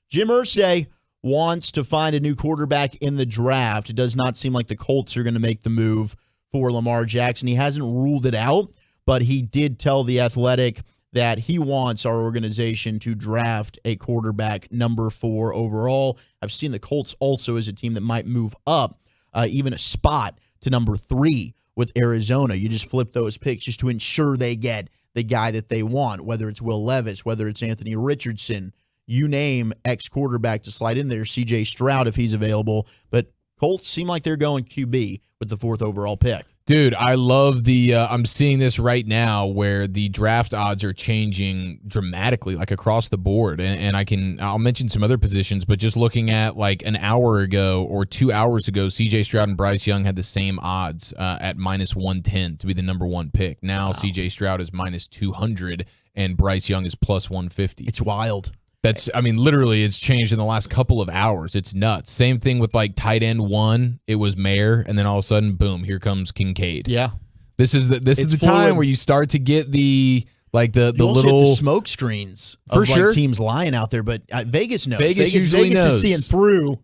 Jim Irsay wants to find a new quarterback in the draft. It does not seem like the Colts are going to make the move for Lamar Jackson. He hasn't ruled it out, but he did tell The Athletic that he wants our organization to draft a quarterback number 4 overall. I've seen the Colts also as a team that might move up even a spot to number 3 with Arizona. You just flip those picks just to ensure they get the guy that they want, whether it's Will Levis, whether it's Anthony Richardson, you name ex-quarterback to slide in there, C.J. Stroud if he's available. But Colts seem like they're going QB with the 4th overall pick. Dude, I love the I'm seeing this right now where the draft odds are changing dramatically, like across the board. And I'll mention some other positions, but just looking at like an hour ago or 2 hours ago, CJ Stroud and Bryce Young had the same odds at -110 to be the number 1 pick. Now CJ Stroud is -200 and Bryce Young is +150. It's wild. Literally, it's changed in the last couple of hours. It's nuts. Same thing with like tight end 1. It was Mayer, and then all of a sudden, boom, here comes Kincaid. Yeah, this is the time where you start to get the little smoke screens for of sure. Like teams lying out there. But Vegas knows. Vegas usually knows. Is seeing through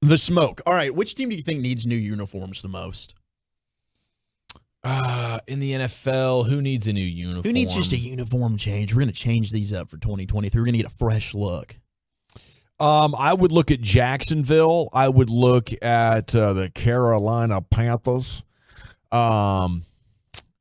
the smoke. All right, which team do you think needs new uniforms the most? In the NFL, who needs a new uniform? Who needs just a uniform change? We're going to change these up for 2023. We're going to get a fresh look. I would look at Jacksonville. I would look at the Carolina Panthers. I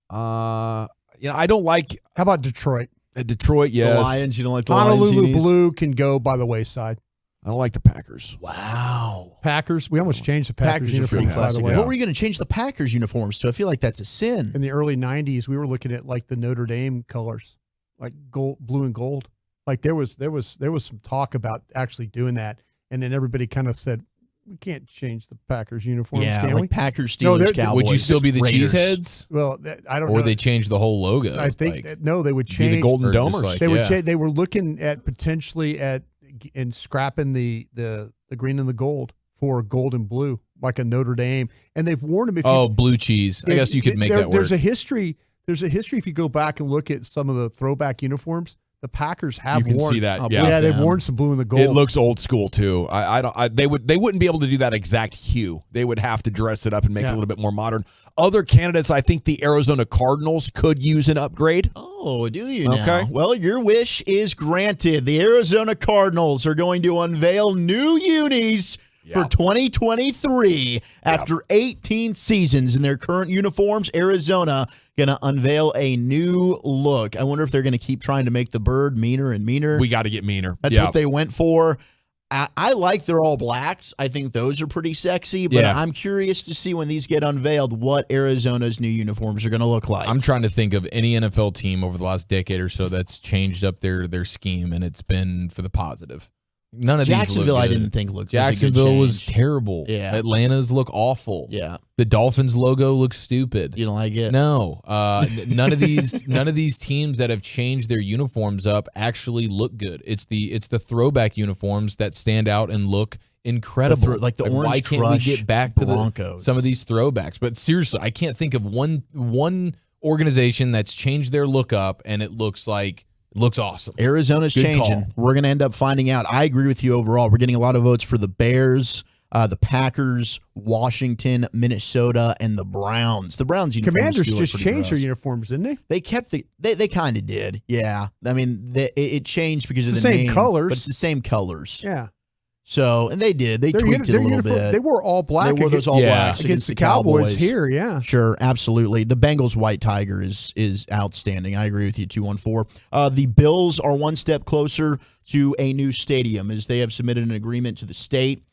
don't like. How about Detroit? Detroit, yes. The Lions. You don't like the Honolulu Lions? Blue can go by the wayside. I don't like the Packers. Wow. Packers. We almost changed the Packers uniforms, by the way. What were you going to change the Packers uniforms to? I feel like that's a sin. In the early 90s, we were looking at like the Notre Dame colors, like gold, blue and gold. Like there was some talk about actually doing that, and then everybody kind of said, we can't change the Packers uniforms, can we? Packers, Steelers, Cowboys. Would you still be the Raiders. Cheeseheads? Well, I don't know. Or they changed the whole logo. I think no, they would change the Golden Domers. They would change. They were looking at potentially and scrapping the green and the gold for gold and blue, like a Notre Dame, and they've warned them. Blue cheese. I guess you could make that work. There's a history. If you go back and look at some of the throwback uniforms, the Packers have You can worn. see that. Yeah, they've worn some blue and the gold. It looks old school too. They wouldn't be able to do that exact hue. They would have to dress it up and make it a little bit more modern. Other candidates, I think the Arizona Cardinals could use an upgrade. Oh, do you now? Well, your wish is granted. The Arizona Cardinals are going to unveil new unis for 2023. After 18 seasons in their current uniforms, Arizona going to unveil a new look. I wonder if they're going to keep trying to make the bird meaner and meaner. We got to get meaner. That's what they went for. I like their all blacks. I think those are pretty sexy, but I'm curious to see when these get unveiled what Arizona's new uniforms are going to look like. I'm trying to think of any NFL team over the last decade or so that's changed up their scheme, and it's been for the positive. None of Jacksonville, these I didn't think looked. Jacksonville was terrible. Yeah, Atlanta's look awful. Yeah, the Dolphins logo looks stupid. You don't like it? No, none of these teams that have changed their uniforms up actually look good. It's the throwback uniforms that stand out and look incredible. Like the orange why can't crush we get back to Broncos. some of these throwbacks? But seriously, I can't think of one organization that's changed their look up and it looks awesome. Arizona's Good changing. call. We're going to end up finding out. I agree with you overall. We're getting a lot of votes for the Bears, the Packers, Washington, Minnesota, and the Browns. The Browns uniforms Commanders do look just pretty changed their gross. uniforms, didn't they? They kept they kind of did. Yeah. I mean, it changed because It's of the the same name, colors. but it's the same colors. Yeah. So, and they did. They Their tweaked uni- it a their little uniform- bit. They wore all black They wore those all against- blacks against the Cowboys here, yeah. Sure, absolutely. The Bengals white tiger is outstanding. I agree with you, 214. The Bills are one step closer to a new stadium as they have submitted an agreement to the state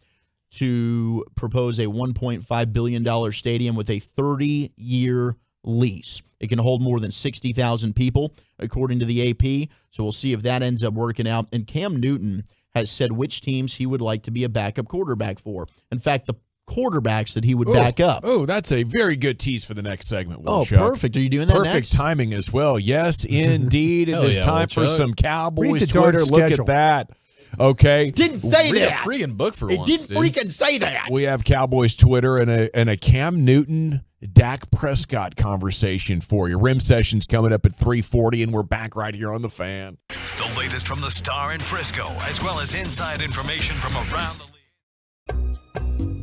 to propose a $1.5 billion stadium with a 30-year lease. It can hold more than 60,000 people, according to the AP. So we'll see if that ends up working out. And Cam Newton has said which teams he would like to be a backup quarterback for. In fact, the quarterbacks that he would back up. Oh, that's a very good tease for the next segment. Oh, Chuck. perfect. Are you doing that Perfect next? timing as well. Yes, indeed. It Hell is yeah, time Will for Chuck. some Read Cowboys the darn Twitter. Look schedule. at that. Okay. Didn't say Read that. a friggin' book for It once. didn't dude. freaking say that. We have Cowboys Twitter and a Cam Newton, Dak Prescott conversation for you. Rim session's coming up at 3:40, and we're back right here on the Fan. The latest from the Star in Frisco, as well as inside information from around the league.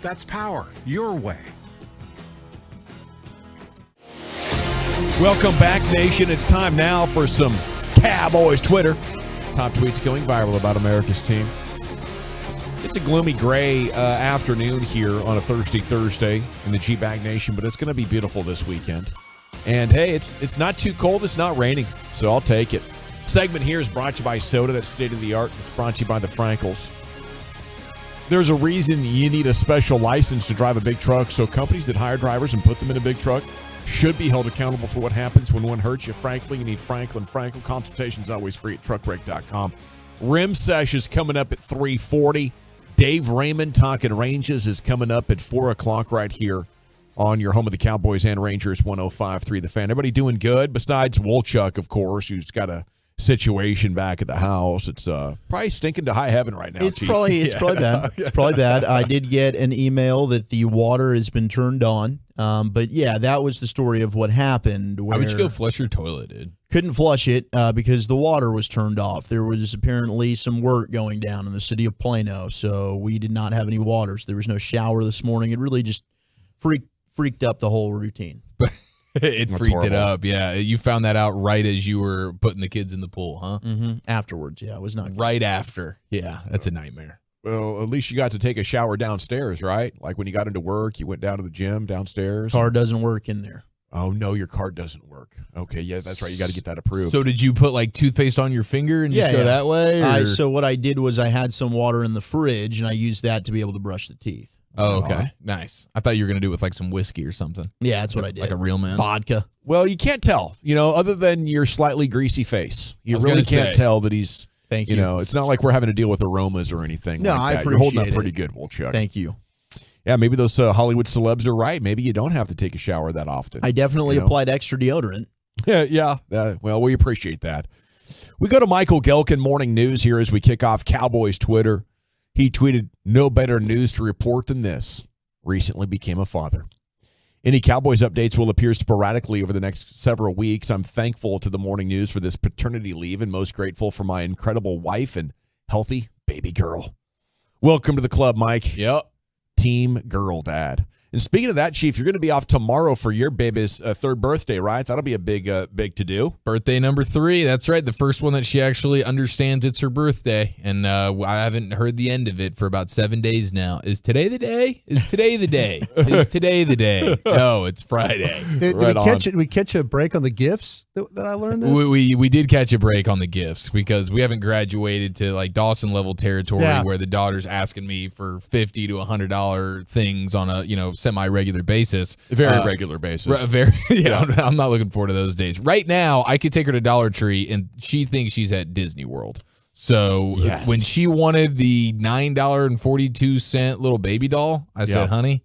That's power your way. Welcome back, Nation. It's time now for some Cowboys Twitter. Top tweets going viral about America's team. It's a gloomy gray afternoon here on a Thursday in the G-Bag Nation, but it's going to be beautiful this weekend. And, hey, it's not too cold. It's not raining, so I'll take it. Segment here is brought to you by Soda. That's state-of-the-art. It's brought to you by the Frankels. There's a reason you need a special license to drive a big truck, so companies that hire drivers and put them in a big truck should be held accountable for what happens when one hurts you. Frankly, you need Franklin. Frankel consultation is always free at truckbreak.com. Rim Sesh is coming up at 3:40. Dave Raymond talking Ranges is coming up at 4 o'clock right here on your home of the Cowboys and Rangers, 105.3 The Fan. Everybody doing good besides Wolchuk, of course, who's got a situation back at the house. It's probably stinking to high heaven right now. It's probably bad. It's probably bad. I did get an email that the water has been turned on. But yeah, that was the story of what happened. Where Why would you go flush your toilet, dude? Couldn't flush it because the water was turned off. There was apparently some work going down in the city of Plano, so we did not have any water. So there was no shower this morning. It really just freaked up the whole routine. It freaked it up, yeah. You found that out right as you were putting the kids in the pool, huh? Mm-hmm. Afterwards, yeah. It was not good. Right after. Yeah, that's a nightmare. Well, at least you got to take a shower downstairs, right? Like when you got into work, you went down to the gym downstairs. Car doesn't work in there. Oh, no, your car doesn't work. Okay, yeah, that's right. You got to get that approved. So did you put like toothpaste on your finger and just go that way? So what I did was I had some water in the fridge, and I used that to be able to brush the teeth. Oh, okay. Nice. I thought you were going to do it with like some whiskey or something. Yeah, that's what I did. Like a real man. Vodka. Well, you can't tell, other than your slightly greasy face. You really can't tell that he's, Thank you. It's not like we're having to deal with aromas or anything No, like that. I appreciate You're holding up it. pretty good, Wolchuk. Thank you. Yeah, maybe those Hollywood celebs are right. Maybe you don't have to take a shower that often. I definitely applied extra deodorant. Yeah. Well, we appreciate that. We go to Michael Gelkin, Morning News, here as we kick off Cowboys Twitter. He tweeted, "No better news to report than this. Recently became a father. Any Cowboys updates will appear sporadically over the next several weeks. I'm thankful to the Morning News for this paternity leave and most grateful for my incredible wife and healthy baby girl." Welcome to the club, Mike. Yep. Team Girl Dad. And speaking of that, Chief, you're going to be off tomorrow for your baby's third birthday, right? That'll be a big to-do. Birthday number 3. That's right. The first one that she actually understands it's her birthday. And I haven't heard the end of it for about 7 days now. Is today the day? Is today the day? Is today the day? No, it's Friday. Did we catch a break on the gifts that I learned this? We did catch a break on the gifts because we haven't graduated to like Dawson level territory where the daughter's asking me for $50 to $100 things on a semi-regular basis. Very regular basis. I'm not looking forward to those days. Right now, I could take her to Dollar Tree, and she thinks she's at Disney World. So when she wanted the $9.42 little baby doll, I said, honey,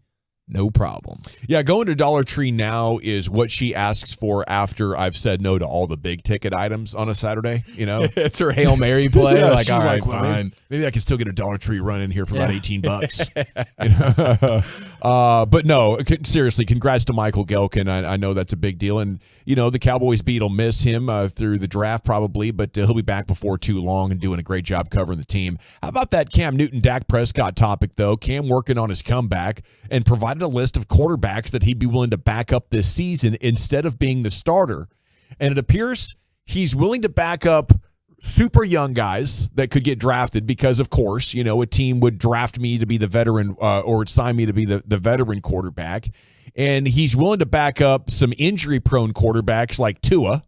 no problem. Yeah, going to Dollar Tree now is what she asks for after I've said no to all the big ticket items on a Saturday. It's her Hail Mary play. Yeah, like, she's all right, well, fine. Maybe I can still get a Dollar Tree run in here for about $18. But no, seriously, congrats to Michael Gelkin. I know that's a big deal. And, the Cowboys beat will miss him through the draft probably, but he'll be back before too long and doing a great job covering the team. How about that Cam Newton, Dak Prescott topic, though? Cam working on his comeback and provided a list of quarterbacks that he'd be willing to back up this season instead of being the starter. And it appears he's willing to back up super young guys that could get drafted because, of course, a team would draft me to be the veteran or sign me to be the veteran quarterback. And he's willing to back up some injury-prone quarterbacks like Tua.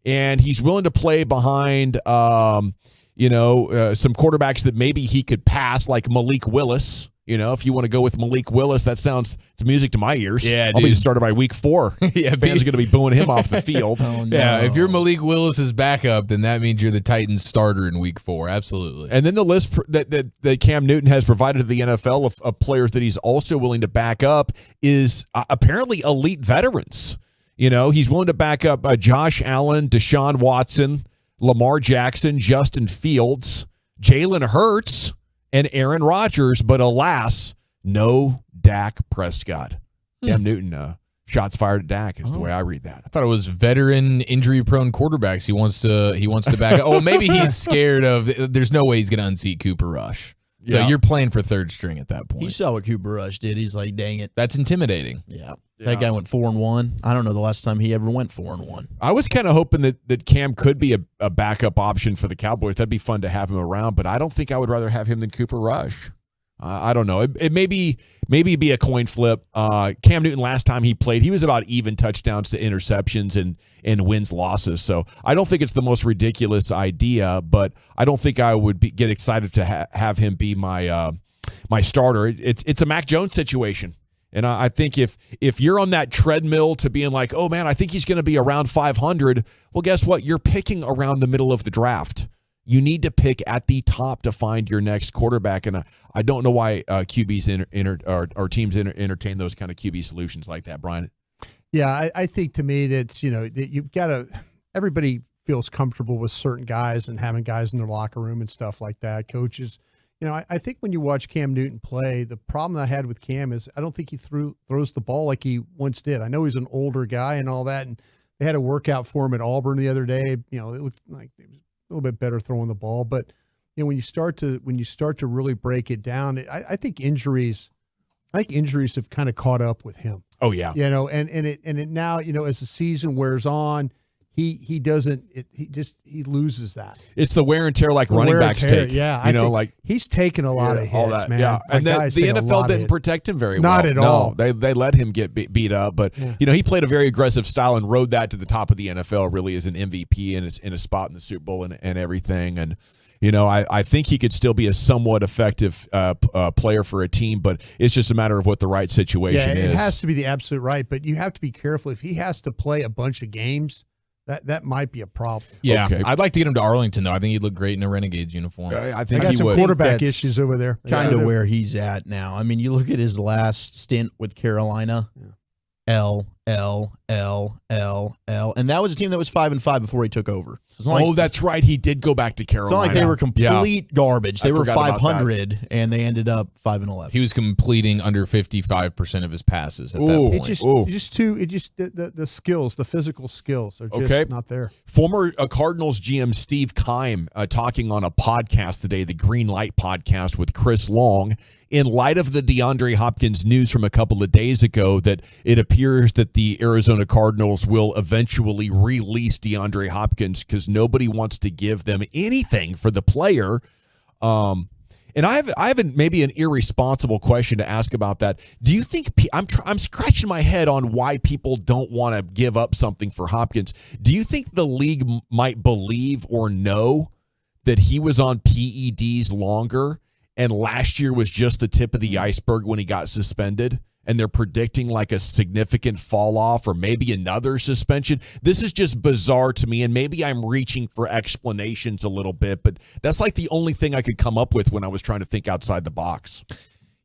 And he's willing to play behind, some quarterbacks that maybe he could pass like Malik Willis. If you want to go with Malik Willis, it's music to my ears. Yeah, I'll be started by week 4. Fans are going to be booing him off the field. Oh, no. Yeah, if you're Malik Willis's backup, then that means you're the Titans starter in week 4. Absolutely. And then the list that Cam Newton has provided to the NFL of players that he's also willing to back up is apparently elite veterans. He's willing to back up Josh Allen, Deshaun Watson, Lamar Jackson, Justin Fields, Jalen Hurts, and Aaron Rodgers, but alas, no Dak Prescott. Cam Newton, shots fired at Dak is the way I read that. I thought it was veteran injury-prone quarterbacks he wants to back up. Oh, maybe he's scared of. There's no way he's going to unseat Cooper Rush. So you're playing for third string at that point. He saw what Cooper Rush did. He's like, dang it. That's intimidating. Yeah. That guy went 4-1. I don't know the last time he ever went 4-1. I was kind of hoping that Cam could be a backup option for the Cowboys. That'd be fun to have him around, but I don't think I would rather have him than Cooper Rush. I don't know. It maybe be a coin flip. Cam Newton, last time he played, he was about even touchdowns to interceptions and wins losses. So I don't think it's the most ridiculous idea, but I don't think I would get excited to have him be my starter. It's a Mac Jones situation. And I think if you're on that treadmill to being like, oh, man, I think he's going to be around 500, well, guess what? You're picking around the middle of the draft. You need to pick at the top to find your next quarterback. And I don't know why QBs or teams entertain those kind of QB solutions like that, Brian. Yeah, I think to me that you've got to – everybody feels comfortable with certain guys and having guys in their locker room and stuff like that, coaches – I think when you watch Cam Newton play, the problem I had with Cam is I don't think he throws the ball like he once did. I know he's an older guy and all that, and they had a workout for him at Auburn the other day. It looked like it was a little bit better throwing the ball. But when you start to really break it down, I think injuries have kind of caught up with him. Oh yeah, and it now as the season wears on. He loses that. It's the wear and tear like running backs take. Yeah, he's taken a lot of hits, all that, man. Yeah, and the NFL didn't protect him very well. Not at all. They let him get beat up, but he played a very aggressive style and rode that to the top of the NFL. Really, as an MVP and is in a spot in the Super Bowl and everything. And I think he could still be a somewhat effective player for a team, but it's just a matter of what the right situation is. It has to be the absolute right, but you have to be careful if he has to play a bunch of games. That might be a problem. Yeah, okay. I'd like to get him to Arlington, though. I think he'd look great in a Renegades uniform. I think got he some would. quarterback issues over there. Kind of where he's at now. I mean, you look at his last stint with Carolina. L, and that was a team that was 5-5 before he took over. That's right. He did go back to Carolina. It's not like they were complete garbage. They were 500, and they ended up 5-11. He was completing under 55% of his passes at that point. The skills, the physical skills are just not there. Former Cardinals GM Steve Keim talking on a podcast today, the Green Light podcast with Chris Long, in light of the DeAndre Hopkins news from a couple of days ago that it appears that the Arizona Cardinals will eventually release DeAndre Hopkins because nobody wants to give them anything for the player. And I have maybe an irresponsible question to ask about that. Do you think I'm scratching my head on why people don't want to give up something for Hopkins? Do you think the league might believe or know that he was on PEDs longer and last year was just the tip of the iceberg when he got suspended? And they're predicting like a significant fall off or maybe another suspension. This is just bizarre to me, and maybe I'm reaching for explanations a little bit, but that's like the only thing I could come up with when I was trying to think outside the box.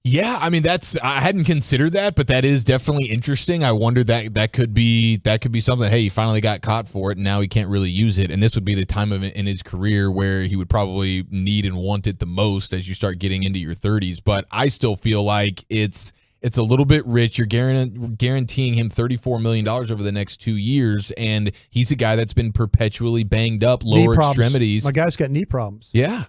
Yeah, I mean I hadn't considered that, but that is definitely interesting. I wonder that could be something. Hey, he finally got caught for it, and now he can't really use it. And this would be the time in his career where he would probably need and want it the most as you start getting into your 30s. But I still feel like it's a little bit rich. You're guaranteeing him $34 million over the next 2 years, and he's a guy that's been perpetually banged up, lower extremities. My guy's got knee problems. Yeah.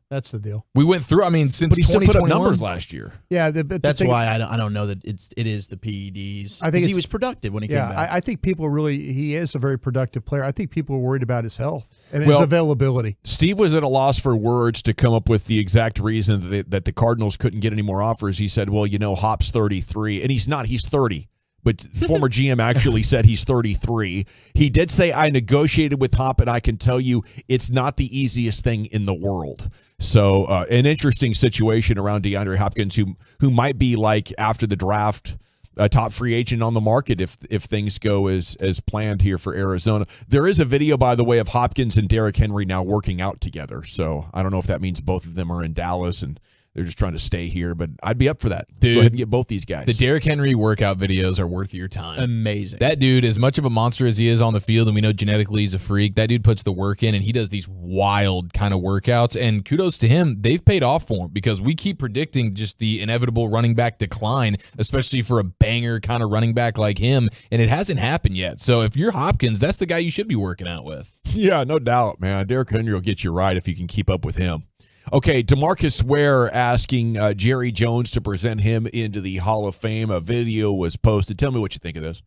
That's the deal. We went through, since but he still put up 2021 numbers last year. Yeah, that's why I don't know that it is the PEDs. I think he was productive when he came back. I think people he is a very productive player. I think people are worried about his health and his availability. Steve was at a loss for words to come up with the exact reason that the Cardinals couldn't get any more offers. He said, well, Hop's 33, and he's not. He's 30. But former GM actually said he's 33. He did say, I negotiated with Hop, and I can tell you it's not the easiest thing in the world. So an interesting situation around DeAndre Hopkins, who might be like after the draft, a top free agent on the market if things go as planned here for Arizona. There is a video, by the way, of Hopkins and Derrick Henry now working out together. So I don't know if that means both of them are in Dallas and they're just trying to stay here, but I'd be up for that. Dude, go ahead and get both these guys. The Derrick Henry workout videos are worth your time. Amazing. That dude, as much of a monster as he is on the field, and we know genetically he's a freak, that dude puts the work in, and he does these wild kind of workouts, and kudos to him. They've paid off for him because we keep predicting just the inevitable running back decline, especially for a banger kind of running back like him, and it hasn't happened yet. So if you're Hopkins, that's the guy you should be working out with. Yeah, no doubt, man. Derrick Henry will get you right if you can keep up with him. Okay, DeMarcus Ware asking Jerry Jones to present him into the Hall of Fame. A video was posted. Tell me what you think of this.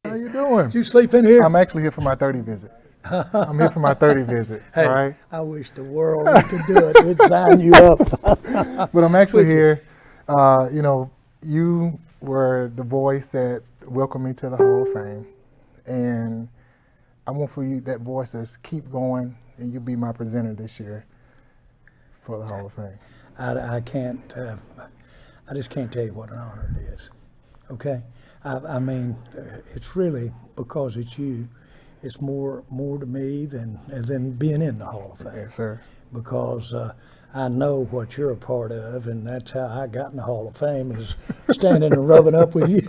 How you doing? Did you sleep in here? I'm actually here for my 30 visit. I'm here for my 30 visit. Hey, all right? I wish the world could do it. We'd sign you up. But I'm actually here. You were the voice that welcomed me to the Hall of Fame. And I want for you, that voice to keep going, and you'll be my presenter this year for the Hall of Fame. I can't, I just can't tell you what an honor it is, okay? I mean, it's really because it's you. It's more to me than being in the Hall of Fame. Yes, sir. Because I know what you're a part of, and that's how I got in the Hall of Fame, is standing and rubbing up with you.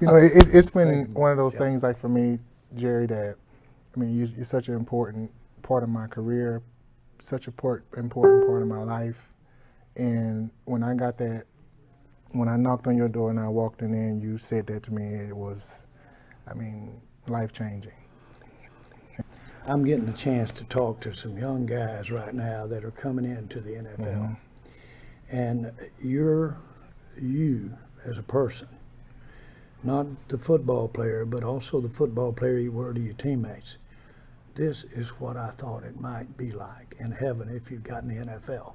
It's been one of those things, like for me, Jerry, that, I mean, you're such an important part of my career, such an important part of my life. And when I knocked on your door and I walked in there and you said that to me, it was, life-changing. I'm getting a chance to talk to some young guys right now that are coming into the NFL. Mm-hmm. And you as a person, not the football player, but also the football player you were to your teammates. This is what I thought it might be like in heaven if you got in the NFL.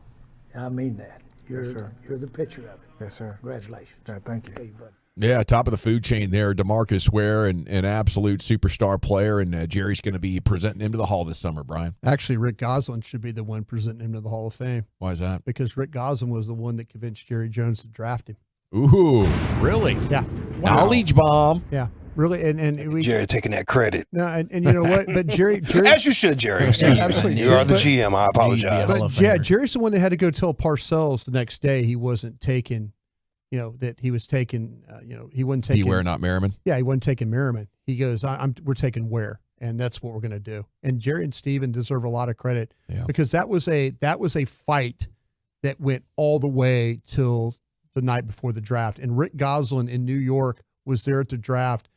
I mean that. You're the picture of it. Yes, sir. Congratulations. Yeah, thank you. Hey, buddy. Yeah, top of the food chain there, DeMarcus Ware, an absolute superstar player, and Jerry's going to be presenting him to the Hall this summer, Brian. Actually, Rick Gosselin should be the one presenting him to the Hall of Fame. Why is that? Because Rick Gosselin was the one that convinced Jerry Jones to draft him. Ooh, really? Yeah. Wow. Knowledge bomb. Yeah, really. And we Jerry taking that credit. No, and you know what? But Jerry as you should, Jerry. Excuse me. Absolutely. You are the GM. I apologize. But yeah, Jerry's the one that had to go tell Parcells the next day he wasn't taking. That he was taking, he wasn't taking. Ware, not Merriman? Yeah, he wasn't taking Merriman. He goes, we're taking Ware, and that's what we're going to do. And Jerry and Steven deserve a lot of credit because that was a fight that went all the way till the night before the draft. And Rick Gosselin in New York was there at the draft,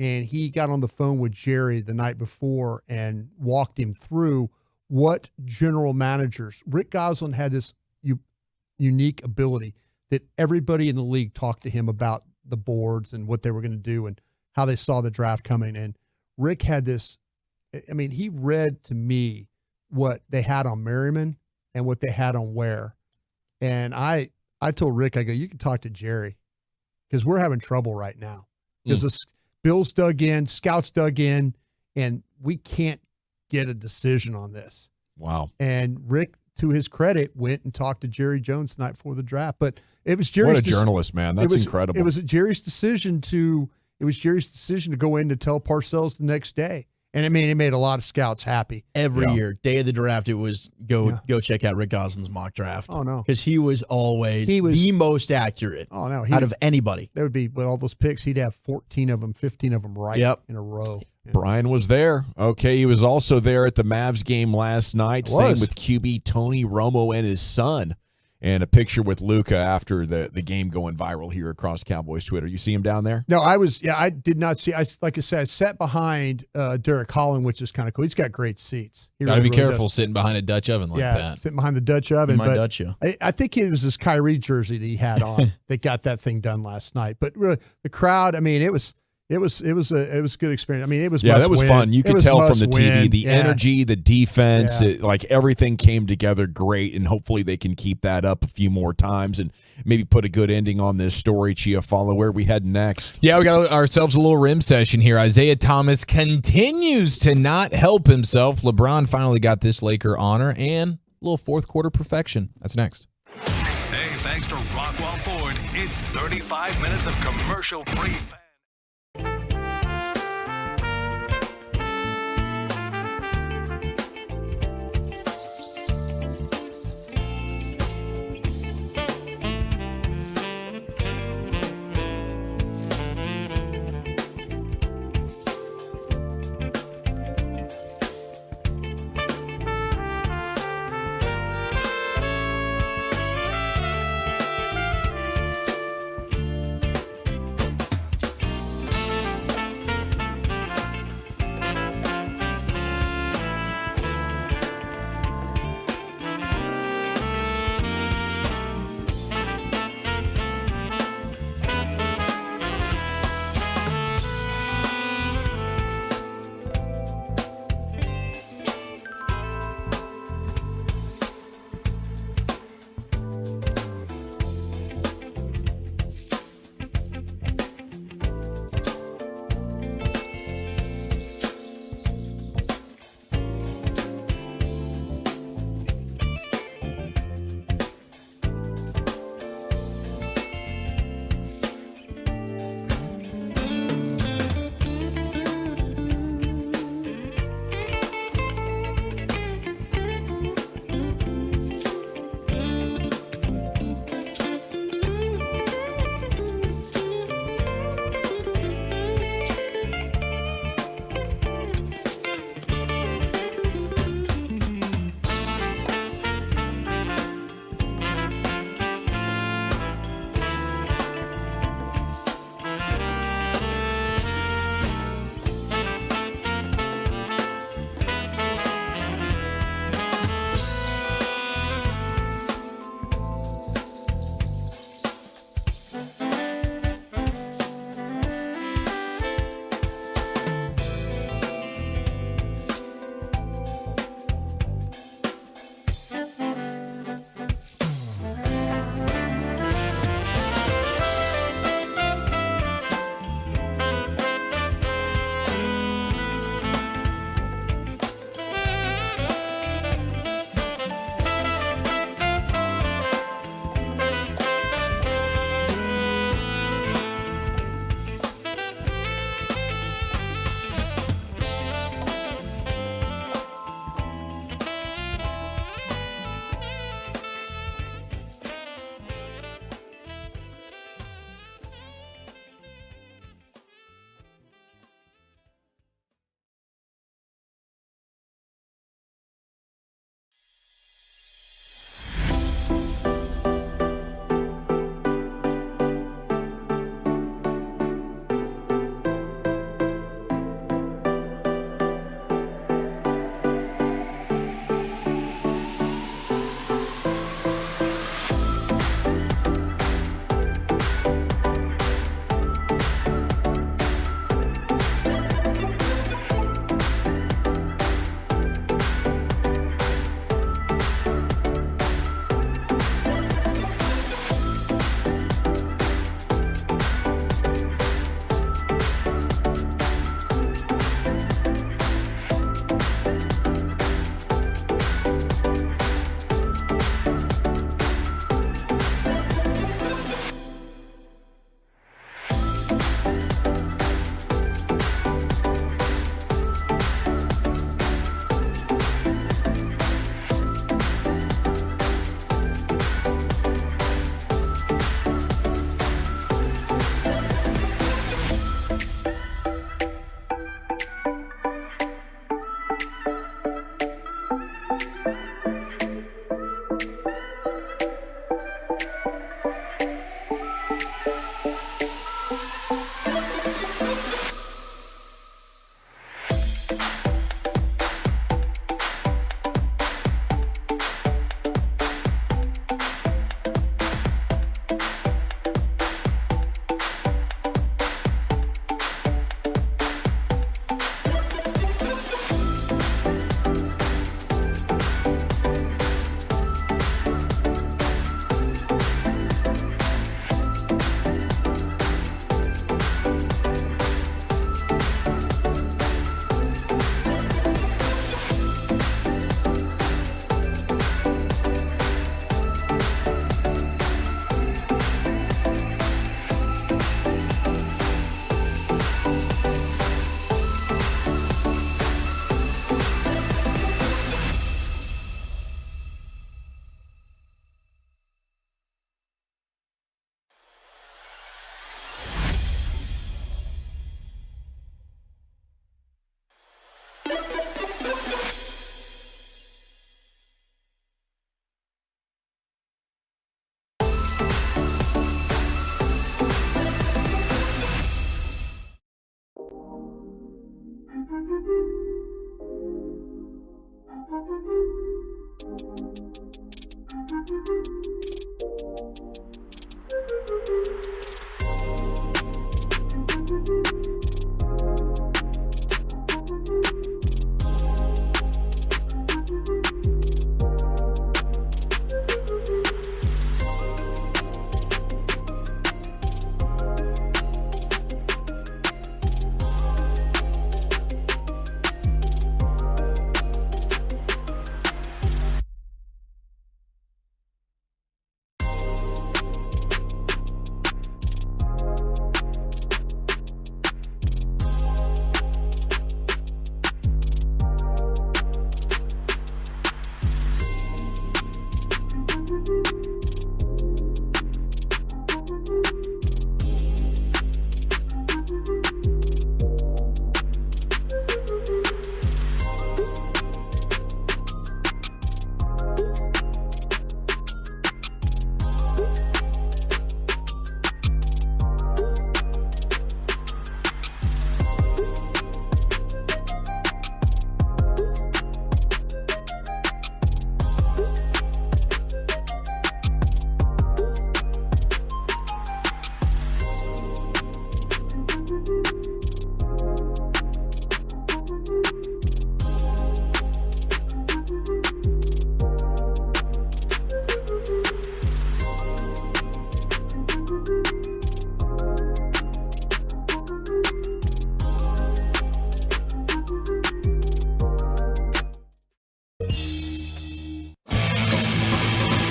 and he got on the phone with Jerry the night before and walked him through what general managers. Rick Gosselin had this unique ability that everybody in the league talked to him about the boards and what they were going to do and how they saw the draft coming. And Rick had this, he read to me what they had on Merriman and what they had on Ware. And I told Rick, I go, you can talk to Jerry because we're having trouble right now. Because the Bills dug in, scouts dug in, and we can't get a decision on this. Wow. And Rick, to his credit, went and talked to Jerry Jones the night before the draft. But it was Jerry's. What a journalist, man! That's incredible. It was Jerry's decision to go in to tell Parcells the next day, and it made a lot of scouts happy. Every year, day of the draft, it was go check out Rick Gosselin's mock draft. Oh no, because he was always the most accurate. Oh no, out of anybody. There would be with all those picks, he'd have 14 of them, 15 of them right in a row. Yeah. Brian was there. Okay, he was also there at the Mavs game last night. Same with QB Tony Romo and his son. And a picture with Luka after the game going viral here across Cowboys Twitter. You see him down there? No, I did not see. Like I said, I sat behind Derek Holland, which is kind of cool. He's got great seats. Gotta be careful sitting behind a Dutch oven like that. Yeah, sitting behind the Dutch oven. Might Dutch you. I think it was his Kyrie jersey that he had on that got that thing done last night. But really, the crowd, it was a good experience. It was that was win. fun. You could tell from the TV, the Yeah. energy, the defense, everything came together great, and hopefully they can keep that up a few more times and maybe put a good ending on this story. Chiafalo, where we head next? Yeah, we got ourselves a little rim session here. Isaiah Thomas continues to not help himself. LeBron finally got this Laker honor and a little fourth quarter perfection. That's next. Hey, thanks to Rockwell Ford, it's 35 minutes of commercial-free.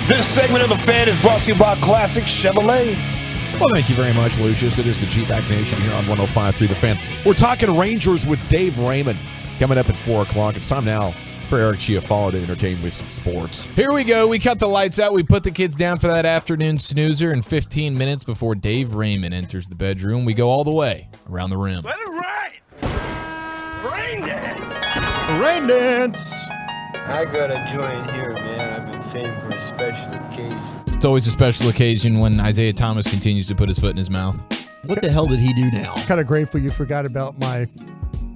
This segment of The Fan is brought to you by Classic Chevrolet. Well, thank you very much, Lucius. It is the G-Back Nation here on 105.3 The Fan. We're talking Rangers with Dave Raymond coming up at 4 o'clock. It's time now for Eric Chiafalo to entertain with some sports. Here we go. We cut the lights out. We put the kids down for that afternoon snoozer, and 15 minutes before Dave Raymond enters the bedroom, we go all the way around the rim. Let it ride! Rain dance! Rain dance! I got a joint here, man. I've been saving for a special occasion. It's always a special occasion when Isaiah Thomas continues to put his foot in his mouth. What the hell did he do now? Kind of grateful you forgot about my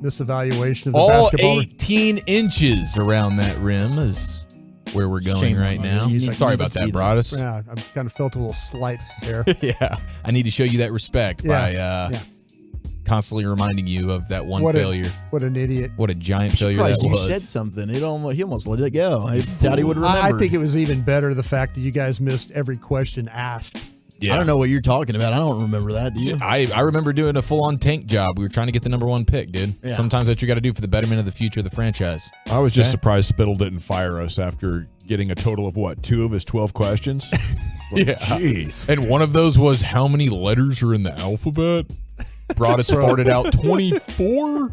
misevaluation of the All basketball. 18 inches around that rim is where we're going right now. Sorry about that, Broadus. Yeah, I just kind of felt a little slight there. Yeah, I need to show you that respect by constantly reminding you of that one failure. What an idiot. What a giant failure that was. You said something. He almost let it go. I thought he would remember. I think it was even better the fact that you guys missed every question asked. Yeah. I don't know what you're talking about. I don't remember that. Do you? I remember doing a full-on tank job. We were trying to get the number one pick, dude. Yeah. Sometimes that's what you got to do for the betterment of the future of the franchise. I was just surprised Spittle didn't fire us after getting a total of, 2 of his 12 questions? Yeah. Jeez. And one of those was, how many letters are in the alphabet? Broadus farted out 24.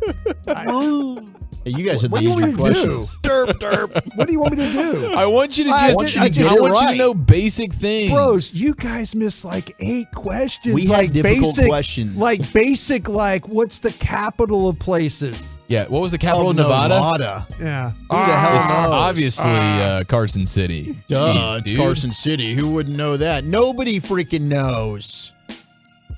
Hey, you guys had what the do you want easier me to do? questions. Derp. What do you want me to do? I want you to I just, want I want you to know basic things. Bros, you guys missed like 8 questions. We had difficult questions. Like basic, like what's the capital of places? Yeah, what was the capital of Nevada? Yeah. Who the hell It's knows? obviously Carson City. Duh, Jeez, it's dude. Carson City. Who wouldn't know that? Nobody freaking knows.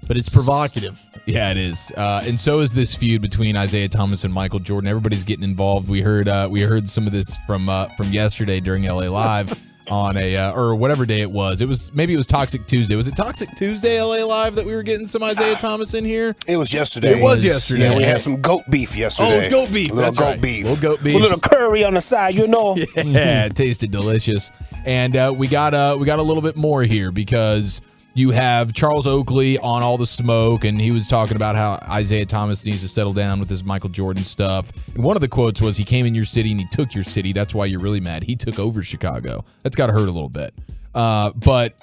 But it's provocative. Yeah, it is. And so is this feud between Isaiah Thomas and Michael Jordan. Everybody's getting involved. We heard some of this from yesterday during LA Live on or whatever day it was. Maybe it was Toxic Tuesday. Was it Toxic Tuesday LA Live that we were getting some Isaiah Thomas in here? It was yesterday. It was yesterday. Yeah, we had some goat beef yesterday. Oh, it was goat beef. A little That's goat right. beef. Little goat beef. A little curry on the side, you know. Yeah, it tasted delicious. And we got a little bit more here because you have Charles Oakley on all the smoke, and he was talking about how Isaiah Thomas needs to settle down with his Michael Jordan stuff. And one of the quotes was, he came in your city and he took your city. That's why you're really mad. He took over Chicago. That's got to hurt a little bit. But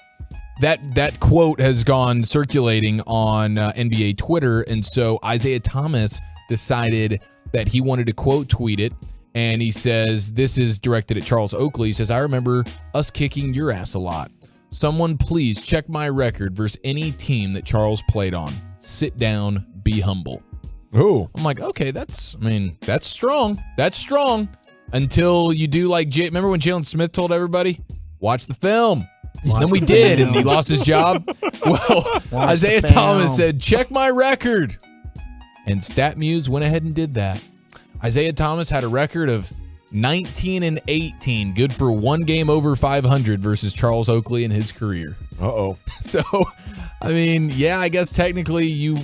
that quote has gone circulating on NBA Twitter, and so Isaiah Thomas decided that he wanted to quote tweet it. And he says, this is directed at Charles Oakley. He says, I remember us kicking your ass a lot. Someone please check my record versus any team that Charles played on. Sit down, be humble. Ooh. I'm like, okay, that's strong. That's strong. Until you do like, remember when Jalen Smith told everybody, watch the film. Then we did, and he lost his job. Well, Isaiah Thomas said, check my record. And StatMuse went ahead and did that. Isaiah Thomas had a record of 19-18, good for one game over 500 versus Charles Oakley in his career. Uh-oh. So, I mean, yeah, I guess technically you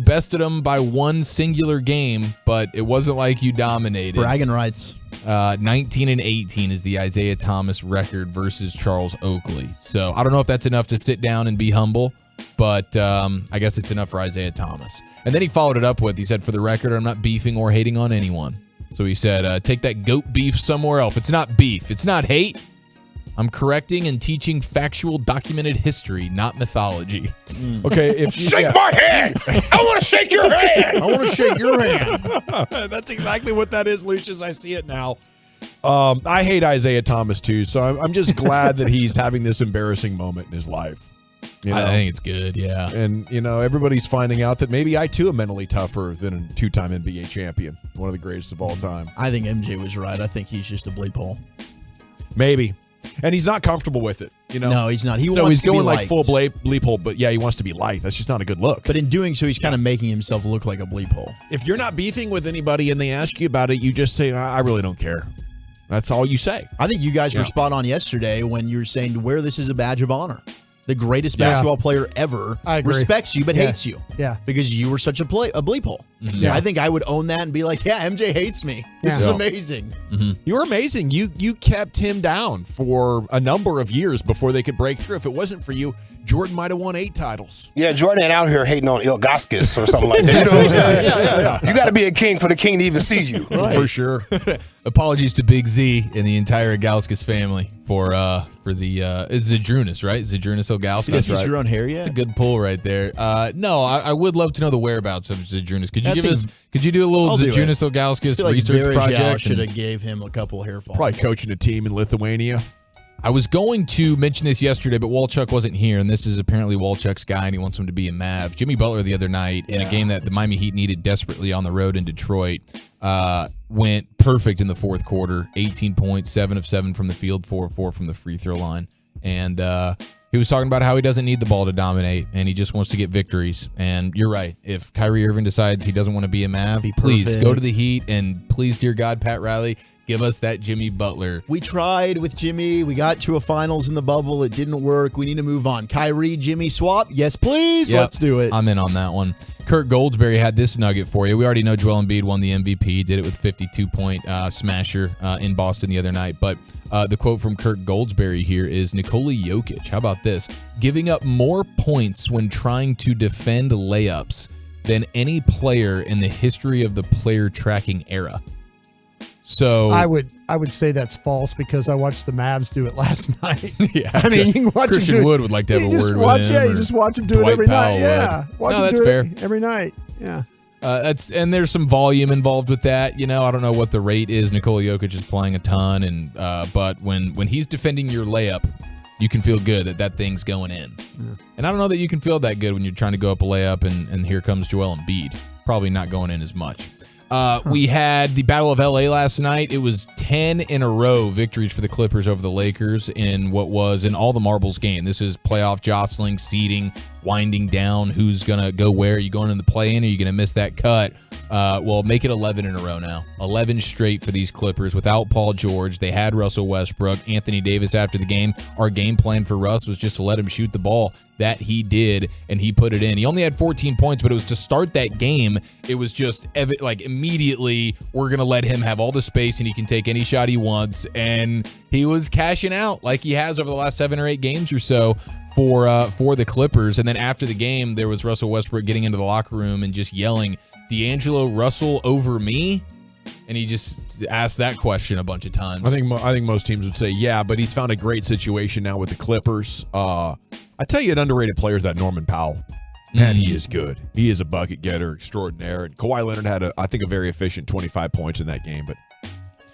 bested him by one singular game, but it wasn't like you dominated. Bragging rights. 19-18 is the Isaiah Thomas record versus Charles Oakley. So I don't know if that's enough to sit down and be humble, but I guess it's enough for Isaiah Thomas. And then he followed it up with, he said, for the record, I'm not beefing or hating on anyone. So he said, take that goat beef somewhere else. It's not beef. It's not hate. I'm correcting and teaching factual documented history, not mythology. Okay, if shake my hand. I want to shake your hand. I want to shake your hand. That's exactly what that is, Lucius. I see it now. I hate Isaiah Thomas too, so I'm just glad that he's having this embarrassing moment in his life. You know? I think it's good, yeah. And, everybody's finding out that maybe I, too, am mentally tougher than a two-time NBA champion, one of the greatest of all time. I think MJ was right. I think he's just a bleep hole. Maybe. And he's not comfortable with it, No, he's not. So he's going like full bleep hole, but yeah, he wants to be liked. That's just not a good look. But in doing so, he's kind of making himself look like a bleep hole. If you're not beefing with anybody and they ask you about it, you just say, I really don't care. That's all you say. I think you guys were spot on yesterday when you were saying to wear this as a badge of honor. The greatest basketball player ever respects you but hates you. Yeah. Because you were such a bleep hole. Yeah. I think I would own that and be like, yeah, MJ hates me. This is amazing. You were amazing. You kept him down for a number of years before they could break through. If it wasn't for you, Jordan might have won 8 titles. Yeah, Jordan ain't out here hating on Ilgauskas or something like that. You know what I'm saying? Yeah. You got to be a king for the king to even see you. For sure. Apologies to Big Z and the entire Ilgauskas family for the it's Zadrunas, right? Zadrunas Ilgauskas. Yes, is your own hair yet? It's a good pull right there. No, I would love to know the whereabouts of Zadrunas. Could you do a little Zadrunas Ilgauskas research project? Should have gave him a couple hair follicles. Probably coaching a team in Lithuania. I was going to mention this yesterday, but Walchuk wasn't here, and this is apparently Walchuk's guy, and he wants him to be a Mav. Jimmy Butler the other night, in a game that the Miami Heat needed desperately on the road in Detroit, went perfect in the fourth quarter, 18 points, 7 of 7 from the field, 4 of 4 from the free throw line. And he was talking about how he doesn't need the ball to dominate, and he just wants to get victories. And you're right. If Kyrie Irving decides he doesn't want to be a Mav, please go to the Heat, and please, dear God, Pat Riley, give us that Jimmy Butler. We tried with Jimmy. We got to a finals in the bubble. It didn't work. We need to move on. Kyrie, Jimmy swap? Yes, please. Yep. Let's do it. I'm in on that one. Kurt Goldsberry had this nugget for you. We already know Joel Embiid won the MVP. Did it with 52-point smasher in Boston the other night. But the quote from Kurt Goldsberry here is Nikola Jokic. How about this? Giving up more points when trying to defend layups than any player in the history of the player tracking era. So I would say that's false because I watched the Mavs do it last night. Yeah, I mean, you can watch Christian him do Wood would like to have a word with him. Yeah, you just watch him do Dwight it every Powell night. Yeah, watch him that's do fair. it every night. Yeah. And there's some volume involved with that. You know, I don't know what the rate is. Nikola Jokic is playing a ton, and but when he's defending your layup, you can feel good that thing's going in. Yeah. And I don't know that you can feel that good when you're trying to go up a layup and here comes Joel Embiid. Probably not going in as much. We had the Battle of LA last night. It was 10 in a row victories for the Clippers over the Lakers in what was an all the marbles game. This is playoff jostling, seeding, winding down. Who's going to go where? Are you going in the play-in? Are you going to miss that cut? Well, make it 11 in a row now. 11 straight for these Clippers without Paul George. They had Russell Westbrook. Anthony Davis after the game. Our game plan for Russ was just to let him shoot the ball. That he did, and he put it in. He only had 14 points, but it was to start that game. It was just like immediately we're going to let him have all the space, and he can take any shot he wants. And he was cashing out like he has over the last 7 or 8 games or so for the Clippers. And then after the game, there was Russell Westbrook getting into the locker room and just yelling, "D'Angelo Russell over me?" And he just asked that question a bunch of times. I think most teams would say, yeah, but he's found a great situation now with the Clippers. I tell you, an underrated player is that Norman Powell. Man, he is good. He is a bucket getter extraordinaire. And Kawhi Leonard had, a very efficient 25 points in that game. But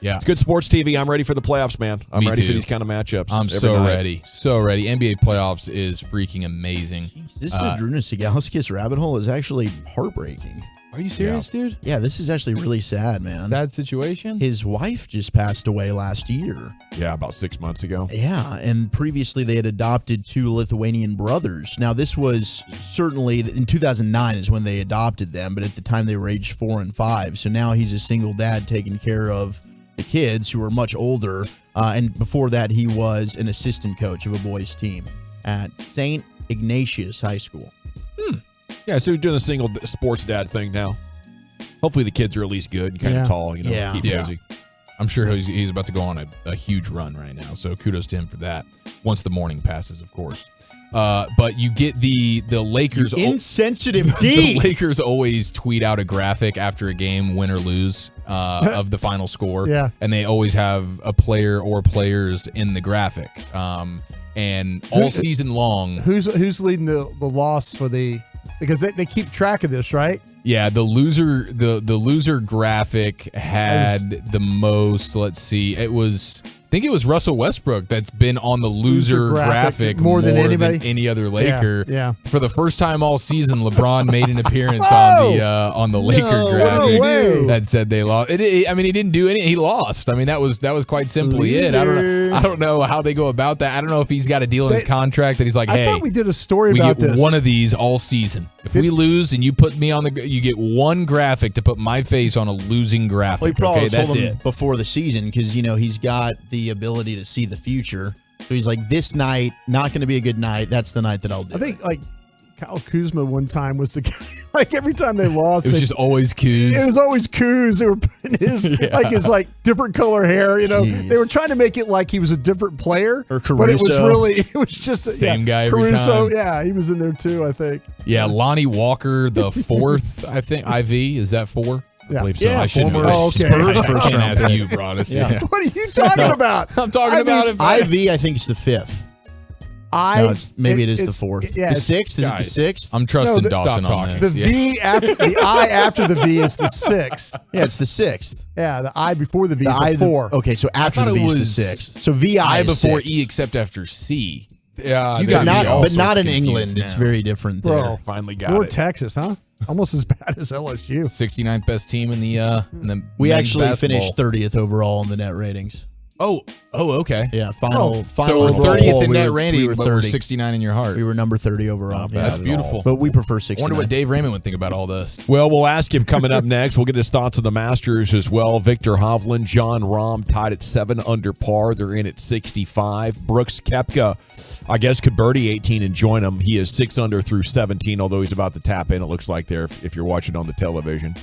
yeah, it's good sports TV. I'm ready for the playoffs, man. I'm ready for these kind of matchups. I'm so ready. So ready. NBA playoffs is freaking amazing. This Zadrunas Ilgauskas rabbit hole is actually heartbreaking. Are you serious, dude? Yeah, this is actually really sad, man. Sad situation? His wife just passed away last year. Yeah, about 6 months ago. Yeah, and previously they had adopted 2 Lithuanian brothers. Now, this was certainly in 2009 is when they adopted them, but at the time they were aged 4 and 5. So now he's a single dad taking care of the kids who are much older. And before that, he was an assistant coach of a boys' team at St. Ignatius High School. Yeah, so he's doing the single sports dad thing now. Hopefully the kids are at least good and kind of tall, keep busy. I'm sure he's about to go on a huge run right now, so kudos to him for that. Once the morning passes, of course. But you get the Lakers. Insensitive D. The Lakers always tweet out a graphic after a game, win or lose, of the final score. Yeah. And they always have a player or players in the graphic. And all season long. Who's leading the loss for the? Because they keep track of this, right? Yeah, the loser graphic had the most. Let's see, I think it was Russell Westbrook that's been on the loser graphic more than anybody, than any other Laker. Yeah. For the first time all season, LeBron made an appearance on the Laker graphic that said they lost. He didn't do any. He lost. I mean, that was quite simply it. I don't know how they go about that. I don't know if he's got a deal in his contract that he's like, hey, I thought we did a story about this. We get one of these all season. If we lose and you put me on you get one graphic to put my face on a losing graphic. Well, he probably that's told him it. before the season because he's got the ability to see the future. So he's like, this night not going to be a good night. That's the night that I'll do. I think Kyle Kuzma one time was the guy. Like every time they lost, it was just always Kuz. It was always Kuz. They were putting his his different color hair. They were trying to make it like he was a different player, or Caruso. But it was just same guy every Caruso, time. yeah, he was in there too, I think. Yeah, Lonnie Walker, the fourth, I think. IV, is that 4? I believe so. Yeah, I shouldn't former know. Spurs first round ask pick. you, Broadus. Yeah. What are you talking about? I'm talking about it. IV, I think it's the 5th. Maybe it is the 4th. Yeah, the 6th? Is it the 6th? I'm trusting Dawson on this. The V after the I after the V is the 6th. Yeah, it's the 6th. Yeah, the I before the V is I, the 4. Okay, so after the V is the 6th. So VI I is before 6. E except after C. Yeah, you got but not in England. Now. It's very different there. Bro, finally got you're it. Texas, huh? Almost as bad as LSU. 69th best team in the we men's actually basketball. finished 30th overall in the net ratings. Oh, okay. Yeah, final So overall, 30th in we net were- rating, we were but 30. we're 69 in your heart. We were number 30 overall. Yeah, That's beautiful. But we prefer 69. Wonder what Dave Raymond would think about all this. Well, we'll ask him coming up next. We'll get his thoughts on the Masters as well. Victor Hovland, John Rahm tied at 7 under par. They're in at 65. Brooks Koepka, I guess, could birdie 18 and join him. He is 6 under through 17, although he's about to tap in, it looks like there, if you're watching on the television.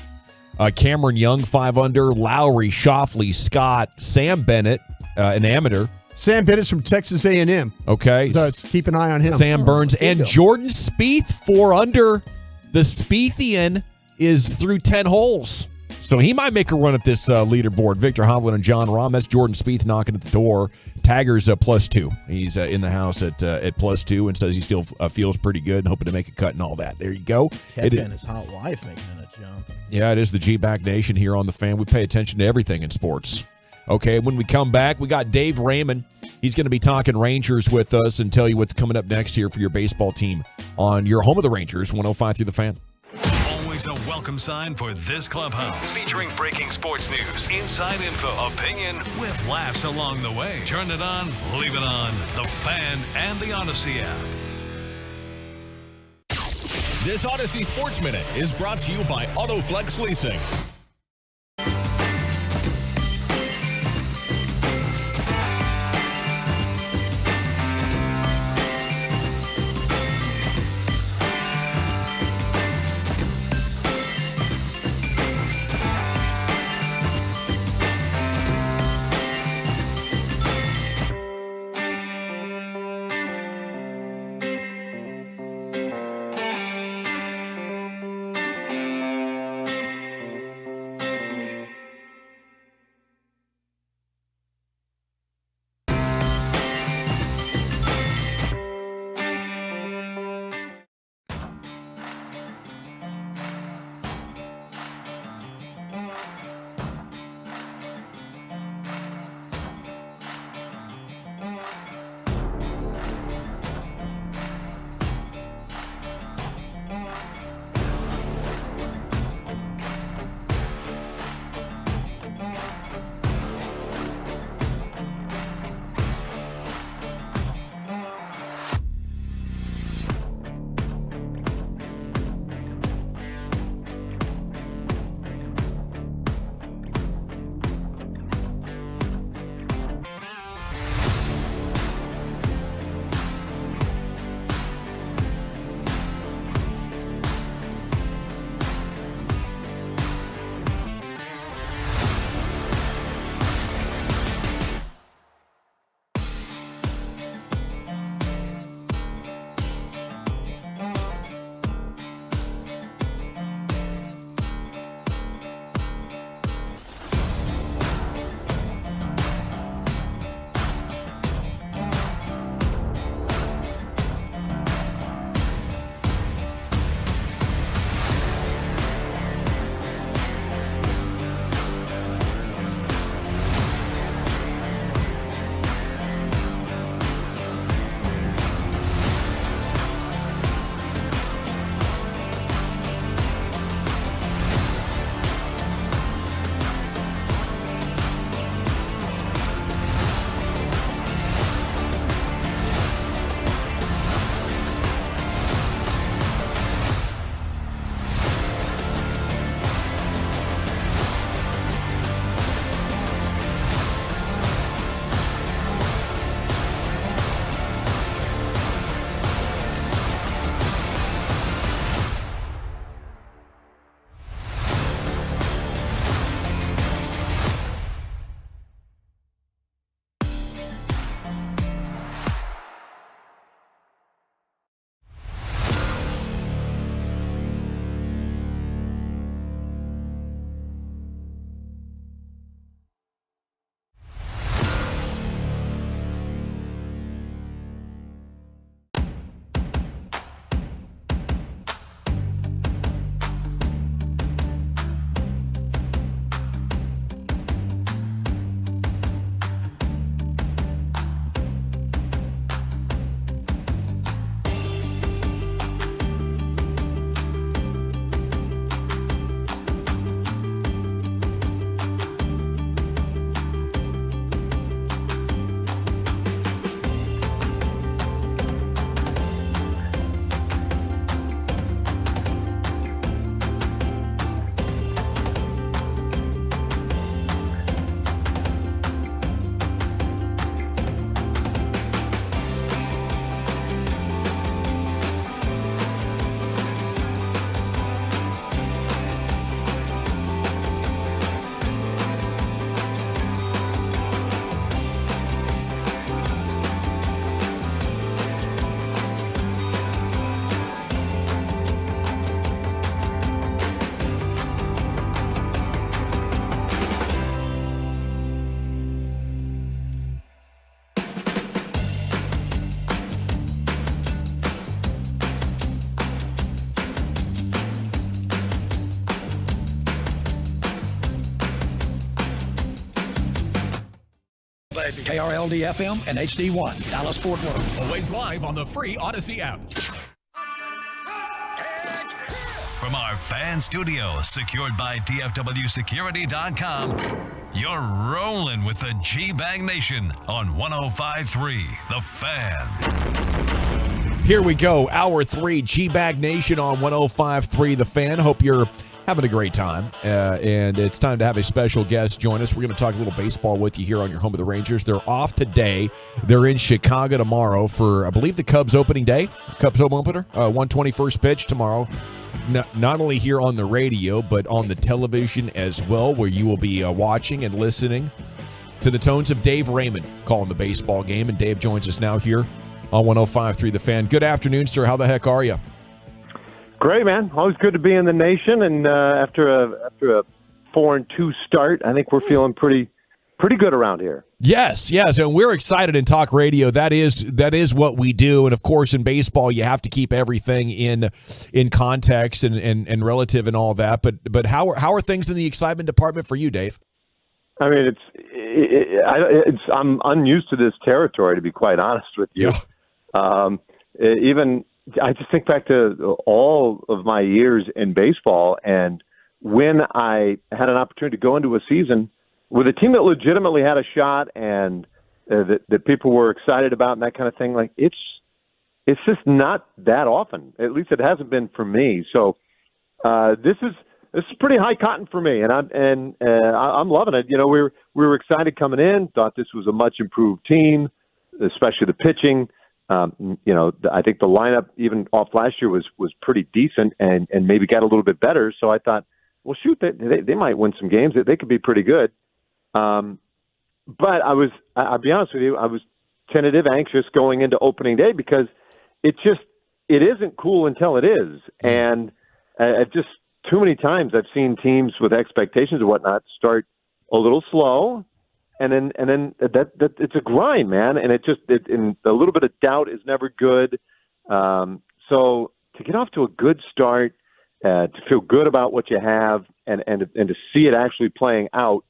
Cameron Young, 5 under. Lowry, Schauffele, Scott, Sam Bennett, an amateur. Sam Bennett's from Texas A&M. Okay. So keep an eye on him. Sam Burns and Jordan Spieth, 4 under. The Spiethian is through 10 holes. So he might make a run at this leaderboard. Victor Hovland and John Rahm. That's Jordan Spieth knocking at the door. Tagger's +2. He's in the house at +2 and says he still feels pretty good and hoping to make a cut and all that. There you go. Kevin and his hot wife making a jump. Yeah, it is the G-Back Nation here on the Fan. We pay attention to everything in sports. Okay, when we come back, we got Dave Raymond. He's going to be talking Rangers with us and tell you what's coming up next here for your baseball team on your home of the Rangers, 105 through the Fan. Always a welcome sign for this clubhouse. Featuring breaking sports news, inside info, opinion, with laughs along the way. Turn it on, leave it on. The Fan and the Odyssey app. This Odyssey Sports Minute is brought to you by AutoFlex Leasing. Baby. KRLD FM and HD1, Dallas Fort Worth. Always live on the free Odyssey app. From our fan studio, secured by DFWsecurity.com, you're rolling with the G-Bag Nation on 105.3 The Fan. Here we go, Hour 3, G-Bag Nation on 105.3 The Fan. Hope you're having a great time, and it's time to have a special guest join us. We're going to talk a little baseball with you here on your home of the Rangers. They're off today. They're in Chicago tomorrow for, I believe, the Cubs opening day. Cubs home opener, 121st pitch tomorrow. Not only here on the radio, but on the television as well, where you will be watching and listening to the tones of Dave Raymond calling the baseball game. And Dave joins us now here on 105.3 The Fan. Good afternoon, sir. How the heck are you? Great, man. Always good to be in the nation. And after a 4-2 start, I think we're feeling pretty good around here. Yes, and we're excited in talk radio. That is what we do. And of course, in baseball, you have to keep everything in context and relative and all that. But how are things in the excitement department for you, Dave? I mean, I'm unused to this territory, to be quite honest with you. Yeah. I just think back to all of my years in baseball, and when I had an opportunity to go into a season with a team that legitimately had a shot and that people were excited about and that kind of thing, like it's just not that often. At least it hasn't been for me. So this is pretty high cotton for me, and I'm loving it. You know, we were excited coming in, thought this was a much improved team, especially the pitching. You know, I think the lineup even off last year was pretty decent and maybe got a little bit better. So I thought, well, shoot, they might win some games. They could be pretty good. But I'll be honest with you, I was tentative, anxious going into opening day because it isn't cool until it is. And just too many times I've seen teams with expectations and whatnot start a little slow. And then that it's a grind, man. And and a little bit of doubt is never good. So to get off to a good start, to feel good about what you have, and to see it actually playing out,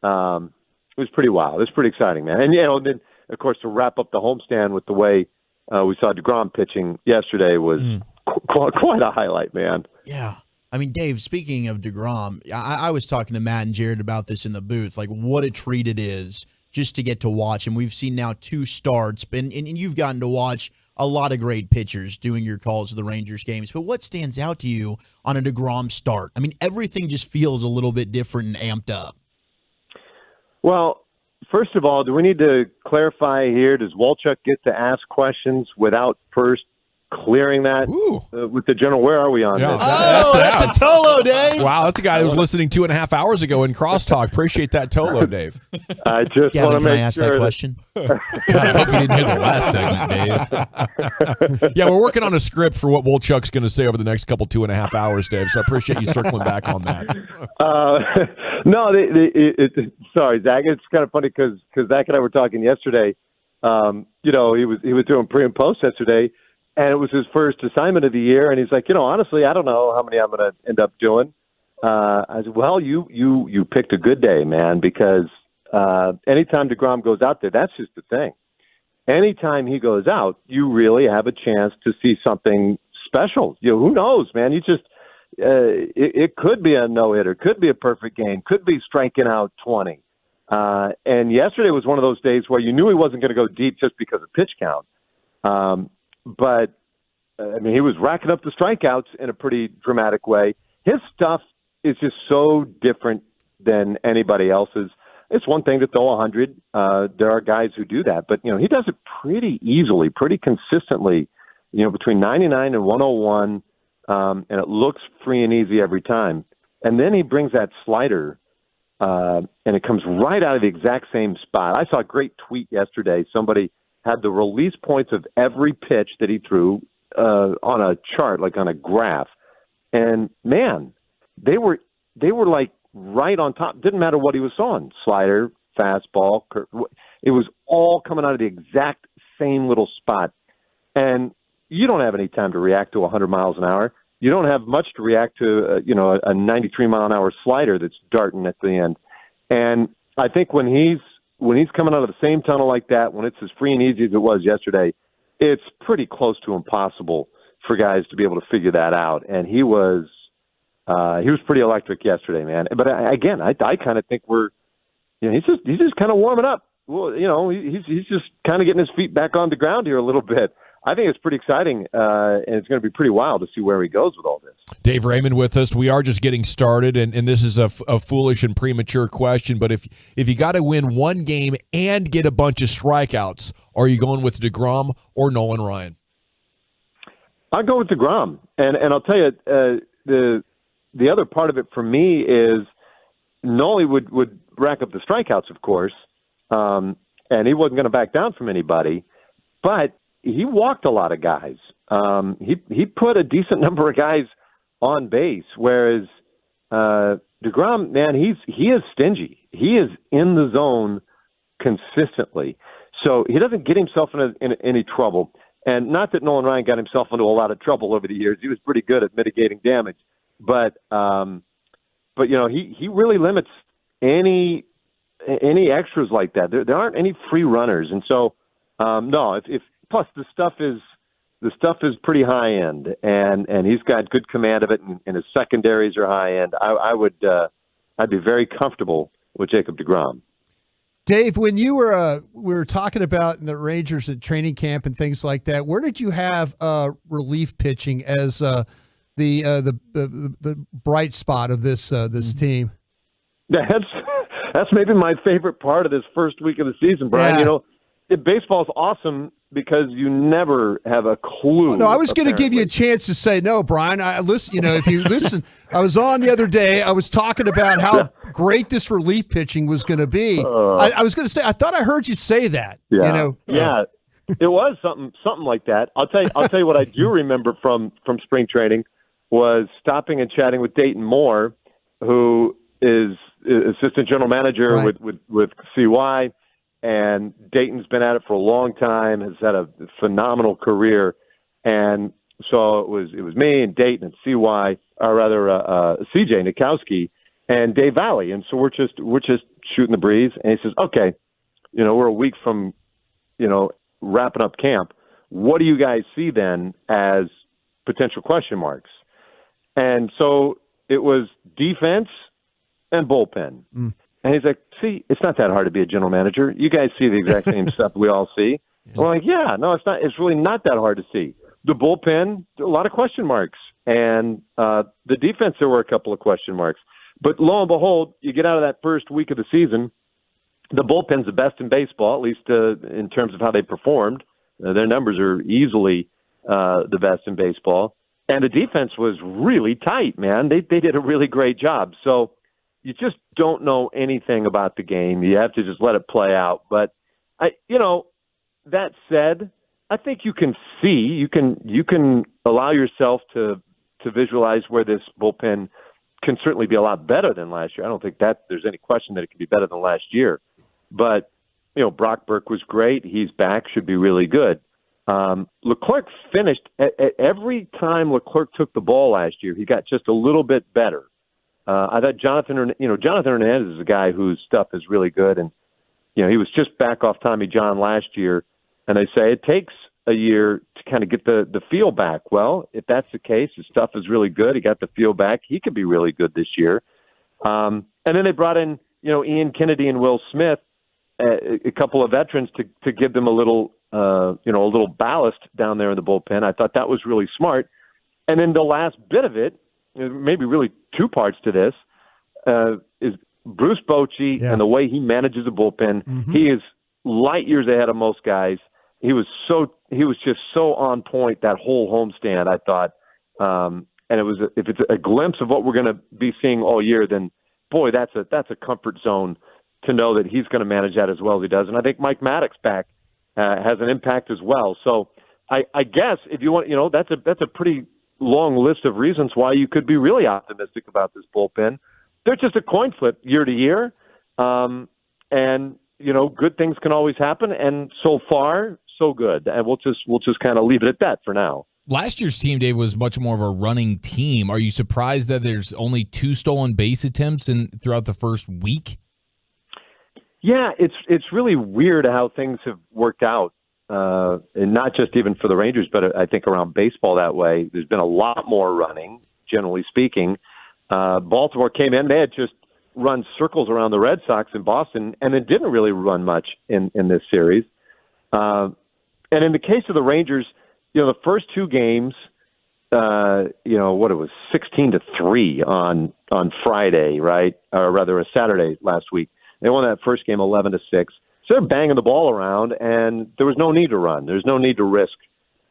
it was pretty wild. It was pretty exciting, man. And then of course to wrap up the homestand with the way we saw DeGrom pitching yesterday was quite a highlight, man. Yeah. I mean, Dave, speaking of DeGrom, I was talking to Matt and Jared about this in the booth, like what a treat it is just to get to watch. And we've seen now 2 starts, and you've gotten to watch a lot of great pitchers doing your calls of the Rangers games. But what stands out to you on a DeGrom start? I mean, everything just feels a little bit different and amped up. Well, first of all, do we need to clarify here, does Walchuk get to ask questions without first clearing that with the general? Where are we on this? That's a Tolo, Dave. Wow, that's a guy that was listening 2.5 hours ago in Crosstalk. Appreciate that, Tolo, Dave. I just want to make ask sure that question? God, I hope you didn't hear the last segment, Dave. Yeah, we're working on a script for what Wolchuk's going to say over the next couple 2.5 hours, Dave. So I appreciate you circling back on that. No, sorry, Zach. It's kind of funny because Zach and I were talking yesterday. You know, he was doing pre and post yesterday. And it was his first assignment of the year, and he's like, honestly, I don't know how many I'm going to end up doing. I said, well, you picked a good day, man, because anytime DeGrom goes out there, that's just the thing. Anytime he goes out, you really have a chance to see something special. Who knows, man? You just it could be a no-hitter, could be a perfect game, could be striking out 20. And yesterday was one of those days where you knew he wasn't going to go deep just because of pitch count. But, I mean, he was racking up the strikeouts in a pretty dramatic way. His stuff is just so different than anybody else's. It's one thing to throw 100. There are guys who do that. But, he does it pretty easily, pretty consistently, between 99 and 101, and it looks free and easy every time. And then he brings that slider, and it comes right out of the exact same spot. I saw a great tweet yesterday. Somebody had the release points of every pitch that he threw on a chart, like on a graph. And, man, they were like right on top. Didn't matter what he was throwing. Slider, fastball. It was all coming out of the exact same little spot. And you don't have any time to react to 100 miles an hour. You don't have much to react to, a 93-mile-an-hour slider that's darting at the end. And I think when he's when he's coming out of the same tunnel like that, when it's as free and easy as it was yesterday, it's pretty close to impossible for guys to be able to figure that out. And he was pretty electric yesterday, man. But I kind of think he's just kind of warming up. Well, he's just kind of getting his feet back on the ground here a little bit. I think it's pretty exciting, and it's going to be pretty wild to see where he goes with all this. Dave Raymond with us. We are just getting started, and this is a foolish and premature question, but if you got to win one game and get a bunch of strikeouts, are you going with DeGrom or Nolan Ryan? I'll go with DeGrom, and I'll tell you, the other part of it for me is Noli would rack up the strikeouts, of course, and he wasn't going to back down from anybody, but he walked a lot of guys. He put a decent number of guys on base, whereas DeGrom, man, he is stingy. He is in the zone consistently, so he doesn't get himself in any trouble. And not that Nolan Ryan got himself into a lot of trouble over the years. He was pretty good at mitigating damage, but he really limits any extras like that. There aren't any free runners, and so no. If plus the stuff is pretty high end, and he's got good command of it, and his secondaries are high end. I'd be very comfortable with Jacob DeGrom. Dave, when you we were talking about the Rangers at training camp and things like that, where did you have relief pitching as the bright spot of this team? That's maybe my favorite part of this first week of the season, Brian. Yeah. Baseball's awesome because you never have a clue. Oh, no, I was going to give you a chance to say no, Brian. If you listen, I was on the other day. I was talking about how great this relief pitching was going to be. I was going to say, I thought I heard you say that. Yeah, it was something like that. I'll tell you what I do remember from spring training was stopping and chatting with Dayton Moore, who is assistant general manager with CY. And Dayton's been at it for a long time, has had a phenomenal career. And so it was me and Dayton and CJ Nikowski and Dave Valley. And so we're just shooting the breeze. And he says, okay, we're a week from, wrapping up camp. What do you guys see then as potential question marks? And so it was defense and bullpen. And he's like, see, it's not that hard to be a general manager. You guys see the exact same stuff we all see. We're like, yeah, no, it's not. It's really not that hard to see. The bullpen, a lot of question marks. And the defense, there were a couple of question marks. But lo and behold, you get out of that first week of the season, the bullpen's the best in baseball, at least in terms of how they performed. Their numbers are easily the best in baseball. And the defense was really tight, man. They did a really great job. So you just don't know anything about the game. You have to just let it play out. But that said, I think you can see, you can allow yourself to visualize where this bullpen can certainly be a lot better than last year. I don't think that there's any question that it can be better than last year. But Brock Burke was great. He's back, should be really good. Leclerc finished every time Leclerc took the ball last year. He got just a little bit better. I thought Jonathan Hernandez is a guy whose stuff is really good, and he was just back off Tommy John last year, and they say it takes a year to kind of get the feel back. Well, if that's the case, his stuff is really good. He got the feel back. He could be really good this year. And then they brought in Ian Kennedy and Will Smith, a couple of veterans to give them a little ballast down there in the bullpen. I thought that was really smart. And then the last bit of it, maybe really two parts to this, is Bruce Bochy and the way he manages a bullpen. Mm-hmm. He is light years ahead of most guys. He was just so on point that whole homestand, I thought. And if it's a glimpse of what we're going to be seeing all year, then boy, that's a comfort zone to know that he's going to manage that as well as he does. And I think Mike Maddox back has an impact as well. So I guess if you want, that's a pretty long list of reasons why you could be really optimistic about this bullpen. They're just a coin flip year to year. And, good things can always happen. And so far, so good. And we'll just kind of leave it at that for now. Last year's team, Dave, was much more of a running team. Are you surprised that there's only 2 stolen base attempts throughout the first week? Yeah, it's really weird how things have worked out, and not just even for the Rangers, but I think around baseball that way. There's been a lot more running, generally speaking. Baltimore came in; they had just run circles around the Red Sox in Boston, and it didn't really run much in this series. And in the case of the Rangers, the first two games, what it was 16-3 on Friday, right? Or rather, a Saturday last week. They won that first game 11-6. So they're banging the ball around, and there was no need to run. There's no need to risk,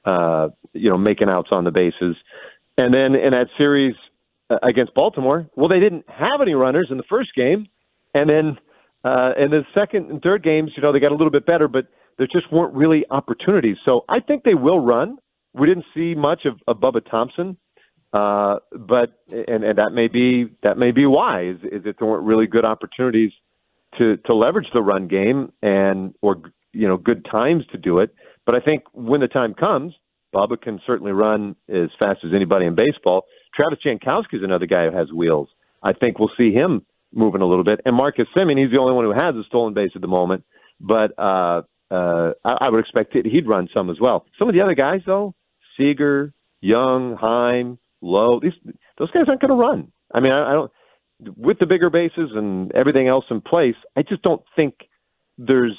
making outs on the bases. And then in that series against Baltimore, well, they didn't have any runners in the first game, and then in the second and third games, they got a little bit better, but there just weren't really opportunities. So I think they will run. We didn't see much of Bubba Thompson, but that may be why is that there weren't really good opportunities to leverage the run game or good times to do it. But I think when the time comes, Bubba can certainly run as fast as anybody in baseball. Travis Jankowski is another guy who has wheels. I think we'll see him moving a little bit. And Marcus Semien, he's the only one who has a stolen base at the moment. But I would expect he'd run some as well. Some of the other guys, though, Seager, Young, Heim, Lowe, those guys aren't going to run. I mean, I don't. With the bigger bases and everything else in place, I just don't think there's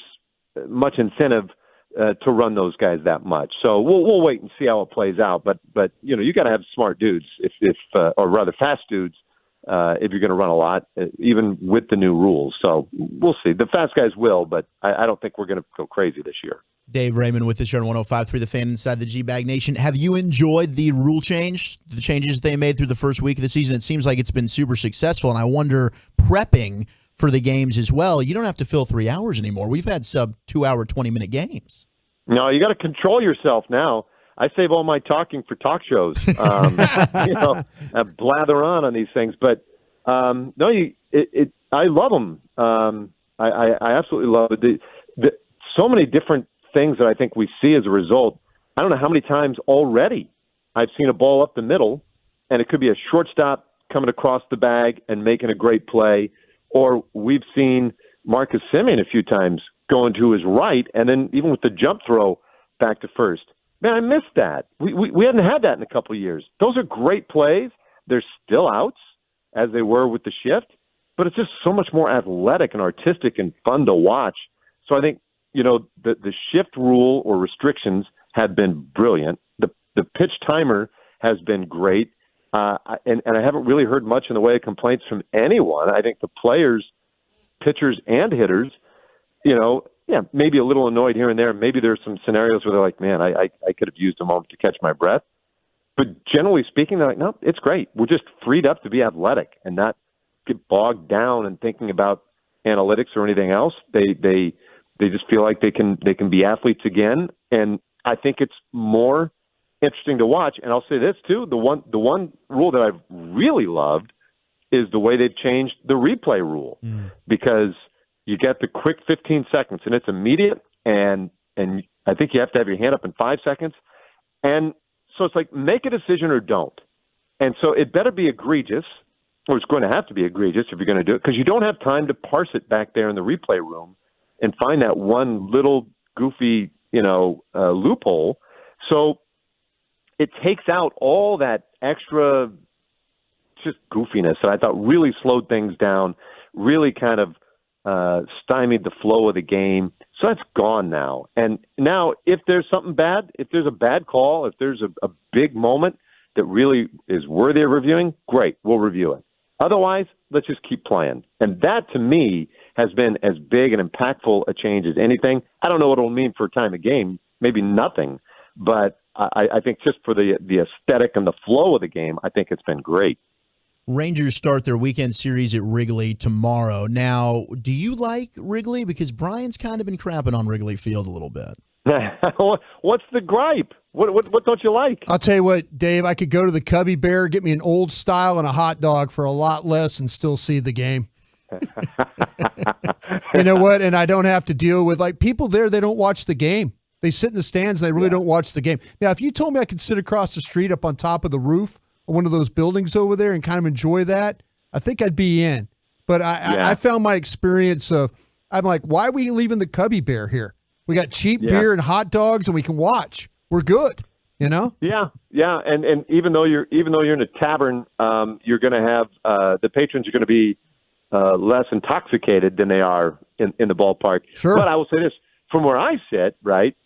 much incentive to run those guys that much. So we'll wait and see how it plays out. But you got to have smart dudes, or rather fast dudes, if you're going to run a lot, even with the new rules. So we'll see. The fast guys will, but I don't think we're going to go crazy this year. Dave Raymond with us here on 105.3 The Fan inside the G-Bag Nation. Have you enjoyed the rule change, the changes they made through the first week of the season? It seems like it's been super successful, and I wonder, prepping for the games as well, you don't have to fill 3 hours anymore. We've had sub 2-hour, 20-minute games. No, you got to control yourself now. I save all my talking for talk shows. I blather on these things. But, I love them. I absolutely love it. So many different things that I think we see as a result. I don't know how many times already I've seen a ball up the middle, and it could be a shortstop coming across the bag and making a great play, or we've seen Marcus Semien a few times going to his right, and then even with the jump throw back to first. Man, I missed that. We hadn't had that in a couple of years. Those are great plays. They're still outs, as they were with the shift, but it's just so much more athletic and artistic and fun to watch. So I think, the shift rule or restrictions have been brilliant. The pitch timer has been great. And I haven't really heard much in the way of complaints from anyone. I think the players, pitchers and hitters, maybe a little annoyed here and there. Maybe there's some scenarios where they're like, man, I could have used a moment to catch my breath. But generally speaking, they're like, no, it's great. We're just freed up to be athletic and not get bogged down in thinking about analytics or anything else. They just feel like they can be athletes again, and I think it's more interesting to watch. And I'll say this too: the one rule that I've really loved is the way they've changed the replay rule, because you get the quick 15 seconds, and it's immediate, and I think you have to have your hand up in 5 seconds, and so it's like make a decision or don't, and so it better be egregious, or it's going to have to be egregious if you're going to do it, because you don't have time to parse it back there in the replay room and find that one little goofy, loophole. So it takes out all that extra just goofiness that I thought really slowed things down, really kind of stymied the flow of the game. So that's gone now. And now if there's something bad, if there's a bad call, if there's a big moment that really is worthy of reviewing, great, we'll review it. Otherwise, let's just keep playing. And that, to me, has been as big and impactful a change as anything. I don't know what it'll mean for a time of game, maybe nothing. But I think just for the aesthetic and the flow of the game, I think it's been great. Rangers start their weekend series at Wrigley tomorrow. Now, do you like Wrigley? Because Brian's kind of been crapping on Wrigley Field a little bit. What's the gripe? What don't you like? I'll tell you what, Dave, I could go to the Cubby Bear, get me an old style and a hot dog for a lot less and still see the game. You know what? And I don't have to deal with, people there, they don't watch the game. They sit in the stands and they really don't watch the game. Now, if you told me I could sit across the street up on top of the roof of one of those buildings over there and kind of enjoy that, I think I'd be in. But I found my experience of I'm like, why are we leaving the Cubby Bear here? We got cheap beer and hot dogs, and we can watch. We're good, you know? Yeah, and even though you're in a tavern, you're going to have the patrons are going to be less intoxicated than they are in the ballpark. Sure. But I will say this: from where I sit, right,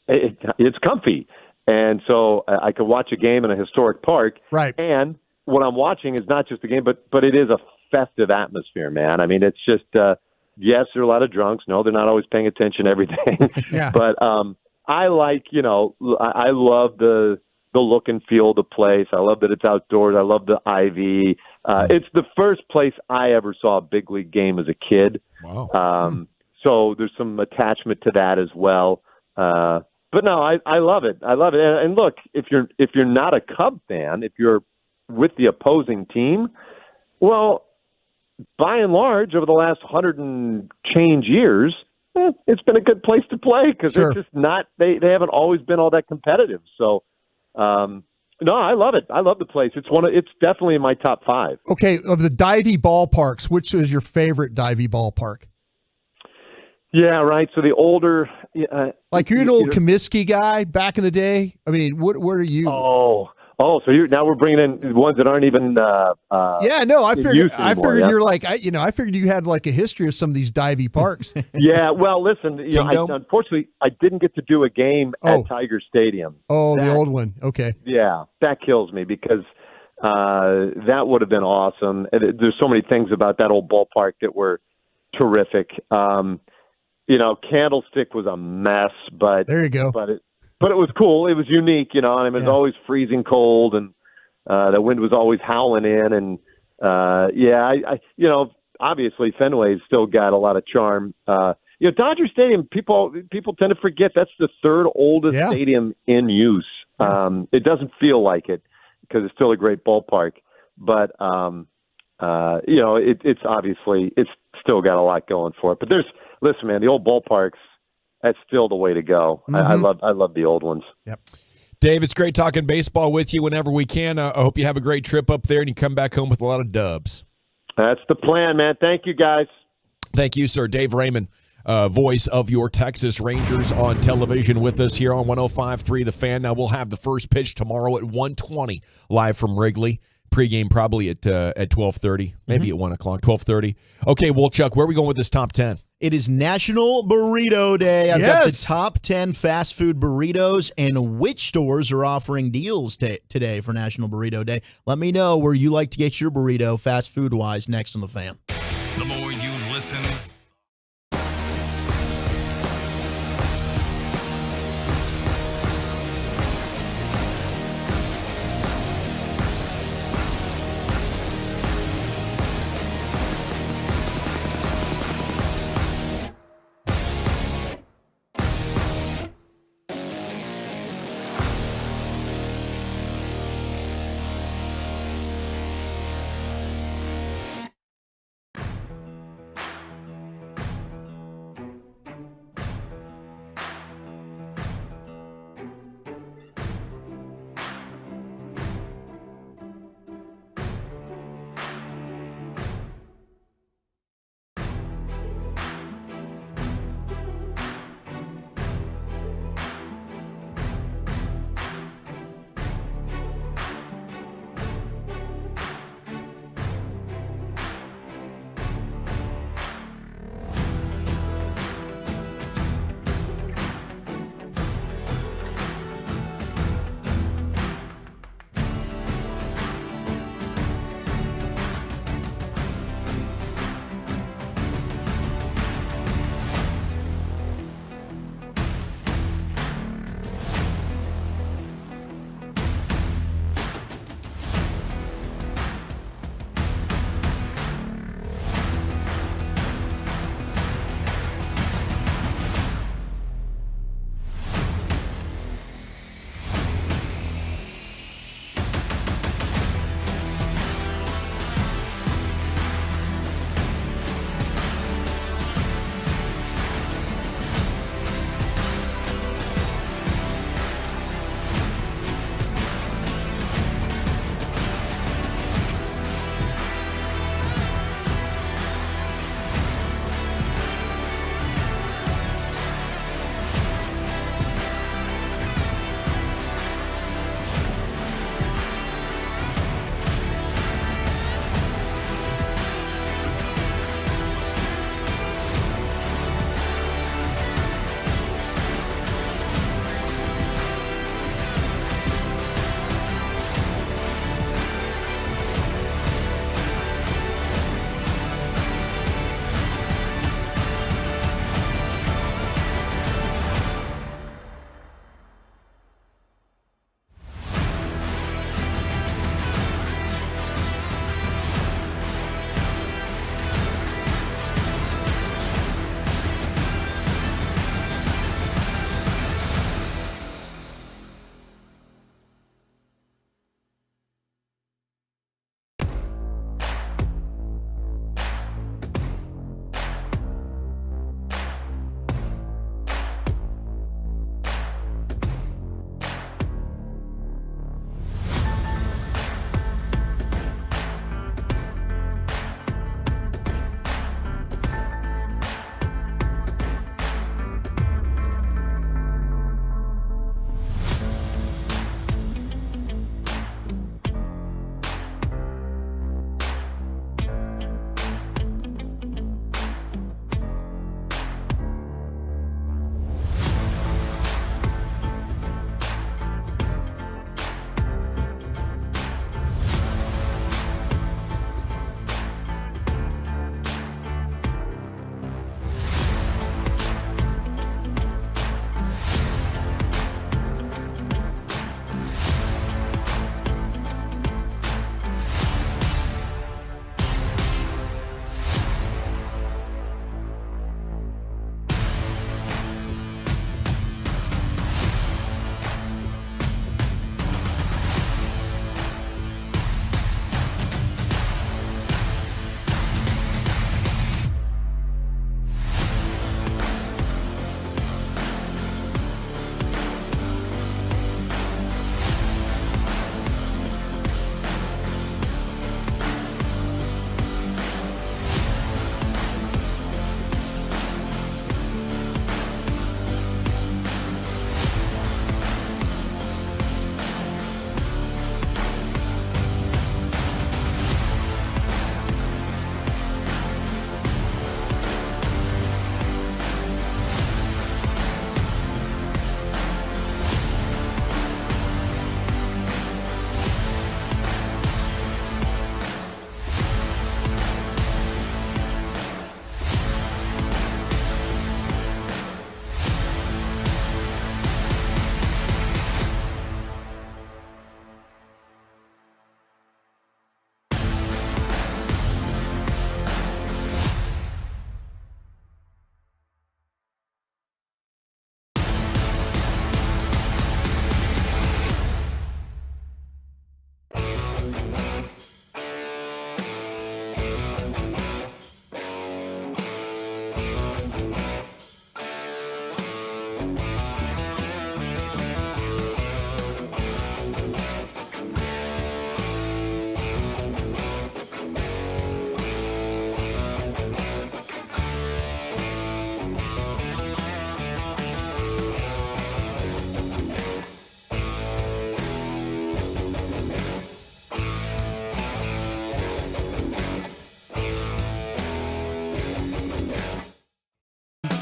it's comfy, and so I can watch a game in a historic park. Right. And what I'm watching is not just a game, but it is a festive atmosphere, man. I mean, it's just yes, there are a lot of drunks. No, they're not always paying attention to everything. Yeah. But I like, I love the look and feel of the place. I love that it's outdoors. I love the ivy. It's the first place I ever saw a big league game as a kid. Wow. So there's some attachment to that as well. But no, I love it. I love it. And look, if you're not a Cub fan, if you're with the opposing team, well, by and large, over the last 100 and change years, it's been a good place to play because Sure. it's just not. They haven't always been all that competitive. So, no, I love it. I love the place. It's definitely in my top 5. Okay, of the divey ballparks, which is your favorite divey ballpark? Yeah, right. So the older, Like you're an old Comiskey guy back in the day. I mean, what are you? Oh, so now we're bringing in ones that aren't even. Yeah, no, I in figured. use I anymore, figured yeah? you're like, I figured you had like a history of some of these divey parks. Yeah, well, listen. Unfortunately, I didn't get to do a game at Tiger Stadium. Oh, the old one. Okay. Yeah, that kills me because that would have been awesome. And there's so many things about that old ballpark that were terrific. Candlestick was a mess, but there you go. But it was cool. It was unique, and it was always freezing cold, and the wind was always howling in, and obviously Fenway's still got a lot of charm. Dodger Stadium, people tend to forget that's the 3rd oldest stadium in use. It doesn't feel like it because it's still a great ballpark, but it's obviously it's still got a lot going for it. But listen, man, the old ballparks. That's still the way to go. Mm-hmm. I love the old ones. Yep. Dave, it's great talking baseball with you whenever we can. I hope you have a great trip up there and you come back home with a lot of dubs. That's the plan, man. Thank you, guys. Thank you, sir. Dave Raymond, voice of your Texas Rangers on television with us here on 105.3 The Fan. Now, we'll have the first pitch tomorrow at 1:20 live from Wrigley. Pregame probably at 12:30, maybe at 1 o'clock, 12:30. Okay, well, Chuck, where are we going with this top 10? It is National Burrito Day. I've got the top 10 fast food burritos and which stores are offering deals today for National Burrito Day. Let me know where you like to get your burrito fast food-wise next on The Fan. The more you listen,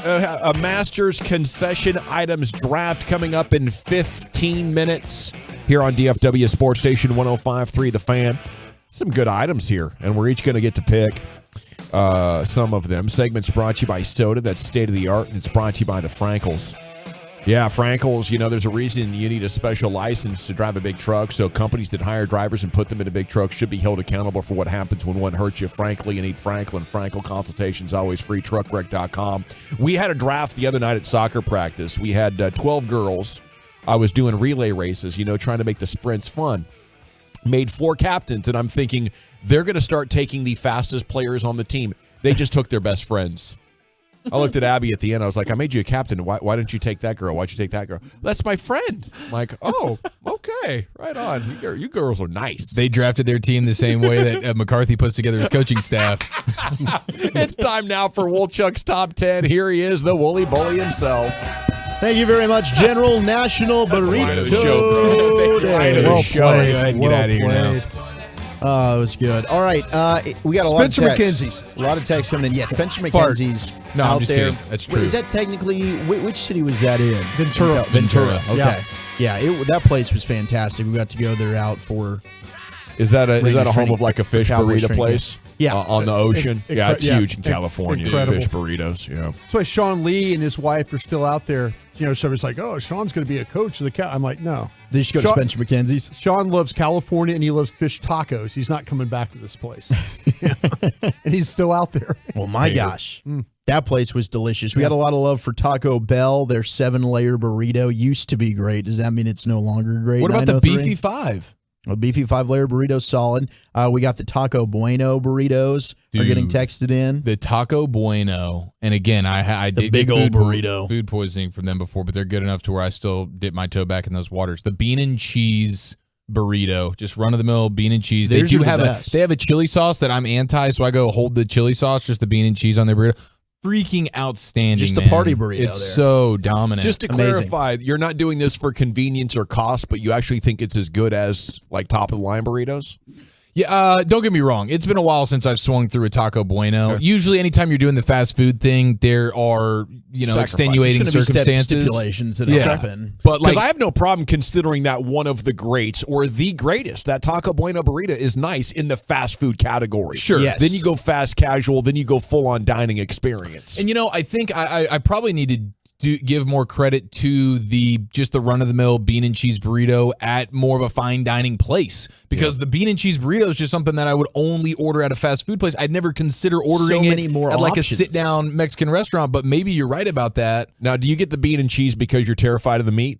A Masters concession items draft coming up in 15 minutes here on DFW Sports Station 105.3 The Fan. Some good items here, and we're each going to get to pick some of them. Segments brought to you by Soda, that's state-of-the-art, and it's brought to you by the Frankels. Yeah, Frankels, you know, there's a reason you need a special license to drive a big truck, so companies that hire drivers and put them in a big truck should be held accountable for what happens when one hurts you. Frankly, you need Franklin. Frankel consultations, always free, truckwreck.com. We had a draft the other night at soccer practice. We had 12 girls. I was doing relay races, you know, trying to make the sprints fun. Made 4 captains, and I'm thinking they're going to start taking the fastest players on the team. They just took their best friends. I looked at Abby at the end. I was like, I made you a captain. Why didn't you take that girl? Why'd you take that girl? That's my friend. I'm like, oh, okay. Right on. You girls are nice. They drafted their team the same way that McCarthy puts together his coaching staff. It's time now for Woolchuck's Top 10. Here he is, the Woolly Bully himself. Thank you very much, General National Burrito. Well played. Go ahead and get out of here now. Oh, it was good. All right, we got a lot of Spencer texts. McKenzie's. A lot of texts coming in. Yeah, Spencer McKenzie's No, I'm out just there. kidding. That's true. Wait, is that technically, which city was that in? Ventura. Okay. Yeah, that place was fantastic. We got to go there out for. Is that a home of like a fish burrito place? Yeah. On the ocean? It's huge in California. Incredible. Fish burritos, yeah. That's why Sean Lee and his wife are still out there. You know, somebody's like, oh, Sean's going to be a coach of the Cow. I'm like, no. Did you just go to Spencer McKenzie's? Sean loves California, and he loves fish tacos. He's not coming back to this place. And he's still out there. Well, my gosh. That place was delicious. We had a lot of love for Taco Bell. Their 7-layer burrito used to be great. Does that mean it's no longer great? What about the Beefy 5? A beefy 5-layer burrito, solid. We got the Taco Bueno burritos. Are getting texted in. The Taco Bueno, and again, I did big get old burrito food poisoning from them before, but they're good enough to where I still dip my toe back in those waters. The bean and cheese burrito, just run of the mill bean and cheese. They do have they have a chili sauce that I'm anti, so I go hold the chili sauce, just the bean and cheese on their burrito. Freaking outstanding. Just the party burrito. It's so dominant. Just to clarify, you're not doing this for convenience or cost, but you actually think it's as good as like top of the line burritos? Yeah, don't get me wrong. It's been a while since I've swung through a Taco Bueno. Okay. Usually, anytime you're doing the fast food thing, there are extenuating circumstances, stipulations that happen. But because I have no problem considering that one of the greats or the greatest. That Taco Bueno burrito is nice in the fast food category. Sure. Yes. Then you go fast casual. Then you go full on dining experience. And I think I probably need to give more credit to the run of the mill bean and cheese burrito at more of a fine dining place, because the bean and cheese burrito is just something that I would only order at a fast food place. I'd never consider ordering it at like a sit down Mexican restaurant, but maybe you're right about that. Now, do you get the bean and cheese because you're terrified of the meat?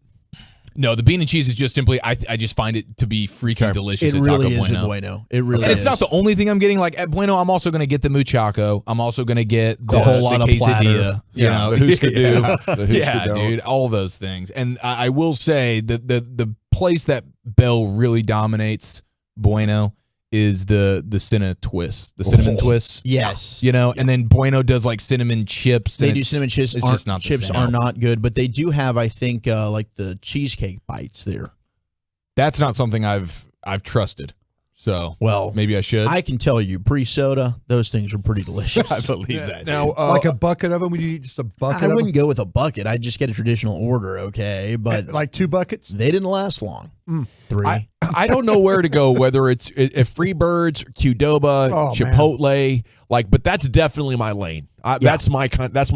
No, the bean and cheese is just simply, I just find it to be freaking delicious at Taco Bueno. It really is at Bueno. It really is. And it's not the only thing I'm getting. Like at Bueno, I'm also going to get the muchacho. I'm also going to get the whole lot of quesadilla. The Huskadoo. Dude, all those things. And I will say that the place that Bell really dominates Bueno is the cinnamon twist. The cinnamon twist. Yes. And then Bueno does like cinnamon chips. They do cinnamon chips. It's just not the chips same. are not good, but they do have, I think, like the cheesecake bites there. That's not something I've trusted. So, maybe I should. I can tell you, pre-soda, those things are pretty delicious. I believe that. Now, like a bucket of them? Would you eat just a bucket I of wouldn't them? go with a bucket. I'd just get a traditional order, okay? But like 2 buckets? They didn't last long. 3. I don't know where to go, whether it's Freebirds, Qdoba, Chipotle, but that's definitely my lane. That's my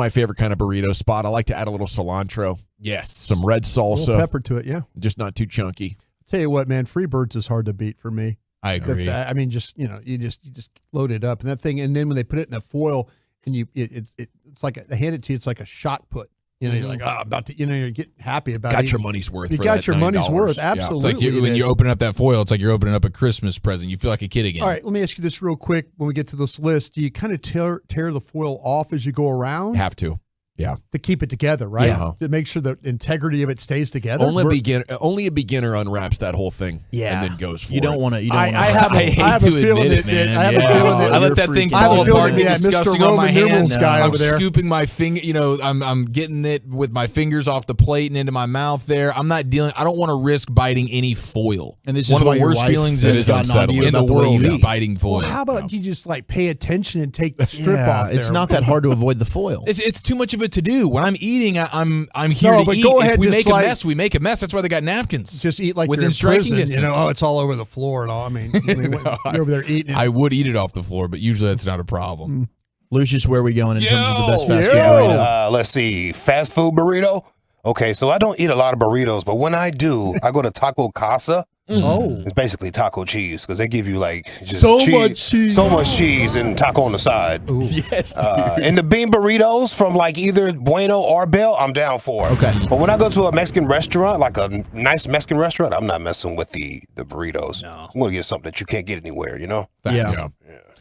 favorite kind of burrito spot. I like to add a little cilantro. Yes. Some red salsa. A little pepper to it, yeah. Just not too chunky. Tell you what, man, Freebirds is hard to beat for me. I agree. I mean, you just load it up and that thing, and then when they put it in the foil, and it's like they hand it to you, it's like a shot put. You're like, I'm about to, you're getting happy about it. Got your money's worth. You got your money's worth, absolutely. It's like when you open up that foil, it's like you're opening up a Christmas present. You feel like a kid again. All right, let me ask you this real quick. When we get to this list, do you kind of tear the foil off as you go around? Have to. Yeah. To keep it together, right? Yeah. To make sure the integrity of it stays together. Only a beginner unwraps that whole thing. Yeah. And then goes for You don't want to. I have a feeling that I let that thing fall apart and get disgusting on my hand. I'm scooping my finger. I'm getting it with my fingers off the plate and into my mouth there. I'm not dealing. I don't want to risk biting any foil. And this is one of why the your worst wife feelings has is gotten onto you in the about the way world you is eat. biting foil. Well, how about you just pay attention and take the strip off there? It's not that hard to avoid the foil. It's too much of a to do. When I'm eating, I'm here to eat. Go ahead, if we just make a mess, we make a mess. That's why they got napkins. Just eat like within you're in striking prison. distance. It's all over the floor and all. I mean, you're over there eating it. I would eat it off the floor, but usually that's not a problem. Lucius, where are we going in terms of the best fast food burrito? Let's see. Fast food burrito? Okay, so I don't eat a lot of burritos, but when I do, I go to Taco Casa. Oh. It's basically taco cheese because they give you just so much cheese and taco on the side. Yes. And the bean burritos from either Bueno or Bell, I'm down for. Okay. But when I go to a Mexican restaurant, like a nice Mexican restaurant, I'm not messing with the burritos. No. I'm going to get something that you can't get anywhere, Yeah.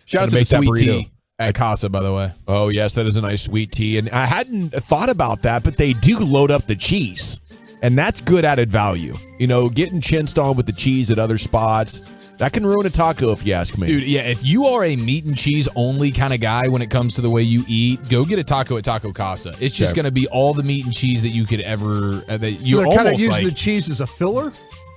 Shout out to the sweet tea at Casa, by the way. Oh, yes, that is a nice sweet tea. And I hadn't thought about that, but they do load up the cheese. And that's good added value. Getting chinched on with the cheese at other spots, that can ruin a taco if you ask me. Dude, yeah, if you are a meat and cheese only kind of guy when it comes to the way you eat, go get a taco at Taco Casa. It's just going to be all the meat and cheese that you could ever You're kind of using the cheese as a filler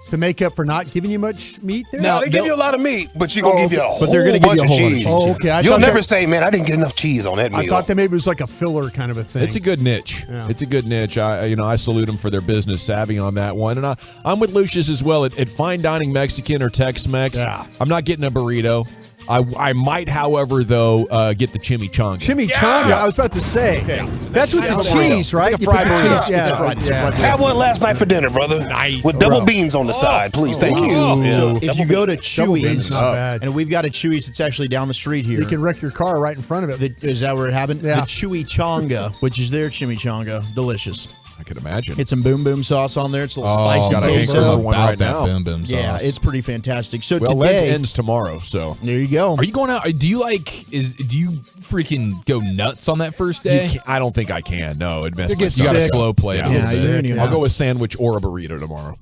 to make up for not giving you much meat there? No, they give you a lot of meat, but you're going to give you a whole they're gonna bunch give you a of whole cheese. Oh, okay. You'll never say, man, I didn't get enough cheese on that meal. I thought that maybe it was like a filler kind of a thing. It's a good niche. Yeah. It's a good niche. I salute them for their business savvy on that one. And I'm with Lucius as well. At fine dining Mexican or Tex-Mex, I'm not getting a burrito. I might, however, though, get the chimichanga. Chimichanga? Yeah. I was about to say. Okay. That's with the cheese, right? It's like a fried burrito. Yeah. Had one last night for dinner, brother. Nice. With double beans on the side, please. Thank you. So if you go to Chewy's, not bad. and we've got a Chewy's that's actually down the street here. You can wreck your car right in front of it. Is that where it happened? Yeah. The Chewy-changa, which is their chimichanga. Delicious. I can imagine. Get some boom boom sauce on there. It's a little spicy got a queso. hangover one right now. Boom boom sauce. Yeah, it's pretty fantastic. So Lent today ends tomorrow, so there you go. Are you going out? Do you freaking go nuts on that first day? I don't think I can. No, it messes You me get You got to sick. slow play it. Yeah, I'll go with sandwich or a burrito tomorrow.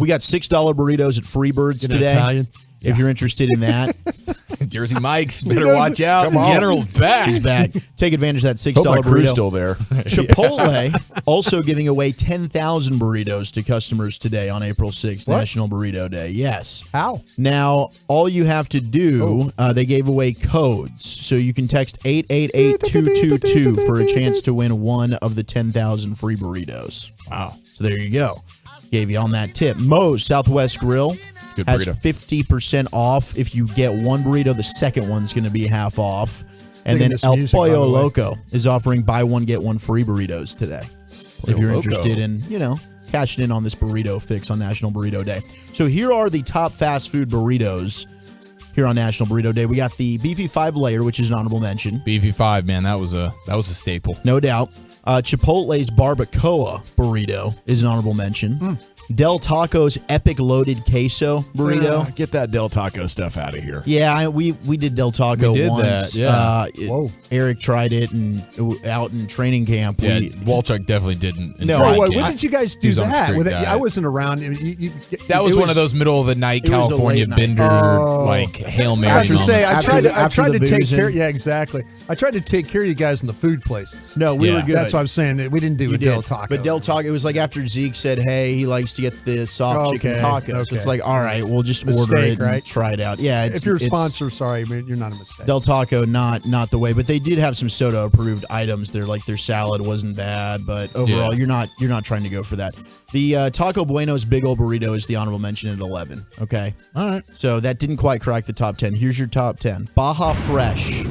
We got $6 burritos at Freebirds today. Italian. If you're interested in that, Jersey Mike's better watch out. The General's back. he's back. Take advantage of that $6 Hope my crew's burrito. still there. Chipotle also giving away 10,000 burritos to customers today on April 6th, National Burrito Day. Yes. How? Now, all you have to do, they gave away codes. So you can text 888-222 for a chance to win one of the 10,000 free burritos. Wow. So there you go. Gave you on that tip. Moe's Southwest Grill Good has burrito. 50% off. If you get one burrito, the second one's going to be half off. And then Thinking this El music, by Pollo the way. Loco is offering buy one, get one free burritos today. If you're interested in, cashing in on this burrito fix on National Burrito Day. So here are the top fast food burritos here on National Burrito Day. We got the Beefy 5-layer, which is an honorable mention. Beefy 5, man, that was a staple. No doubt. Chipotle's Barbacoa burrito is an honorable mention. Del Taco's Epic Loaded Queso burrito. Get that Del Taco stuff out of here. Yeah, we did Del Taco We did once. that, yeah. Whoa. Eric tried it and out in training camp. Yeah, Walchuk definitely didn't. No, When did you guys do He was on a that? strict I diet. wasn't around. That was one of those middle of the night it was a California late night. bender Hail Mary. I have to say, moments. I tried to take boozing. care. Yeah, exactly. I tried to take care of you guys in the food places. No, we Yeah. were good. That's what I'm saying. We didn't do You a Del did. Taco. But Del Taco, it was like after Zeke said, hey, he likes to get the soft chicken taco. So it's like, all right, we'll just order Mistake, it right? and try it out. Yeah, if you're a it's- sponsor, sorry, man, you're not a mistake. Del Taco, not the way, but they did have some soda approved items. They're like their salad wasn't bad, but overall, you're not trying to go for that. The Taco Bueno's Big Ol' Burrito is the honorable mention at 11. Okay, All right. so that didn't quite crack the top 10. Here's your top 10: Baja Fresh,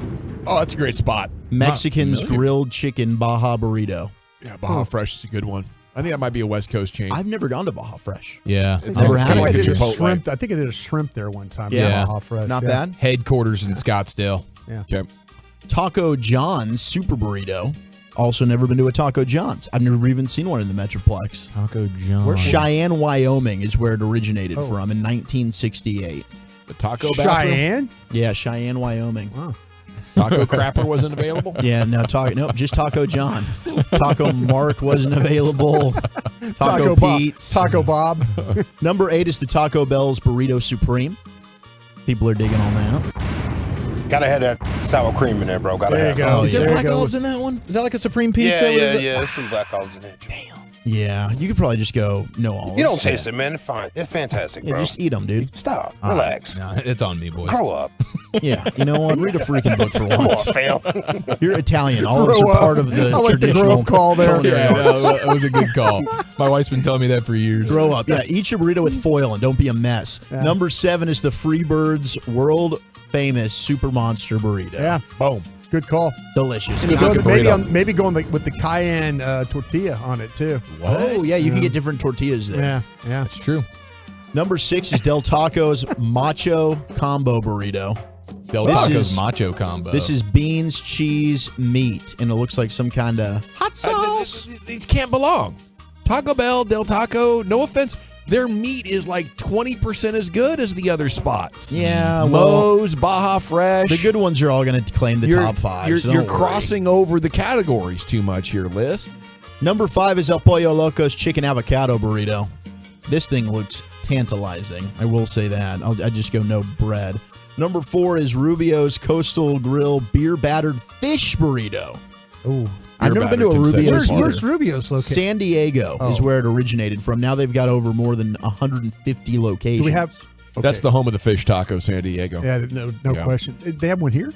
Oh, that's a great spot. Mexican's familiar. grilled chicken Baja Burrito. Yeah, Baja Fresh is a good one. I think that might be a West Coast chain. I've never gone to Baja Fresh. Yeah. Never had like I a did a Chipotle. shrimp. I think I did a shrimp there one time. Yeah. Baja Fresh. Not yeah. bad. Headquarters in Scottsdale. Okay. Taco John's Super Burrito. Also never been to a Taco John's. I've never even seen one in the Metroplex. Taco John. Cheyenne, Wyoming is where it originated from in 1968. The taco bathroom. Cheyenne. Yeah, Cheyenne, Wyoming. Wow. Taco Crapper wasn't available? Yeah, no, just Taco John. Taco Mark wasn't available. Taco Pete's. Taco Bob. Number 8 is the Taco Bell's Burrito Supreme. People are digging on that. Gotta have that sour cream in there, bro. There you go. Is there black olives in that one? Is that like a Supreme Pizza? Yeah. There's some black olives in there. Damn. Yeah, you could probably just go no olives. You don't taste it, man. It's fine. It's fantastic, bro. Yeah, just eat them, dude. Stop. Relax. No, it's on me, boys. Grow up. Yeah, you know what? Read a freaking book for once. Come on, fam. You're Italian. Olives are part of the I like the traditional grow up call there. Yeah, that was a good call. My wife's been telling me that for years. Grow up. Yeah, eat your burrito with foil and don't be a mess. Yeah. Number 7 is the Freebirds world famous Super Monster Burrito. Yeah. Boom. Good call. Delicious. Maybe going with the cayenne tortilla on it too. What? Oh yeah, you can get different tortillas there. Yeah, that's true. Number 6 is Del Taco's Macho Combo Burrito. Del Taco's Macho Combo. This is beans, cheese, meat, and it looks like some kind of hot sauce. These can't belong. Taco Bell, Del Taco, no offense, their meat is like 20% as good as the other spots. Yeah, Moe's, Baja Fresh. The good ones are all going to claim the top 5. You're crossing over the categories too much here, List. Number 5 is El Pollo Loco's Chicken Avocado Burrito. This thing looks tantalizing. I will say that. I just go no bread. Number 4 is Rubio's Coastal Grill Beer Battered Fish Burrito. Oh, I've never been to a Rubio's. Where's Rubio's located? San Diego is where it originated from. Now they've got over more than 150 locations. Do we have? Okay. That's the home of the fish taco, San Diego. Yeah, no question. They have one here?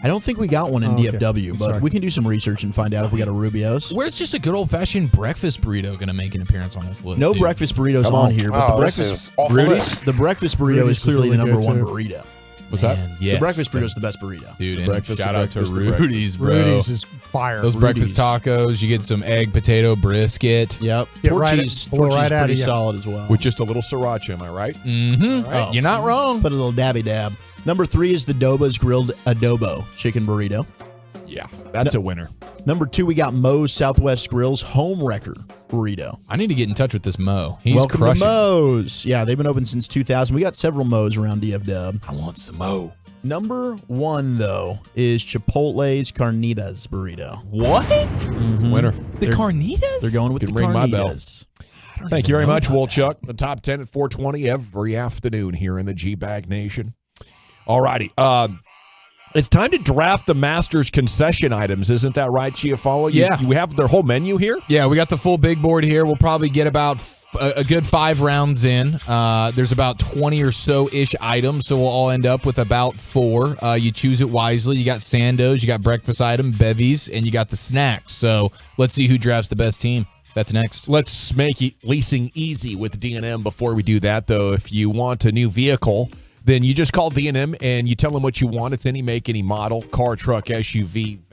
I don't think we got one in DFW, but we can do some research and find out if we got a Rubio's. Where's just a good old-fashioned breakfast burrito going to make an appearance on this list? No breakfast burritos on here, but the breakfast burrito is clearly the number 1 burrito. What's that? Yes. The breakfast burrito is the best burrito. Dude, and breakfast, shout out to breakfast, Rudy's, bro. Rudy's is fire. Those breakfast tacos, you get some egg, potato, brisket. Yep. Get Torchy's pretty solid as well. With just a little sriracha, am I right? Mm-hmm. Right. You're not wrong. Put a little dabby dab. Number 3 is the Doba's Grilled Adobo Chicken Burrito. Yeah, that's a winner. Number 2, we got Moe's Southwest Grill's Home Wrecker Burrito. I need to get in touch with this Mo. He's Welcome crushing. to Moe's. Yeah, they've been open since 2000. We got several Moe's around DFW. I want some Mo. Number 1, though, is Chipotle's Carnitas Burrito. What? Mm-hmm. Winner. The Carnitas? They're going with Can the ring my bell. Carnitas. Thank you very much, Wolchuk. The top 10 at 420 every afternoon here in the G-Bag Nation. All righty. It's time to draft the Masters concession items. Isn't that right, Chiafalo? Yeah. You have their whole menu here? Yeah, we got the full big board here. We'll probably get about a good 5 rounds in. There's about 20 or so-ish items, so we'll all end up with about 4. You choose it wisely. You got sandos, you got breakfast item, bevies, and you got the snacks. So let's see who drafts the best team. That's next. Let's make leasing easy with D&M. Before we do that, though, if you want a new vehicle, then you just call D&M and you tell them what you want. It's any make, any model, car, truck, SUV, van.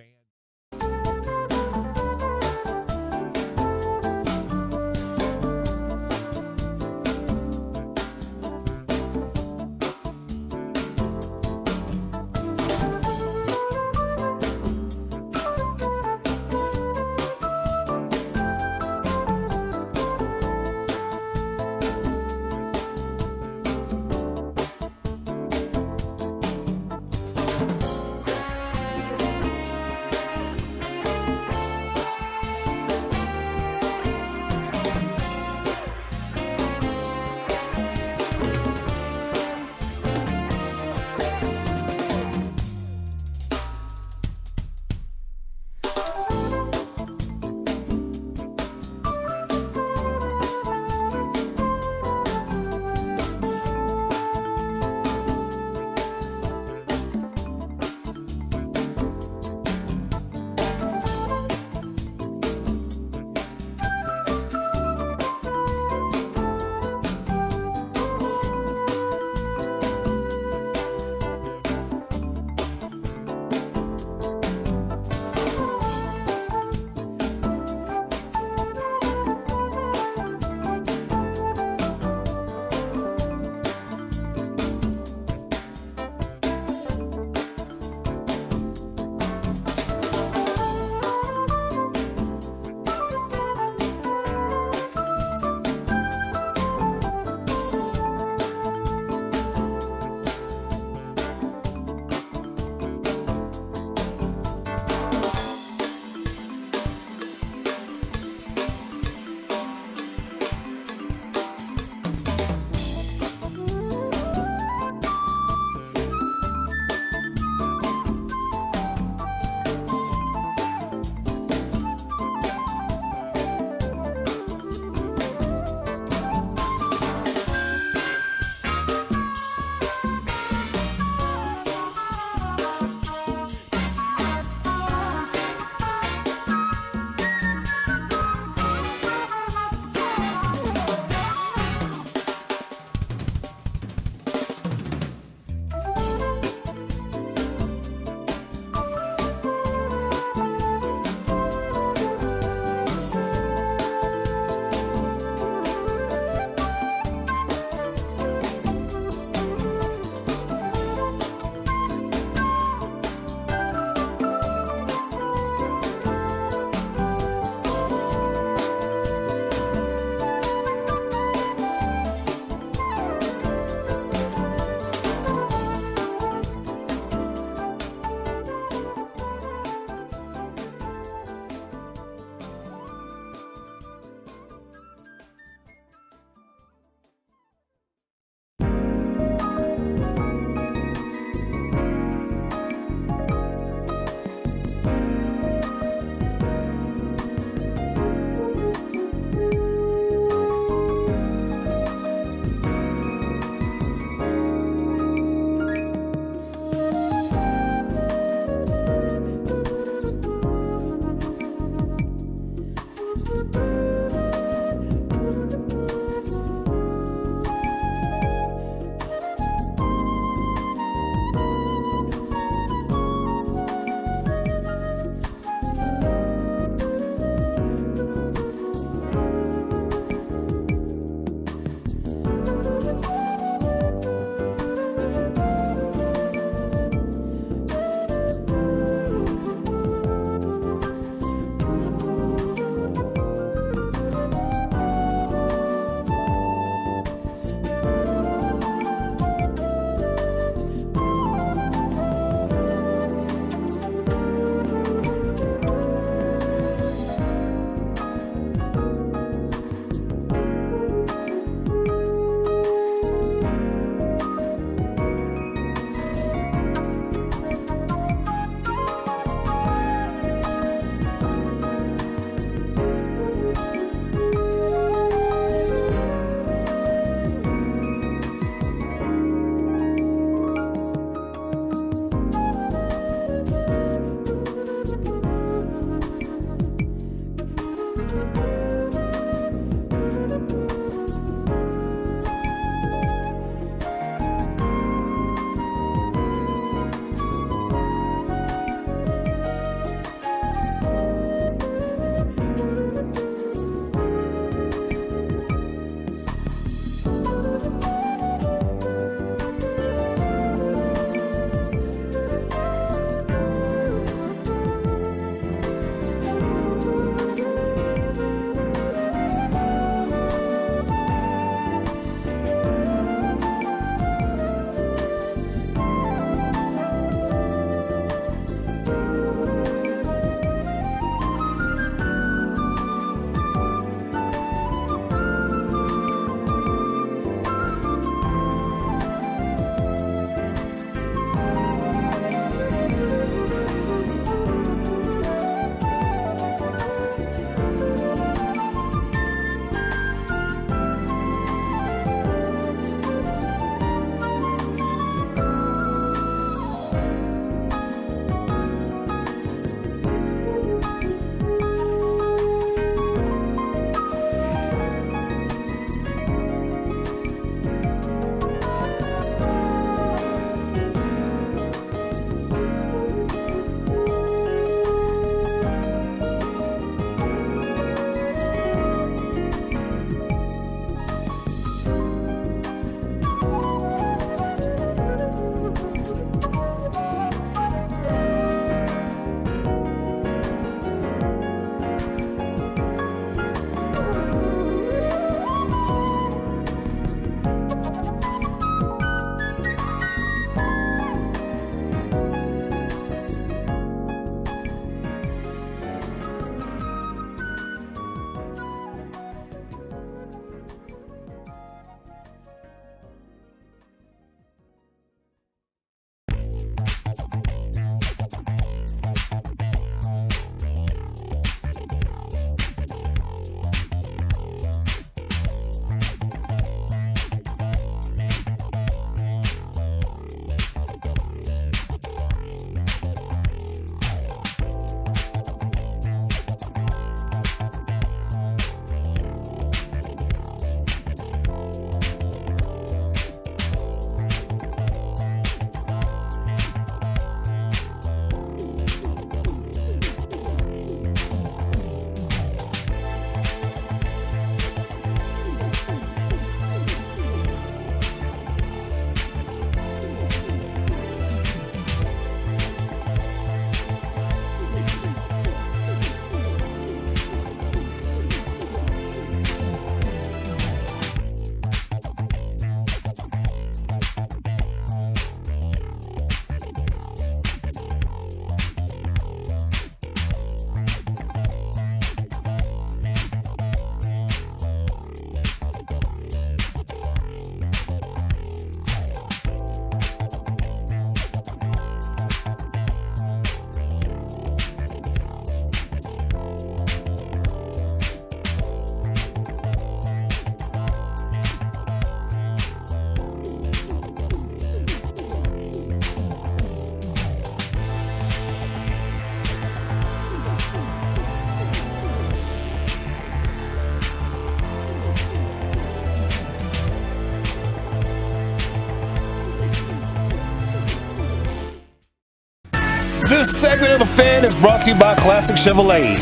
This segment of The Fan is brought to you by Classic Chevrolet.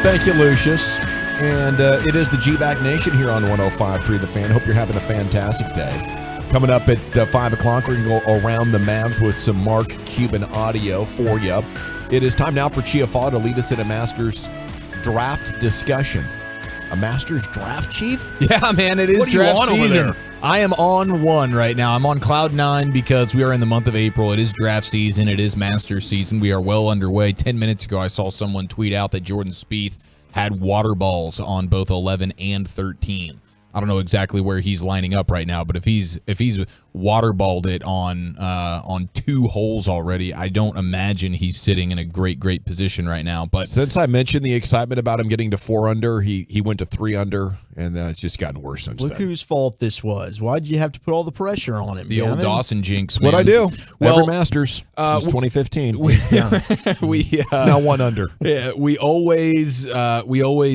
Thank you, Lucius. And it is the G-Bag Nation here on 105.3 The Fan. Hope you're having a fantastic day. Coming up at 5 o'clock, we're going to go around the Mavs with some Mark Cuban audio for you. It is time now for Chiafalo to lead us in a Masters draft discussion. A Masters draft, Chief? Yeah, man, it is draft season. I am on one right now. I'm on cloud 9 because we are in the month of April. It is draft season. It is Masters season. We are well underway. 10 minutes ago, I saw someone tweet out that Jordan Spieth had water balls on both 11 and 13. I don't know exactly where he's lining up right now, but if he's waterballed it on 2 holes already, I don't imagine he's sitting in a great position right now. But since I mentioned the excitement about him getting to 4 under, he went to 3 under, and it's just gotten worse since Look then. whose fault this was. Why'd you have to put all the pressure on him? The old Dawson jinx, man. What I do. Well, Every Masters since 2015. We now 1 under. Yeah, we always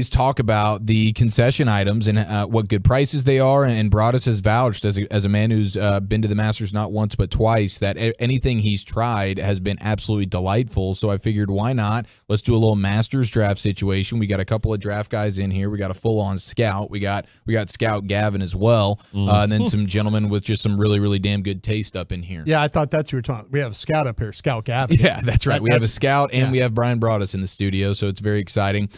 talk about the concession items and what good prices they are, and Broadus has vouched as a man who's been to the Masters not once but twice that anything he's tried has been absolutely delightful. So I figured, why not? Let's do a little Masters draft situation. We got a couple of draft guys in here. We got a full-on scout. We got Scout Gavin as well, and then some gentlemen with just some really damn good taste up in here. Yeah, I thought that's what you were talking. We have a scout up here, Scout Gavin. Yeah, that's right. We have a scout, and we have Brian Broadus in the studio, so it's very exciting.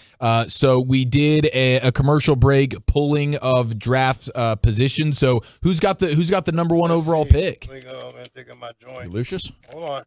So we did a commercial break pulling of draft position. So who's got the number 1 overall pick? Let me go and take my joint. Lucius? Hold on.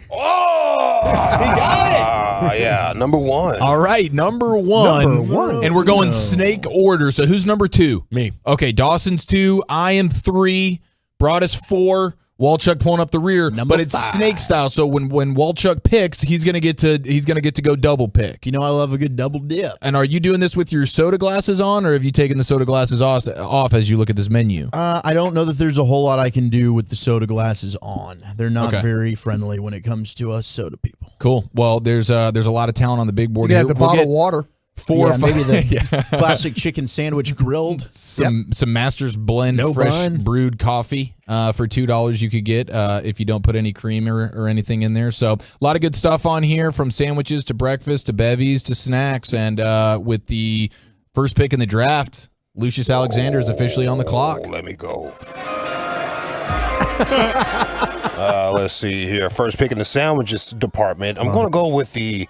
Oh! He got it! Yeah, number 1. All right, number one. And we're going snake order. So who's number 2? Me. Okay, Dawson's 2. I am 3. Broadus 4. Walchuk pulling up the rear, but it's 5. Snake style. So when Walchuk picks, he's gonna get to go double pick. You know I love a good double dip. And are you doing this with your soda glasses on, or have you taken the soda glasses off as you look at this menu? I don't know that there's a whole lot I can do with the soda glasses on. They're not very friendly when it comes to us soda people. Cool. Well, there's a lot of talent on the big board. You have the bottled water. 4 or 5. Maybe the classic chicken sandwich grilled. Some Masters blend fresh brewed coffee for $2 you could get if you don't put any cream or anything in there. So a lot of good stuff on here, from sandwiches to breakfast to bevies to snacks. And with the first pick in the draft, Lucius Alexander is officially on the clock. Let me go. Let's see here. First pick in the sandwiches department. I'm going to go with the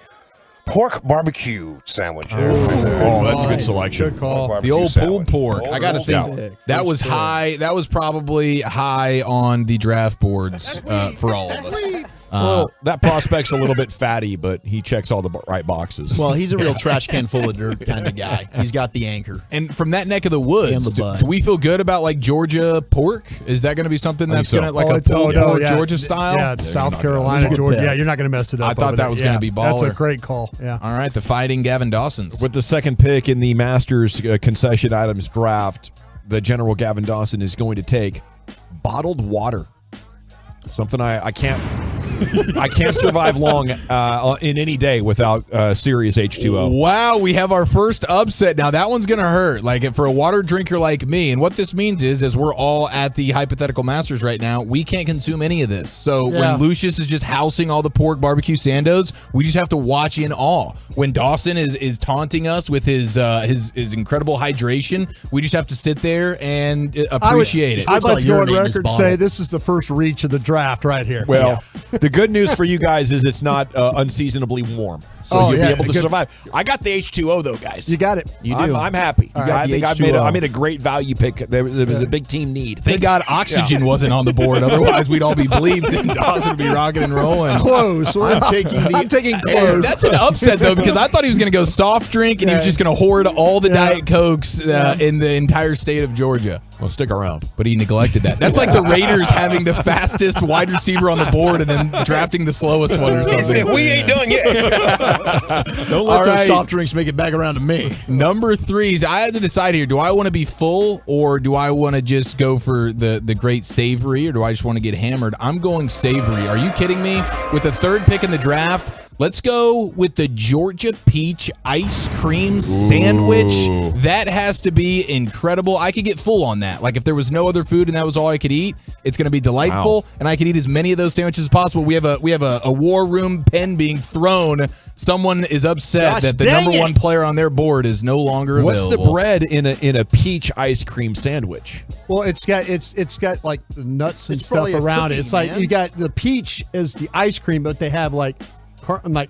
pork barbecue sandwich. Oh, that's a good selection. Good call. The old pulled pork. I got to think that was high. That was probably high on the draft boards for all of us. Well, that prospect's a little bit fatty, but he checks all the right boxes. Well, he's a real trash can full of dirt kind of guy. He's got the anchor. And from that neck of the woods, do we feel good about like Georgia pork? Is that going to be something that's going to a pulled pork Georgia style? Yeah, South Carolina, Georgia. Yeah, you're not going to mess it up. I thought that was going to be baller. That's a great call. Yeah. All right, the Fighting Gavin Dawson's. With the second pick in the Masters concession items draft, the General Gavin Dawson is going to take bottled water. Something I can't survive long in any day without serious H2O. Wow, we have our first upset. Now that one's gonna hurt. Like for a water drinker like me, and what this means is, as we're all at the hypothetical Masters right now, we can't consume any of this. So when Lucius is just housing all the pork barbecue sandos, we just have to watch in awe. When Dawson is taunting us with his incredible hydration, we just have to sit there and appreciate it. I'd like to go on record and say this is the first reach of the draft right here. Well, the good news for you guys is it's not unseasonably warm, so you'll be able to survive. I got the H2O though, guys. You got it. You do. I'm happy. I think I made a great value pick. There was a big team need. Thank God oxygen wasn't on the board. Otherwise, we'd all be bleeped and Dawson would be rocking and rolling. Close. I'm taking close. That's an upset though, because I thought he was going to go soft drink and he was just going to hoard all the Diet Cokes in the entire state of Georgia. Well, stick around. But he neglected that. That's like the Raiders having the fastest wide receiver on the board and then drafting the slowest one or something. We ain't done yet. Don't let those soft drinks make it back around to me. Number 3s. I had to decide here. Do I want to be full, or do I want to just go for the great savory, or do I just want to get hammered? I'm going savory. Are you kidding me? With the 3rd pick in the draft, Let's go with the Georgia peach ice cream sandwich. That has to be incredible. I could get full on that. Like if there was no other food and that was all I could eat, it's going to be delightful, and I could eat as many of those sandwiches as possible. We have a war room pen being thrown. Someone is upset that the number one player on their board is no longer available. What's the bread in a peach ice cream sandwich? Well, it's got like the nuts and stuff around it. It's like you got the peach is the ice cream, but they have like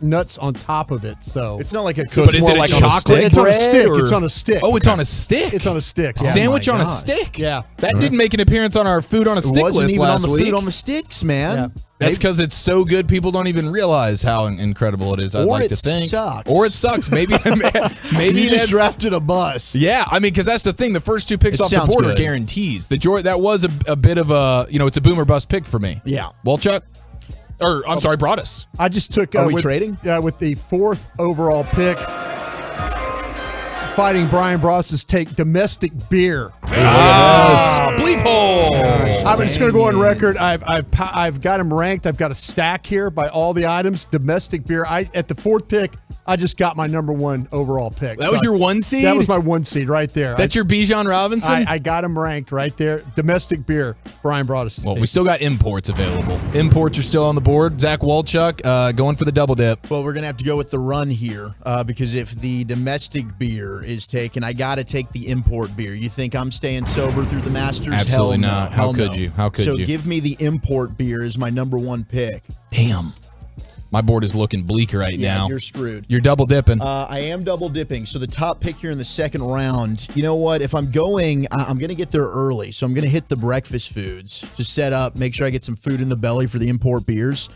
nuts on top of it. So it's not like a cookie. But is it like chocolate? It's on a stick. It's on a stick. Oh, it's on a stick. It's on a stick. Yeah. Sandwich on a stick. Yeah, that didn't make an appearance on our food on a stick wasn't list even last on the week. food on the sticks, man. Yeah. That's because it's so good, people don't even realize how incredible it is. I'd like to think, sucks. or it sucks. Maybe you just drafted a bus. Yeah, I mean, because that's the thing. The first two picks off the board are guarantees. That was a bit of a it's a boomer bust pick for me. Yeah, Walchuk. Or, I'm sorry, Broadus. I just took. Are we trading? Yeah, with the 4th overall pick. Fighting Brian Bross's take domestic beer. Bleep hole. I'm just going to go on record. I've got him ranked. I've got a stack here by all the items. Domestic beer. At the 4th pick, I just got my number 1 overall pick. That was your 1 seed? That was my 1 seed right there. That's your Bijan Robinson? I got him ranked right there. Domestic beer. Brian Broadus. Well, we still got imports available. Imports are still on the board. Zach Walchuk going for the double dip. Well, we're going to have to go with the run here because if the domestic beer is taken, I got to take the import beer. You think I'm staying sober through the Masters? Absolutely Hell not. No. How could you? How could you? So give me the import beer as my number 1 pick. Damn. My board is looking bleak right now. You're screwed. You're double dipping. I am double dipping. So the top pick here in the 2nd round, you know what? If I'm going to get there early. So I'm going to hit the breakfast foods to set up, make sure I get some food in the belly for the import beers.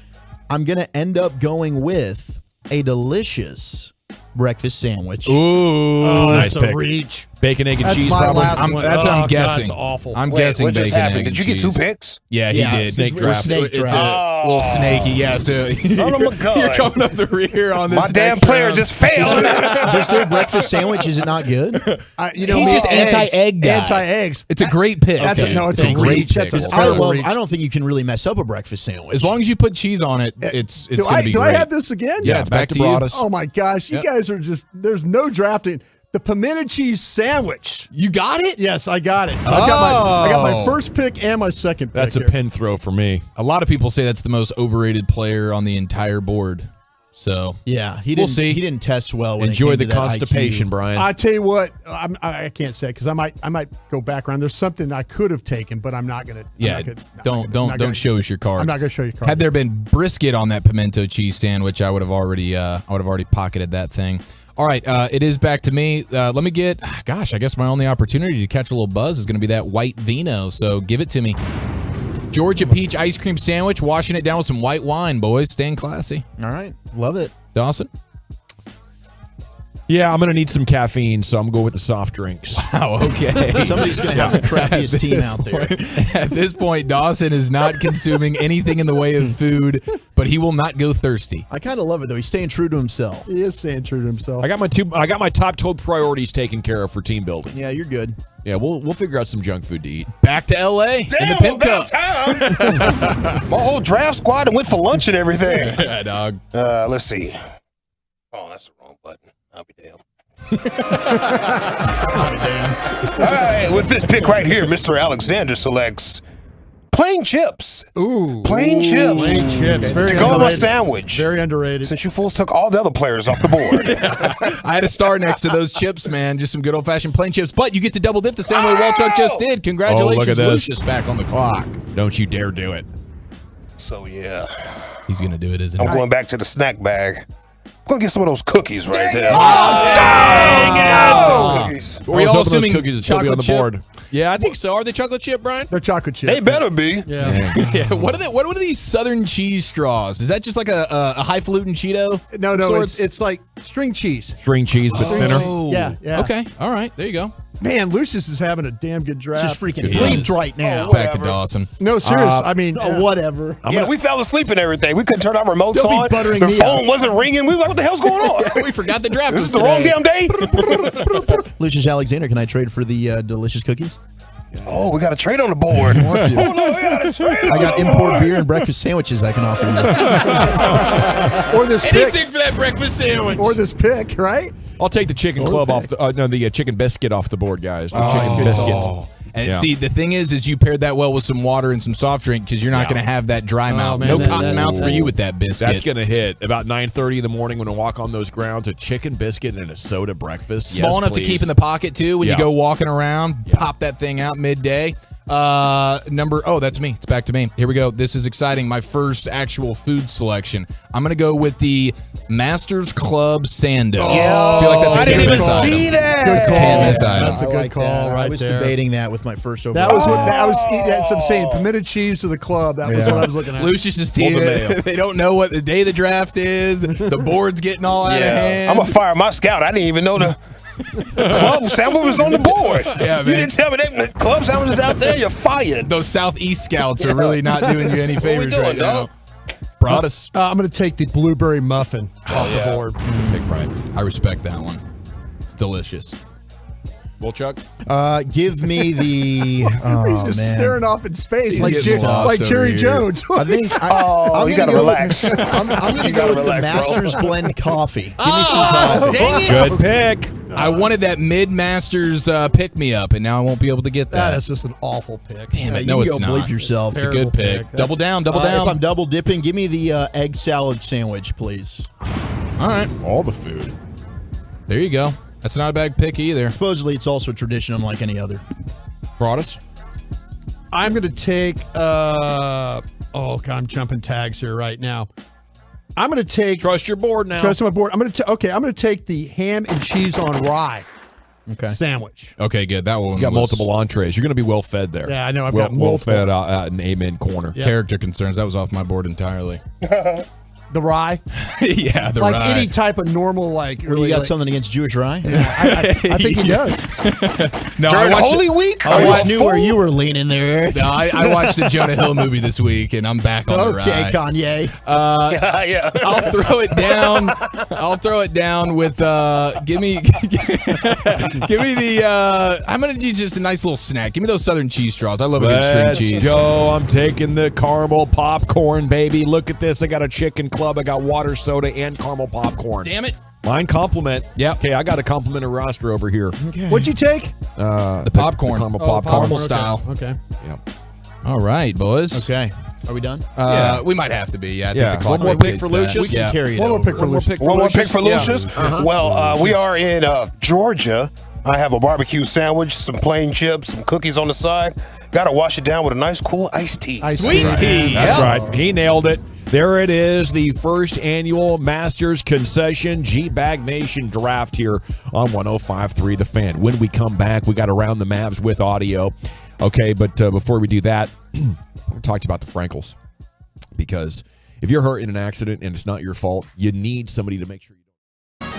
I'm going to end up going with a delicious breakfast sandwich. Ooh, that's nice pick. a reach. Bacon, egg, and That's cheese, my probably. last one. That's what I'm guessing. That's awful. I'm guessing what just bacon, happened? egg, Did and you get 2 cheese. picks? Yeah, he did. Snake draft. It's a little snaky. Yeah, so Son of a gun. you're coming up the rear on this. My damn player just failed. Does their breakfast sandwich, is it not good? He's just anti-egg guy. Anti-eggs. It's a great pick. It's a great pick. I don't think you can really mess up a breakfast sandwich. As long as you put cheese on it, it's going to be do great. I have this again? Yeah, it's back to you. Broadus. Oh my gosh, you guys are just, there's no drafting. The pimento cheese sandwich. You got it? Yes, I got it. I got my first pick and my second pick. That's a here. pin throw for me. A lot of people say that's the most overrated player on the entire board. So yeah, we'll see. He didn't test well. When Enjoy it the came to that constipation, IQ. Brian. I tell you what, I can't say because I might go back around. There's something I could have taken, but I'm not gonna. Yeah, don't show us your cards. I'm not gonna show you cards. Had there been brisket on that pimento cheese sandwich, I would have already pocketed that thing. All right, it is back to me. Let me get. Gosh, I guess my only opportunity to catch a little buzz is going to be that white vino. So give it to me. Georgia peach ice cream sandwich, washing it down with some white wine, boys. Staying classy. All right, love it. Dawson? Yeah, I'm going to need some caffeine, so I'm going to go with the soft drinks. Wow, okay. Somebody's going to have the crappiest team out there. At this point, Dawson is not consuming anything in the way of food, but he will not go thirsty. I kind of love it, though. He's staying true to himself. He is staying true to himself. I got my top 2 priorities taken care of for team building. Yeah, you're good. Yeah, we'll figure out some junk food to eat. Back to L.A. in the Pimp Cup. My whole draft squad went for lunch and everything. Yeah, dog. Let's see. Oh, that's the wrong button. I'll be damned. All right, with this pick right here, Mr. Alexander selects plain chips. Ooh. Plain chips. Plain chips. Very to go on my underrated. sandwich. Very underrated. Since you fools took all the other players off the board. I had a star next to those chips, man. Just some good old-fashioned plain chips. But you get to double dip the same way Walchuk just did. Congratulations, look at this. Lucius, back on the clock. Don't you dare do it. So, yeah. He's going to do it, isn't he? I'm going back to the snack bag. I'm going to get some of those cookies right there. Oh, dang it! Were we all assuming cookies would still be on the chocolate board? Yeah, I think so. Are they chocolate chip, Brian? They're chocolate chip. They better be. Yeah. Yeah. What are these Southern cheese straws? Is that just like a highfalutin Cheeto? No, sorts? it's like string cheese. String cheese, but thinner. Yeah. Okay. All right. There you go. Man, Lucius is having a damn good draft. Just freaking Good bleeped news. right now. It's back to Dawson. No, serious. I mean, whatever. We fell asleep and everything. We couldn't turn our remotes Don't be on. buttering The me phone up. wasn't ringing. We were like, what the hell's going on? We forgot the draft. This is the wrong damn day. Lucius Alexander, can I trade for the delicious cookies? Oh, we got a trade on the board. I got import beer and breakfast sandwiches I can offer you. Or this Anything for that breakfast sandwich. Or this pick, right? I'll take the chicken club off the chicken biscuit off the board, guys. The chicken biscuit. And see, the thing is you paired that well with some water and some soft drink because you're not going to have that dry mouth. man, No cotton mouth for you with that biscuit. That's going to hit about 9:30 in the morning when I walk on those grounds. A chicken biscuit and a soda breakfast. Small Yes, enough please. to keep in the pocket, too, when you go walking around. Pop that thing out midday. That's me. It's back to me. Here we go. This is exciting. My first actual food selection. I'm going to go with the Masters Club Sando. I feel like that's a I didn't even canvas item. see that. Good call. Canvas item. That's a good call right I was there. debating that with my first That overall. was what that's what I'm saying. Permitted cheese to the club. That was what I was looking at. Lucius's team, they don't know what the day the draft is. The board's getting all out of hand. I'm going to fire my scout. I didn't even know the club sandwich was on the board. Yeah, You man. didn't tell me that club sandwich is out there. You're fired. Those Southeast scouts are really not doing you any favors doing, right now. dog? Broadus. I'm going to take the blueberry muffin off the board. Big pride. I respect that one. It's delicious. Well, Chuck? Give me the. Oh, He's just man. staring off in space like, getting lost like over Jerry here. Jones. I think. I'm you gonna got to go relax. I'm going to go with the Masters Blend Coffee. Give me some Oh, coffee. dang it. Good pick. I wanted that mid-Masters pick-me-up, and now I won't be able to get that. That is just an awful pick. Damn it. You No, can it's go not. bleep yourself. It's a good pick. pick. Double down, double If down. I'm double dipping, give me the egg salad sandwich, please. All right. All the food. There you go. That's not a bad pick either. Supposedly, it's also a tradition unlike any other. Broadus? I'm going to take. God, I'm jumping tags here right now. I'm going to take. Trust your board now. Trust my board. I'm going to take the ham and cheese on rye sandwich. Okay, good. That one You got was multiple entrees. You're going to be well fed there. Yeah, I know. I've well, got well multiple. fed out in amen corner. Yeah. character concerns. That was off my board entirely. The rye, Yeah, the like rye. any type of normal, like You really, got like, something against Jewish rye? I think he does. No, During I watched Holy Week? I Are you always a knew fool? where you were leaning there, Eric. No, I watched the Jonah Hill movie this week, and I'm back on the Okay, ride. Kanye. Yeah. I'll throw it down. I'll throw it down with give me the I'm gonna do just a nice little snack. Give me those southern cheese straws. I love a good string Let's cheese. go. I'm taking the caramel popcorn, baby. Look at this. I got a chicken club. I got water, soda, and caramel popcorn. Damn it. Mine compliment. Yeah. Okay, I got a complimentary roster over here. What'd you take? The popcorn. caramel Oh, popcorn. Caramel okay. style. Okay. Yep. All right, boys. Okay. Are we done? We might have to be. Yeah, I think Yeah. the clock One more dictates pick for that. Lucius? We can carry it One more over. pick for Lucius. One more pick for Yeah. Lucius? Well, we are in Georgia. I have a barbecue sandwich, some plain chips, some cookies on the side. Got to wash it down with a nice cool iced tea. Sweet tea. That's Yeah. right. He nailed it. There it is, the first annual Masters Concession G-Bag Nation draft here on 105.3 The Fan. When we come back, we got Around the Mavs with audio. Okay, but before we do that, we talked about the Frankels. Because if you're hurt in an accident and it's not your fault, you need somebody to make sure you don't.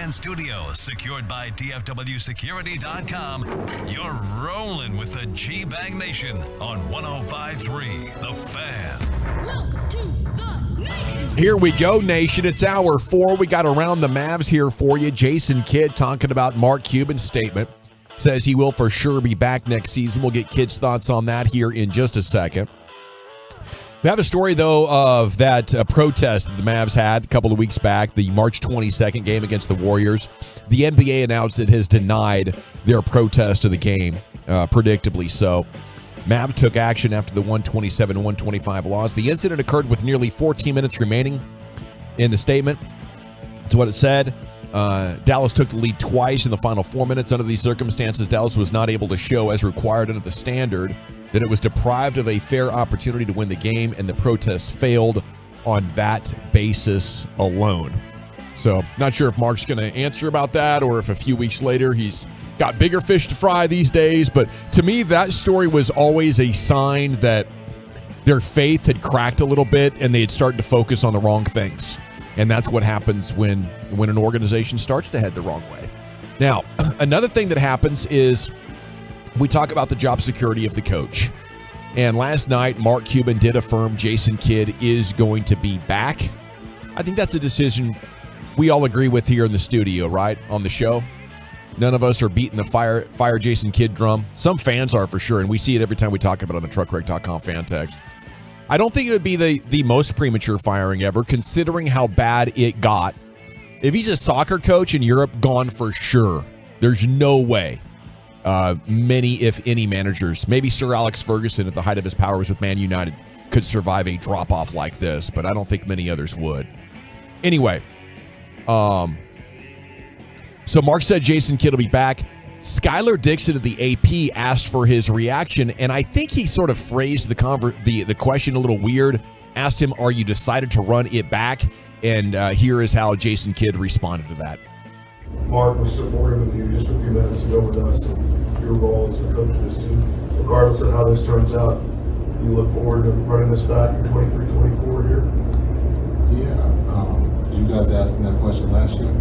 Fan Studios, secured by DFWSecurity.com. You're rolling with the G-Bag Nation on 105.3 The Fan. Welcome to the Nation. Here we go, Nation. It's hour 4. We got Around the Mavs here for you. Jason Kidd talking about Mark Cuban's statement. Says he will for sure be back next season. We'll get Kidd's thoughts on that here in just a second. We have a story, though, of that protest that the Mavs had a couple of weeks back, the March 22nd game against the Warriors. The NBA announced it has denied their protest of the game, predictably so. Mavs took action after the 127-125 loss. The incident occurred with nearly 14 minutes remaining in the statement. That's what it said. Dallas took the lead twice in the final 4 minutes. Under these circumstances, Dallas was not able to show, as required under the standard, that it was deprived of a fair opportunity to win the game, and the protest failed on that basis alone. So, not sure if Mark's going to answer about that or if a few weeks later he's got bigger fish to fry these days. But to me, that story was always a sign that their faith had cracked a little bit and they had started to focus on the wrong things. And that's what happens when an organization starts to head the wrong way. Now, another thing that happens is we talk about the job security of the coach. And last night, Mark Cuban did affirm Jason Kidd is going to be back. I think that's a decision we all agree with here in the studio, right? On the show. None of us are beating the fire Jason Kidd drum. Some fans are for sure, and we see it every time we talk about it on the TruckWreck.com fan text. I don't think it would be the most premature firing ever, considering how bad it got. If he's a soccer coach in Europe, gone for sure. There's no way. Many, if any, managers, maybe Sir Alex Ferguson at the height of his powers with Man United, could survive a drop-off like this, but I don't think many others would. Anyway, so Mark said Jason Kidd will be back. Skylar Dixon of the AP asked for his reaction, and I think he sort of phrased the question a little weird. Asked him, "Are you decided to run it back?" And here is how Jason Kidd responded to that. Mark was supportive of you just a few minutes ago with us, and your role as the coach of this team. Regardless of how this turns out, you look forward to running this back in 23-24 here? Yeah. Did you guys ask me that question last year?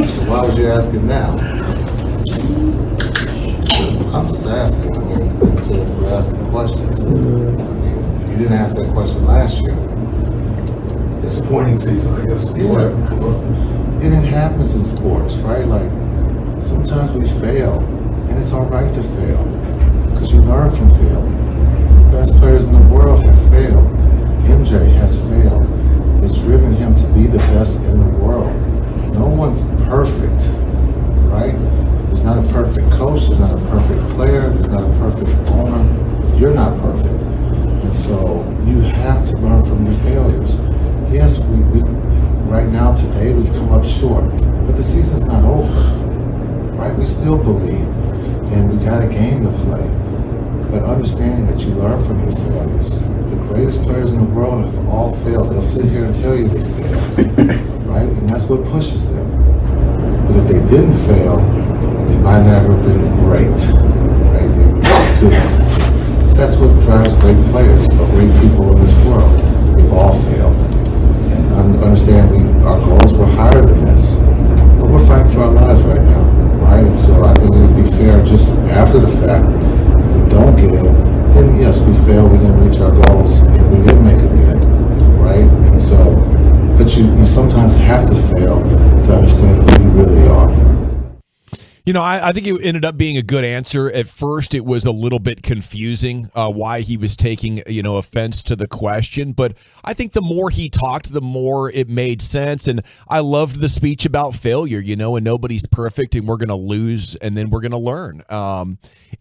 So why was you asking now? I'm just asking. I mean, we're asking questions. I mean, you didn't ask that question last year. Disappointing season, I guess. Yeah. And it happens in sports, right? Like, sometimes we fail, and it's all right to fail, because you learn from failing. The best players in the world have failed. MJ has failed. It's driven him to be the best in the world. No one's perfect, right? There's not a perfect coach, there's not a perfect player, there's not a perfect owner. You're not perfect. And so you have to learn from your failures. Yes, we right now, today, we've come up short, but the season's not over, right? We still believe, and we got a game to play. But understanding that you learn from your failures. The greatest players in the world have all failed. They'll sit here and tell you they failed, right? And that's what pushes them. But if they didn't fail, they might never have been great, right? They would be good. That's what drives great players, or great people in this world. We've all failed. And understand our goals were higher than this. But we're fighting for our lives right now, right? And so I think it would be fair just after the fact, if we don't get in, then yes, we failed, we didn't reach our goals, and we didn't make it then, right? And so, but you sometimes have to fail to understand who you really are. You know, I think it ended up being a good answer. At first, it was a little bit confusing why he was taking, offense to the question. But I think the more he talked, the more it made sense. And I loved the speech about failure, and nobody's perfect and we're going to lose and then we're going to learn.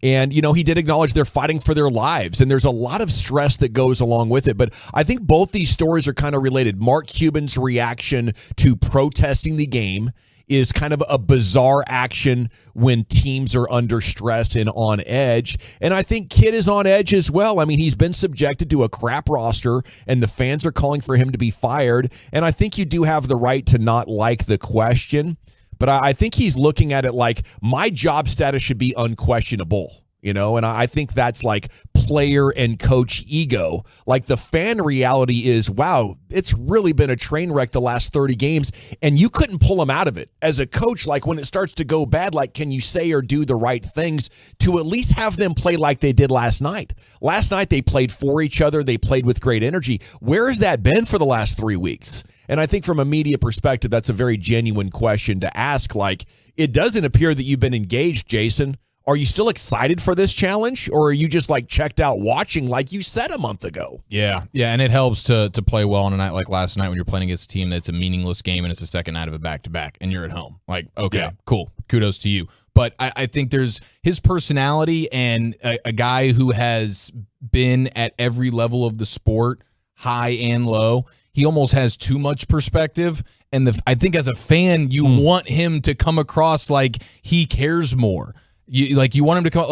And he did acknowledge they're fighting for their lives. And there's a lot of stress that goes along with it. But I think both these stories are kind of related. Mark Cuban's reaction to protesting the game is kind of a bizarre action when teams are under stress and on edge. And I think Kidd is on edge as well. I mean, he's been subjected to a crap roster, and the fans are calling for him to be fired. And I think you do have the right to not like the question, but I think he's looking at it like my job status should be unquestionable. And I think that's like player and coach ego. Like the fan reality is, wow, it's really been a train wreck the last 30 games, and you couldn't pull them out of it. As a coach, like when it starts to go bad, like can you say or do the right things to at least have them play like they did last night? Last night they played for each other. They played with great energy. Where has that been for the last 3 weeks? And I think from a media perspective, that's a very genuine question to ask. Like, it doesn't appear that you've been engaged, Jason. Are you still excited for this challenge, or are you just like checked out watching like you said a month ago? Yeah, and it helps to play well on a night like last night when you're playing against a team that's a meaningless game and it's the second night of a back-to-back and you're at home. Like, okay, cool, kudos to you. But I think there's his personality and a guy who has been at every level of the sport, high and low. He almost has too much perspective, and I think as a fan, you want him to come across like he cares more. You want him to come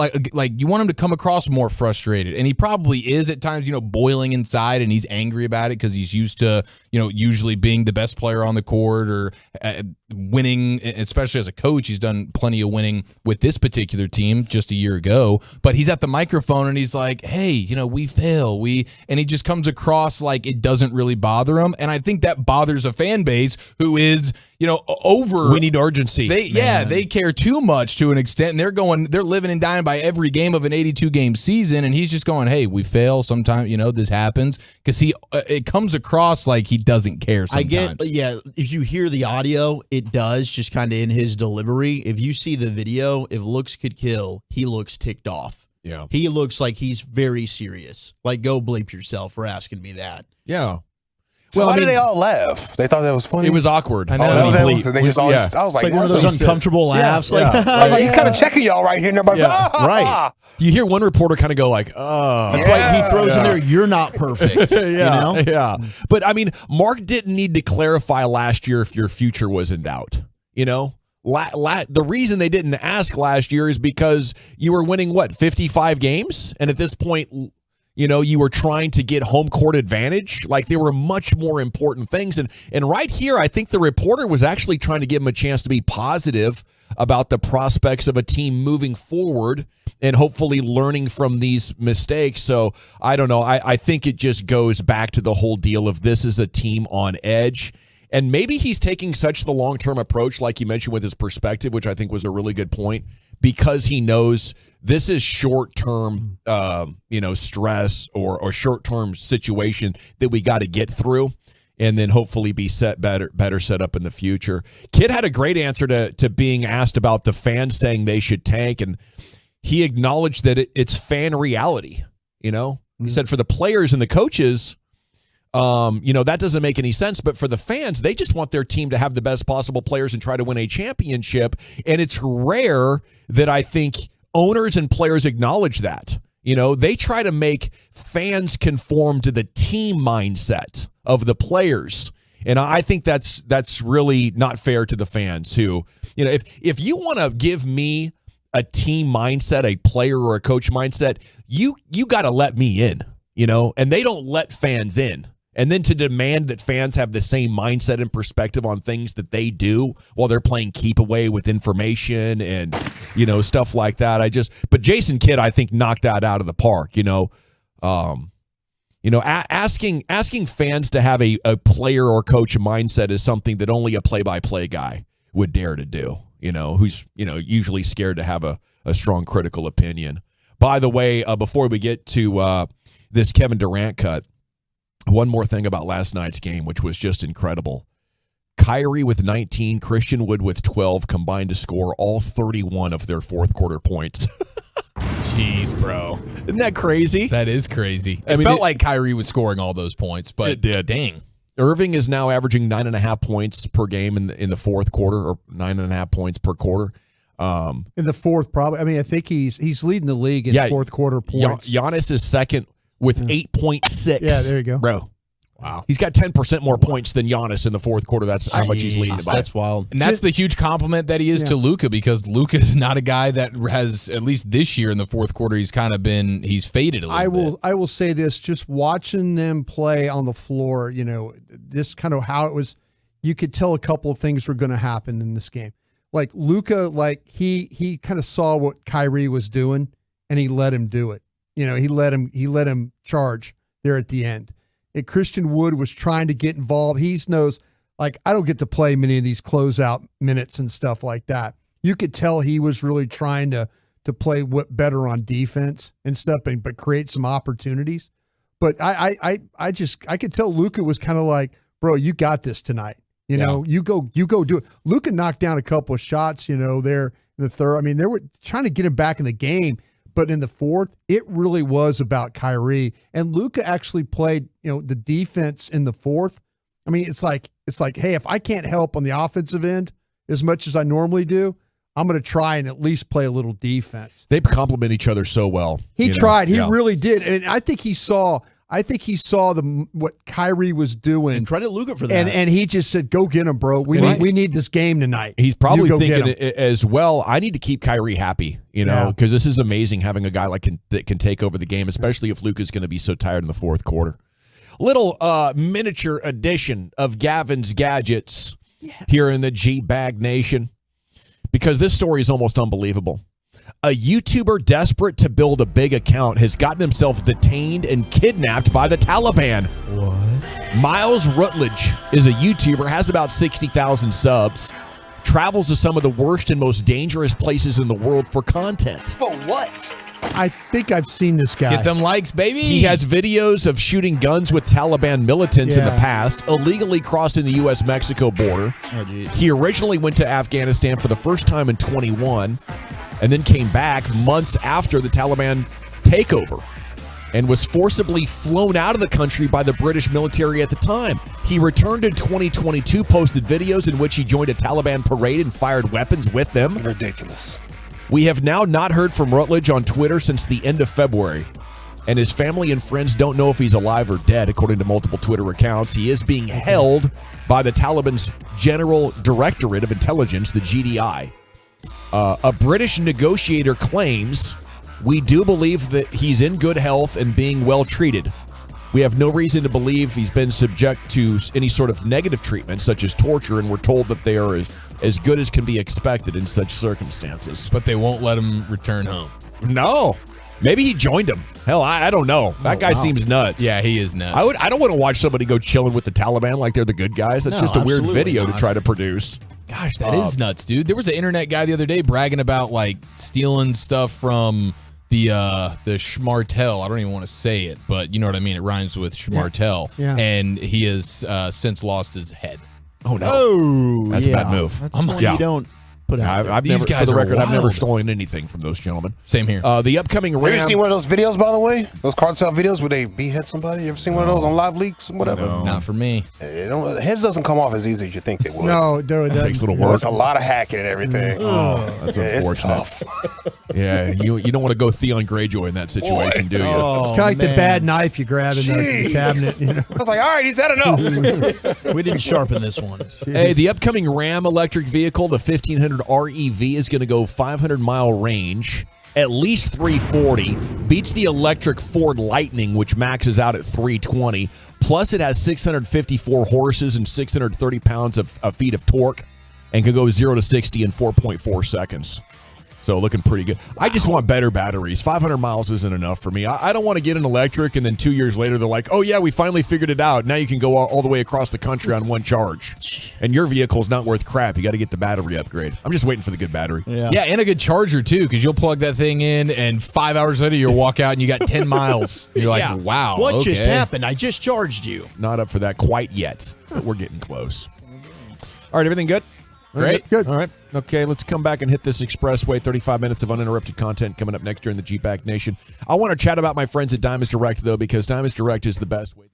you want him to come across more frustrated, and he probably is at times, boiling inside, and he's angry about it because he's used to, usually being the best player on the court or winning, especially as a coach. He's done plenty of winning with this particular team just a year ago, but he's at the microphone and he's like, hey, we fail. And he just comes across like it doesn't really bother him. And I think that bothers a fan base who is, over. We need urgency. They care too much to an extent, and they're living and dying by every game of an 82-game season, and he's just going, hey, we fail sometimes, this happens, because it comes across like he doesn't care sometimes. If you hear the audio, it does, just kind of in his delivery. If you see the video, if looks could kill, he looks ticked off. Yeah. He looks like he's very serious. Like, go bleep yourself for asking me that. Yeah. So why did they all laugh? They thought that was funny? It was awkward. I know. I was like, one of those uncomfortable laughs. Yeah. I was like, he's kind of checking y'all right here. And everybody's like, right. You hear one reporter kind of go like, oh. That's why he throws in there, you're not perfect. Yeah. But, Mark didn't need to clarify last year if your future was in doubt. The reason they didn't ask last year is because you were winning, 55 games? And at this point, you were trying to get home court advantage. Like, there were much more important things. And right here, I think the reporter was actually trying to give him a chance to be positive about the prospects of a team moving forward and hopefully learning from these mistakes. So, I don't know. I think it just goes back to the whole deal of this is a team on edge. And maybe he's taking such the long-term approach, like you mentioned, with his perspective, which I think was a really good point, because he knows this is short-term, stress or short-term situation that we got to get through, and then hopefully be better set up in the future. Kid had a great answer to being asked about the fans saying they should tank, and he acknowledged that it's fan reality. He said for the players and the coaches, that doesn't make any sense. But for the fans, they just want their team to have the best possible players and try to win a championship. And it's rare that I think owners and players acknowledge that. They try to make fans conform to the team mindset of the players. And I think that's really not fair to the fans who, if you want to give me a team mindset, a player or a coach mindset, you got to let me in, and they don't let fans in. And then to demand that fans have the same mindset and perspective on things that they do while they're playing keep away with information and, stuff like that. But Jason Kidd, I think, knocked that out of the park, asking fans to have a player or coach mindset is something that only a play-by-play guy would dare to do, who's, usually scared to have a strong critical opinion. By the way, before we get to this Kevin Durant cut, one more thing about last night's game, which was just incredible. Kyrie with 19, Christian Wood with 12 combined to score all 31 of their fourth quarter points. Jeez, bro. Isn't that crazy? That is crazy. It felt like Kyrie was scoring all those points, but it did. Dang. Irving is now averaging 9.5 points per game in the fourth quarter, or 9.5 points per quarter. In the fourth, probably. I mean, I think he's leading the league in fourth quarter points. Giannis is second with 8.6. Yeah, there you go. Bro. Wow. He's got 10% more points than Giannis in the fourth quarter. That's how much he's leading by. That's wild. And that's the huge compliment that he is to Luka, because Luka is not a guy that has, at least this year in the fourth quarter, he's faded a little bit. I will say this, just watching them play on the floor, this kind of how it was, you could tell a couple of things were going to happen in this game. Like Luka, he kind of saw what Kyrie was doing and he let him do it. he let him charge there at the end. And Christian Wood was trying to get involved. He knows, like, I don't get to play many of these closeout minutes and stuff like that. You could tell he was really trying to play better on defense and stuff, but create some opportunities. But I could tell Luka was kind of like, bro, you got this tonight. You know, you go do it. Luka knocked down a couple of shots, there in the third. I mean, they were trying to get him back in the game, but in the fourth, it really was about Kyrie. And Luka actually played, the defense in the fourth. I mean, it's like, hey, if I can't help on the offensive end as much as I normally do, I'm going to try and at least play a little defense. They complement each other so well. He tried. He really did. And I think he saw what Kyrie was doing. And credit Luka for that. And he just said, go get him, bro. We need this game tonight. He's probably thinking as well, I need to keep Kyrie happy, because this is amazing having a guy that can take over the game, especially if Luka's going to be so tired in the fourth quarter. Little miniature edition of Gavin's Gadgets here in the G-Bag Nation, because this story is almost unbelievable. A YouTuber desperate to build a big account has gotten himself detained and kidnapped by the Taliban. What? Miles Rutledge is a YouTuber, has about 60,000 subs, travels to some of the worst and most dangerous places in the world for content. For what? I think I've seen this guy. Get them likes, baby. He has videos of shooting guns with Taliban militants in the past, illegally crossing the U.S.-Mexico border. Oh, geez. He originally went to Afghanistan for the first time in 21, and then came back months after the Taliban takeover, and was forcibly flown out of the country by the British military at the time. He returned in 2022, posted videos in which he joined a Taliban parade and fired weapons with them. Ridiculous. We have now not heard from Rutledge on Twitter since the end of February, and his family and friends don't know if he's alive or dead, according to multiple Twitter accounts. He is being held by the Taliban's General Directorate of Intelligence, the GDI. A British negotiator claims, we do believe that he's in good health and being well treated. We have no reason to believe he's been subject to any sort of negative treatment, such as torture, and we're told that they are as good as can be expected in such circumstances. But they won't let him return home. No. Maybe he joined him. Hell, I don't know. That guy seems nuts. Yeah, he is nuts. I don't want to watch somebody go chilling with the Taliban like they're the good guys. That's just a weird video to try to produce. Gosh, that is nuts, dude. There was an internet guy the other day bragging about like stealing stuff from the Schmartel. I don't even want to say it, but you know what I mean. It rhymes with Schmartel. Yeah. And he has since lost his head. Oh no! Oh, that's a bad move. That's one you don't put out. I've These never, guys for the are record, I've never wild. stolen anything from those gentlemen. Same here. The upcoming Have you ever Ram. seen one of those videos, by the way? Those cartel videos where they behead somebody? You ever seen one of those on live leaks and whatever? No. Not for me. Heads doesn't come off as easy as you think they would. No, it doesn't. Takes a little work. It's a lot of hacking and everything. That's It's unfortunate. tough. Yeah, you don't want to go Theon Greyjoy in that situation, do you? It's kind of like the bad knife you grab in the cabinet. I was like, all right, he's had enough. We didn't sharpen this one. Hey, the upcoming Ram electric vehicle, the 1500 REV, is going to go 500-mile range, at least 340, beats the electric Ford Lightning, which maxes out at 320. Plus, it has 654 horses and 630 pounds of feet of torque, and can go 0 to 60 in 4.4 seconds. So looking pretty good. I just want better batteries. 500 miles isn't enough for me. I don't want to get an electric and then 2 years later they're like, oh yeah, we finally figured it out. Now you can go all the way across the country on one charge. And your vehicle's not worth crap. You got to get the battery upgrade. I'm just waiting for the good battery. Yeah, and a good charger too, because you'll plug that thing in and 5 hours later you'll walk out and you got 10 miles. You're like, wow. What just happened? I just charged you. Not up for that quite yet, but we're getting close. All right, everything good? Great. Good. All right. Okay, let's come back and hit this expressway. 35 minutes of uninterrupted content coming up next during the G-Bag Nation. I want to chat about my friends at Diamonds Direct, though, because Diamonds Direct is the best way.